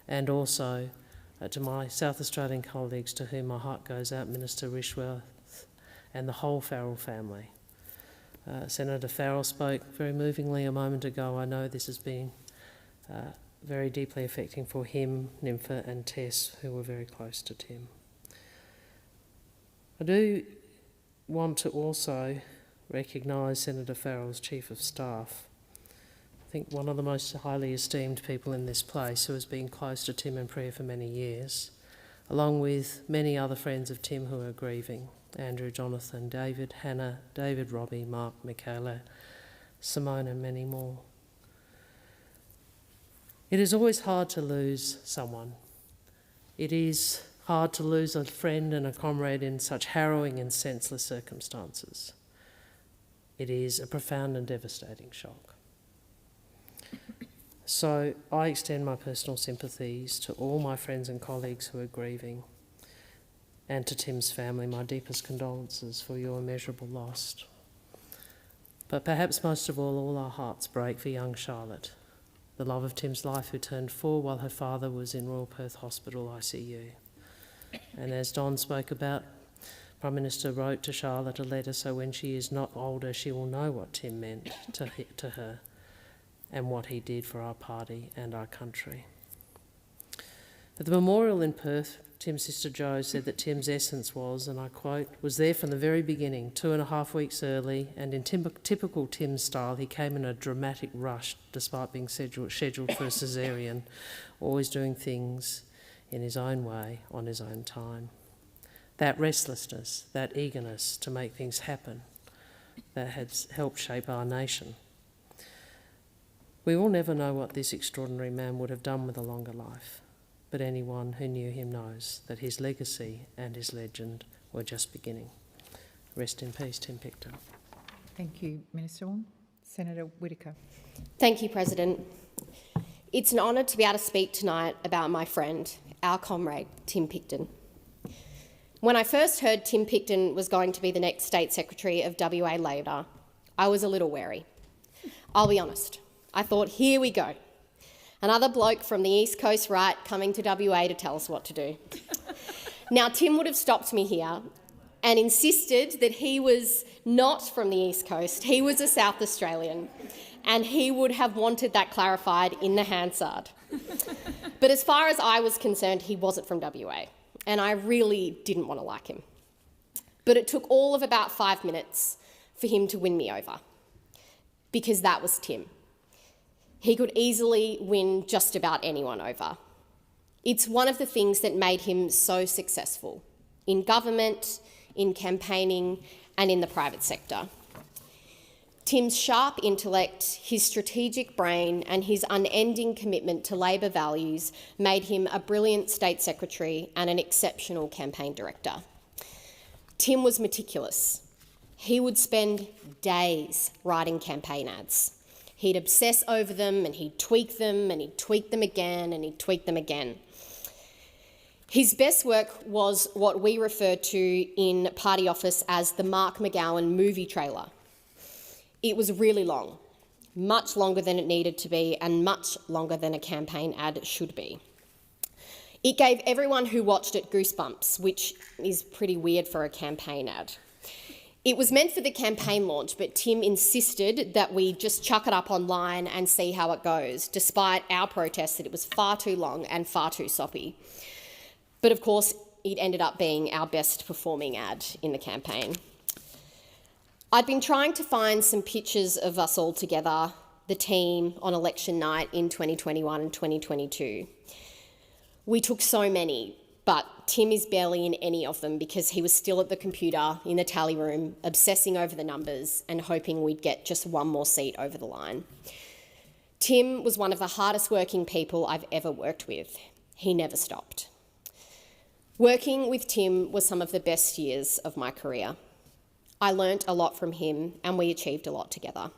And also to my South Australian colleagues, to whom my heart goes out, Minister Rishworth and the whole Farrell family. Senator Farrell spoke very movingly a moment ago. I know this has been very deeply affecting for him, Nympha and Tess, who were very close to Tim. I do want to also recognise Senator Farrell's Chief of Staff. I think one of the most highly esteemed people in this place, who has been close to Tim and Priya for many years, along with many other friends of Tim who are grieving: Andrew, Jonathan, David, Hannah, David, Robbie, Mark, Michaela, Simone and many more. It is always hard to lose someone. It is hard to lose a friend and a comrade in such harrowing and senseless circumstances. It is a profound and devastating shock. So I extend my personal sympathies to all my friends and colleagues who are grieving, and to Tim's family, my deepest condolences for your immeasurable loss. But perhaps most of all our hearts break for young Charlotte, the love of Tim's life, who turned 4 while her father was in Royal Perth Hospital ICU. And as Don spoke about, Prime Minister wrote to Charlotte a letter so when she is not older she will know what Tim meant to her and what he did for our party and our country. At the memorial in Perth, Tim's sister Jo said that Tim's essence was, and I quote, "was there from the very beginning, 2.5 weeks early, and in typical Tim style, he came in a dramatic rush despite being scheduled for a caesarean, always doing things in his own way, on his own time." That restlessness, that eagerness to make things happen, that has helped shape our nation. We will never know what this extraordinary man would have done with a longer life, but anyone who knew him knows that his legacy and his legend were just beginning. Rest in peace, Tim Picton. Thank you, Minister Wong. Senator Whittaker. Thank you, President. It's an honour to be able to speak tonight about my friend our comrade Tim Picton. When I first heard Tim Picton was going to be the next State Secretary of WA Labor, I was a little wary. I'll be honest, I thought, here we go. Another bloke from the East Coast right coming to WA to tell us what to do. Now, Tim would have stopped me here and insisted that he was not from the East Coast, he was a South Australian, and he would have wanted that clarified in the Hansard. But as far as I was concerned, he wasn't from WA, and I really didn't want to like him. But it took all of about 5 minutes for him to win me over, because that was Tim. He could easily win just about anyone over. It's one of the things that made him so successful in government, in campaigning, and in the private sector. Tim's sharp intellect, his strategic brain, and his unending commitment to Labor values made him a brilliant State Secretary and an exceptional campaign director. Tim was meticulous. He would spend days writing campaign ads. He'd obsess over them, and he'd tweak them, and he'd tweak them again, and he'd tweak them again. His best work was what we refer to in party office as the Mark McGowan movie trailer. It was really long, much longer than it needed to be, and much longer than a campaign ad should be. It gave everyone who watched it goosebumps, which is pretty weird for a campaign ad. It was meant for the campaign launch, but Tim insisted that we just chuck it up online and see how it goes, despite our protests that it was far too long and far too soppy. But of course, it ended up being our best performing ad in the campaign. I'd been trying to find some pictures of us all together, the team, on election night in 2021 and 2022. We took so many, but Tim is barely in any of them because he was still at the computer in the tally room, obsessing over the numbers and hoping we'd get just one more seat over the line. Tim was one of the hardest working people I've ever worked with. He never stopped. Working with Tim was some of the best years of my career. I learnt a lot from him and we achieved a lot together.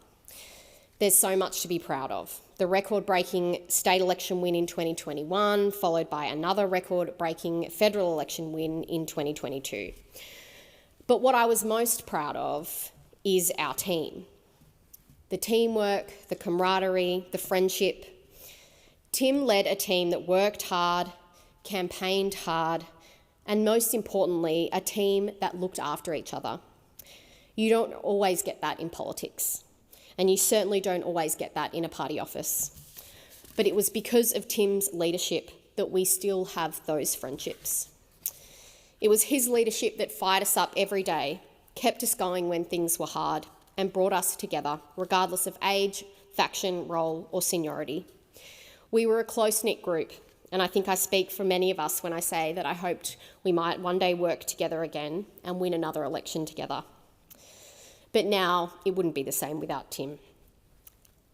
There's so much to be proud of. The record-breaking state election win in 2021, followed by another record-breaking federal election win in 2022. But what I was most proud of is our team. The teamwork, the camaraderie, the friendship. Tim led a team that worked hard, campaigned hard, and most importantly, a team that looked after each other. You don't always get that in politics, and you certainly don't always get that in a party office. But it was because of Tim's leadership that we still have those friendships. It was his leadership that fired us up every day, kept us going when things were hard, and brought us together, regardless of age, faction, role, or seniority. We were a close-knit group, and I think I speak for many of us when I say that I hoped we might one day work together again and win another election together. But now it wouldn't be the same without Tim.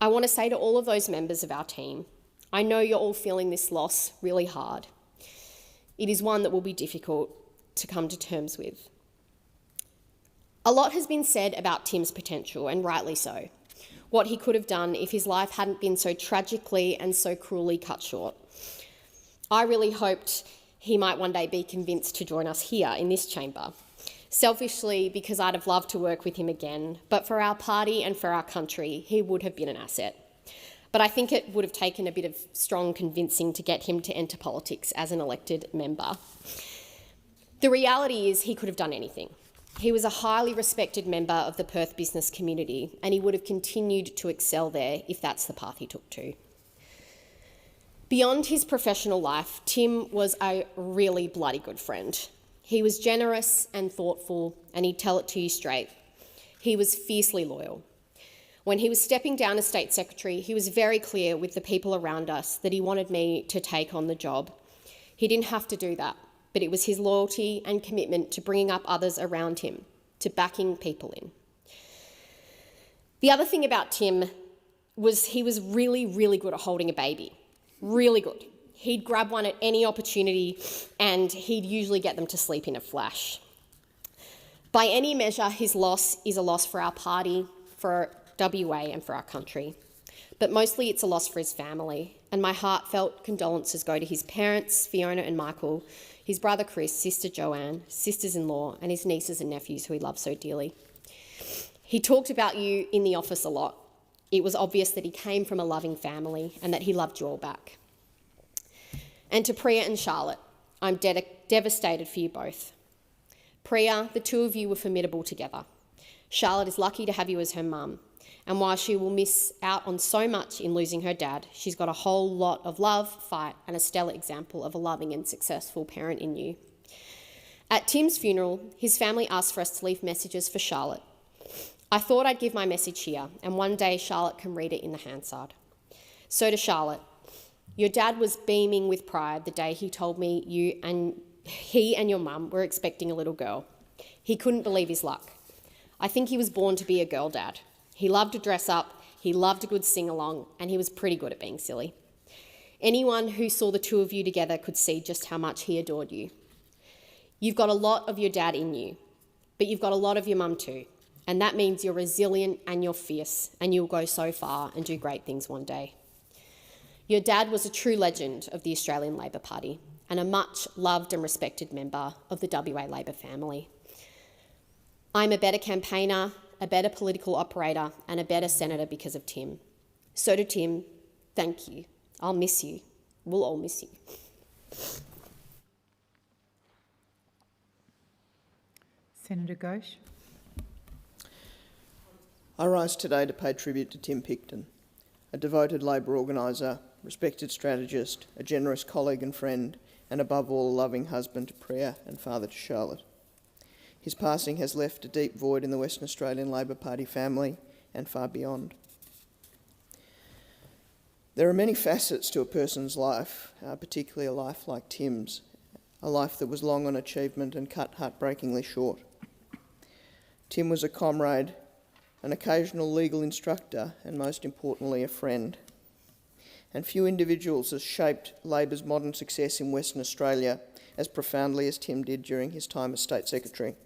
I want to say to all of those members of our team, I know you're all feeling this loss really hard. It is one that will be difficult to come to terms with. A lot has been said about Tim's potential, and rightly so. What he could have done if his life hadn't been so tragically and so cruelly cut short. I really hoped he might one day be convinced to join us here in this chamber. Selfishly, because I'd have loved to work with him again, but for our party and for our country, he would have been an asset. But I think it would have taken a bit of strong convincing to get him to enter politics as an elected member. The reality is he could have done anything. He was a highly respected member of the Perth business community, and he would have continued to excel there if that's the path he took to. Beyond his professional life, Tim was a really bloody good friend. He was generous and thoughtful, and he'd tell it to you straight. He was fiercely loyal. When he was stepping down as State Secretary, he was very clear with the people around us that he wanted me to take on the job. He didn't have to do that, but it was his loyalty and commitment to bringing up others around him, to backing people in. The other thing about Tim was he was really, really good at holding a baby. Really good. He'd grab one at any opportunity and he'd usually get them to sleep in a flash. By any measure, his loss is a loss for our party, for WA and for our country. but mostly it's a loss for his family, and my heartfelt condolences go to his parents, Fiona and Michael, his brother Chris, sister Joanne, sisters-in-law, and his nieces and nephews who he loves so dearly. He talked about you in the office a lot. It was obvious that he came from a loving family and that he loved you all back. And to Priya and Charlotte, I'm devastated for you both. Priya, the two of you were formidable together. Charlotte is lucky to have you as her mum, and while she will miss out on so much in losing her dad, she's got a whole lot of love, fight, and a stellar example of a loving and successful parent in you. At Tim's funeral, his family asked for us to leave messages for Charlotte. I thought I'd give my message here, and one day Charlotte can read it in the Hansard. So to Charlotte, your dad was beaming with pride the day he told me he and your mum were expecting a little girl. He couldn't believe his luck. I think he was born to be a girl dad. He loved to dress up, he loved a good sing-along, and he was pretty good at being silly. Anyone who saw the two of you together could see just how much he adored you. You've got a lot of your dad in you, but you've got a lot of your mum too, and that means you're resilient and you're fierce, and you'll go so far and do great things one day. Your dad was a true legend of the Australian Labor Party and a much loved and respected member of the WA Labor family. I'm a better campaigner, a better political operator, and a better senator because of Tim. So to Tim, thank you. I'll miss you. We'll all miss you. Senator Ghosh. I rise today to pay tribute to Tim Picton, a devoted Labor organiser, respected strategist, a generous colleague and friend, and above all a loving husband to Priya and father to Charlotte. His passing has left a deep void in the Western Australian Labor Party family and far beyond. There are many facets to a person's life, particularly a life like Tim's, a life that was long on achievement and cut heartbreakingly short. Tim was a comrade, an occasional legal instructor, and most importantly, a friend. And few individuals have shaped Labor's modern success in Western Australia as profoundly as Tim did during his time as State Secretary.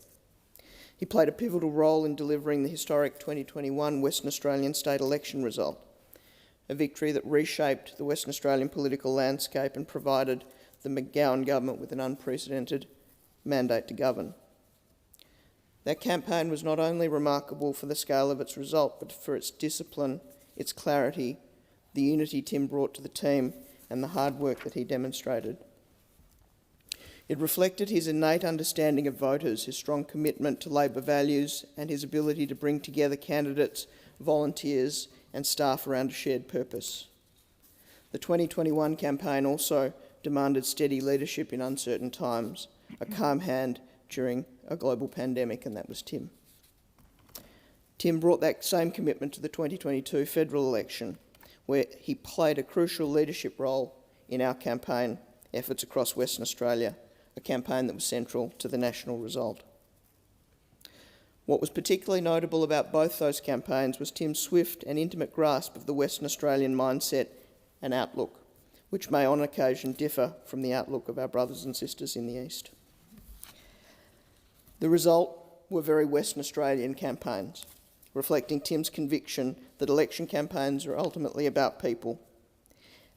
He played a pivotal role in delivering the historic 2021 Western Australian state election result, a victory that reshaped the Western Australian political landscape and provided the McGowan government with an unprecedented mandate to govern. That campaign was not only remarkable for the scale of its result, but for its discipline, its clarity, the unity Tim brought to the team, and the hard work that he demonstrated. It reflected his innate understanding of voters, his strong commitment to Labor values, and his ability to bring together candidates, volunteers, and staff around a shared purpose. The 2021 campaign also demanded steady leadership in uncertain times, a calm hand during a global pandemic, and that was Tim. Tim brought that same commitment to the 2022 federal election, where he played a crucial leadership role in our campaign efforts across Western Australia, a campaign that was central to the national result. What was particularly notable about both those campaigns was Tim's swift and intimate grasp of the Western Australian mindset and outlook, which may on occasion differ from the outlook of our brothers and sisters in the East. The result were very Western Australian campaigns, reflecting Tim's conviction that election campaigns are ultimately about people.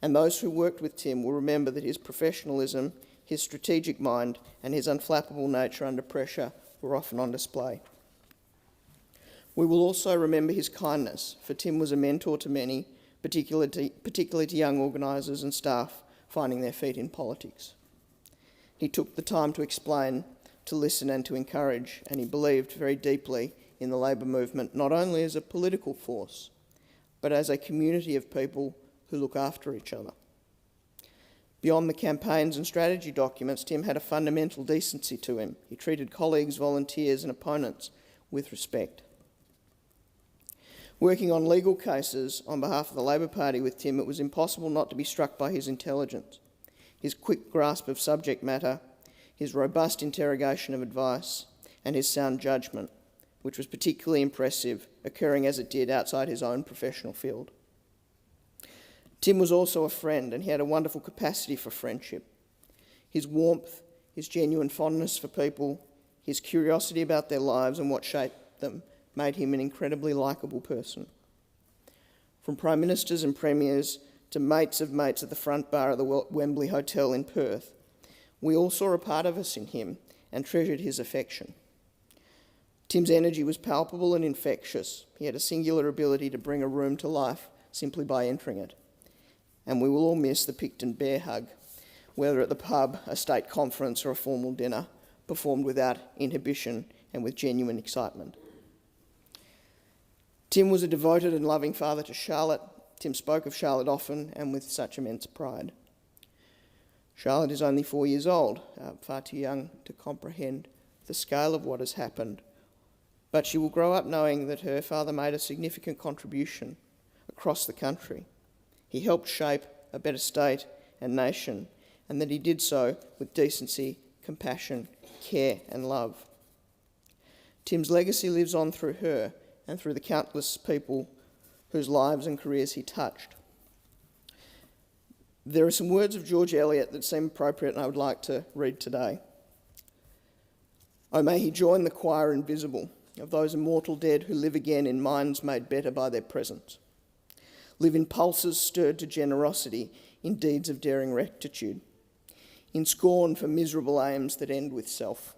And those who worked with Tim will remember that his professionalism, his strategic mind, and his unflappable nature under pressure were often on display. We will also remember his kindness, for Tim was a mentor to many, particularly to young organisers and staff finding their feet in politics. He took the time to explain, to listen and to encourage, and he believed very deeply in the Labor movement, not only as a political force, but as a community of people who look after each other. Beyond the campaigns and strategy documents, Tim had a fundamental decency to him. He treated colleagues, volunteers and opponents with respect. Working on legal cases on behalf of the Labor Party with Tim, it was impossible not to be struck by his intelligence, his quick grasp of subject matter, his robust interrogation of advice, and his sound judgment, which was particularly impressive, occurring as it did outside his own professional field. Tim was also a friend, and he had a wonderful capacity for friendship. His warmth, his genuine fondness for people, his curiosity about their lives and what shaped them made him an incredibly likeable person. From Prime Ministers and Premiers to mates of mates at the front bar of the Wembley Hotel in Perth, we all saw a part of us in him and treasured his affection. Tim's energy was palpable and infectious. He had a singular ability to bring a room to life simply by entering it. And we will all miss the Picton bear hug, whether at the pub, a state conference or a formal dinner, performed without inhibition and with genuine excitement. Tim was a devoted and loving father to Charlotte. Tim spoke of Charlotte often and with such immense pride. Charlotte is only 4 years old, far too young to comprehend the scale of what has happened, but she will grow up knowing that her father made a significant contribution across the country. He helped shape a better state and nation, and that he did so with decency, compassion, care and love. Tim's legacy lives on through her and through the countless people whose lives and careers he touched. There are some words of George Eliot that seem appropriate and I would like to read today. Oh, may he join the choir invisible of those immortal dead who live again in minds made better by their presence. Live in pulses stirred to generosity, in deeds of daring rectitude, in scorn for miserable aims that end with self,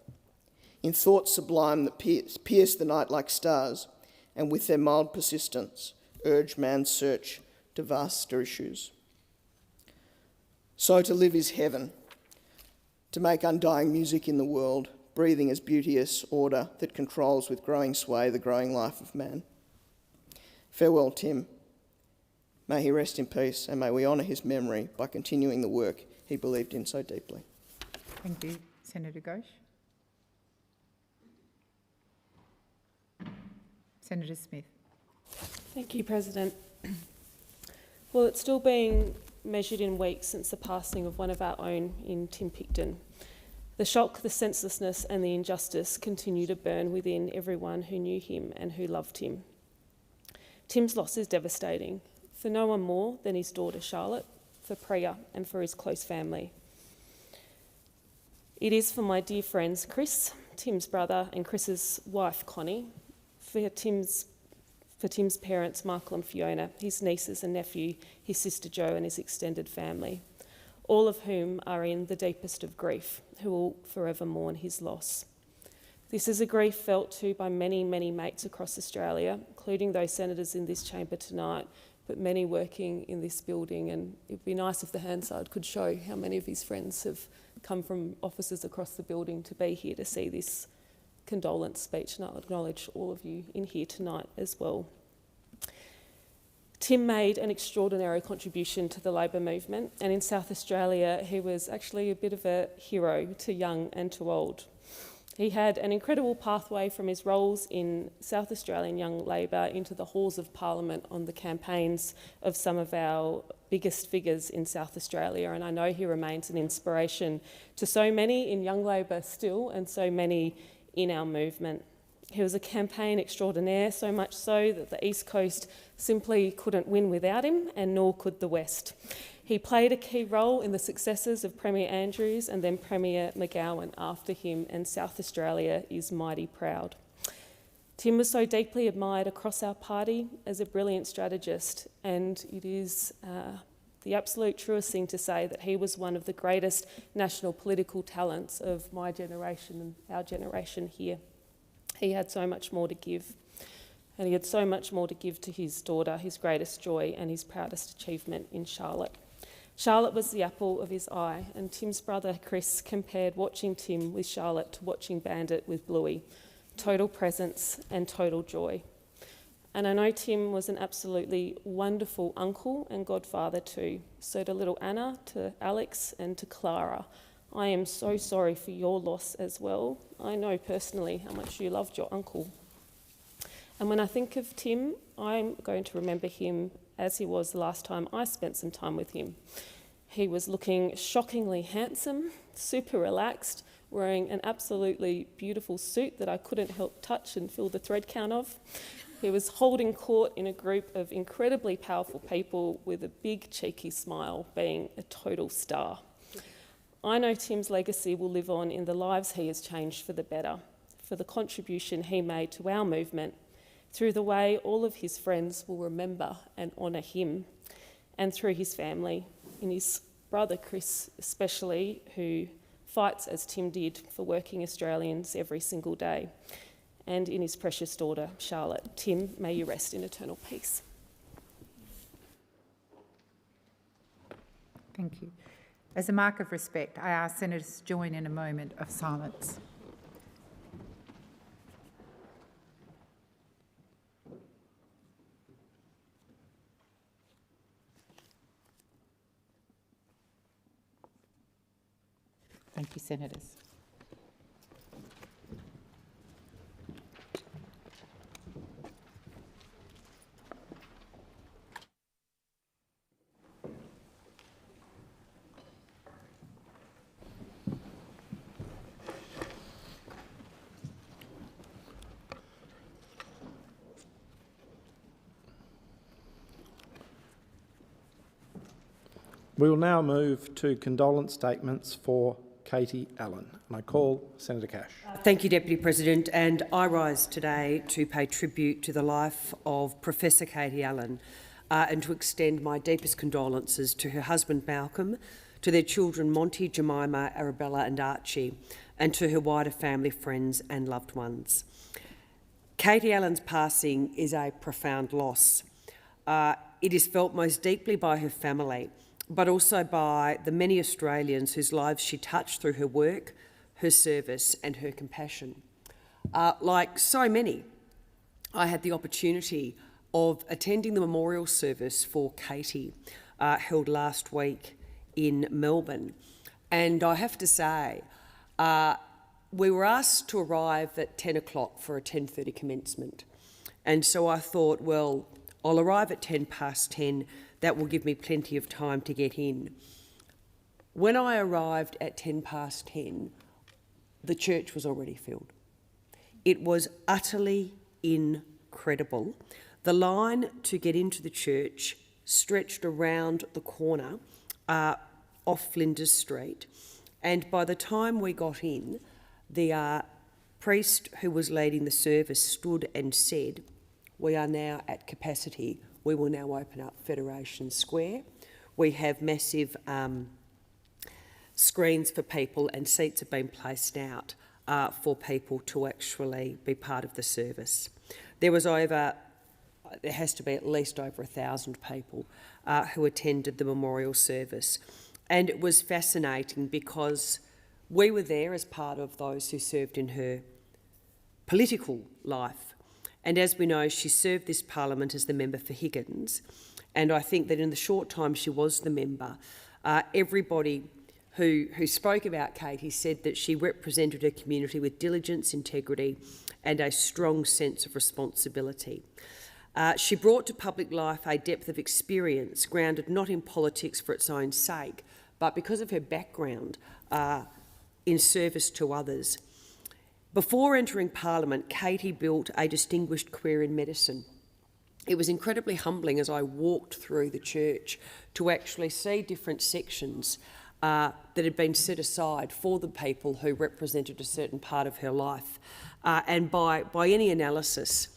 in thoughts sublime that pierce the night like stars, and with their mild persistence urge man's search to vaster issues. So to live is heaven, to make undying music in the world, breathing as beauteous order that controls with growing sway the growing life of man. Farewell, Tim. May he rest in peace, and may we honour his memory by continuing the work he believed in so deeply. Thank you, Senator Ghosh. Senator Smith. Thank you, President. Well, it's still being measured in weeks since the passing of one of our own in Tim Picton. The shock, the senselessness and the injustice continue to burn within everyone who knew him and who loved him. Tim's loss is devastating, for no one more than his daughter Charlotte, for Priya and for his close family. It is for my dear friends Chris, Tim's brother, and Chris's wife Connie, for Tim's parents Michael and Fiona, his nieces and nephew, his sister Jo and his extended family, all of whom are in the deepest of grief, who will forever mourn his loss. This is a grief felt too by many, many mates across Australia, including those senators in this chamber tonight, but many working in this building, and it'd be nice if the Hansard could show how many of his friends have come from offices across the building to be here to see this condolence speech, and I'll acknowledge all of you in here tonight as well. Tim made an extraordinary contribution to the Labor movement, and in South Australia he was actually a bit of a hero to young and to old. He had an incredible pathway from his roles in South Australian Young Labor into the halls of Parliament on the campaigns of some of our biggest figures in South Australia, and I know he remains an inspiration to so many in Young Labor still and so many in our movement. He was a campaign extraordinaire, so much so that the East Coast simply couldn't win without him, and nor could the West. He played a key role in the successes of Premier Andrews and then Premier McGowan after him, and South Australia is mighty proud. Tim was so deeply admired across our party as a brilliant strategist, and it is the absolute truest thing to say that he was one of the greatest national political talents of my generation and our generation here. He had so much more to give, and he had so much more to give to his daughter, his greatest joy and his proudest achievement in Charlotte. Charlotte was the apple of his eye, and Tim's brother Chris compared watching Tim with Charlotte to watching Bandit with Bluey. Total presence and total joy. And I know Tim was an absolutely wonderful uncle and godfather too. So to little Anna, to Alex and to Clara, I am so sorry for your loss as well. I know personally how much you loved your uncle. And when I think of Tim, I'm going to remember him as he was the last time I spent some time with him. He was looking shockingly handsome, super relaxed, wearing an absolutely beautiful suit that I couldn't help touch and feel the thread count of. He was holding court in a group of incredibly powerful people with a big cheeky smile, being a total star. I know Tim's legacy will live on in the lives he has changed for the better, for the contribution he made to our movement, through the way all of his friends will remember and honour him, and through his family, in his brother Chris especially, who fights as Tim did for working Australians every single day, and in his precious daughter Charlotte. Tim, may you rest in eternal peace. Thank you. As a mark of respect, I ask senators to join in a moment of silence. Thank you, senators. We will now move to condolence statements for Katie Allen. And I call Senator Cash. Thank you, Deputy President. And I rise today to pay tribute to the life of Professor Katie Allen and to extend my deepest condolences to her husband Malcolm, to their children Monty, Jemima, Arabella and Archie, and to her wider family, friends and loved ones. Katie Allen's passing is a profound loss. It is felt most deeply by her family, but also by the many Australians whose lives she touched through her work, her service and her compassion. Like so many, I had the opportunity of attending the memorial service for Katie, held last week in Melbourne. And I have to say, we were asked to arrive at 10 o'clock for a 10:30 commencement. And so I thought, well, I'll arrive at 10 past 10. That will give me plenty of time to get in. When I arrived at 10 past 10, the church was already filled. It was utterly incredible. The line to get into the church stretched around the corner off Flinders Street, and by the time we got in, the priest who was leading the service stood and said, "We are now at capacity. We will now open up Federation Square. We have massive screens for people and seats have been placed out for people to actually be part of the service." There has to be at least over 1,000 people who attended the memorial service. And it was fascinating because we were there as part of those who served in her political life. And as we know, she served this parliament as the member for Higgins. And I think that in the short time she was the member, everybody who spoke about Katie said that she represented her community with diligence, integrity and a strong sense of responsibility. She brought to public life a depth of experience grounded not in politics for its own sake, but because of her background in service to others. Before entering Parliament, Katie built a distinguished career in medicine. It was incredibly humbling as I walked through the church to actually see different sections that had been set aside for the people who represented a certain part of her life. And by any analysis,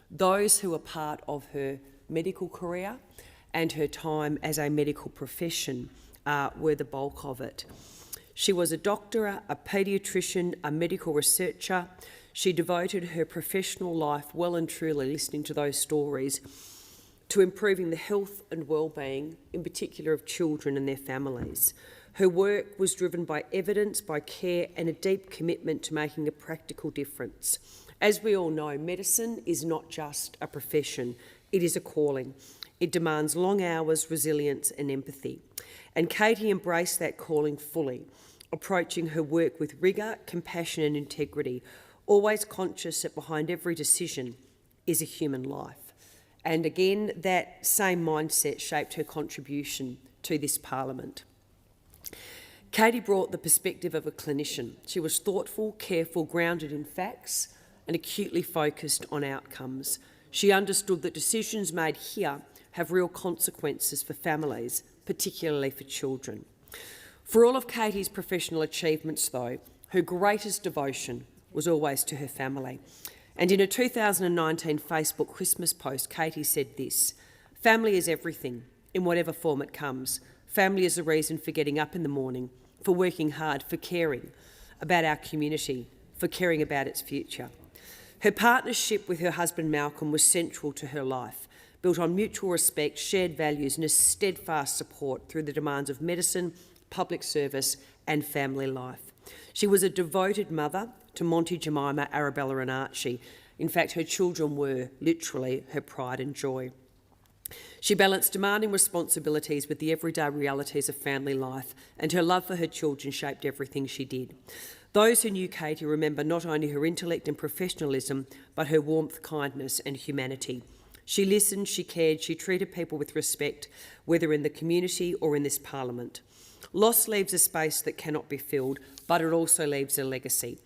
those who were part of her medical career and her time as a medical profession were the bulk of it. She was a doctor, a paediatrician, a medical researcher. She devoted her professional life well and truly, listening to those stories, to improving the health and well-being, in particular of children and their families. Her work was driven by evidence, by care and a deep commitment to making a practical difference. As we all know, medicine is not just a profession, it is a calling. It demands long hours, resilience and empathy. And Katie embraced that calling fully, approaching her work with rigour, compassion and integrity, always conscious that behind every decision is a human life. And again, that same mindset shaped her contribution to this Parliament. Katie brought the perspective of a clinician. She was thoughtful, careful, grounded in facts and acutely focused on outcomes. She understood that decisions made here have real consequences for families, particularly for children. For all of Katie's professional achievements, though, her greatest devotion was always to her family. And in a 2019 Facebook Christmas post, Katie said this: "Family is everything, in whatever form it comes. Family is the reason for getting up in the morning, for working hard, for caring about our community, for caring about its future." Her partnership with her husband Malcolm was central to her life, built on mutual respect, shared values and a steadfast support through the demands of medicine, public service and family life. She was a devoted mother to Monty, Jemima, Arabella and Archie. In fact, her children were literally her pride and joy. She balanced demanding responsibilities with the everyday realities of family life, and her love for her children shaped everything she did. Those who knew Katie remember not only her intellect and professionalism, but her warmth, kindness and humanity. She listened, she cared, she treated people with respect, whether in the community or in this parliament. Loss leaves a space that cannot be filled, but it also leaves a legacy.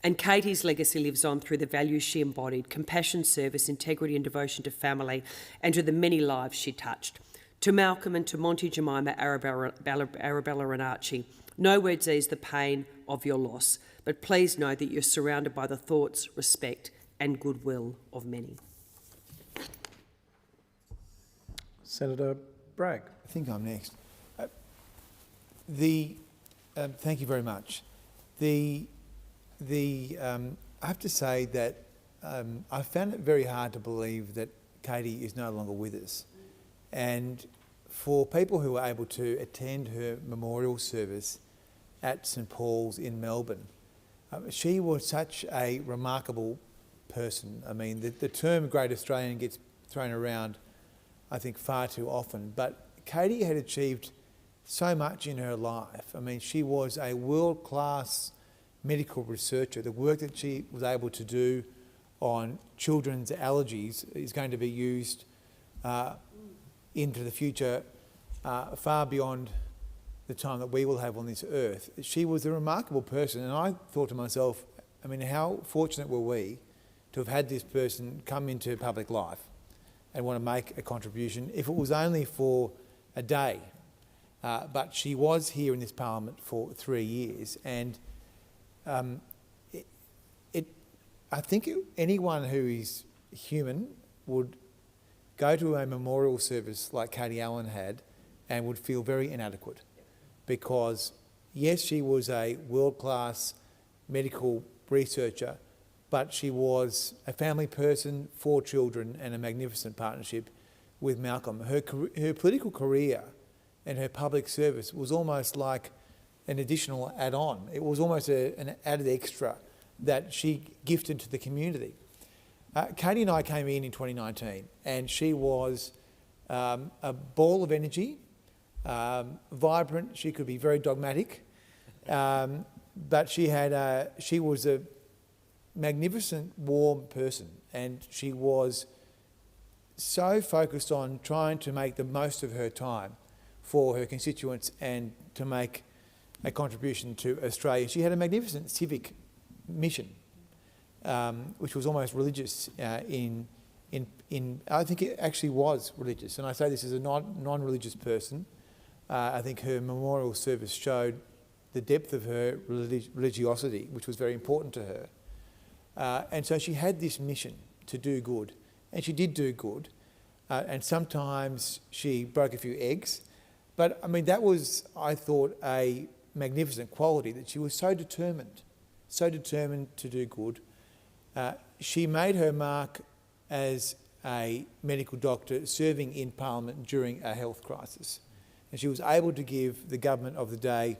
And Katie's legacy lives on through the values she embodied: compassion, service, integrity and devotion to family, and to the many lives she touched. To Malcolm and to Monty, Jemima, Arabella and Archie, no words ease the pain of your loss, but please know that you're surrounded by the thoughts, respect and goodwill of many. Senator Bragg. I think I'm next. Thank you very much. I have to say that I found it very hard to believe that Katie is no longer with us. And for people who were able to attend her memorial service at St Paul's in Melbourne, she was such a remarkable person. I mean, the term Great Australian gets thrown around, I think, far too often, but Katie had achieved so much in her life. I mean, she was a world-class medical researcher. The work that she was able to do on children's allergies is going to be used into the future far beyond the time that we will have on this earth. She was a remarkable person, and I thought to myself, I mean, how fortunate were we to have had this person come into public life and want to make a contribution, if it was only for a day. But she was here in this parliament for 3 years, and I think anyone who is human would go to a memorial service like Katie Allen had and would feel very inadequate, because yes, she was a world-class medical researcher, but she was a family person, 4 children and a magnificent partnership with Malcolm. Her political career and her public service was almost like an additional add-on. It was almost an added extra that she gifted to the community. Katie and I came in 2019, and she was a ball of energy, vibrant. She could be very dogmatic, but she was a magnificent, warm person, and she was so focused on trying to make the most of her time for her constituents and to make a contribution to Australia. She had a magnificent civic mission, which was almost religious I think it actually was religious, and I say this as a non-religious person. I think her memorial service showed the depth of her religiosity, which was very important to her. And so she had this mission to do good, and she did do good, and sometimes she broke a few eggs, but I mean, that was, I thought, a magnificent quality, that she was so determined to do good. She made her mark as a medical doctor serving in Parliament during a health crisis, and she was able to give the government of the day,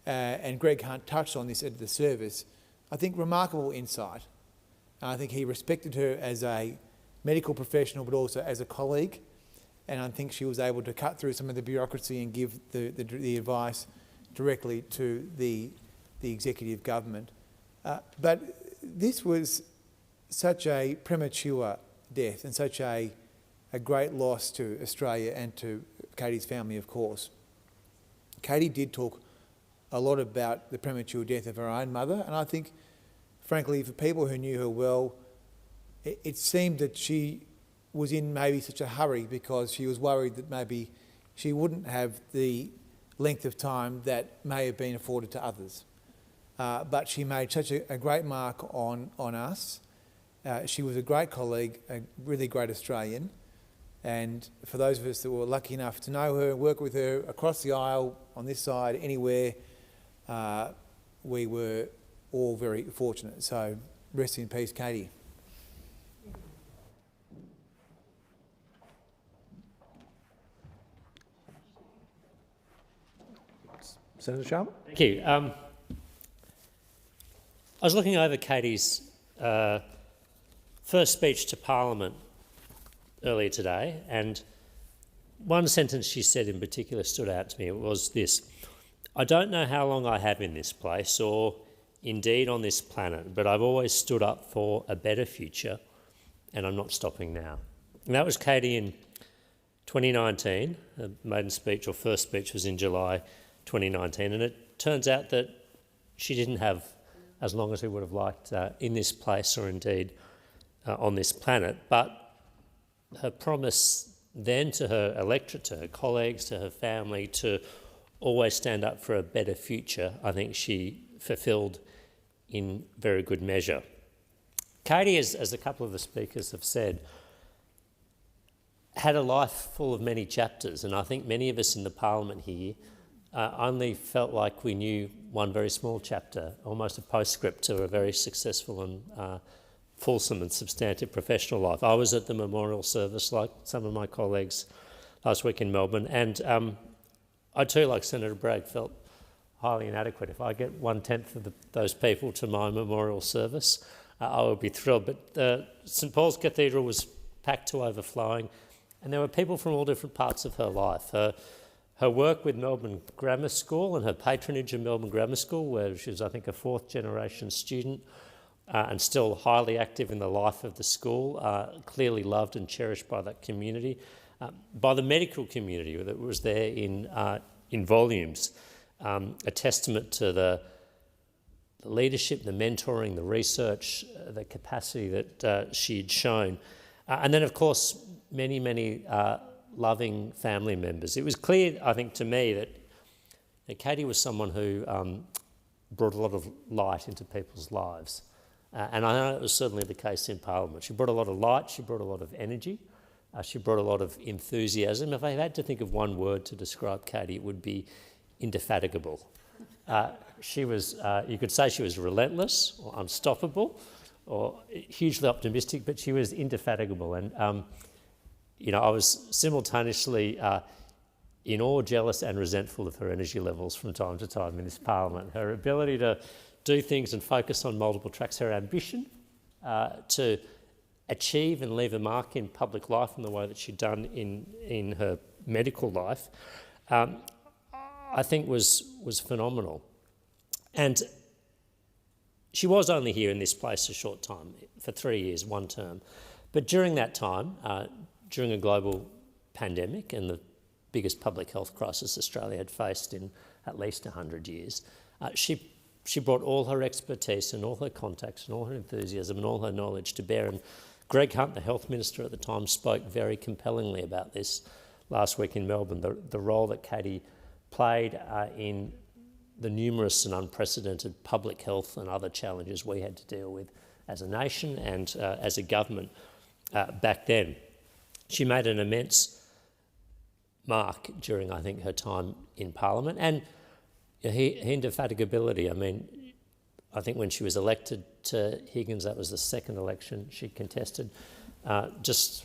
and Greg Hunt touched on this at the service, I think remarkable insight. I think he respected her as a medical professional, but also as a colleague, and I think she was able to cut through some of the bureaucracy and give the advice directly to the executive government. But this was such a premature death and such a great loss to Australia and to Katie's family, of course. Katie did talk a lot about the premature death of her own mother, and I think, frankly, for people who knew her well, it seemed that she was in maybe such a hurry because she was worried that maybe she wouldn't have the length of time that may have been afforded to others. But she made such a great mark on us, She was a great colleague, a really great Australian, and for those of us that were lucky enough to know her, work with her across the aisle, on this side, anywhere, we were all very fortunate. So rest in peace, Katie. Senator Charlotte. Thank you. I was looking over Katie's first speech to Parliament earlier today, and one sentence she said in particular stood out to me. It was this: "I don't know how long I have in this place, or indeed on this planet, but I've always stood up for a better future, and I'm not stopping now." And that was Katie in 2019. Her maiden speech, or first speech, was in July 2019, and it turns out that she didn't have as long as we would have liked in this place, or indeed on this planet. But her promise then to her electorate, to her colleagues, to her family, to always stand up for a better future, I think she fulfilled in very good measure. Katie, as a couple of the speakers have said, had a life full of many chapters, and I think many of us in the Parliament here only felt like we knew one very small chapter, almost a postscript to a very successful and fulsome and substantive professional life. I was at the memorial service, like some of my colleagues, last week in Melbourne, and I too, like Senator Bragg, felt highly inadequate. If I get 1/10 of those people to my memorial service, I would be thrilled. But St Paul's Cathedral was packed to overflowing, and there were people from all different parts of her life. Her work with Melbourne Grammar School and her patronage of Melbourne Grammar School, where she was, I think, a fourth-generation student and still highly active in the life of the school, clearly loved and cherished by that community, by the medical community that was there in volumes, a testament to the leadership, the mentoring, the research, the capacity that she had shown. And then, of course, many loving family members. It was clear, I think, to me that Katie was someone who brought a lot of light into people's lives. And I know it was certainly the case in Parliament. She brought a lot of light, she brought a lot of energy, she brought a lot of enthusiasm. If I had to think of one word to describe Katie, it would be indefatigable. She was, you could say she was relentless or unstoppable or hugely optimistic, but she was indefatigable. And I was simultaneously in awe, jealous and resentful of her energy levels from time to time in this Parliament. Her ability to do things and focus on multiple tracks, her ambition to achieve and leave a mark in public life in the way that she'd done in her medical life, I think was phenomenal. And she was only here in this place a short time, for 3 years, one term. But during that time, during a global pandemic and the biggest public health crisis Australia had faced in at least 100 years, she brought all her expertise and all her contacts and all her enthusiasm and all her knowledge to bear. And Greg Hunt, the health minister at the time, spoke very compellingly about this last week in Melbourne, the role that Katie played in the numerous and unprecedented public health and other challenges we had to deal with as a nation and as a government back then. She made an immense mark during, I think, her time in Parliament. And her indefatigability, I mean, I think when she was elected to Higgins, that was the second election she contested. Last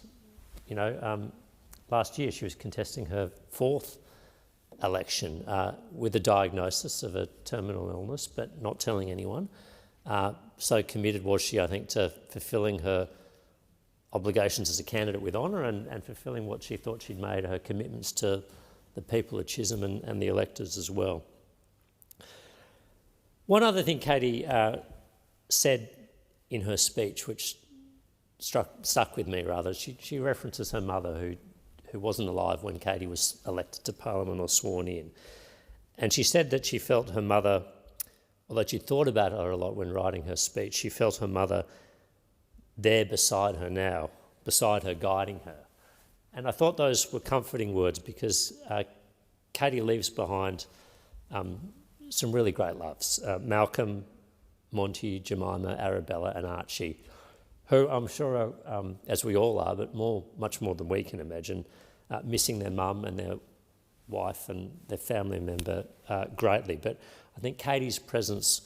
year she was contesting her fourth election with a diagnosis of a terminal illness, but not telling anyone. So committed was she, I think, to fulfilling her obligations as a candidate with honour and fulfilling what she thought she'd made, her commitments to the people of Chisholm and the electors as well. One other thing Katie said in her speech, which stuck with me rather, she references her mother who wasn't alive when Katie was elected to Parliament or sworn in. And she said that she felt her mother, although she thought about her a lot when writing her speech, she felt her mother there beside her now, beside her, guiding her. And I thought those were comforting words because Katie leaves behind some really great loves. Malcolm, Monty, Jemima, Arabella and Archie. who I'm sure are, as we all are, but much more than we can imagine, missing their mum and their wife and their family member greatly. But I think Katie's presence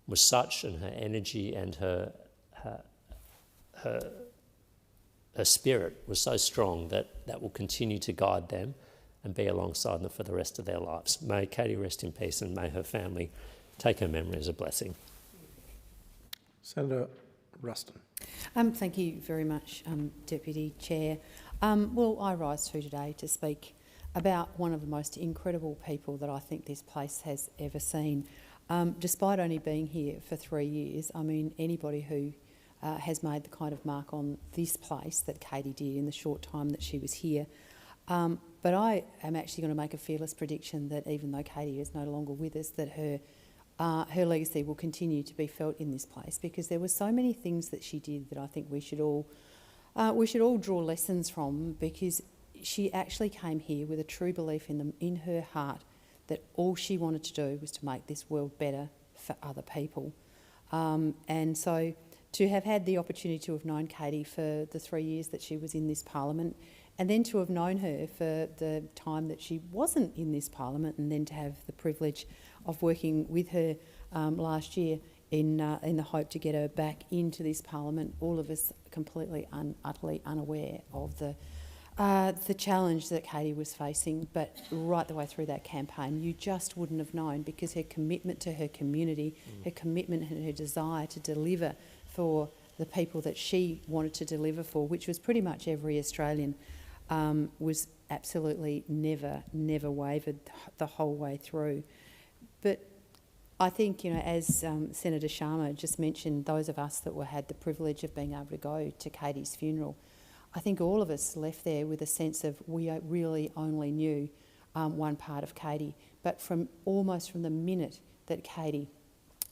was such, and her energy and her spirit was so strong that will continue to guide them and be alongside them for the rest of their lives. May Katie rest in peace, and may her family take her memory as a blessing. Senator Ruston. Thank you very much, Deputy Chair. Well, I rise today to speak about one of the most incredible people that I think this place has ever seen. Despite only being here for 3 years, I mean, anybody who has made the kind of mark on this place that Katie did in the short time that she was here. But I am actually going to make a fearless prediction that even though Katie is no longer with us, that her legacy will continue to be felt in this place, because there were so many things that she did that I think we should all draw lessons from, because she actually came here with a true belief in her heart that all she wanted to do was to make this world better for other people. And so to have had the opportunity to have known Katie for the 3 years that she was in this Parliament, and then to have known her for the time that she wasn't in this Parliament, and then to have the privilege of working with her last year in the hope to get her back into this Parliament, all of us completely utterly unaware of the challenge that Katie was facing. But right the way through that campaign, you just wouldn't have known, because her commitment to her community, her commitment and her desire to deliver for the people that she wanted to deliver for, which was pretty much every Australian, was absolutely never wavered the whole way through. But I think, you know, as Senator Sharma just mentioned, those of us that had the privilege of being able to go to Katie's funeral, I think all of us left there with a sense of we really only knew one part of Katie. But almost from the minute that Katie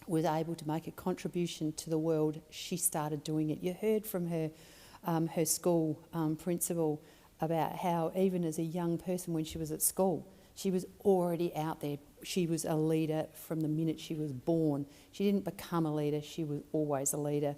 was able to make a contribution to the world, she started doing it. You heard from her school principal about how even as a young person, when she was at school, she was already out there. She was a leader from the minute she was born. She didn't become a leader, she was always a leader.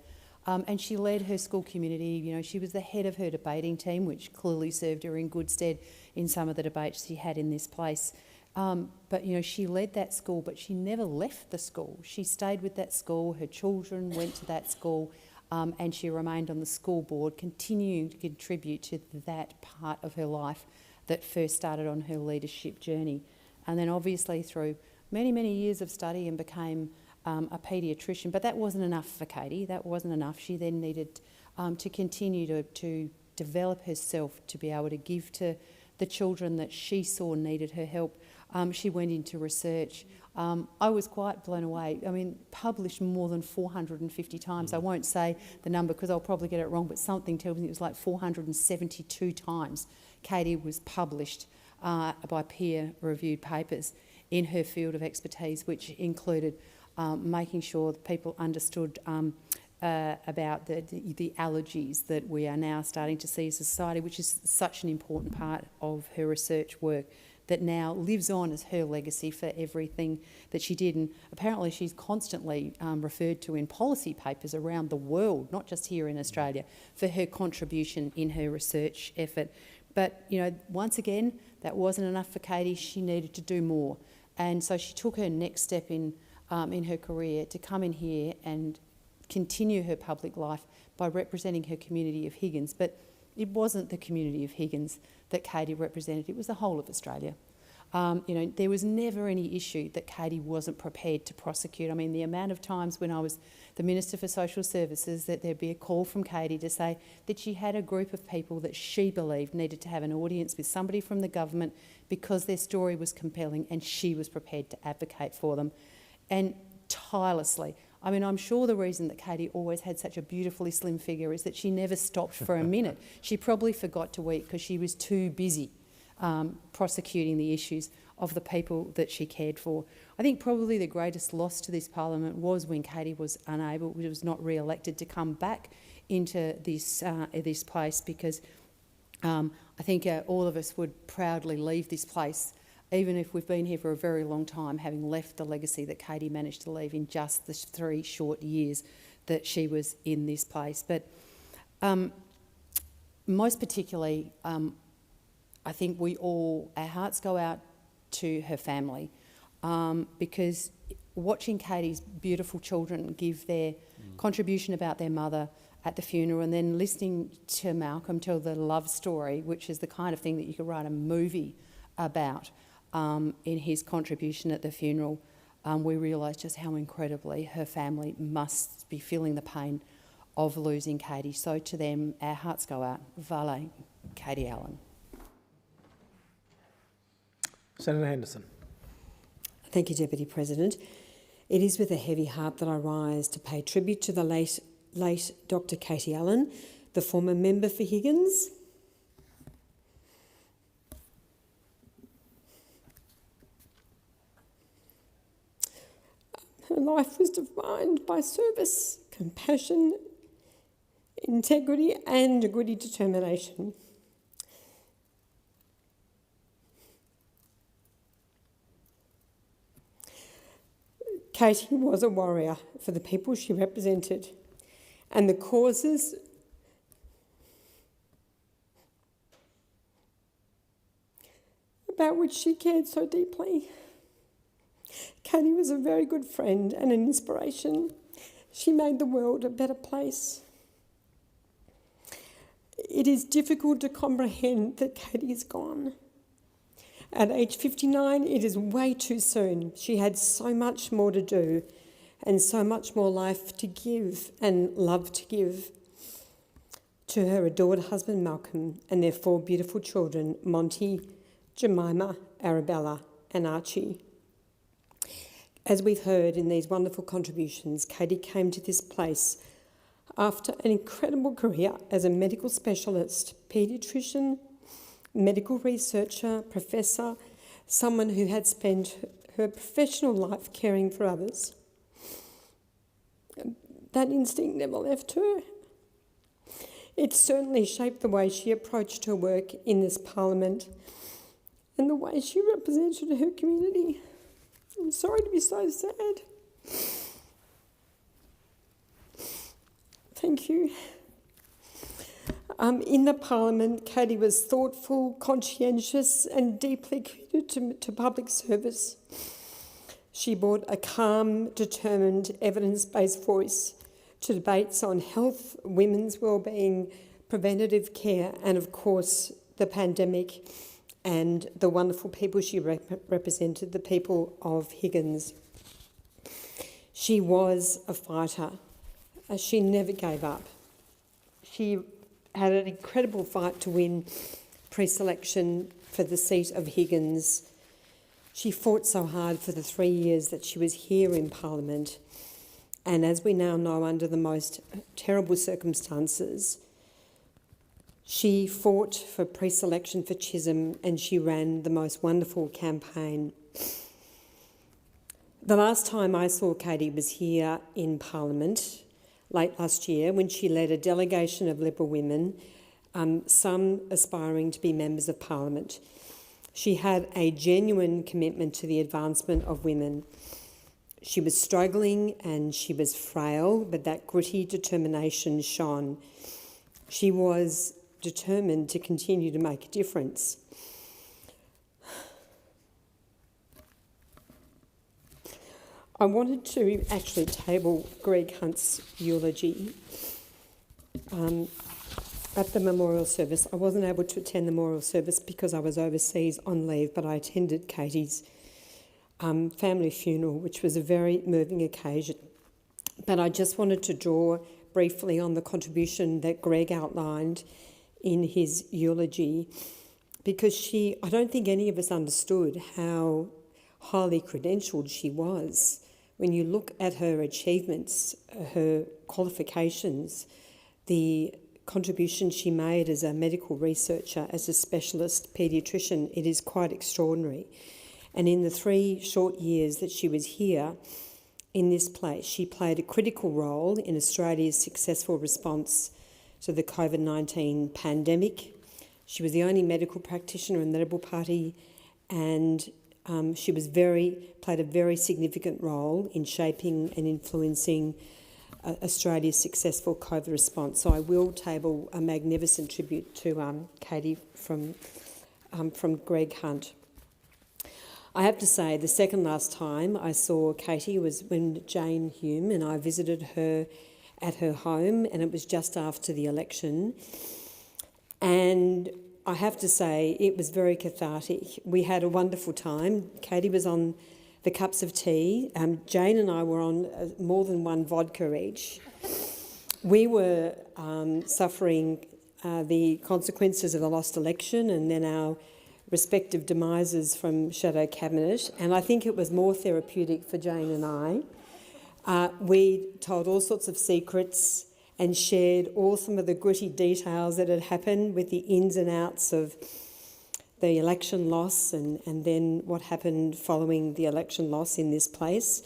And she led her school community. You know, she was the head of her debating team, which clearly served her in good stead in some of the debates she had in this place. But, you know, she led that school, but she never left the school. She stayed with that school, her children went to that school, and she remained on the school board, continuing to contribute to that part of her life that first started on her leadership journey. And then obviously through many, many years of study, and became a paediatrician. But that wasn't enough for Katie, that wasn't enough. She then needed to continue to develop herself to be able to give to the children that she saw needed her help. She went into research. I was quite blown away. I mean, published more than 450 times. I won't say the number because I'll probably get it wrong, but something tells me it was like 472 times Katie was published by peer-reviewed papers in her field of expertise, which included making sure that people understood about the allergies that we are now starting to see as a society, which is such an important part of her research work that now lives on as her legacy for everything that she did. And apparently she's constantly referred to in policy papers around the world, not just here in Australia, for her contribution in her research effort. But, you know, once again, that wasn't enough for Katie. She needed to do more. And so she took her next step in her career to come in here and continue her public life by representing her community of Higgins. But it wasn't the community of Higgins that Katie represented, it was the whole of Australia. You know, there was never any issue that Katie wasn't prepared to prosecute. I mean, the amount of times when I was the Minister for Social Services that there'd be a call from Katie to say that she had a group of people that she believed needed to have an audience with somebody from the government because their story was compelling and she was prepared to advocate for them. And tirelessly. I mean, I'm sure the reason that Katie always had such a beautifully slim figure is that she never stopped for a minute. She probably forgot to eat because she was too busy prosecuting the issues of the people that she cared for. I think probably the greatest loss to this Parliament was when Katie was not re-elected to come back into this place, because I think all of us would proudly leave this place, even if we've been here for a very long time, having left the legacy that Katie managed to leave in just the 3 short years that she was in this place. But most particularly, I think our hearts go out to her family, because watching Katie's beautiful children give their contribution about their mother at the funeral, and then listening to Malcolm tell the love story, which is the kind of thing that you could write a movie about, in his contribution at the funeral, we realised just how incredibly her family must be feeling the pain of losing Katie. So to them, our hearts go out. Vale, Katie Allen. Senator Henderson. Thank you, Deputy President. It is with a heavy heart that I rise to pay tribute to the late Dr. Katie Allen, the former member for Higgins. Her life was defined by service, compassion, integrity and a gritty determination. Katie was a warrior for the people she represented and the causes about which she cared so deeply. Katie was a very good friend and an inspiration. She made the world a better place. It is difficult to comprehend that Katie is gone. At age 59, it is way too soon. She had so much more to do and so much more life to give and love to give to her adored husband Malcolm and their 4 beautiful children, Monty, Jemima, Arabella and Archie. As we've heard in these wonderful contributions, Katie came to this place after an incredible career as a medical specialist, paediatrician, medical researcher, professor, someone who had spent her professional life caring for others. That instinct never left her. It certainly shaped the way she approached her work in this Parliament and the way she represented her community. I'm sorry to be so sad. Thank you. In the Parliament, Katie was thoughtful, conscientious and deeply committed to public service. She brought a calm, determined, evidence-based voice to debates on health, women's wellbeing, preventative care and, of course, the pandemic and the wonderful people she represented, the people of Higgins. She was a fighter. She never gave up. She had an incredible fight to win pre-selection for the seat of Higgins. She fought so hard for the 3 years that she was here in Parliament. And as we now know, under the most terrible circumstances, she fought for pre-selection for Chisholm and she ran the most wonderful campaign. The last time I saw Katie was here in Parliament late last year when she led a delegation of Liberal women, some aspiring to be members of Parliament. She had a genuine commitment to the advancement of women. She was struggling and she was frail, but that gritty determination shone. She was determined to continue to make a difference. I wanted to actually table Greg Hunt's eulogy at the memorial service. I wasn't able to attend the memorial service because I was overseas on leave, but I attended Katie's family funeral, which was a very moving occasion. But I just wanted to draw briefly on the contribution that Greg outlined in his eulogy, because I don't think any of us understood how highly credentialed she was. When you look at her achievements, her qualifications, the contribution she made as a medical researcher, as a specialist paediatrician, it is quite extraordinary. And in the 3 short years that she was here in this place, she played a critical role in Australia's successful response to the COVID-19 pandemic. She was the only medical practitioner in the Liberal Party, and she was played a very significant role in shaping and influencing Australia's successful COVID response. So I will table a magnificent tribute to Katie from Greg Hunt. I have to say, the second last time I saw Katie was when Jane Hume and I visited her at her home, and it was just after the election. And I have to say, it was very cathartic. We had a wonderful time. Katie was on the cups of tea. Jane and I were on more than one vodka each. We were suffering the consequences of the lost election and then our respective demises from shadow cabinet, and I think it was more therapeutic for Jane and I. We told all sorts of secrets and shared all some of the gritty details that had happened with the ins and outs of the election loss and then what happened following the election loss in this place.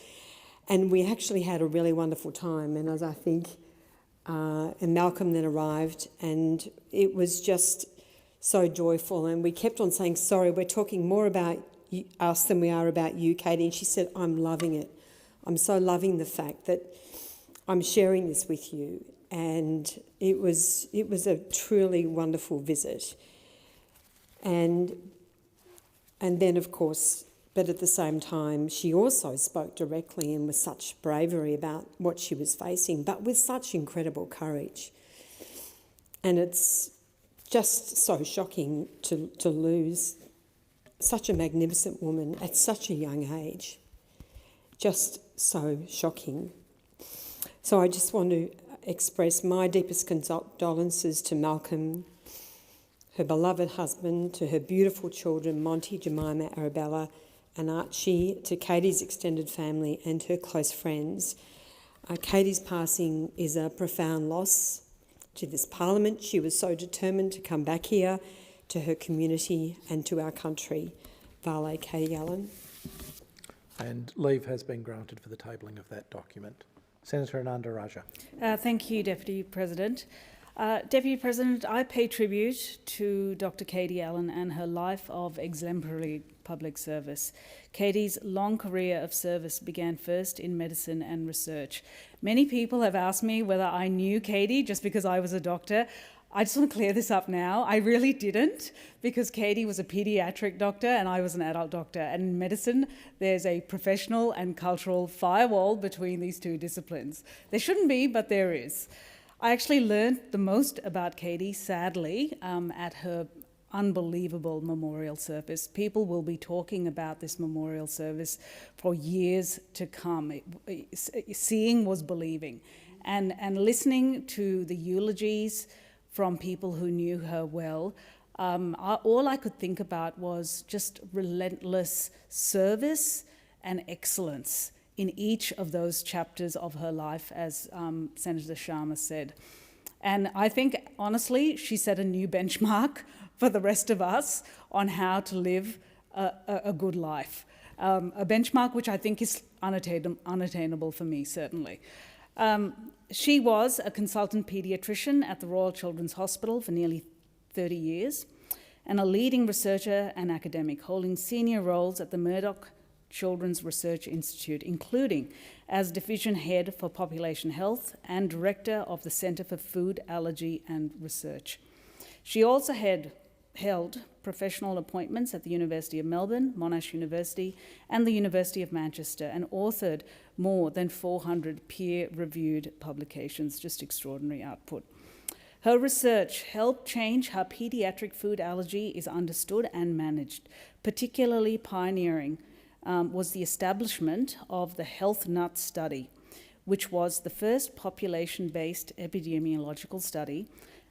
And we actually had a really wonderful time, and as I think, and Malcolm then arrived, and it was just so joyful, and we kept on saying, sorry, we're talking more about us than we are about you, Katie. And she said, I'm loving it. I'm so loving the fact that I'm sharing this with you. And it was a truly wonderful visit. And then, of course, but at the same time, she also spoke directly and with such bravery about what she was facing, but with such incredible courage. And it's just so shocking to lose such a magnificent woman at such a young age. Just so shocking. So I just want to express my deepest condolences to Malcolm, her beloved husband, to her beautiful children, Monty, Jemima, Arabella and Archie, to Katie's extended family and her close friends. Katie's passing is a profound loss to this Parliament. She was so determined to come back here, to her community and to our country. Vale Katie Allen. And leave has been granted for the tabling of that document. Senator Ananda Raja. Thank you, Deputy President. Deputy President, I pay tribute to Dr. Katie Allen and her life of exemplary public service. Katie's long career of service began first in medicine and research. Many people have asked me whether I knew Katie just because I was a doctor. I just want to clear this up now. I really didn't, because Katie was a paediatric doctor and I was an adult doctor. And in medicine, there's a professional and cultural firewall between these two disciplines. There shouldn't be, but there is. I actually learned the most about Katie, sadly, at her unbelievable memorial service. People will be talking about this memorial service for years to come. Seeing was believing. And listening to the eulogies from people who knew her well, all I could think about was just relentless service and excellence in each of those chapters of her life, as Senator Sharma said. And I think, honestly, she set a new benchmark for the rest of us on how to live a good life. A benchmark which I think is unattainable for me, certainly. She was a consultant paediatrician at the Royal Children's Hospital for nearly 30 years and a leading researcher and academic, holding senior roles at the Murdoch Children's Research Institute, including as Division Head for Population Health and Director of the Centre for Food Allergy and Research. She also held professional appointments at the University of Melbourne, Monash University and the University of Manchester, and authored more than 400 peer-reviewed publications. Just extraordinary output. Her research helped change how paediatric food allergy is understood and managed. Particularly pioneering was the establishment of the Health Nut Study, which was the first population-based epidemiological study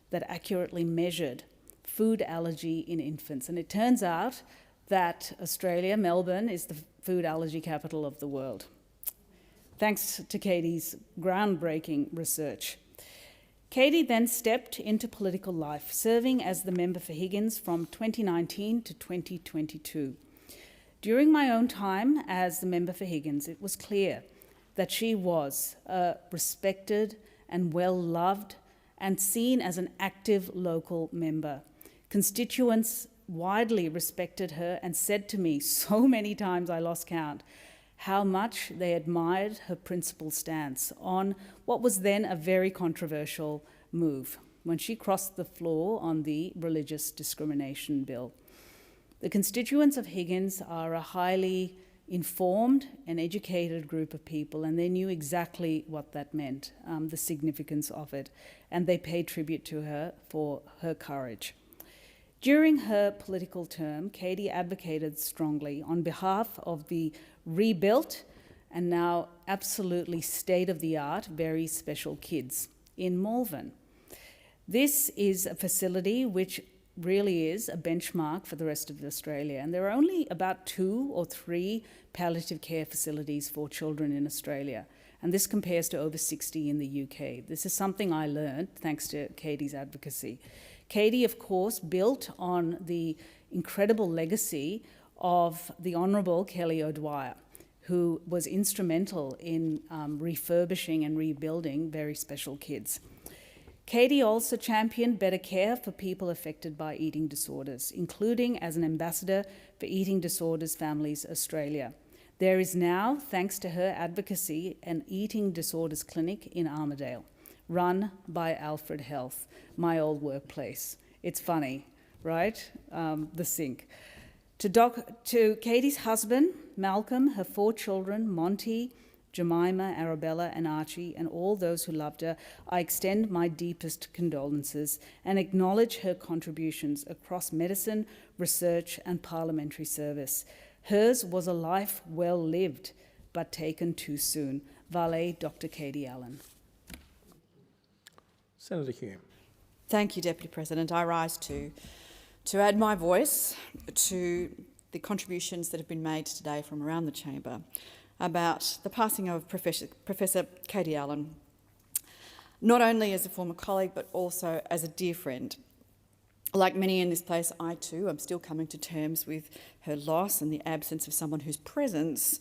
that accurately measured food allergy in infants. And it turns out that Australia, Melbourne, is the food allergy capital of the world, thanks to Katie's groundbreaking research. Katie then stepped into political life, serving as the member for Higgins from 2019 to 2022. During my own time as the member for Higgins, it was clear that she was a respected and well-loved and seen as an active local member. Constituents widely respected her and said to me so many times I lost count how much they admired her principled stance on what was then a very controversial move when she crossed the floor on the religious discrimination bill. The constituents of Higgins are a highly informed and educated group of people, and they knew exactly what that meant, the significance of it, and they paid tribute to her for her courage. During her political term, Katie advocated strongly on behalf of the rebuilt and now absolutely state-of-the-art very special kids in Malvern. This is a facility which really is a benchmark for the rest of Australia, and there are only about 2 or 3 palliative care facilities for children in Australia, and this compares to over 60 in the UK. This is something I learned thanks to Katie's advocacy. Katie, of course, built on the incredible legacy of the Honourable Kelly O'Dwyer, who was instrumental in refurbishing and rebuilding very special kids. Katie also championed better care for people affected by eating disorders, including as an ambassador for Eating Disorders Families Australia. There is now, thanks to her advocacy, an eating disorders clinic in Armidale, run by Alfred Health, my old workplace. It's funny, right? The sink. To Katie's husband, Malcolm, her 4 children, Monty, Jemima, Arabella and Archie, and all those who loved her, I extend my deepest condolences and acknowledge her contributions across medicine, research and parliamentary service. Hers was a life well lived, but taken too soon. Vale, Dr. Katie Allen. Senator Hume. Thank you, Deputy President. I rise to add my voice to the contributions that have been made today from around the chamber about the passing of Professor Katie Allen, not only as a former colleague but also as a dear friend. Like many in this place, I too am still coming to terms with her loss and the absence of someone whose presence,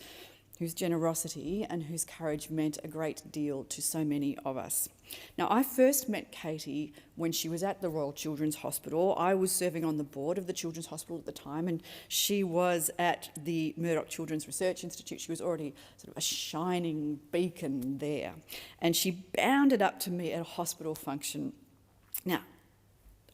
whose generosity and whose courage meant a great deal to so many of us. Now, I first met Katie when she was at the Royal Children's Hospital. I was serving on the board of the Children's Hospital at the time, and she was at the Murdoch Children's Research Institute. She was already sort of a shining beacon there. And she bounded up to me at a hospital function. Now,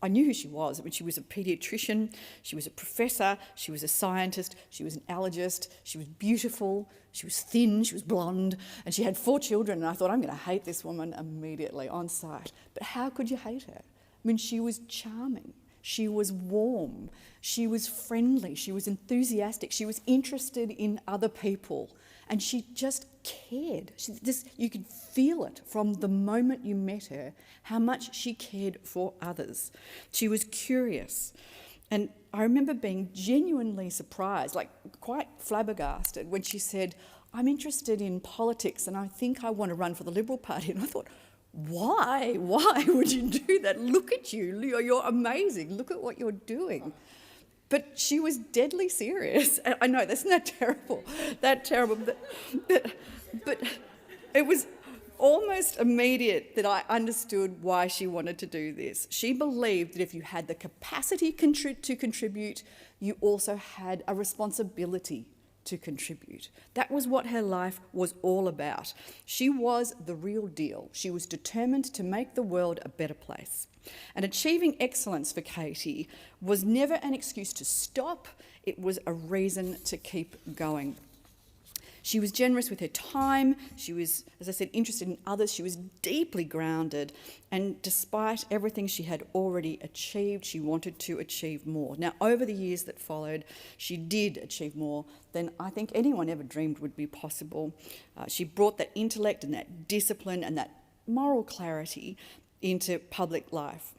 I knew who she was. I mean, she was a paediatrician, she was a professor, she was a scientist, she was an allergist, she was beautiful, she was thin, she was blonde, and she had 4 children, and I thought, I'm going to hate this woman immediately on sight. But how could you hate her? I mean, she was charming, she was warm, she was friendly, she was enthusiastic, she was interested in other people, and she just cared. You could feel it from the moment you met her, how much she cared for others. She was curious. And I remember being genuinely surprised, like quite flabbergasted, when she said, I'm interested in politics and I think I want to run for the Liberal Party. And I thought, why? Why would you do that? Look at you. You're amazing. Look at what you're doing. But she was deadly serious. I know, that's not terrible. But it was almost immediate that I understood why she wanted to do this. She believed that if you had the capacity to contribute, you also had a responsibility to contribute. That was what her life was all about. She was the real deal. She was determined to make the world a better place. And achieving excellence for Katie was never an excuse to stop, it was a reason to keep going. She was generous with her time, she was, as I said, interested in others, she was deeply grounded, and despite everything she had already achieved, she wanted to achieve more. Now, over the years that followed, she did achieve more than I think anyone ever dreamed would be possible. She brought that intellect and that discipline and that moral clarity into public life.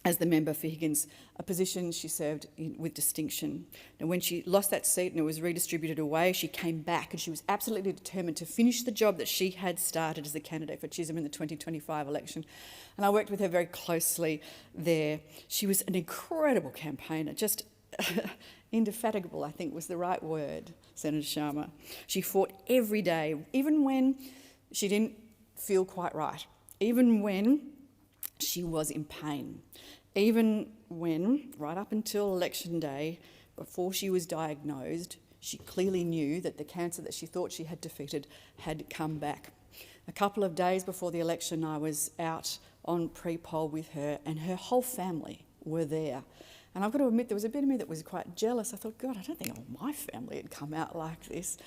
As the member for Higgins, a position she served in with distinction. And when she lost that seat and it was redistributed away, she came back and she was absolutely determined to finish the job that she had started as the candidate for Chisholm in the 2025 election. And I worked with her very closely there. She was an incredible campaigner, just indefatigable, I think was the right word, Senator Sharma. She fought every day, even when she didn't feel quite right, even when she was in pain. Even when, right up until election day, before she was diagnosed, She clearly knew that the cancer that she thought she had defeated had come back. A couple of days before the election, I was out on pre-poll with her, and her whole family were there. And I've got to admit, there was a bit of me that was quite jealous. I thought, God, I don't think all my family had come out like this.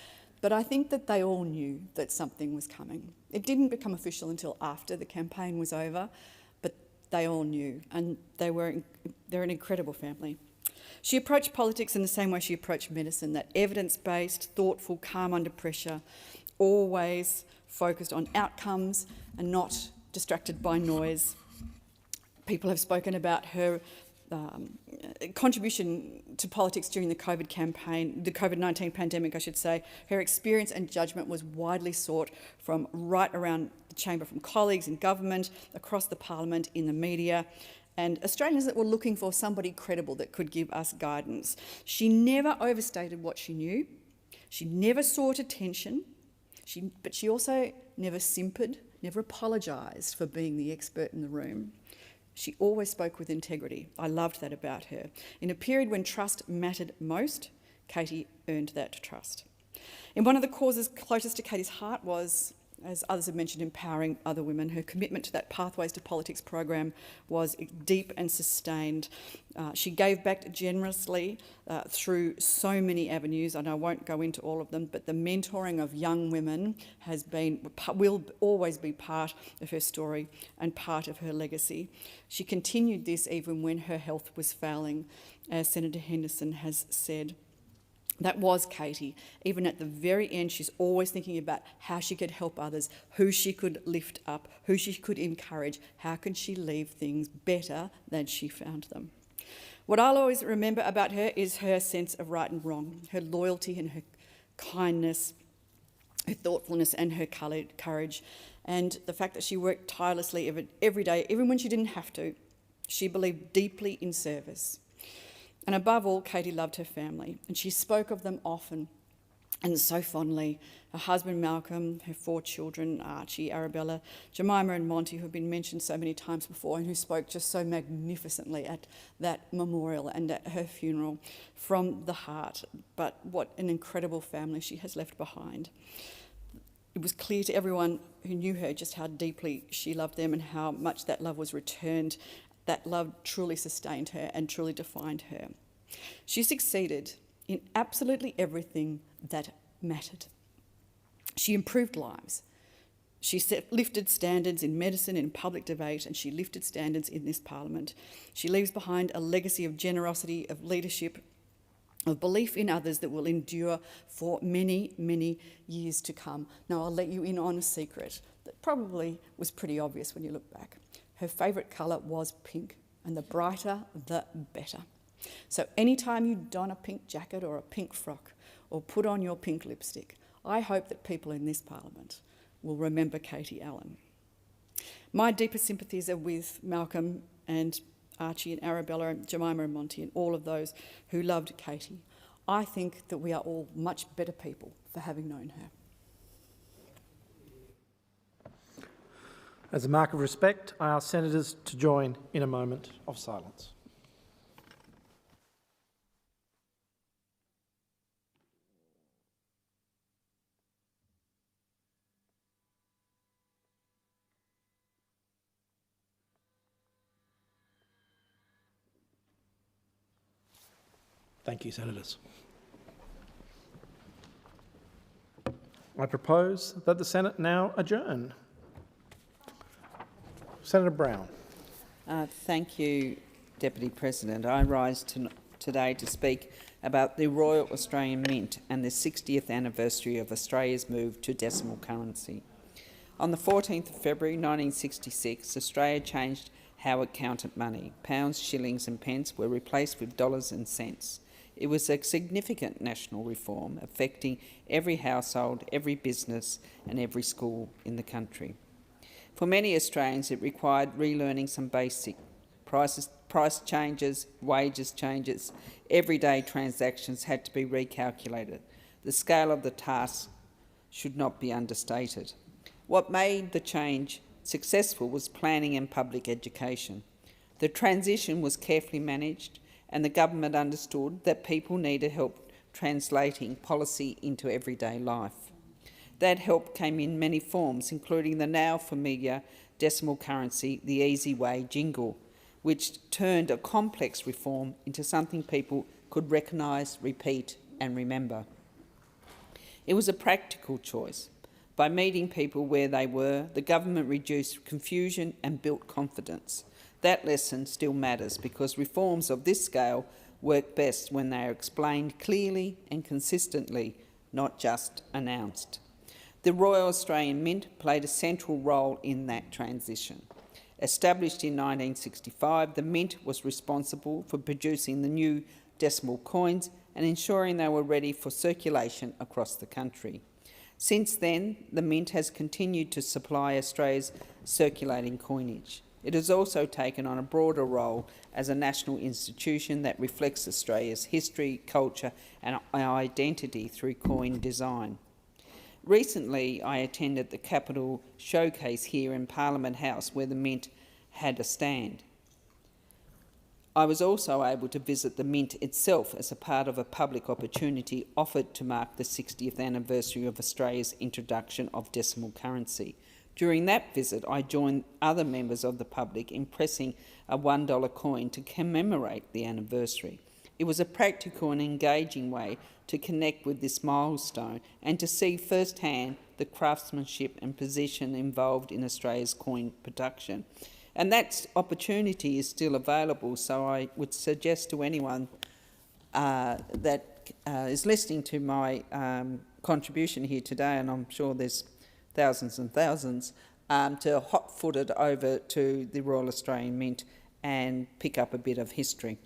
But I think that they all knew that something was coming. It didn't become official until after the campaign was over, but they all knew, and they're an incredible family. She approached politics in the same way she approached medicine, that evidence-based, thoughtful, calm under pressure, always focused on outcomes and not distracted by noise. People have spoken about her contribution to politics during the COVID-19 pandemic, I should say. Her experience and judgment was widely sought from right around the chamber, from colleagues in government, across the parliament, in the media, and Australians that were looking for somebody credible that could give us guidance. She never overstated what she knew. She never sought attention, but she also never simpered, never apologised for being the expert in the room. She always spoke with integrity. I loved that about her. In a period when trust mattered most, Katie earned that trust. And one of the causes closest to Katie's heart was, as others have mentioned, empowering other women. Her commitment to that Pathways to Politics program was deep and sustained. She gave back generously through so many avenues, and I won't go into all of them, but the mentoring of young women will always be part of her story and part of her legacy. She continued this even when her health was failing, as Senator Henderson has said. That was Katie. Even at the very end, she's always thinking about how she could help others, who she could lift up, who she could encourage, how can she leave things better than she found them. What I'll always remember about her is her sense of right and wrong, her loyalty and her kindness, her thoughtfulness and her courage, and the fact that she worked tirelessly every day, even when she didn't have to. She believed deeply in service. And above all, Katie loved her family, and she spoke of them often and so fondly. Her husband Malcolm, her 4 children, Archie, Arabella, Jemima and Monty, who have been mentioned so many times before and who spoke just so magnificently at that memorial and at her funeral from the heart. But what an incredible family she has left behind. It was clear to everyone who knew her just how deeply she loved them and how much that love was returned. That love truly sustained her and truly defined her. She succeeded in absolutely everything that mattered. She improved lives. She lifted standards in medicine, in public debate, and she lifted standards in this parliament. She leaves behind a legacy of generosity, of leadership, of belief in others that will endure for many, many years to come. Now, I'll let you in on a secret that probably was pretty obvious when you look back. Her favourite colour was pink, and the brighter, the better. So anytime you don a pink jacket or a pink frock or put on your pink lipstick, I hope that people in this parliament will remember Katie Allen. My deepest sympathies are with Malcolm and Archie and Arabella and Jemima and Monty and all of those who loved Katie. I think that we are all much better people for having known her. As a mark of respect, I ask senators to join in a moment of silence. Thank you, senators. I propose that the Senate now adjourn. Senator Brown. Thank you, Deputy President. I rise today to speak about the Royal Australian Mint and the 60th anniversary of Australia's move to decimal currency. On the 14th of February 1966, Australia changed how it counted money. Pounds, shillings and pence were replaced with dollars and cents. It was a significant national reform affecting every household, every business and every school in the country. For many Australians, it required relearning some basic price changes, wages changes, everyday transactions had to be recalculated. The scale of the task should not be understated. What made the change successful was planning and public education. The transition was carefully managed and the government understood that people needed help translating policy into everyday life. That help came in many forms, including the now familiar decimal currency, the Easy Way jingle, which turned a complex reform into something people could recognise, repeat and remember. It was a practical choice. By meeting people where they were, the government reduced confusion and built confidence. That lesson still matters because reforms of this scale work best when they are explained clearly and consistently, not just announced. The Royal Australian Mint played a central role in that transition. Established in 1965, the Mint was responsible for producing the new decimal coins and ensuring they were ready for circulation across the country. Since then, the Mint has continued to supply Australia's circulating coinage. It has also taken on a broader role as a national institution that reflects Australia's history, culture and identity through coin design. Recently, I attended the Capital Showcase here in Parliament House where the Mint had a stand. I was also able to visit the Mint itself as a part of a public opportunity offered to mark the 60th anniversary of Australia's introduction of decimal currency. During that visit, I joined other members of the public in pressing a $1 coin to commemorate the anniversary. It was a practical and engaging way to connect with this milestone and to see firsthand the craftsmanship and precision involved in Australia's coin production. And that opportunity is still available, so I would suggest to anyone that is listening to my contribution here today, and I'm sure there's thousands and thousands, to hot-foot it over to the Royal Australian Mint and pick up a bit of history.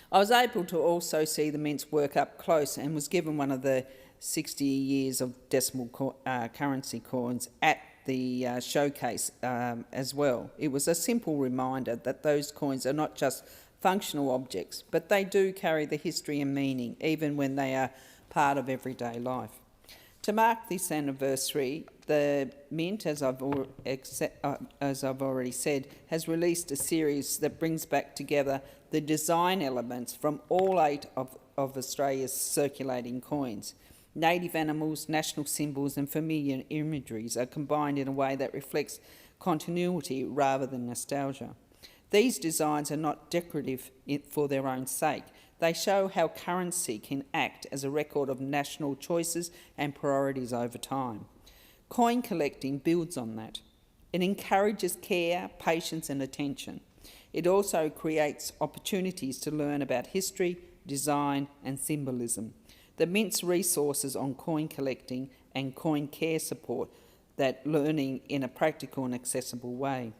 I was able to also see the Mint's work up close and was given one of the 60 years of decimal currency coins at the showcase as well. It was a simple reminder that those coins are not just functional objects, but they do carry the history and meaning, even when they are part of everyday life. To mark this anniversary, the Mint, as I've already said, has released a series that brings back together the design elements from all 8 of Australia's circulating coins. Native animals, national symbols and familiar imageries are combined in a way that reflects continuity rather than nostalgia. These designs are not decorative for their own sake. They show how currency can act as a record of national choices and priorities over time. Coin collecting builds on that. It encourages care, patience and attention. It also creates opportunities to learn about history, design and symbolism. The Mint's resources on coin collecting and coin care support that learning in a practical and accessible way.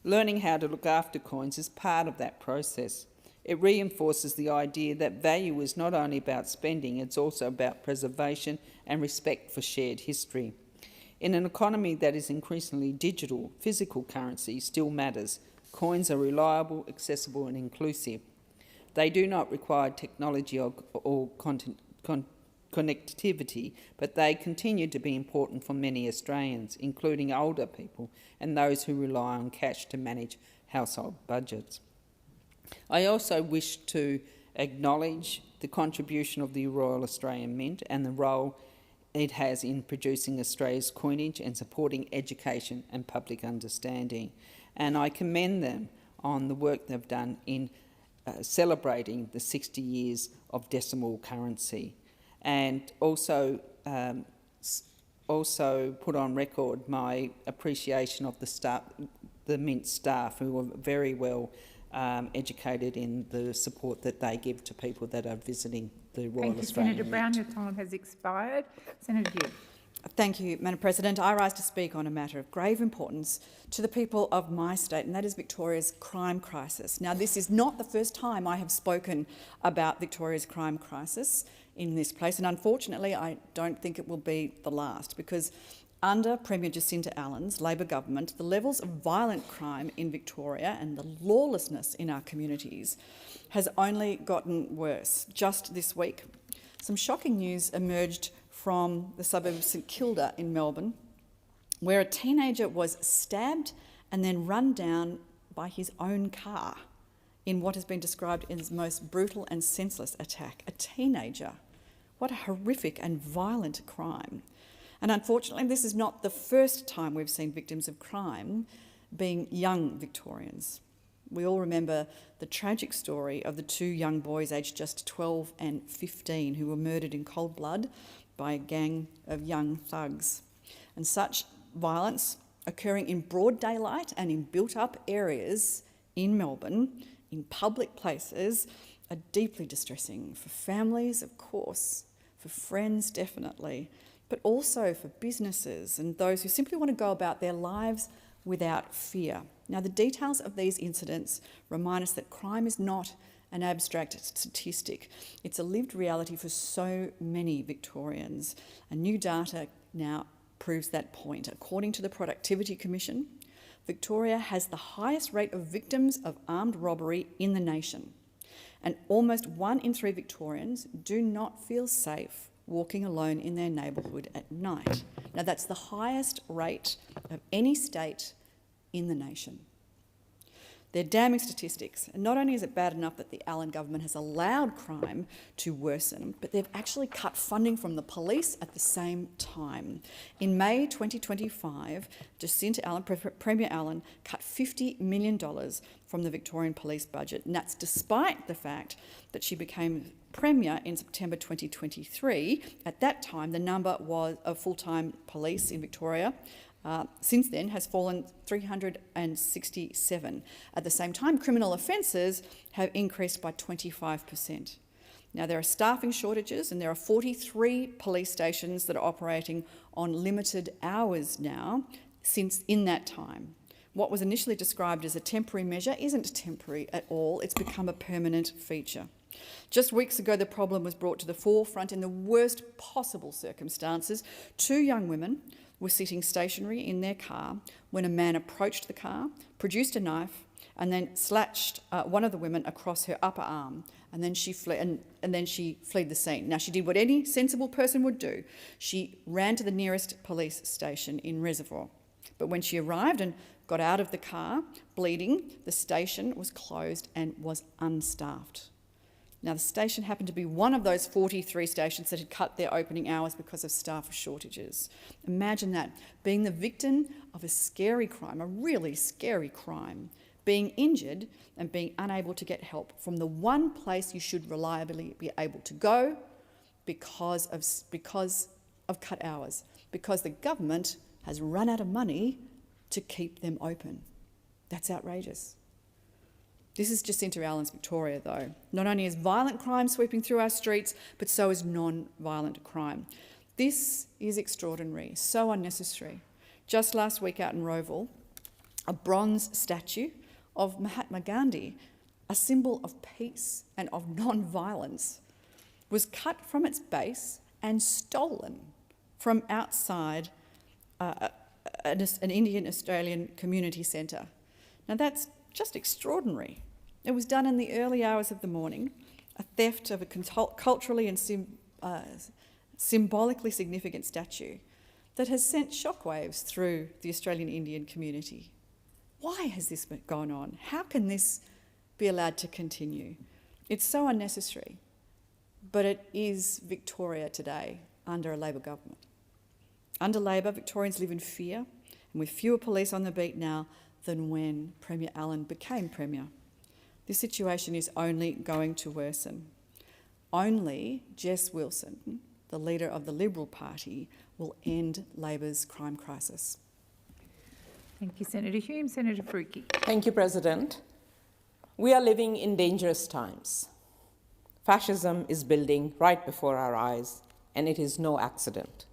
Learning how to look after coins is part of that process. It reinforces the idea that value is not only about spending, it's also about preservation and respect for shared history. In an economy that is increasingly digital, physical currency still matters. Coins are reliable, accessible and inclusive. They do not require technology or connectivity, but they continue to be important for many Australians, including older people and those who rely on cash to manage household budgets. I also wish to acknowledge the contribution of the Royal Australian Mint and the role it has in producing Australia's coinage and supporting education and public understanding. And I commend them on the work they've done in celebrating the 60 years of decimal currency, and also put on record my appreciation of the staff, the Mint staff, who were very well educated in the support that they give to people that are visiting the Royal Australian Senator Brown. Your time has expired. Senator Hughes. Thank you, Madam President. I rise to speak on a matter of grave importance to the people of my state, and that is Victoria's crime crisis. Now, this is not the first time I have spoken about Victoria's crime crisis in this place, and unfortunately I don't think it will be the last, because under Premier Jacinta Allan's Labor government, the levels of violent crime in Victoria and the lawlessness in our communities has only gotten worse. Just this week, some shocking news emerged from the suburb of St Kilda in Melbourne, where a teenager was stabbed and then run down by his own car in what has been described as the most brutal and senseless attack. A teenager What a horrific and violent crime. And unfortunately, this is not the first time we've seen victims of crime being young Victorians. We all remember the tragic story of the two young boys aged just 12 and 15 who were murdered in cold blood by a gang of young thugs. And such violence occurring in broad daylight and in built-up areas in Melbourne, in public places, are deeply distressing for families, of course, for friends, definitely, but also for businesses and those who simply want to go about their lives without fear. Now, the details of these incidents remind us that crime is not an abstract statistic. It's a lived reality for so many Victorians. And new data now proves that point. According to the Productivity Commission, Victoria has the highest rate of victims of armed robbery in the nation. And almost 1 in 3 Victorians do not feel safe walking alone in their neighbourhood at night. Now, that's the highest rate of any state in the nation. They're damning statistics. And not only is it bad enough that the Allen government has allowed crime to worsen, but they've actually cut funding from the police at the same time. In May 2025, Jacinta Allen, Premier Allen, cut $50 million from the Victorian police budget, and that's despite the fact that she became Premier in September 2023. At that time, the number of full-time police in Victoria since then has fallen 367. At the same time, criminal offences have increased by 25%. Now, there are staffing shortages and there are 43 police stations that are operating on limited hours now since in that time. What was initially described as a temporary measure isn't temporary at all. It's become a permanent feature. Just weeks ago, the problem was brought to the forefront in the worst possible circumstances. 2 young women were sitting stationary in their car when a man approached the car, produced a knife, and then slashed one of the women across her upper arm, and then she fled. And then she fled the scene. Now, she did what any sensible person would do. She ran to the nearest police station in Reservoir. But when she arrived and got out of the car, bleeding, the station was closed and was unstaffed. Now, the station happened to be one of those 43 stations that had cut their opening hours because of staff shortages. Imagine that, being the victim of a scary crime, a really scary crime, being injured and being unable to get help from the one place you should reliably be able to go because of cut hours, because the government has run out of money to keep them open. That's outrageous. This is Jacinta Allen's Victoria, though. Not only is violent crime sweeping through our streets, but so is non-violent crime. This is extraordinary, so unnecessary. Just last week out in Roval, a bronze statue of Mahatma Gandhi, a symbol of peace and of non-violence, was cut from its base and stolen from outside an Indian Australian community centre. Now, that's just extraordinary. It was done in the early hours of the morning, a theft of a culturally and symbolically significant statue that has sent shockwaves through the Australian Indian community. Why has this gone on? How can this be allowed to continue? It's so unnecessary, but it is Victoria today under a Labor government. Under Labor, Victorians live in fear, and with fewer police on the beat now than when Premier Allen became Premier. This situation is only going to worsen. Only Jess Wilson, the leader of the Liberal Party, will end Labor's crime crisis. Thank you, Senator Hume. Senator Faruqi. Thank you, President. We are living in dangerous times. Fascism is building right before our eyes, and it is no accident.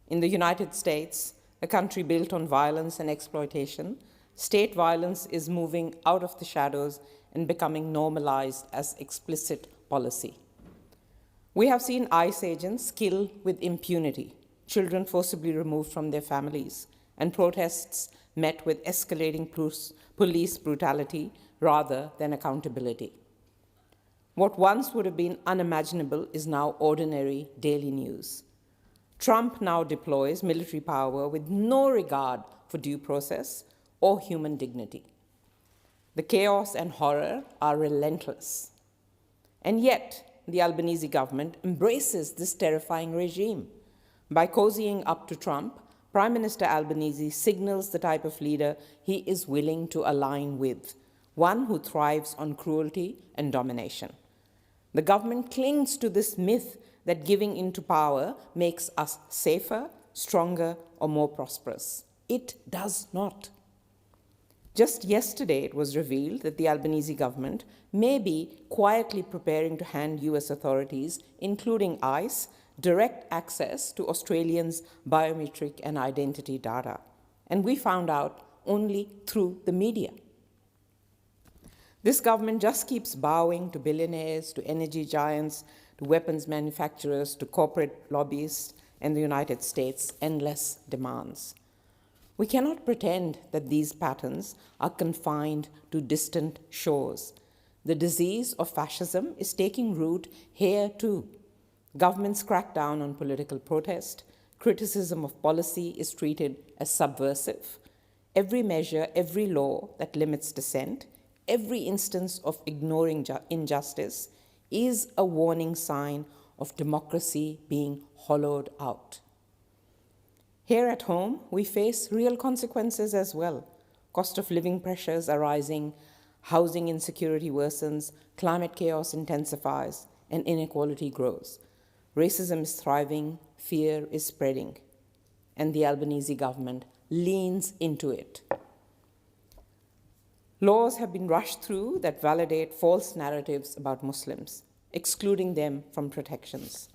In the United States, a country built on violence and exploitation, state violence is moving out of the shadows and becoming normalized as explicit policy. We have seen ICE agents kill with impunity, children forcibly removed from their families, and protests met with escalating police brutality rather than accountability. What once would have been unimaginable is now ordinary daily news. Trump now deploys military power with no regard for due process or human dignity. The chaos and horror are relentless. And yet, the Albanese government embraces this terrifying regime. By cozying up to Trump, Prime Minister Albanese signals the type of leader he is willing to align with, one who thrives on cruelty and domination. The government clings to this myth that giving into power makes us safer, stronger, or more prosperous. It does not. Just yesterday, it was revealed that the Albanese government may be quietly preparing to hand US authorities, including ICE, direct access to Australians' biometric and identity data. And we found out only through the media. This government just keeps bowing to billionaires, to energy giants, to weapons manufacturers, to corporate lobbyists, and the United States' endless demands. We cannot pretend that these patterns are confined to distant shores. The disease of fascism is taking root here too. Governments crack down on political protest. Criticism of policy is treated as subversive. Every measure, every law that limits dissent, every instance of ignoring injustice is a warning sign of democracy being hollowed out. Here at home, we face real consequences as well. Cost of living pressures are rising, housing insecurity worsens, climate chaos intensifies, and inequality grows. Racism is thriving, fear is spreading, and the Albanese government leans into it. Laws have been rushed through that validate false narratives about Muslims, excluding them from protections.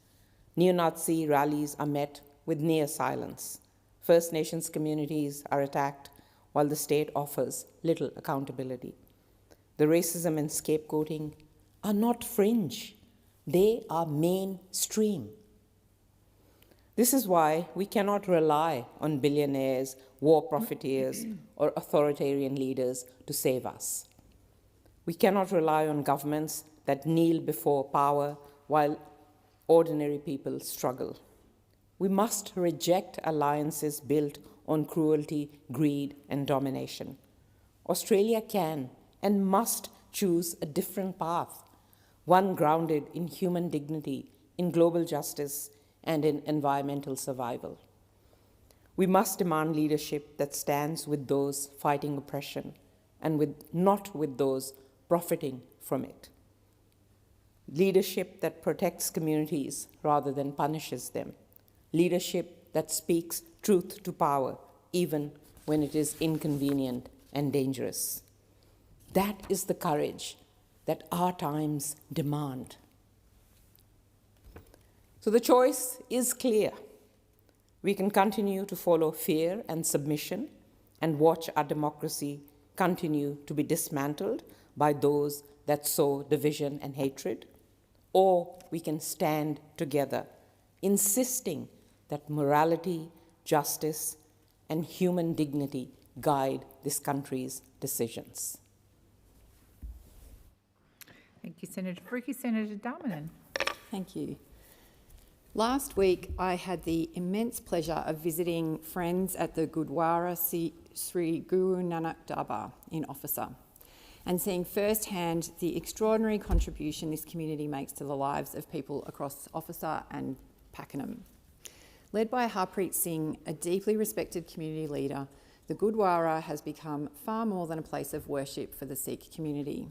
Neo-Nazi rallies are met with near silence. First Nations communities are attacked while the state offers little accountability. The racism and scapegoating are not fringe, they are mainstream. This is why we cannot rely on billionaires, war profiteers, or authoritarian leaders to save us. We cannot rely on governments that kneel before power while ordinary people struggle. We must reject alliances built on cruelty, greed, and domination. Australia can and must choose a different path, one grounded in human dignity, in global justice, and in environmental survival. We must demand leadership that stands with those fighting oppression and not with those profiting from it. Leadership that protects communities rather than punishes them. Leadership that speaks truth to power, even when it is inconvenient and dangerous. That is the courage that our times demand. So the choice is clear. We can continue to follow fear and submission and watch our democracy continue to be dismantled by those that sow division and hatred, or we can stand together, insisting that morality, justice, and human dignity guide this country's decisions. Thank you, Senator Fricke. Senator Darmanin. Thank you. Last week, I had the immense pleasure of visiting friends at the Gurdwara Sri Guru Nanak Darbar in Officer and seeing firsthand the extraordinary contribution this community makes to the lives of people across Officer and Pakenham. Led by Harpreet Singh, a deeply respected community leader, the Gurdwara has become far more than a place of worship for the Sikh community.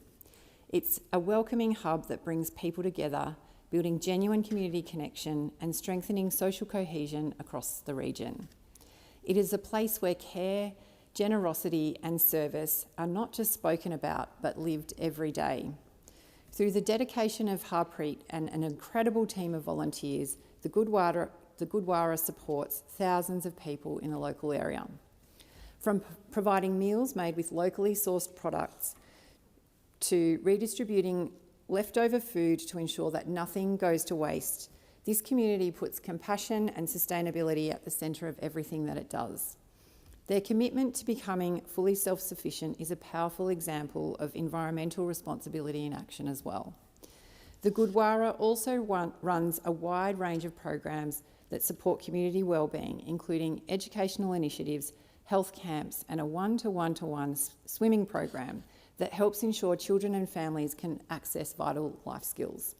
It's a welcoming hub that brings people together, building genuine community connection and strengthening social cohesion across the region. It is a place where care, generosity and service are not just spoken about but lived every day. Through the dedication of Harpreet and an incredible team of volunteers, the Gurdwara supports thousands of people in the local area. From providing meals made with locally sourced products to redistributing leftover food to ensure that nothing goes to waste, this community puts compassion and sustainability at the centre of everything that it does. Their commitment to becoming fully self-sufficient is a powerful example of environmental responsibility in action as well. The Gurdwara also runs a wide range of programs that support community wellbeing, including educational initiatives, health camps, and a one-to-one-to-one swimming program that helps ensure children and families can access vital life skills.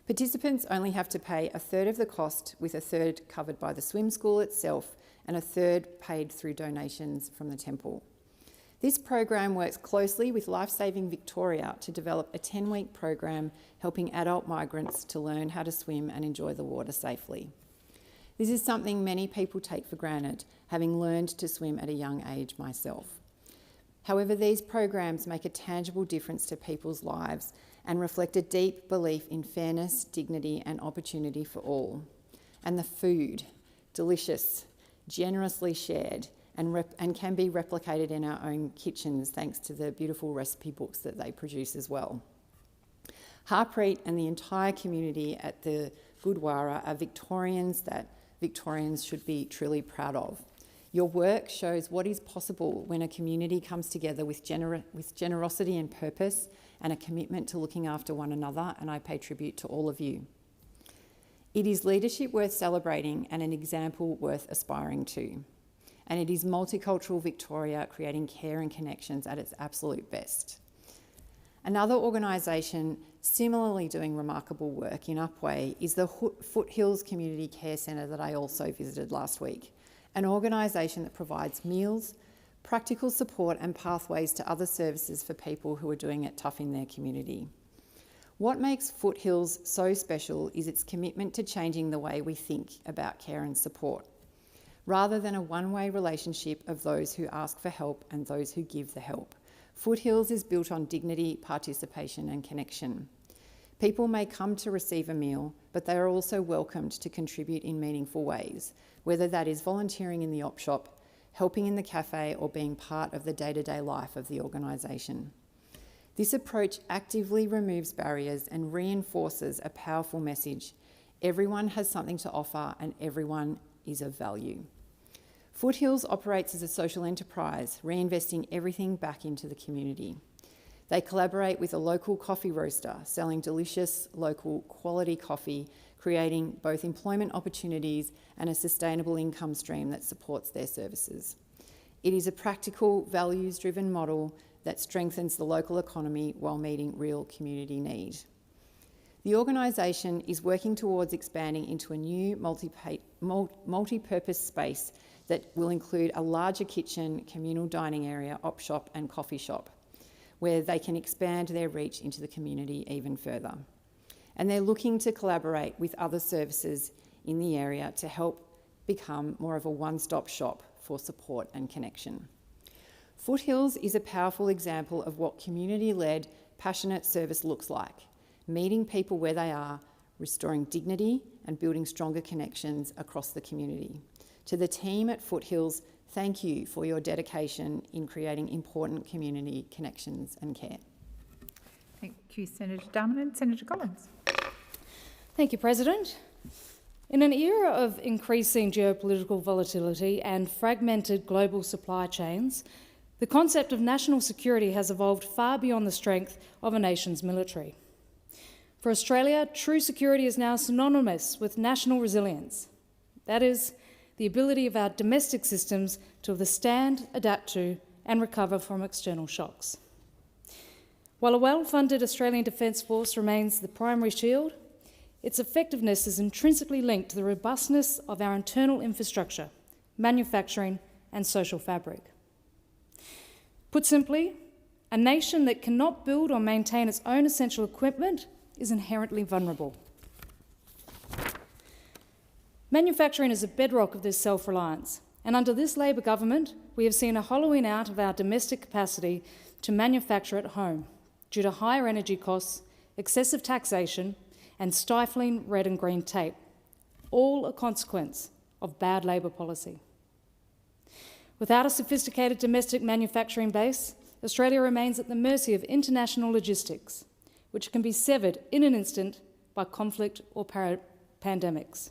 Participants only have to pay a third of the cost, with a third covered by the swim school itself and a third paid through donations from the temple. This program works closely with Lifesaving Victoria to develop a 10-week program helping adult migrants to learn how to swim and enjoy the water safely. This is something many people take for granted, having learned to swim at a young age myself. However, these programs make a tangible difference to people's lives and reflect a deep belief in fairness, dignity and opportunity for all. And the food, delicious, generously shared, and can be replicated in our own kitchens thanks to the beautiful recipe books that they produce as well. Harpreet and the entire community at the Gurdwara are Victorians that Victorians should be truly proud of. Your work shows what is possible when a community comes together with generosity and purpose and a commitment to looking after one another, and I pay tribute to all of you. It is leadership worth celebrating and an example worth aspiring to. And it is multicultural Victoria creating care and connections at its absolute best. Another organisation similarly doing remarkable work in Upwey is the Foothills Community Care Centre that I also visited last week, an organisation that provides meals, practical support and pathways to other services for people who are doing it tough in their community. What makes Foothills so special is its commitment to changing the way we think about care and support, rather than a one-way relationship of those who ask for help and those who give the help. Foothills is built on dignity, participation and connection. People may come to receive a meal, but they are also welcomed to contribute in meaningful ways, whether that is volunteering in the op shop, helping in the cafe or being part of the day-to-day life of the organisation. This approach actively removes barriers and reinforces a powerful message. Everyone has something to offer and everyone is of value. Foothills operates as a social enterprise, reinvesting everything back into the community. They collaborate with a local coffee roaster, selling delicious, local, quality coffee, creating both employment opportunities and a sustainable income stream that supports their services. It is a practical, values-driven model that strengthens the local economy while meeting real community need. The organisation is working towards expanding into a new multi-purpose space that will include a larger kitchen, communal dining area, op shop and coffee shop, where they can expand their reach into the community even further. And they're looking to collaborate with other services in the area to help become more of a one-stop shop for support and connection. Foothills is a powerful example of what community-led, passionate service looks like, meeting people where they are, restoring dignity and building stronger connections across the community. To the team at Foothills, thank you for your dedication in creating important community connections and care. Thank you, Senator Darman. Senator Collins. Thank you, President. In an era of increasing geopolitical volatility and fragmented global supply chains, the concept of national security has evolved far beyond the strength of a nation's military. For Australia, true security is now synonymous with national resilience. That is, the ability of our domestic systems to withstand, adapt to and recover from external shocks. While a well-funded Australian Defence Force remains the primary shield, its effectiveness is intrinsically linked to the robustness of our internal infrastructure, manufacturing and social fabric. Put simply, a nation that cannot build or maintain its own essential equipment is inherently vulnerable. Manufacturing is a bedrock of this self-reliance, and under this Labor government, we have seen a hollowing out of our domestic capacity to manufacture at home due to higher energy costs, excessive taxation, and stifling red and green tape, all a consequence of bad Labor policy. Without a sophisticated domestic manufacturing base, Australia remains at the mercy of international logistics, which can be severed in an instant by conflict or pandemics.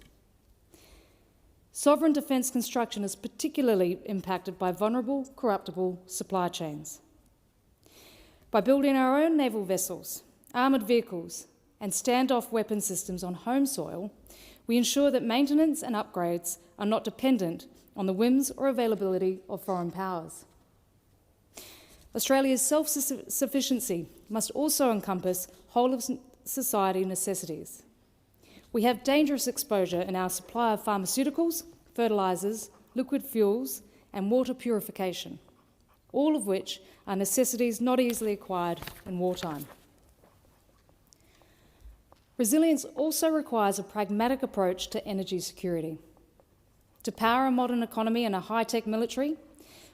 Sovereign defence construction is particularly impacted by vulnerable, corruptible supply chains. By building our own naval vessels, armoured vehicles and standoff weapon systems on home soil, we ensure that maintenance and upgrades are not dependent on the whims or availability of foreign powers. Australia's self-sufficiency must also encompass whole-of-society necessities, We have dangerous exposure in our supply of pharmaceuticals, fertilisers, liquid fuels and water purification, all of which are necessities not easily acquired in wartime. Resilience also requires a pragmatic approach to energy security. To power a modern economy and a high-tech military,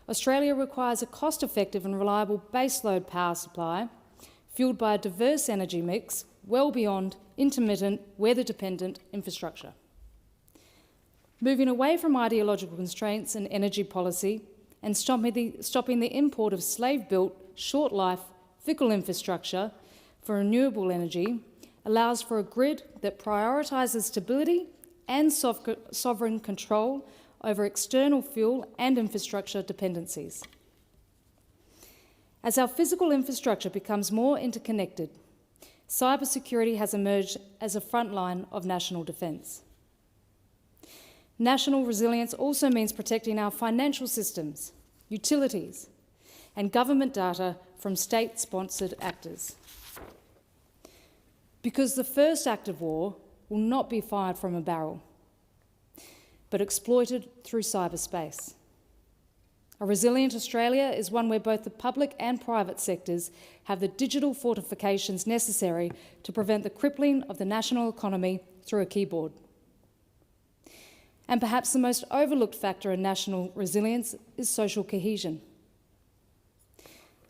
Australia requires a cost-effective and reliable baseload power supply fuelled by a diverse energy mix well beyond intermittent, weather-dependent infrastructure. Moving away from ideological constraints in energy policy and stopping the import of slave-built, short-life, fickle infrastructure for renewable energy allows for a grid that prioritises stability and sovereign control over external fuel and infrastructure dependencies. As our physical infrastructure becomes more interconnected, cybersecurity has emerged as a frontline of national defence. National resilience also means protecting our financial systems, utilities, and government data from state-sponsored actors. Because the first act of war will not be fired from a barrel, but exploited through cyberspace. A resilient Australia is one where both the public and private sectors have the digital fortifications necessary to prevent the crippling of the national economy through a keyboard. And perhaps the most overlooked factor in national resilience is social cohesion.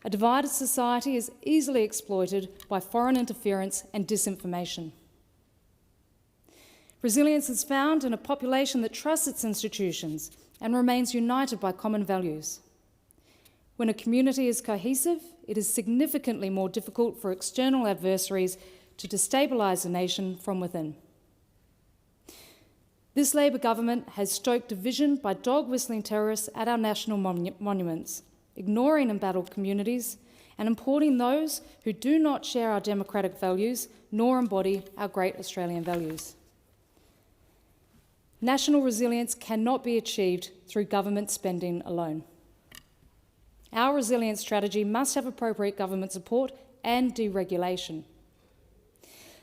A divided society is easily exploited by foreign interference and disinformation. Resilience is found in a population that trusts its institutions and remains united by common values. When a community is cohesive, it is significantly more difficult for external adversaries to destabilise a nation from within. This Labor government has stoked division by dog-whistling terrorists at our national monuments, ignoring embattled communities and importing those who do not share our democratic values nor embody our great Australian values. National resilience cannot be achieved through government spending alone. Our resilience strategy must have appropriate government support and deregulation.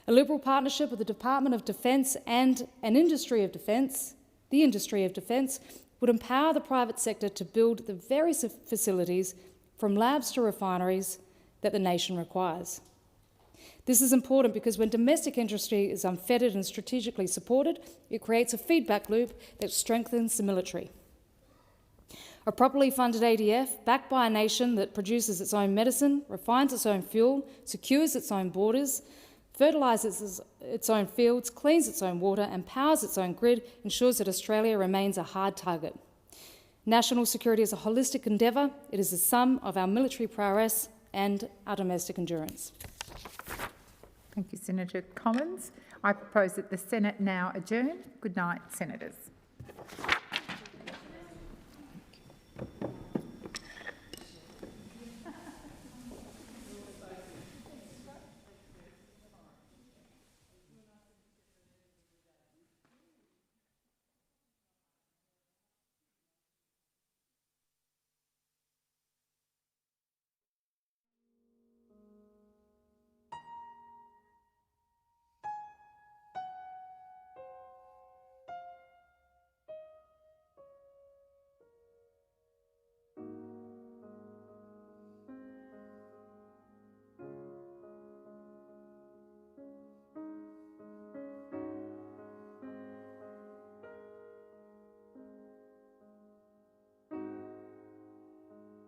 A Liberal partnership with the Department of Defence and an industry of defence, the industry of defence, would empower the private sector to build the very facilities, from labs to refineries, that the nation requires. This is important because when domestic industry is unfettered and strategically supported, it creates a feedback loop that strengthens the military. A properly funded ADF, backed by a nation that produces its own medicine, refines its own fuel, secures its own borders, fertilises its own fields, cleans its own water and powers its own grid, ensures that Australia remains a hard target. National security is a holistic endeavour. It is the sum of our military prowess and our domestic endurance. Thank you, Senator Collins. I propose that the Senate now adjourn. Good night, Senators.